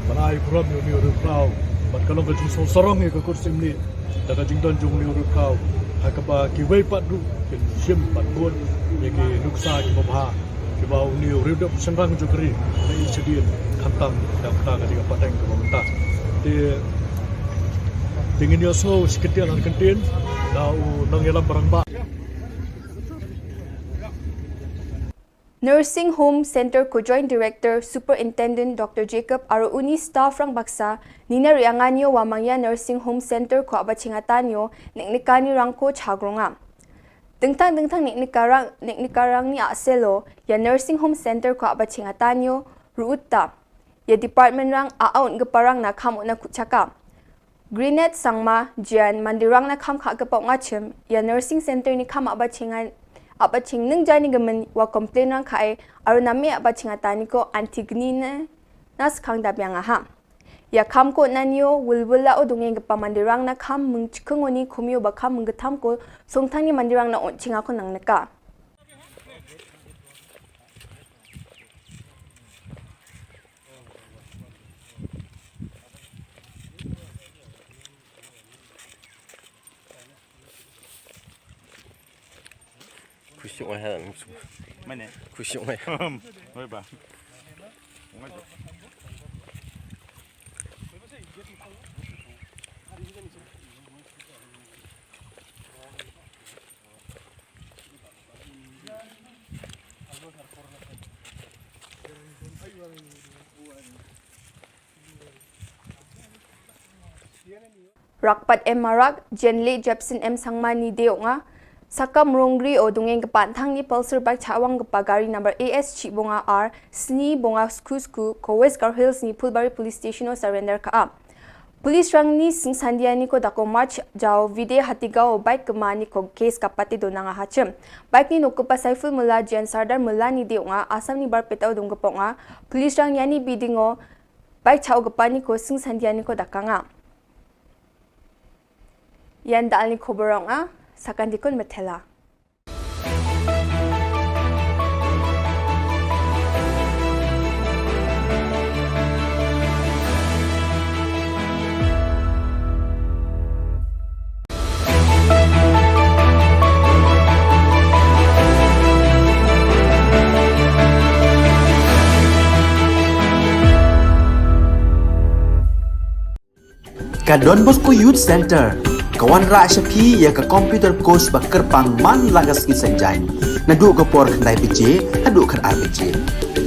Manai puram ni urukau, bat kalau kerja sorong ni ke kursi ni, daga jingdan jung ni urukau, hakaba kiwei padu, kin sim patbun, ye ki nuksa ki babha, ki bau ni urudap sengrang jukri, na ichidin khantam dakta ka diga pateng ka mamta. Te tingin yo so seketian har kantin, na u nangelam barang ba. Nursing Home Center ko Joint Director Superintendent Dr. Jacob aro uni staff rang baksa nina rianganyo wa mangya Nursing Home Center ko abachingatanyo neknikani rang ko chagronga. Dengtang neknikarang ni aselo ya Nursing Home Center ko abachingatanyo ruutta ya department rang aon geparang na kamo na kuchaka. Greenet sangma jian mandirang na kam kha gapau ngachim ya Nursing Center ni kam abachingan abaching nung jani gamen wa complain rang kai aru nami abaching atani ko antigni na nas khang da byang ha ya kham ko nanyo wulwula o dungeng ga pamandirang na kham mung chikungoni khomyo ba kham mung gatham ko songthangni mandirang na onchinga ko nang naka Kusyuk ai hang. Mana? Kusyuk ai. Oi ba. Rakpat M Marak Jenli Jepson M Sangmani Deonga Sakam Rongri o dungeng kepanthang ni pulsar bike chawang kepa gari number AS Chibonga R Sni Bonga Skusku ko West Gar Hills ni Pulbari Police Station o surrender ka. Police rang ni sing sandiani ko dako march jao vide hatigao bike kemani ko case kapati do nanga hachem. Bike ni nokupa Saiful Mullah Jan Sardar Mullah ni deonga asam ni bar petau dong keponga. Police rang yani bidingo bike chaw kepani ko sing sandiani ko dakanga. Yan dal ni khoborong Sakan dikon metela. Kadon Bosco Youth Center Kawan ra syapi ya ke komputer course bakar pang man lagas ki sanjani nadu ke por khandai bije hadu khar ar bije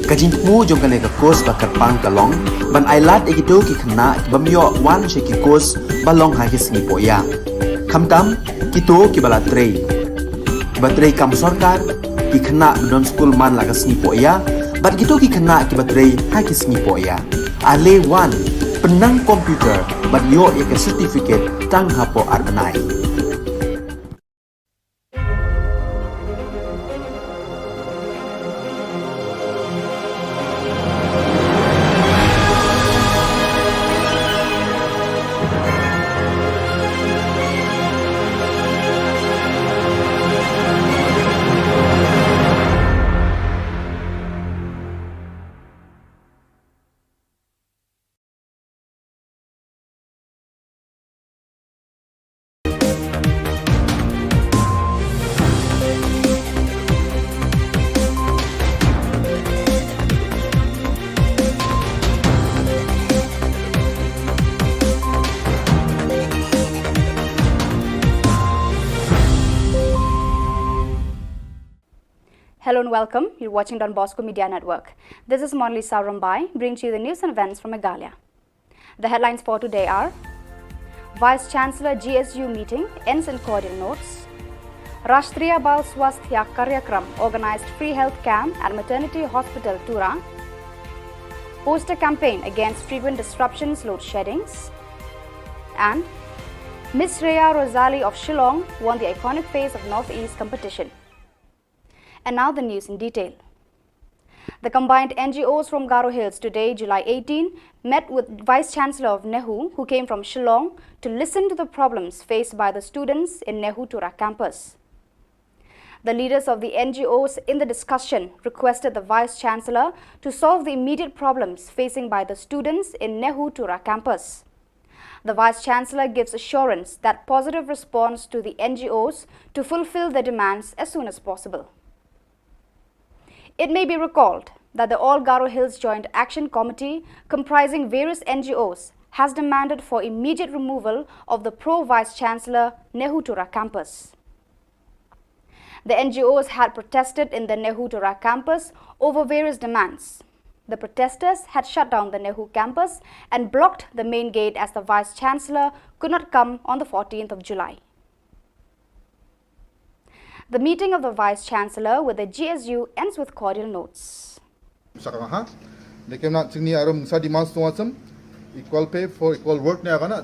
kajin mu jong kane ke course bakar pang kalong ban ailat egito ki khna bamyo wan she ki course balong ha ki singi poya khamtam kito ki bala trei batrei kam sarkar ki khna don school man lagas ni poya bat gito ki khna ki batrei ha ki singi poya ale wan penang komputer bat yo ya ke certificate tang hapo arnai Hello and welcome. You're watching Don Bosco Media Network. This is Monli Saurambai, bringing to you the news and events from Meghalaya. The headlines for today are: Vice Chancellor GSU meeting ends in cordial notes. Rashtriya Bal Swasthya Karyakram organized free health camp at Maternity Hospital Tura. Poster campaign against frequent disruptions, load sheddings. And Miss Shreya Rosali of Shillong won the iconic face of Northeast competition. And now the news in detail. The combined NGOs from Garo Hills today, July 18, met with Vice Chancellor of Nehu, who came from Shillong, to listen to the problems faced by the students in Nehu Tura campus. The leaders of the NGOs in the discussion requested the Vice Chancellor to solve the immediate problems facing by the students in Nehu Tura campus. The Vice Chancellor gives assurance that positive response to the NGOs to fulfill their demands as soon as possible. It may be recalled that the All Garo Hills Joint Action Committee, comprising various NGOs, has demanded for immediate removal of the pro-Vice Chancellor Nehu Tura campus. The NGOs had protested in the Nehu Tura campus over various demands. The protesters had shut down the Nehu campus and blocked the main gate as the Vice Chancellor could not come on the 14th of July. The meeting of the Vice Chancellor with the GSU ends with cordial notes. Equal pay for equal work na kana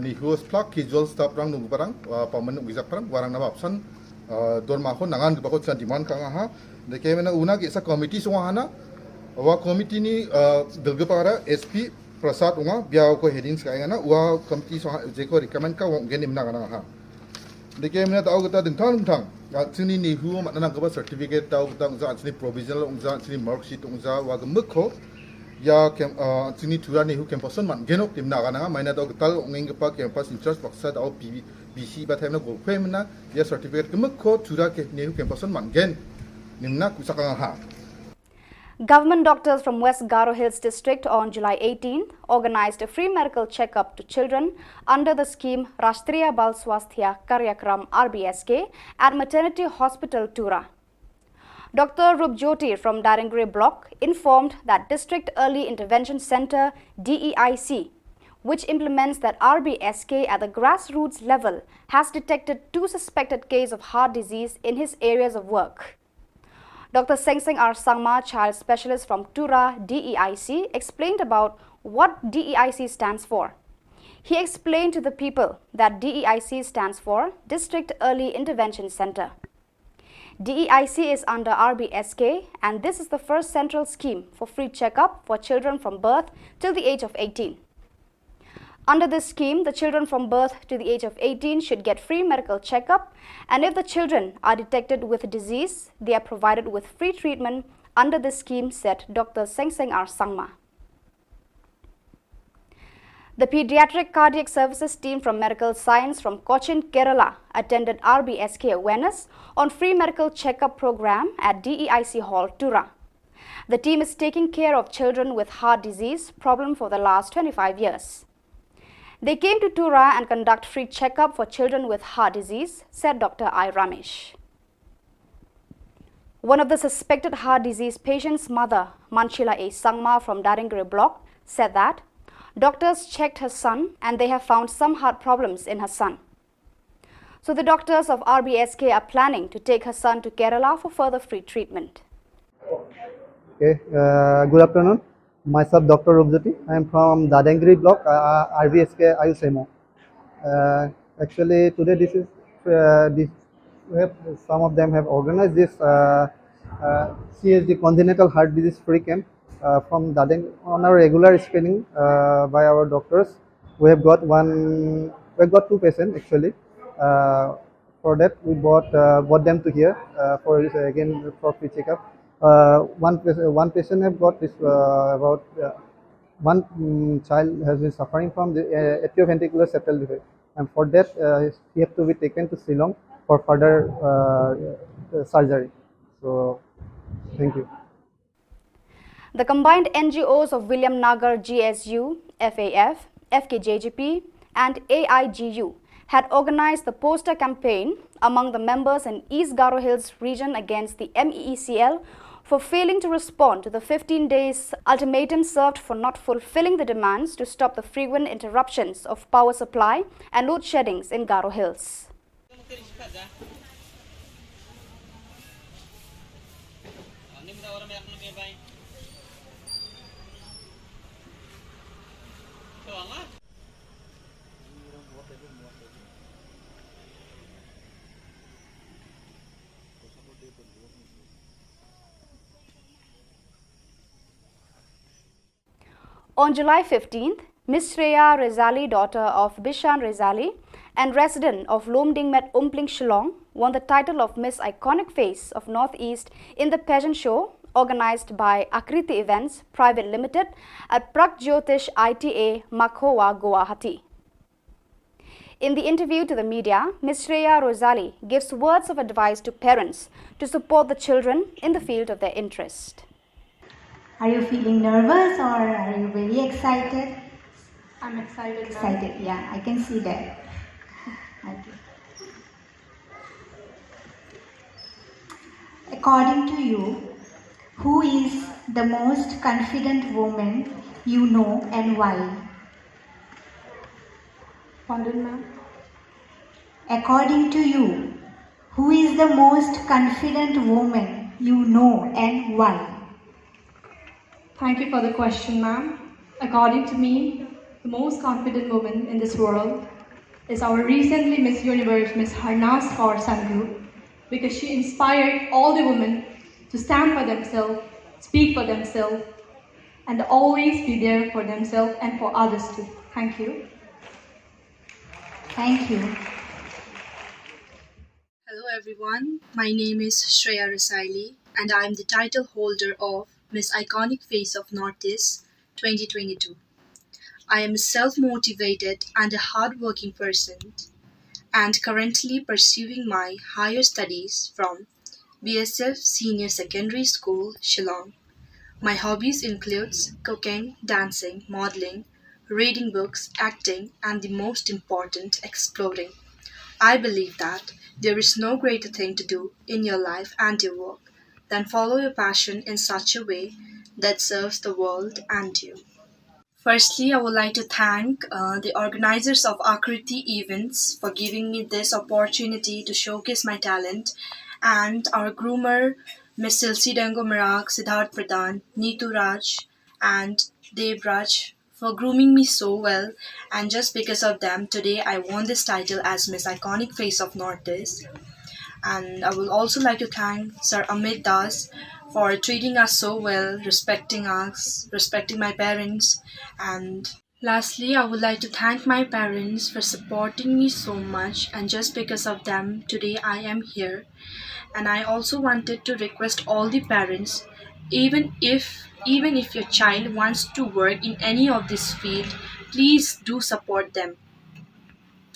ni host plug casual staff rang nung parang permanent visa parang warang na option dorma ko nangan ba ko demand ka ha de ke na una ke sa committee so hana wa committee ni dalga para SP Prasad unga biaw ko headings ka ngana wa committee so je ko recommend ka wong gen imna kana ha de ke na taw ta ding thang sini ni hu ma nang ka certificate taw ta za sini provisional ungza sini mark sheet ungza wa mukho ya kem sini tura ni hu campus man genok timna kana maina taw tal ngeng pa campus in charge paksa taw BC ba themna go khwemna ya certificate mukho tura ke ni hu campus man gen nimna kusaka ha. Government doctors from West Garo Hills district on July 18th organized a free medical checkup to children under the scheme Rashtriya Bal Swasthya Karyakram RBSK at Maternity Hospital Tura. Dr. Rupjyoti from Darangre block informed that District Early Intervention Center DEIC, which implements that RBSK at the grassroots level, has detected 2 suspected cases of heart disease in his areas of work. Dr. Sengseng R. Sangma, child specialist from Tura DEIC, explained about what DEIC stands for. He explained to the people that DEIC stands for District Early Intervention Center. DEIC is under RBSK, and this is the first central scheme for free checkup for children from birth till the age of 18. Under this scheme, the children from birth to the age of 18 should get free medical checkup, and if the children are detected with disease, they are provided with free treatment under this scheme, said Dr. Sengseng R. Sangma. The Pediatric Cardiac Services team from Medical Science from Cochin, Kerala attended RBSK awareness on free medical checkup program at DEIC Hall, Tura. The team is taking care of children with heart disease problem for the last 25 years. They came to Tura and conduct free checkup for children with heart disease, said Dr. I. Ramesh. One of the suspected heart disease patient's mother, Manchila A. Sangma from Darangre block, said that doctors checked her son and they have found some heart problems in her son. So the doctors of RBSK are planning to take her son to Kerala for further free treatment. Okay, good afternoon. Myself, Dr. Rupjyoti. I am from Dadangri block, RBSK Ayusemo. Actually, today some of them have organized this CHD congenital heart disease free camp from Dadang on our regular screening by our doctors. We have got 2 patients actually. For that, we brought them to here for again for free checkup. One patient have got this about one child has been suffering from the atrioventricular septal defect, and for that he have to be taken to Shillong for further surgery. So, thank you. The combined NGOs of William Nagar GSU, FAF, FKJGP and AIGU had organized the poster campaign among the members in East Garo Hills region against the MEECL for failing to respond to the 15 days ultimatum served for not fulfilling the demands to stop the frequent interruptions of power supply and load sheddings in Garo Hills. On July 15th, Ms. Shreya Rezali, daughter of Bishan Rezali and resident of Lomdingmet Umpling Shillong, won the title of Miss Iconic Face of Northeast in the pageant show organized by Akriti Events Private Limited at Pragjyotish ITA, Makhowa, Guwahati. In the interview to the media, Ms. Shreya Rezali gives words of advice to parents to support the children in the field of their interest. Are you feeling nervous or are you very excited? I'm excited. Excited, yeah, I can see that. Okay. According to you, who is the most confident woman you know and why? Pardon, ma'am? According to you, who is the most confident woman you know and why? Thank you for the question, ma'am. According to me, the most confident woman in this world is our recently Miss Universe, Miss Harnas Kaur Sandhu, because she inspired all the women to stand for themselves, speak for themselves, and always be there for themselves and for others too. Thank you. Thank you. Hello everyone, my name is Shreya Rezali and I am the title holder of Miss Iconic Face of Northeast 2022. I am a self-motivated and a hard-working person and currently pursuing my higher studies from BSF Senior Secondary School, Shillong. My hobbies includes cooking, dancing, modeling, reading books, acting, and the most important, exploring. I believe that there is no greater thing to do in your life and your work than follow your passion in such a way that serves the world and you. Firstly, I would like to thank the organizers of Akriti Events for giving me this opportunity to showcase my talent, and our groomer, Ms. Silsi Dango Marak, Siddharth Pradhan, Neetu Raj, and Dev Raj for grooming me so well, and just because of them, today I won this title as Miss Iconic Face of Northeast. And I would also like to thank Sir Amit Das for treating us so well, respecting us, respecting my parents. And lastly, I would like to thank my parents for supporting me so much, and just because of them, today I am here. And I also wanted to request all the parents, even if your child wants to work in any of this field, please do support them,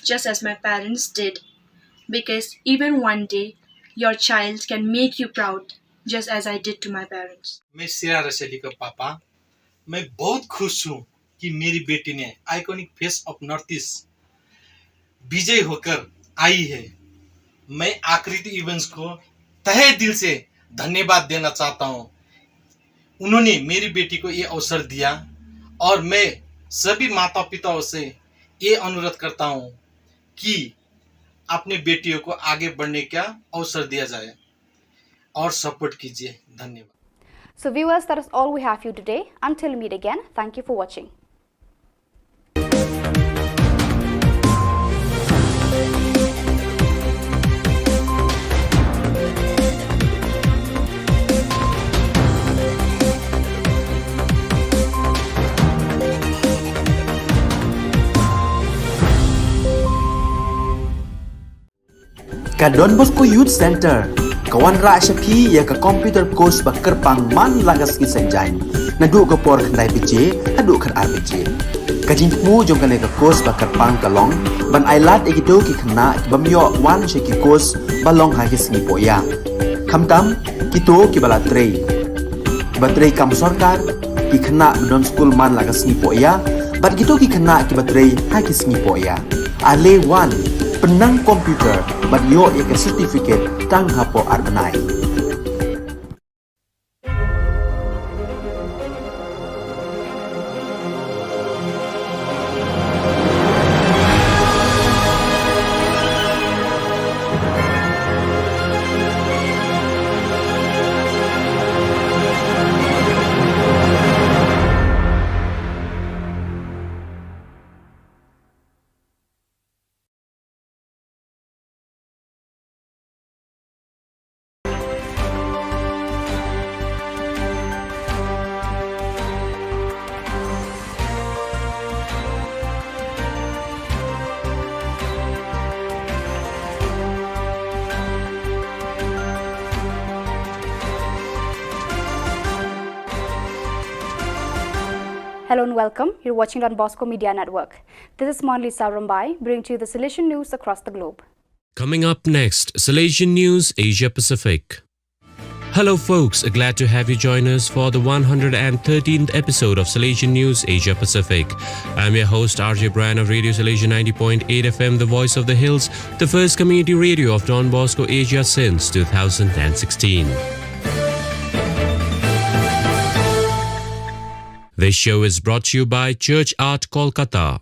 just as my parents did. Because even one day, your child can make you proud, just as I did to my parents. मैं श्रेया रसैली का पापा, मैं बहुत खुश हूँ कि मेरी बेटी ने iconic face of north east विजय होकर आई है। मैं आकृति इवेंट्स को तहे दिल से धन्यवाद देना चाहता हूँ। उन्होंने मेरी बेटी को ये अवसर दिया और मैं सभी माता पिताओं से ये अनुरोध करता हूँ कि अपने बेटियों को आगे बढ़ने का अवसर दिया जाए और सपोर्ट कीजिए। धन्यवाद। So viewers, that is all we have for you today. Until we meet again, thank you for watching. Ka Don Bosco Youth Center, kawan ra Shapi ya ka computer course bakar pangman lagas ki sanjai. Nadu ka por khandai PJ, hadu khan RPG. Ka jingmu jong ka course bakar pang kalong, ban ailat egito ki khna bamyo wan she ki course balong ha ki sni poya. Khamtam kito ki bala trei. Batrei kam sarkar ki khna don school man lagas ni poya, bat kito ki khna ki batrei ha ki sni poya. Ale 1 penang komputer ban yo ya ke certificate tang hapo arbenai. Hello and welcome. You're watching Don Bosco Media Network. This is Monli Sarumbai, bringing to you the Salesian news across the globe. Coming up next, Salesian News Asia Pacific. Hello folks, glad to have you join us for the 113th episode of Salesian News Asia Pacific. I'm your host RJ Brian of Radio Salesian 90.8 FM, the voice of the hills, the first community radio of Don Bosco Asia since 2016. This show is brought to you by Church Art Kolkata.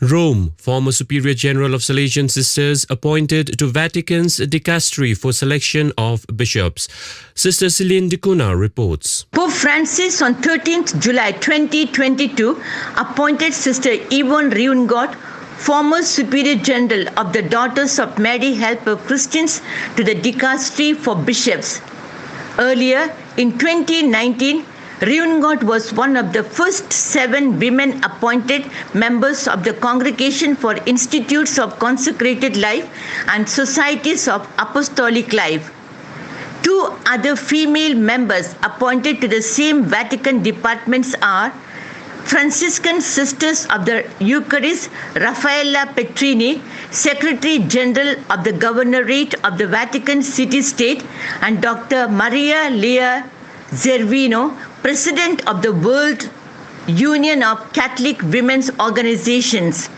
Rome, former Superior General of Salesian Sisters, appointed to Vatican's dicastery for selection of bishops. Sister Celine Dicuna reports. Pope Francis on 13th July 2022 appointed Sister Yvonne Riungot, former Superior General of the Daughters of Mary Helper Christians, to the dicastery for bishops. Earlier, in 2019, Riungot was one of the first 7 women appointed members of the Congregation for Institutes of Consecrated Life and Societies of Apostolic Life. 2 other female members appointed to the same Vatican departments are Franciscan Sisters of the Eucharist, Raffaella Petrini, Secretary General of the Governorate of the Vatican City-State, and Dr. Maria Lea Zervino, President of the World Union of Catholic Women's Organizations.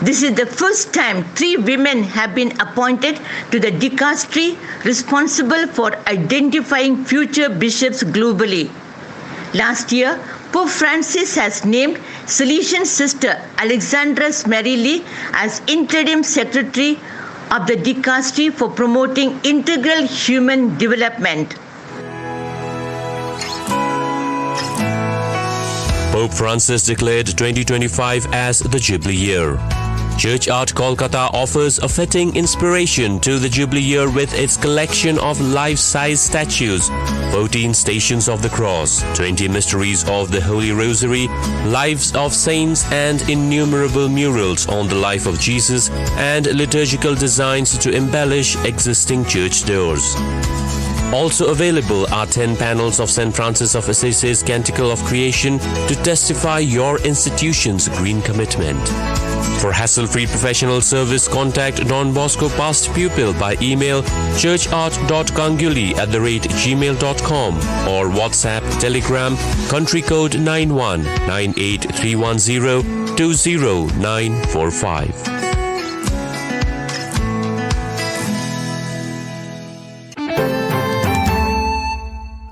This is the first time 3 women have been appointed to the dicastery responsible for identifying future bishops globally. Last year, Pope Francis has named Salesian Sister Alexandra Smerili as Interim Secretary of the dicastery for promoting integral human development. Pope Francis declared 2025 as the Jubilee Year. Church Art Kolkata offers a fitting inspiration to the Jubilee Year with its collection of life-size statues, 14 Stations of the Cross, 20 Mysteries of the Holy Rosary, Lives of Saints, and innumerable murals on the life of Jesus and liturgical designs to embellish existing church doors. Also available are 10 panels of St. Francis of Assisi's Canticle of Creation to testify your institution's green commitment. For hassle-free professional service, contact Don Bosco Past Pupil by email churchart.kanguli@gmail.com or WhatsApp, Telegram, country code 919831020945.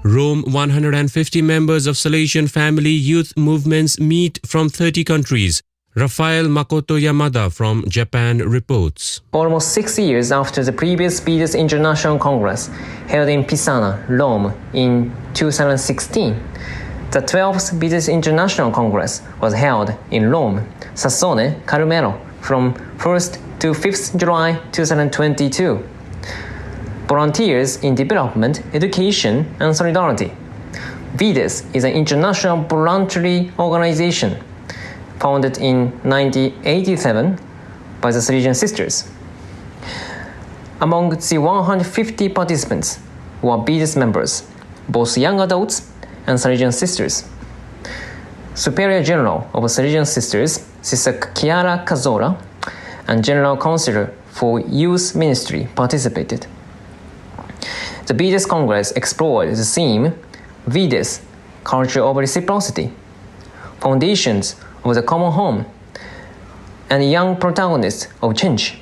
Rome, 150 members of Salesian family youth movements meet from 30 countries. Rafael Makoto Yamada from Japan reports. Almost 6 years after the previous Beatles International Congress held in Pisana, Rome in 2016, the 12th Beatles International Congress was held in Rome, Sassone, Carmelo from 1st to 5th July 2022. Volunteers in Development, Education and Solidarity. VIDES is an international voluntary organization founded in 1987 by the Salesian Sisters. Among the 150 participants were VIDES members, both young adults and Salesian Sisters. Superior General of Salesian Sisters, Sister Chiara Cazzola, and General Counsellor for Youth Ministry participated. The VIDES Congress explored the theme VIDES, Culture of Reciprocity, Foundations of the Common Home, and young protagonists of change.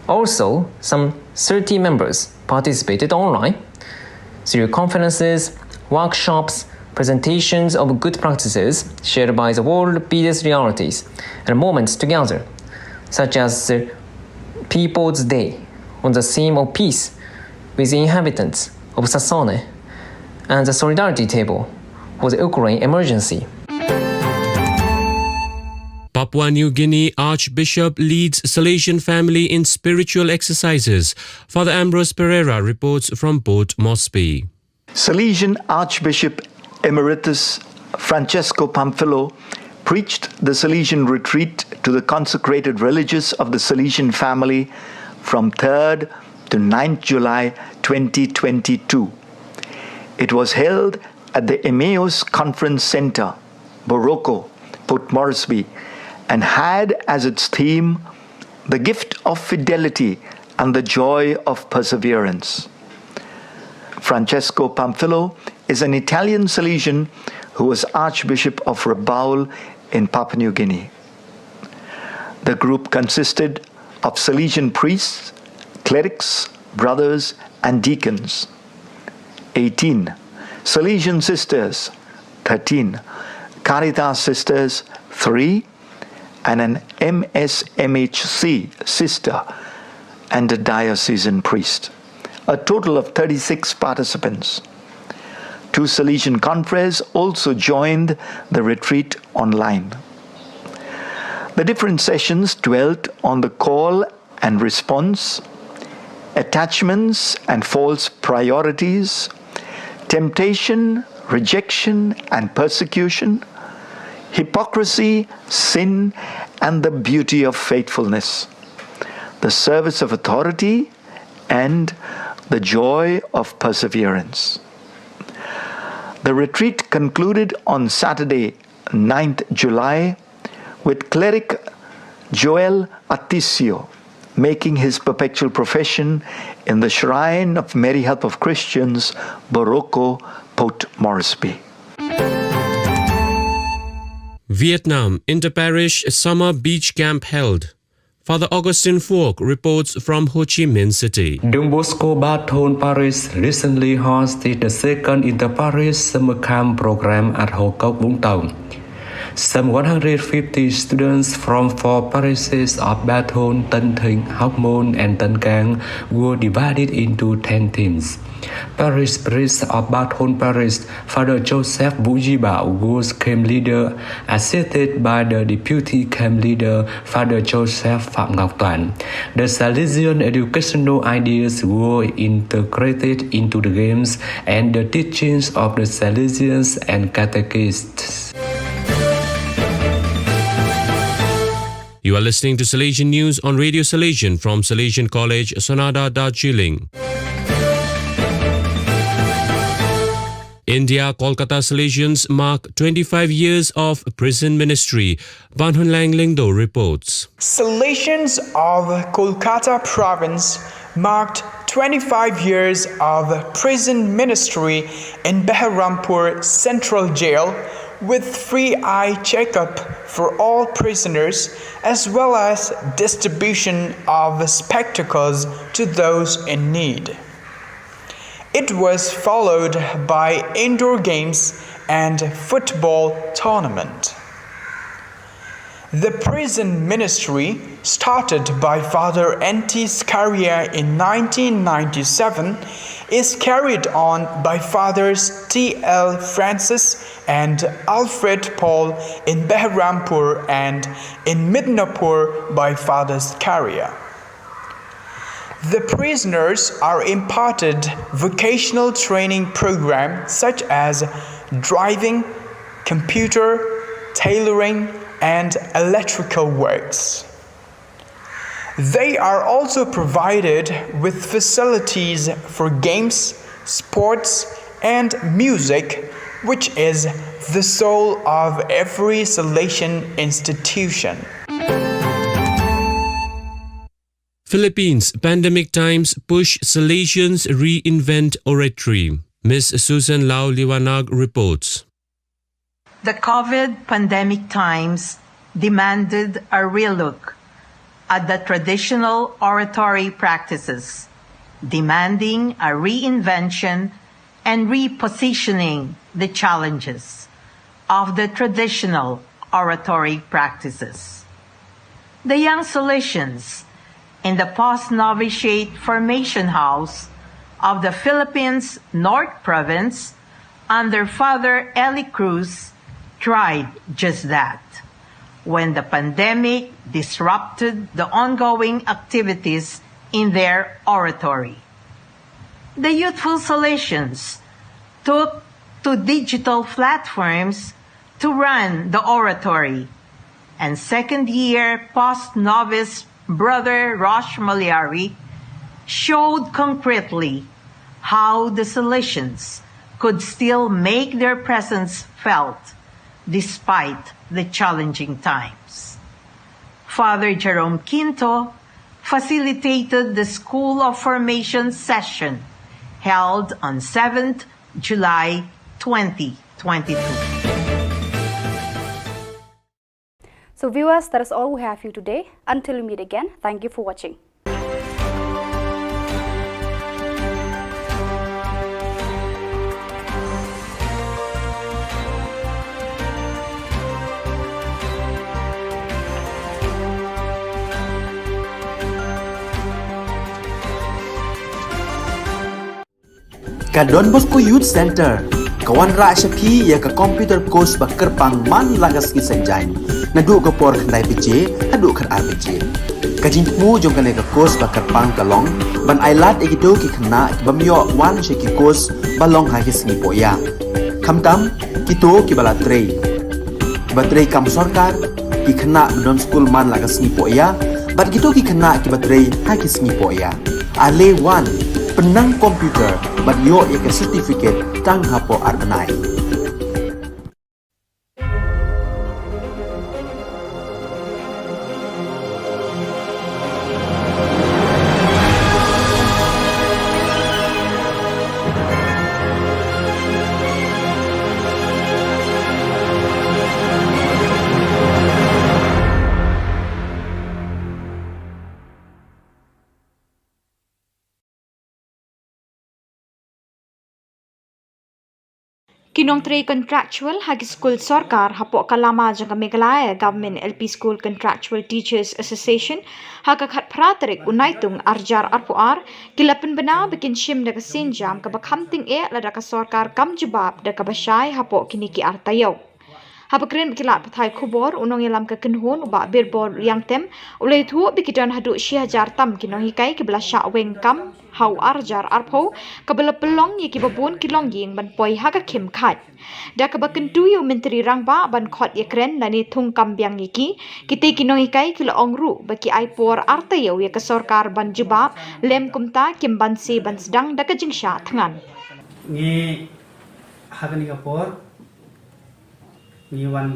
Also, some 30 members participated online through conferences, workshops, presentations of good practices shared by the world BDS realities, and moments together, such as the People's Day on the theme of peace with the inhabitants of Sassone, and the Solidarity Table for the Ukraine emergency. Papua New Guinea Archbishop leads Salesian family in spiritual exercises. Father Ambrose Pereira reports from Port Moresby. Salesian Archbishop Emeritus Francesco Pamphilo preached the Salesian retreat to the consecrated religious of the Salesian family from 3rd to 9th July 2022. It was held at the Emmaus Conference Center, Boroko, Port Moresby, and had as its theme the gift of fidelity and the joy of perseverance. Francesco Pamphilo is an Italian Salesian who was Archbishop of Rabaul in Papua New Guinea. The group consisted of Salesian priests, clerics, brothers, and deacons. 18 Salesian sisters, 13 Caritas sisters, 3, and an MSMHC sister and a diocesan priest. A total of 36 participants. 2 Salesian confreres also joined the retreat online. The different sessions dwelt on the call and response, attachments and false priorities, temptation, rejection and persecution, hypocrisy, sin, and the beauty of faithfulness, the service of authority, and the joy of perseverance. The retreat concluded on Saturday, 9th July, with cleric Joel Aticio making his perpetual profession in the Shrine of Mary Help of Christians, Boroko, Port Moresby. Vietnam Inter-Parish Summer Beach Camp held. Father Augustine Phuoc reports from Ho Chi Minh City. Don Bosco Baton Parish recently hosted the second Inter-Parish Summer Camp program at Ho Kok Vũng Tàu. Some 150 students from 4 parishes of Baton, Tân Thịnh, Hóc Môn, and Tân Cang were divided into 10 teams. Parish priest of Baton Parish, Father Joseph Vũ Di Bảo, was camp leader, assisted by the deputy camp leader, Father Joseph Phạm Ngọc Toản. The Salesian educational ideas were integrated into the games and the teachings of the Salesians and catechists. You are listening to Salesian News on Radio Salesian from Salesian College, Sonada, Darjeeling. India Kolkata Salesians mark 25 years of prison ministry. Van Hun Lang Lingdo reports. Salesians of Kolkata province marked 25 years of prison ministry in Beharampur Central Jail with free eye checkup for all prisoners as well as distribution of spectacles to those in need. It was followed by indoor games and football tournament. The prison ministry, started by Father N.T. Scaria in 1997, is carried on by Fathers T.L. Francis and Alfred Paul in Beharampur and in Midnapur by Father Scaria. The prisoners are imparted vocational training programs such as driving, computer, tailoring, and electrical works. They are also provided with facilities for games, sports, and music, which is the soul of every Salesian institution. Philippines pandemic times push Salesians reinvent oratory. Ms. Susan Lau Liwanag reports. The COVID pandemic times demanded a relook at the traditional oratory practices, demanding a reinvention and repositioning the challenges of the traditional oratory practices. The young Salesians in the post-novitiate formation house of the Philippines North Province under Father Eli Cruz tried just that when the pandemic disrupted the ongoing activities in their oratory. The youthful Salesians took to digital platforms to run the oratory, and second-year post-novice Brother Rosh Maliari showed concretely how the Salesians could still make their presence felt despite the challenging times. Father Jerome Quinto facilitated the School of Formation session held on 7th July 2022. So viewers, that is all we have for you today. Until we meet again, thank you for watching. Ka Don Bosco Youth Center, kawan ra Shapi ya ka computer course ba kerpang man lagas ki sanjain. Nadu ka por khandai PJ, adu kan RPG. Ka jingmu jong ka ka course ba kerpang kalong, ban ailat egido ki khna ki bamyo wan she ki course balong ha ki sni poya. Khamtam kito ki bala trei. Ba trei kam sarkar ki khna don school man lagas ni poya, bat kito ki khna ki batrei ha ki sni poya. Ale wan penang komputer bat yo ya ke certificate tang hapo arbenai. Kinong three contractual hagi school sarkar hapo kalama jang Meghalaya Government LP School Contractual Teachers Association haga khat pratrik unaitung arjar arpuar kilapen bena bikin shim daga sinjam ka bakhamting la ka sarkar kam jawab daga basai hapo kiniki artayo. Habakren bikilat pathai Khubor unong yalam ka kenhon uba birbor yang tem ulai thu bikidan hadu 6,000 tam kinong hikai ki belasha weng kam hau arjar arpo kabela pelong ye ki babun kilong ying ban poi haga khim khat da ka baken tu yo menteri rangba ban khot ye kren lani thung kam byang yiki kite kinong hikai kilo ongru baki ai por artayo ye ka sarkar ban jubab lem kumta kim ban se ban sedang da ka jingsha thangan ngi hagani ka por ni wan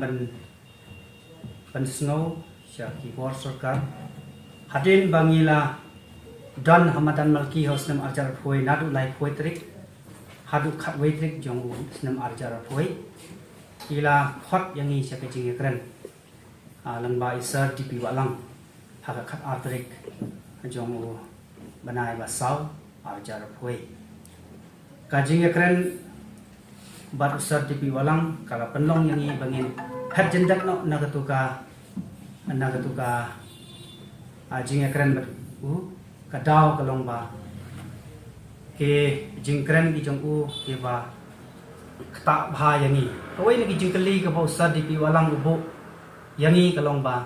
ban snow sya ki por sarkar hadin bangila Don Hamadan Malki House nam arjar phoi nadu lai phoi trik hadu khat wei trik jong u nam arjar phoi ila khot yangi sya ke jing ekran lang ba isar tipi walang haga khat artrik jong u banai ba saw arjar phoi ka jing ekran bat usar tipi walang kala penlong yangi bangin hat jendak no nagatuka jing ekran bat u kadau kalong ba ke jingkren ki jong u ke ba kta bha yangi koi ni ki jingkali ka ba sa di pi walang ubo yangi kalong ba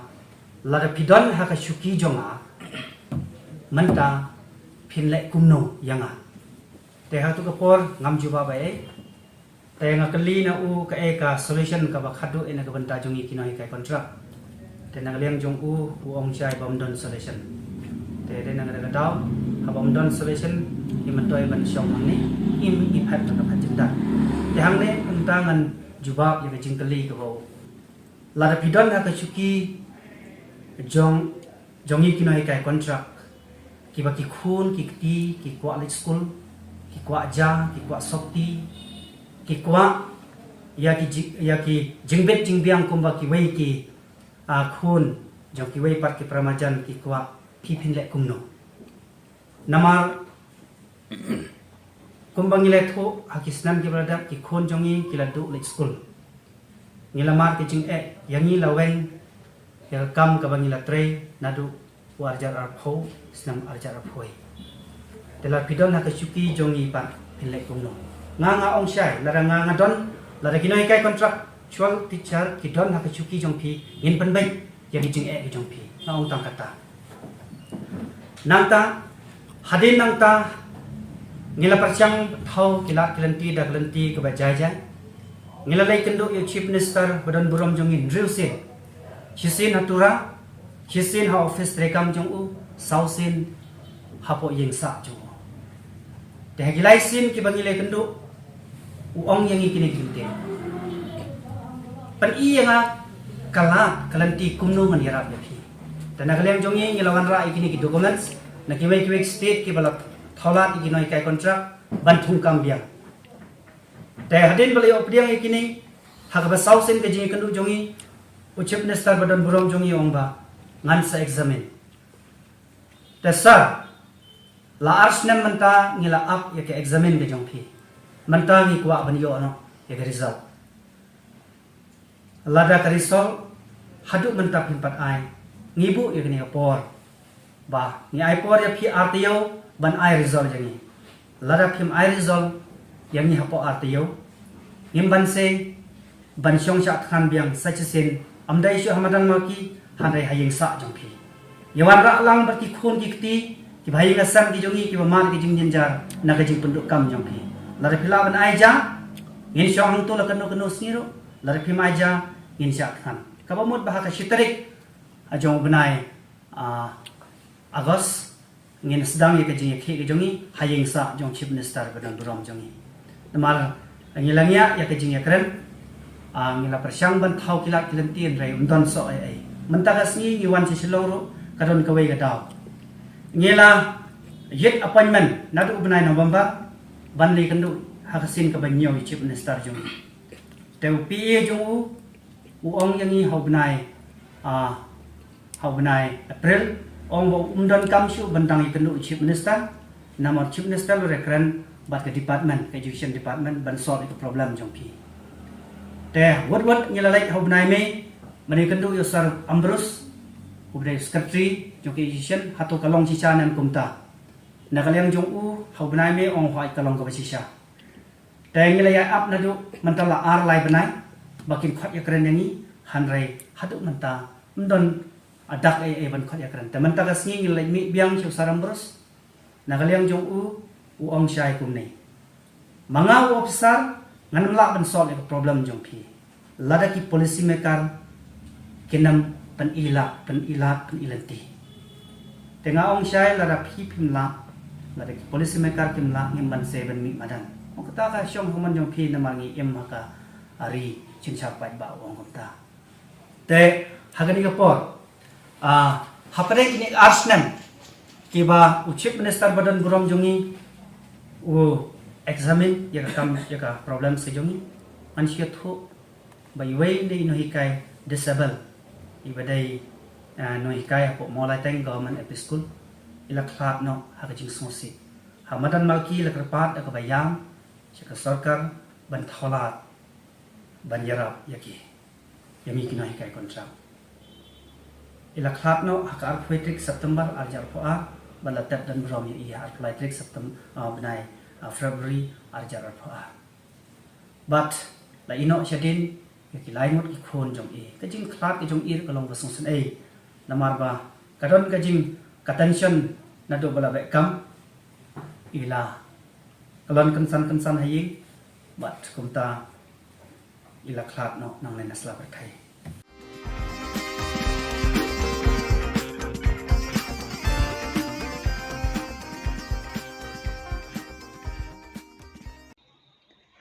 la da pidon ha ka shuki jonga manta phinle kumno yanga te ha tu ka por ngam ju ba ba e te nga kali na u ka e ka solution ka ba khadu ena ka banta jongi ki noi kai contract te na liang jong u ong chai bom don solution te de nang daga daw habam don solution imatoy ban syong ni im ipat na kapajinda te hang ne untangan jubab ye jingkali ko la da pidon ha ka chuki jongi kinoi kai contract ki ba ki khun ki ti ki kwa school ki kwa ja ki kwa sokti ki kwa ya ki jingbet jingbiang kumba ki wei ki khun jong ki wei pat ki pramajan ki kwa phi phin le kum no namar kumbangile tho hakisnan ki brada ki khun jongi ki la du le school ngilamar ki jing yangi laweng ya kam ka bangila tre nadu warjar ar pho snam arjar ar phoi telar pidon ha ka chuki jongi pa phin le kum no nga ong shai la nga don la kinoi kai contractual teacher ki don ha ka chuki jong phi in pan bai ya ki jing ki jong phi na ong tang kata nangta hadin nangta ngila parchang thau kila kilanti da kilanti ka ba jai jai ngila lai kendo yo chief minister badan buram jong in drill sin hisin hatura hisin ha office rekam jong u sausin hapo yeng sa jong te gilai sin ki bangile kendo uong yang ikini kinte pan i yang kala kalanti kumno ngan yarap yapi tana kaleng jong yang ngelawan ra ikini ki documents na ki wei state ki balap tholat ikinoi kai contract banthung kam biang te hadin bali opdiang ikini hakaba sausin ke jingi kendu jongi chief minister badan buram jongi ongba ngan sa examine te sir la arsnem manta ngila up ya ke examine ke jong phi manta ni kwa ban yo no ya ke result lada ka result hadu manta pimpat ai ngibu ya ke ni por ba ni ai por ya phi artio ban ai result jangi lada phim ai result yang ni hapo artio ngim ban se ban shong sha khan biang sachen amdai shu hamadan maki hanai hayeng sa jong phi yawan ra lang bar ki khun ki kti ki bhai nga sam ki jongi ki mar ki jing jar na ka jing penduk kam jong phi la phila ban ai ja ngin shong hang to la kanu kanu sniro la phima ja ngin sha khan ka ba mot ba ka shitarik ajong benai agos ngin sedang ye ka jing ki jongi hayeng sa jong chief minister badan buram jongi namal ngilangya ya ka jing ya kren ngila persyang ban thau kilat kilentien rai undon so ai mentagas ni ngiwan si Shillong ro kadon kawai ka daw ngila yet appointment nadu ubnai November ban li kandu hakasin ka banyo chief minister jong teu pi jong u ong yang ni hobnai April ong bo undon kam shu bantang ikandu chief minister namar chief minister lo rekren bat ke department education department ban solve the problem jong pi te wat ngila lai hobnai me mani kandu yo sar Ambrus ubdai secretary jong education hatu kalong chicha nan kumta nakaleng jong u hobnai me ong hwai kalong ka chicha te ngila ya up nadu mantala ar lai banai bakin khat ya kren ni hanrai hadu manta ndon adak ban khat ya kren te manta ka singi ngila mi biang chu sar Ambrus nakaleng jong u ong shai kum nei manga officer ngan la ban solve the problem jong phi lada ki policy maker kinam pan ilanti tenga ong shai lada phi phim la lada ki policy maker kim la ngim ban se ban mi madan ong kata ka shong human jong phi na mangi em maka ari chincha pai ba ong kata te hagani ka por hapare ni arsnem ki ba chief minister badan buram jongi u examine ya ka problem se jongi ansia tho bai wei nei no hikai disable ibadai no hikai po molai teng government ep school ila khat no ha ka jing sosi hamadan malki la kerpat ka bayam ka sarkar ban tholat ban yarap yaki yami kina hikai contract ila khat no ha ka arthritic September arjar po bala tap dan brom ya arthritic September benai February arjar pha but la ino shadin ki lai mot ki khon jong ka jing khlat ki jong ir kalong basung san namar ba kadon ka jing ka tension na do bala be kam ila kalon kansan haying but kumta ila khlat no nang le nasla ba thai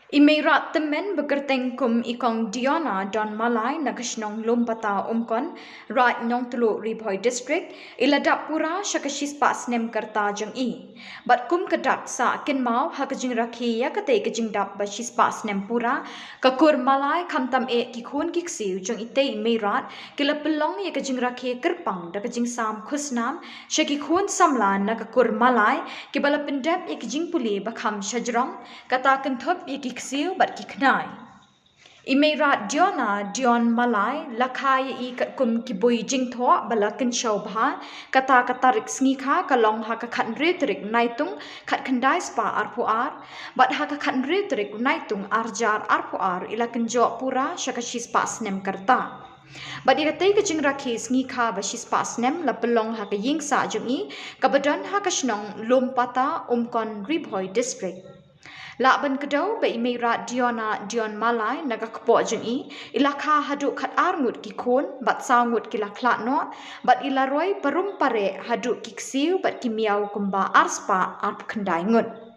Imirat temen bekerteng kum ikong Diona Don Malai nagasnong lompata umkon rat nyong tulu Riboy district iladap pura syakashis pas nem kerta jeng I. Bat kum kedak sa kin mau hakajing rakhi ya kate kajing dap bashis pas nem pura kakur Malai kamtam e kikun kiksiu jeng ite imirat kila pelong ya kajing rakhi kerpang da kajing sam khusnam syakikun samlan na kakur Malai kibala pendep ya kajing puli bakam syajrong kata kentup ya kiksiu bat kiknai. Imirat Diona Dion Malai lakai I kat kum kibui jing tho bala ken show bha kata katarik sngi kalong ha ka khat retrik naitung khat khandai spa arpuar bat ha ka khat retrik naitung arjar arpuar ila ken jo pura syakashis pas nem karta. But iratai ka jing rakis ngi ka ba shis pas nem la pelong ha ka ying sa jungi kabadan ha ka shnong lompata umkon Riboy district. Laban kedau ba imirat Diona Dion Malai naga kepo jungi ilakha haduk khat arngut ki kon bat sangut kila klat no bat ilaroi parum pare haduk kiksiu bat kimiau kumba arspa arp kendai ngut.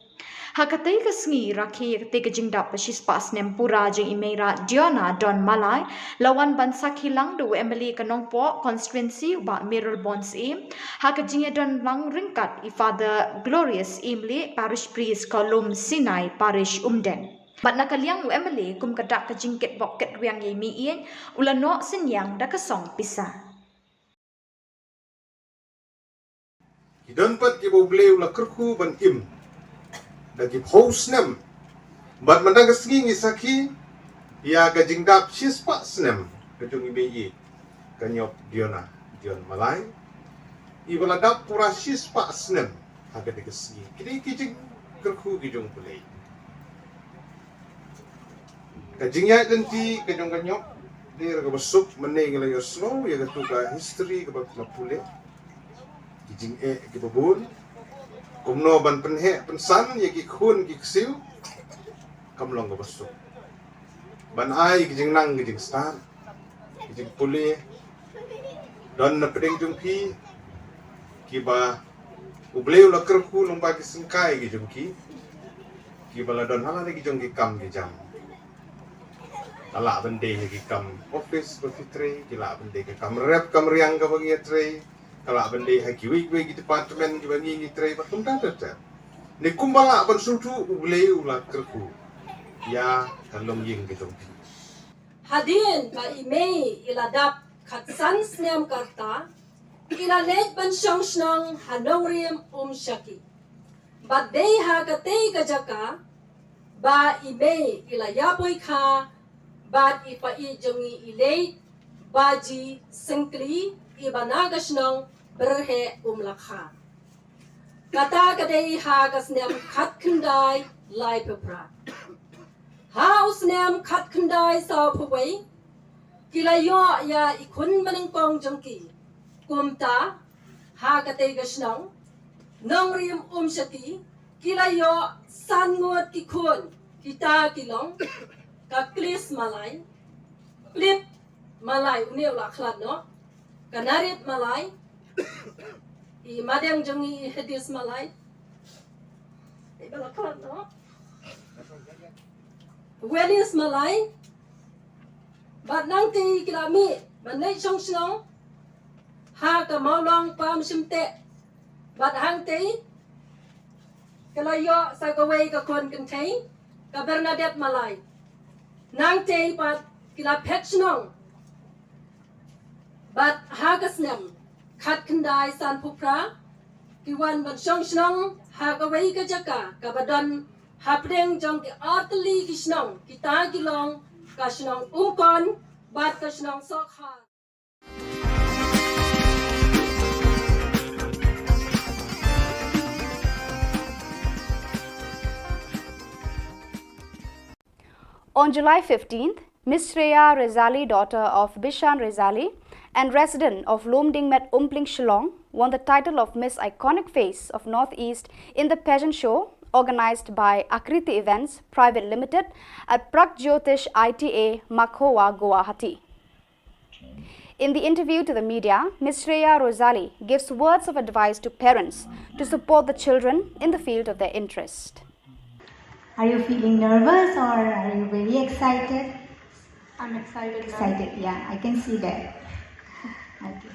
Hakatai ka sngi rakhi kate ka jingdap bashis pas nem pura jing imirat Diona Don Malai lawan ban sakhilang do Emily kanongpo constituency ba Mirror Bonds im haka jingya don lang ringkat I Father Glorious Imli parish priest kolum Sinai parish umden. Bat nakaliang Emily kum kadak ka jingket boket riang ye mi ien ulano senyang da kasong pisa. Hidonpat ki boble ula kerku ban im dagi host nem bat mandang kesgi ngisaki ya gajing dap shispa snem kejung ibi kanyop Diona Dion Malai ibala dap pura shispa snem haga de kesgi kini kijing kerku kijung pulei kajing ya denti kejung kanyop dia raga besuk meneng la yo slow ya gatuka history ke bab pulei kijing ke babun kumno ban penhe pensan ya ki khun ki ksiu kamlong ga basu ban ai ki jing nang ki jing stan ki jing puli don na pedeng jung ki ba ubleu la kerku long ba ki singkai ki jung ki bala don hala ki jung ki kam ki jam ala bende ki kam office ba fitre ki la bende ki kam rep kam riang ga bagi tre kalau benda haki wig di departemen di bagi ni tray batum tata ni kumbala ban sutu ublei ulat kerku ya kalong ying gitu hadin ba imei iladap khatsan snem karta ilalet ban shongshnong hanong riem shaki ba dei ha ka tei ka jaka ba imei ilayapoy kha ba ipa I jongi ilei baji sengkli ibanagasnong berhe lakha. Kata kadei ha kasnem khat khandai lai pepra. Ha usnem khat khandai sa phwei kilayo ya ikun manengkong jangki. Kumta ha kadei gasnong nong rim shaki kilayo sangot kikun kita kilong kaklis malai plip malai uneu lakhlat no Kanarit Malay, I madang jongi hedis Malay, I balaklat no. Welis Malay, but nangti kilami, manay song snong, ha ka maulong pam simte, but hangti, kalayo sa kaway ka kon kantay, ka Bernadette Malay, nangti pat kilapet snong, But hagasnem khat kandai san pupra kiwan ban shong shnong hagawai ka jaka kabadan hapdeng jong ki artli ki shnong kita kilong ka shnong umkon bat ka shnong sokha On July 15th, Miss Shreya Rezali, daughter of Bishan Rezali and resident of Lomdingmet Umpling Shillong, won the title of Miss Iconic Face of Northeast in the pageant show organized by Akriti Events Private Limited at Pragjyotish ITA, Makhowa, Guwahati. In the interview to the media, Ms. Shreya Rozali gives words of advice to parents to support the children in the field of their interest. Are you feeling nervous or are you very excited? I'm excited. Excited, yeah, I can see that. Okay.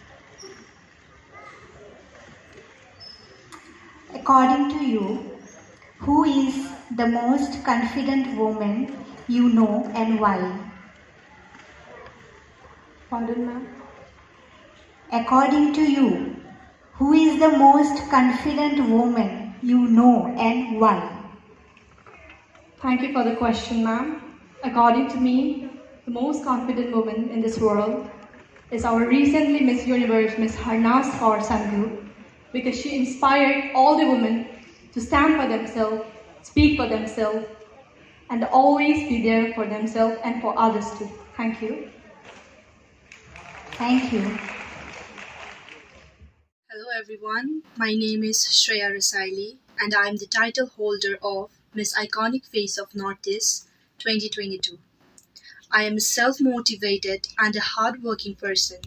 According to you, who is the most confident woman you know and why? Pardon, ma'am? According to you, who is the most confident woman you know and why? Thank you for the question, ma'am. According to me, the most confident woman in this world is our recently Miss Universe, Miss Harnas Kaur Sandhu, because she inspired all the women to stand for themselves, speak for themselves, and always be there for themselves and for others too. Thank you. Thank you. Hello everyone, my name is Shreya Rasaili and I am the title holder of Miss Iconic Face of Northeast 2022. I am a self-motivated and a hard-working person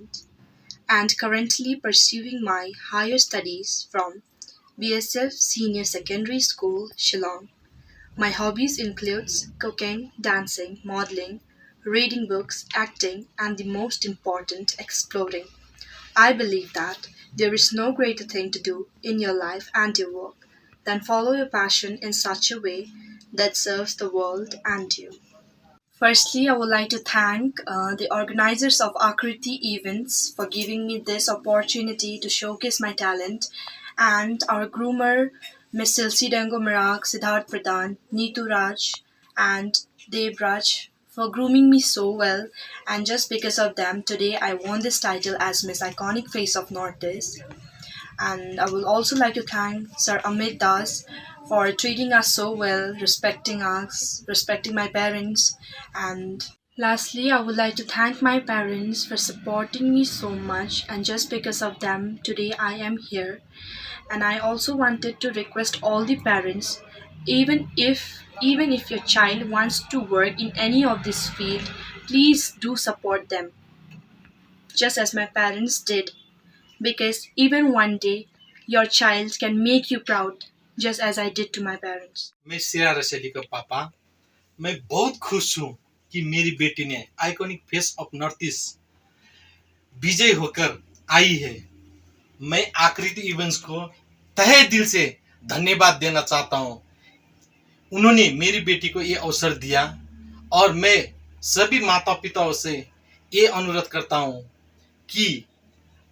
and currently pursuing my higher studies from BSF Senior Secondary School, Shillong. My hobbies includes cooking, dancing, modeling, reading books, acting, and the most important, exploring. I believe that there is no greater thing to do in your life and your work than follow your passion in such a way that serves the world and you. Firstly, I would like to thank the organizers of Akriti events for giving me this opportunity to showcase my talent, and our groomer, Miss Silsi Dango Marak, Siddharth Pradhan, Neetu Raj, and Deb Raj for grooming me so well, and just because of them, today I won this title as Miss Iconic Face of Northeast. And I would also like to thank Sir Amit Das for treating us so well, respecting us, respecting my parents. And lastly, I would like to thank my parents for supporting me so much, and just because of them, today I am here. And I also wanted to request all the parents, even if your child wants to work in any of this field, please do support them, just as my parents did, because even one day your child can make you proud, just as I did to my parents. मैं श्रेया रसैली का पापा, मैं बहुत खुश हूँ कि मेरी बेटी ने iconic face of north east विजय होकर आई है। मैं आकृति इवेंट्स को तहे दिल से धन्यवाद देना चाहता हूँ। उन्होंने मेरी बेटी को ये अवसर दिया और मैं सभी माता पिताओं से ये अनुरोध करता हूँ कि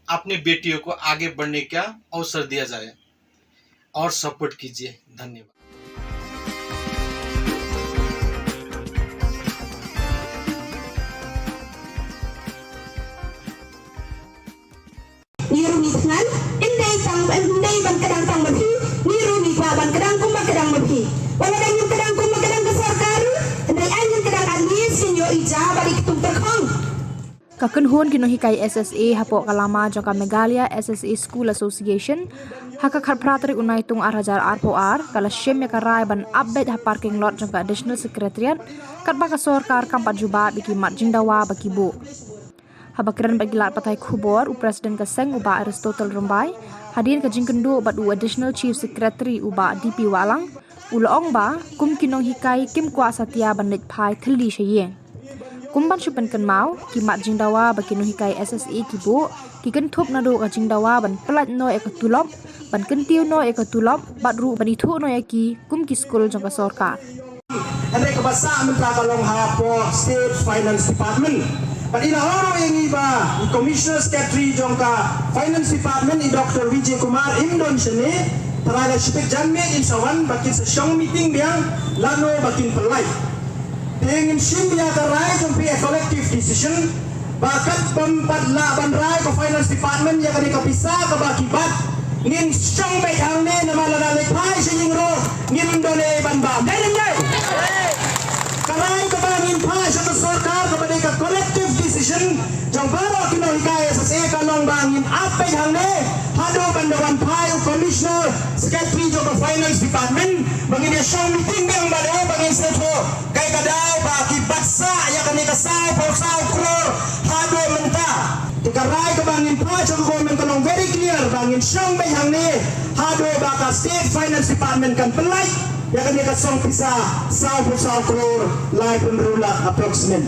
अपनी बेटियों को आगे बढ़ने का अवसर दिया जाए और सपोर्ट कीजिए। धन्यवाद। Nirumi dengan indai ban kadang tang mapi nirumi kwa ban kadang kuma kadang mapi wala dan yung kadang kuma kadang ke sarkaru indai anyung kadang admis sinyo ija balik tung terkong. Kakun hon kinohikai SSA hapo kalama jangka Megalia SSA School Association haka kharpratri unai tung arhajar arpoar kala shem ya karai ban update ha parking lot jangka additional secretariat katba ka sorkar kampat juba biki mat jingdawa bakibu. Habakiran bagilat patai Khubor Presiden Kaseng uba Aristotle Rumbai hadir ke jingkendu ubat additional chief secretary uba DP Walang uloong ba kum kinong hikai kim kuasa tia bandit pai thli sheyeng kumban shupen kan mau ki mat jingdawa bakinong hikai SSA kibu ki kan thop nado ka jingdawa ban plat no ekatulop ban kentiu no ekatulop bat ru ban ithu no yaki kum ki school jangka sorkar ande ka basa mentra kalong hapo state finance department. But in our iba, Commissioner Secretary jongka Finance Department i Dr. Vijay Kumar Imdon sini teraga sepik janme in sawan bakin sesiong meeting biang lano bakin perlai. Dengan sim biang karai jompi a collective decision bakat pempadla bandrai ke Finance Department yang kami kapisah ke bakibat ngin song baik hangne nama lana lepai sejingro ngin dole banbam. Karai kebangin pai satu sorkar kepada ke collective decision jong baru kino hikai SSA kalong bangin apa yang ne hado bandawan pai commissioner secretary jong finance department bangin dia show meeting yang baru bangin seto kai kadau bagi baksa ya kani kasau posau kror hado menta dikarai kebangin pai jong government kalong very clear bangin show yang ne hado baka state finance department kan pelai ya kan dia kasong pisa 1 crore life and rula approximate.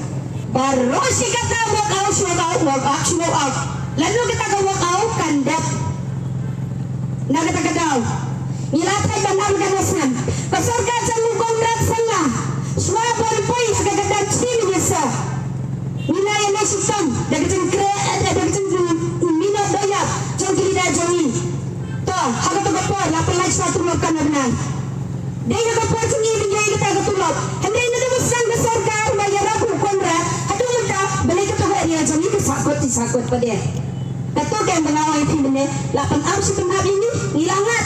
Baru si kata work out. Lalu kita ke work out kandat. Nak kita kedau. Nilatai banam kanasan. Pasorga jamu kontrak sana. Semua perempuan agak kedau tim biasa. Nilai yang sistem. Dah kecil minat doyak. Jom kita joni. Toh, agak tu kapor. Lapan lagi satu makan benar. Dia kapor sini dia kita ketulap. Hendak ini tu besar pasorga bayar aku kontrak. Aduh muda balik ke tempat dia joni disakut pada. Betul kan mengawal itu benar. Lapan si penab ini nilangat.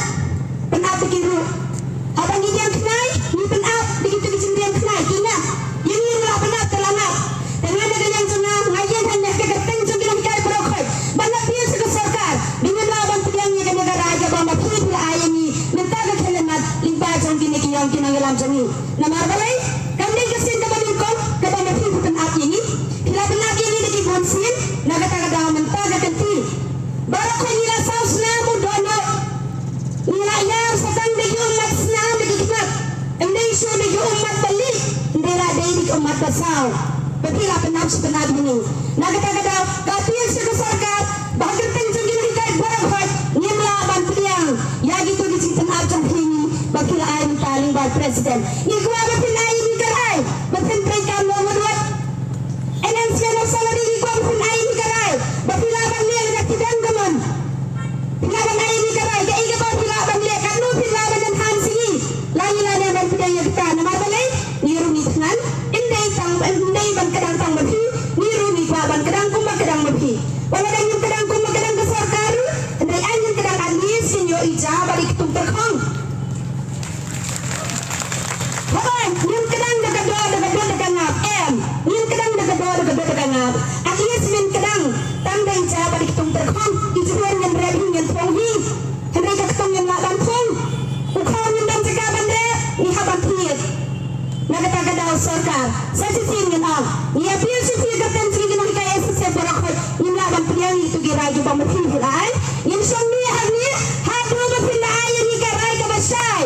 Penab begitu. Abang ini yang kenai, ni penab begitu kecendirian kenai. Kina, yang ini lah penab terlangat. Dengan ada yang tengah ngayen hanya kegeteng jengkilang kai berokoi. Banyak dia sekesarkar. Dengan lawan pilihannya ke negara aja bamba pilih ayah ini. Mentaga kelemat limpah jengkini kiyang kinang dalam jengi. Nama balai, kami kesin kebanin kau kebamba pilih penab ini. Bila penab ini lagi bonsin, naga-taga mentaga kenti. Baru kau nila saus namu dono. Nila yang sedang bagi umat senang bagi kimat. Endai isu bagi umat balik. Ndela dari umat besar. Begilah penab ini. Naga-taga kapil sekesarkat. Bahkan tenjungin hikai berapa. Nyemla bantu yang. Ya gitu di situ abjang ini. Bagilah air paling buat presiden. Ni gua betul air ni kerai. Betul mereka nomor 2. Enansian salary ni gua betul air ni kerai. Bagilah bang ni yang tidak gaman. Pilaban air ni kerai. Ke iga bawa pilaban ni. Kanu pilaban dan hansi. Lagi-lagi abang pidanya kita. Nama balai. Niru ni tengan. Indai ban kadang tang mapi. Niru ni gua ban kadang kumba kadang mapi. Walau dengan kadang kumba kadang besar karu. Indai angin kadang anis. Sinyo ija balik tung terkong. Bapak, nyum kadang dekat ngap. Nyum kadang dekat ngap. Akhirnya min kadang tanda ija balik tung terkong. Ijuan yang rebi yang tonghi. Hendak ketong yang laban tong. Ukau yang dan cekaban de. Ni haban tiet. Nagataga daw sarkar. Sa sisin yan ang. Ni apil si Figatan sige na kaya sa barakot. Yung laban priyang ito girado ba mapilay. Yung siyang niya hado mapilay yung ikaray ka basay.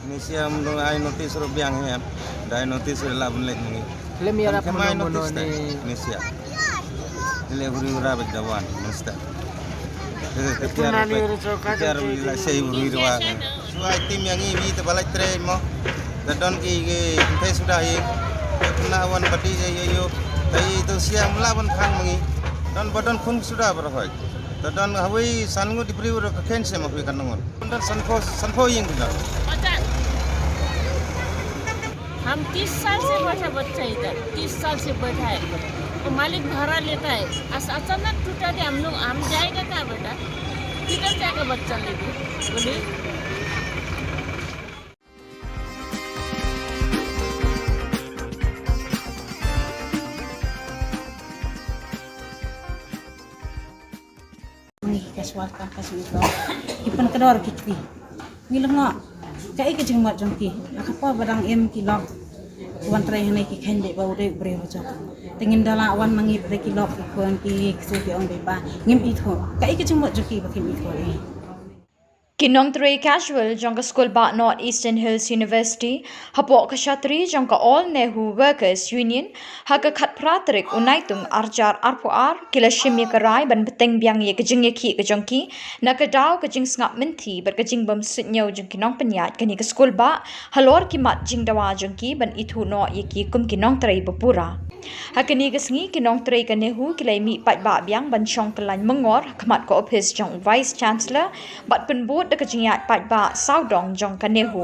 Indonesia menurut ai notis rubiang ya. Dai notis rela bunlet ni. Lem ya rap mono ni Indonesia. Ile huri ura badawan mesta. Kejar bila sei huri ura. Suai tim yang ini te balai tre mo. Dadon ki te sudah hi. Kena awan padi yo. Tai itu siam lawan khang mangi. Dan badan khung sudah berhoi. Dadon hawi sangu diberi ura ken se makui kanongon. Dan sanfo ying bila. हम 30 साल से बैठा बच्चा इधर 30 साल से बैठा है तो मालिक भाड़ा लेता है अचानक टूटा के हम जाएगा क्या बेटा किधर जाएगा बच्चा लेके बोलिए Ni casual kampas ni ko. Ipan kedor kikri. Ngilengok. Kai ke jeng mat jongki. Apa barang em kilok. Wan trai hane ki khende ba ude bre ho jok. Tengin dala wan mangi bre kilok ko ki su ki ong be ba. Ngim i tho. Kai ke jeng mat jongki ba kim i tho ni. Kinong Three Casual jong ka school ba North Eastern Hills University hapok ka Shatri jong ka All Nehu Workers Union haka khat pratrik unaitung arjar arpuar kila shimye karai ban beteng biang ye kajing ye ki kajongki na ka daw kajing ngap menti ber kajing bam sutnyo jong kinong penyat kani ka school ba halor ki mat jing dawa jongki ban ithu no ye ki kum kinong trai bapura hakani gasngi kinong trai ka nehu kilai mi pat ba biang ban chong klan mengor khamat ko office jong vice chancellor bat penbut de kajingat pat ba saudong jong ka nehu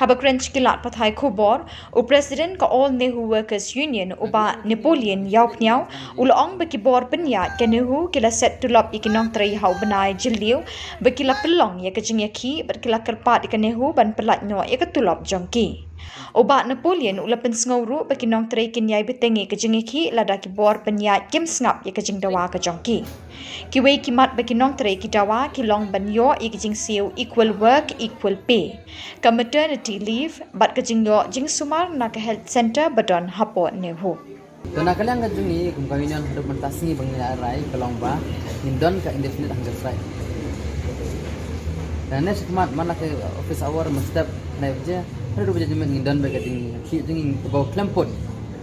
haba krench kilat pathai Khubor u president ka All Nehu Workers Union uba Napoleon yaupnyau ulong bekibor penyat ka nehu kila set tulap ikinong trai hau benai jiliu bekila pelong ya kajing ki berkila kerpat ka nehu ban pelat no ya tulap jongki Oba Napoleon ula pensngawru bekinong tray kinyay betengi kajingiki lada kibor penyat kim snap ya kajing dawa kajongki. Kiway kimat bekinong tray kidawa kilong banyo i kajing siu equal work equal pay. Ka maternity leave bat kajing yo jing sumar na ka health center badon hapo nehu. Dona kalian kajungi kum kawinian hidup mentasi bangila rai kelong ba indon ka indefinite hanggang right. Dan next kimat mana ke office hour mestep naib je ada dua jam ngindon bagi tinggi, tinggi bawa klemput.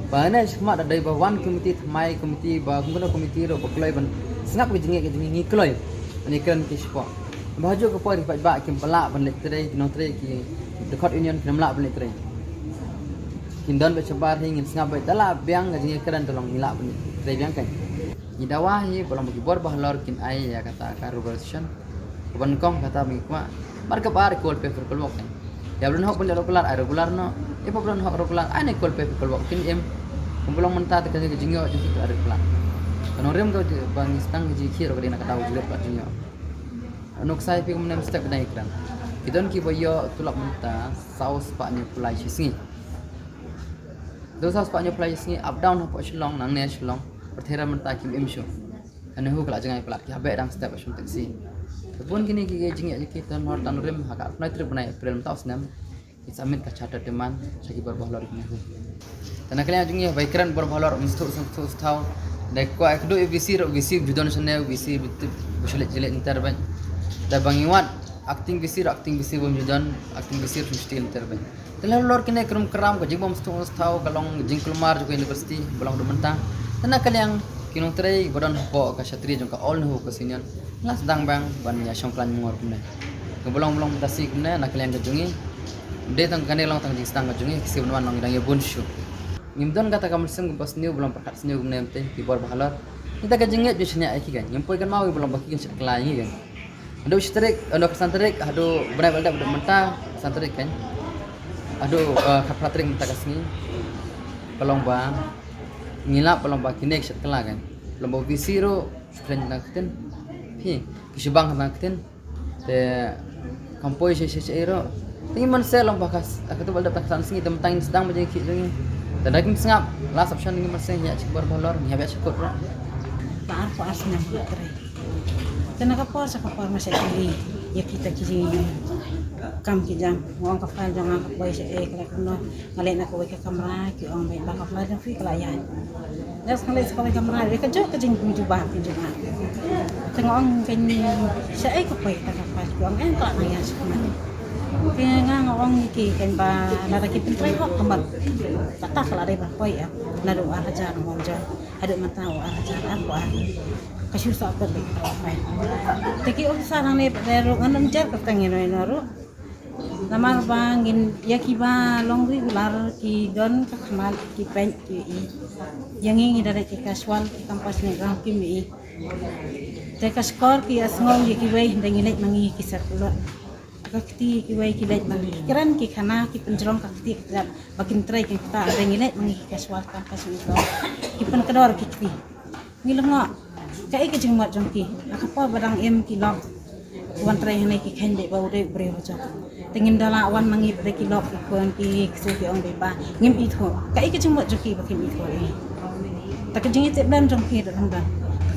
Bahana semak ada dari bawa one committee, mai committee, bawa kumpulan committee ro bakloi ban. Sengap ke jengi kloi. Ani kan kispo. Baju ke poi dipat ba kim pelak ban lek trai no trai ki the court union kim lak ban lek trai. Kindon be cebar hingin sengap be tala biang jengi keran tolong milak ban trai biang kan. Idawa hi bolong bagi bor bahlor kin ai ya kata ka revolution. Ban kong kata mi kwa marka par kol paper kol wok. Ya belum hok benda regular no. Ipa belum hok regular. Ane kol pe kol wak kin em. Kumpulong mentah tekan ke jingyo jadi itu regular. Kalau rem kau bang istang ke jikir kau dia nak tahu juga pak jingyo. Nuk saya pi kemudian step naik kan. Kita ni kiboyo tulak mentah saus paknya pulai sini. Dua saus paknya pulai sini up down hok Shillong nang ne Shillong. Pertera mentah kim em show. Ane hu kelak jangan pelak. Kiabe dang step shum taksi. Pun kini jingnya kita nor tan rem hakak naik trip naik April tahun senam kita amit ke charter teman segi berbahlor ini karena kalian jingnya baikran berbahlor mesti tahu dek ko ek do visi judon sana visi betul interben dan bangiwat acting visi bom judon acting visi mesti interben kalau lor kini keram ko jing bom mesti tahu kalau jing kelmar juga university bolong do mentah karena kalian kinong tray bodon po ka Shatri jong ka All Nehu ka sinian las dang bang ban ya songklan mungor kumne kebolong tasi kumne nak kalian kajungi de tang kanel long tang jingstang kajungi kisi unwan long dang ya bunshu ngimdon kata kamu sing bos new belum perkat sini kumne mte kibor bahalor kita kajungi bisnya aki kan nyempoi kan mau belum baki kan sekelai kan ado strik ado santrik ado berai balda ado mentah santrik kan ado kapratrik mentah kasni pelong bang ngilap lomba kinek setelah kan lomba visiro sudah nakten pi kisubang nakten te kampoi ero tingi man se lomba kas aku tu balda taksan singi temtang sedang menjadi kijungi dan lagi sengap last option tingi man se nya cikbar bolor nya biasa kut ra par ko asna tre kenapa po sa kapar masih kili ya kita kiji kam kijang wong kapal jangan kapoy sa kala kuno ngalay na ko ka kamera ki ong may baka kapal jang fi kala yan das ngalay sa kamera re ka jo ka jing pinjuba tengong kan sa kapoy ta kapal ko ang en ka na sa kamera kaya nga ngong iki kan ba naraki pintray ko kamar tata kala re ba koy ya nado ara jan mo jan ado mataw ara jan ako kasi sa ako ba teki og sarang ne pero nganam jar ka tangin no namar bangin yaki ba long regular ki don ka kamal ki pen ki yang ingi dari ki casual ki kampas ne gram ki mi te ka skor ki asngong ki wei ndangilet mangi ki saklo kakti ki wei ki let mangi kiran ki khana ki penjrong kakti ka bakin try ki ta ndangilet mangi ki casual kampas ne ki pen kedor ki ki ngilong kai ke jing mat jongki akapa badang em ki lok wan trai hane ki khende ba ude bre hoja tengin dala wan mangi bre ki lok kon ki ksu ki ong be ba ngim i tho kai ke jing mat jongki ba kim i tho ni ta ke jing te blam jongki da hamba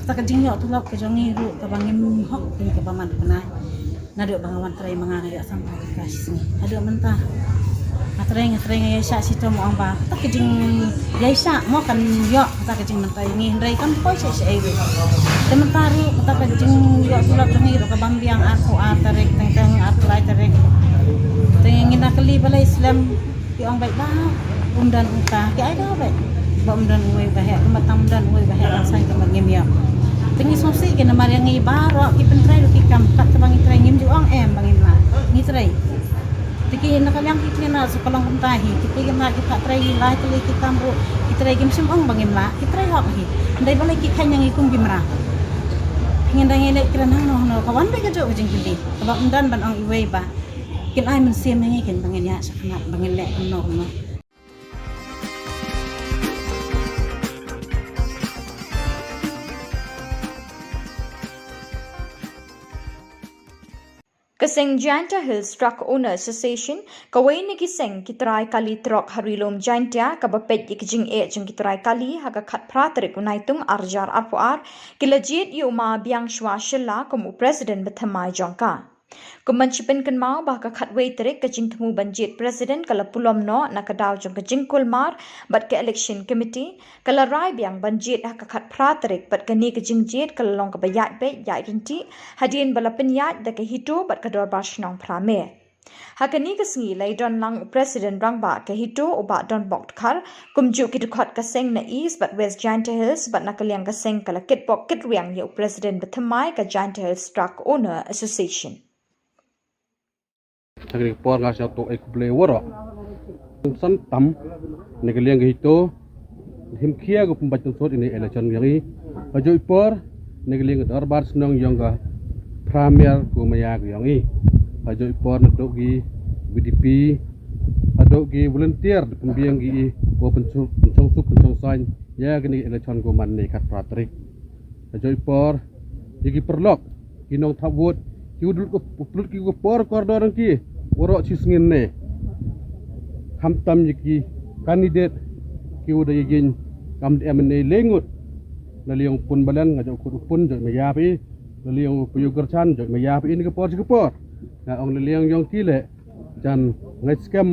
ta ke jing yo tu lok ke jongi ru ka bangim hok ki ka baman kana na do bang wan trai manga ya sam ka sini ado mentah Ngatring ya syak situ mo ang ba. Tak kejing ya syak mo kan yo tak kejing mentai ngi ndai kan poi syak itu. Sementara tak kejing yo tulak ngi ro ka bambiang aku tarik teng atlai tarik. Tengin nak keli balai Islam ki orang baik bah umdan uka ki ai dah baik. Ba umdan uai bah ya matang umdan uai bah ya sang ke ngim ya. Tengi sosi ke namar yang ngi baro ki pentrai ki kam tak bang trai ngim ju ang bangin lah. Ngi trai. Tiki nak yang kita nak sekolah kuntahi, kita kita try lah, kita kampu, kita try game sim bangim lah, kita try hok hi. Ndai balai kita yang ikum gimra. Ingin dah ngelak kira no kawan baik kerja ujung kili. Sebab undan ban ang iway ba. Kin ai men sim ngi kin bangin ya sangat bangin lek no. Kaseng Janta Hills Truck Owner Association kawai ni kiseng kitrai kali truk harilom Janta kabapet ikjing jeng kitrai kali haga khat pratrik unaitung arjar arpuar kilajit yuma biang shwa shilla kumu president bethamai jongka. Kumancipen kenmau bah ka khatway terik kajing temu banjit president kala pulom no nakadaw jong kajing kulmar bat ke election committee kala rai biang banjit ha ka khat praterik bat kani kajing jet kala long ka bayat be yai rinti hadin bala penyat da ke hito bat kador bashnong prame. Hakani kasngi lai don lang president rangba ke hito uba don bok khar kumju kitukhat kaseng na east but west Janta Hills but nakaliang kaseng kala kitbok kitriang yo president bethamai ka Janta Hills Truck Owner Association. Sagri por nga siya to ek bleworo san tam negaliang hito himkhia go pembaca sot ini election yang ajoi por negaliang darbar senong yang ga premier ko maya yang ajoi por nadok gi BDP adok gi volunteer pembiang gi ko pencung suk pencung sign ya gini election ko man ne kat pratrik ajoi por gi perlok kinong thabut ki udul ko pulut ki ko por kordor ki orok cisngin ne hamtam yiki kandidat ki udah yin kam MNA lengut naliong pun balan ngajak kut pun jok meyapi naliong puyugerchan jok meyapi ini kepor na ong naliong yong kile jan ngai scam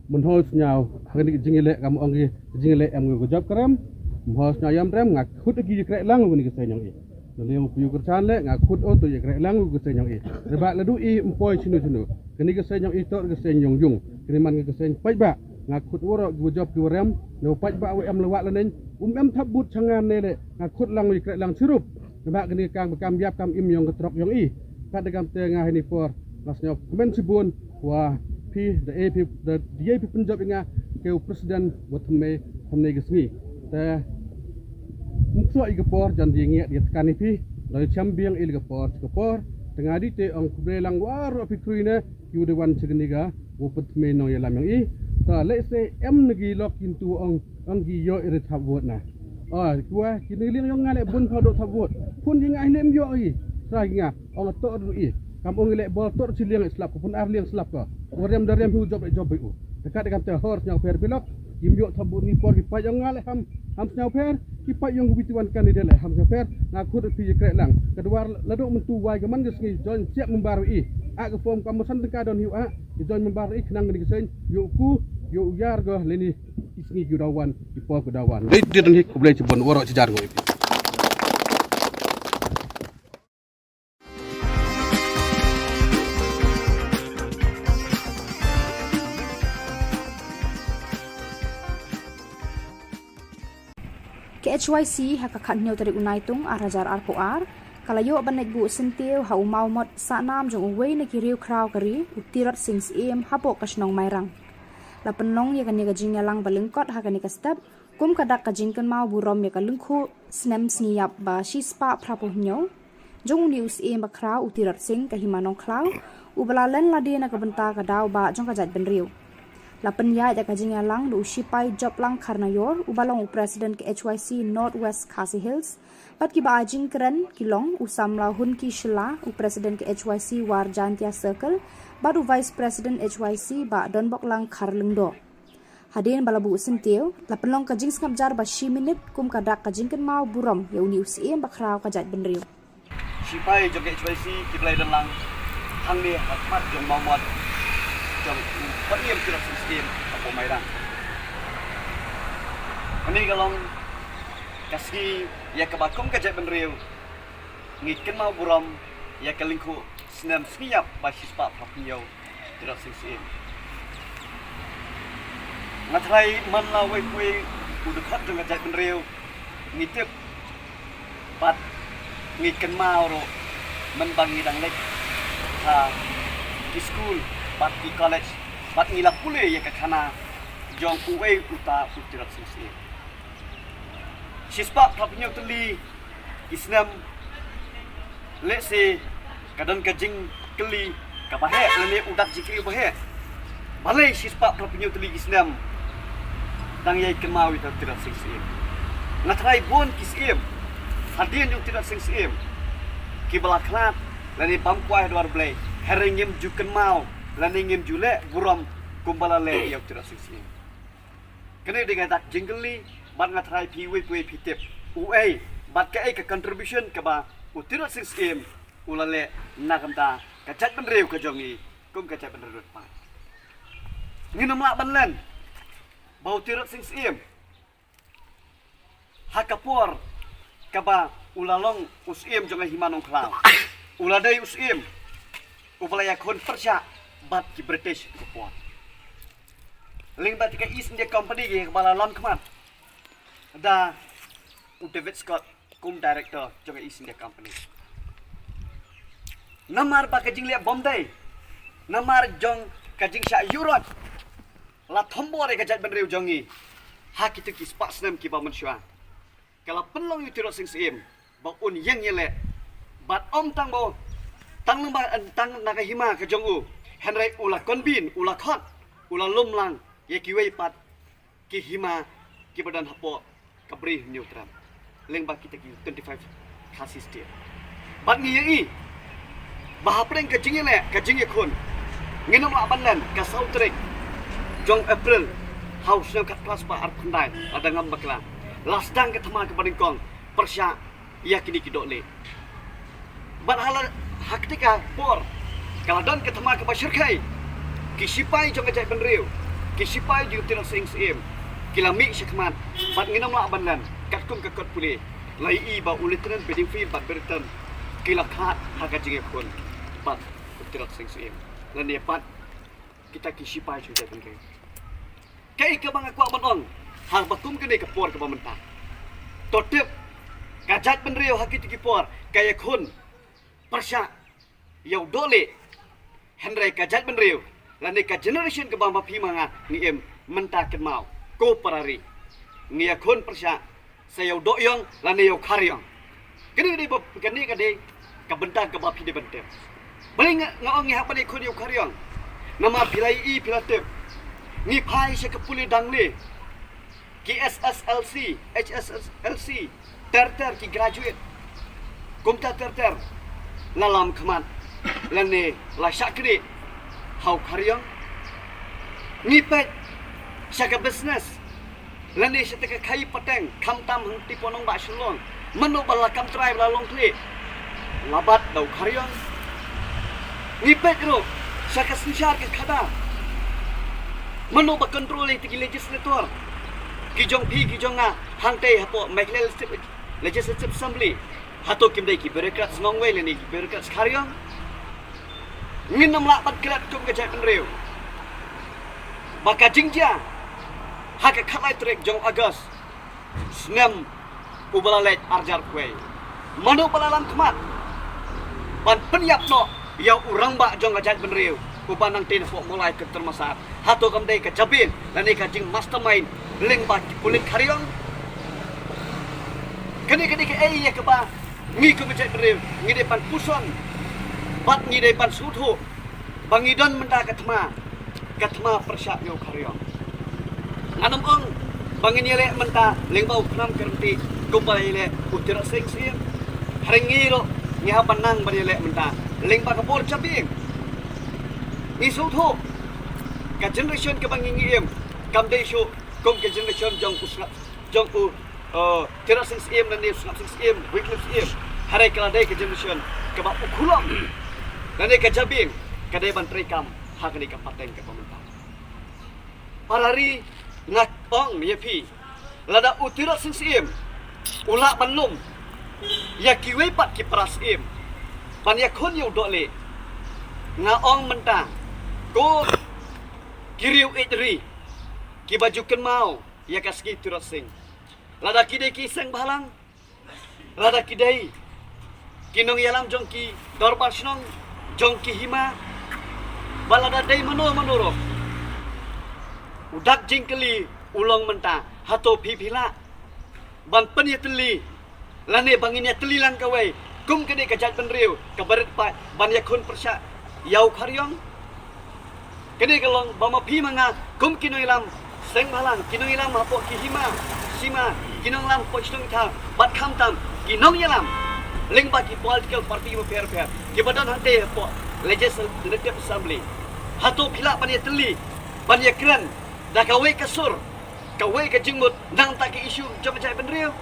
menhos nyau hagni jingile kam ong jingile em go job kram menhos nyau yam rem ngak khut gi krek lang ni ke senyong i naliong puyugerchan le ngak khut o to ye krek lang go senyong i reba ladu i empoi chinu kini kesen yang itu kesen yang jung kini man kesen pai ba ngakut woro go job ki rem no pai ba em lewat lenen em thabut changan ne ngakut lang wi krek lang sirup ba kini kang bekam yap kam im yang ketrok yang i kat dekam tengah ini por nasnya komen sibun wa pi the ap the dia pi penjob inga ke presiden watme hamne gesmi ta mukso i por jan di ngi di tekan ipi dari chambiang il por tengah di te ong belang war pikruine ki de wan chigniga uput me no yalam yang i ta le se em ngi lok kintu ong gi yo ire thabot na kwa kini ling yong ngale bun phodo thabot pun jing ai lem yo i sa nga ong to ru i kam ong le bol tor chiliang slap pun ar liang slap ka orem darem hu job u dekat dekam te hor nyang per pilok kim yo thabot ni por ki pa yong ngale ham nyau per ki pa yong bituan kandidat le ham nyau per ngakut pi krek lang kedua laduk mentu wai ke man gesngi jon siap membaru i ak form kamusan tengka don hiu a jon membaru i kenang ni gesen yo ku yo yar go leni isngi gudawan ipo gudawan dei den hik ku blai cibon woro cijar go ipi KHYC hakakat nyo tarik unaitung arajar arpuar kalayo banek bu sentiu hau mau mot sanam jong uwei na kiriu kraw kari utirat sings hapo kasnong mairang la penong ya kan ya gajing lang balengkot hakani ka step kum kadak kajing kan mau burom ya kalengku snem sniyap ba shispa prapo nyo jong news ba kraw utirat sing ka himanong kraw ubalalan la dia na ka benta ka daw ba jong kajat benriu la penya ya kajing lang du shipai job lang karnayor ubalong president ke HYC Northwest Khasi Hills pat ki ba ajing keren kilong usam la hun ki shila u president ke HYC war jantia circle baru vice president HYC ba donbok lang karlengdo hadin balabu sentiu la penlong kajing skap jar ba shi minute kum kadak kajing kan mau burom ya uni usim ba kraw kajat benriu shipai job HYC ki blai dan lang hang ni hakmat jong mamot jong paniam kira sistem pemairang. Ini kalau kasih ya kebakum kerja benriu, ngikin mau buram ya kelingku senam seniap basis pak papniau tidak singsim. Ngatrai man lawai kue udah dengan kerja benriu, ngitip pat ngikin mau ro membangi dang lek ha di school pat di college pat ngilap pule ya ke kana jong kuwe uta tidak singsim. Sispa papnya teli Islam let's say kadang kajing keli kapahe lene udak jikri bahe balai sispa papnya teli Islam tang yai kemau itu tidak singsim ngatrai bon kisiem hadian yang tidak singsim kibalaknat lene pamkuai duar blai herengim juken mau lene ngim jule buram kumbalale yang tidak singsim kene dengan tak jinggeli bat ngatrai piwe pitip uai bat ke contribution ke ba utirat sing ulale nakamta kacak benreu ke jongi kum kacak benrut pa nginam la banlen ba utirat sing hakapor ke ba ulalong usim jonga himanong klau uladai usim upalaya kon persya bat ki British kupor ling bat ke East India Company ke bala lon kmat da David Scott kum director jonga East India Company namar ba kajing le Bombay namar jong kajing sha Europe la thombore kajat benreu jongi ha kitu ki spa snam ki ba mensua kala penlong yu tiro sing sim ba un yang yele bat om tang bo tang ba tang naga hima ka jong u henry ula konbin ula khot ula lumlang ye ki wei pat ki hima ki badan hapo kabri neutral leng ba kita ki 25 kasis dia bat ni yi bahapreng ke jingile ke jingi kun nginam la banlan ka sautrek jong April house na kat kelas ba ar khandai ada ngam bakla last dang ke thama ke badingkong persya yakini ki dole bat hala haktika por kala don ke thama ke bashirkai ki sipai jong ajai benriu ki sipai ju tino sing sim kilami syakman bat nginam la banlan kat kum ke kot puli lai i ba ulitran beding fi bat bertan kila khat haga jinge kun bat utirat sing sim lan ne pat kita ki sipai ju jai benriu kai ke bang aku abon hang bakum ke ne ke por ke bamenta totep kajat benriu hakiti ki por kaya kun persya yau dole henry kajat benriu lan ne ka generation ke bang mapi manga ni em menta ke mau ko parari ngia kun persya sayau doyong lan yau karyong kene di kene kade ka benta ke bapi de bente baling ngaong ngi hapane kun yau karyong nama pilai i pilatep ni pai se ke puli dangle ki SSLC HSLC terter ki graduate kumta terter lalam khaman lan ne la shakri hau karyong ni pet saka business lani seteka kai pateng kam tam hang tiponong ba Shillong mano bala kam trai bala long kli labat dau karyong ni pet ro saka sinchar ke khada mano ba control ti legislator ki jong pi ki jong nga hang te hapo legislative assembly hato kim dai ki bureaucrat ngong we lani ki bureaucrat karyong nginam la bat kelat kum ke jai penreu baka jingja haka khalai trek jong August snam ubalalet arjar kwe mano balalam kmat ban penyap no ya urang ba jong ajat benriu ubanang tin fo mulai ke termasat hato kamdai ke jabin lani ka jing mastermind leng ba kulit karyong kene ke ya ke ba ngi ke ajat benriu ngi depan puson bat ngi depan suthu bangidon menda katma persyak yo karyong anam ong bangin yele menta lengbau kram kerti kumpalai le utira sing sim haringi ro nya banang bani le menta lengba kapor cabing ni suthu ka generation ke bangi ngiem kam dei shu kom ke generation jong usnap jong u tira sing sim dan ni usnap sing sim weekly sim harai kala dei ke generation ke ba ukulong dan ni ke cabing ka dei ban trikam ha ka ni ka pateng ke pamenta parari nak ong ya pi lada utirat sing ulak banlum ya kiwe pat ki pras ban ya khon yu dole nga ong mentang ko kiriu idri ki baju ken mau ya kaski turat sing lada kidai ki seng balang lada kidai kinong yalam jongki dorbar snong jongki hima balada dai menurut udak jingkeli ulong menta hato pipila ban penyeteli lane banginya telilang kawai kum kene kajat penriu kabaret pa ban yakun persya yau karyong kene kalong bama pi manga kum kinoilam seng balang kinoilam hapo kihima sima kinong lam pochnong ta bat khamtam kinong yalam ling bagi political party mo per kibadan hante hapo legislative assembly hato pila panyeteli ban yakran dah kawai kasur kawai ke jengmut nang tak ke isu jom cai penriu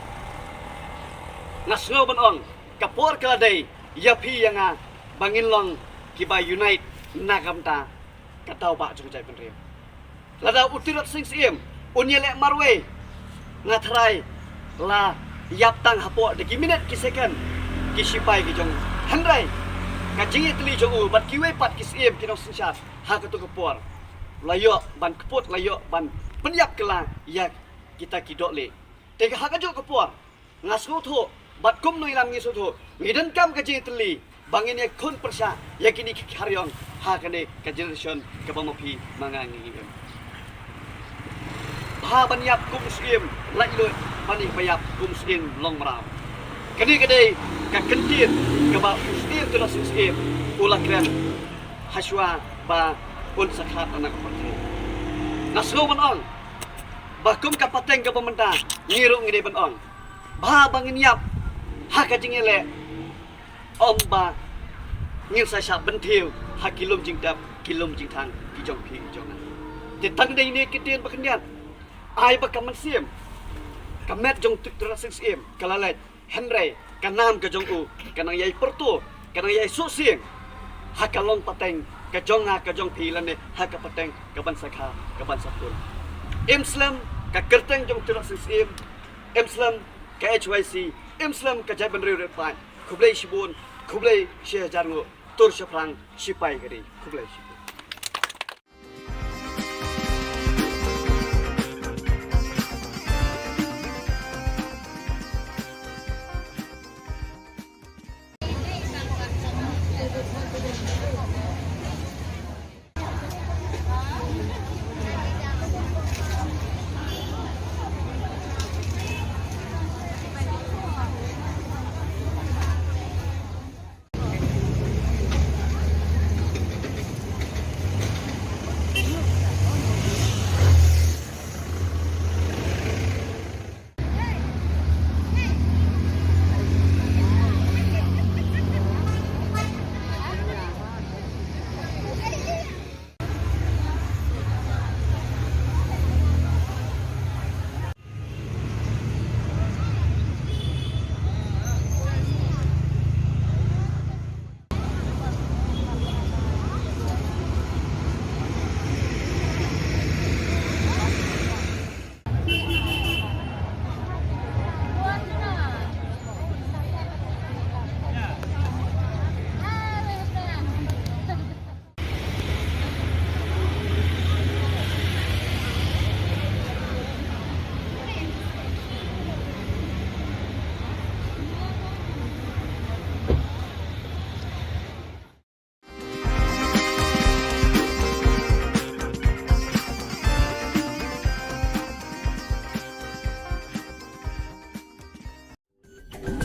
nasno banong kapor keladai ya pi yang bangin long kiba unite nagamta katau ba jom cai penriu lada utirat sing sim unyelek marwe ngatrai la yap tang hapo de minute ki second ki sipai ki jong handrai ka jingi teli jong bat kiwe pat ki sim kinong sinsat ha ka tu kapor layo ban keput layo ban penyap kelang ya kita kidok le tega hak ajo kepuar ngasko tho bat kum noi lam ngiso tho ngiden kam ka jing teli bangin ya kun persa ya kini karyong ha kane ka generation ka bamopi mangangi ha ban yap kum sim lai lo bani bayap kum sim long marau kani kade ka kentir ka ba sim tu sim ulakran haswa ba pun sakhat anak partai naslo banong bakum kapateng ka pementa ngirung ngide banong ba bangin yap ha ka jingele omba ngil sa sha bentiu ha kilom jingtap kilom jingthang ki jong pi jong te tang dei ne kitien bakniat ai ba kaman sim kamet jong tuk terasing sim kalalet henry kanam ka jong u kanang yai pertu kanang yai su sing ha kalong pateng ka jong pi lan ne ha ka pateng ka ban sakha ka ban sapun Islam ka kerteng jong terasing sim Islam ka HYC Islam ka jaban riu repai kublai shibun kublai sheh jarngo tur shaplang sipai gari kublai shibun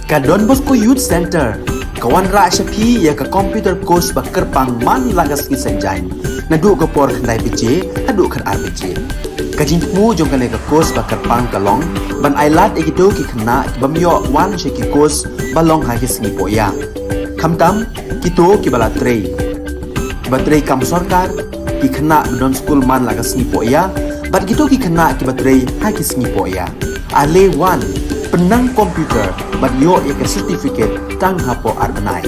Ka Don Bosco Youth Center kawan ra shapi ya ka computer course ba kerpang man lagas ki sanjain nadu ko por khandai pije adu khan RPG ka jingmu jong kale ka course ba kerpang kalong ban ailat egito ki khna bamyo wan she ki course balong ha ki singi poya khamtam kito ki bala trei batrei kam sarkar ki khna don school man lagas singi poya bat gito ki khna ki batrei ha ki singi poya ale wan penang komputer bat yo ya ke certificate tang hapo arbanai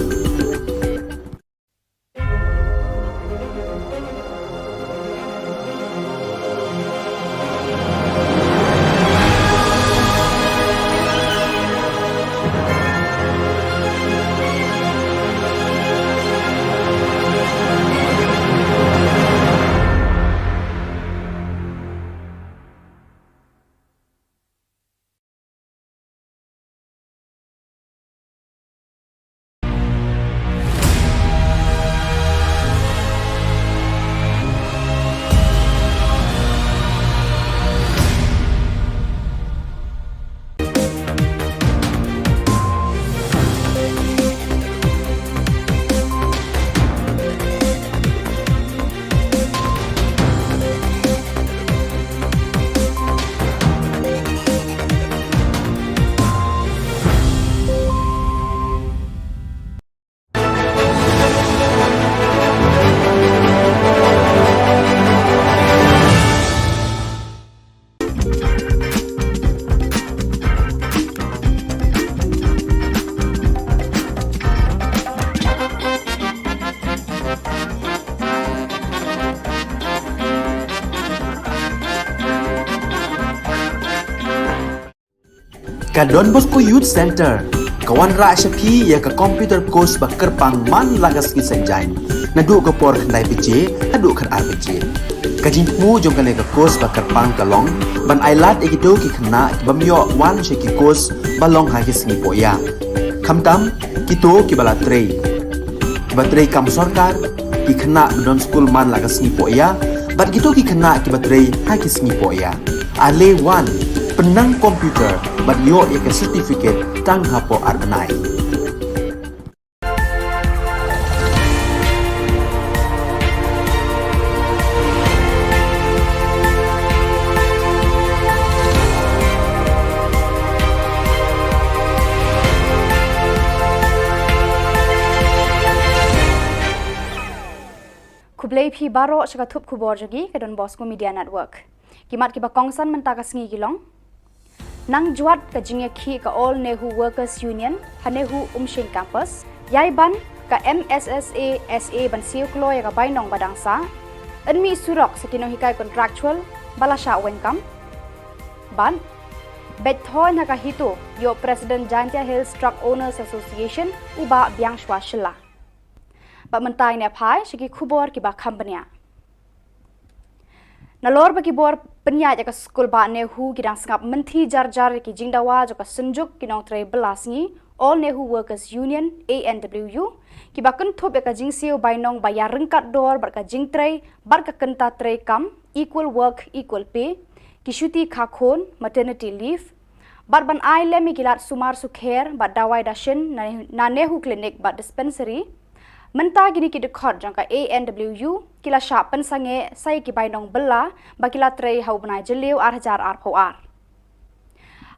Ka Don Bosco Youth Center, kawan ra syapi ya ka computer course ba kerpang man lagas ki senjain. Nadu ka por khandai pije, hadu kan ar pije. Ka jingmu jong ka le ka course ba kerpang ka long, ban ailat egido ki khna ki bamyo wan she ki course ba long ha ki sngi po ya. Khamtam kito ki bala trei. Ki ba trei kam sarkar ki khna don school man lagas sngi po ya, bat gitu ki khna ki ba trei ha ki sngi po ya. Ale wan penang komputer bat yo ya ke certificate tang hapo arbenai. Kublai phi baro shaka thup khubor jogi ke Don Bosco Media Network. Kimat ki ba kongsan mentaka sngi gilong. Nang juat ka jingya khi ka All Nehu Workers Union, Hanehu Umshin Campus, yai ban ka MSSA SA ban siu klo ya ka bainong badangsa, enmi surok sa kinohikai contractual balasha wenkam. Ban bethoy na ka hito yo President Jantia Hills Truck Owners Association uba biangshwa shilla. Ba mentai ne phai shiki khubor ki ba company. Nalor bagi bor penya jaka skul ba nehu kidang sangap menti jar-jar ki jingdawa jaka senjuk kinong tray belas ni All Nehu Workers Union ANWU ki ba kenthop jaka jingsiu bainong bayar rengkat dor barka jingtray barka kenta tray kam equal work equal pay ki syuti khakon maternity leave barban ai lemi kilat sumar sukher ba dawai dashin na nehu clinic ba dispensary Mentah gini ki dekhot jangka ANWU kila syap pensange sai ki bainong bella bakila trei hau benai jeliu arhajar arpoar.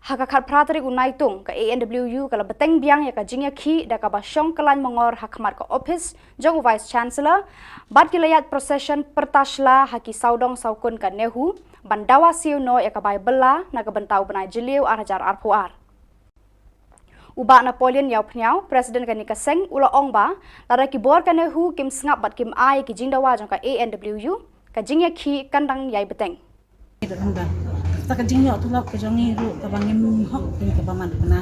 Hakakat pratari unai tung ka ANWU kala beteng biang ya ka jingya ki da ka basyong kelan mengor hakmat ka office jong vice chancellor bat kilayat procession pertasla haki saudong saukun ka nehu bandawa siu no ya ka bai bella na ka bentau benai jeliu arhajar arpoar. Uba Napoleon yau pnyau Presiden kanika seng ula ongba lara ki bor kane hu kim sngap bat kim ai ki jingdawa jangka ANWU ka jingya ki kandang yai beteng. Ta ka jingyo tulap ka jongi ru ka bangim hok ni ka baman kana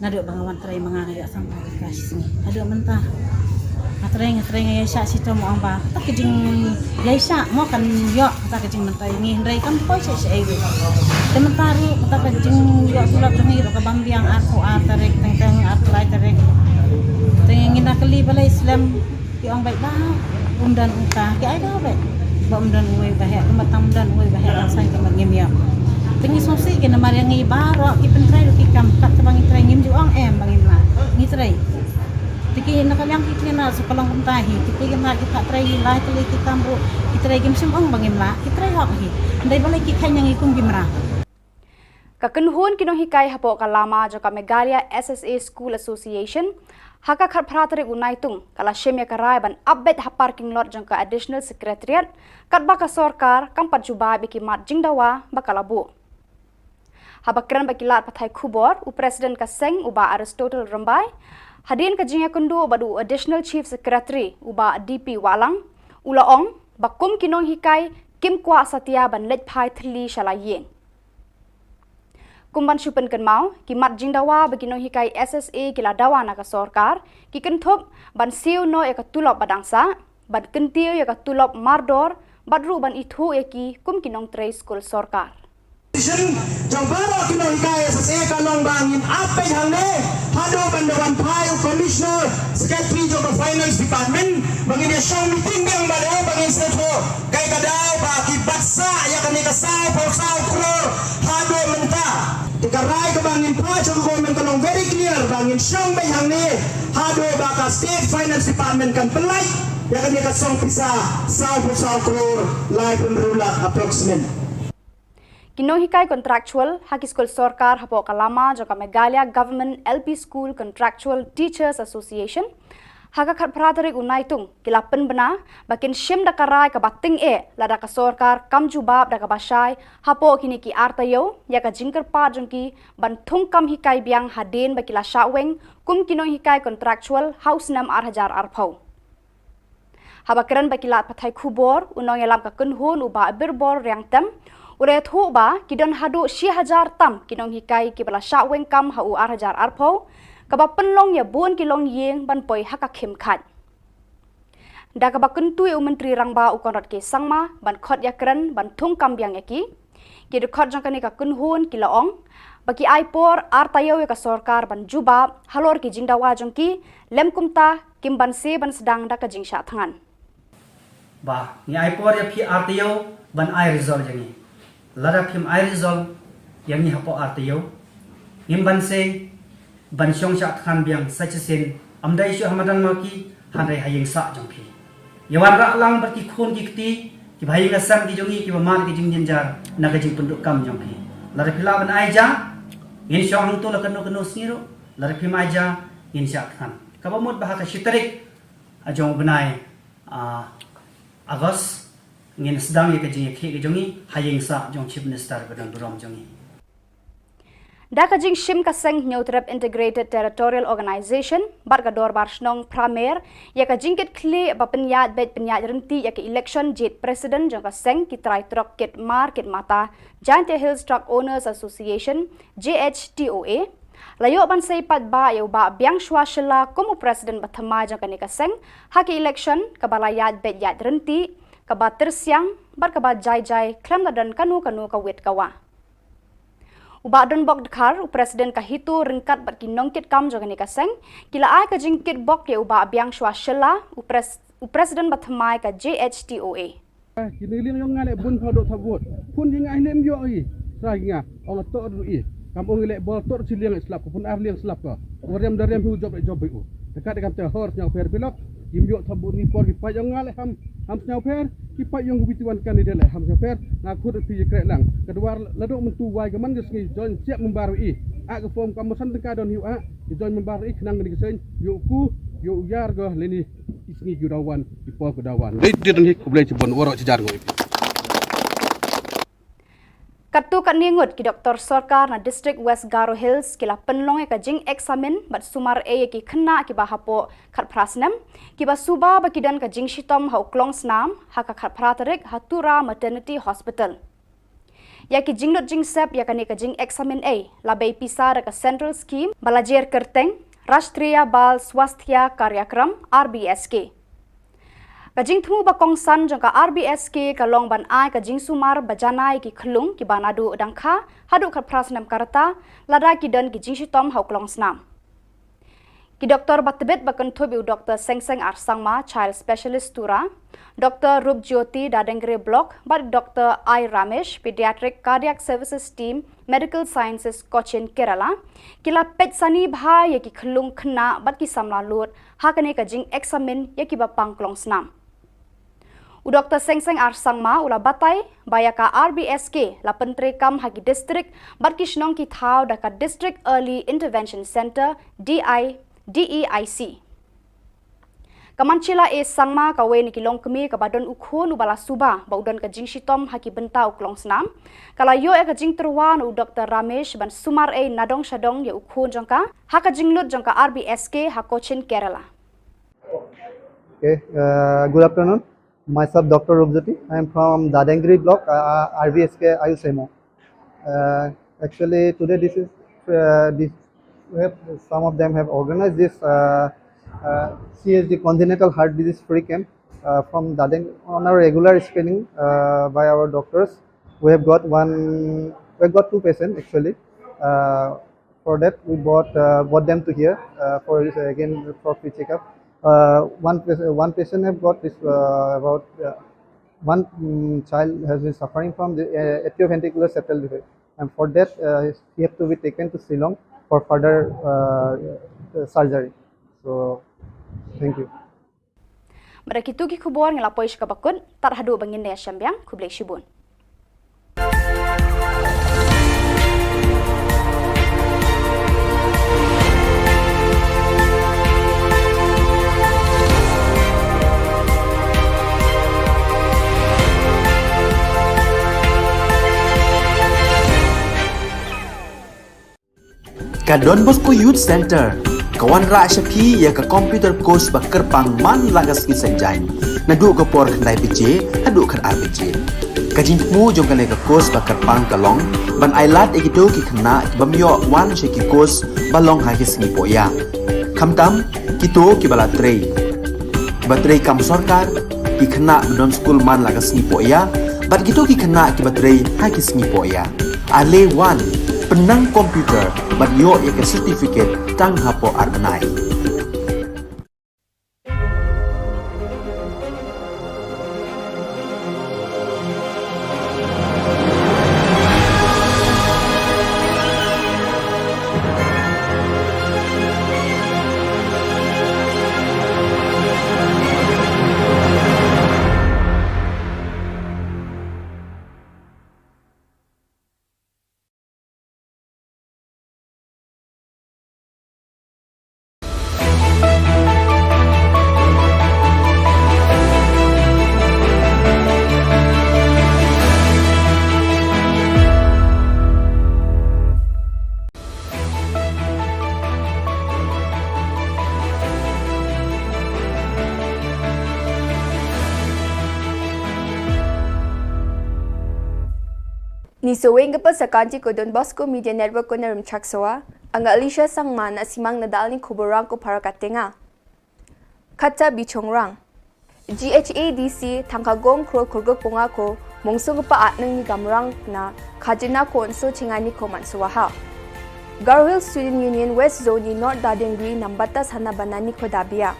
nadu bangawan trai mangana ya sampai kas ni adu mentah ngatrenga ya sya sito mo amba ta ka jing ya sya mo kan yo ta ka jing mentai ni ndai kan poi se se ai Sementara kita kencing juga sulap dengi roka bambiang aku atarek teng atlai tarek tengin nak keli balai Islam ki orang baik bah umdan uta ki ai dah baik ba umdan uai bahaya kematam dan uai bahaya rasai ke ngim ya tengi sosi ke namar yang ibaro ki pentrai ki kam kat bang itrai ngim ju ong bangim la ngi trai tiki nak yang ki na sekolong kumtahi tiki nak kita trai lai teli kita amru itrai gim sim ong bangim la itrai hok hi ndai balai ki khan yang ikum gimra Kakenhun kinong hikai hapo kalama joka Megalia SSA School Association haka khat pratari unai tung kala shemya karai ban update ha parking lot jangka additional secretariat katba ka sarkar kampat juba biki mat jingdawa bakalabu habakran bakilat pathai khubor u president ka seng uba Aristotle Rambai hadin ka jingya kundu badu additional chief secretary uba DP Walang ulaong bakum kinong hikai kim kwa satya ban let phai thli shalayen Kumban syupen kan mau, ki mat jingdawa beginong hikai SSA kila dawa na ka sorkar, ki kenthop ban siu no ya ka tulop badangsa, ban kentiu ya ka tulop mardor, badru ban ithu ya ki kum kinong tray school sorkar. Jong baro kinong hikai SSA kanong bangin apay hangne, hado bandawan pai u commissioner, secretary jong finance department, bangin ya syong meeting bang badaw bangin seto, kay kadaw ba ki baksa ya kanika sao kror, hado mentah. Tikarai ke bangin pajak government kanong very clear bangin syong bayang ni hado baka state finance department kan pelai ya kan dia kasong pisa sao crore life and rula approximate Kinong hikai contractual haki school sorkar hapo kalama joka Megalia Government LP School Contractual Teachers Association haka khat pratari unai tung kilapen bena bakin shim dakarai ka bating lada ka sorkar kam jubab da ka basai hapo kini ki artayo ya ka jingker pa jongki ban thung kam hikai biang haden bakila shaweng kum kinong hikai contractual house nam arhajar arphau habakran bakila pathai khubor unong yalam ka kunhun uba birbor yang tem Ure thu ba kidon hadu 6,000 tam kinong hikai kibala sha weng kam ha u 8,000 arpho kaba penlong ya buon kilong yeng ban poi haka khem khat. Da kaba kuntui u menteri rangba u konrat ke sangma ban khot yakran ban thung kam biang yaki kidu khot jangkani ka kunhun kilaong baki aipor artayo ka sorkar ban juba halor ki jingdawa jongki lemkumta kimban se ban sedang da ka jingsha thangan. Ba ni aipor ya phi artayo ban ai result jangi. Lara phim ai result yang ni hapo artayo imban se ban syong sha than biang sachen amdai shu hamadan maki handai hayeng sa jongki. Yawan ra lang berki khun ki kti ki bhai ngasam ki jongi ki bamar ki jingjen jar naga jing penduk kam jongki. Lara phila ban ai ja in syong hang tu la kanu siro lara phim ai ja in sha than. Kabamut bahaka shitarik ajong benai Agos ngin sedang ye kajing ke jongi hayeng sa jong chief minister badang durom jongi. Da kajing shim kaseng Neutrap Integrated Territorial Organization bar ka dor bar snong pramer ya kajing ket kle ba penyat bet penyat renti ya ke election jet president jong kaseng ki trai trok ket market mata Giant Hills Truck Owners Association JHTOA layo ban sei pat ba yo ba biang shwa shela komu president bathama jong kani kaseng ha ke election ka balayat bet yat renti ka ba tersiang bar ka ba jai klam dan kanu ka wet kawa. Uba don bok dekhar u presiden ka hitu ringkat bat ki nongkit kam jogani ka seng kila ai ka jingkit bok ke uba biang shwa shela u presiden bathmai ka JHTOA kini ling yong ngale bun phodo thabot pun jing ai lem yo i sai nga ong to ru i kampung le bol tor siliang slap pun ar liang slap ka orem darem hu job u dekat dekat te hor nyang per pilok im yo thabot ni por ki pa yong ngale ham nyang per ki pa yong bituan kan ide le ham nyang per na khut pi krek lang kedua laduk mentu wai ke man ngi join siap membaru i a ke form kamusan teka don hiu a join membaru i kenang ni kesen yo ku yo yar go leni isngi gudawan di po gudawan dei den hik kublai cibon woro cijar ngoi Katu kat ningut ki Dr. Sorkar na District West Garo Hills kila penlong ka jing examen bat sumar e ki khna ki ba hapo khat prasnam ki ba suba ba kidan ka jing shitom ha uklong snam ha ka khat pratarik hatura maternity hospital. Ya ki jing not jing sep ya ka jing examen e la bei pisa ka central scheme balajer kerteng Rashtriya Bal Swasthya Karyakram RBSK. Kajing thu ba kongsan jong ka RBSK ka long ban ai ka jing sumar bajanai ki khlung ki banadu dangkha hadu khat prasnam karta lada ki dan ki jing shitom hauklong snam ki doktor batbet bakan thobi Dr. Sengseng Arsangma child specialist tura Dr. Rup Jyoti Dadengre block but Dr. I Ramesh pediatric cardiac services team medical sciences Cochin Kerala kila pet sani bha ye ki khlung khna bat ki samla lut ha kane ka jing examen ye ki ba pangklong snam U Dr. Sengseng Arsangma ula batai bayaka RBSK la pentri kam hagi district barkishnong ki thau daka District Early Intervention Center DEIC. Kamanchila e sangma kawe ni kilong kemi ka badon ukhon ubala suba baudan ka jing shitom haki benta uklong snam kala yo e ka jing terwan u Dr. Ramesh ban sumar e nadong shadong ye ukhon jongka ha ka jing lut jongka RBSK ha Cochin Kerala. Okay, good afternoon. Myself, Dr. Rupjoti. I am from Dadengri block, RBSK Ayusemo. Actually, today some of them have organized this CSD congenital heart disease free camp from Dadeng on our regular screening by our doctors. We have got two patients actually. For that, we brought them to here for free checkup. One patient have got this one child has been suffering from the atrioventricular septal defect, and for that he have to be taken to Shillong for further surgery. So, thank you. Mereka itu ki Khubor ngelapoi sekabakun tarhadu bangin ya syambiang kublek shibun. Ka Don Bosco Youth Center kawan ra shapi ya ka computer course ba kerpang man lagas ki sanjai nadu ko por khnai pije adu khan arbije Kajing mu jong kale ka kos ba kerpang kalong ban ailat egido ki khna ki bamyo wan she ki kos balong ha ki sngi poya. Khamtam kito ki bala trei. Batrei kam sarkar ki khna non school man laga sngi poya. Bat gitu ki khna ki batrei ha ki sngi poya. Ale wan penang komputer bat yo ya ke certificate tang hapo arbanai. Ni seweng kepa sakanci ko Don Bosco Media Network ko narum chaksawa, ang Alicia Sangman na simang nadal ni Khubor Na Ka Jylla. Kata bichongrang. GHADC tangkagong krol kurgok bunga ko mungsung kepa atnang ni gamrang na kajina ko onso cingani ko mansuwaha. Garwil Student Union West Zone ni North Dadengri nambata sana banani ko dabia.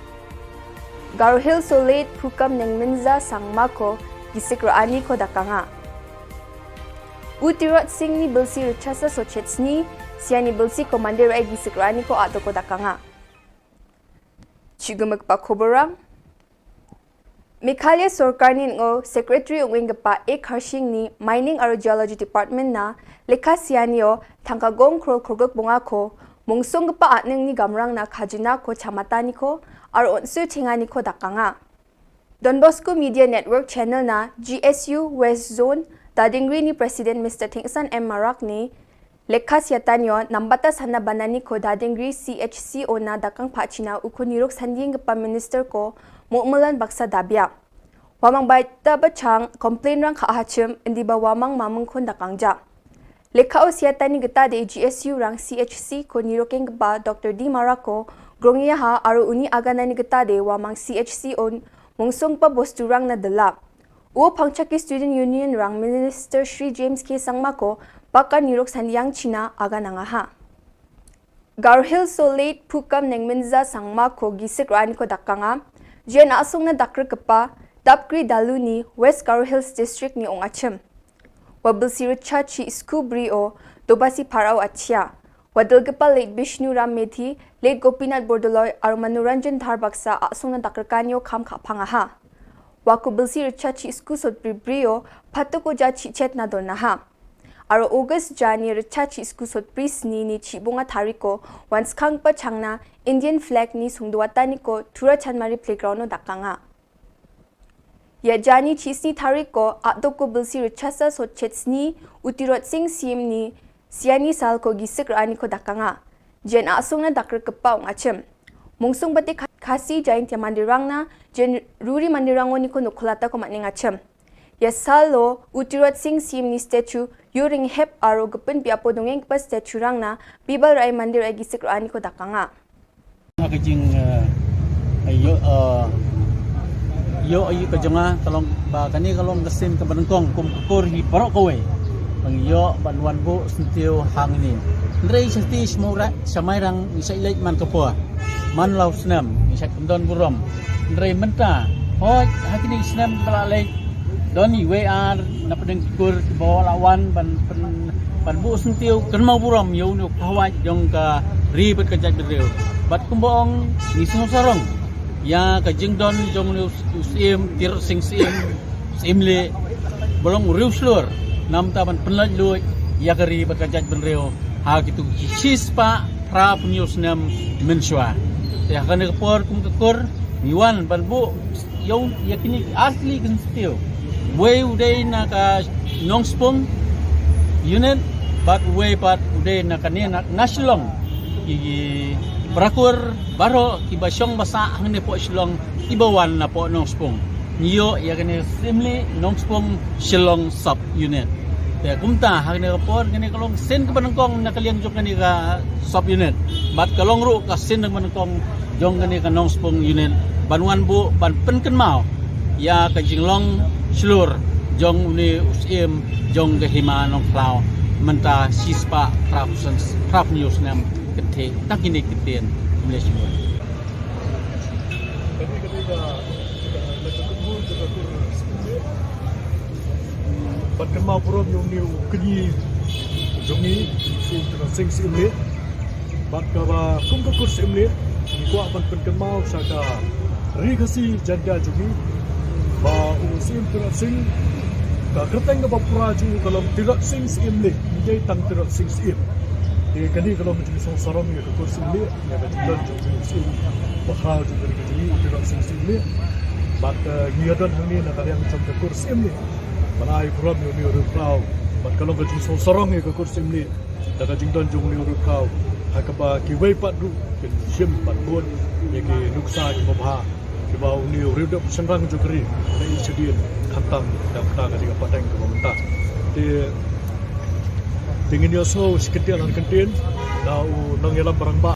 Garwil Solet Pukam neng Minza Sangma ko gisikraani ko dakanga. Utirot Singh ni Bilsi Richasa Sochetsni, siani Bilsi Commander ay gisikrani ko ato ko dakanga. Chigumak pa Khoborang. Meghalaya Sarkar ni ngo Secretary ng Wingapa ek harshing ni Mining aro Geology Department na lekha sianio tangkagong krol kurgok bunga ko mungsong pa atneng ni gamrang na kajina ko chamatani ko aro onsu chingani ko dakanga. Don Bosco Media Network channel na GSU West Zone Dadingri ni President Mr. Tingsan M. Marak ni lekha siatanyo nambata sana banani ko Dadingri CHCO na dakang pachina uko nirok sanding pa minister ko mu'mulan baksa dabya. Wamang baita bachang complain rang kaahachim hindi ba wamang mamang kon dakangja. Lekha o siatani gita de GSU rang CHC ko nirokeng ba Dr. D. Marako grongya ha aro uni aganani gita de wamang CHC on mungsong pa bostu rang na dala. O Pangchaki Student Union rang Minister Shri James K. Sangmako baka nirok sandiyang China aga nangaha. Garhil Solet Pukam neng Minza Sangmako gisik rani ko dakanga, jen asong na dakr kapa, Dapkri Daluni, West Garhills District ni Ongachim. Wabil siricha chi iskubri o dobasi parao achya. Wadil kapa late Bishnu Ram Methi, late Gopinath Bordoloy ar Manuranjan Dharbaksa asong na dakr kanyo kam kapangaha. Waku bilsi richachi iskusot brio patu ko ja chichet na donaha. Aro August Jani richachi iskusot prisni ni chibunga tariko once kang pa changna Indian flag ni sungduwatani ko Tura Chanmari playground no dakanga. Ya Jani chisni tariko atdo ko bilsi richasa so chetsni utirot sing sim ni siani sal ko gisik rani ko dakanga. Jen asung na dakr kepa ongachim. Mungsung bati kasi jain tia mandirang na jen ruri mandirango ni ko nukulata ko matning acham. Yasalo utirot sing sim ni statue yuring hep aro gapun piapo dongeng pa statue rang na bibal rai mandir ay gisik roani ko dakanga. Kajing ayo ayo kajonga talong ba kani kalong gasim ka banungkong kum kukur hi parok kowe. Pangyo banwan bo sentio hangini. Ndrei sesti smura samairang isa ilait man kapua. Man lau senam, isyak pendon burom. Ndrei menta, hoj hakini senam balalai. Doni WR napadeng kur bawa lawan ban bu sentiu kenmau burom yau nuk hawaj jong ka ribet ka jaj bereu. Bat kumbong ni sungu sarong. Ya ka jingdon jong nu sim tir sing sim le bolong riu slur. Nam taban penlaj luy ya ka ribet ka jaj bereu. Ha gitu sispa pra punyus nam mensua. Ya kan kepor kum kekur niwan banbu yau yakini asli kan still way uday na ka nongspong unit but way pat uday na kanina na Shillong i berakur baro kiba syong basa hangni po Shillong ibawan na po nongspong niyo ya kene simli nongspong Shillong sub unit te kumta hak ne kapor kene kalong sen ke banangkong na kaliang jong kene ka sub unit mat kalong ru ka sen ng banangkong jong kene ka nongspong unit banwan bu ban penken mau ya ka jinglong slur jong ni usim jong ke hima nong plau menta sispa prap news nam kethe takini keten Malaysia. Berkemau purom yung niu kenyi jongi si tengah sing si imli berkaba kum kekur si imli kuat berkemau saka rigasi janda jongi ba usim tengah sing ka kerteng ke bapura ju kalau tidak sing si imli jadi tang tidak sing si im di kini kalau menjadi sorong ya kekur si imli ya kejulan jongi si bakal juga jongi tidak sing si imli bat ngiadan hangi nak yang macam kekur si imli Manai puram ni urut kau, mat kalau kajing sorong ni kekur simli, dah kajing dan jung ni urut kau, hakaba kiwei padu, ken sim padbun, yaki nuksa ki mabha, kiba uni urut dah senrang jukri, dah isedian kantang dah kata kajing apa teng ke pemerintah. Tingin yo so seketia lan kentin, dah nang yalam barang ba.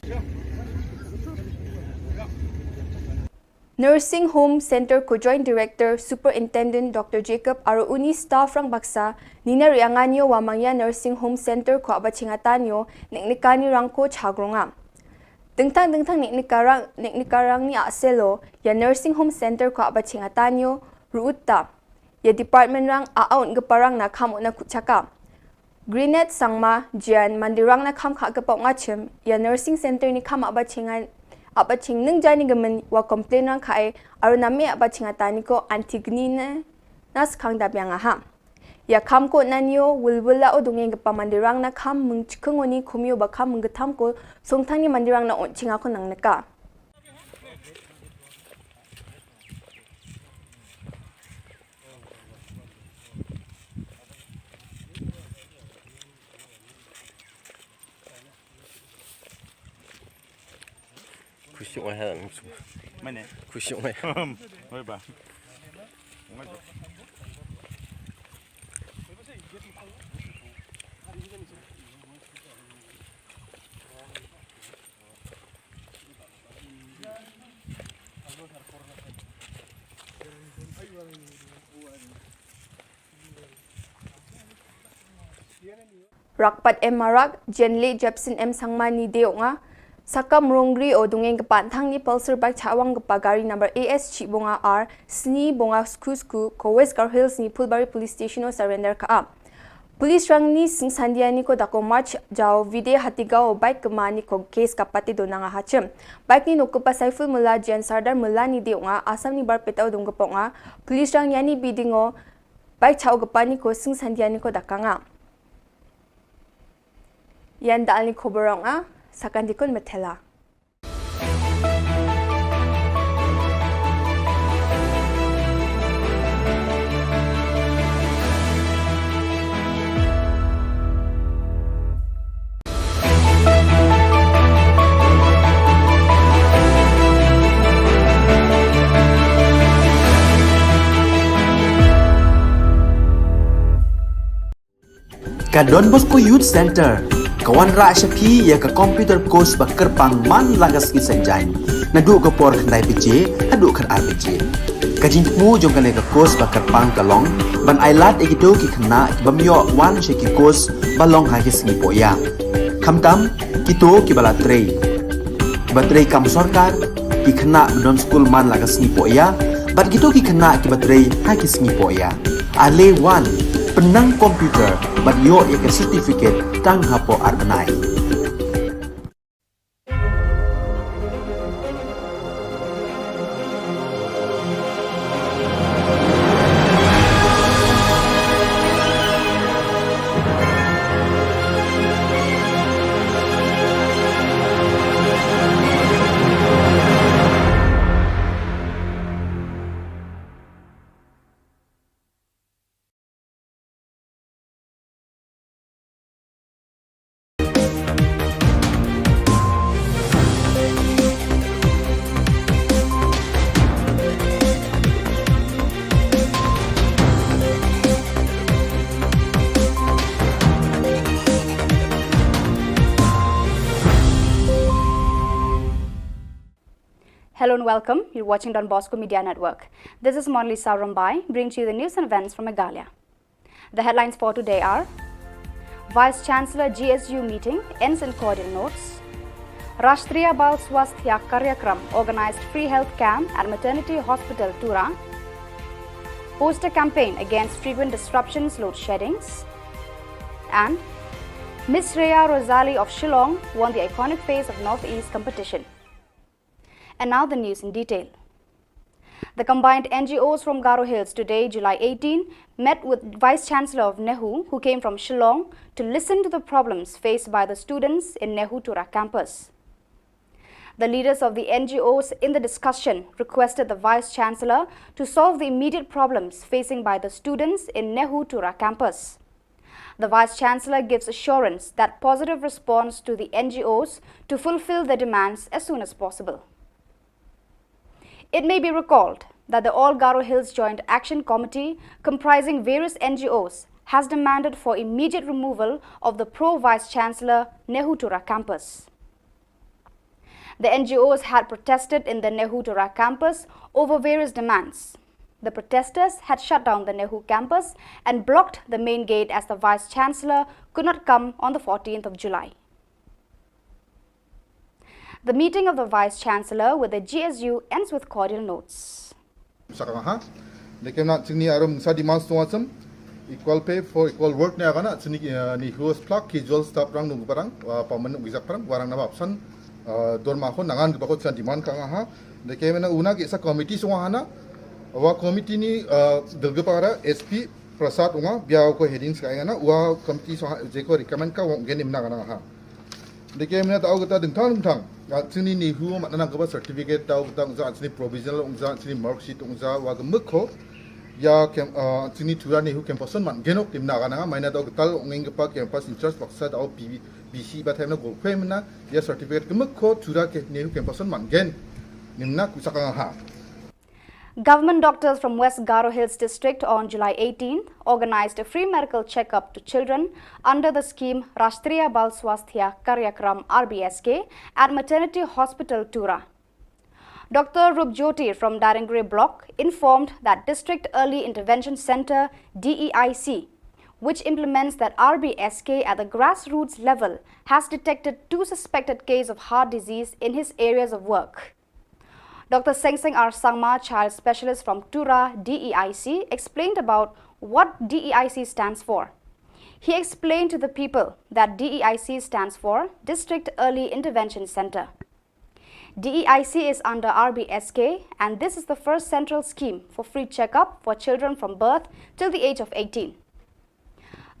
Nursing Home Center ko Joint Director Superintendent Dr. Jacob aro uni staff rang baksa nina rianganyo wa mangya Nursing Home Center ko abachingatanyo niknikani rang ko chagronga. Dengtang niknikarang ni aselo ya Nursing Home Center ko abachingatanyo ruuta ya department rang aaun geparang na kamo na kuchaka. Greenet sangma jian mandirang na kam kagapok ngachim ya Nursing Center ni kam abaching nung jani gamen wa complain rang kai aro nami abaching atani ko antigni na nas kang dabyang aha ya kam ko nanyo wulwula o dungeng pa mandirang na kam mung chikungoni kumyo ba kam mung gatam ko songtang ni mandirang na onching ako nang naka Kusyuk mahal. Mana? Kusyuk mahal. Oi ba. Rakpat Marak Jenli Jepson Sangma ni deonga Sakam Rongri o dungeng kepantang ni pulsar bike chawang gari number AS Chibonga R Sni Bonga Skusku ko West Gar Hills ni Pulbari Police Station o surrender ka. Police rang ni sing sandiani ko dako march jaw vide hatigao bike kemani ko case kapati do nanga hachem. Bike ni nokupa Saiful Mullah Jan Sardar Mullah ni deonga asam ni bar petao dung keponga. Police rang yani bidingo bike chaw gapani ko sing sandiani ko dakanga. Yan dal ni Khubor Sakandikon Metela. Ka Don Bosco Youth Center kawan ra syapi ya ka computer course ba kerpang man lagas ki sanjan nadu ka por khandai pije adu kan RPG kajin mu jong kan ka course ba kerpang kalong ban ailat egito ki khna bamyo wan she ki course balong ha ki sni poya khamtam kito ki bala trei batrei kam sarkar ki khna don school man lagas ni poya bat gito ki khna ki batrei ha ki sni poya ale wan penang komputer bat yo ya ka certificate tang hapo arbanai Hello and welcome. You're watching Don Bosco Media Network. This is Monli Saurambai, bringing to you the news and events from Meghalaya. The headlines for today are: Vice Chancellor GSU meeting ends in cordial notes. Rashtriya Bal Swasthya Karyakram organized free health camp at Maternity Hospital Tura. Poster campaign against frequent disruptions, load sheddings. And Miss Shreya Rosali of Shillong won the iconic face of Northeast competition. And now the news in detail. The combined NGOs from Garo Hills today, July 18, met with Vice Chancellor of Nehu, who came from Shillong, to listen to the problems faced by the students in Nehu Tura campus. The leaders of the NGOs in the discussion requested the Vice Chancellor to solve the immediate problems facing by the students in Nehu Tura campus. The Vice Chancellor gives assurance that positive response to the NGOs to fulfill their demands as soon as possible. It may be recalled that the All Garo Hills Joint Action Committee, comprising various NGOs, has demanded for immediate removal of the pro-Vice Chancellor Nehu Tura campus. The NGOs had protested in the Nehu Tura campus over various demands. The protesters had shut down the Nehu campus and blocked the main gate as the Vice Chancellor could not come on the 14th of July. The meeting of the Vice Chancellor with the GSU ends with cordial notes. Equal pay for equal work ni agana ni host plug casual staff rang nung parang permanent visa parang warang na option dorma ko nangan ko sa demand ka ha de ke mena una ke sa committee so hana wa committee ni dalga para SP Prasad unga biao ko headings ka ngana wa committee so je ko recommend ka wong genim na kana ha de ke mena tau ta ding thang sini ni hu ma na ka certificate tau ta sa sini provisional ungza sini mark sheet ungza wa ga mukho ya kem sini tura ni hu campus man genok tim na kana maina tau tal ngeng pa campus in charge baksa au BC ba thai na go khwem na ya certificate ke mukho tura ke ni hu campus man gen nimna kusaka ha. Government doctors from West Garo Hills district on July 18 organized a free medical checkup to children under the scheme Rashtriya Bal Swasthya Karyakram RBSK at Maternity Hospital Tura. Dr. Rupjyoti from Darangre block informed that District Early Intervention Center DEIC, which implements that RBSK at the grassroots level, has detected 2 suspected cases of heart disease in his areas of work. Dr. Sengseng R. Sangma, child specialist from Tura DEIC, explained about what DEIC stands for. He explained to the people that DEIC stands for District Early Intervention Center. DEIC is under RBSK, and this is the first central scheme for free checkup for children from birth till the age of 18.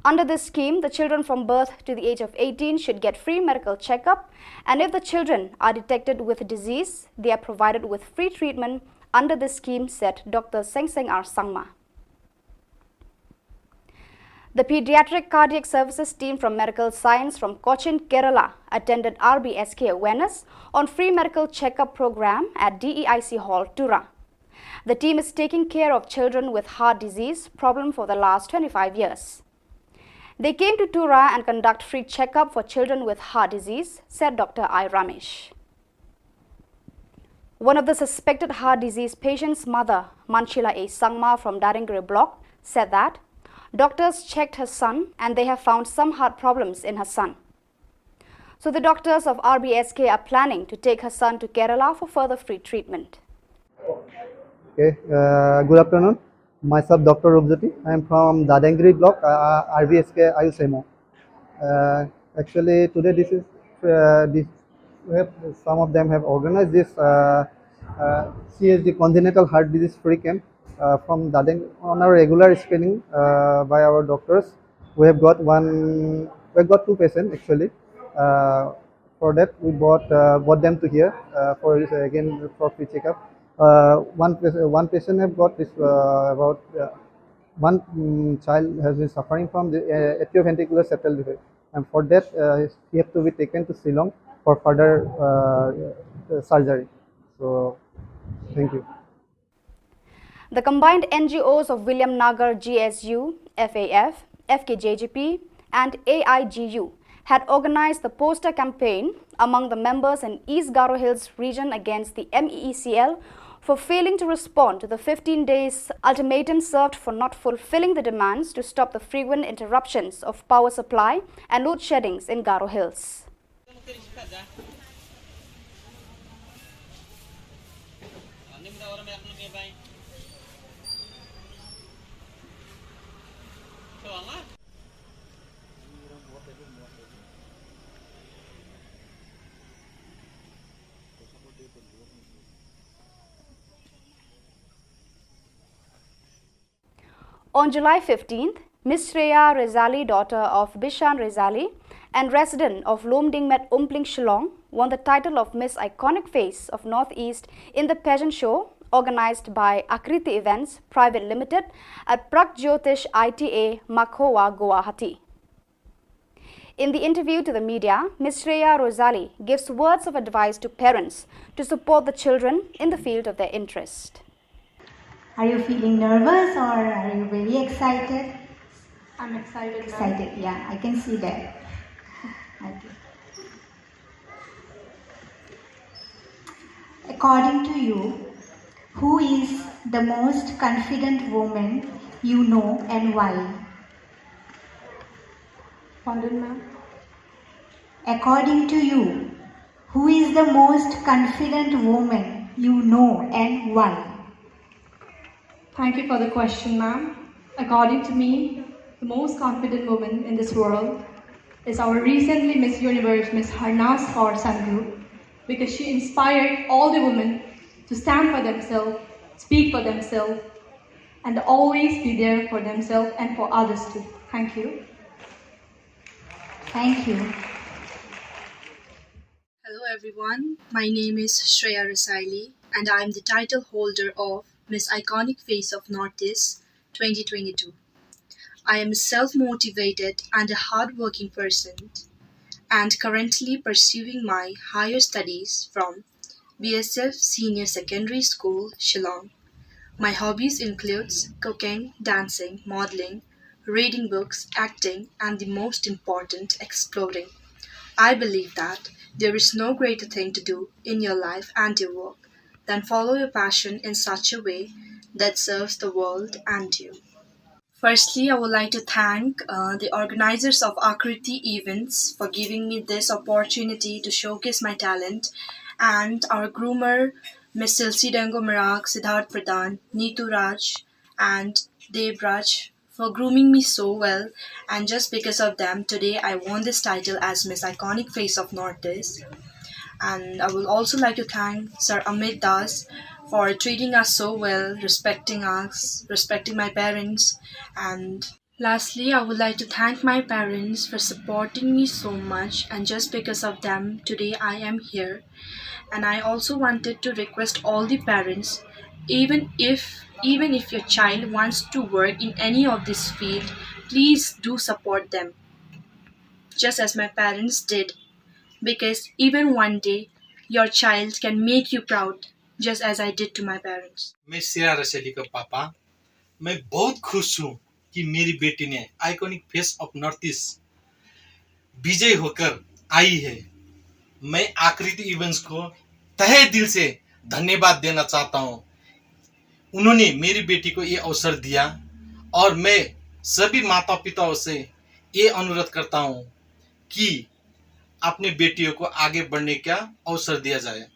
Under this scheme, the children from birth to the age of 18 should get free medical checkup, and if the children are detected with disease, they are provided with free treatment under this scheme, said Dr. Sengseng R. Sangma. The Pediatric Cardiac Services team from Medical Science from Cochin, Kerala attended RBSK awareness on free medical checkup program at DEIC Hall, Tura. The team is taking care of children with heart disease problem for the last 25 years. They came to Tura and conduct free checkup for children with heart disease, said Dr. I. Ramesh. One of the suspected heart disease patient's mother, Manchila A. Sangma from Darangre block, said that doctors checked her son and they have found some heart problems in her son. So the doctors of RBSK are planning to take her son to Kerala for further free treatment. Okay, good afternoon. Myself, Dr. Rupjyoti. I am from Dadangri block, RBSK Ayusemo. Actually, today some of them have organized this CSD congenital heart disease free camp from Dadang on our regular screening by our doctors. We have got 2 patients actually. For that, we brought them to here for free checkup. One patient have got this one child has been suffering from the atrioventricular septal defect, and for that he have to be taken to Shillong for further surgery. So, thank you. The combined NGOs of William Nagar GSU, FAF, FKJGP and AIGU had organized the poster campaign among the members in East Garo Hills region against the MEECL for failing to respond to the 15 days ultimatum served for not fulfilling the demands to stop the frequent interruptions of power supply and load sheddings in Garo Hills. On July 15th, Ms. Shreya Rezali, daughter of Bishan Rezali and resident of Lomdingmet Umpling Shillong, won the title of Miss Iconic Face of Northeast in the pageant show organized by Akriti Events Private Limited at Pragjyotish ITA, Makhowa, Guwahati. In the interview to the media, Ms. Shreya Rezali gives words of advice to parents to support the children in the field of their interest. Are you feeling nervous or are you very excited? I'm excited. Excited, yeah, I can see that. Okay. According to you, who is the most confident woman you know and why? Pardon, ma'am? According to you, who is the most confident woman you know and why? Thank you for the question, ma'am. According to me, the most confident woman in this world is our recently Miss Universe, Miss Harnas Kaur Sandhu, because she inspired all the women to stand for themselves, speak for themselves, and always be there for themselves and for others too. Thank you. Thank you. Hello everyone, my name is Shreya Rezali and I am the title holder of Miss Iconic Face of Northeast 2022. I am a self-motivated and a hard-working person and currently pursuing my higher studies from BSF Senior Secondary School, Shillong. My hobbies includes cooking, dancing, modeling, reading books, acting, and the most important, exploring. I believe that there is no greater thing to do in your life and your work than follow your passion in such a way that serves the world and you. Firstly, I would like to thank the organizers of Akriti Events for giving me this opportunity to showcase my talent, and our groomer, Ms. Silsi Dango Marak, Siddharth Pradhan, Neetu Raj, and Deb Raj for grooming me so well, and just because of them, today I won this title as Miss Iconic Face of Northeast. And I would also like to thank Sir Amit Das for treating us so well, respecting us, respecting my parents. And lastly, I would like to thank my parents for supporting me so much, and just because of them, today I am here. And I also wanted to request all the parents, even if your child wants to work in any of this field, please do support them, just as my parents did. Because even one day, your child can make you proud, just as I did to my parents. मैं श्रेया रसैली का पापा, मैं बहुत खुश हूँ कि मेरी बेटी ने iconic face of north east विजय होकर आई है। मैं आकृति इवेंट्स को तहे दिल से धन्यवाद देना चाहता हूँ। उन्होंने मेरी बेटी को ये अवसर दिया और मैं सभी माता पिताओं से ये अनुरोध करता हूँ कि अपने बेटियों को आगे बढ़ने का अवसर दिया जाए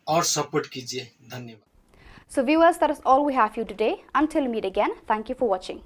और सपोर्ट कीजिए। धन्यवाद। So viewers, that is all we have for you today. Until we meet again, thank you for watching.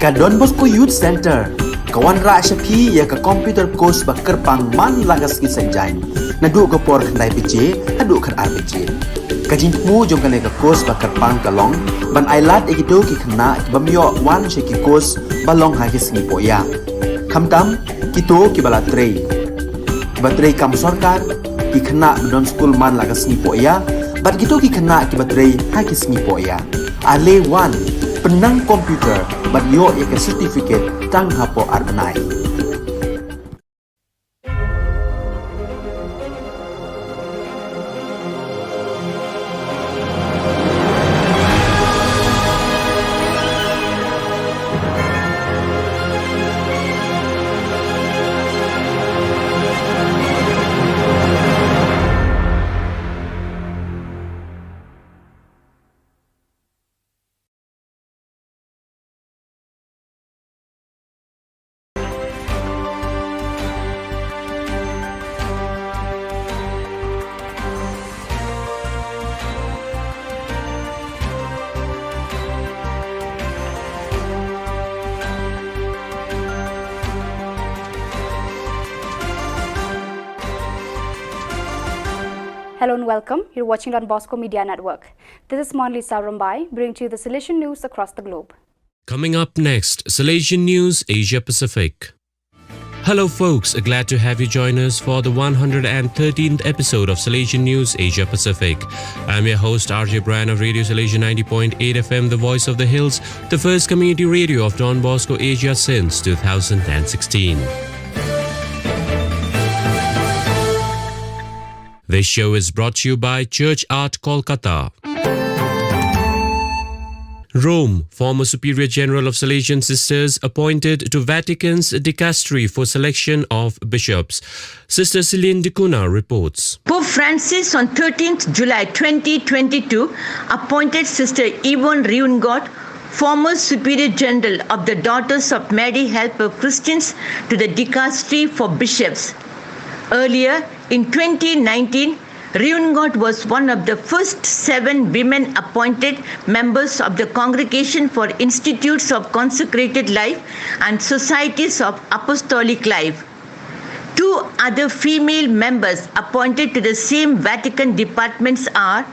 Ka Don Bosco Youth Center, kawan ra shapi ya ka computer course ba kerpang man lagas ki sanjain. Nadu ko por khandai pije, nadu khan RPG. Ka jingmu jong kale ka course ba kerpang kalong, ban ailat egido ki khna ki bamyo wan she ki course balong ha ki singi poya. Khamtam kito ki bala trei. Ba trei kam sarkar ki khna don school man lagas singi poya, bat kito ki khna ki ba trei ha ki singi poya. Ale 1 penang komputer ban yo ya ke certificate tang hapo arnai. Hello and welcome. You're watching Don Bosco Media Network. This is Monlisa Rumbai, bringing to you the Salesian news across the globe. Coming up next, Salesian News Asia Pacific. Hello folks, glad to have you join us for the 113th episode of Salesian News Asia Pacific. I'm your host RJ Brian of Radio Salesian 90.8 FM, the voice of the hills, the first community radio of Don Bosco Asia since 2016. This show is brought to you by Church Art Kolkata. Rome, former Superior General of Salesian Sisters, appointed to Vatican's dicastery for selection of bishops. Sister Celine Dicuna reports. Pope Francis on 13th July 2022 appointed Sister Yvonne Riungot, former Superior General of the Daughters of Mary Help of Christians, to the dicastery for bishops. Earlier, in 2019, Riungot was one of the first 7 women appointed members of the Congregation for Institutes of Consecrated Life and Societies of Apostolic Life. 2 other female members appointed to the same Vatican departments are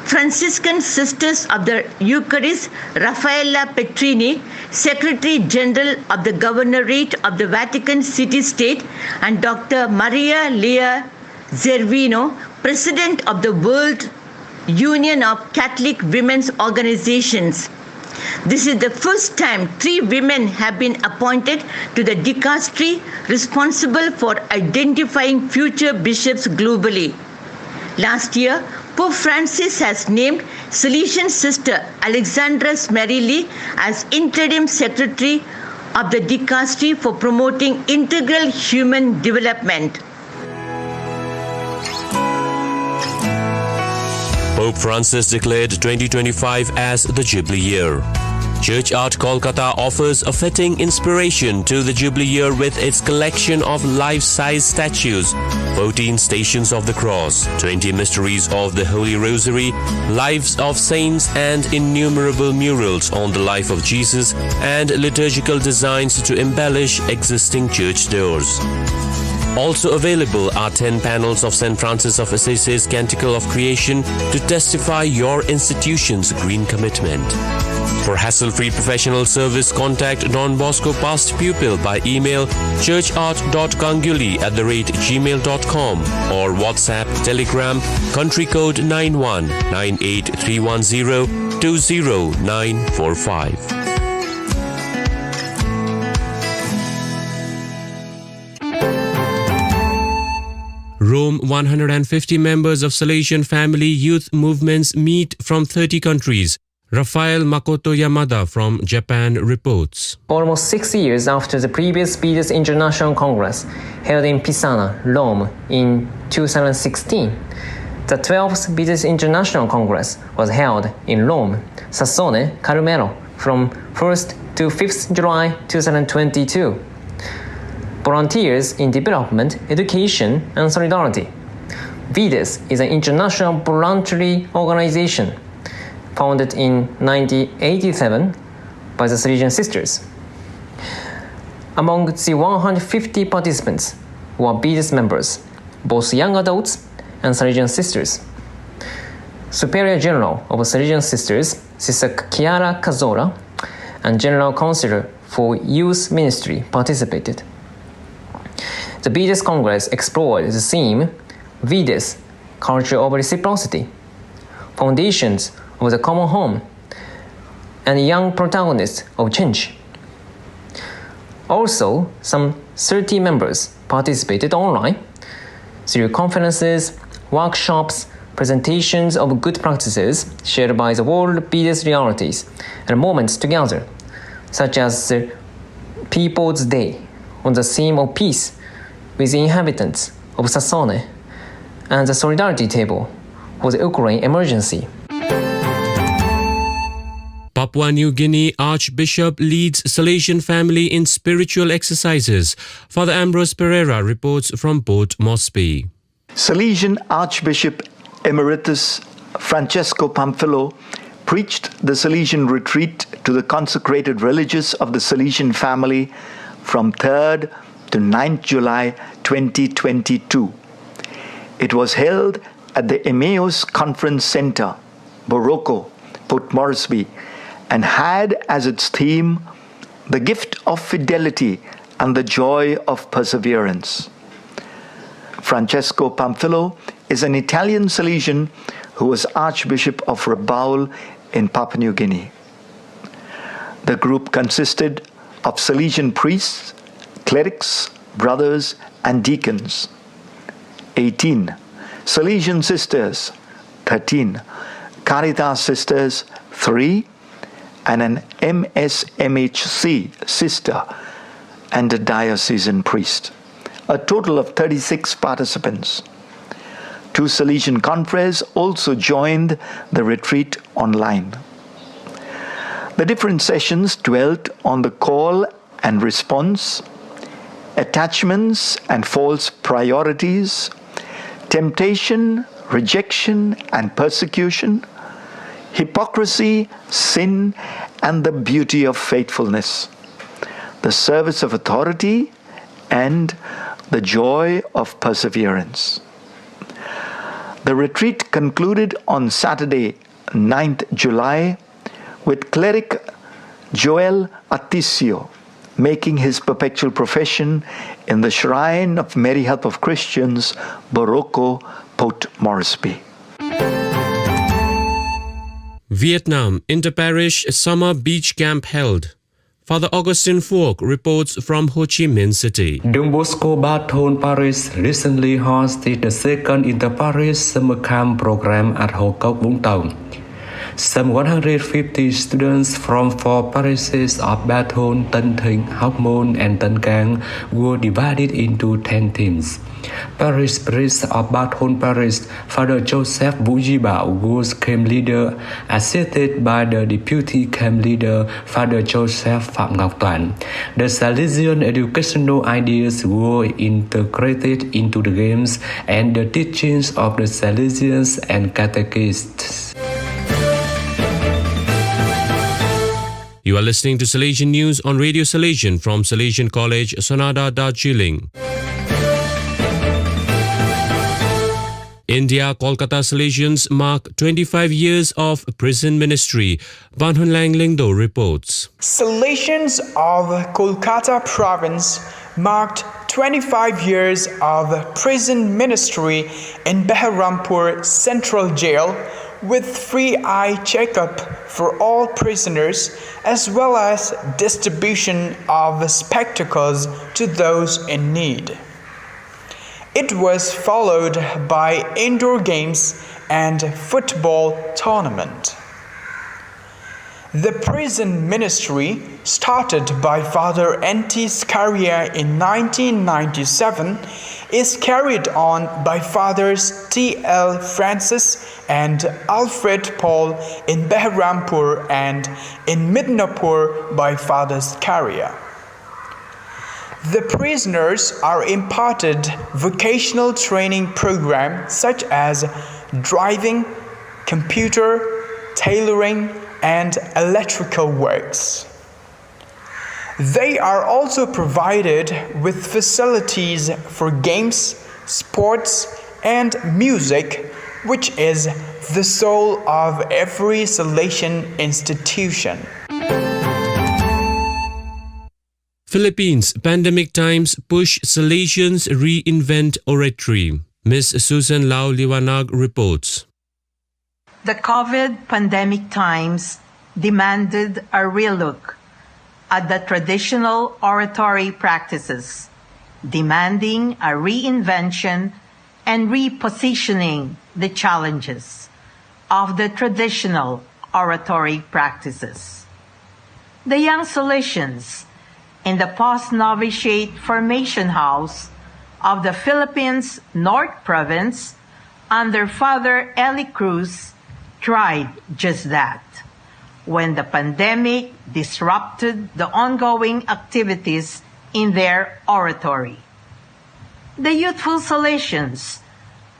Franciscan Sisters of the Eucharist, Raffaella Petrini, Secretary General of the Governorate of the Vatican City-State, and Dr. Maria Lea Zervino, President of the World Union of Catholic Women's Organizations. This is the first time 3 women have been appointed to the dicastery responsible for identifying future bishops globally. Last year, Pope Francis has named Salesian Sister Alexandra Smerili as Interim Secretary of the dicastery for promoting integral human development. Pope Francis declared 2025 as the Jubilee Year. Church Art Kolkata offers a fitting inspiration to the Jubilee Year with its collection of life-size statues, 14 Stations of the Cross, 20 Mysteries of the Holy Rosary, Lives of Saints, and innumerable murals on the life of Jesus and liturgical designs to embellish existing church doors. Also available are 10 panels of St. Francis of Assisi's Canticle of Creation to testify your institution's green commitment. For hassle-free professional service, contact Don Bosco past pupil by email churchart.kanguli@gmail.com or WhatsApp, Telegram, country code 919831020945. Rome, 150 members of Salesian family youth movements meet from 30 countries. Rafael Makoto Yamada from Japan reports. Almost 6 years after the previous Speeders International Congress held in Pisana, Rome in 2016, the 12th Speeders International Congress was held in Rome, Sassone, Carmelo from 1st to 5th July 2022. Volunteers in Development, Education and Solidarity. VIDES is an international voluntary organization founded in 1987 by the Salesian Sisters. Among the 150 participants were VIDES members, both young adults and Salesian Sisters. Superior General of Salesian Sisters, Sister Chiara Cazzola, and General Counsellor for Youth Ministry participated. The VIDES Congress explored the theme VIDES, Culture of Reciprocity, Foundations of the Common Home, and young protagonists of change. Also, some 30 members participated online through conferences, workshops, presentations of good practices shared by the world peace realities, and moments together, such as the People's Day on the theme of peace with the inhabitants of Sassone, and the Solidarity Table for the Ukraine emergency. Papua New Guinea Archbishop leads Salesian family in spiritual exercises. Father Ambrose Pereira reports from Port Moresby. Salesian Archbishop Emeritus Francesco Pamphilo preached the Salesian retreat to the consecrated religious of the Salesian family from 3rd to 9th July 2022. It was held at the Emmaus Conference Center, Boroko, Port Moresby, and had as its theme the gift of fidelity and the joy of perseverance. Francesco Pamphilo is an Italian Salesian who was Archbishop of Rabaul in Papua New Guinea. The group consisted of Salesian priests, clerics, brothers, and deacons. 18. Salesian sisters, 13. Caritas sisters, 3. And an MSMHC sister and a diocesan priest. A total of 36 participants. 2 Salesian confreres also joined the retreat online. The different sessions dwelt on the call and response, attachments and false priorities, temptation, rejection and persecution, hypocrisy, sin, and the beauty of faithfulness, the service of authority, and the joy of perseverance. The retreat concluded on Saturday, 9th July, with cleric Joel Attisio making his perpetual profession in the Shrine of Mary Help of Christians, Boroko, Port Moresby. Vietnam Inter-Parish Summer Beach Camp held. Father Augustine Phuoc reports from Ho Chi Minh City. Don Bosco Baton Parish recently hosted the second Inter-Parish Summer Camp program at Ho Cốc Vũng Tàu. Some 150 students from 4 parishes of Baton, Tân Thịnh, Hóc Môn, and Tân Cang were divided into 10 teams. Parish priest of Baton Parish, Father Joseph Vũ Duy Bảo, was camp leader, assisted by the deputy camp leader, Father Joseph Phạm Ngọc Toản. The Salesian educational ideas were integrated into the games and the teachings of the Salesians and catechists. You are listening to Salesian News on Radio Salesian from Salesian College, Sonada Da Shillong. India Kolkata Salesians mark 25 years of prison ministry. Ban Hun Lang Lingdo reports. Salesians of Kolkata province marked 25 years of prison ministry in Beharampur Central Jail with free eye checkup for all prisoners as well as distribution of spectacles to those in need. It was followed by indoor games and football tournament. The prison ministry, started by Father N.T. Scaria in 1997, is carried on by Fathers T.L. Francis and Alfred Paul in Beharampur and in Midnapur by Father Scaria. The prisoners are imparted vocational training programs such as driving, computer, tailoring, and electrical works. They are also provided with facilities for games, sports, and music, which is the soul of every Salesian institution. Philippines pandemic times push Salesians reinvent oratory. Ms. Susan Lau Liwanag reports. The COVID pandemic times demanded a relook at the traditional oratory practices, demanding a reinvention and repositioning the challenges of the traditional oratory practices. The young Salesians in the post-novitiate formation house of the Philippines North Province under Father Eli Cruz tried just that when the pandemic disrupted the ongoing activities in their oratory. The youthful Salesians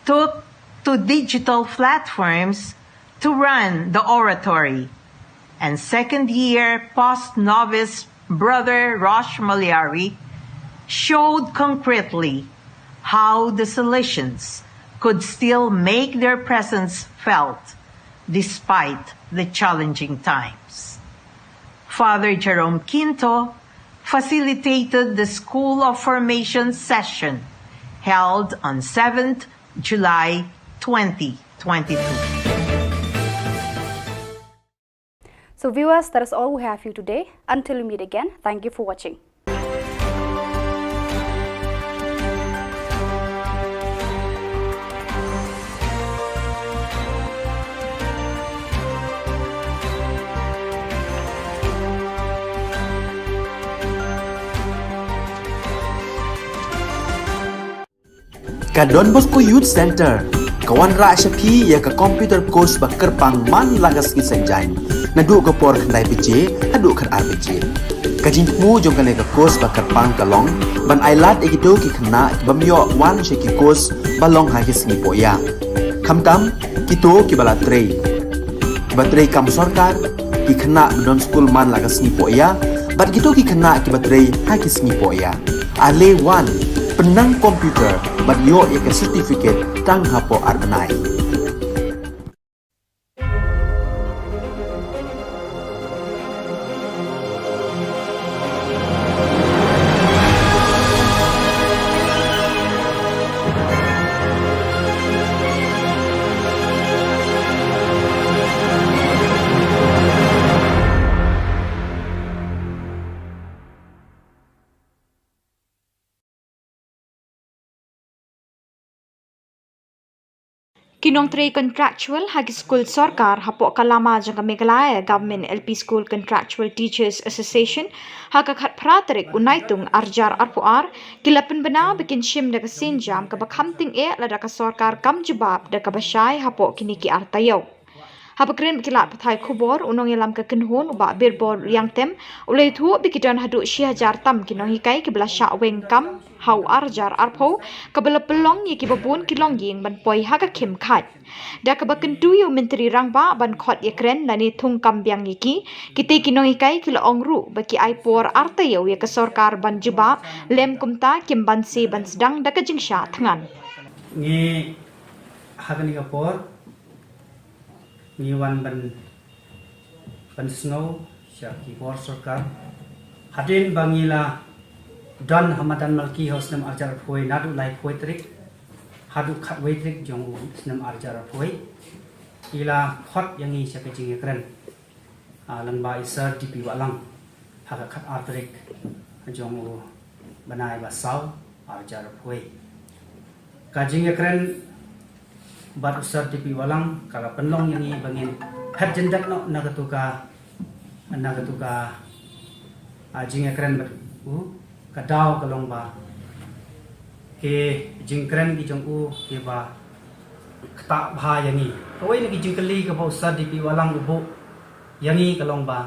took to digital platforms to run the oratory, and second-year post-novice Brother Rosh Maliari showed concretely how the Salesians could still make their presence felt despite the challenging times. Father Jerome Quinto facilitated the School of Formation session held on 7th July 2022. So viewers, that is all we have for you today. Until we meet again, thank you for watching. Ka Don Bosco Youth Center, kawan ra Shapi ya ka computer course bakar pang man lagas ki sanjani. Nadu ka por khandai bije, hadu khan ar bije. Ka jingmu jong ka course bakar pang kalong, ban ailat egito ki khna bamyo wan she ki course balong ha ki singi poya. Khamtam kito ki bala trei. Batrei kam sarkar ki khna don school man lagas ni poya, bat kito ki khna ki batrei ha ki singi poya. Ale wan penang komputer bat yo ya certificate tang hapo arnai. Kinong three contractual hagi school sarkar hapo kalama jang Meghalaya Government LP School Contractual Teachers Association haka khat pratrik unaitung arjar arpuar kilapan bana bikin shim daga sinjam ka bakhamting e lada ka sarkar kam jabab daga bashay hapo kiniki artayaw. Habakren bikilat pathai Khubor unong yalam ka kenhon uba birbor yang tem ulai thu bikidan hadu 6,000 tam kinong hikai kibla sha weng kam hau arjar arpo kabela pelong ye kibabun kilong ying ban poi haga kim khat da ka baken tu yo menteri rangba ban khot ye kren lani thung kam byang yiki kite kinong hikai kilo ongru baki ai por arta yo ye ka sarkar ban juba lem kumta kim ban se ban sedang da ka jingsha thangan ngi hagani ka por ngi wan ban snow sya ki por sarkar hadin bangila Don Hamadan Malki House nam arjar phoi nadu lai phoi trik hadu khat wei trik jong u nam arjar phoi ila khot yangi saka jing ekran lang ba isar dp walang haka khat artrik jong u banai ba saw arjar phoi ka jing ekran bat usar dp walang kala penlong yangi bangin hat jendak no nagatuka jing ekran bat u kadau kalong ba ke jingkren ki jong u ke ba kta bha yangi koi ni ki jingkali ka ba sa dipi walang ubo yangi kalong ba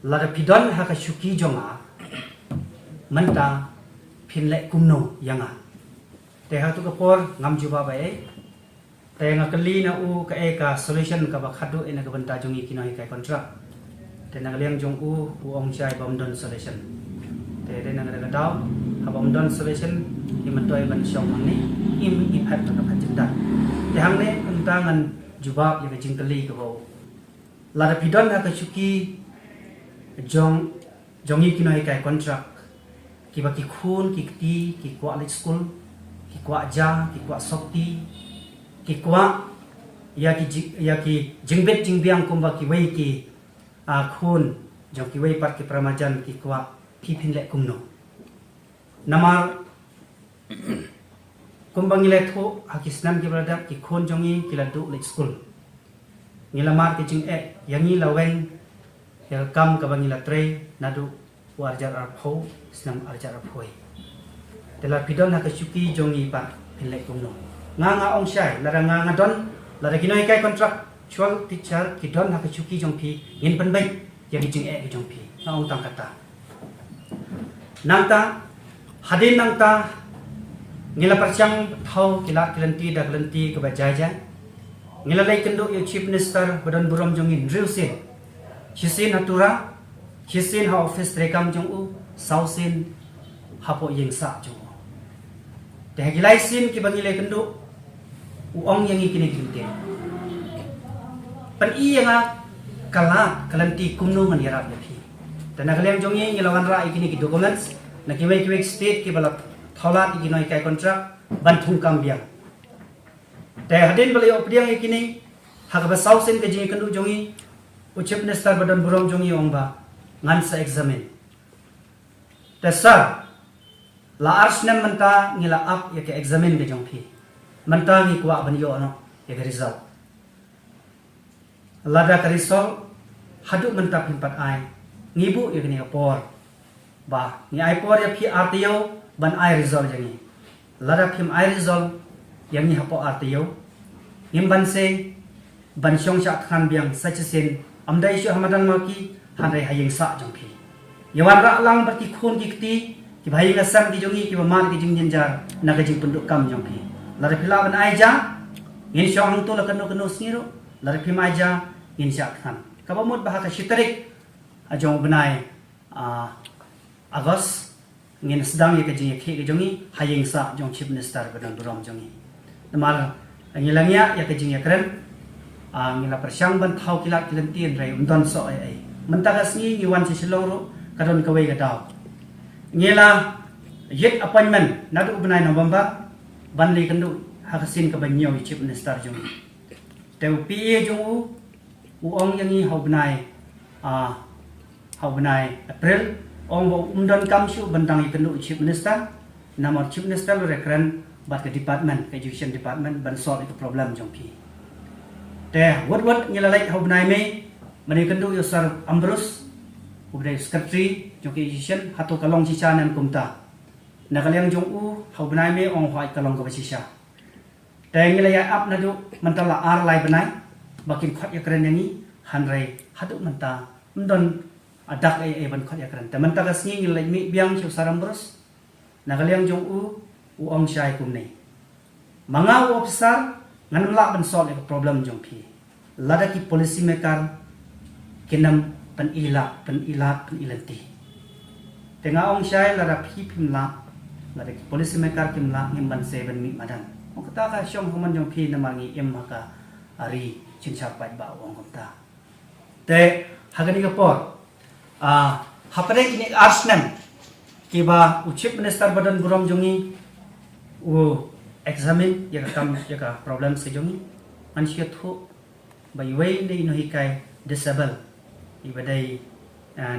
lada pidon ha ka shuki jonga manta phinle kumno yanga te ha tu ka por ngam ju ba ba e te nga kali na u ka e ka solution ka ba khadu ena ka banta jongi kinoi kai contract te na liang jong u ong chai bom don solution te de nang daga daw habam don solution imatoy ban syong ni im impact na kajinda te hangne untangan jubab ye jingkali ko la da pidon ha ka chuki jongi kinoi kai contract ki ba ki khun ki ti ki kwa school ki kwa ja ki kwa sokti ki kwa ya ki jingbet jingbiang kumba ki wei ki khun jong ki wei pat ki pramajan ki kwa phi phin le kum no namar kumbang ile tho hakisnam ki brada ki khun jongi ki la du le school ngilamar ki jing yangi laweng ya kam ka bangila tre nadu warjar arpho snam arjar arphoi tela pidon ha ka chuki jongi pa phin le kum no nga ong shai la nga don la kinoi kai contract chual teacher ki don ha ka chuki jong phi yin pan bai ya ki jing ki jong phi na ong tang kata nangta hadin nangta ngila parchang thau kila kilanti da kilanti ka ba jaja ngila lai kendo yo chief minister badan buram jong in rilsin hisin hatura hisin ha office rekam jong u sausin hapo yeng sa jong te gilai sin ki bangile kendo uong yang ikini kinte pan i yang kala kalanti kumno man yarap lepi tana kaleng jong ye ngilawan ra ikini ki documents na ki wei state ki bala tholat ikini kai contract banthung kam biang te hadin bali opdiang ikini hakaba sausin ke jing kendo jongi chief minister badan buram jongi ongba ngan sa examine te sir la arsnem manta ngila up ya ke examine ke jong phi manta ngi kwa ban yo no ya ke result lada ka result hadu manta pimpat ai ngibu ya ke por ba ni ai por ya phi artio ban ai result jangi lada phim ai result yang ni hapo artio ngim ban se ban shong sha khan biang sachen amdai shu hamadan maki hanai hayeng sa jong phi yawan ra lang berki khun ki kti ki bhai nga sam ki jongi ki ma ki jing jar na ka jing penduk kam jong phi la phila ban ai ja in shong hang to la kanu kanu sniro la phi ma ja in sha khan ka ba mot ba ka shitarik a jong banai agos ngin sedang ye ka jing ki jongi hayeng sa jong chief minister badan buram jongi namal ngilangya ya ka jing ya kren ngila persyang ban thau kilat kilantien rai undon so ai mentagas ni ngiwan si Shillong ro kadon kawai ka daw ngila yet appointment nadu ubnai November ban li kandu hakasin ka banyo chief minister jong teu pi jong u ong yang ni haubnai April ong bo undon kam shu bantang ikandu chief minister namar chief minister lo rekren bat ke department education department ban solve itu problem jong pi te wat ngilalai haubnai me mani kandu yo sar Ambrus ubdai secretary jong education hatu kalong chicha nan kumta nakaliang jong u haubnai me ong hwai kalong ka chicha te ngilaya ap nadu mantala ar lai banai bakin khot ya kren ni hanrai hatu manta undon adak ai ban khot ya kren te manta gas ni ngilai mi biang chu sar Ambrus nakaliang jong u ong shai kumne manga officer ngan la ban solve problem jong phi lada ki policy maker kinam pan ilanti tenga ong shai lada phi phimla lada ki policy maker kimla ngim ban 7 mi madan ong kata ka shom human jong phi namangi em maka ari chinchak pai ba ong kota te hagani ka por hapare kini arsnem kiba chief minister badan buram jongi examine ya ka problem se jongi manusia thu bai wei nei no hikai disable ibadai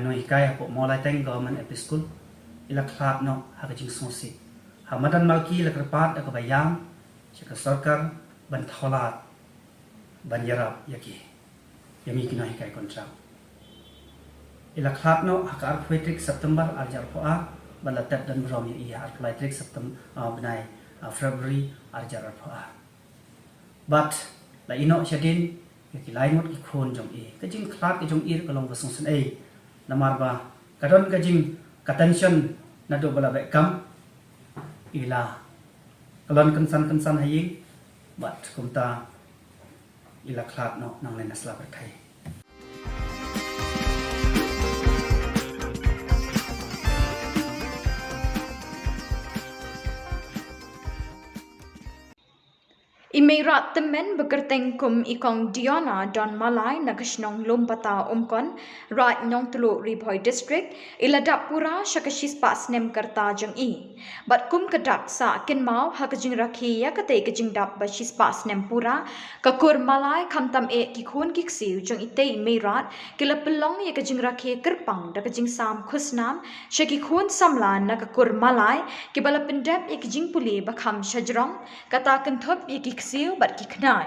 no hikai po molai teng government ep school ila khat no ha ka jing sosi hamadan malki la kerpat ka bayam ka sarkar ban tholat ban yarap yaki yami kina hikai contract ila khat no ha ka arthritic September arjar po ban la tap dan brom ya arthritic September benai February arjar pha but la ino shadin ki lai mot ki khon jong ka jing khlat ki jong ka long basung san namar ba kadon ka jing ka tension na do bala be kam ila kalon kansan haying but kumta ila khlat no nang len asla berkai Imirat temen bekerteng kum ikong Diona Don Malai nagasnong lumpata umkon right nyong tulu Riboy district iladap pura syakashis pas nem kerta jeng I. Bat kum kedak sa kin mau hakajing rakhi ya kate kajing dap bashis pas nem pura kakur Malai kamtam e kikun kiksiu jeng ite imirat kila pelong ya kajing rakhi kerpang da kajing sam khusnam syakikun samlan na kakur Malai kibala pendep ya kajing puli bakam syajrong kata kentup ya kiksiu bat kiknai.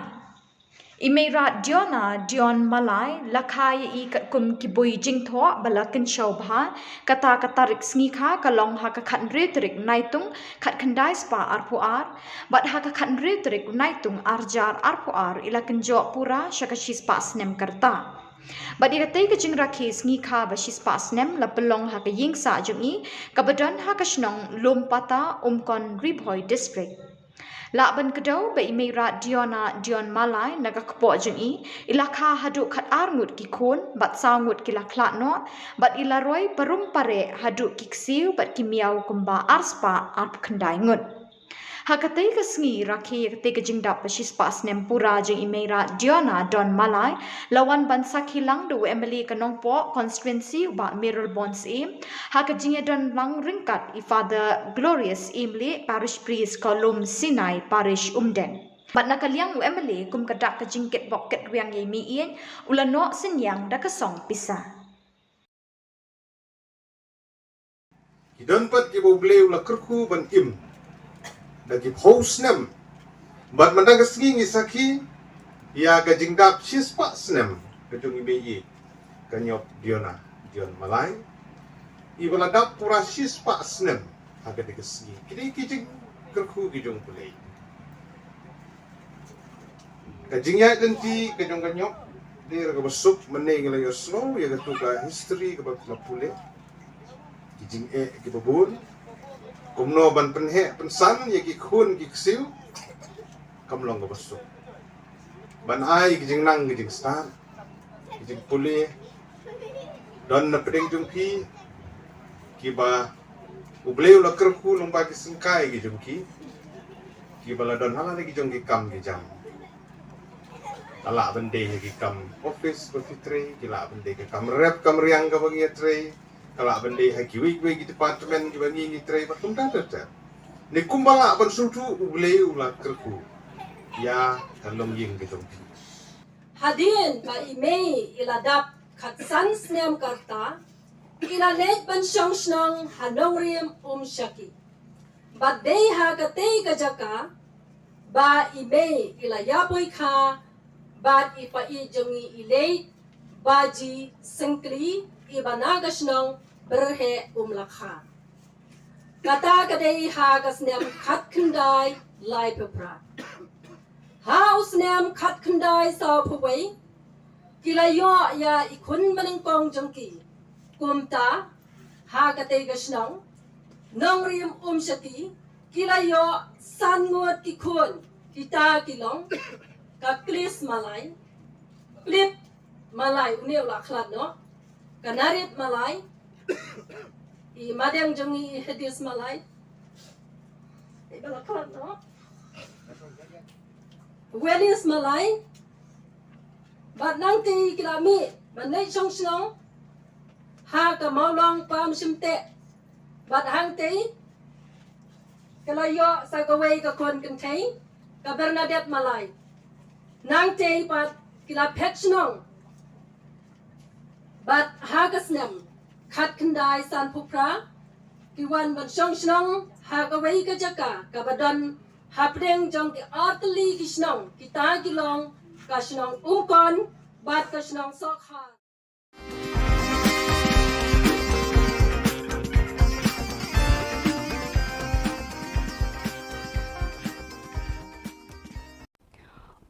Imirat Diona Dion Malai lakai I kat kum kibui jing tho bala ken show bha kata katarik sngi kalong ha ka khat retrik naitung khat khandai spa arpuar bat ha ka khat retrik naitung arjar arpuar ila ken jo pura syakashis pas nem karta. But iratai ka jing rakis ngi kha ba shis pas nem la pelong ha ka ying sa jung I kabadan ha ka shnong lumpata umkon Riboy district. Laban kedau ba imirat Diona Dion Malai naga kepo jeng I ilakha haduk khat arngut ki khon bat sangut ki laklat no bat ilaroi parum pare haduk kiksiu bat kimiau kumba arspa arp khandai ngut. Hakatai ka sngi rakhi kate ka jingdap bashis pas nem pura jeng imirat Diona Don Malai lawan ban sakhilang du Emily kanongpo constituency ba Mirror Bonds haka jingya don lang ringkat I Father Glorious Emily parish priest kolum Sinai parish Umden. Bat nakaliang Emily kum kadak ka jingket boket riang ye mi ien ulano senyang da kasong pisa. Hidon pat ki boble ula kerku ban im dagi house nem bat mandang kesngi ngisaki ya ka jingdap shis pas nem kajung ibe kanyop Diona Dion Malai ibala dap pura shis pas nem aga de kesngi kidi kijing kerku kijung pulei kajing ya denti kajung kanyop dia ka besuk meneng la yo slow ya ka tuka history ka ba pule kijing ki babun kumno ban penhe pensan ya ki khun ki ksiu kamlong ka besuk ban ai kijing nang kijing stan kijing pule don na pedeng jung ki ba ubleu la kerku nong ba ki sengkai kijung ki bala don hala ki jung ki kam ki jam ala bende ki kam office ba fitre ki la bende ki kam rep kam riang ka bagi tre kala bende ha ki wik wik department ki bagi ni tre ba tum ta ni kumbala ban sutu ubleu la kerku ya kalong ying ki jung Hadin ba imei iladap katsan snem karta ilalet ban syong shnong hanong riem shaki. But they ha katei kajaka ba imei ilayapoy ka bat ipa ijongi ilay baji sengkli ibanagas nong berhe lakha. Kata kadei ha kasnem kat kendai lai pepra. House nem kat kendai sa paway kilayo ya ikun manengkong jengki kumta ha katei gasnong nong riem shaki kilayo sangot kikun kita kilong kaklis malay plip malay unew laklat no kanarit malay I madang jongi hedis malay ibalaklat no Welis malay bat nang ti kilami banay song song ha ka maulong pam simte bat hang ti kalayo sa kaway ka kon kantay ka Bernadette malay nang ti pat kila pechnong bat hagasnem khat kendai san pupra kiwan ban song song ha kaway ka jaka ka badan hapdeng jong ki atli kisnong kita kilong kasnong umkon bat kasnong sokha.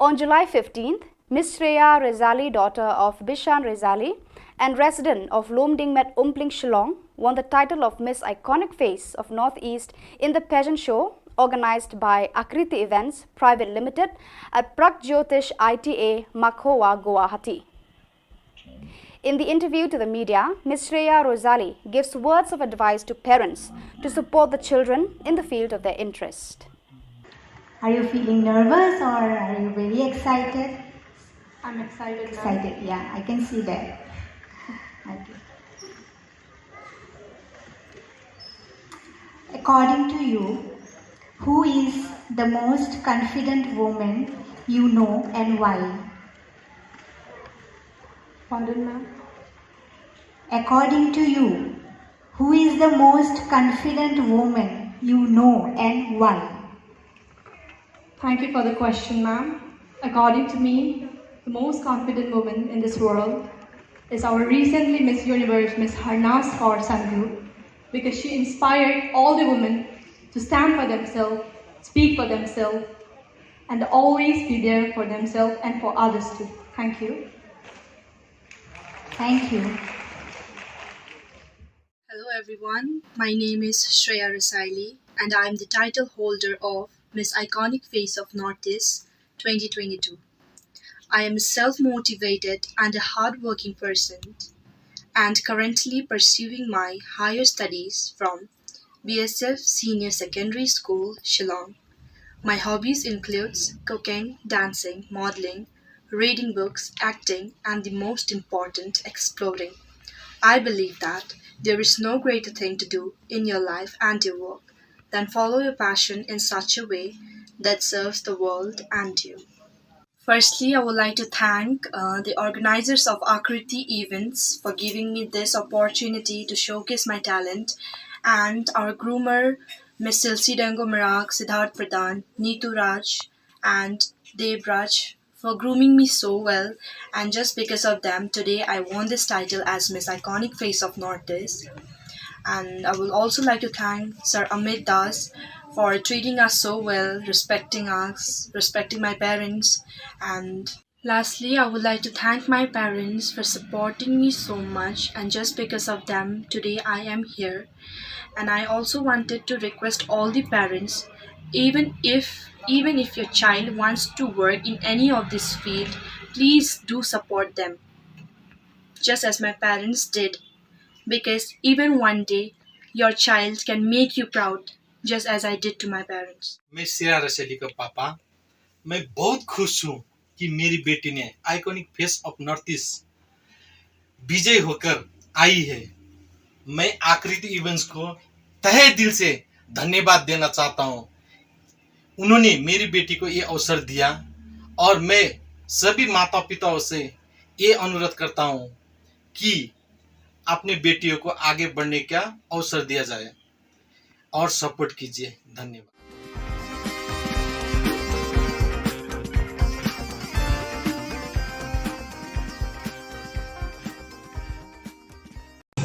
On July 15th, Miss Shreya Rezali, daughter of Bishan Rezali and resident of Lomdingmet Umpling Shillong, won the title of Miss Iconic Face of Northeast in the pageant show organized by Akriti Events Private Limited at Pragjyotish ITA, Makhowa, Guwahati. In the interview to the media, Ms. Shreya Rezali gives words of advice to parents to support the children in the field of their interest. Are you feeling nervous or are you very excited? I'm excited. Excited, yeah, I can see that. Okay. According to you, who is the most confident woman you know and why? Pardon, ma'am? According to you, who is the most confident woman you know and why? Thank you for the question, ma'am. According to me, the most confident woman in this world is our recently Miss Universe, Miss Harnas Kaur Sandhu, because she inspired all the women to stand for themselves, speak for themselves, and always be there for themselves and for others too. Thank you. Thank you. Hello everyone, my name is Shreya Rasaili and I am the title holder of Miss Iconic Face of Northeast 2022. I am a self-motivated and a hard-working person and currently pursuing my higher studies from BSF Senior Secondary School, Shillong. My hobbies includes cooking, dancing, modeling, reading books, acting, and the most important, exploring. I believe that there is no greater thing to do in your life and your work than follow your passion in such a way that serves the world and you. Firstly, I would like to thank the organizers of Akriti events for giving me this opportunity to showcase my talent, and our groomer, Ms. Silsi Dango Marak, Siddharth Pradhan, Neetu Raj, and Dev Raj for grooming me so well, and just because of them, today I won this title as Miss Iconic Face of Northeast. And I would also like to thank Sir Amit Das for treating us so well, respecting us, respecting my parents. And lastly, I would like to thank my parents for supporting me so much, and just because of them, today I am here. And I also wanted to request all the parents, even if your child wants to work in any of this field, please do support them, just as my parents did, because even one day your child can make you proud, just as I did to my parents. मैं श्रेया रसैली का पापा, मैं बहुत खुश हूँ कि मेरी बेटी ने iconic face of north east विजय होकर आई है। मैं आकृति इवेंट्स को तहे दिल से धन्यवाद देना चाहता हूँ। उन्होंने मेरी बेटी को ये अवसर दिया और मैं सभी माता पिताओं से ये अनुरोध करता हूँ कि अपने बेटियों को आगे बढ़ने का अवसर दिया जाए और सपोर्ट कीजिए। धन्यवाद।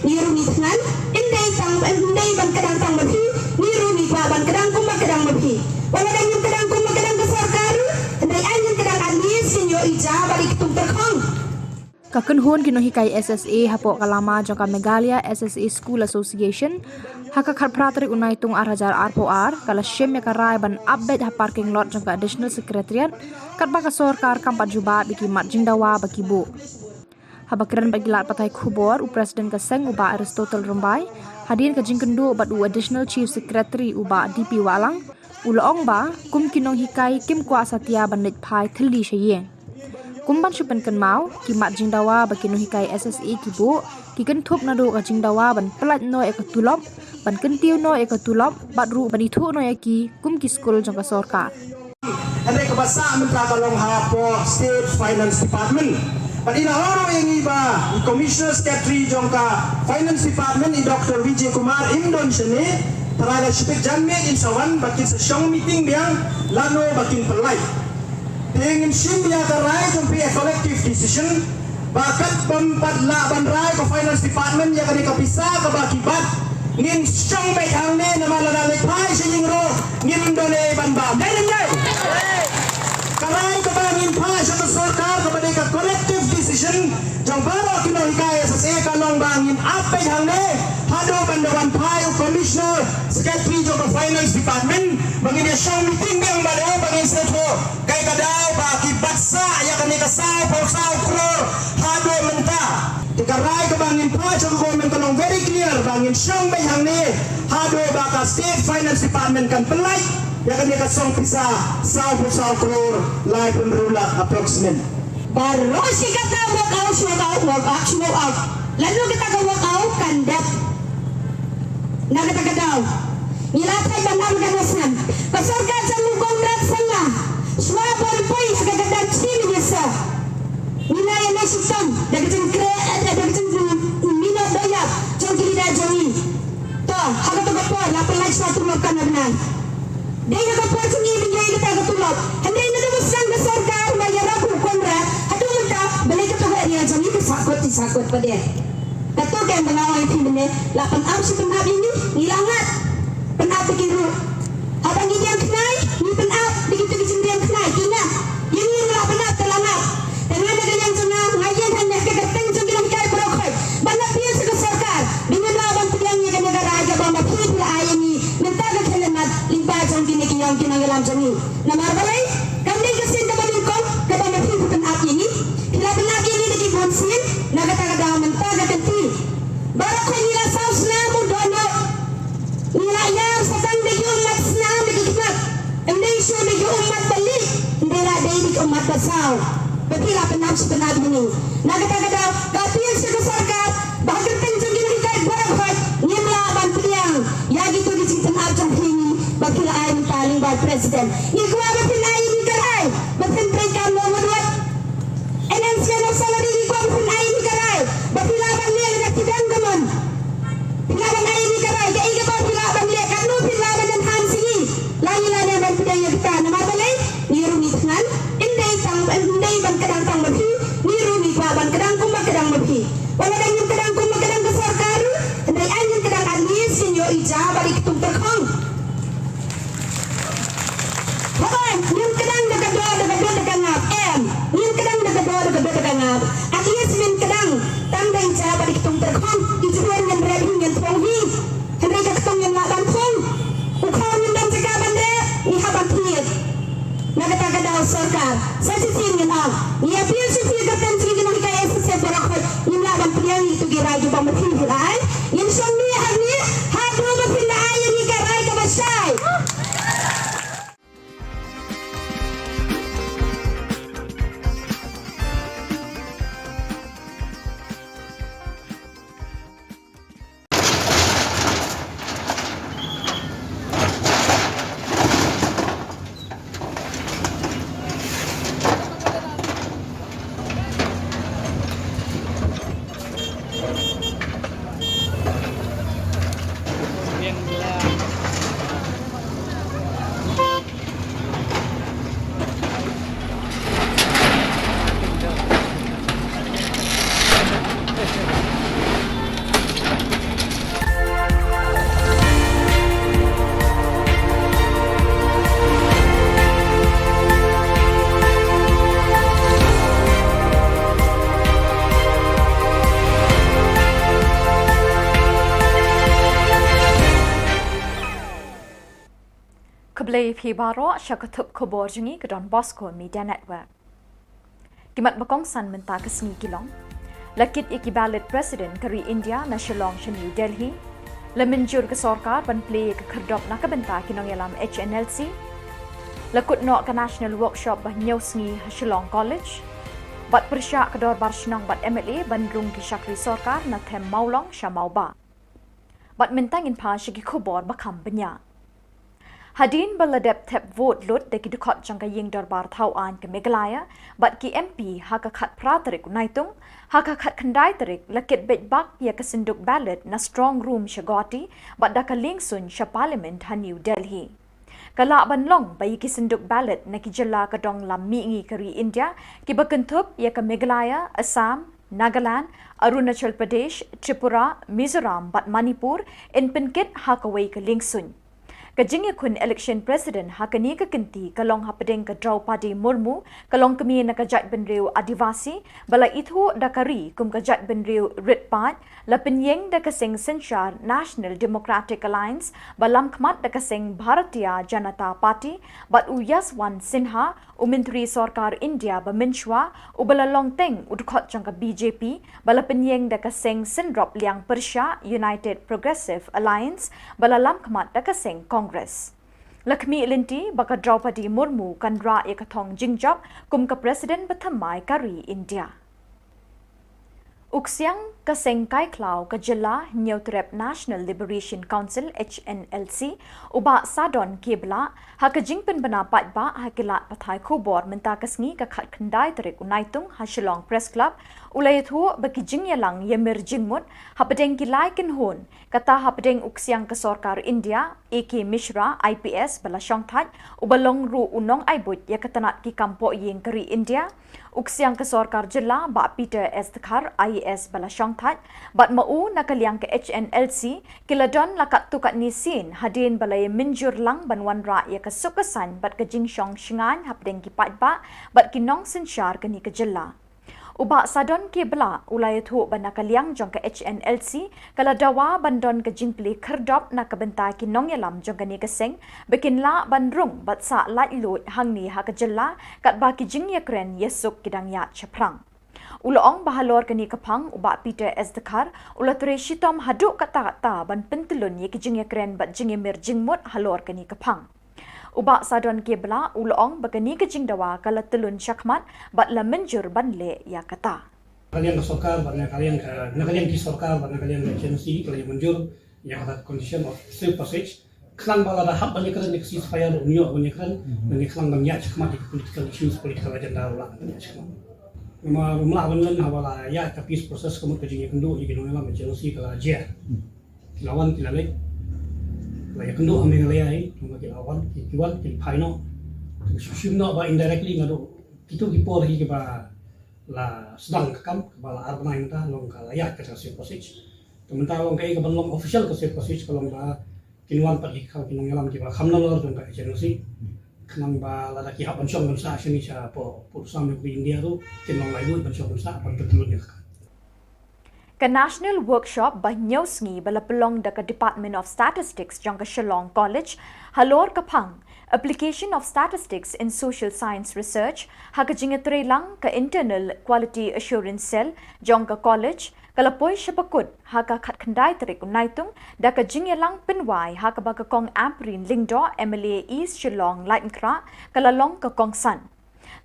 Niru Nisnan, Indai Sang and Indai Ban Kadang Sang Mapi, Niru Nipa Ban Kadang Kuma Kadang Mapi. Waladang yung Kadang Kuma Kadang Kasarkaru, Indai Anyan Kadang Anis, Sinyo Ija, Balik Tumpakong. Kaken hon kinohikai SSA hapo kalama jangka Megalia SSA School Association haka kharpratri unai tung arhajar arpoar kala shem ya karai ban update ha parking lot jangka additional secretariat katba ka sorkar kampat juba biki mat jingdawa baki bu habakiran bagi lat patai Khubor u president ka seng uba Aristotle Rumbai hadir ka jingkendo bat u additional chief secretary uba DP Walang ulong ba kum kinong hikai kim kwa satya ban net phai thli sheye kumban chupan kan mau ki mat jingdawa baki no hikai SSA ki bu ki kan thop na do ka jingdawa ban plat no ek tulop ban kan tiu no ek tulop bat ru bani thu no ki kum ki school jang ka sarkar ande ka basa min ka kalong ha po state finance department but ina horo yang iba commissioner secretary jong ka finance department i Dr. Vijay Kumar Indon shene taraga shipik janme in sawan baki sa shong meeting biang lano bakin pelai ingin simya karai jumpi a collective decision bakat pempadla banrai ko finance department ya kani kapisa ka bakibat ngin strong bay hangne na malalalik pai sing ro ngin dole banba dai karai ko bangin pai sa sarkar ko bade ka collective decision jang baro kino hikaya sa se kalong bangin apay hangne hado bandawan pai o commissioner secretary jo ka finance department bangin ya show meeting bang bade bangin seto kay kadao baki baksa ya kani kasaw pausaw kror hado menta tikaray ka bangin pa sa government kanong very clear bangin siyang bayang ni hado baka state finance department kan pelay yang kami kasong pisa 1,000 crore lai penrula approximate. Baru si kata work out, show out. Lalu kita ke work out kandat. Nak kata kadau. Nilatay bandam kanasan. Pasurkat sa mukong rat sama. Swapon poy kagadan sini biasa. Nilai na sistem. Dagatan mina doyap. Jong kilida jongi. To, haga to gapo. Lapay lagi sa tulog ka na benar. Dia gapo jongi binjay kita gatulog. Hindi na dumusang na sarkar mayarap hukong rat. Hadu munta balik ka to gaya jongi sakot pa dia. Dato kay mengawal pinne. Lapan am si penabi ni nilangat. Penap bikiru. Abang ini yang kenai, ni penap begitu kecendirian kenai. Ingat, yang ini lah penap terlangat. Dan ada yang jenang, ngayon hendak kegeteng jenggilang kai perokoi. Banyak pihak sekesarkar. Dengan lawan pilihannya ke negara aja bawa pihak lah ayah ni. Minta ke kelemat, limpah jenggi ni kiyong kinangalam jengi. Namar balai, kami kesin kepada lingkong, kepada pihak penap ini. Bila penap ini lagi bonsin, naga-taga minta ke kenti. Baru kau nila saus namu dono. Nila yang sedang bagi umat senang bagi umat. Indonesia bagi umat balik. Nila bagi umat besar. Begitu penam sebenar ini. Nak kata kapil sekesarkan. Bahkan tenjung ini kait berapa. Nimla bantiang. Ya gitu di cinta abjad ini. Begitu ayam paling baik presiden. Iku apa pun ayam kerai. Betul mereka nomor 2. Enhancement of salary iku apa pun ayam kerai. Begitu apa ni yang tidak teman. Pilaban ayam kerai. Kaya iku apa pilaban dia. Kanu pilaban dan hansi. Lagi-lagi yang berpidang yang kita. Nama balai. Niru ni tangan. Indai ban kadang tang mabi. Niru ni ban kadang kuma kadang mabi. Wala dan yung kadang kuma kadang kesarkar. Indai anjing kadang anis. Sinyo ija balik kitung terkong. Pokoknya, yung kadang dekat-dua dekat ngap. Yung kadang dekat-dua dekat ngap. At least min kadang tanda ija balik kitung terkong. Ijuan yang rebing yang tonghi. Hendai ketong yang laban pong. Ukaw yung dan cekaban rep. Ihaban tiit. Nagkatagadaw sarkar. Sa sisingin ang. Iapil si Figatan Trigin ang kaya sa separakot. Yung laban priyang ito giradyo pa matinilay. Yung siyang niyahag niya. Hado mapinaayan ni Karay Kabasay. Keblai Pibaro syakatup Khubor jengi ke Don Bosco Media Network. Kimat bakongsan mentah ke sengi kilong. Lakit iki ballot presiden kari India na Shillong ke New Delhi. Lemenjur ke sorkar ban play ke kerdop na kebentah kinong yalam HNLC. Lakut no ke national workshop bah nyaw sengi Shillong College. Bat persyak ke dor barshnong bat MLA bandrung ke syakri sorkar na tem maulong syamau ba. Bat mentangin pa syaki Khubor bakam benya. Hadin baladep tep vote lut deki dukot jangka ying darbar tauan ke Meghalaya, bat ki MP haka khat pratarik naitung, haka khat kandai tarik lakit bejbak ya kesenduk ballot na strong room syagoti, bat daka lingsun sya parliament ha New Delhi. Kala banlong bayi ki senduk ballot na ki jylla kadong lam miingi kari India, ki bakentup ya ke Meghalaya, Assam, Nagaland, Arunachal Pradesh, Tripura, Mizoram, bat Manipur, in penkit hakaway ke lingsun. Kajingya kun election president hakani ka kinti kalong hapadeng ka Draupadi Murmu kalong kami na kajat benriu Adivasi bala ithu dakari kum kajat benriu Ritpat la penyeng da kasing Sinshar National Democratic Alliance balam khmat da kasing Bharatiya Janata Party bat Yaswant Sinha umintri Sarkar India baminchwa ubala longteng udkhot jangka BJP bala penyeng da kasing Sindrop Liang Persha United Progressive Alliance bala lam khmat da kasing Congress. Lakshmi Linti baka Draupadi Murmu kan ra yakathong jingjap kum ka President Bathamai Kari India. Uksiang kasengkai klau ka Jylla Neutrep National Liberation Council HNLC uba sadon kibla ha ka jingpen banapat ba ha kilat pathai Khubor menta kasngi ka khat khandai tarik unaitung ha Shillong Press Club ulai thu baki jingyalang yemir jingmut ha padeng kilai ken hon kata ha padeng uksiang ka Sarkar India AK Mishra IPS bala shongthat ubalong ru unong aibut ya katanat ki kampo yeng kari India uksiang ka Sarkar Jylla ba Peter S. Thakar IAS bala shongthat bat mau nakaliang ke HNLC kiladon lakat tukat nisin hadin balay minjur lang banwan ra ya ka sukasan bat ka jingshong shingan hapdeng ki patba bat kinong sensyar kani ka Jylla uba sadon ke bela ulai thu banakaliang jong ka HNLC kala dawa bandon ka jingpli kherdop na ka benta ki nong yalam jong kani ka seng bekin la bandrung bat sa lait lut hangni ha ka Jylla kat ba ki jing yakren yesuk kidang ya chaprang Uloong bahalor kani kapang uba Peter S. Thakar ulature shitom haduk kata-kata ban pentelun ye kijing yakren bat jing yemir jingmut halor kani kapang uba sadon kebla uloong bagani kijing dawa kala telun syakmat bat la menjur ban le ya kata kalian ke Sarkar barna kalian ki Sarkar barna kalian ke agency kalian menjur yang kata condition of safe passage klang bala da hab balik kan neksi supaya unyo kan dan klang bang ya syakmat di political issues political agenda ulang ya syakmat melawan hawala ya tapi proses kamu kerjanya kendu jadi nona agency kala aja lawan kilalek la kendu ame ngalai cuma kilawan kiwan ki paino shimno ba indirectly ngado kitu ki por hi ba la sedang kam bala arbanai ta long kala ya ka safe passage sementara long kai ka long official ka safe passage kalau ba kinwan pat ki kau kinong yalam ki ba khamna lor jong ka agency kenang ba la ki haban syong ban sa sini sa po sam ni India tu kinong lai ban syong ban sa pan betul ni Ka national workshop ba nyosngi bala pelong da ka Department of Statistics jong ka Shillong College halor kapang application of statistics in social science research ha ka jingetre lang ka internal quality assurance cell jong ka college kalapoi syapakut ha ka khat khandai tarik unaitung da ka jingyalang penwai ha ka ba ka kong amprin lingdo MLA East Shillong Lightnkra kalalong ka kong san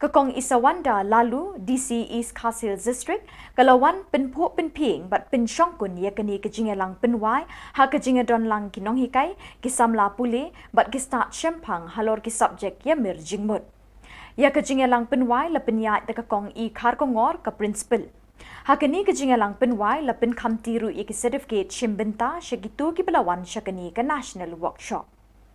Kakong Isawanda lalu DC East Khasil District kalawan penpo penping bat pensyongkun ya kani kejingelang penwai ha kejingedon lang kinong hikai kisamla pule bat kista syempang halor ki subject ya mir jingmut ya kejingelang penwai la penyat da kakong I kharkongor ka principal ha kani kejingelang penwai la pen khamtiru I ki certificate shimbenta shagitu ki belawan syakani ka national workshop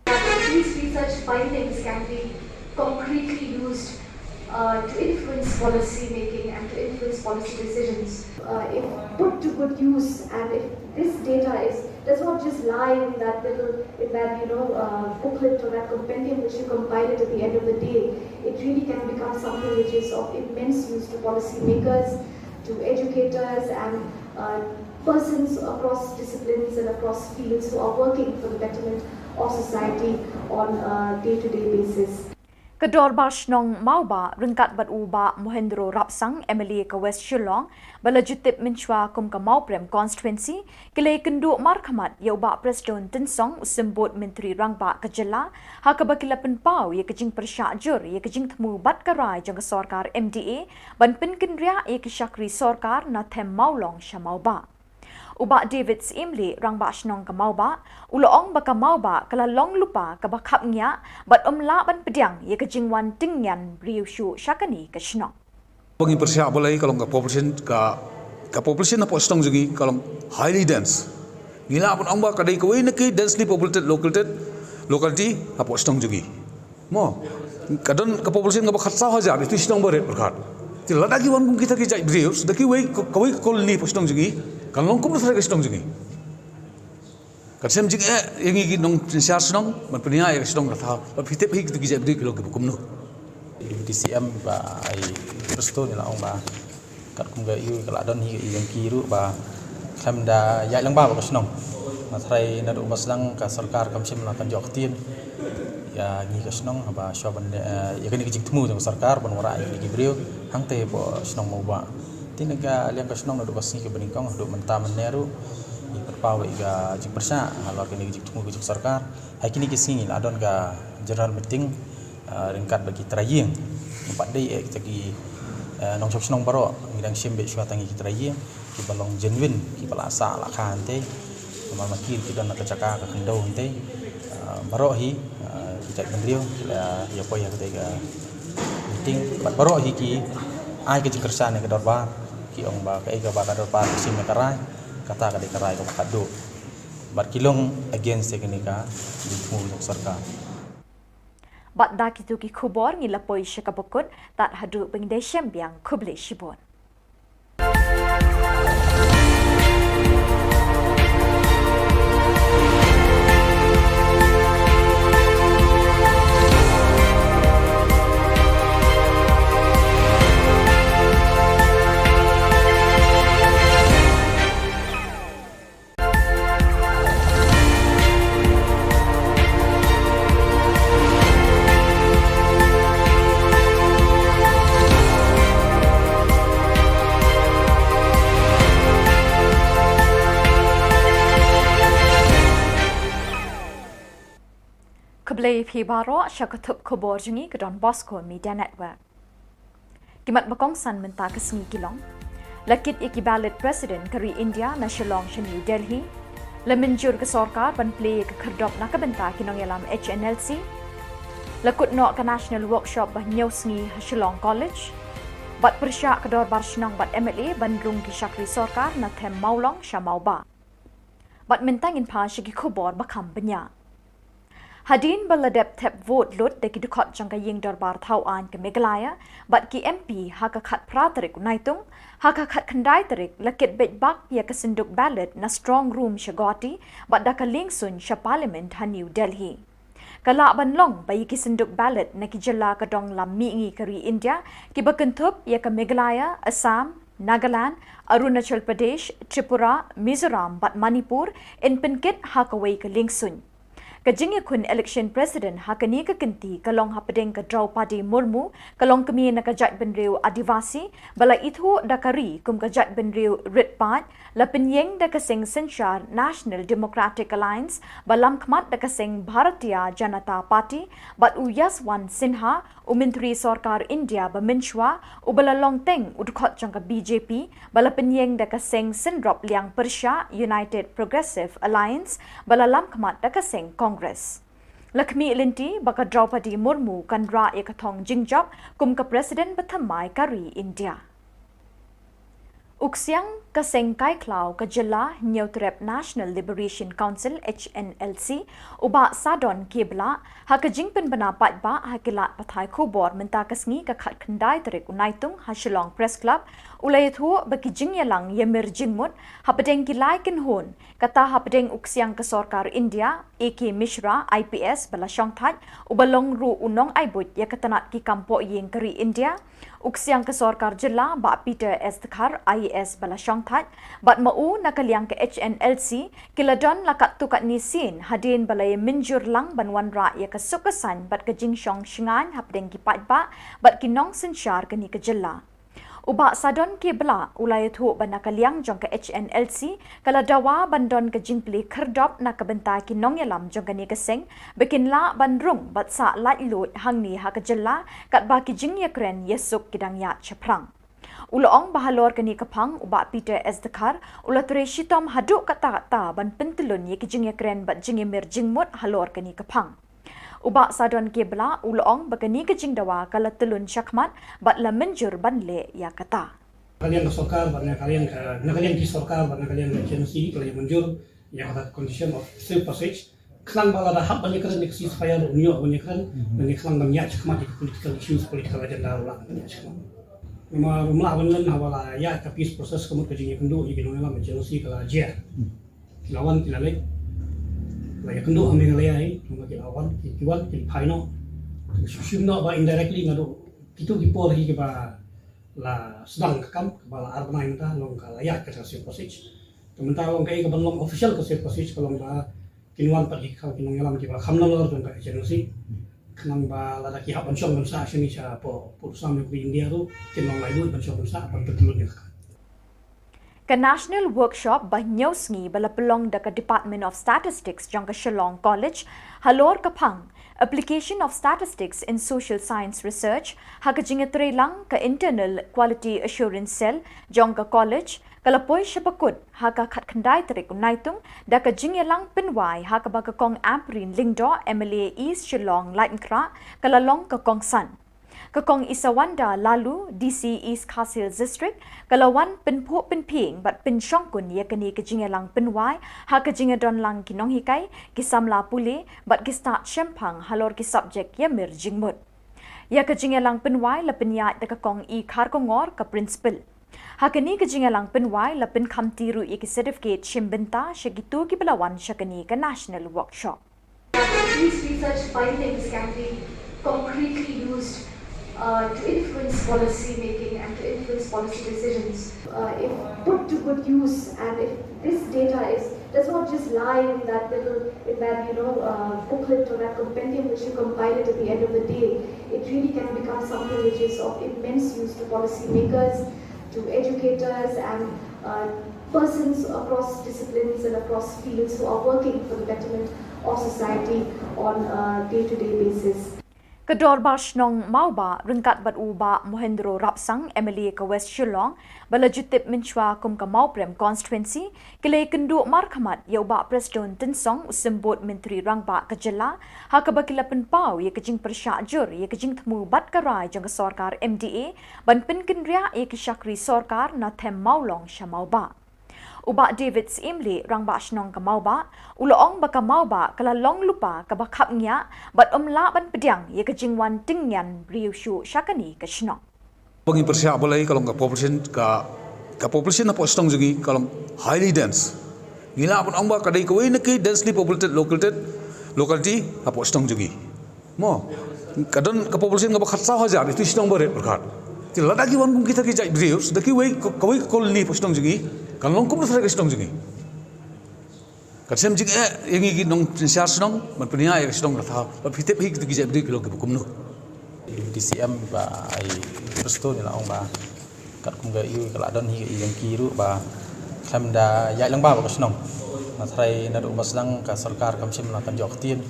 These research findings can be concretely used to influence policy making and to influence policy decisions. If put to good use and if this data does not just lie in that little booklet or that compendium which you compile it at the end of the day, it really can become something which is of immense use to policy makers, to educators and persons across disciplines and across fields who are working for the betterment of society on a day-to-day basis. Kedor Barshnong Mauba rengkat bat uba Mohendro Rapsang MLA ke West Shillong bala jutip menchua kum ke Mauprem constituency kile kenduk markamat ya uba Preston Tensong usembut Menteri Rangba ke Jylla ha ke bakila penpau ya kejing persyak jur ya kejing temu bat karai jang ke Sarkar MDA ban penkendria ya ke Syakri Sarkar na them Maulong Syamauba Uba David Imli rang ba shnong ka mauba uloong baka mauba kala long lupa ka bakap nya bat la ban pediang ye ka jingwan tingyan riu shu syakani ka shnong Bagi persyak boleh kalau ka population na postong jugi kalau highly dense ngila pun amba kadai ko neki densely populated locality apa postong jugi mo kadon ka population ka khatsa hajar itu shnong bare berkat ti ladaki wan kum kita ki jai riu daki wei kawai kolni postong jugi kalau kum na stung jugi kasem jing yang igi nong siar stung man penia ya stung ratha ba phitep hi tu gijab di kilo ke kum no DCM ba ai presto ni la ong ba kat kum ga yu kala don hi yang kiru ba kham da ya lang ba ba stung ma thrai na do maslang ka sarkar kam sim la kan jok tin ya ngi ka stung ba shoban ya kan ki tmu jong sarkar ban wara ai ki brio hang te bo stung mo ba tinaga liang ka stung na do basni ke beningkong do menta meneru pau ga jik persa halor kini jik tunggu jik sarkar hai kini kisingin adon ga general meeting ringkat bagi teraying empat day tagi nong chok snong baro ngidang simbe shwa tangi teraying ki balong genuine ki bala sa la khan te mal makir ki don kacaka ka khendo te baro hi ki tak bendrio ya poi ya ga meeting baro hi ki ai ke jik kersan ke dorbar ki ong ba ka ga ba ka dorbar sim me karai kata ka de karai ka kado bar kilong against teknika di tunggu sarkar Bat da kitu ki khubor ngila poi shakabukut tat hadu pengdai syambiang kuble shibon. Keblai phi baro syakatup khubor jengi ke Don Bosco Media Network. Kimat bakong san menta ke sengi kilong. Lakit iki ballot president kari India na Shillong ke New Delhi. Lemenjur ke sorkar ban play ke kerdop na ke benta kinong yalam HNLC. Lakut no ke national workshop bah nyau sengi Shillong College. Bat persyak ke dorbar senong bat MLA bandrung ki syakri sorkar na them maulong syamau ba. Bat mentangin pa syaki khubor bakam benya. Hadin baladep tep vote lut de ki dukot jangka ying dorbar thauan ke Meghalaya bat ki MP haka khat pratarik unaitung haka khat khandai tarik lakit bet bak ya kesenduk ballot na strong room syagoti bat daka lingsun sya parliament ha New Delhi. Kala banlong bayi ki senduk ballot na ki jela kadong lam mingi kari India ki bakentup ya ke Meghalaya, Assam, Nagaland, Arunachal Pradesh, Tripura, Mizoram bat Manipur in penkit hakawai ke lingsun. Kajing kun election president hakani ke kenti kalong hapadeng ke Draupadi Murmu kalong kemi na kajat benriu adivasi bala itu dakari kum kajat benriu ritpat la penyeng da kaseng sensyar National Democratic Alliance balam khmat da kaseng Bharatiya Janata Party bat Yaswant Sinha Menteri Sarkar India Baminchwa ubala longteng udkhot jangka BJP bala penyeng da kaseng Sindrop Liang Persha United Progressive Alliance bala lam khmat da kaseng Congress. Lakmi Linti baka Draupadi Murmu kan ra ekathong jingjap kum ka President Bathamai kari India. Uksiang kaseng kai klau ka Jylla Neutrep National Liberation Council HNLC uba sadon kebla hakajing pen banapat ba hakilat pathai khubor menta kasngi ka khat khandai tarik unaitung ha Shillong Press Club ulai thu baki jingyalang yemir jingmut hapadeng kilai kin hon kata hapadeng uksiang ka sarkar India AK Mishra IPS bala shongthat ubalong ru unong aibut ya katanat ki kampo yeng kari India uksiang ka sarkar Jylla ba Peter S Thakar IAS bala shongthat bat mau nakaliang ke HNLC kiladon lakat tukat nisin hadin balay minjur lang banwan ra ya ka sukasan bat ka jingshong shingan hapadeng ki patba bat kinong sensyar kani ka Jylla. Uba sadon ke bela ulai thu banakaliang jong ke HNLC kala dawa bandon ke jingpli kerdop na kabenta ki nong yalam jong kani keseng bekin la bandrung bat sa lat lut hangni ha ke Jylla kat ba ki jing yakren yesuk kidang ya chaprang. Uloong bahalor kani kapang uba Peter S Thakar ulature shitom haduk kata-kata ban pentelun ye ki jing yakren bat jing yemir jingmut halor kani kapang. Uba sadon kebla uloong bagani kejing dawa kala telun syakmat bat la menjur banle ya kata. Kalian ke sorkar, kalian ki sorkar, kalian ke agensi, kalian menjur yang ada condition of safe passage. Kelang bala dah hak banyak kerana neksi supaya unyo banyak kerana banyak kelang banyak syakmat di political issues, political agenda ulang banyak syakmat. Rumah banyak hawala ya tapi proses kamu kejingnya kendu ikinong elam agensi kala jer. Lawan kilalek. Like kendo ameng layai magi awan kiwan ki phaino shimno ba indirectly ngado kitu ki por hi ba la sedang kam ba la arbanai ta long ka ya ka safe passage tementang long kai ka banlong official ka safe passage kalong ba kinwan pa ikhaw kinong yalam ki ba khamna lor jong ka agency kanang ba la ki ha bansyong bansa shini sha po sam ni India ro kinong lai lu bansyong bansa pa petulun ya. Ke National Workshop Banyosngi bala pelong da ke Department of Statistics jang ke Shillong College halor kapang application of statistics in social science research ha ke jingetre lang ke internal quality assurance cell jang ke college kalapoi syapakut ha ka khat khandai tarik unaitung da ke jingelang pinwai ha ke ba ke kong Aprin Lingdo MLA East Shillong Lightnkra kalalong ke kong San Kakong Isawanda lalu DC East Castle District kalawan penpu penping bat pensyongkun ya kini kejingelang penwai ha kejingedon lang kinong hikai kisamla pule bat kista shempang halor ki subject ya mir jingmut ya kejingelang penwai la penyat de kakong I kharkongor ka principal ha kini kejingelang penwai la pen khamtiru ya ki certificate shimbenta shagitu ki belawan shakani ka national workshop. These research findings can be concretely used to influence policy making and to influence policy decisions. If put to good use, and if this data does not just lie in that booklet or that compendium which you compile it at the end of the day, it really can become something which is of immense use to policy makers, to educators, and persons across disciplines and across fields who are working for the betterment of society on a day-to-day basis. Kedor Barshnong Mauba ringkat bat uba Mohendro Rapsang MLA ke West Shillong bala jutip menchua kum ke Mauprem constituency kile kenduk markhamat ya uba Presiden Tensong usembut Menteri Rangba ke Jylla ha ke bakila penpau ya kejing persyajur ya kejing temu bat karai jang ke sorkar MDA ban pen kenria ya ke syakri sorkar na them maulong syamauba. Uba David Imli Rangba Shnong ke Mauba, uloong baka Mauba kala long lupa ke bakap nya bat la ban pediang ye ke jingwan tingyan riu shu syakani ke Shnong. Bagi persiap boleh kalau population apa Shnong juga kalau highly dense. Gila pun amba kadai kau ini ke densely populated locality apa Shnong juga. Mo kadang ke population ke bakat sah aja itu Shnong berat berkat. Tidak lagi wan kita kijai riu, sudah kau koloni Shnong juga. Kalau longkum tu saya Shnong juga. Kalau juga yang ini nong siar Shnong, berpunya yang Shnong rata. Berfitip hik tu kijai beri kalau kebukum nu. DCM ba ai Preston ni lah orang ba kat kum ga iu kalau adon hi yang kiru ba kam da yai lang ba ba Shnong. Matrai na do maslang ka sarkar kam sim la kan jok tin.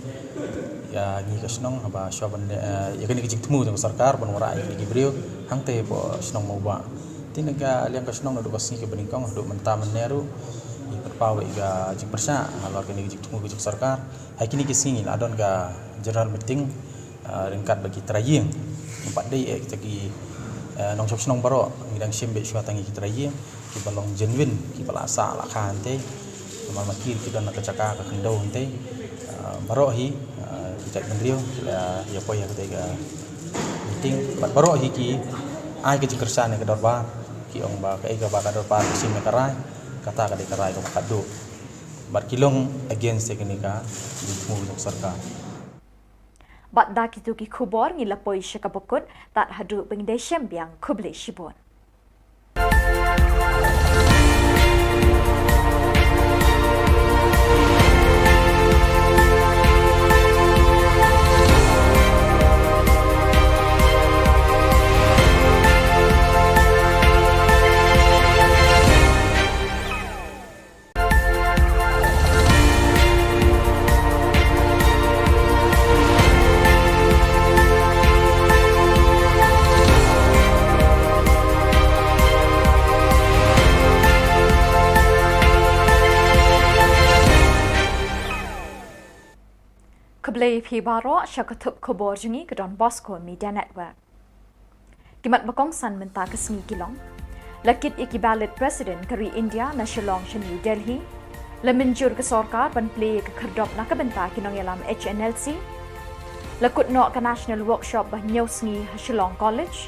Ya ni ka Shnong ba syaban ya kini kijing temu dengan sarkar ban wara ai ki beriu hang te po Shnong mau ba. Tinaga liang ka Shnong na do kasni ke beningkong do menta meneru I perpawe ga jing persa halor kini kijing temu kijing sarkar hai kini kisini la adon ga general meeting ringkat bagi traying empat day kita ki nong chop Shnong baro ngidang shembe shwa tangi ki traying ki balong genuine ki balasa la khan te mal makir ki don na kacaka ka kendo te baro hi kita mendrio ya poy ya kita meeting baro hi ki ai ki kersan ke dorba ki ong ba ka ega ba ka dorba sim me karai kata ka de karai ko kadu bar kilong against teknika mu sarkar. Bat da kitu ki Khubor ngilapoi syakabukut tat hadu pengdesem biang kuble shibon. Keblai pi baro syakatup Khubor jungi ke Don Bosco Media Network. Kimat bakong san menta kesmi kilong. Lakit iki ballot president kari India na Shillong sha New Delhi. Lemenjur ke sorkar ban play ke kerdop na kebenta kinong yalam HNLC. Lakut no ke national workshop bah nyosngi ha Shillong College.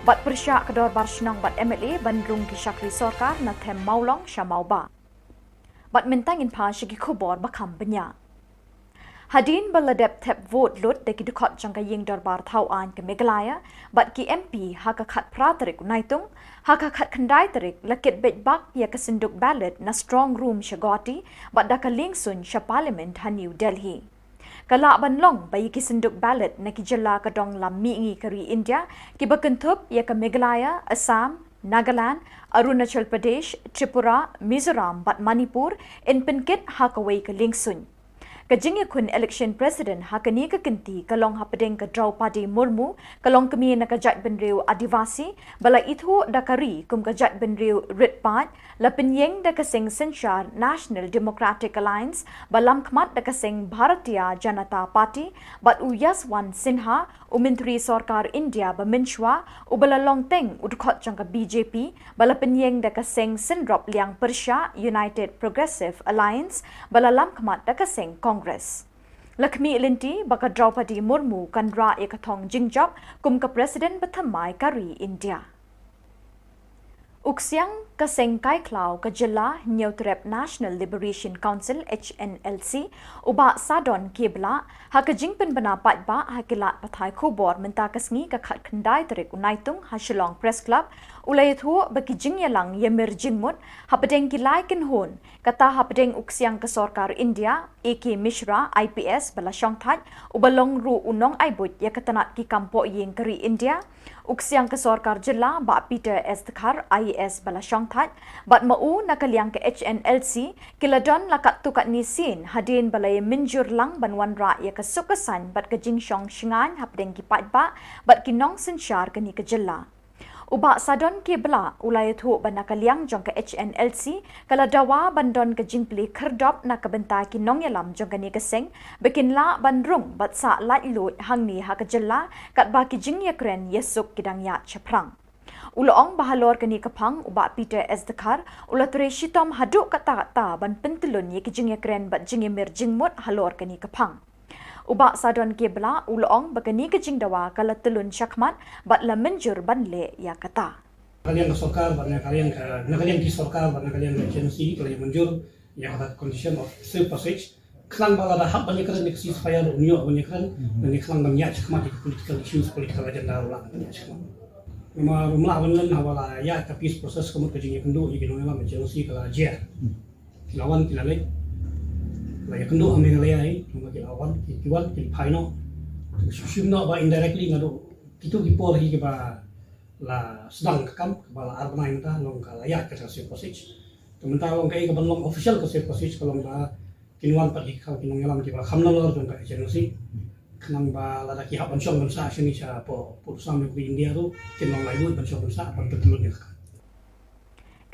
Bat persyak ke dor bar Shnong bat MLA bandrung ki syakri sorkar na them maulong sha mauba. Bat mentangin pa syaki Khubor bakam benya. Hadin baladep tep vote lut deki dukot jangka ying dorbar thau an ke Meghalaya bat ki MP haka khat pratarik naitung haka khat khandai tarik lakit bet bak ya ke senduk ballot na strong room shagoti bat daka lingsun sha parliament ha New Delhi. Kala ban long bayi ki senduk ballot na ki Jylla ka dong lam mi ngi kari India ki bakentup ya ke Meghalaya, Assam, Nagaland, Arunachal Pradesh, Tripura, Mizoram, but Manipur in Pinkit Hakaway ka Lingsun. Kajing kun election president hakani ka kinti kalong hapadeng ka Draupadi Murmu kalong kami nakajat benriu Adivasi bala ithu dakari kum kajat benriu Ritpat lapinyeng dakasing Senchar National Democratic Alliance balam khmat dakasing Bharatiya Janata Party bat Uyaswan Sinha umintri Sarkar India baminchwa ubala longteng udkhot jangka BJP bala penyeng dakasing Sindrop Liang Persha United Progressive Alliance bala lam khmat dakasing Congress. Lakmi Ilinti baka Draupadi Murmu kan ra ekathong jingjap kum ka President Bathamai Kari India. Uksiang kaseng Kai Klau ka Jylla Neutrep National Liberation Council HNLC uba sadon kibla hakajing penbana patba hakilat pathai Khubor menta kasngi ka khat khandai tarik unaitung ha Shillong Press Club ulai thu bakijing yalang yemir jingmut hapadeng kilai kin hon kata hapadeng uksiang ka Sarkar India AK Mishra IPS bala shongthat ubalong ru unong aibut yakatanat ki kampo yeng Kari India uksiang ka Sarkar Jylla ba Peter S Thakar IAS bala shongthat bat mau nakaliang ke HNLC kiladon lakat tukat nisin hadin balay minjur lang banwan ra ya ka sukasan bat ka jingshong shingan hapdeng ki patba bat kinong senchar kani ka Jylla. Uba sadon ke bela ulai thu banakaliang jong ka HNLC kala dawa bandon ka jingpli kherdop na ka benta ki nong yalam jong ka ni ka seng bekin la bandrung bat sa lat lut hangni ha ka Jylla kat ba ki jing yakren yesuk kidang ya chaprang. Ulong bahalor kani kapang uba Peter S Dakar ulatre shitom haduk kata-kata ban pentelun ye ki jing yakren bat jing yemir jingmut halor kani kapang. Uba sadon kebla ulong bagani ke jing dawa kala telun syakmat bat la menjur banle ya kata. Kalian ke Sarkar, kalian di Sarkar, kalian ke agensi, kalian menjur yang ada condition of safe passage. Kelang bala dah hak banyak kerana neksi supaya unyo banyak kerana dan kelang banyak syakmat di political issues, political agenda ulang banyak syakmat. Memang rumah awan hawala ya tapi proses kamu kerjanya kendu ikan orang agensi kalau ajar. Lawan tidak Laya kendo ameng layai cuma kita awan kiwan kita paino susumno ba indirectly ngado itu kipor hi ba la sedang kam ba la arna inta long kala ya ka safe passage sementara long kai ka ban long official ka safe passage kalong ba kinwan pa hi ka kinong yalam ki ba khamna lor dong ka agency kanang ba la ki haban syong sa sini sa po sam ko India ro kinong lai ban syong sa ban betulun ya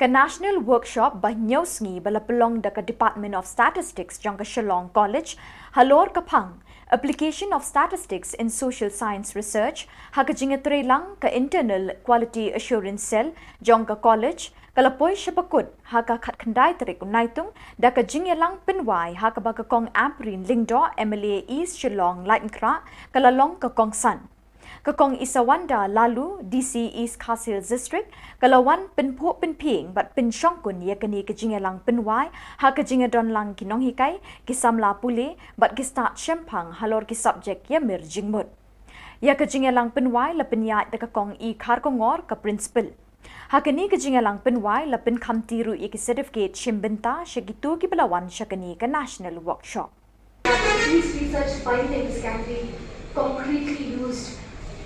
Ka national workshop ba nyosngi bala pelong da ka Department of Statistics jong ka Shillong College halor kapang application of statistics in social science research ha ka jingetre lang ka internal quality assurance cell jong ka college kalapoi syapakut ha ka khat khandai tarik unaitung da ka jingelang pinwai ha ka ba ka kong aprin lingdo MLA East Shillong Lightnkra kalalong ka kong san Kakong Isawanda lalu DC East Khasil District kalawan penpu penping bat pensyongkun ya kani kejingelang penwai ha kejingedon lang kinong hikai kisamla pule bat kista shempang halor ki subject ya mir jingmut ya kejingelang penwai la penyat de kakong I khar kongor ka principal ha kani kejingelang penwai la pen khamtiru ya ki certificate shimbenta shagitu ki belawan shakani ka national workshop. These research findings can be concretely used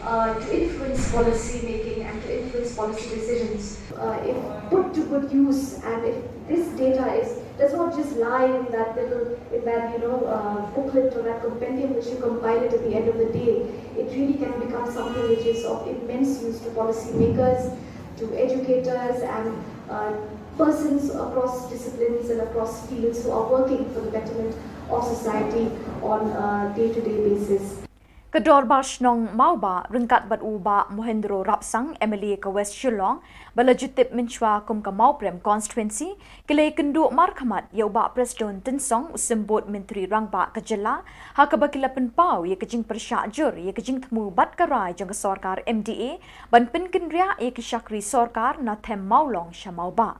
to influence policy making and to influence policy decisions. If put to good use, and if this data does not just lie in that booklet or that compendium which you compile it at the end of the day, it really can become something which is of immense use to policy makers, to educators, and persons across disciplines and across fields who are working for the betterment of society on a day-to-day basis. Kedor Barshnong Mauba ringkat bat uba Mohendro Rapsang MLA ke West Shillong bala jutip menchwa kum ka Mauprem constituency kile kendu markhamat ya uba Preston Tinsong usembut Menteri Rangba ke Jylla ha ka bakila penpau ya kejing persyajur ya kejing temu bat karai jang Sarkar MDA ban penkenria ya ke Syakri Sarkar na them maulong Shamauba.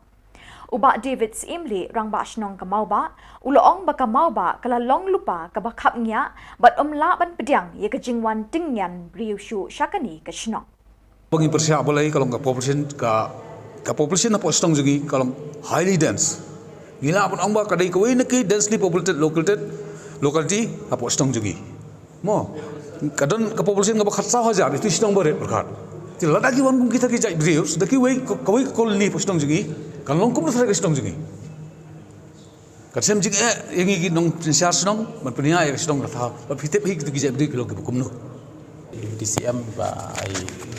Uba David Imli Rangba Shnong ka Mauba ulong baka Mauba kala long lupa ka bakapnya bat la ban pediang ye ka jingwan tingyan riushu syakani ka Shnong. Bagi persiap boleh kalau ka population na po Shnong jugi kalau highly dense. Gila pun amba kadai ka way neki densely populated locality apo Shnong jugi. Mo kadon ka population ka bakhat sa hajar itu Shnong bare berkat. thì là đã kêu anh cũng kita kijai beliau sudah kau koloni posdong juga kan long kum sudah posdong juga kan sem juga yang ini nong siar senong berpunya yang senong rata tapi tiap hari kita kijai beliau kalau kita kum no DCM ba ai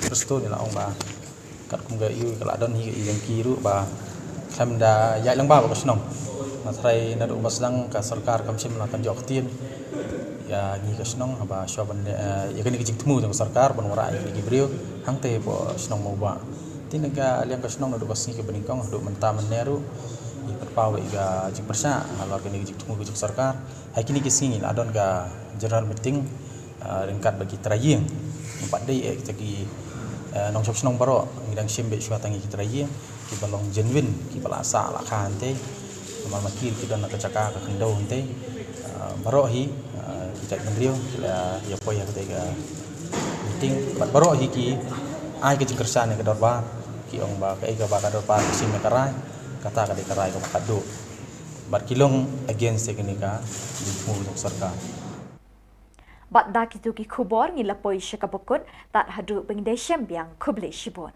posto ni lah orang ba kat kum ga iu kalau adon hi yang kiru ba kam da yai lang ba ba senong matrai na do basdang ka sarkar kam sem na kan jok tin ya ni ka senong ba shoban ya kan kijik temu dengan sarkar ban wara ai ki beliau hang te po senong mau ba tinaga liang ka senong na do basni ke beningkong do menta meneru i perpawe ga jik persa alor kan kijik temu kijik sarkar hai kini kisini adon ga general meeting ringkat bagi teraying empat day kita ki nong chop senong baro ngidang simbe shwa tangi kita teraying ki balong genuine ki balasa la khan te mal makir ki don ka caka ka kendo te baro hi kita bendrio la ya poya ka ga meeting baro hi ki ai ke jingkersan ke dorba ki ong ba ka ga ba ka dorba sim ka rai kata ka de karai ka kadu bar kilong against teknika di mu sarkar Bat da kitu ki khubor ngi lapoi shakabukut tat hadu pengde syambiang kuble shibon.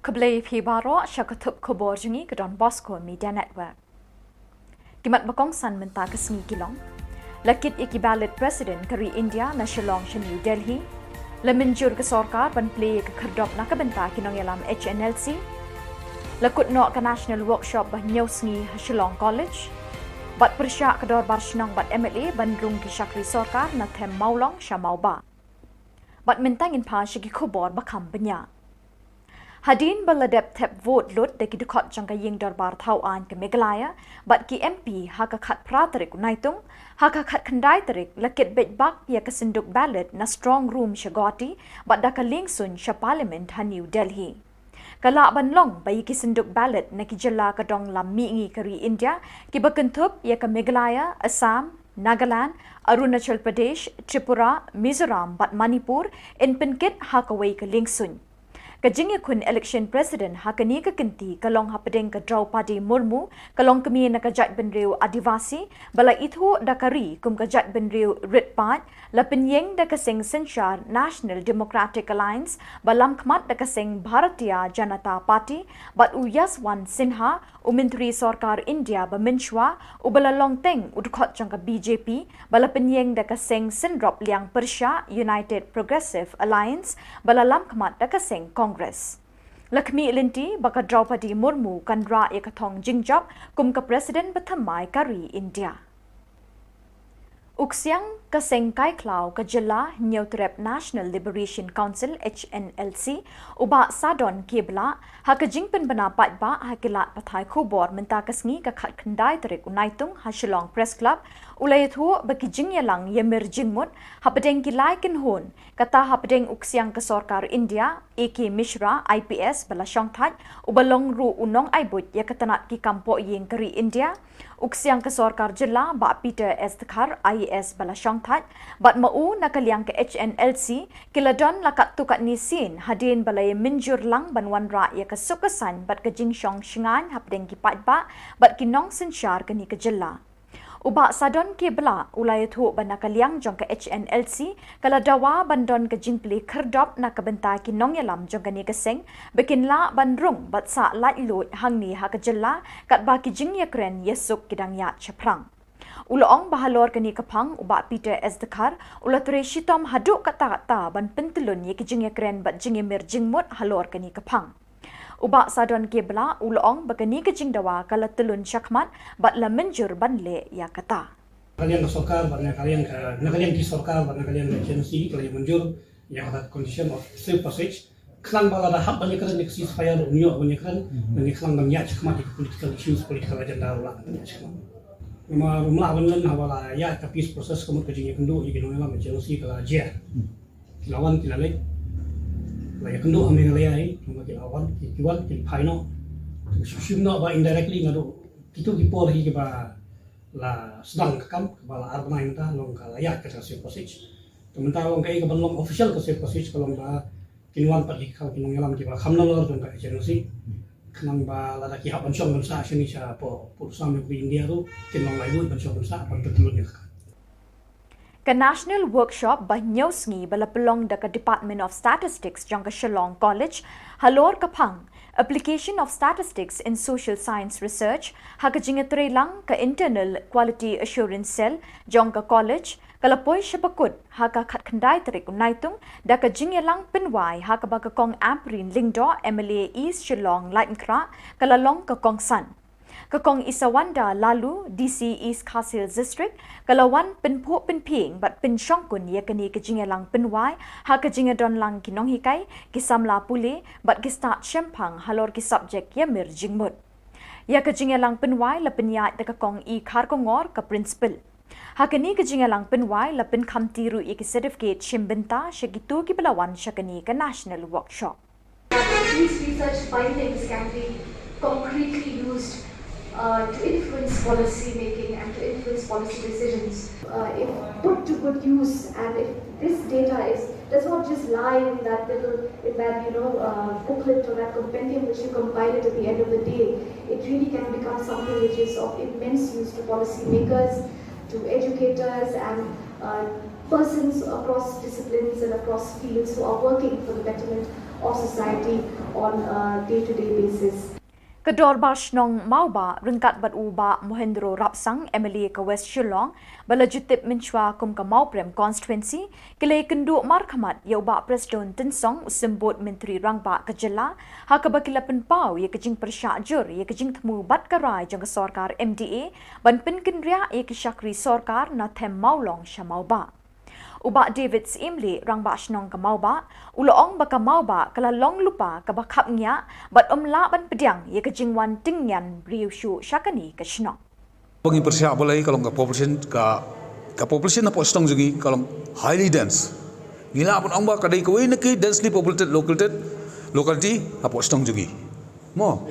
Keblai Pibaro Shakatup Khubor Jungi ke Don Bosco Media Network. Kimat bakong san menta kesengi kilong. Lakit iki ballot President kari India na Shillong sha New Delhi. Lemenjur ke sorkar ban play ke kerdop na kebenta kinong yalam HNLC. Lakut no ke National Workshop bah nyosngi ha Shillong College. Bat persyak ke dor bar shnong bat MLA bandrung ki syakri sorkar na them maulong sha mauba. Bat mentangin pa shiki khubor bakam benya. Hadin baladep tep vote lot deki dukot jangka ying dorbar thau an ke Meghalaya bat ki MP haka khat pratarik naitung haka khat khandai tarik lakit betbak ya ke sinduk ballot na strong room shagoti bat daka lingsun sha parliament ha New Delhi kala banlong bayi ki sinduk ballot na ki jilla ka dong lam mi ngi kari India ki bakentup ya ke Meghalaya Assam Nagaland, Arunachal Pradesh, Tripura, Mizoram bat Manipur in penkit haka wei ke lingsun Kajing kun election president hakani ka kinti kalong hapadeng ka Draupadi Murmu kalong kami na kajat benriu Adivasi bala ithu dakari kum kajat benriu Ritpat lapenyeng da kasing Senshar National Democratic Alliance balam khmat da kasing Bharatiya Janata Party bat Uyaswan Sinha umintri sarkar India baminchwa ubala longteng udkhot jangka BJP bala penyeng da kasing Sindrop Liang Persha United Progressive Alliance bala lam khmat da kasing Congress. Lakmi Linti baka Draupadi Murmu kan ra ekathong jingjap kum ka President Bathamai kari India. Uksiang kaseng kai klau ka Jylla Neutrep National Liberation Council HNLC uba sadon kebla ha ka jingpen bana pat ba ha kilat pathai khubor menta kasngi ka khat khandai tarik unaitung ha Shillong Press Club ulai thu baki jingyalang yemir jingmut ha pedeng kilai ken hon kata ha pedeng uksiang ka sarkar India AK Mishra IPS bala shongthat ubalong ru unong aibut ya katanat ki kampo yeng kari India uksiang ka sarkar Jylla ba Peter S Thakar IAS bala shongthat bat mau nakaliang ke HNLC kiladon lakat tukat nisin hadin balai minjur lang banwan ra ya ka sukasan bat ka jingshong shingan hapdeng ki patba bat kinong senshar kani ka Jylla uba sadon ke bela ulai thu banakaliang jong ka HNLC kala dawa bandon ka jingpli kherdop na ka benta ki nong yalam jong ka ni ka seng bekin la bandrung bat sa lat lut hangni ha ka Jylla kat ba ki jing yakren yesuk kidang ya chaprang Uloong bahalor kani kapang uba Peter S Thakar ulature shitom haduk kata-kata ban pentelun ye ki jing yakren bat jing mir jingmut halor kani kapang Uba sadon kebla uloong bagani ke jing dawa kala telun syakmat bat la menjur banle ya kata. Kalian ke sokar, kalian di sokar, kalian ke agensi, kalian menjur yang ada condition of safe passage. Kelang bala dah hab banyak kerana neksi supaya dunia banyak kerana dan kelang banyak syakmat di political issues, political agenda ulang banyak syakmat. rumah awan hawala ya tapi proses kamu kerjanya kendu jadi nong Chelsea kala dia lawan kilalek la ya kendu ame ngalai cuma kilawan kiwan final sushimno ba indirectly ngado itu kipor hi ba la sedang kam kepala armain ta long kala ya ke sesi posisi sementara long kai ke belum official ke sesi posisi kalau ba kinwan pat dikau kinong yalam ki ba khamnalor dong ka Chelsea kenang ba la ki haban syong sa sini sa po pursam di India tu kinong lai du ban syong sa ban betulun ya Ka national workshop ba nyosngi bala pelong da ka Department of Statistics jong ka Shillong College halor kapang application of statistics in social science research ha ka jingetre lang ka internal quality assurance cell jong ka college kalapoi syapakut ha ka khat khandai tarik naitung da ka jingelang penwai ha ka ba ka kong aprin lingdo MLA East Shillong Lightnkra kalalong ka kong san Kakong Isawanda lalu DC East Castle District kalawan penpo penping bat pensyongkun ya kani kejingelang penwai ha kejingedon lang kinong hikai kisamla pule bat kistat syempang halor ki subject ya mir jingmut ya kejingelang penwai la penyat da kakong I khar kongor ka principal hakani kejingelang penwai la pen khamtiru I ki certificate shimbenta shagitu ki pelawan syakani ka national workshop These research findings can be concretely used to influence policy making and to influence policy decisions. If put to good use, and if this data does not just lie in that booklet or that compendium which you compile it at the end of the day, it really can become something which is of immense use to policy makers, to educators, and persons across disciplines and across fields who are working for the betterment of society on a day-to-day basis. Kedor Barshnong Mauba rengkat bat uba Mohendro Rapsang MLA ke West Shillong bala jutip menchua kum ka Mauprem constituency kele kendu markhamat ya uba Preston Tensong usembut Menteri Rangba Ka Jylla ha ka bakila penpau ya kejing persyajur ya kejing temu bat karai jang ka sarkar MDA ban pen kenria ya ke syakri sarkar na them maulong syamauba Uba David Imli rang ba shnong ka mauba uloong ba ka mauba kala long lupa ka bakhap nya bat omla ban pediang ye ka jingwan tingyan riu shu syakani ka shnong Bagi persiap boleh kalau ka population na po stong jugi kalau highly dense gila pun ong ba kadai ko ne ki densely populated locality apo stong jugi mo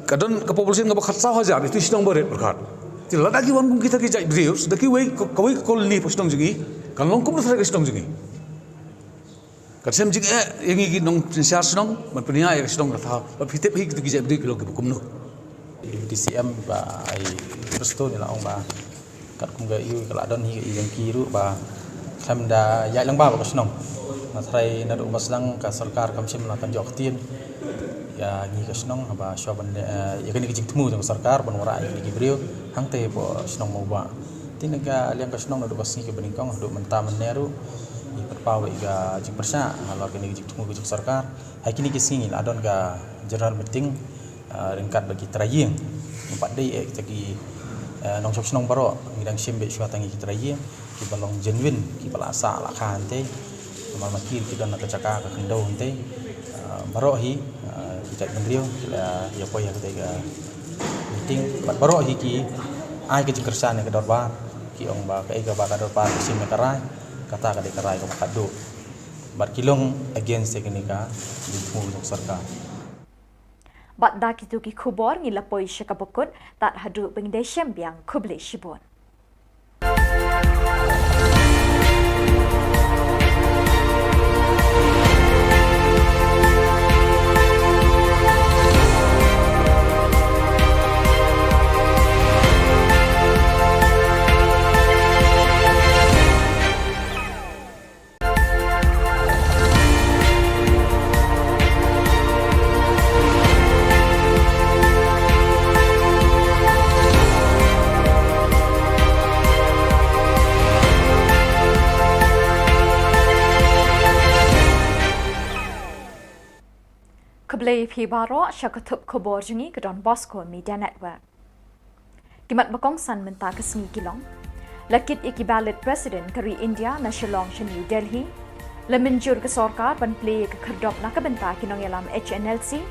kadon ka population ka bakhat sa hajar itu stong beret berkat ti ladagi wan kum kita ki jai brius daki wei kawai kolni po stong jugi kan long kum thare stong jugi kasem jing yang gi nong siar snong man punya ya stong ka tha ba fitep hi ki jai bri kilo ki kum no DCM ba ai presto ni la ong ba kat kum ga yu kala don hi yang kiru ba tham da ya lang ba ka snong ma thrai na do maslang ka sarkar kam sim la kan jok tin ya ngi ka snong ba shoban ya kan ki jing temu jong sarkar ban wara ai ki brio hang te po snong mo ba tinaga liang ka snong na do basi ki beningkong do menta meneru i perpau ga jing persa halor ki jing temu jong sarkar hai kini ki singi la don ga general meeting ringkat bagi traying empat day tagi nong chok snong baro ngidang simbe shwa tangi ki traying ki balong genuine ki pala sa la khan te mal makir ki don na kacaka ka kendau te baro hi ki tai bendrio ya po ya te ga meeting baro hi ki ai ki kersan ke dorba ki ong ba ka ba ka dorba sim me karai kata ka de karai ko kado bar kilong against teknika di mu sarkar Bat da kitu ki khubor ngi lapoi syakabokut tat hadu pengdai syambiang kuble shibon. Keblai phi baro syakatup khubor jungi ke Don Bosco Media Network. Kimat bakong san menta kesni kilong. Lakit iki ballot president kari India na Shillong sha New Delhi. Lemenjur ke sarkar ban play ke kherdop na kabenta kinong yalam HNLC.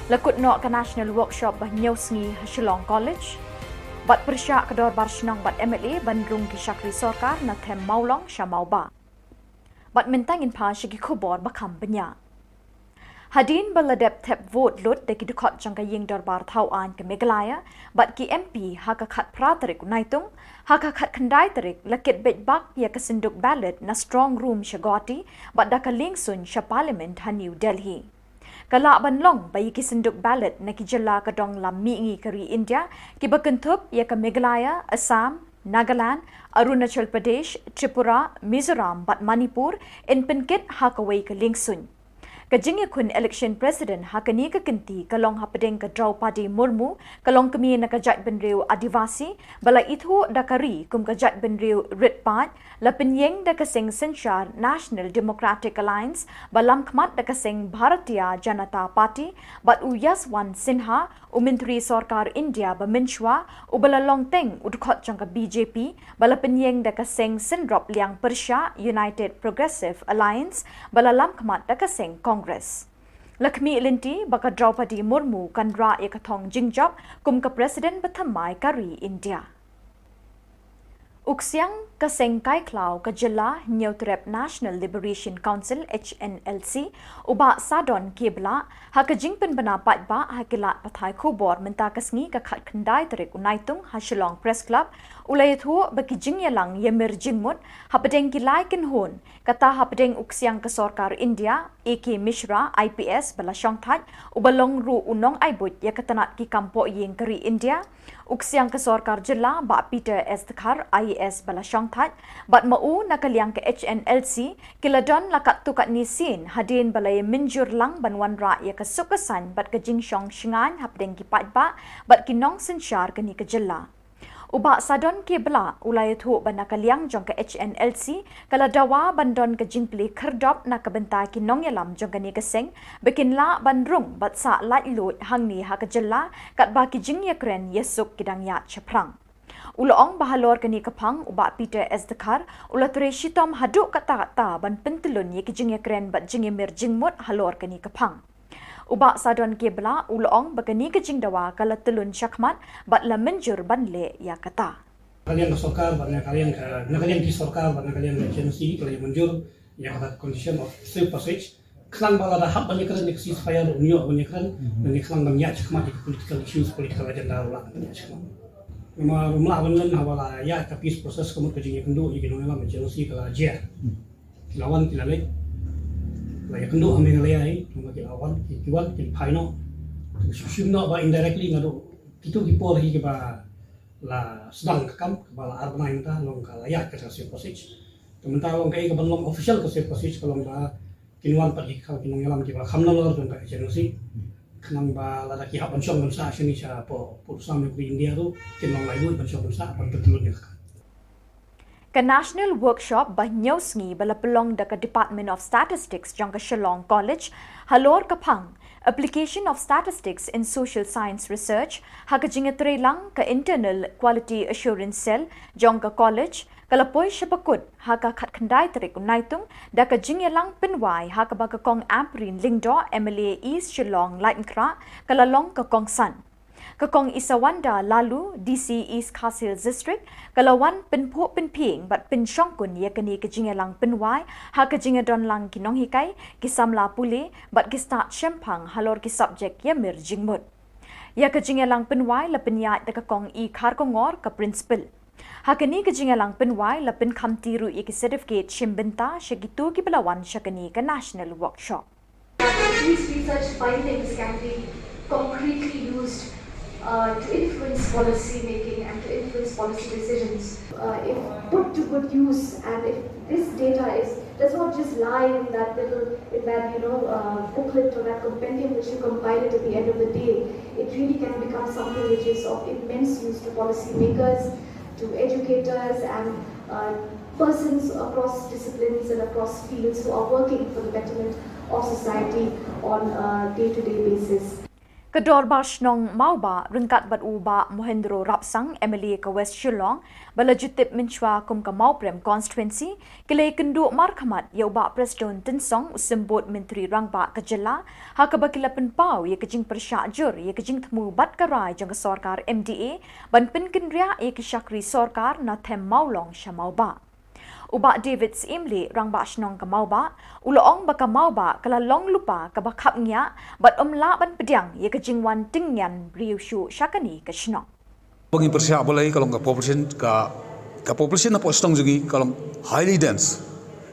Lakut no ke national workshop bah nyosngi Shillong College. bat persya kedor bar Shillong bat MLA bandrung ki syakri sorkar na them maulong syamau ba. Bat mentang in pa syagi khubor bakam benya. Hadin baladep tep vote lut de ki dukot jangka ying dorbar thau an ke Meghalaya bat ki MP haka khat pratarik naitung haka khat khandai tarik lakit bet bak ya kesenduk ballot na strong room syagoti bat daka lingsun sya parliament ha New Delhi. Kala banlong bayi ki senduk ballot na ki jela kadong lam mi kari India ki bakentup ya ke Meghalaya, Assam, Nagaland, Arunachal Pradesh, Tripura, Mizoram bat Manipur in penkit hakawai ke lingsun. Kajing kun election president hakani ka kinti kalong hapadeng ka Draupadi Murmu kalong kami na kajat benriu adivasi bala itu dakari kum kajat benriu Ritpat la penyeng da kasing Senchar National Democratic Alliance balam khmat da kasing Bharatiya Janata Party bat Uyaswan Sinha Umintri Sarkar India baminchwa ubala longteng udkhot jangka BJP bala penyeng da kasing Sindrop Liang Persha United Progressive Alliance bala lam khmat da kasing Congress. Lakmi Linti baka Draupadi Murmu kanra yakathong jingjop kum ka President Bathamai Kari India. Uksiang kaseng kai klau ka Jylla Neutrep National Liberation Council HNLC uba sadon kibla ha ka jingpen banapat ba ha kilat pathai khubor menta kasngi ka khat khandai tarik unaitung ha Shillong Press Club ulai thu baki jingyalang yemir jingmut ha padeng kilai ken hon kata ha padeng uksiang ka Sarkar India AK Mishra IPS bala shongthat ubalong ru unong aibut ya katanat ki kampo yeng kari India uksiang ka Sarkar Jylla ba Peter Esthkar IAS bala shongthat bat mau nakaliang ke HNLC kiladon lakat tukat nisin hadin balai minjur lang banwan ra ya ka sukasan bat ka jingshong shingan hapdeng ki patba bat kinong sensyar kani ka Jylla. Uba sadon ke bela ulai thu banakaliang jong ke HNLC kala dawa bandon ke jingpli kherdop na kabenta ki nongyalam jong kani keseng bikin la bandrung bat sa lat lut hangni ha ka Jylla kat ba ki jing yakren yesuk kidang ya chaprang. Ulong bahalor kani kapang uba Peter Esthkar ulature shitom haduk kata-kata ban pentelun ye ki jing yakren bat jing mir jingmut halor kani kapang. Uba sadon kebla ulong bagani kejing dawa kala telun syakmat bat la menjur banle ya kata. Kalian ke Sarkar, kalian di Sarkar, kalian ke agensi, kalian menjur yang ada condition of safe passage. Kelang bala dah hab banyak kan neksi supaya unyo banyak kan dan kelang banyak syakmat di political issues, political agenda ulang banyak syakmat. Memang rumah bangun hawala ya tapi proses kamu kejingnya kendu ikin orang agensi kala aja. Lawan kilalek là kendo ame ngalai tuma ki awan ki kiwan ki phaino shim no ba indirectly ngado kitu ki por hi ki ba la sedang kam ba la arbanai ta long ka layak ka se posich temen ta long kai ka long official ka se posich kalong ba kinwan pat ki ka kinong yalam ki ba khamna lor jong ka agency khnang ba la ki ha ban shong ban sa shini cha po sam ni India ro kinong lai lu ban shong ban sa ban tetulun ni Ka national workshop ba nyosngi bala pelong da ka Department of Statistics jong ka Shillong College halor kapang application of statistics in social science research ha ka jingetre lang ka internal quality assurance cell jong ka college kalapoi syapakut ha ka khat khandai tarik unaitung da ka jingelang penwai ha ka ba ka kong amprin lingdo MLA East Shillong Lightnkra kalalong ka kong san Kakong Isawanda lalu DC East Castle District kalawan penpo penping bat pensyongkun ya kani kejingelang penwai ha kejingadon lang kinong hikai kisamla puli bat kistat syempang halor ki subject ya mir jingmut ya kejingelang penwai la penyat da kakong I kharkongor ka principal ha kani kejingelang penwai la pen khamtiru I ki certificate shimbenta shagitu ki belawan syakani ka national workshop. These research findings can be concretely used to influence policy making and to influence policy decisions. If put to good use, and if this data does not just lie in that little booklet or that compendium which you compile it at the end of the day, it really can become something which is of immense use to policy makers, to educators, and persons across disciplines and across fields who are working for the betterment of society on a day-to-day basis. Kedor Barshnong Mauba ringkat bat uba Mohendro Rapsang MLA ke West Shillong balajutip menchua kum ke Mauprem constituency kile kenduk markamat ya uba Presiden Tensong sembut Menteri Rangba ke Jylla ha ke bakila penpau ya kejing persyak jur ya kejing temu bat karai jang ke sorkar MDA ban penkendria ya ke syakri sorkar na them maulong syamauba. Ubak David Imli rang ba shnong ke mauba, uloong baka mauba kala long lupa ke bakap nya, bat la ban pediang ye ke jingwan tingyan riushu syakani ke shnong. Bagi persyak boleh kalau ka population apa shnong juga kalau highly dense.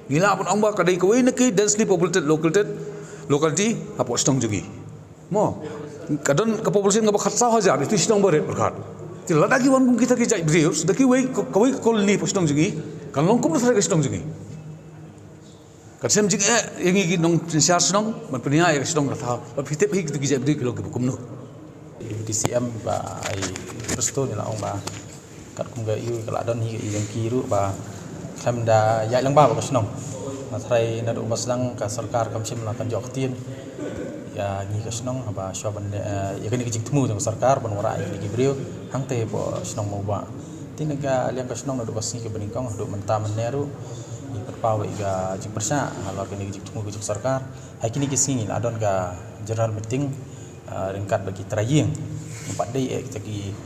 Gila pun amba kadai kawai neki densely populated locality apa shnong juga. Mo kadon ka population ngaba khatsa hajar itu shnong bare berkat. Tidak lagi wan kum kita kijai brius, daki kawai koloni apa shnong juga. Kalau kum na shnong juga. Kasem juga yang ini nong siar shnong, man punya yang shnong ratha. Pitep hik tu kijai bri kilo ke kum no. DCM ba ai presto ni la ong ba kat kum ga yu kala don hi yang kiru ba kham da yai lang ba ba shnong. Ma thrai na do baslang ka sarkar kam sim la kan jok tien. Ya ni ka shnong ba shoban ya kan kijik temu jong sarkar ban wara ni gibriu hang te bo shnong mo ba. Tinaga liang ka shnong na do basni ke beningkong do menta meneru ni perpawe ga jing persa halor kan kijik temu kijik sarkar. Hai kini kisingin adon ga general meeting ringkat bagi teraying empat day kita ki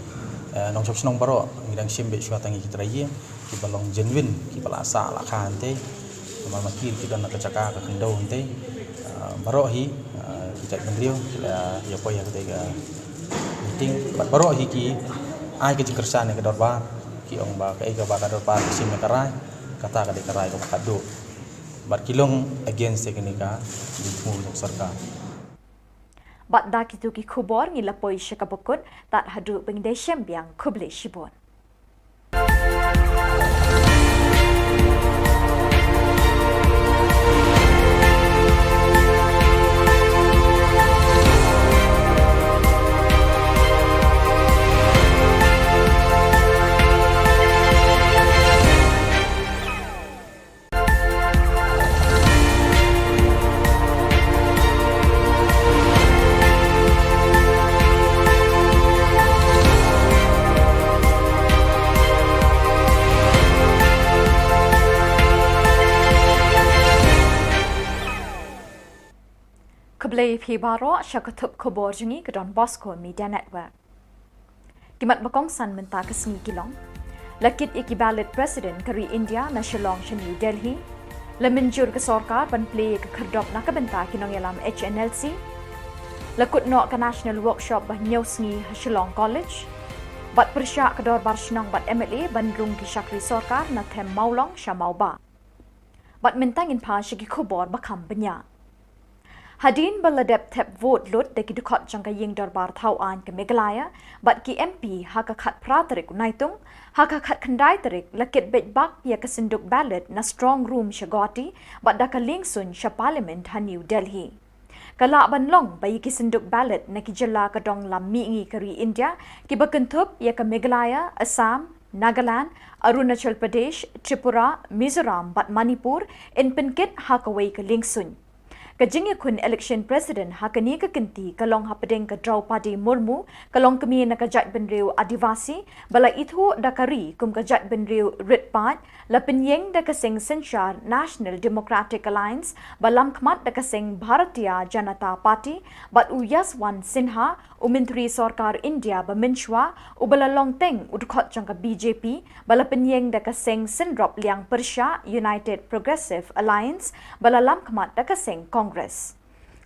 nong chok snong baro ngidang simbe shwa tangi kita teraying ki balong genuine ki bala asa la khan te mal makir ki don nakachaka ka kendo te baro hi kita kendriu ya poya kita ga meeting baro hi ki ai ke jingkersan ke dorbar ki ong ba ka ega ba ka dorbar sim ka rai kata ka de ka rai ka kado bar kilong against teknika di mu sarkar. Bat da kitu ki Khubor ngila poi syakabukut tat hadu pengidai syambiang kuble shibon. Keblai pi baro syakatup Khubor jungi ke Don Bosco Media Network. Kimat bakongsan menta ke sengi kilong. Lakit iki ballot Presiden kari India na Shillong ke New Delhi. Lemenjur ke sorkar ban play ke kerdop na ke benta kinong yalam HNLC. Lakut no ke National Workshop bah nyau sengi Shillong College. Bat persyak ke Dor Barshnong bat MLA bandrung ki syakri sorkar na them maulong syamauba. Bat mentangin pa syaki Khubor bakam benya. Hadin baladep tep vote lut deki dukot jangka ying dorbar tauan ke Meghalaya, bat ki MP haka khat pratarik unaitung, haka khat kendai tarik lakit bejbak ya kesenduk ballot na strong room syagoti, bat daka lingsun sya parliament ha New Delhi. Kala banlong bayi ki senduk ballot na ki Jylla kadong lam miingi kari India, ki bakentup ya ke Meghalaya, Assam, Nagaland, Arunachal Pradesh, Tripura, Mizoram, bat Manipur, in penkit haka wei ke lingsun. Kajing kun election president hakani ke kenti kalong hapadeng ke Draupadi Murmu kalong kemi na kajat benriu adivasi bala itu dakari kum kajat benriu Ritpat la penyeng da kaseng Senshar National Democratic Alliance balam kmat da kaseng Bharatiya Janata Party bat Yaswant Sinha Menteri Sorkar India Baminshwa ubala longteng udkhot jangka BJP bala penyeng da kaseng Sindrop Liang Persha United Progressive Alliance bala lam kmat da kaseng Congress.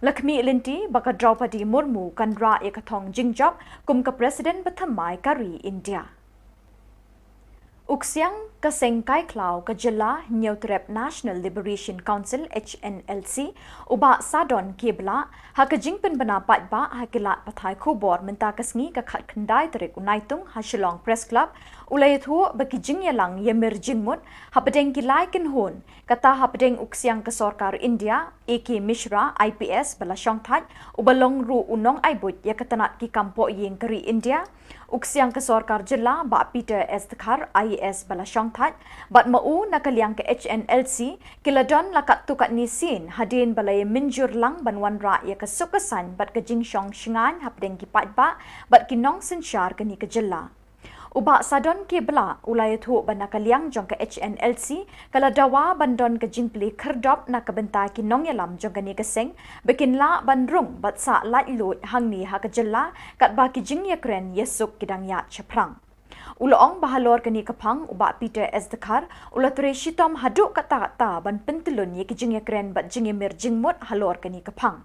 Lakmi Ilinti baka Draupadi Murmu kanra yakathong jingjap kum ka Presiden Bathamai kari India. Uksiang kaseng kai klau ka Jylla Neutrep National Liberation Council HNLC uba sadon kebla hakajing penbanapat ba hakilat pathai Khubor menta kasngi ka khat khandai tarik unaitung ha Shillong Press Club ulai thu baki jing yalang yemir jingmut hapadeng kilai kin hon kata hapadeng uksiang ka sorkar India AK Mishra IPS bala syongthat ubalong ru unong aibut ya ketanat ki kampo yeng keri India uksiang ke Sorkar Jilla ba Peter Estkar IAS bala syongthat bat mau nakaliang ke HNLC kiladon lakat tukat nisin hadin balai minjur lang banwan ra ya ke sukasan bat ke jingshong shingan hapdeng ki patba bat kinong sensyar ke ni ke Jilla. Ubak sadon ke bela ulai thu bana kaliang jong ke HNLC kala dawa bandon ke jingpli kerdop na kebentai ki nong yalam jong ke ni keseng bekin la bandrung bat sa lat lut hang ni ha ke Jilla kat ba ki jing ya kren yesuk kidang ya chaprang. Uloong bahalor ke ni kapang ubak Peter Estkar ula ture shitom haduk kata-kata ban pentelun ye ki jing ya kren bat jing mir jingmut halor ke ni kapang.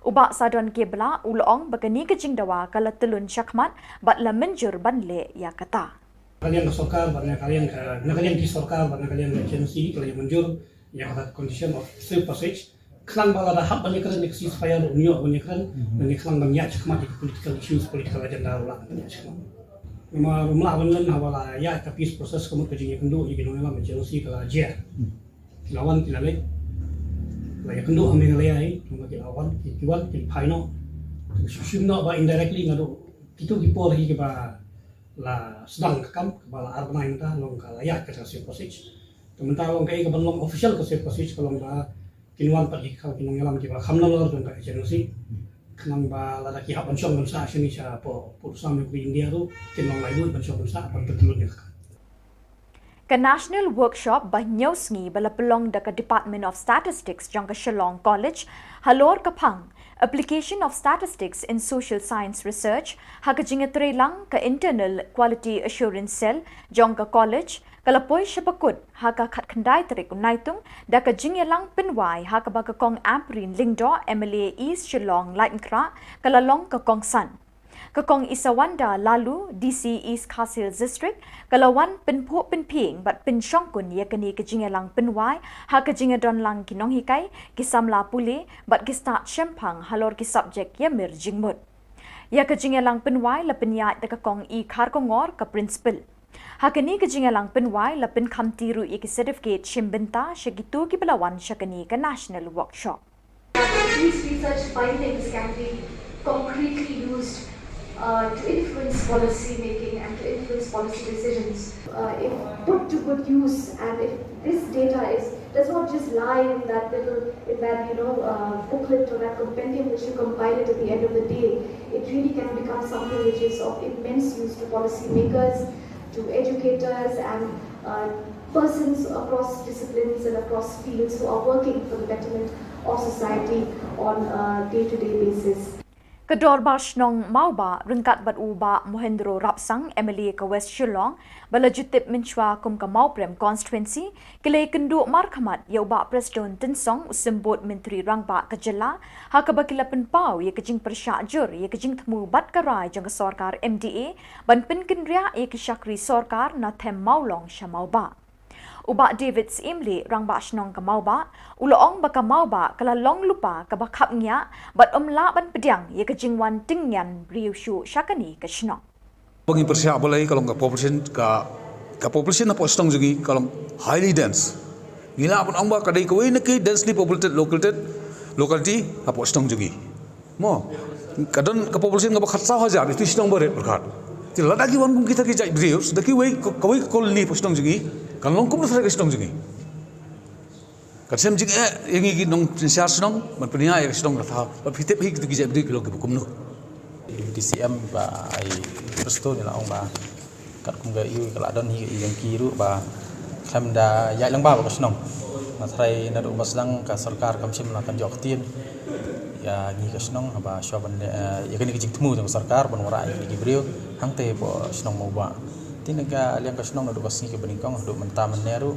Ubak sadon ke bela uloong bagani ke jing dawa kala telun syakmat bat la menjur ban le ya kata. Kalian ke Sorkar, kalian di Sorkar, kalian ke agensi, kalian menjur yang ada condition of safe passage. Kelang bala dah hab banyak kerana neksis fire unyo banyak kerana dan kelang banyak syakmat di political issues, political agenda ulang banyak syakmat. Memang rumah bangun hawala ya tapi proses kamu kerja yang kendu yang kita nama agensi kala jer. Lawan kita le. Laya kendu kami ngelai, cuma kita lawan, kita jual, kita final. Sumber ba indirectly ngadu itu kipor lagi ba la sedang kekam kepala arbanai kita long ka layak ke safe passage. Sementara long kai ke long official ke safe passage kalau ba kinuan pat ikal kinong yalam ki ba khamnalor jong ka agency. Kenang ba la ki hab bansyong bansa sini sa po putusan di India tu kinong layu bansyong bansa apa betul ni. Ke National Workshop Banyosngi bala pelong dekat Department of Statistics jong ke Shillong College halor kapang Application of Statistics in Social Science Research haka jingetre lang ke Internal Quality Assurance Cell jong ke college kalapoi syapakut haka khat khandai tarik unaitung da ke jingelang penwai haka ba ke kong Amprin Lingdo MLA East Shillong Lightnkra kalalong ke kong San. Kekong Isawanda lalu DC East Kasil District kalawan penpo penping bat pensyongkun ya keni kejingelang penwai ha kejingedon lang kinong hikai kisamla puli bat kista syempang halor ki subjek ya mir jingmut. Ya kejingelang penwai la penyat de kekong I karkongor ke principal. Ha keni kejingelang penwai la pen kamtiru I ki certificate shimbenta syagitu ki belawan syakeni ke National Workshop. These research findings can be concretely used to influence policy making and to influence policy decisions. If put to good use and if this data does not just lie in that booklet or that compendium which you compile it at the end of the day, it really can become something which is of immense use to policy makers, to educators and persons across disciplines and across fields who are working for the betterment of society on a day-to-day basis. Kedor Barshnong Mauba ringkat bat uba Mohendro Rapsang MLA ke West Shillong bala jutip menchua kum ke Mauprem constituency kile kenduk markamat ya uba Preston Tensong usembut Menteri Rangba ke Jilla ha ke bakila penpau ya kejing persyajur ya kejing temu bat karai jong ke Sorkar MDA ban penkenria ya ke Syakri Sorkar na them Maulong Syamauba. Ubak David Imli rang ba shnong ke Mauba, uloong baka Mauba kala long lupa ke bakap nya bat la ban pediang ye ke jingwan tingyan riu shu syakani ke shnong. Bagi persiap boleh kalau ke population apa stong juga kalau highly dense. Gila pun amba kadai kau ini ke densely populated locality apa stong juga. Mo kadang ke population ke bakat sah aja itu stong berat berkat. Tidak lagi wan kita kijai beriu, sudah kau koloni stong juga. Kalau longkop tu saya sedang juga. Kalau juga yang ini nong siar sedang, berpenia yang sedang bertahap. Berfitip hik tu kijab diri kalau kebukum nu. DCM ba ai presto ni lah orang ba. Kat kum gay kalau ada ni yang kiru ba. Kami dah ya lang ba sedang. Matrai nado ba sedang ke Sorkar kami semua akan jawab tin. Ya ni ke sedang ba syaban ya kini kijik temu dengan Sorkar penwarai ni beriu hang te bo sedang mau ba. Tindaga liang kasnong nado kasih ke beningkong nado mentah meneru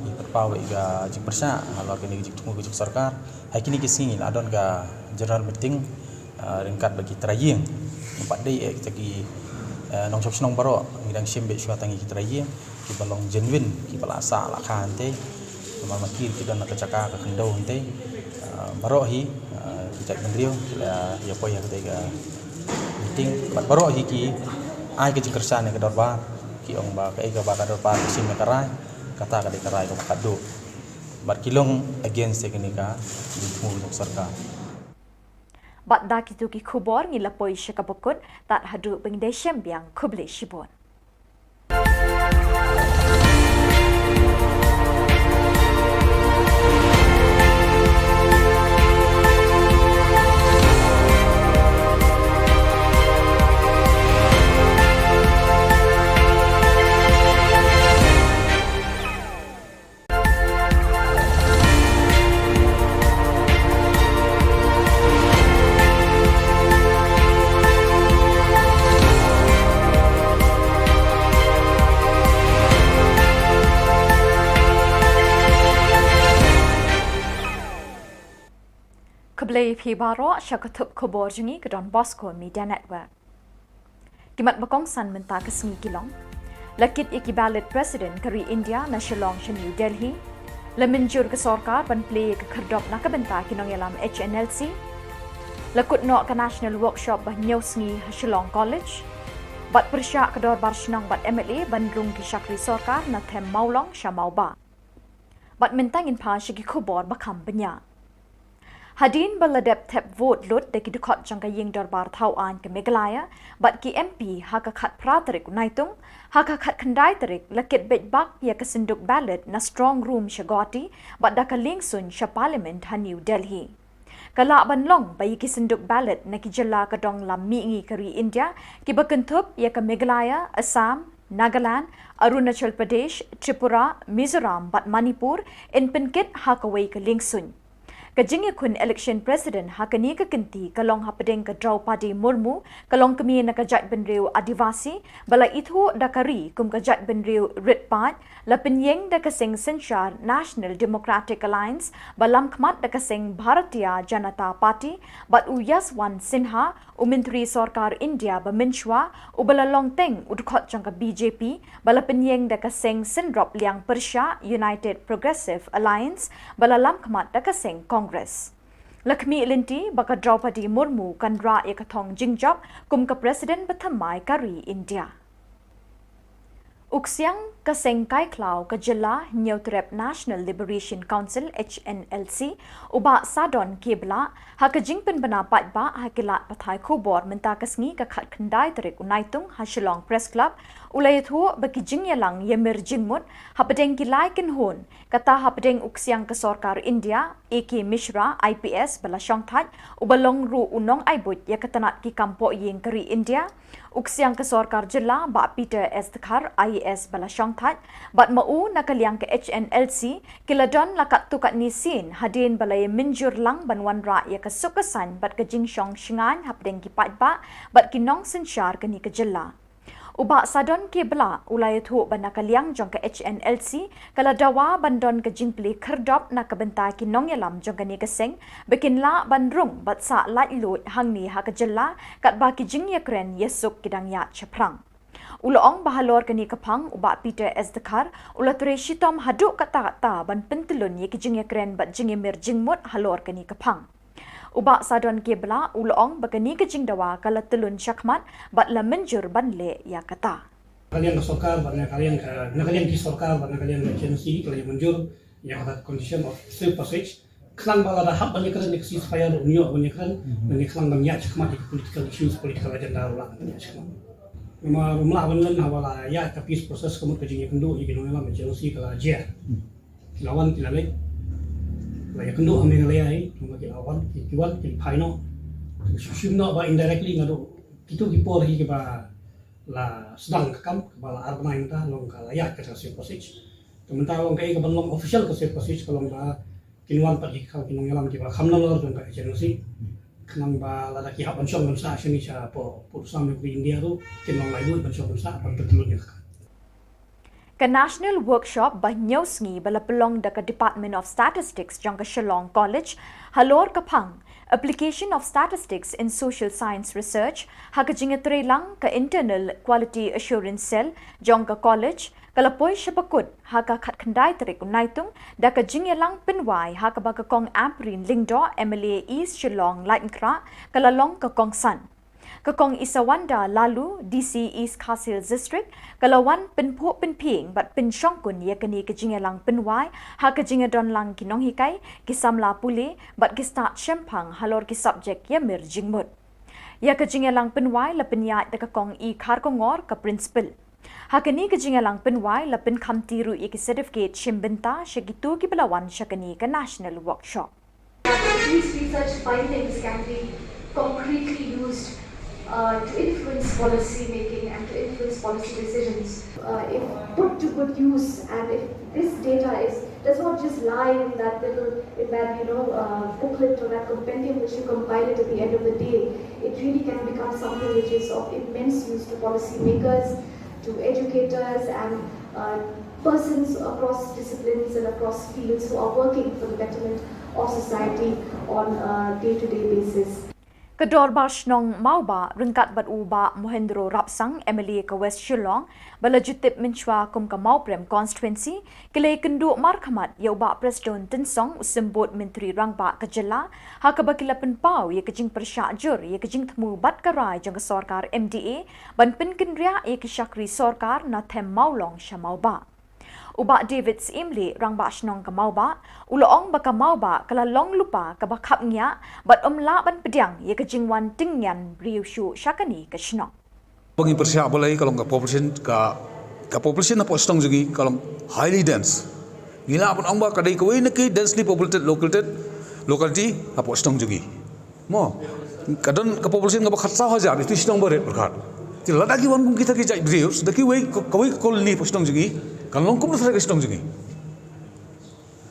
I perpawe ga jik persa halor kini jik tunggu jik Sorkar hai kini kesini adon ga general meeting ringkat bagi traying 4 day kita gi nong chop snong baro ngidang shembe syuatangi kita traying ki balong genuine ki balasa la khan te mal makir ki dan kacaka ka kendau te baro hi kita mendrio ya poy ya kita meeting baro hi ki ai ke jik kersan ke dorba ki ong ba ka ega ba ka dorba sim karai kata ka dikarai ko makado bat kilong against teknika ditmu sarkar Bat da kitu ki khubor ngi lapoi shakabukut tat hadu bengdeshem biang khuble shibon. Keblai pi baro syakatup khubor jungi ke Don Bosco Media Network. Kimat bakong san menta ke sengi kilong. Lakit iki ballot president kari India na Shillong sha New Delhi. Lemenjur ke sorkar ban play ke kerdop na kebenta kinong yalam HNLC. Lakut no ke national workshop bah nyaw sengi ha Shillong College. Bat persyak ke dor bar shenong bat MLA bandrung ki syakri sorkar na them maulong sha mauba. Bat mentangin pa syaki khubor bakam benya. Hadin baladep tep vote lut deki dukot jangka ying dorbar thau an ke Meghalaya bat ki MP haka khat pratarik naitung haka khat khandai tarik lakit bet bak ya ke senduk ballot na strong room shagoti bat daka lingsun sha parliament ha New Delhi. Kala banlong bayi ki senduk ballot na ki jella ka dong lam mi ngi kari India ki bakentup ya ke Meghalaya, Assam, Nagaland, Arunachal Pradesh, Tripura, Mizoram bat Manipur in penkit haka wei ke lingsun. Kajing kun election president hakani ka kinti kalong hapadeng ka Draupadi Murmu kalong kami na kajat benriu adivasi bala itho dakari kum kajat benriu ritpat lapinyeng dakasing Senchar National Democratic Alliance balam khmat dakasing Bharatiya Janata Party bat Uyaswan Sinha umintri sarkar India baminchwa ubala longteng udkhot jangka BJP bala penyeng dakasing Sindrop Liang Persha United Progressive Alliance bala lam khmat dakasing Congress. Lakmi Ilinti baka Draupadi Murmu kan ra yakathong jingjap kum ka President Bathamai kari India. Uksiang kaseng kai klau ka Jylla Neutrep National Liberation Council HNLC uba sadon kebla hakajing penbanapat ba hakilat pathai khubor menta kasngi ka khat khandai tarik unaitung ha Shillong Press Club ulai thu baki jing yalang yemir jingmut hapadeng kilai ken hon kata hapadeng uksiang ka sarkar India AK Mishra IPS bala shongthat ubalong ru unong aibut yakatanat ki kampo yeng kari India uksiang ka sarkar Jylla ba Peter Estkar IAS bala shongthat bat mau nakaliang ke HNLC kiladon lakat tukat nisin hadin balay minjur lang banwan ra ya ka sukasan bat ka jingshong shingan hapdeng ki patba bat kinong senchar kani ka Jylla. Uba sadon ke bela ulai thu banakaliang jong ka HNLC kala dawa bandon ka jingpli kherdop na kabenta ki nong yalam jong ka ni kaseng bekin la bandrung bat sa lat lut hangni ha ka Jylla kat ba ki jing yakren yesuk kidang ya chaprang. Ulong bahalor kani kapang uba Peter Estkar ulature shitom haduk kata-kata ban pentelun ye ki jing yakren bat jing mir jingmut halor kani kapang. Uba sadon kebla ulong bagani ke jing dawa kala telun syakmat bat la menjur banle ya kata. Kalian ke sokar, kalian ki sokar, kalian ke agensi, kalian menjur yang ada condition of safe passage. Kelang bala dah hak banyak kerana neksi supaya unyo banyak kerana banyak kelang banyak syakmat political issues, political agenda ulang banyak syakmat. Memang rumah banyak hawala ya tapi proses kamu kerjanya kendu ikan orang agensi kala jer. Lawan tilalek. Laya kendo ameng layai cuma kita awan kiwan kita paino susim no ba indirectly ngado itu kipor hi ba la sedang kam ba la arbain ta long kala ya ke safe passage temen ta long kai ke long official ke safe passage kalau ba kinwan pa hi kal kinong yalam ki ba khamna lor jong ka agency kanang ba la da ki haban shong sa shini sa po sam ni India ro kinong lai du ban shong sa ban betul ni Ka national workshop ba nyosngi bala pelong da ka Department of Statistics jang ka Shillong College halor kapang application of statistics in social science research ha ka jingetre lang ka internal quality assurance cell jang ka college kalapoi syapakut ha ka khat khandai tarik unaitung da ka jingelang pinwai ha ka ba ka kong amprin lingdo MLA East Shillong Lightnkra kalalong ka kong san Kekong Isawanda lalu DC East Castle District kalawan penpuk penping bat pensyongkun ia keni kejingelang penwai ha kejingedon lang kinong hikai kisamla pule bat kistat syempang halor ki subjek yamir jingmut. Ia kejingelang penwai la penyat de kekong I khar kongor ke principal. Hakani kejingelang penwai la pen kamtiru ia ki certificate shimbenta syagitu ki belawan syakani ke national workshop. These research findings can be concretely used to influence policy making and to influence policy decisions. If put to good use, and if this data does not just lie in that booklet or that compendium which you compile it at the end of the day, it really can become something which is of immense use to policy makers, to educators and persons across disciplines and across fields who are working for the betterment of society on a day-to-day basis. Kedor Barshnong Mauba rengkat bat uba Mohendro Rapsang MLA ke West Shillong balajutip menchua kum ke Mauprem constituency kelai kenduk markhamat ya uba Preston Tensong usembut Menteri Rangba Ka Jylla ha ke bakila penpau ya kejing persyakjur ya kejing temu bat karai jang ke sorkar MDA ban penkendria ya ke syakri sorkar na them maulong syamauba. Uba David Imli rang ba shnong ka mauba uloong baka mauba kala long lupa ka bakap nya bat la ban pediang ye ka jingwan tingyan riu shu syakani ka shnong Bagi persiap boleh kalau population apa stong juga kalau highly dense. Gila pun amba kadai kawai nak densely populated locality apa stong juga. Mo kadang ke population ngapa khatsa hajar itu stong berat berkat. Tidak lagi wan kita kijai beriu sedaki kawai koloni stong juga. Kalau longkum tu saya stong juga.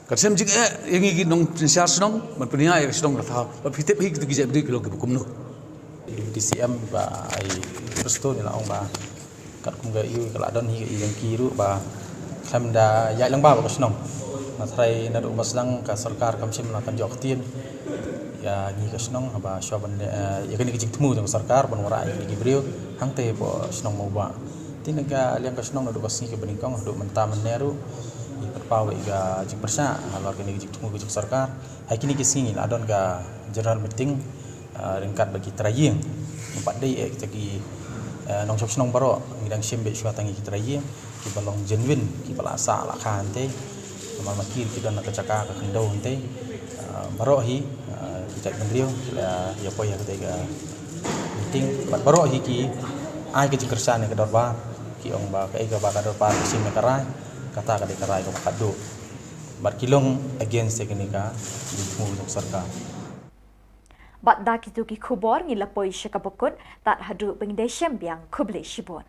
Kalau juga yang ini nong siar stong, berpunya yang stong rata. Berfitip hik tu kijai beriu kalau kebukum nu. DCM ba ai presto ni laong ba kat kum ga yu kala don hi yang kiru ba kham da yai lang ba ba stong. Matrai na do maslang ka sarkar kam sim na kan jok tin. Ya ni ka stong ba shoban ya kan kijing temu jong sarkar ban wara ai ki beriu hang te po stong mau ba. Tinaga liang kasnong na dukas ni ke beningkong do menta meneru I terpawe ga jing persa alor kini jing temu jing sarkar hai kini kisingi adon ga general meeting ringkat bagi traying empat day ki nong chop snong baro ngidang shembe shwa tangi ki traying ki balong genuine ki balasa la khan te mal makir ki don ka chaka ka kendo te baro hi ki chak mendrio ya po ya ga meeting baro hi ki ai ke jing kersa ne ka dorba ki ong ba kai ga ba ka dorba sim me karai kata ka de karai ko kadu bar kilong against teknika di mu sarkar bat da kitu ki khubor ngi lapoi shakabukut tat hadu pengdai syambiang kuble shibon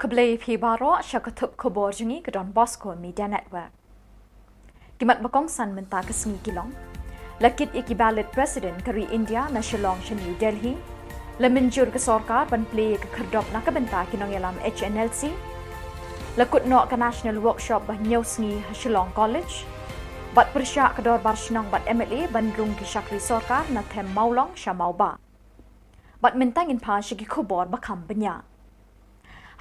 Keblai Pibaro syakatup Khubor jungi ke Don Bosco Media Network. Kimat bakong san menta kesengi kilong. Lakit iki ballot president kari India na Shillong sha New Delhi. Lemenjur ke sorkar ban play ke kerdop na kebenta kinong yalam HNLC. Lakut no ke national workshop bah nyosngi ha Shillong College. Bat persyak ke dor barshnong bat MLA bandrung ki syakri sorkar na them maulong sha mauba. Bat mentangin pa syagi Khubor bakam benya.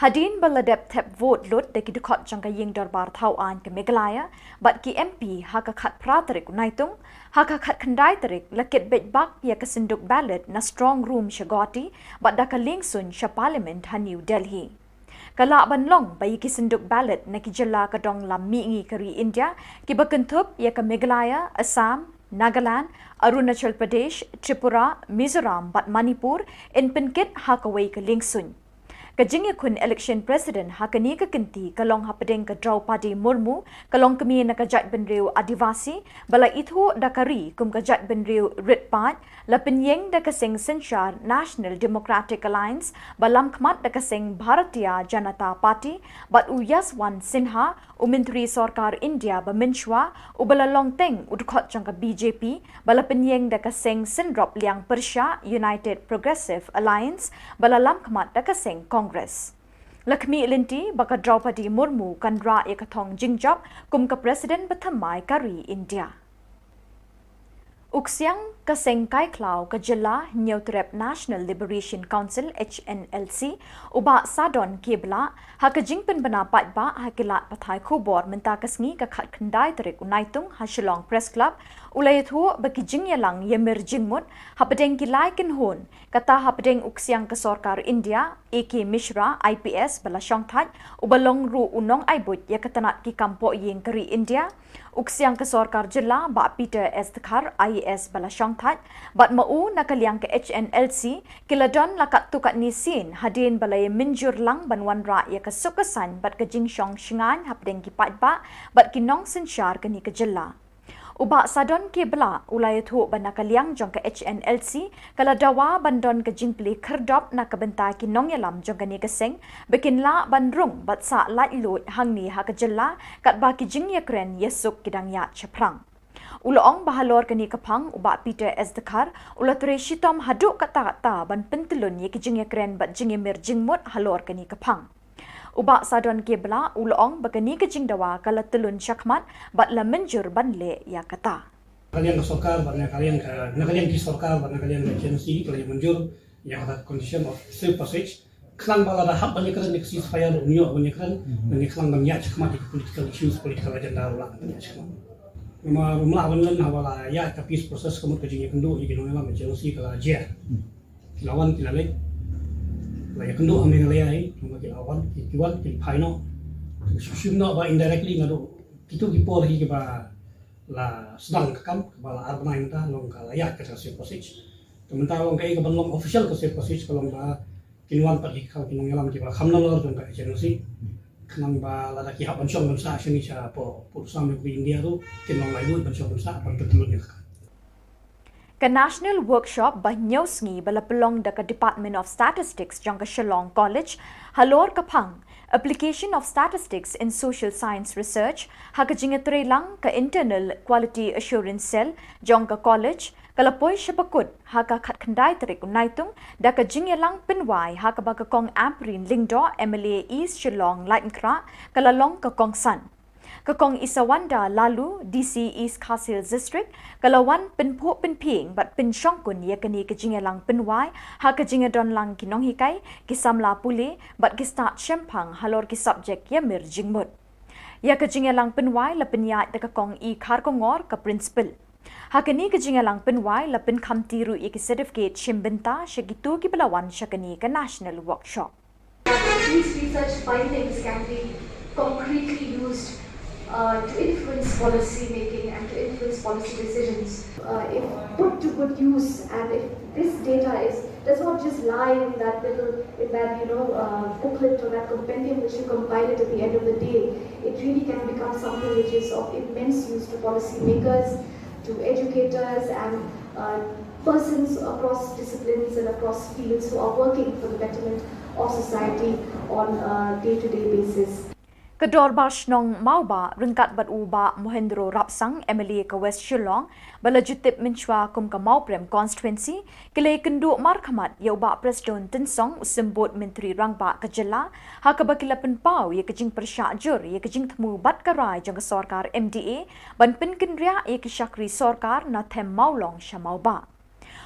Hadin baladep tep vote lut de ki dukot jangka ying dorbar thau an ke Meghalaya bat ki MP ha ka khat pratarik naitung ha ka khat khandai tarik lakit bet bak ya ka sinduk ballot na strong room shagoti bat da ka lingsun sha parliament ha New Delhi kala banlong bai ki sinduk ballot na ki Jylla ka dong lam mi ngi kari India ki bakentup ya ka Meghalaya Assam Nagaland Arunachal Pradesh Tripura Mizoram bat Manipur in penkit ha ka wei ka lingsun Kajing yakun election president hakani ka kinti kalong hapadeng ka Draupadi Murmu kalong kami na kajat benriu Adivasi bala ithu dakari kum kajat benriu Ritpat la penyeng da kasing Senchar National Democratic Alliance balam khmat da kasing Bharatiya Janata Party bat Yaswant Sinha Umintri Sarkar India baminchwa ubala longteng udkhot jangka BJP bala penyeng da kasing Sindrop Liang Persha United Progressive Alliance bala lam khmat da kasing Congress. Lakmi Linti baka Draupadi Murmu kanra ekathong jingjap kum ka President Bathamai Kari India. Uksiang kaseng Kai Klau ka Jylla Neutrep National Liberation Council HNLC uba sadon kebla hakajing penbana patba hakilat pathai Khubor menta kasngi ka khat khandai tarik unaitung ha Shillong Press Club ulai thu baki jing yalang yemir jingmut hapadeng kilai kin hon kata hapadeng uksiang ka Sarkar India AK Mishra IPS bala shongthat ubalong ru unong aibut ya katanat ki kampo yeng Kari India uksiang ka Sarkar Jylla ba Peter S Thakar IAS bala shongthat bat mau nakaliang ke HNLC kiladon lakat tukat nisin hadin balai minjur lang banwan ra ya ka sukasan bat ka jingshong shingan hapdeng ki patba bat kinong senchar kani ka Jylla uba sadon ke bela ulai thu banakaliang jong ka HNLC kala dawa bandon ka jingpli kherdop na ka benta kinong yalam jong ka ni ka seng bekin la bandrung bat sa lai lut hangni ha ka Jylla kat ba ki jing yakren yesuk kidang ya chaprang Uloong bahalor kani kapang uba Peter S Dakar ulature shitom haduk kata-kata ban pentelun ye kijing yakren bat jing mir jingmut halor kani kapang uba sadon kebla uloong bagani kijing dawa kala telun syakmat bat la menjur ban le ya kata kalian ke Sarkar kalian di Sarkar kalian ke agensi kalian menjur yang ada condition of safe passage kelang bala dah hab banyak kan neksi supaya unyo banyak kan dan kelang banyak syakmat di political issues political agenda ulang banyak syakmat rumah benar hawala ya tapi proses kamu kerjanya kendo jadi nona menjelaskan kalau aja lawan kita lek lah ya kendo ambil lek cuma kita lawan kita final susunno ba indirectly ngado kita kipor lagi ba la sedang kam bala arbain ta long kala ya ke safe passage sementara long kai ke belum official ke safe passage kalau ba kinuan pergi kalau kinong yalam kita khamnalor dong ka agency kenang ba la ki haban syong bangsa sini cha po sama di India tu kinong lai duit bangsa bangsa pan petulun ka national workshop ba nyosngi bala pelong da ka Department of Statistics jong ka Shillong College halor kapang application of statistics in social science research ha ka jingetre lang ka internal quality assurance cell jong ka college kalapoi syapakut ha ka khat khandai tarik unaitung da ka jingyalang pinwai ha ka ba ka kong amprin lingdo MLA East Shillong Lightnkra kalalong ka kong san ka kong Isawanda lalu DC East Khasil District kalawan pinpo pinping bat pinsyongkun ya kani ka jingyalang pinwai ha ka jingadon lang kinong hikai kisamla pule bat ki start shempang halor ki subject ya mir jingmut ya ka jingyalang pinwai la pinyat da ka kong I khar ko ngor ka principal hakani ka jingalang pinwai la pin khamtiru ek certificate shimbenta shagitu ki balawan shakani ka national workshop These research findings can be concretely used to influence policy making and to influence policy decisions. If put to good use, and if this data does not just lie in that booklet or that compendium which you compile it at the end of the day, it really can become something which is of immense use to policy makers, to educators and persons across disciplines and across fields who are working for the betterment of society on a day-to-day basis. Kedor Barshnong Mauba Ringkat Bat Uba Mohendro Rapsang MLA ka West Shillong balajutip minchwa kum ka Mauprem constituency kile kendu markhamat ya uba Preston Tinsong usembut Menteri Rangba ka Jylla ha ka bakila penpau ya kejing persyajur ya kejing temu bat karai jang ka Sarkar MDA ban penkenria ya ke Syakri Sarkar na them maulong Shamauba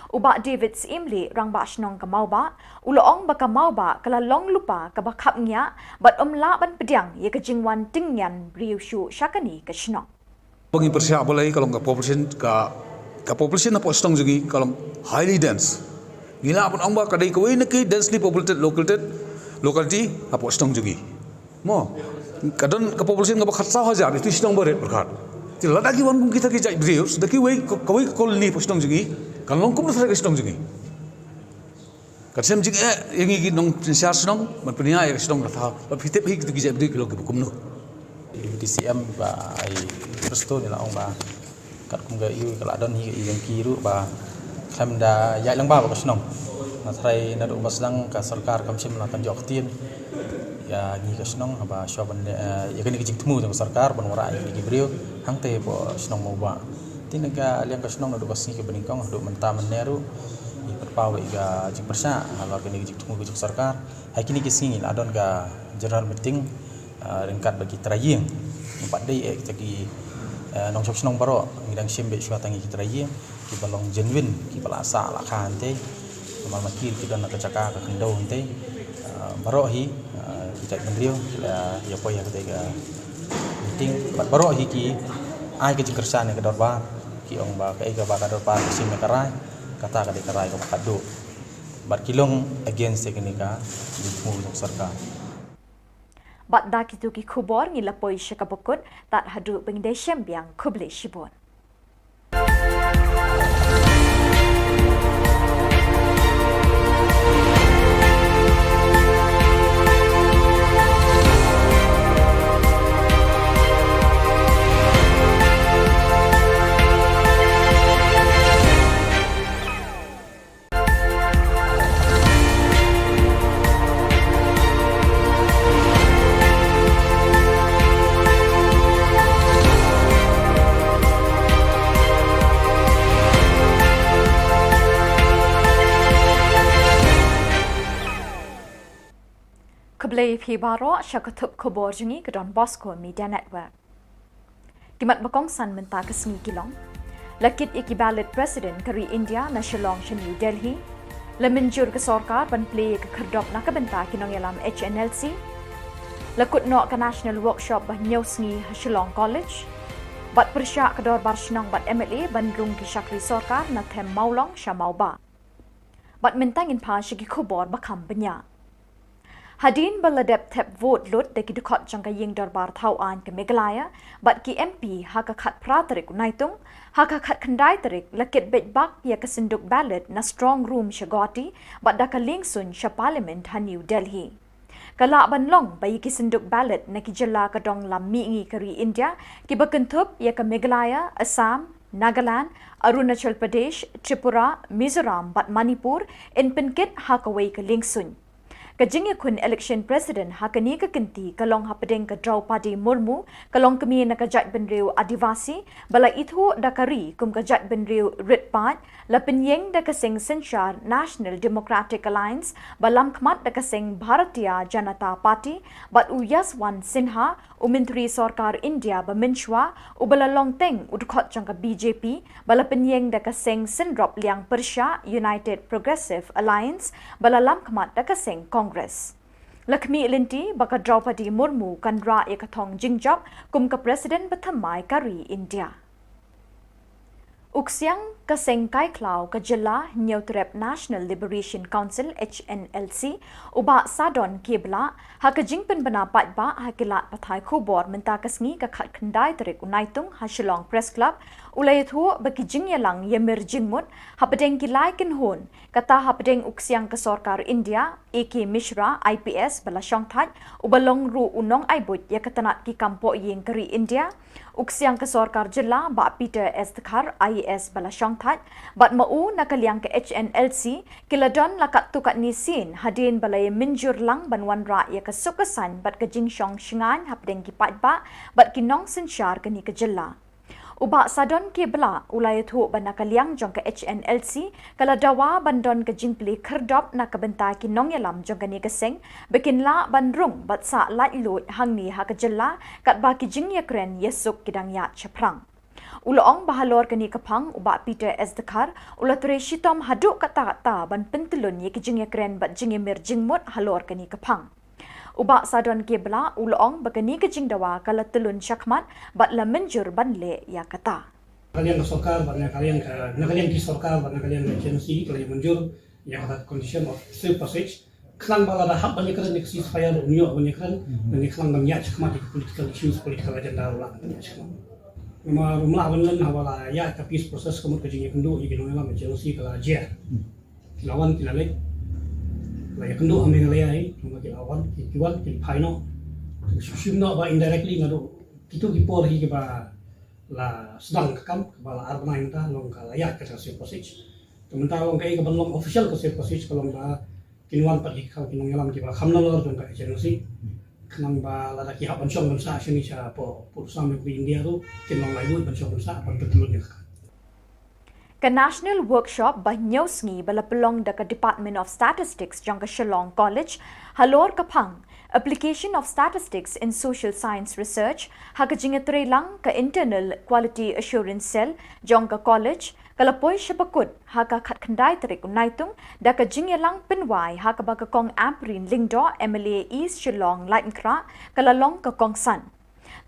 Uba David Imli Rangba Shnong ka Mauba uloong baka Mauba kala long lupa ka bakhap nya bat omla ban pediang ya ka jingwan tingyan riushu syakani ka Shnong Bagi persiap boleh kalau ka population na postong juga kalau highly dense gila pun amba kadai kawai neki densely populated locality apa postong juga mo kadon ka population ka bakhat 1,000 itu Shnong berat berkat tidak lagi wan kita kijai brius daki wei kawai koloni postong juga kalau kum na sa Shnong juga Kasem jing yang ini nong siar senong, berpunya yang senong rata. Berfitip hik tu kijak beri kalau kebukum no. DCM ba ai presto ni lah ong ba. Kat kum ga iu kalau adon hi yang kiru ba kam da ya lang ba ba senong. Matrai na do basdang ka sarkar kam sim lakan jok tien. Ya ni ka senong ba shoban ya kini kijik temu dengan sarkar ban wara ai ki beriu hang te bo senong mau ba. Tinaga liang ka senong na do basni ke beningkong do menta meneru. Perpawe ga jik persa kalau kini jik tunggu jik sarkar hai kini kisingin adon ga general meeting ringkat bagi teraying 4 day taki nong chok snong baro ngidang simbe shwa tangi teraying ki balong genuine ki balasa la khan te mal makir ki don ka chaka ka kendo te baro hi jik mendrio ya po ya ke ga meeting baro hi ki ai ke jik kersa ne ke dorba ki ong ba ka ba ka dorba sim me karai kata kali kerai ko kado bat kilong against teknika di pemulung sarkar bat da kitu ki khubor ngi lapoi shakabukut tat hadu pengdeshem biang khuble shibon Keblai phi baro syakatup khubor jungi ke Don Bosco Media Network. Kimat bakong san menta kesni kilong. Lakit iki ballot president kari India na Shillong sha New Delhi. Lemenjur ke sarkar ban play ke kerdop na kabenta kinong yalam HNLC. Lakut no ke national workshop bah nyosngi Shillong College. Bat persyak ke dor barshnong bat MLA bandrung ki syakri sarkar na them maulong sha mauba. Bat mentangin pa syagi khubor bakam benya. Hadin baladep tep vote lut de ki dukot jangka ying darbar thau an ke Meghalaya bat ki MP haka khat pratarik unaitung haka khat khandai tarik lakit bet bak ya kesinduk ballot na strong room shagoti bat daka lingsun sha parliament ha New Delhi kala banlong bayi ki sinduk ballot na ki jilla ka dong lam mi ngi kari India ki bakentup ya ke Meghalaya Assam Nagaland Arunachal Pradesh Tripura Mizoram bat Manipur in penkit haka wei ke lingsun Kajingya kun election president hakani ka kinti kalong hapadeng ka Draupadi Murmu kalong kami na kajat benriu Adivasi bala ithu dakari kum kajat benriu Ritpat lapinyeng da kasing Sinshar National Democratic Alliance balam khmat da kasing Bharatiya Janata Party bat Yaswant Sinha umintri sarkar India baminchwa ubala longteng udkhot jangka BJP bala penyeng da kasing Sindrop Liang Persha United Progressive Alliance bala lam khmat da kasing Congress. Lakmi Linti baka Draupadi Murmu kan ra yakathong jingjap kum ka President Bathamai kari India. Uksiang kaseng kai klau ka Jylla Neutrep National Liberation Council HNLC uba sadon kibla haka jingpen banapat ba hakilat pathai khubor menta kasngi ka khat khandai tarik unaitung ha Shillong Press Club ulai thu baki jingyalang yemir jingmut hapadeng kilai kin hon kata hapadeng uksiang ka sarkar India AK Mishra IPS bala shongthat ubalong ru unong aibut yakatanat ki kampo yeng kari India uksiang ka sarkar Jylla ba Peter Estkar IAS bala shongthat bat mau nakaliang ke HNLC kiladon lakat tukat nisin hadin balay minjur lang banwan ra ya ka sukasan bat ka jingshong shingan hapdeng ki patba bat kinong sinshar kani ka Jylla uba sadon ke bela ulai thu banakaliang jong ka HNLC kala dawa bandon ka jingpli kherdop na kabenta ki nongyalam jong kani ka seng bekinla bandrung bat sa lait lut hangni ha ka Jylla kat ba ki jingya kren yesuk kidang ya chaprang Uloong bahalor kani kapang uba Peter Estkar ulature shitom haduk kata-kata ban pentelun ye kijing kren bat jing mir jingmut halor kani kapang uba sadon kebla uloong bakani kijing dawa kala telun syakmat bat la menjur ban le ya kata kalian sokar barna kalian ki sokar barna kalian agency kalian menjur yang kata condition of safe passage klang bala da hab bani kran neksi fire unyo bani kran bani klang bang ya syakmat political issues political agenda ulang rumah awan hawala ya ka peace process kamu kejing kendu iki nong lam agency kala aja lawan tilalek la kendo ame ngalai ngaki awan kiwan ki phaino shimno ba indirectly ngado kitu ki por hi ba la sedang kam ba la arbana ta long ka ya ka sir posich sementara long kai ka long official ka sir posich kalong ba kinwan pat hi kha kinong yalam ki ba khamna lor jong ka agency kanang ba la ki ha ban shong ban sa shini sha po sam bi India tu kinong lai ban shong ban sa ban betul ni Ka national workshop ba nyosngi bala pelong da ka Department of Statistics jang ka Shillong College halor ka phang application of statistics in social science research ha ka jingetre lang ka internal quality assurance cell jang ka college kalapoi shapakut ha ka khat khandai tarik unaitung da ka jingelang pinwai ha ka ba ka kong amprin lingdo MLA East Shillong Lightnkra kalalong ka kong san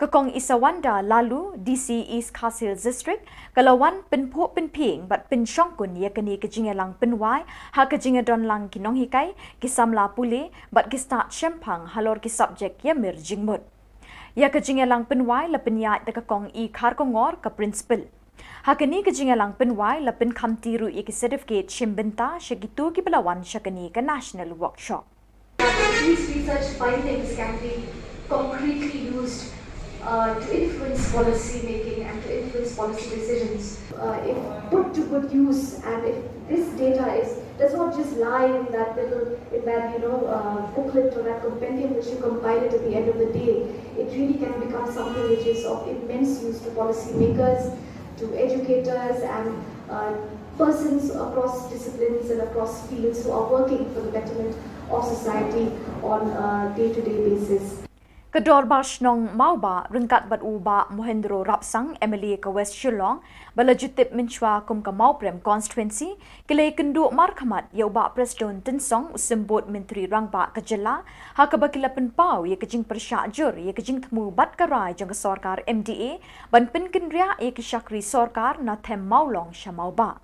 Kakong Isawanda Lalu DC East Castle District kalawan pinpo pinping bat pinsyongkun ya kani kejingelang pinwai ha kejingedon lang kinong hikai kisamla pule bat kista chempang halor ki subject ya mir jingmut ya kejingelang pinwai la pinyai ta kakong I khar ko ngor ka principal ha kani kejingelang pinwai la pin khamtiru I ki certificate shimbinta shagitu ki balawan shakani ka national workshop. These research findings can be concretely used to influence policy making and to influence policy decisions. If put to good use, and if this data does not just lie in that little booklet or that compendium which you compile it at the end of the day, it really can become something which is of immense use to policy makers, to educators, and persons across disciplines and across fields who are working for the betterment of society on a day-to-day basis. Kedor Barshnong Mauba Ringkat Bat Uba Mohendro Rapsang MLA ke West Shillong bala jutip menchua kum ka Mauprem constituency kile kendu markhamat ya uba Preston Tinsong usembut Menteri Rangba Ka Jylla ha ka bakila penpau ya kejing persyak jur ya kejing temu bat karai jang sarkar MDA ban pen kenria ya ke syakri sarkar na them maulong syamauba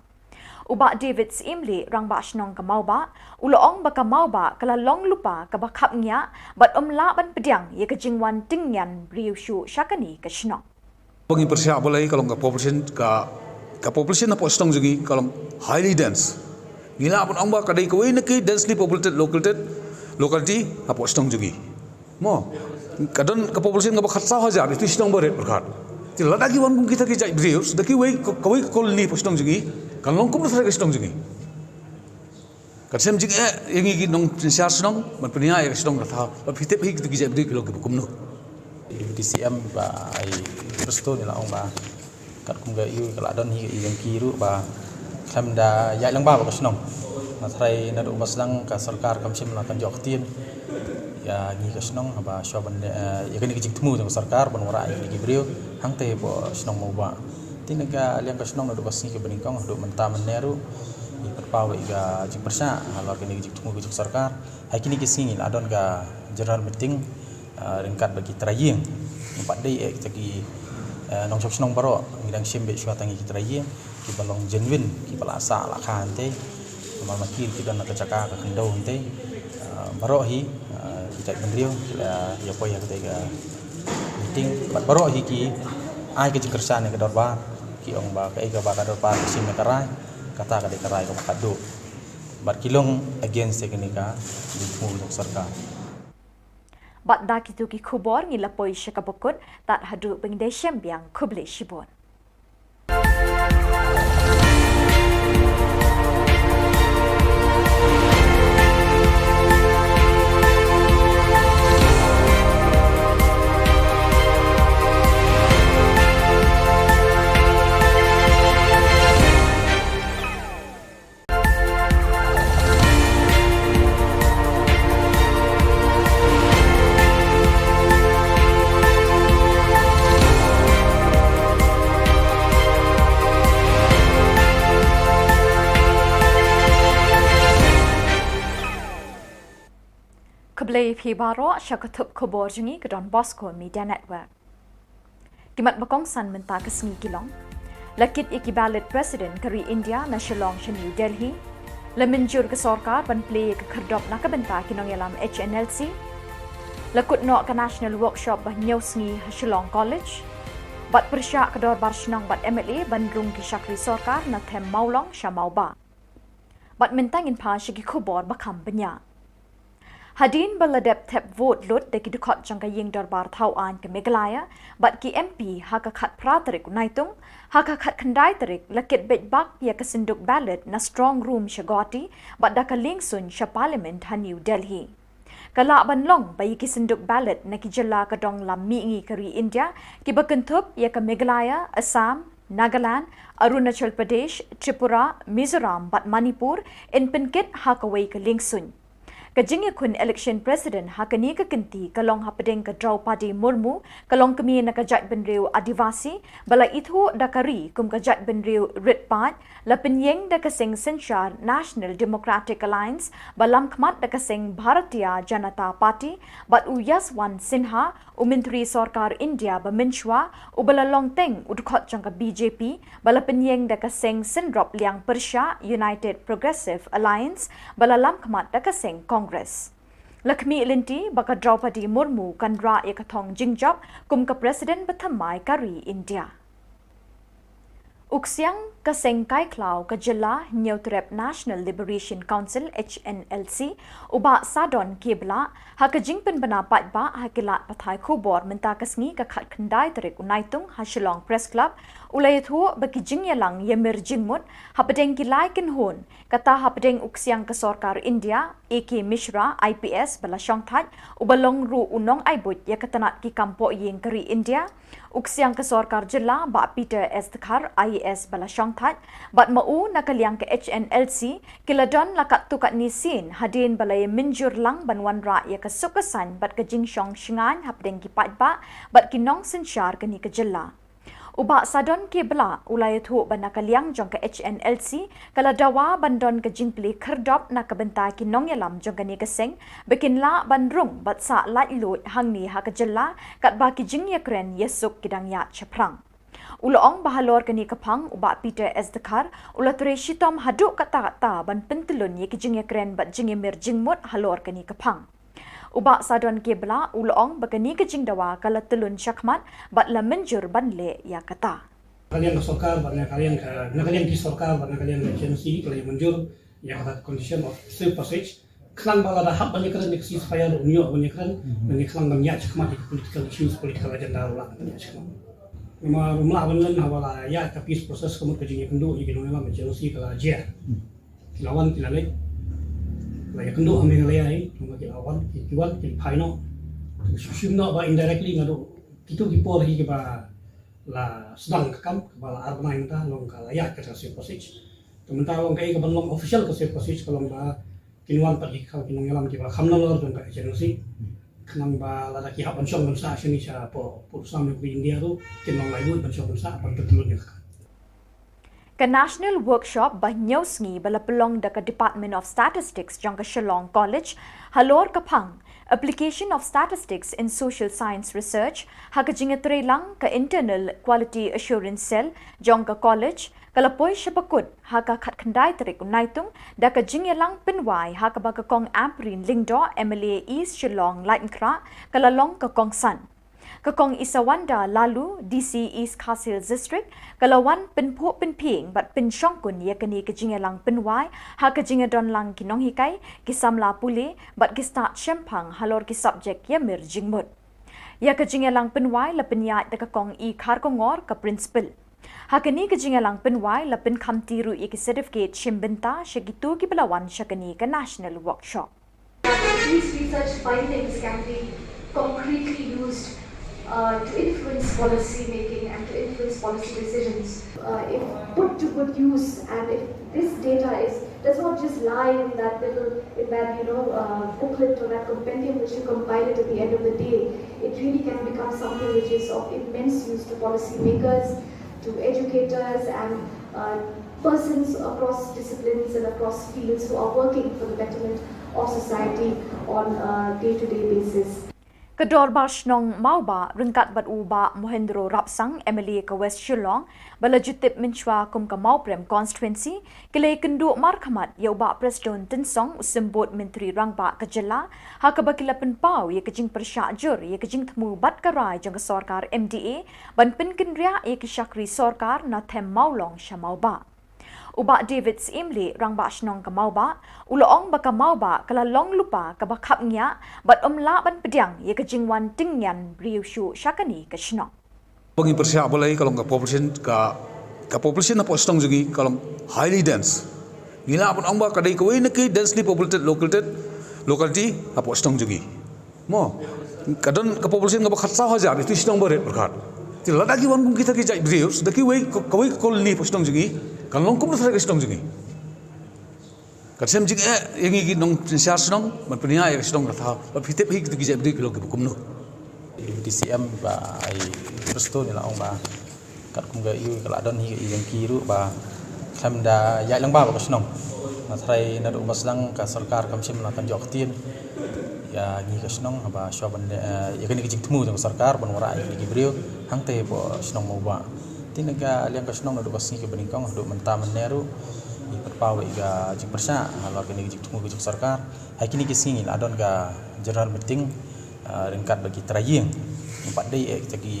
Uba David Imli rang ba shnong ka mauba uloong baka mauba kala long lupa ka bakhap nya bat omla ban pediang ye ka jingwan tingyan riu shu syakani ka shnong Bagi persyak boleh kalau ka population na po stong jugi kalau highly dense gila pun amba kadai ko ini ki densely populated locality apo stong jugi mo kadon ka population ka bakhatsa hajar itu stong bore berkat ti ladaki wan kum kita ki jai riu daki wei kawai kolni po stong jugi kalau kum na stong jugi Kasem jing yang ini nong siar senong, berpunya yang senong rata. Fitip hik tu kijak beri kalau kebukum no. DCM ba ai presto ni lah ong ba. Kat kum ga iu kalau adon hi yang kiru ba. Kam da ya lang ba ba senong. Matrai na do maslang ka sarkar kam sim la kan jok tien. Ya ni ka senong ba shoban ya kan kijik temu dengan sarkar ban wara ni gibriu hang te bo senong mau ba. Tinaga liang ka senong na do basni ke beningkong do menta meneru. Perpawe ga jing persa halor kini jing tunggu jing sarkar hai kini kisingin adon ga general meeting ringkat bagi traying 4 day tagi nong chok snong baro ngidang simbe shwa tangi traying ki balong genuine ki bala sa la khan te mal makil ki don ka chaka ka khando te baro hi ki tak bendrio ya poi ha ga meeting baro hi ki ai ke jing kersa ne ka dorba ki ong ba ka ga ba ka dorba sim me karai kata ka dikarai ko makado barkilong against teknika ditmu sarkar bat da kitu ki khubor ngila poi shakabukut tat hadu pengdai syambiang khuble shibon Keblai phi baro syakatup khubor jungi ke Don Bosco Media Network. Kimat bakong san menta ke sengi kilong. Lakit iki ballot president kari India na Shillong ke New Delhi. Lemenjur ke sarkar ban play ke kerdop na ke benta kinong yalam HNLC. Lakut no ke national workshop bah nyosngi Shillong College. Bat persyak ke dor barshnong bat MLA bandrung ki syakri sarkar na them maulong syamauba. Bat mentangin pa syaki khubor bakam benya. Hadin baladep tep vote lot de kidukot jangka ying darbar thau an ke Meghalaya, but ki MP haka khat pratarik unaitung, haka khat khandai tarik lakit bet bak ya kesenduk ballot na strong room Shagoti, but daka lingsun sha parliament ha New Delhi. Kala banlong bayi kisenduk ballot na kijala kadong lam miingi kari India, ki bakentup ya ke Meghalaya, Assam, Nagaland, Arunachal Pradesh, Tripura, Mizoram, but Manipur, in penkit hakaway ke lingsun. Kajing kun election president hakani ka kenti kalong hapadeng ka Draupadi Murmu kalong kami nakajat benriu adivasi bala itu dakari kum kajat benriu ritpat lapenyeng dakaseng sensyar National Democratic Alliance balam kmat dakaseng Bharatiya Janata Party bat Yaswant Sinha Menteri Sarkar India Baminchwa ubala longteng udkhot jangka BJP bala penyeng dakaseng Sindrop Liang Persha United Progressive Alliance bala lam kmat dakaseng Congress. Lakmi Ilinti baka Draupadi Murmu kanra yakathong jingjap kum ka President Bathamai Kari India. Uksiang kaseng kai klau ka Jylla Neutrep National Liberation Council HNLC uba sadon kebla hakajing penbanapat ba hakilat pathai Khubor menta kasngi ka khat khandai tarik unaitung ha Shillong Press Club ulai thu baki jingyalang yemir jingmut hapadeng kilai kinhon kata hapadeng uksiang ka Sarkar India AK Mishra IPS bala shongthat ubalong ru unong aibut yakatanat ki kampo yeng kari India uksiang ka Sarkar Jylla ba Peter Estkar IAS bala shongthat bat mau nakaliang ke HNLC kiladon lakat tukat nisin hadin balay minjur lang banwan ra ya ka sukasan bat ka jingshong shingan hapdeng ki patba bat kinong sensyar kani ka Jylla. Uba sadon ke bela ulai thu banakaliang jong ka HNLC kala dawa bandon ka jingpli kherdop na kabenta ki nong yalam jong kani kaseng bekin la bandrung bat sa lat lut hangni ha ka Jylla kat ba ki jing yakren yesuk kidang ya chaprang. Uloong bahalor kani kapang uba Peter Estkar ulature shitom haduk kata-kata ban pentelun ye ki jing yakren bat jing yemir jingmut halor kani kapang. Uba sadon kebla uloong bakani ke jing dawa kala telun syakmat bat la menjur banle ya kata. Kalian ke Sarkar, kalian ki Sarkar, kalian ke agensi, kalian menjur yang kata condition of safe passage. Kelang bala dah hak banyak kerana neksi supaya unyo banyak kerana kelang banyak syakmat political issues, political agenda ulang banyak syakmat. Rumah banlan hawala ya ka peace process kamu ke jing kendo iki no memang agensi kala aja. Lawan kilalek laya kendo ameng laya ai magi awan kiwan ki phaino shimno ba indirectly ngado kitu ki por hi ba la sedang kam bala arbanai ta long kala ya ka safe passage tementang long kai ka banlong official ka safe passage kalong ba kinwan pat ikau kinong yalam ki ba khamna lor jong ka agency kanang ba la ki hapan syong bansa sini sa po sam ni India tu kinong lai ban syong bansa pan betulun ya. Ka national workshop ba nyosngi bala pelong da ka Department of Statistics jong ka Shillong College halor kapang application of statistics in social science research ha ka jingetre lang ka internal quality assurance cell jong ka college kalapoi syapakut ha ka khat khandai tarik unaitung da ka jingyalang pinwai ha ka ba ka kong amprin lingdo MLA East Shillong Lightnkra kalalong ka kong san Kakong Isawanda lalu DC East Kasil District kalawan penpo penping bat pensyongkun ya kani kejingelang penwai ha kejingedon lang kinong hikai kisamla pule bat kista shempang halor ki subject ya mir jingmut ya kejingelang penwai la penyat de kakong I kharkongor ka principal ha kani kejingelang penwai la pen khamtiru I ki certificate shimbenta shagitu ki belawan shakani ka national workshop. These research findings can be concretely used to influence policy making and to influence policy decisions. If put to good use, and if this data does not just lie in that booklet or that compendium which you compile it at the end of the day, it really can become something which is of immense use to policy makers, to educators and persons across disciplines and across fields who are working for the betterment of society on a day-to-day basis. Kedor Barshnong Mauba ringkat bat uba Mohendro Rapsang MLA ke West Shillong bala jutip menchwa kum ke Mauprem constituency kile kenduk markhamat ya uba Preston Tensong usembut Menteri Rangba ke Jylla ha ke bakila penpau ya kejing persyajur ya kejing temu bat karai jong ke Sarkar MDA ban pen kendria ya ke Syakri Sarkar na them maulong Shamauba. Uba David Imli rang ba shnong ka mau ba, uloong ba ka mau ba kala long lupa ka ba khap nya, bat la ban pediang ye ka jingwan tingyan briu shu syakani ka shnong. Bagi persiap boleh kalau ka population apa stong juga kalau highly dense. Gila pun amba kadai kawin neki densely populated locality apa stong juga. Mo kadon ka population ka khatsa haja itu stong berat berkat. Tidak lagi wan kita kijai beliau sudah kawai koloni apa stong juga. Kalau longkum tu saya stong juga. Kadang juga yang ini nong siar stong, berpunya yang stong kata. Berfitip hik tu kijai beliau kalau kebukum no. DCM ba ai presto ni la ong ba kat kum ga yu kala don hi yang kiru ba tham da ya lang ba ba snong ma thrai na do maslang ka sarkar kam sim na kan jok tin ya ni ka snong ba sho ban ya kan ki jing tmu jong sarkar ban wara ai ki brio hang te bo snong mo ba tin ga liang ka snong na do basi ke bening kong do menta meneru i perpawe ga jing persa halor kan ki jing tmu ki sarkar hai kini ki singi la don ga general meeting ringkat bagi teraying empat day jadi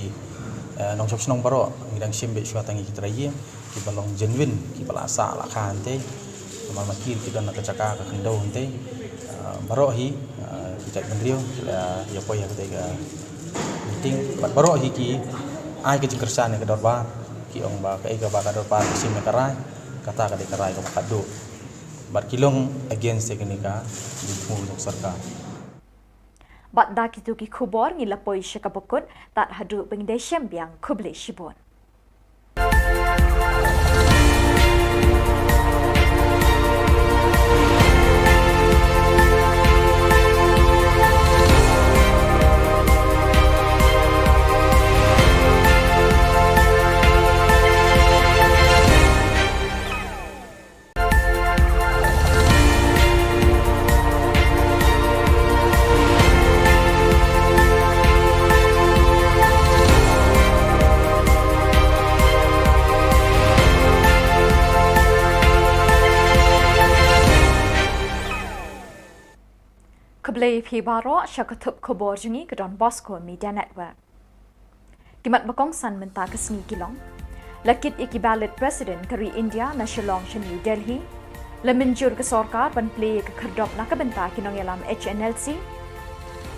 nong chop snong baro ngidang simbe shwa tangi teraying ki balong genuine ki bala sa la khan te mal makil ki dan kacaka ka khindau te baro hi ki benrio ya poy ha te ga meeting baro hi ki ai ke jingkersan ke dorba ki ong ba ka ga ba ka dorba sim me karai kata ka de karai ka kadu bar kilong against teknika di mu sarkar. Bat da kitu ki khubor ngi lapoi shakabukut tat hadu bengde syambiang kuble shibon. Keblai phi baro syakatup khubor jungi ke Don Bosco Media Network. Kimat bakong san menta kesni kilong. Lakit iki ballot president kari India na Shillong sha New Delhi. Lemenjur ke sorkar ban play ke kerdop na kabenta kinong yalam HNLC.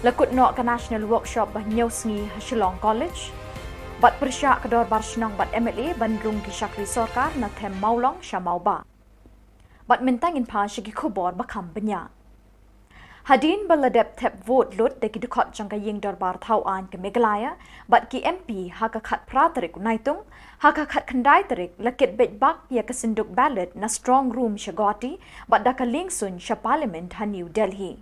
Lakut no ke national workshop bah nyosngi ha Shillong College. Bat persyak ke dor bar shnong bat MLA bandrung ki syakri sorkar na them maulong sha mauba. Bat mentangin pa syaki khubor bakam benya. Hadin baladep tep vote lut deki dukot jangka ying dorbar thau an ke Meghalaya bat ki MP haka khat pratarik naitung haka khat khandai tarik lakit bet bak ya ke sinduk ballot na strong room shagoti bat daka lingsun sha parliament ha New Delhi.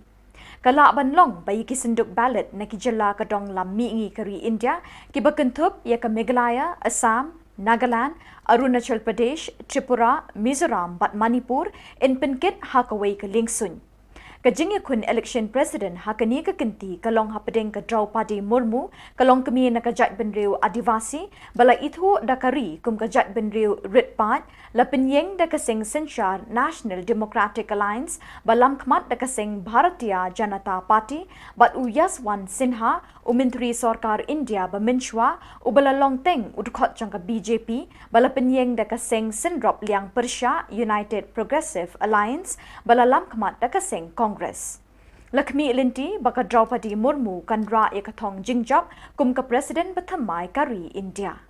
Kala ban long bayi ki sinduk ballot na ki jilla ka dong lam mi ngi kari India ki bakentup ya ke Meghalaya, Assam, Nagaland, Arunachal Pradesh, Tripura, Mizoram bat Manipur in penkit haka wei ke lingsun. Kajing kun election president hakani ka kinti kalong hapadeng ka Draupadi Murmu kalong kami na kajat benriu adivasi bala ithu dakari kum kajat benriu ritpat lapenyeng dakasing Senchar National Democratic Alliance balam khmat dakasing Bharatiya Janata Party bat Uyaswan Sinha umintri sarkar India baminchwa ubala longteng udkhot jangka BJP bala penyeng dakasing Sindrop Liang Persha United Progressive Alliance bala lam khmat dakasing Congress. Lakmi Ilinti baka Draupadi Murmu kan ra ekathong jingjap kum ka President Bathamai kari India.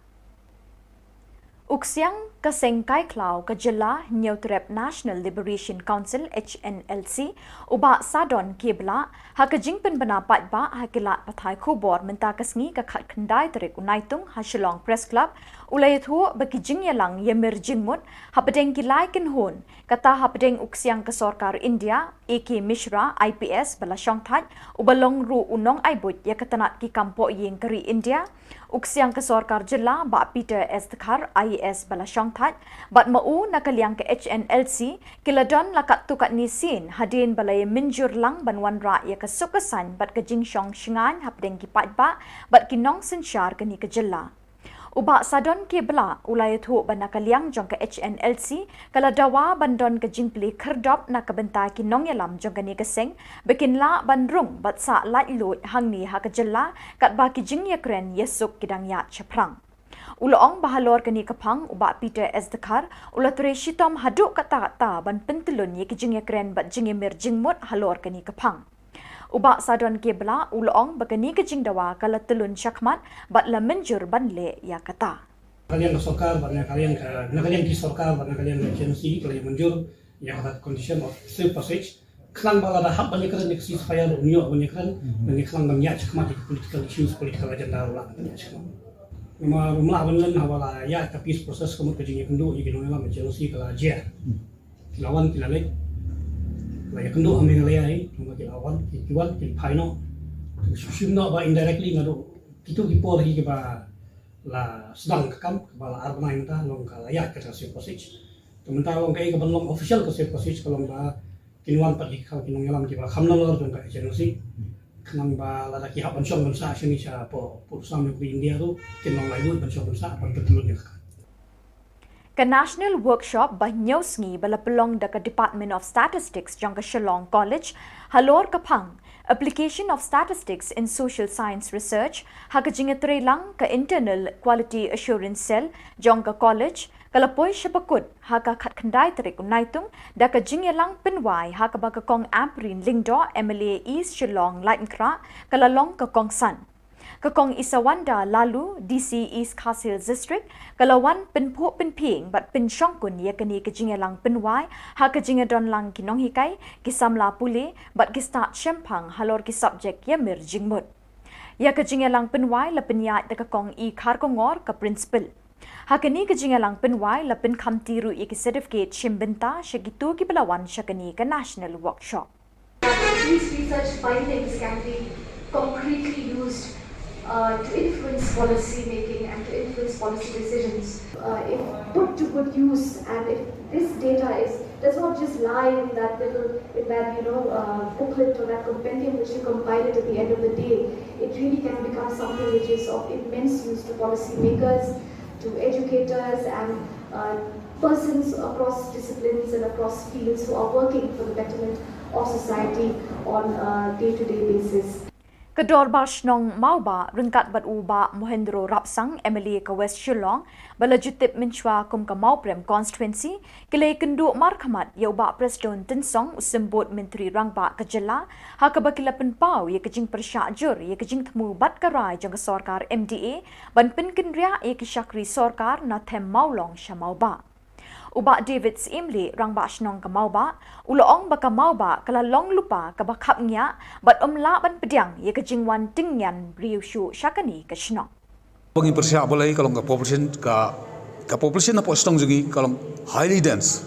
Uksiang kaseng kai klau ka Jylla Neutrep National Liberation Council HNLC uba sadon kibla ha ka jingpen bana pat ba ha kilat pathai khubor menta kasngi ka khat khandai tarik unaitung ha Shillong Press Club ulai thu baki jingyalang yemir jingmut ha padeng kilai kin hon kata ha padeng uksiang ka sarkar India AK Mishra IPS bala shongthat ubalong ru unong aibut ya katanat ki kampo yeng kari India uksiang ka sarkar Jylla ba Peter S Thakar IAS bala shongthat bat mau nakaliang ke HNLC kiladon lakat tukat nisin hadin balay minjur lang banwan ra ya kasukasan bat ka jingshong shingan hapdeng ki patba bat kinong sensyar kani ka Jylla. Uba sadon ke bela ulai thu banakaliang jong ka HNLC kala dawa bandon ka jingpli kherdop na kabenta ki nong yalam jong ka ni kaseng bekin la bandrung bat sa lat lut hangni ha ka Jylla kat ba ki jing yakren yesuk kidang ya chaprang. Uloong bahalor kani kapang ubak Peter S. Dekar, ulature shitom haduk kata-kata ban pentelun ye kijing keren bat jing mir jingmut halor kani kapang. Ubak sadon kebla uloong bagani kijing dawa kala telun syakmat bat la menjur ban le ya kata. Kalian ke sokar, banyak kalian di sokar, banyak kalian ke agensi, kalian menjur yang ada condition of safe passage. Kelang bala dah hab banyak keren neksi supaya unyo banyak keren, banyak kelang banyak syakmat political issues, political agenda ulang banyak syakmat. Rumah benar hawala ya tapi proses kamu kerjanya kendu ikan orang macam Chelsea kalau aja lawan kita lek lah ya kendu ambil lelai cuma kita lawan kita jual kita final susun nak ba indirectly ngadu itu kipol lagi ba lah sedang kekam kepala armai kita long kalau ya kerja safe passage sementara long kayak kebenlong official ke safe passage kalau ba kinuan pergi kalau kinong yalam kita kamnalor dan kayak Chelsea kenang ba lalaki hak pensiun bangsa sini siapa perusahaan di India tu kenang lagi pensiun bangsa apa betul ni Ke national workshop ba nyausngi bala pelong da ke Department of Statistics jang ke Shillong College halor kapang application of statistics in social science research ha ke jingetre lang ke internal quality assurance cell jang ke college kalapoi syapakut ha ka khat khandai tarik unaitung da ka jingelang penwai ha ka ba ka kong amprin lingdo MLA East Shillong Lightnkra kalalong ka kong san ka kong isawanda lalu DC East Castle District kalawan penpu penping bat pensyongkun ya kani ka jingelang penwai ha ka jingadon lang kinong hikai kisamla pule bat ki start shempang halor ki subject ya mir jingmut ya ka jingelang penwai la penyat da ka kong I khar kongor ka principal Hakani ke jingalang penwai lapin kamtiru iki certificate shimbenta shagitu ki belawan shakani ke national workshop. These research findings can be concretely used to influence policy making and to influence policy decisions. If put to good use and if this data does not just lie in that booklet or that compendium which you compile it at the end of the day, it really can become something which is of immense use to policy makers, to educators and persons across disciplines and across fields who are working for the betterment of society on a day-to-day basis. Kedor Barshnong Mauba rengkat bat uba Mohendro Rapsang MLA ke West Shillong balajutip menchwa kum ke Mauprem constituency kelai kenduk markamat ya uba Preston Tensong usembut Menteri Rangba Ka Jylla ha ke bakila penpau ya kejing persyajur ya kejing temu bat karai jang ke sorkar MDA ban penkendria ya ke syakri sorkar na them maulong syamauba Uba David Imli rang ba shnong ka mauba uloong baka mauba kala long lupa ka bakap nya bat la ban pediang ye ka jingwan tingyan riu shu syakani ka shnong Bagi persiap boleh kalau ka population na po stong jugi kalau highly dense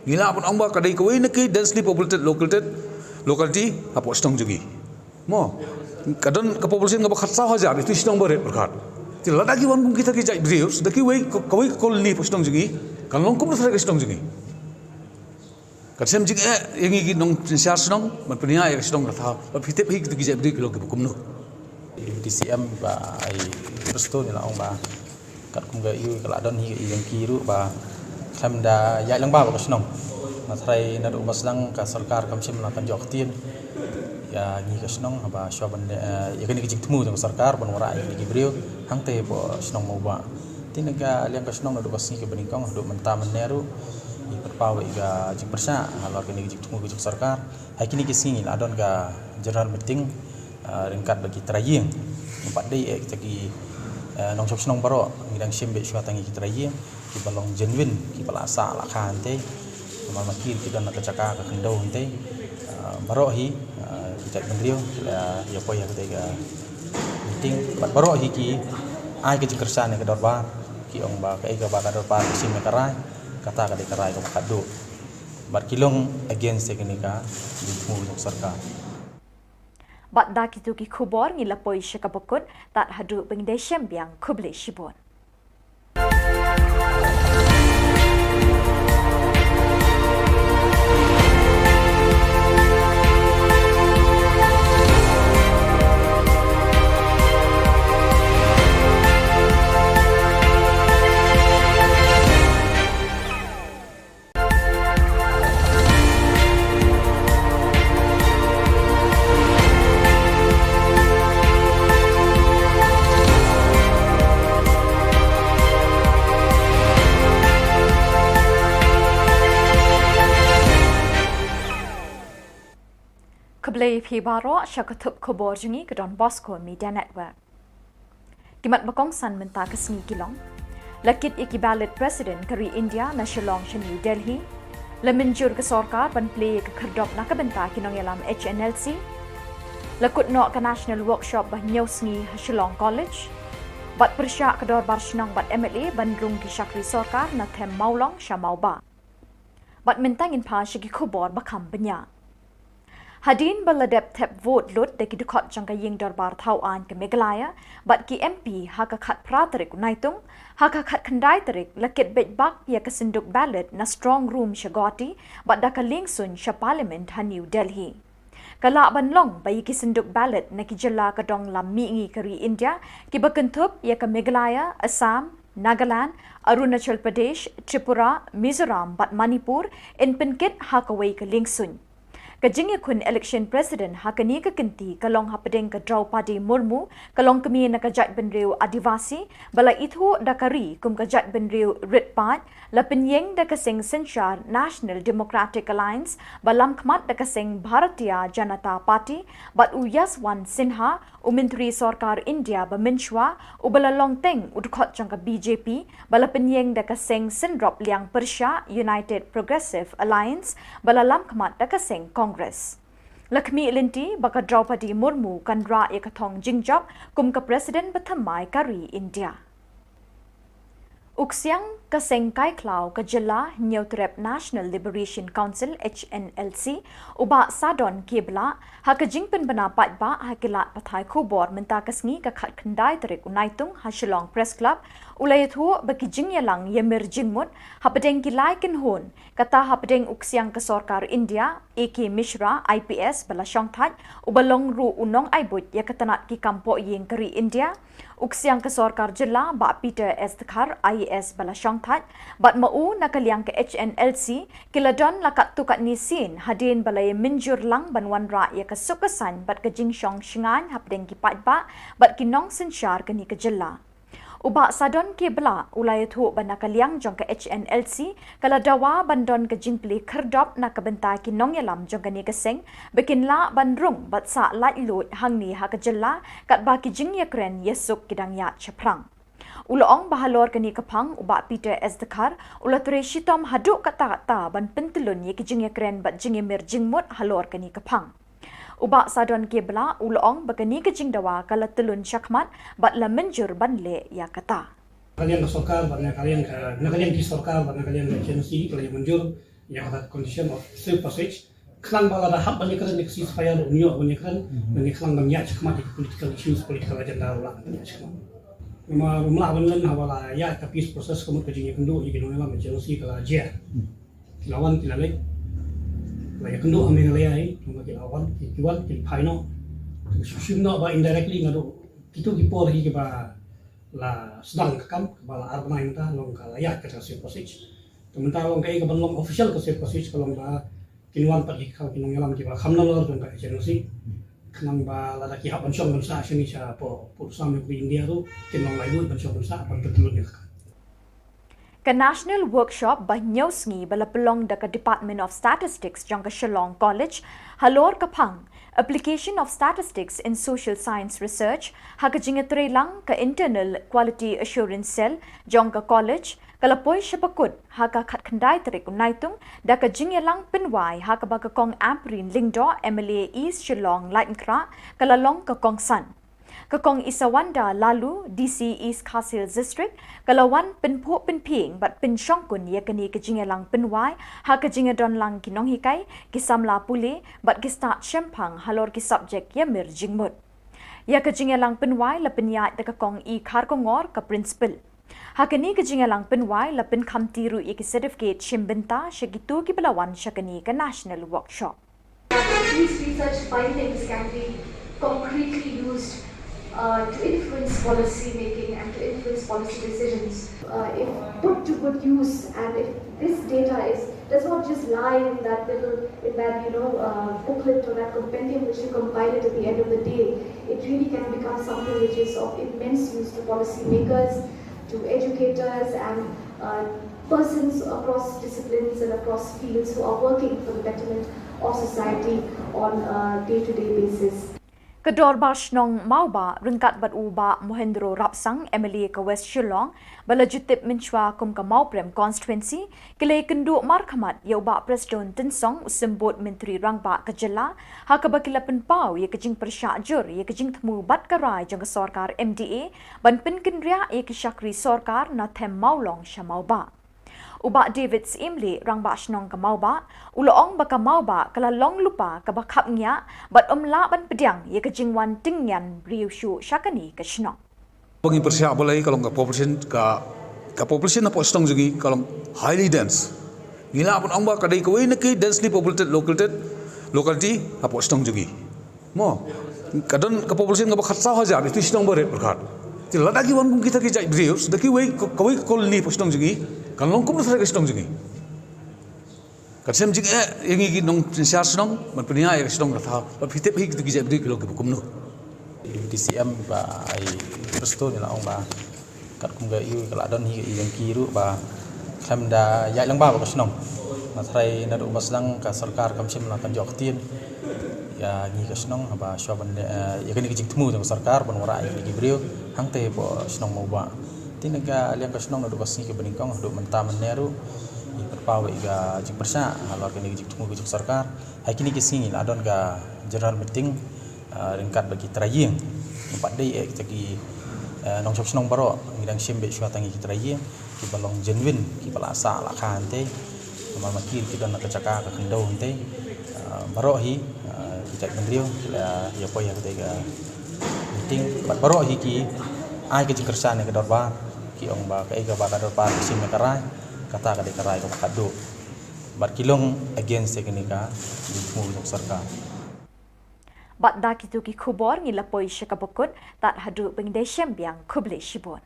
gila pun amba kadai ka way neki densely populated locality apo stong jugi mo kadon ka population ka bakhat 1,000 itu stong bare berkat tidak lagi wan kung kita kijai brius daki way kawai koloni po stong jugi kan long kum sa stong jugi kasem jing yang igi nong siar stong man punya ya stong ratha ba fitep hi kita kijai bri kilo ke kum no DCM ba ai presto ni la ong ba kat kum ga yu kala don hi yang kiru ba kam da ya lang ba ba stong na thrai na do maslang ka sarkar kam sim na kan jok tin ya ni ka stong ba shoban ya kan kijik temu jong sarkar ban wara ni gibriu hang te po stong mo ba tinaga liang ka stong na do basi ke beningkong do menta meneru i perpawe ga jing persa halor kini kijik temu kijik sarkar hai kini kisingi la don ga general meeting ringkat bagi traying empat day kita ki nong chop snong baro ngidang shimbe shwa tangi kita traying ki balong genuine ki palasa la khan te ma makir ki don ka chaka ka kendo te baro hi kita kendrio ya po ya kita ga meeting baro hi ki ai ke kersa ne ka dorba ki ong ba ka ba ka dorba sim ne karai kata ka de karai ko kado bar kilong against teknika di mu sarkar Bat da kitu ki khubor ngi lapoi syakapokut tat hadu pengdai syambiang kuble shibon. Keblai Phi Baro Shakatup Khubor Jungi Kedon Bosco Media Network. Kimat Bakong San Menta Kesni Kilong. Lakit Iki Ballot President Kari India na Shillong Shan New Delhi. Lemenjur ke Sorkar ban play ke Kerdop na Kabenta Kinong Yalam HNLC. Lakut no ke National Workshop bah Nyosni Shillong College. Bat persyak kedor Barshnong bat MLA Bandrung ki Shakri Sorkar na Them Maulong Shamauba. Bat mentangin pa Shiki Khubor Bakam Benya. Hadin baladep tep vote lut de ki dukot jangka ying dorbar thau an ke Meghalaya bat ki MP haka khat pratarik naitung haka khat khandai tarik lakit bet bak ya ke sinduk ballot na strong room shagoti bat daka lingsun sha parliament ha New Delhi. Kala banlong bayi ki sinduk ballot na ki jilla kadong lam mi kari India ki bakentup ya ke Meghalaya, Assam, Nagaland, Arunachal Pradesh, Tripura, Mizoram bat Manipur in penkit hakawai ke lingsun. Kajing kun election president hakani ka kinti kalong hapadeng ka Draupadi Murmu kalong kami na kajat benriu Adivasi bala ithu dakari kum kajat benriu Ritpat la penyeng da kasing Senchar National Democratic Alliance balam khmat da kasing Bharatiya Janata Party bat Uyaswan Sinha Umintri Sorkar India Baminchwa ubala longteng udkhot jangka BJP bala penyeng da kasing Sindrop Liang Persha United Progressive Alliance bala lam khmat da kasing Congress. Lakmi Linti baka Draupadi Murmu kan ra ya kathong jingjap kum ka President Bathamai Kari India. Uksiang kaseng Kai Klau ka Jylla Neutrep National Liberation Council HNLC uba sadon kebla ha ka jingpen bana pat ba ha kilat pathai Khubor menta kasngi ka khat khandai tarik unaitung ha Shillong Press Club ulai thu baki jingyalang yemir jingmut ha padeng kilai ken hon kata ha padeng uksiang ka Sorkar India AK Mishra IPS bala shongthat ubalong ru unong aibut ya katanat ki kampo yeng kari India uksiang ka Sorkar Jylla ba Peter Esthkar IAS bala shongthat bat mau nakaliang ke HNLC kiladon lakat tukat nisin hadin balai minjur lang banwan ra ya ka sukasan bat ka jingshong shingan hapdeng ki patba bat kinong senchar kani ka Jylla. Uba sadon ke bela ulai thu banakaliang jong ka HNLC kala dawa bandon ka jingpli kherdop na ka benta ki nong yalam jong ka ni ka seng bekin la bandrung bat sa lat lut hangni ha ka Jylla kat ba ki jing yakren yesuk kidang ya chaprang. Ulong bahalor kani kapang uba Peter Esthkar ulature shitom haduk kata-kata ban pentelun ye ki jing yakren bat jing mir jingmut halor kani kapang. Uba sadon kebla ulong bagani ke jing dawa kala telun syakmat bat la menjur banle ya kata. Kalian ke Sorkar, kalian di Sorkar, kalian ke agensi, kalian menjur yang kata condition of safe passage. Kelang bala dah hab banyak kan neksi supaya unyo banyak kan banyak kelang banyak syakmat di political issues, political agenda ulang banyak syakmat. Rumah banlan hawala ya tapi proses kamu kerjanya kendo jadi nona agensi kala dia. Lawan tilalek Laya kendo ameng layai, cuma kita awan, kiwan, kita paino. Susunno ba indirectly ngado, kita kipor lagi kita la sedang kam, bala arbain ta long kalaya kita safe passage. Sementara long kai kaban long official ke safe passage kalau ba kinuan pergi kalau kinong yalam kita kamna lor dong kai agency. Kenang ba la laki haban syong bansa sini sa po sam di India tu kinong lain ban syong bansa ban betulun ya. Ka National Workshop ba Nyosngi bala pelong da ka Department of Statistics jong ka Shillong College halor kapang application of statistics in social science research ha ka jingetre lang ka internal quality assurance cell jong ka college kalapoi syapakut ha ka khat khandai tarik naitung da ka jingyalang pinwai ha ka ba ka kong amprin lingdo MLA East Shillong Lightenkra kalalong ka kong san Kakong Isawanda lalu DC East Khasil District kalawan pinpo pinping bat pinsyongkun ya kani kejingelang pinwai ha kejingedon lang kinong hikai kisamla pule bat kistat syempang halor ki subject ya mir jingmut. Ya kejingelang pinwai la pinyat da kakong I kharkongor ka principal. Ha kani kejingelang pinwai la pin khamtiru I ki certificate shimbenta shagitu ki belawan syakani ka National Workshop. These research findings can be concretely used to influence policy making and to influence policy decisions. If put to good use and if this data does not just lie in that booklet or that compendium which you compile it at the end of the day, it really can become something which is of immense use to policy makers, to educators and persons across disciplines and across fields who are working for the betterment of society on a day-to-day basis. Kedor Barshnong Mauba, Ringkat Bat Uba, Mohendro Rapsang, Emily ke West Shillong, Balajutip Minchwa Kum ke Mauprem Constituency, Kile Kendu Markamat, Yauba Preston Tinsong, Usimbot Menteri Rangba ke Jylla, Hakabakila Penpau, Ye Kejing Persyak Jur, Ye Kejing Temu Bat Karai, Jang Sorkar MDA, Ban Penkenria, Ye Keshakri Sorkar, Nathem Maulong Shamauba. Uba David Imli rang ba shnong ka mauba uloong baka mauba kala long lupa ka bakap nya bat la ban pediang ye ka jingwan tingyan riu shu syakani ka shnong Bagi persiap boleh kalau ka population na po shnong jugi kalau highly dense ngila pun amba kadai ko ini ki densely populated locality apo shnong jugi mo kadon ka population ka bakhat sa hajar itu shnong bare berkat ti ladagi wan kum kita ki jai brius daki wei kawai kolni po shnong jugi kalau kau berasa kesong juga, kalau juga yang ini nong siar senong, menpunyai kesong rata, tapi tiap hari kita kerja berdua kalau kita kumno. DCM ba, terus tu ni lah orang ba, kat kumga iu kalau ada ni yang kiru ba, kami dah yang ba kesong, matrai nado baslang ka sarkar kami melakukan joktin, ya ni kesong ba, syaban ya kini kerja temu dengan sarkar, banwara yang diberiu, hang teh bo senong mau ba. Tinaga liang kasnong na dukasni ke beningkong duk mentaman neru i perpawe ga jing persa halor kini jing tunggu jing sarkar hai kini kisingi adon ga general meeting ringkat bagi traying empat day kita ki nong chop snong baro ngidang simbe shwa tangi kita traying ki balong genuine ki balasa la khan te mal makir ki don na kacaka ka kendau te baro hi kita mendrio ya poya te ga meeting baro hi ki ai ke jing kersan ke dorba ki ong ba kai ga ba kador pa sim karai kata ka de karai ko kadu bar kilong against teknika mu sarkar bat da kitu ki khubor ngila poi shakabukut tat hadu bengde shembiang khuble shibon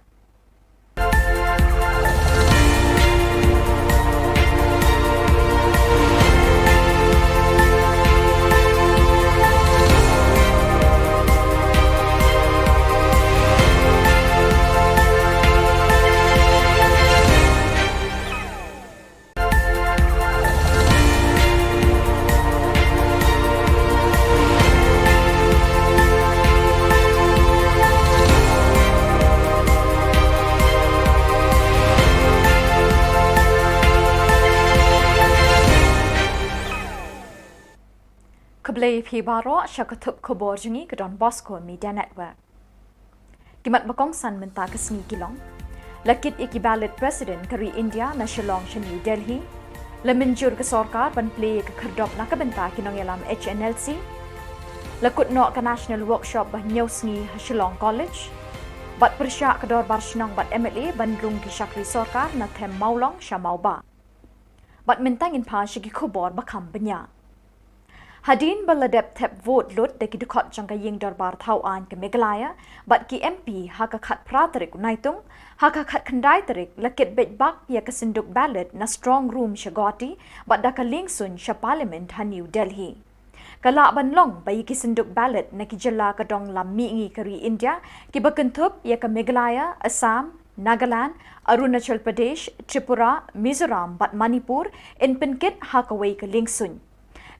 Keblai pi baro syakatup khubor jungi ke Don Bosco Media Network. Kimat bakong san menta kesni kilong. Lakit iki ballot president kari India na Shillong sha New Delhi. Lemenjur ke sorkar ban play ke kerdop na kabenta kinong yalam HNLC. Lakut no ke national workshop bah nyosni Shillong College. Bat persyak ke dor barshnong bat MLA bandrung ki syakri sorkar na Them Maulong sha Mauba. Bat mentangin pa syagi khubor bakam benya. Hadin baladep tep vote lut deki dukot jangka ying darbar tauan ke Meghalaya, bat ki MP haka khat pratarik unaitung, haka khat kandai tarik lakit bet bak ya kesenduk ballot na strong room syagoti, bat daka lingsun sya parliament ha New Delhi. Kala banlong bayi ki senduk ballot na ki Jylla kadong lam miingi kari India, ki bakentup ya ke Meghalaya, Assam, Nagaland, Arunachal Pradesh, Tripura, Mizoram, bat Manipur, in penkit haka wei ke lingsun.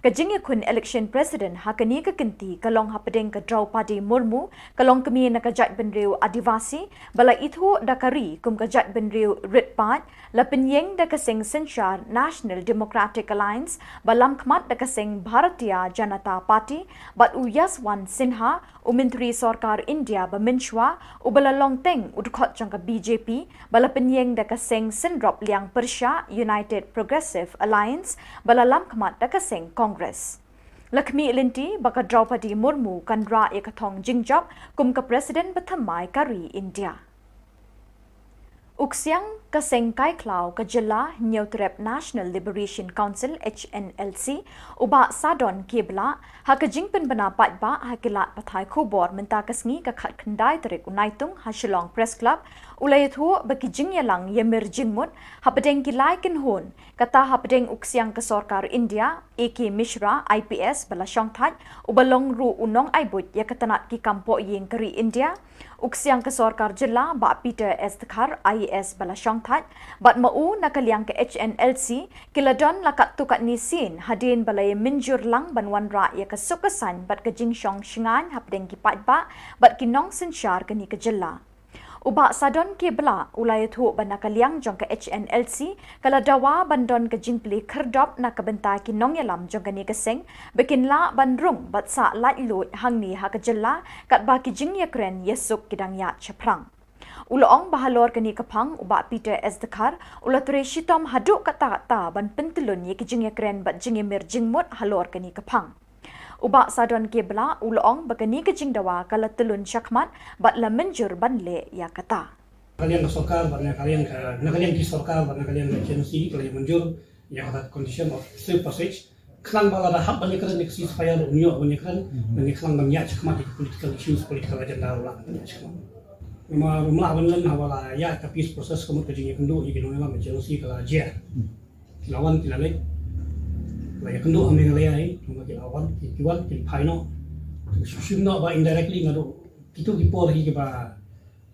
Kajingya kun election president hakani ka kinti kalong hapadeng ka Draupadi Murmu kalong kami na kajat benriu adivasi bala itu dakari kum kajat benriu Ritpat la penyeng da kaseng Sinshar National Democratic Alliance balam khmat da kaseng Bharatiya Janata Party bat Yaswant Sinha Menteri Sarkar India Baminchwa ubala longteng udkhot jangka BJP bala penyeng da kaseng Sindrop Liang Persya United Progressive Alliance bala lam khmat da kaseng Congress. Lakmi Linti baka Draupadi Murmu kandra ekathong jingjap kum ka President Bathamai kari India. Uksiang kaseng kai klau ka Jylla Neutrep National Liberation Council HNLC uba sadon kibla haka jingpen banapat ba hakilat pathai khubor menta kasngi ka khat khandai tarik unaitung ha Shillong Press Club ulai thu baki jingyalang yemir jingmut hapadeng kilai kin hon kata hapadeng uksiang ka Sarkar India AK Mishra IPS bala shongthat ubalong ru unong aibut ya katanat ki kampo yeng kari India uksiang ka Sarkar Jylla ba Peter S Thakar MTS bala syongthat bat mau nakaliang ke HNLC kiladon lakat tukat nisin hadin balai minjur lang banwan ra ya kesukasan bat ke jingsyong shingan hapdeng ki patba bat kinong sensyar ke ni ke jella. Ubak sadon ke bela ulai thu ban nakaliang jong ke HNLC kala dawa bandon ke jingpli kerdop nak kebentai kinong yalam jong ke ni ke seng bekin la bandrung bat sa lat lut hang ni ha ke jella kat ba ki jing ya kren yesuk kidang ya chaprang. Uloong bahalor kani kapang ubak Peter Esdekar ulature shitom haduk kata-kata ban pentelun ye kijing kren bat jing mir jingmut halor kani kapang. Ubak sadon kebla uloong bakani kijing dawa kala telun syakmat bat la menjur ban le ya kata. Kalian ke sokar, kalian ki sokar, kalian ke agensi, kalian menjur yang kata condition of safe passage. Kelang bala dah hab banyak keren neksi supaya unyo banyak keren dan kelang banyak syakmat di political issues, political agenda ulang banyak syakmat. Rumah benar hawala ya tapi proses kamu kerjanya kendo ini nona agensi kala aja. Lawan tilalek. Laya kendo ambil ngalai, cuma kita lawan, kita final. Susunno ba indirectly ngado itu kipor lagi ba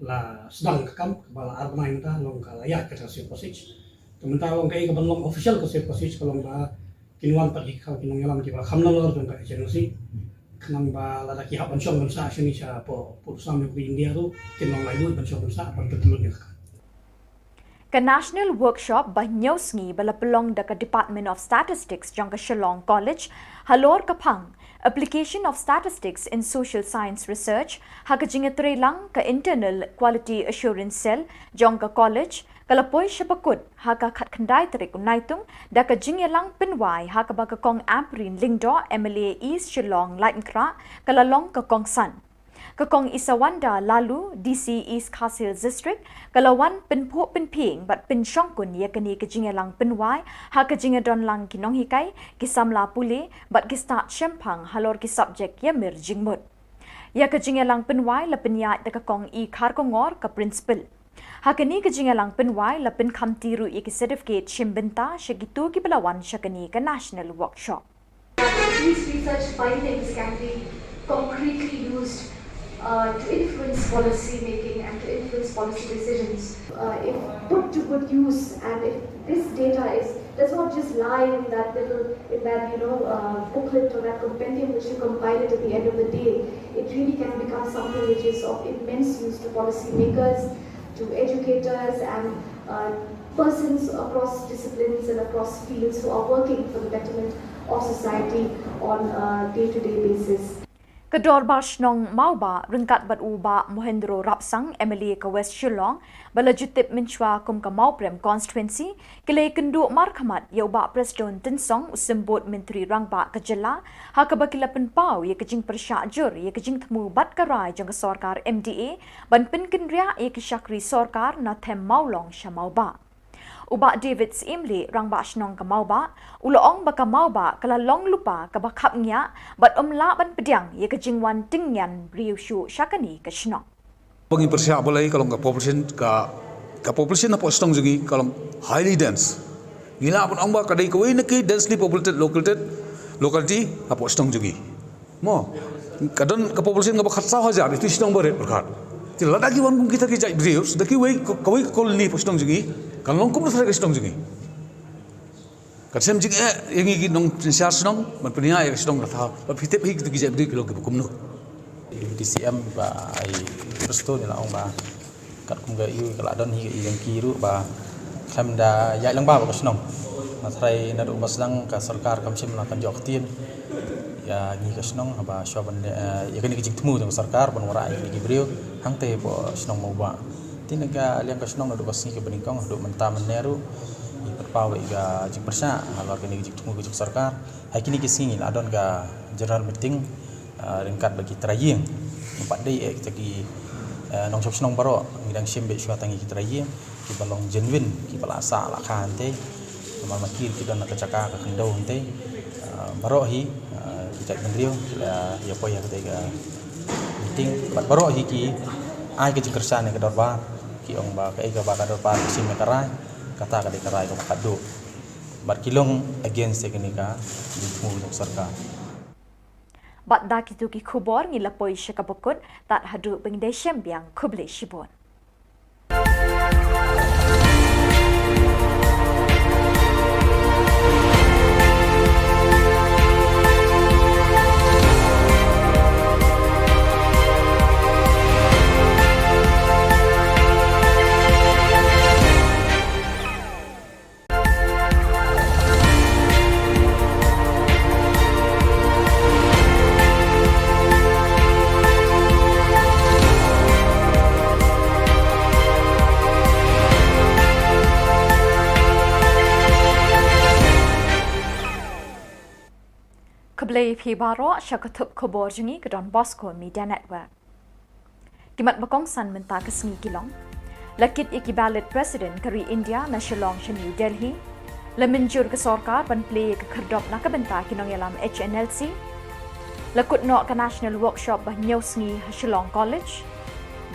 la sedang kam bala arbanai mata long kala ya kita safe passage. Sementara long kai kaban long official ke safe passage kalau ba kinuan pat ikau kinong yalam ki ba khamna lor jong ka agensi. Kenang ba la ki haban syong ban sa sini sa po putusan di India tu kinong layu ban syong ban sa ban betul ni. Ke National Workshop Banyosngi bala pelong da ke Department of Statistics jong ke Shillong College halor kapang Application of Statistics in Social Science Research ha ke jingetre lang ke Internal Quality Assurance Cell jong ke college kalapoi syapakut ha ka khat khandai tarik unaitung da ke jingelang pinwai ha ka ba ke kong Aprin Lingdo MLA East Shillong Lightnkra kalalong ke kong San Kakong Isawanda lalu DC East Khasil District kalawan penpo penping bat pensyongkun ya kini kejingelang penwai ha kejingedon lang kinong hikai kisamla pule bat kista syempang halor ki subjek ya mir jingmut ya kejingelang penwai la penyat de kakong I kharkongor ka principal ha kini kejingelang penwai la pen khamtiru I ki certificate shimbenta shagitu ki belawan syakani ka national workshop. These research findings can be concretely used to influence policy making and to influence policy decisions. If put to good use, and if this data does not just lie in that booklet or that compendium which you compile it at the end of the day, it really can become something which is of immense use to policy makers, to educators, and persons across disciplines and across fields who are working for the betterment of society on a day-to-day basis. Kedor Bashnong Mauba ringkat bat uba Mohendro Rapsang MLA ke West Shillong bala jutip menchwa kum ke Mauprem constituency kele kenduk markamat ya uba Preston Tensong usembut Menteri Rangba ke Jella ha ke bakila penpau ya kejing persyajur ya kejing temu bat karai jang ke sorkar MDA ban penkendria ya ke syakri sorkar na them maulong syamauba. Ubak David Imli rang ba shnong ka mauba uloong baka mauba kala long lupa ka bakap nya bat la ban pediang ye ka jingwan tingyan riu shu syakani ka shnong Bagi persiap boleh kalau population apa stong juga kalau highly dense gila pun amba kadai kau ini ke densely populated locality apa stong juga mo kadon ke population ngapa khatsa hajar itu stong berat berkat tidak lagi wan kita kijai riu sudah kiwei kau koloni stong juga kalau long kumur saya stong juga. Kalau juga yang ini nong siar stong, berpunya yang stong rata. Tapi tiap hari kita kijak beri kalau kita kumur. DCM ba ai presto ni lah orang ba. Kat kumga iu kalau ada ni yang kiru ba. Kami dah ya lang ba ba stong. Matrai nado maslang ka sarkar kami semula kan jok tien. Ya ni ka stong ba syaban ya kan kijik temu dengan sarkar penwarai ni beriu hang te bo stong mau ba. Tinaga liang kasnong nado kasni ke beningkong do menta meneru I perpawe ga jik persa halor kini jik tunggu jik sarkar hai kini kisingin adon ga general meeting ringkat bagi traying 4 day kita ki nong chok snong baro ngidang shimbe shwa tangi ki traying ki balong genuine ki balasa la khan te normal makir ki don kacaka ka kendo te baro hi kita bendrio ya poya ka meeting baro hi ki ai ke jik kersane ke dorba ki ong ba ka ega ba ka dorba sim karai kata ka de karai ko makado bar kilong against teknika mu sarkar bat da kitu ki khubor ngila poi shakabukut tat hadu pengdeshem biang kuble shibon Play Pibaro Shakatup Khubor Jungi Don Bosco Media Network. Kimat Bakong San Menta Kasngi Kilong. Lakit iki ballot president kari India na Shillong sa New Delhi. Laminjur ke sorkar ban play ke kerdop na kabenta kinong yalam HNLC. Lakut no ke national workshop bah nyosngi ha Shillong College.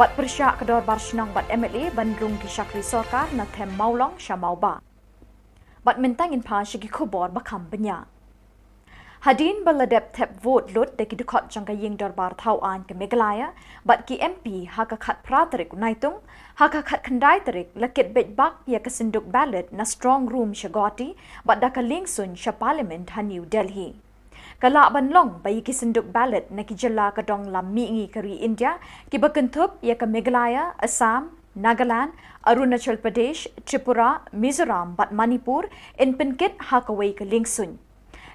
Bat persyak kedor bar shnong bat MLA bandrung ki syakri sorkar na them maulong sya mauba. Bat mentangin pa syagi khubor bakam benya. Hadin baladep tep vote lut de ki dukot jangka ying dorbar tauan ke Meghalaya bat ki MP haka khat pratarik unaitung haka khat khandai tarik lakit bejbak ya kesenduk ballot na strong room syagoti bat daka lingsun sya parliament ha New Delhi. Kala banlong bayi ki senduk ballot na ki jela kadong lam mingi kari India ki bakentup ya ke Meghalaya, Assam, Nagaland, Arunachal Pradesh, Tripura, Mizoram bat Manipur in penkit hakaway ke lingsun.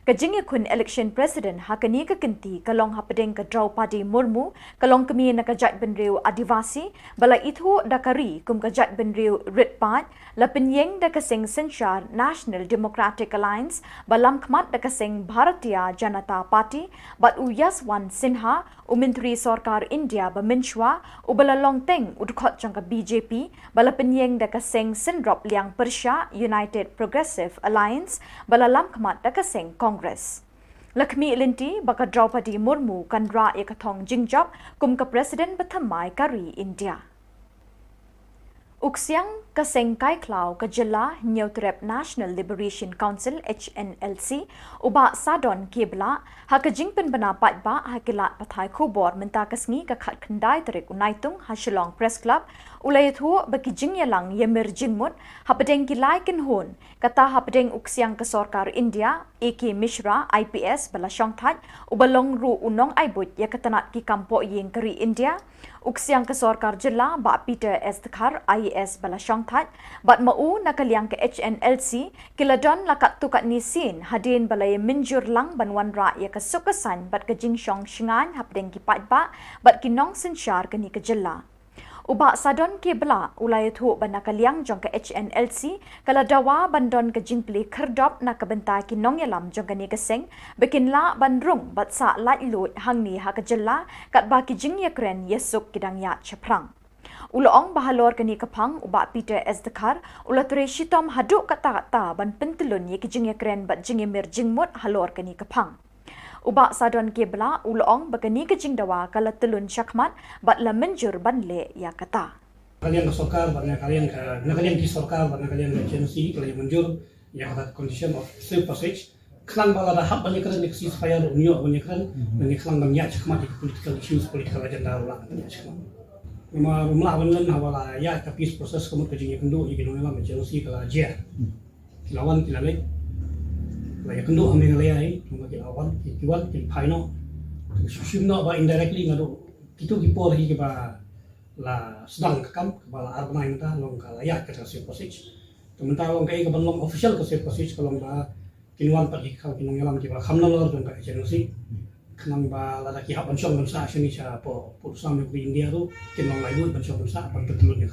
Kajingya kun election president hakani ka kenti kalong hapadeng ka Draupadi Murmu kalong kami na kajat benriu adivasi bala itu dakari kum kajat benriu ritpat lapenyeng dakaseng sensyar National Democratic Alliance balam khmat dakaseng Bharatiya Janata Party bat Yaswant Sinha umintri sarkar India baminshwa ubala longteng udkhot jangka BJP bala penyeng dakaseng Sindrop Liang Persha United Progressive Alliance bala lam khmat dakaseng Congress. Lakmi Ilinti baka Draupadi Murmu kan ra yakathong jingjap kum ka President Bathamai kari India. Uksiang kaseng kai klau ka Jylla Neutrep National Liberation Council HNLC uba sadon kebla hakajing penbanapat ba hakilat pathai khubor menta kasngi ka khat khandai tarik unaitung ha Shillong Press Club ulay thu baki jingyalang yemir jingmut hapadeng kilai kinhon kata hapadeng uksiang ka sarkar India AK Mishra IPS bala syongthat ubalong ru unong aibut ya katanat ki kampo yeng kari India uksiang ka sarkar Jylla ba Peter S Thakar IAS bala syongthat bat mau nakaliang ke HNLC kiladon lakat tukat nisin hadin balay minjur lang banwan ra ya ka sukasan bat ka jingsyong shingan hapadeng ki patba bat kinong sensyar kani ka Jylla. Uba sadon ke bela ulay thu banakaliang jong ke HNLC kala dawa bandon ke jingpli kerdop na kabenta ki nong yalam jong kani keseng bekin la bandrung bat sa lat lut hangni ha ka Jylla kat ba ki jing yakren yesuk kidang ya chaprang. Uloong bahalor kani kapang uba Peter S Thakar ulatre shitom haduk kata-kata ban pentelun ye ki jing yakren bat jing yemir jingmut halor kani kapang. Uba sadon kebla uloong bagani kejing dawa kala telun syakmat bat la menjur banle ya kata. Kalian ke sorkar, kalian ki sorkar, kalian ke agensi, kalian menjur yang ada condition of safe passage. Kelang bala dah hak banyak kerana neksi supaya unyo banyak kerana banyak kelang banyak syakmat political issues, political agenda ulang banyak syakmat. Rumah banyak hawala ya tapi proses kemudian kejingnya kendu ikin orang agensi kala jer. Lawan kilalek. Laya kendo ambil ngalai, mungkin awan, kiwan, kipaino, susunno ba indirectly ngado, itu kipol hi ba la sedang kekam, ba la arbana kita long kalaya ke safe passage. Sementara long kai ke long official ke safe passage kalau ba kinuan pat hi kau kinong yalam ki ba khamnalor dong ka agency. Kenang ba la ki hak bansong bansa sini sa po putusang di India tu kinong lai du bansong bansa pan betulun ya.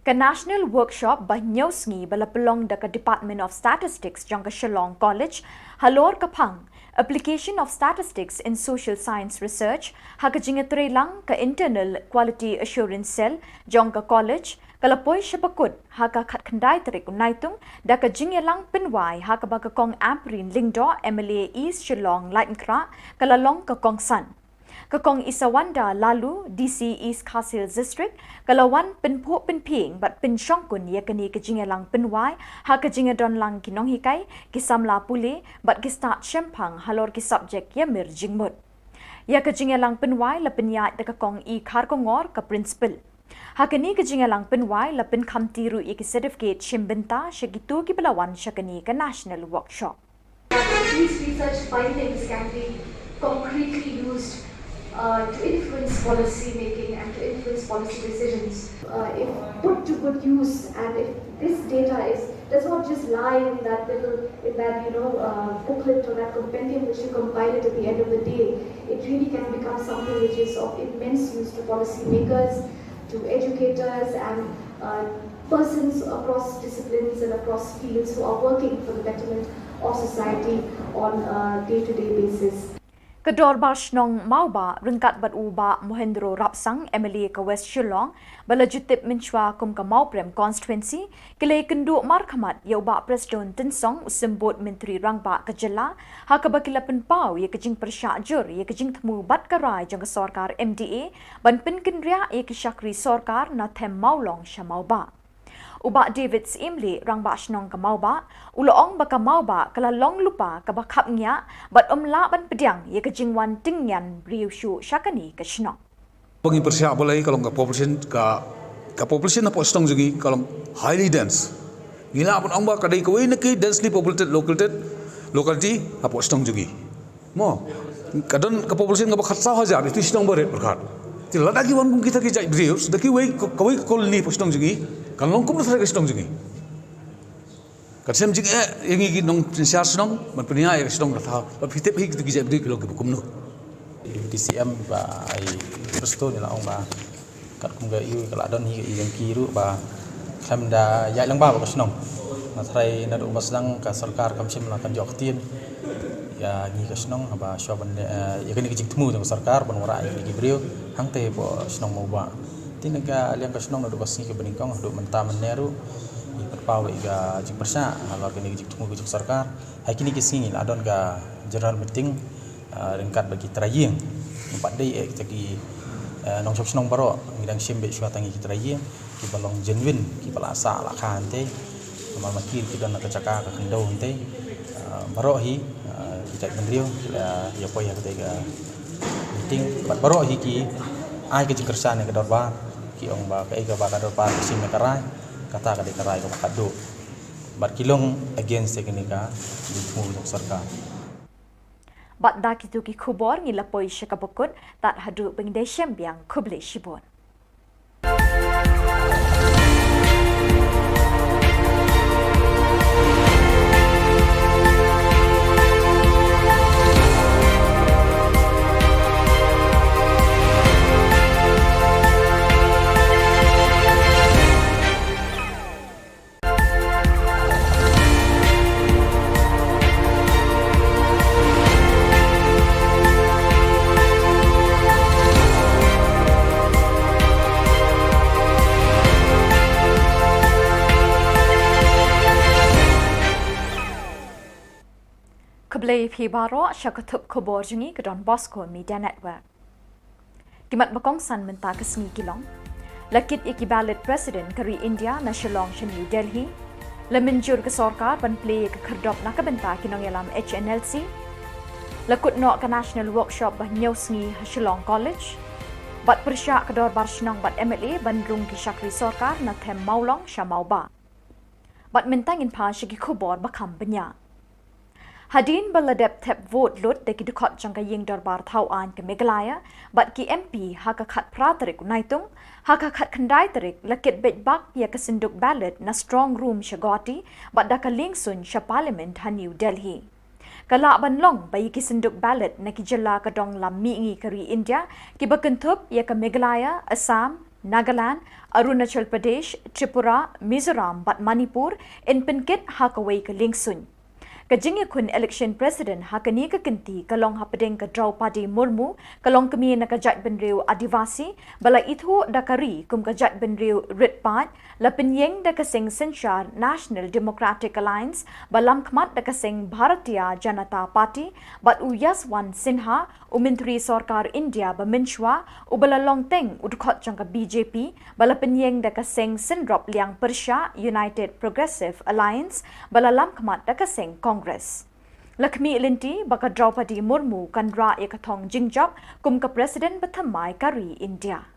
Ka national workshop ba nyosngi bala pelong da ka Department of Statistics jang ka Shillong College halor kapang application of statistics in social science research ha ka jingetre lang ka internal quality assurance cell jang ka college kalapoi syapakut ha ka khat khandai tarik unaitung da ka jingelang pinwai ha ka ba ka kong amprin lingdo MLA East Shillong Lightnkra kalalong ka kong san Kakong Isawanda lalu DC East Khasil District kalawan penpu penping bat pensyongkun ya kani kejingelang penwai ha kejingedon lang kinong hikai kisamla pule bat kista shempang halor ki subject ya mir jingmut ya kejingelang penwai la penyat de kakong I khar kongor ka principal ha kani kejingelang penwai la pen khamtiru I ki certificate shimbenta shagitu ki belawan shakani ka national workshop. These research findings can be concretely used to influence policy making and to influence policy decisions. If put to good use, and if this data does not just lie in that booklet or that compendium which you compile it at the end of the day, it really can become something which is of immense use to policy makers, to educators, and persons across disciplines and across fields who are working for the betterment of society on a day-to-day basis. Kedor Barshnong Mauba, Ringkat Bat Uba, Mohendro Rapsang, Emily ke West Shillong, Balajutip Minchwa kum ke Mauprem constituency, Kile Kendu Markamat, Yauba Preston Tensong, Usimbot Menteri Rangba ke Jylla, Hakabakila Penpau, Ye Kejing Persyak Jur, Ye Kejing Temu Bat Karai, Jang Sorkar MDA, Ban Penkendria, Ye Syakri Sorkar, Na Them Maulong Shamauba. Uba David Imli rang ba shnong ka mauba uloong ba ka mauba kala long lupa ka bakap nya bat la ban pediang ye ka jingwan tingyan riu shu syakani ka shnong Bagi persiap boleh kalau ka population apa stong juga kalau highly dense. Gila pun amba kadai kawai nak densely populated locality apa stong juga. Mo kadon ka population ka bakhat sah hajar itu stong berat berkat. Tidak lagi wan kita kijai riu sedaki kawai koloni stong juga. Kalau longkum nak saya stong juga. Kasem juga yang ini nong siar stong, berpunya yang stong rata. Berfitip hik tu kijai beri kalau kebukum no. DCM ba ai presto ni la ong ba kat kum ga yu kala don hi yang kiru ba kham da yai lang ba ba snong ma thrai na do baslang ka sarkar kam sim la kan jok tin ya ni ka snong ba sho ban ya kan ki jing tmu jong sarkar ban wara ai ki brio hang te po snong mo ba tin ga liang ka snong na do basi ke beningkong do menta meneru ni perpau ga jing persa alor kan ki jing tmu ki sarkar hai kini ki singi la don ga general meeting ringkat bagi teraying empat day jadi nong chok snong baro ngidang simbe shwa tangi ki teraying ki balong genuine ki balasa la khan te mal makil ki don na kacaka ka kendo te baro hi ki tak mendrio ya po ya te ga meeting baro hi ki ai ki jingkersan ke dor ba ki ong ba ka ga ba ka dor ba sim me karai kata ka de karai ka kadu bar kilong against teknika di mu sarkar Bat da kitu ki Khubor ni lapoi syakabukut tat hadu pengdesem biang kuble shibon. Keblai Pibaro syakatup Khubor jungi ke Don Bosco Media Network. Kimat bakong san menta kesngi kilong. Lakit iki ballot president kari India na Shillong sha New Delhi. Lemenjur ke sorkar ban play ke kerdop na kabenta kinong yalam HNLC. Lakut no ke national workshop bah nyosngi ha Shillong College. Bat persyak ke dor bar shnong bat MLA bandrung ki syakri sorkar na Them Maulong sha Mauba. Bat mentangin pa syaki Khubor bakam benya. Hadin baladep tep vote lot deki dukot jangka ying dorbar thau an ke Meghalaya bat ki MP haka khat pratarik naitung haka khat khandai tarik lakit betbak ya ke sinduk ballot na strong room shagoti bat daka lingsun sha parliament ha New Delhi kala banlong bayi ki sinduk ballot na ki Jylla ka dong lam mi ngi kari India ki bakentup ya ke Meghalaya Assam Nagaland, Arunachal Pradesh, Tripura, Mizoram bat Manipur in penkit haka wei ke lingsun Kajing kun election president hakani ka kenti kalong hapadeng ka Draupadi Murmu kalong kami na kajat benriu Adivasi bala itu dakari kum kajat benriu Ritpat lapenyeng da kasing Senshar National Democratic Alliance balam khmat da kasing Bharatiya Janata Party bat Yaswant Sinha Menteri Sorkar India Baminchwa ubala longteng udkhot jangka BJP bala penyeng da kasing Sindrop Liang Persya United Progressive Alliance bala lam khmat da kasing Congress. Lakmi Linti baka Draupadi Murmu kanra ekathong jingjap kum ka President Bathamai kari India.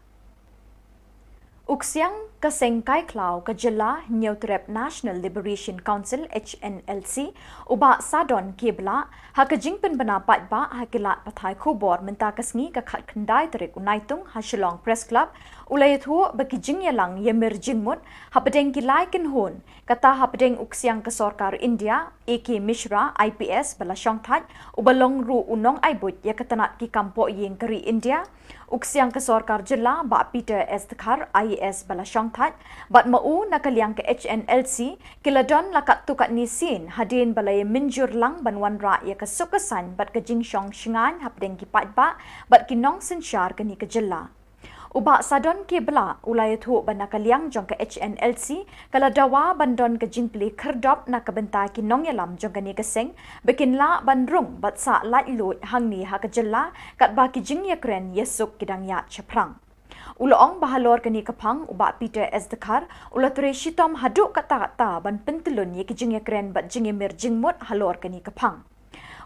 Uksiang kaseng kai klau ka Jylla Neutrep National Liberation Council HNLC uba sadon kibla hakajing penbana patba hakilat pathai Khubor menta kasngi ka khat khandai tarik unaitung ha Shillong Press Club ulai thu baki jing yalang yemir jingmut hapadeng kilai kin hon kata hapadeng uksiang ka Sorkar India AK Mishra IPS bala shongthat ubalong ru unong aibut ya katanat ki kampo yeng kari India uksiang ka Sorkar Jylla ba Peter S Thakar IAS bala shong kinong that bat mau nakaliang ke HNLC kiladon lakat tukat nisin hadin balai minjur lang banwan ra ya kesukasan bat ke jingshong shingan hapdeng kipat ba bat kinong sensyar ke ni ke jela. Ubak sadon ke bela ulai thu ban nakaliang jong ke HNLC kala dawa bandon ke jingpli kerdop nak kebentai kinong yalam jong ke ni keseng bikin la bandrung bat sa lat lut hang ni ha ke jela kat ba ki jing ya kren yesuk kidang ya cheprang. Ulong bahalor kini kepang ubak Peter S. Dekar ulat reshitom haduk kata-kata ban pentelun ye kijing ye keren bat jing ye mir jingmut halor kini kepang.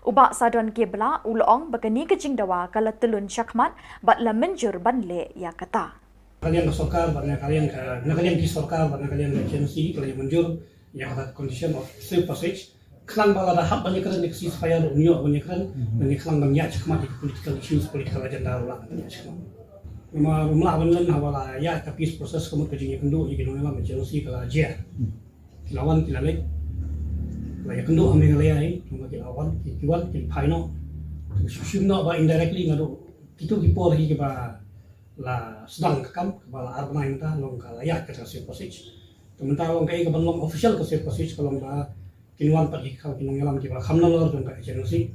Ubak sadon kebla ulong bakani kijing dawa kala telun syakmat bat la menjur ban le ya kata. Kalian ke sokar, kalian di sokar, kalian ke agensi, kalian menjur yang ada condition of safe passage. Kelang bala dah hab banyak kerana neksi supaya unyo banyak kerana dan kelang banyak syakmat di political issues, political agenda ulang banyak syakmat. Rumah awan hawala ya tapi proses kamu kerjanya kendu jadi nama agensi kalau aja lawan kita lek lah ya kendu ambil ngelai cuma kita awan kita final susunno ba indirectly ngadu itu dipor lagi ba la sedang kam kepala armain ta long kala ya ke safe passage sementara long kai ke belum official ke safe passage kalau ba kinuan pergi kalau kinong yalam kita khamnalor dong ka agensi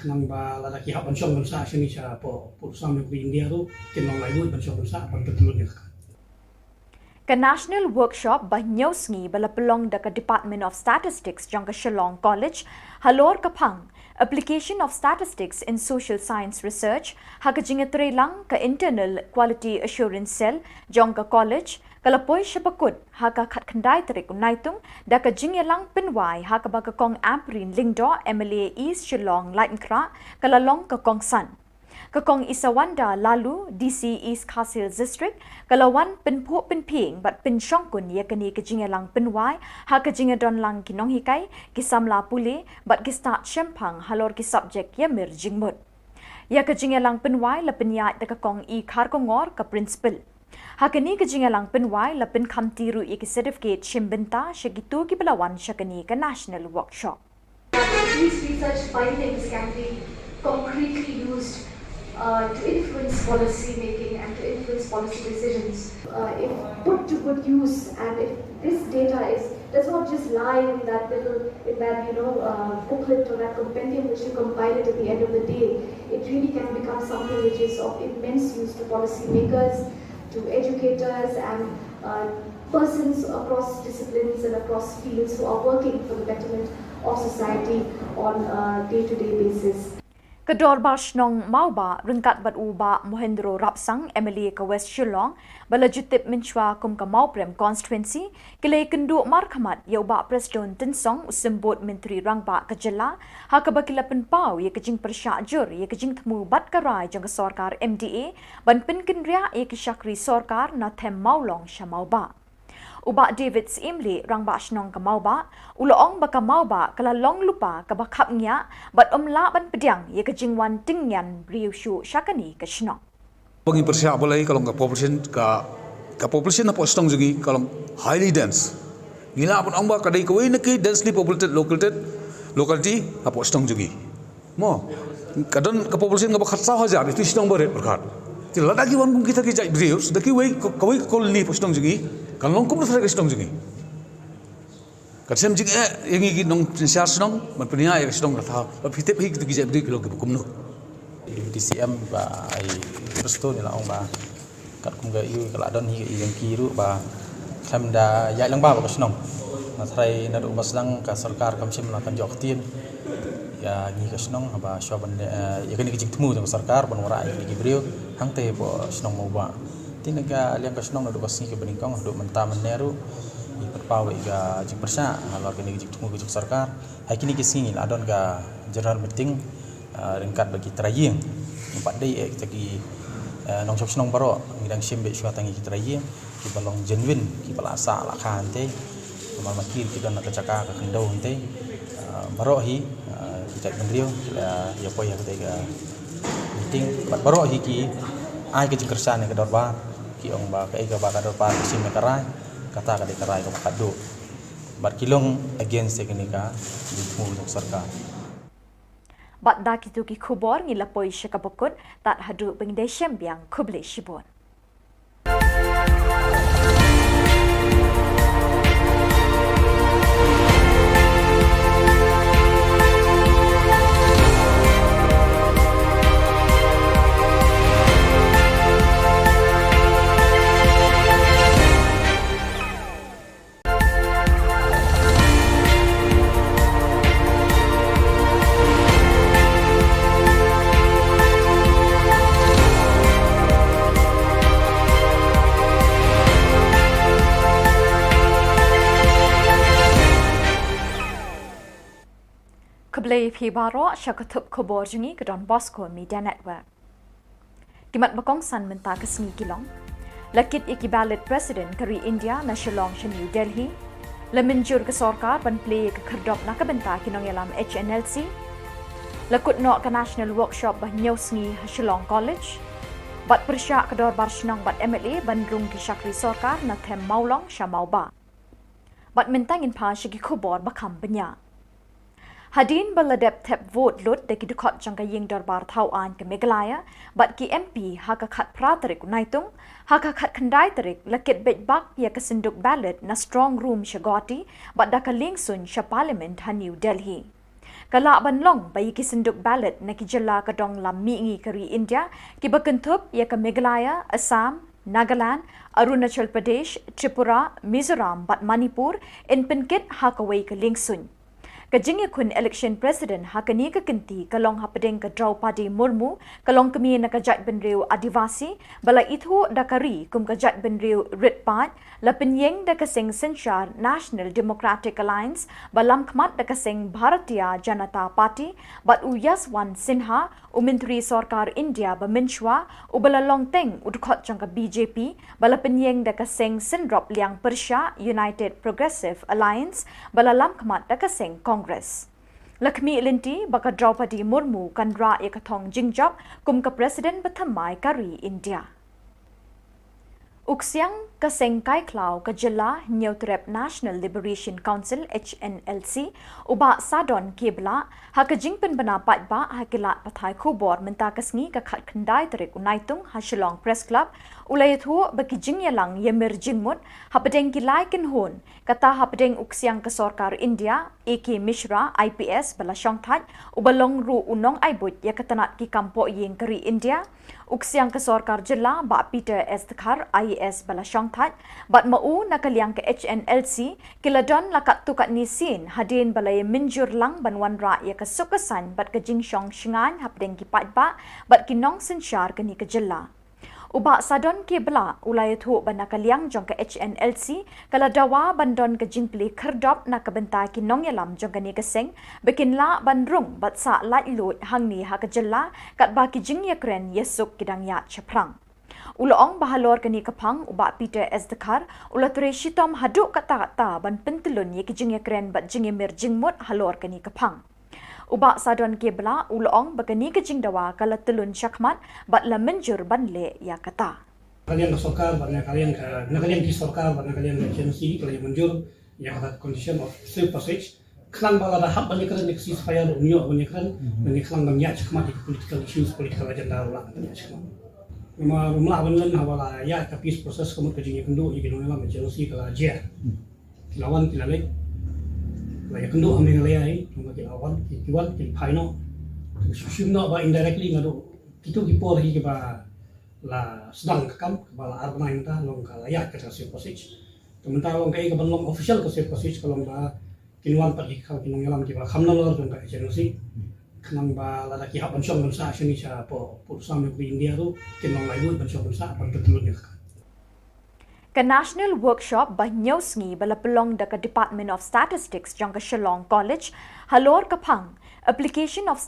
kenang ba lalaki hak pensiun bangsa sini siapa perusahaan di India tu kinong lagi pensiun bangsa pentelunnya. Ke National Workshop Banyosngi bala pelong da ke Department of Statistics jong ke Shillong College halor kapang Application of Statistics in Social Science Research ha ke jingetre lang ke Internal Quality Assurance Cell jong ke college kalapoi syapakut ha ka khat khandai tarik naitung da ka jingyelang penwai ha ka ba ka kong aprin lingdo MLA East Shillong Lightnkra kalalong ka kong san ka kong isawanda lalu DC East Kasil District kalawan penpu penping bat pensyongkun ya kani ka jingyelang penwai ha ka jingedon lang kinong hikai kisamla pule bat ki start shempang halor ki subject ya mir jingmut ya ka jingyelang penwai la penyat da ka kong I khar kongor ka principal hakani ke jingalang penwai lapin khamtiru iki certificate shimbenta shagitu ki belawan shakani ka national workshop. These research findings can be concretely used to influence policy making and to influence policy decisions. If put to good use and if this data does not just lie in that booklet or that compendium which you compile it at the end of the day, it really can become something which is of immense use to policy makers, to educators and persons across disciplines and across fields who are working for the betterment of society on a day-to-day basis. Kedor Barshnong Mauba rengkat bat uba Mohendro Rapsang MLA ke West Shillong balajutip menchwa kum ke Mauprem constituency kile kendu markhamat ya uba Preston Tensong usembut Menteri Rangba ke Jela ha ke bakila penpau ya kejing persyajur ya kejing temu bat karai jang ke sarkar MDA ban penkenria ya ke syakri sarkar na them maulong syamauba. Uba David Imli Rangba Shnong ke Mauba, uloong baka Mauba kala long lupa ke bakapnya bat omla ban pediang ye ke jingwan tingyan riushu syakani ke Shnong. Bagi persiap boleh kalau ke population apa Shnong juga kalau highly dense. Gila pun amba kadai kawai nak densely populated locality apa Shnong juga. Mo kadang ke population ngapa khatsa hajar itu Shnong berat berkat. Tidak lagi wan kita kijai berius, daki kawai koloni Shnong juga. Kalau longkum nak Shnong juga. Kadang juga yang ini nong siar Shnong, berpunya yang Shnong kata, tapi kita kijai beri kalau kebukum no. DCM ba ai presto ni lah ong ba kat kum ga yu kala don hi yang kiru ba kam da yai lang ba ba Shnong. Na thai na do baslang ka sarkar kam sim na kan jok tin. Ya ni ka Shnong ba shoban ya kan kijing temu dengan sarkar ban wara ai ki beriu hang te bo Shnong mau ba. Tinaga liang ka Shnong na do basni ke beningkong do menta meneru i perpau ga jing persa halor kini kijing temu kijing sarkar hai kini kisingil adon ga general meeting ringkat bagi teraying empat day kita ki nong chok Shnong baro ngidang simbe shwa tangi kita teraying ki balong genuine ki balasa la khan te mal makir ki don ka chaka ka kendau te baro hi kita bendrio ya poya ka ga meeting baro hi ki ai ke jingkersan ke dorba ki ong ba ka ba ka dorba sim ka rai kata ka de karai ka kado bar kilong against teknika di mu sarkar. Bat da kitu ki khubor ngi lapoi syakabokut tat hadu pengdai syambiang kuble shibon. Play Pibaro Shakatup Khubor Jungi ke Don Bosco Media Network. Kimat bakong san menta ke sini kilong. Lakit iki ballot president kari India na Shillong ke New Delhi. Lemenjur ke sorkar ban play ke kerdop na ke benta kinong yalam HNLC. Lakut no ke national workshop bah nyosngi Shillong College. Bat persyak ke dor barsnong bat MLA bandrung ki syakri sorkar na them maulong syamauba. Bat mentangin pa syagi Khubor bakam benya. Hadin baladep tep vote lut deki dukot jangka ying dorbar tauan ke Meghalaya, bat ki MP haka khat pratarik unaitung, haka khat kandai tarik lakit bejbak ya kesenduk ballot na strong room syagoti, bat daka lingsun sya parliament ha New Delhi. Kala banlong bayi ki senduk ballot na ki jela kadong lam miingi kari India, ki bakentup ya ke Meghalaya, Assam, Nagaland, Arunachal Pradesh, Tripura, Mizoram, bat Manipur, in penkit hakaway ke lingsun. Kajing kun election president hakani ke kenti kalong hapadeng ke Draupadi Murmu kalong kemi na kajat benriu Adivasi bala itu dakari kum kajat benriu Ritpat la penyeng da kaseng Senchar National Democratic Alliance balam kmat da kaseng Bharatiya Janata Party bat Yaswant Sinha Menteri Sarkar India Baminchwa ubala longteng udkhot jangka BJP bala penyeng da kaseng Sindrop Liang Persha United Progressive Alliance bala lam kmat da kaseng Congress. Lakmi Linti baka Draupadi Murmu kanra yakathong jingjap kum ka President Bathamai kari India. Uksiang kaseng Kai Klau ka Jylla Neutrep National Liberation Council HNLC uba sadon kibla haka jingpen banapat ba hakilat pathai Khubor menta kasngi ka khat khandai tarik unaitung ha Shillong Press Club ulay thu baki jingyalang yemir jingmut hapadeng kilai ken hon kata hapadeng uksiang ka Sarkar India AK Mishra IPS bala syongthat ubalong ru unong aibut ya katanat ki kampo yeng kari India uksiang ka Sarkar Jylla ba Peter Estkar IAS bala syongthat bat mau nakaliang ke HNLC kiladon lakat tukat nisin hadin balay minjur lang banwan ra ya ka sukasan bat ka jingsyong shingan hapadeng ki patba bat kinong sensyar kani ka Jylla. Uba sadon ke bela ulay thu banakaliang jong ke HNLC kala dawa bandon ke jingpli kerdop na kabenta ki nong yalam jong kani keseng bikin la bandrung bat sa lat lut hangni ha ke Jylla kat ba ki jing yakren yesuk kidang ya chaprang. Ulong bahalor kani kapang uba Peter Estkar ulature shitom haduk kata-kata ban pentelun ye ki jing yakren bat jing emir jingmut halor kani kapang. Uba sadon kebla ulong bagani kejing dawa kala telun syakmat bat la menjur banle ya kata. Kalian ke Sarkar, kalian ki Sarkar, kalian ke agensi, kalian menjur yang kata condition of safe passage. Kelang bala dah hab balik kerana neksi supaya unyo balik kerana dengan kelang banyak syakmat di political issues, political agenda ulang banyak syakmat. Memang rumah banlan hawala ya tapi proses kamu kejingnya kendu ikin dalam agensi kala aja. Lawan tilalek Laya kendo ambil ngalai, cuma kita awal, kita paino, sumno ba indirectly ngado, kita kipor lagi kita la sedang kam, kepala arbanai kita long kalaya kita safe passage. Sementara long kai kita long official ke safe passage kalau ba kinuan pergi kalau kinong yalam kita kamnalor jong kai agency, kenang ba lada ki haban syong bensa sini sa po sama di India tu kinong layu ban syong bensa pan betulnya. Ka national workshop ba nyosngi bala pelong da ka Department of Statistics jong ka Shillong College halor kapang application of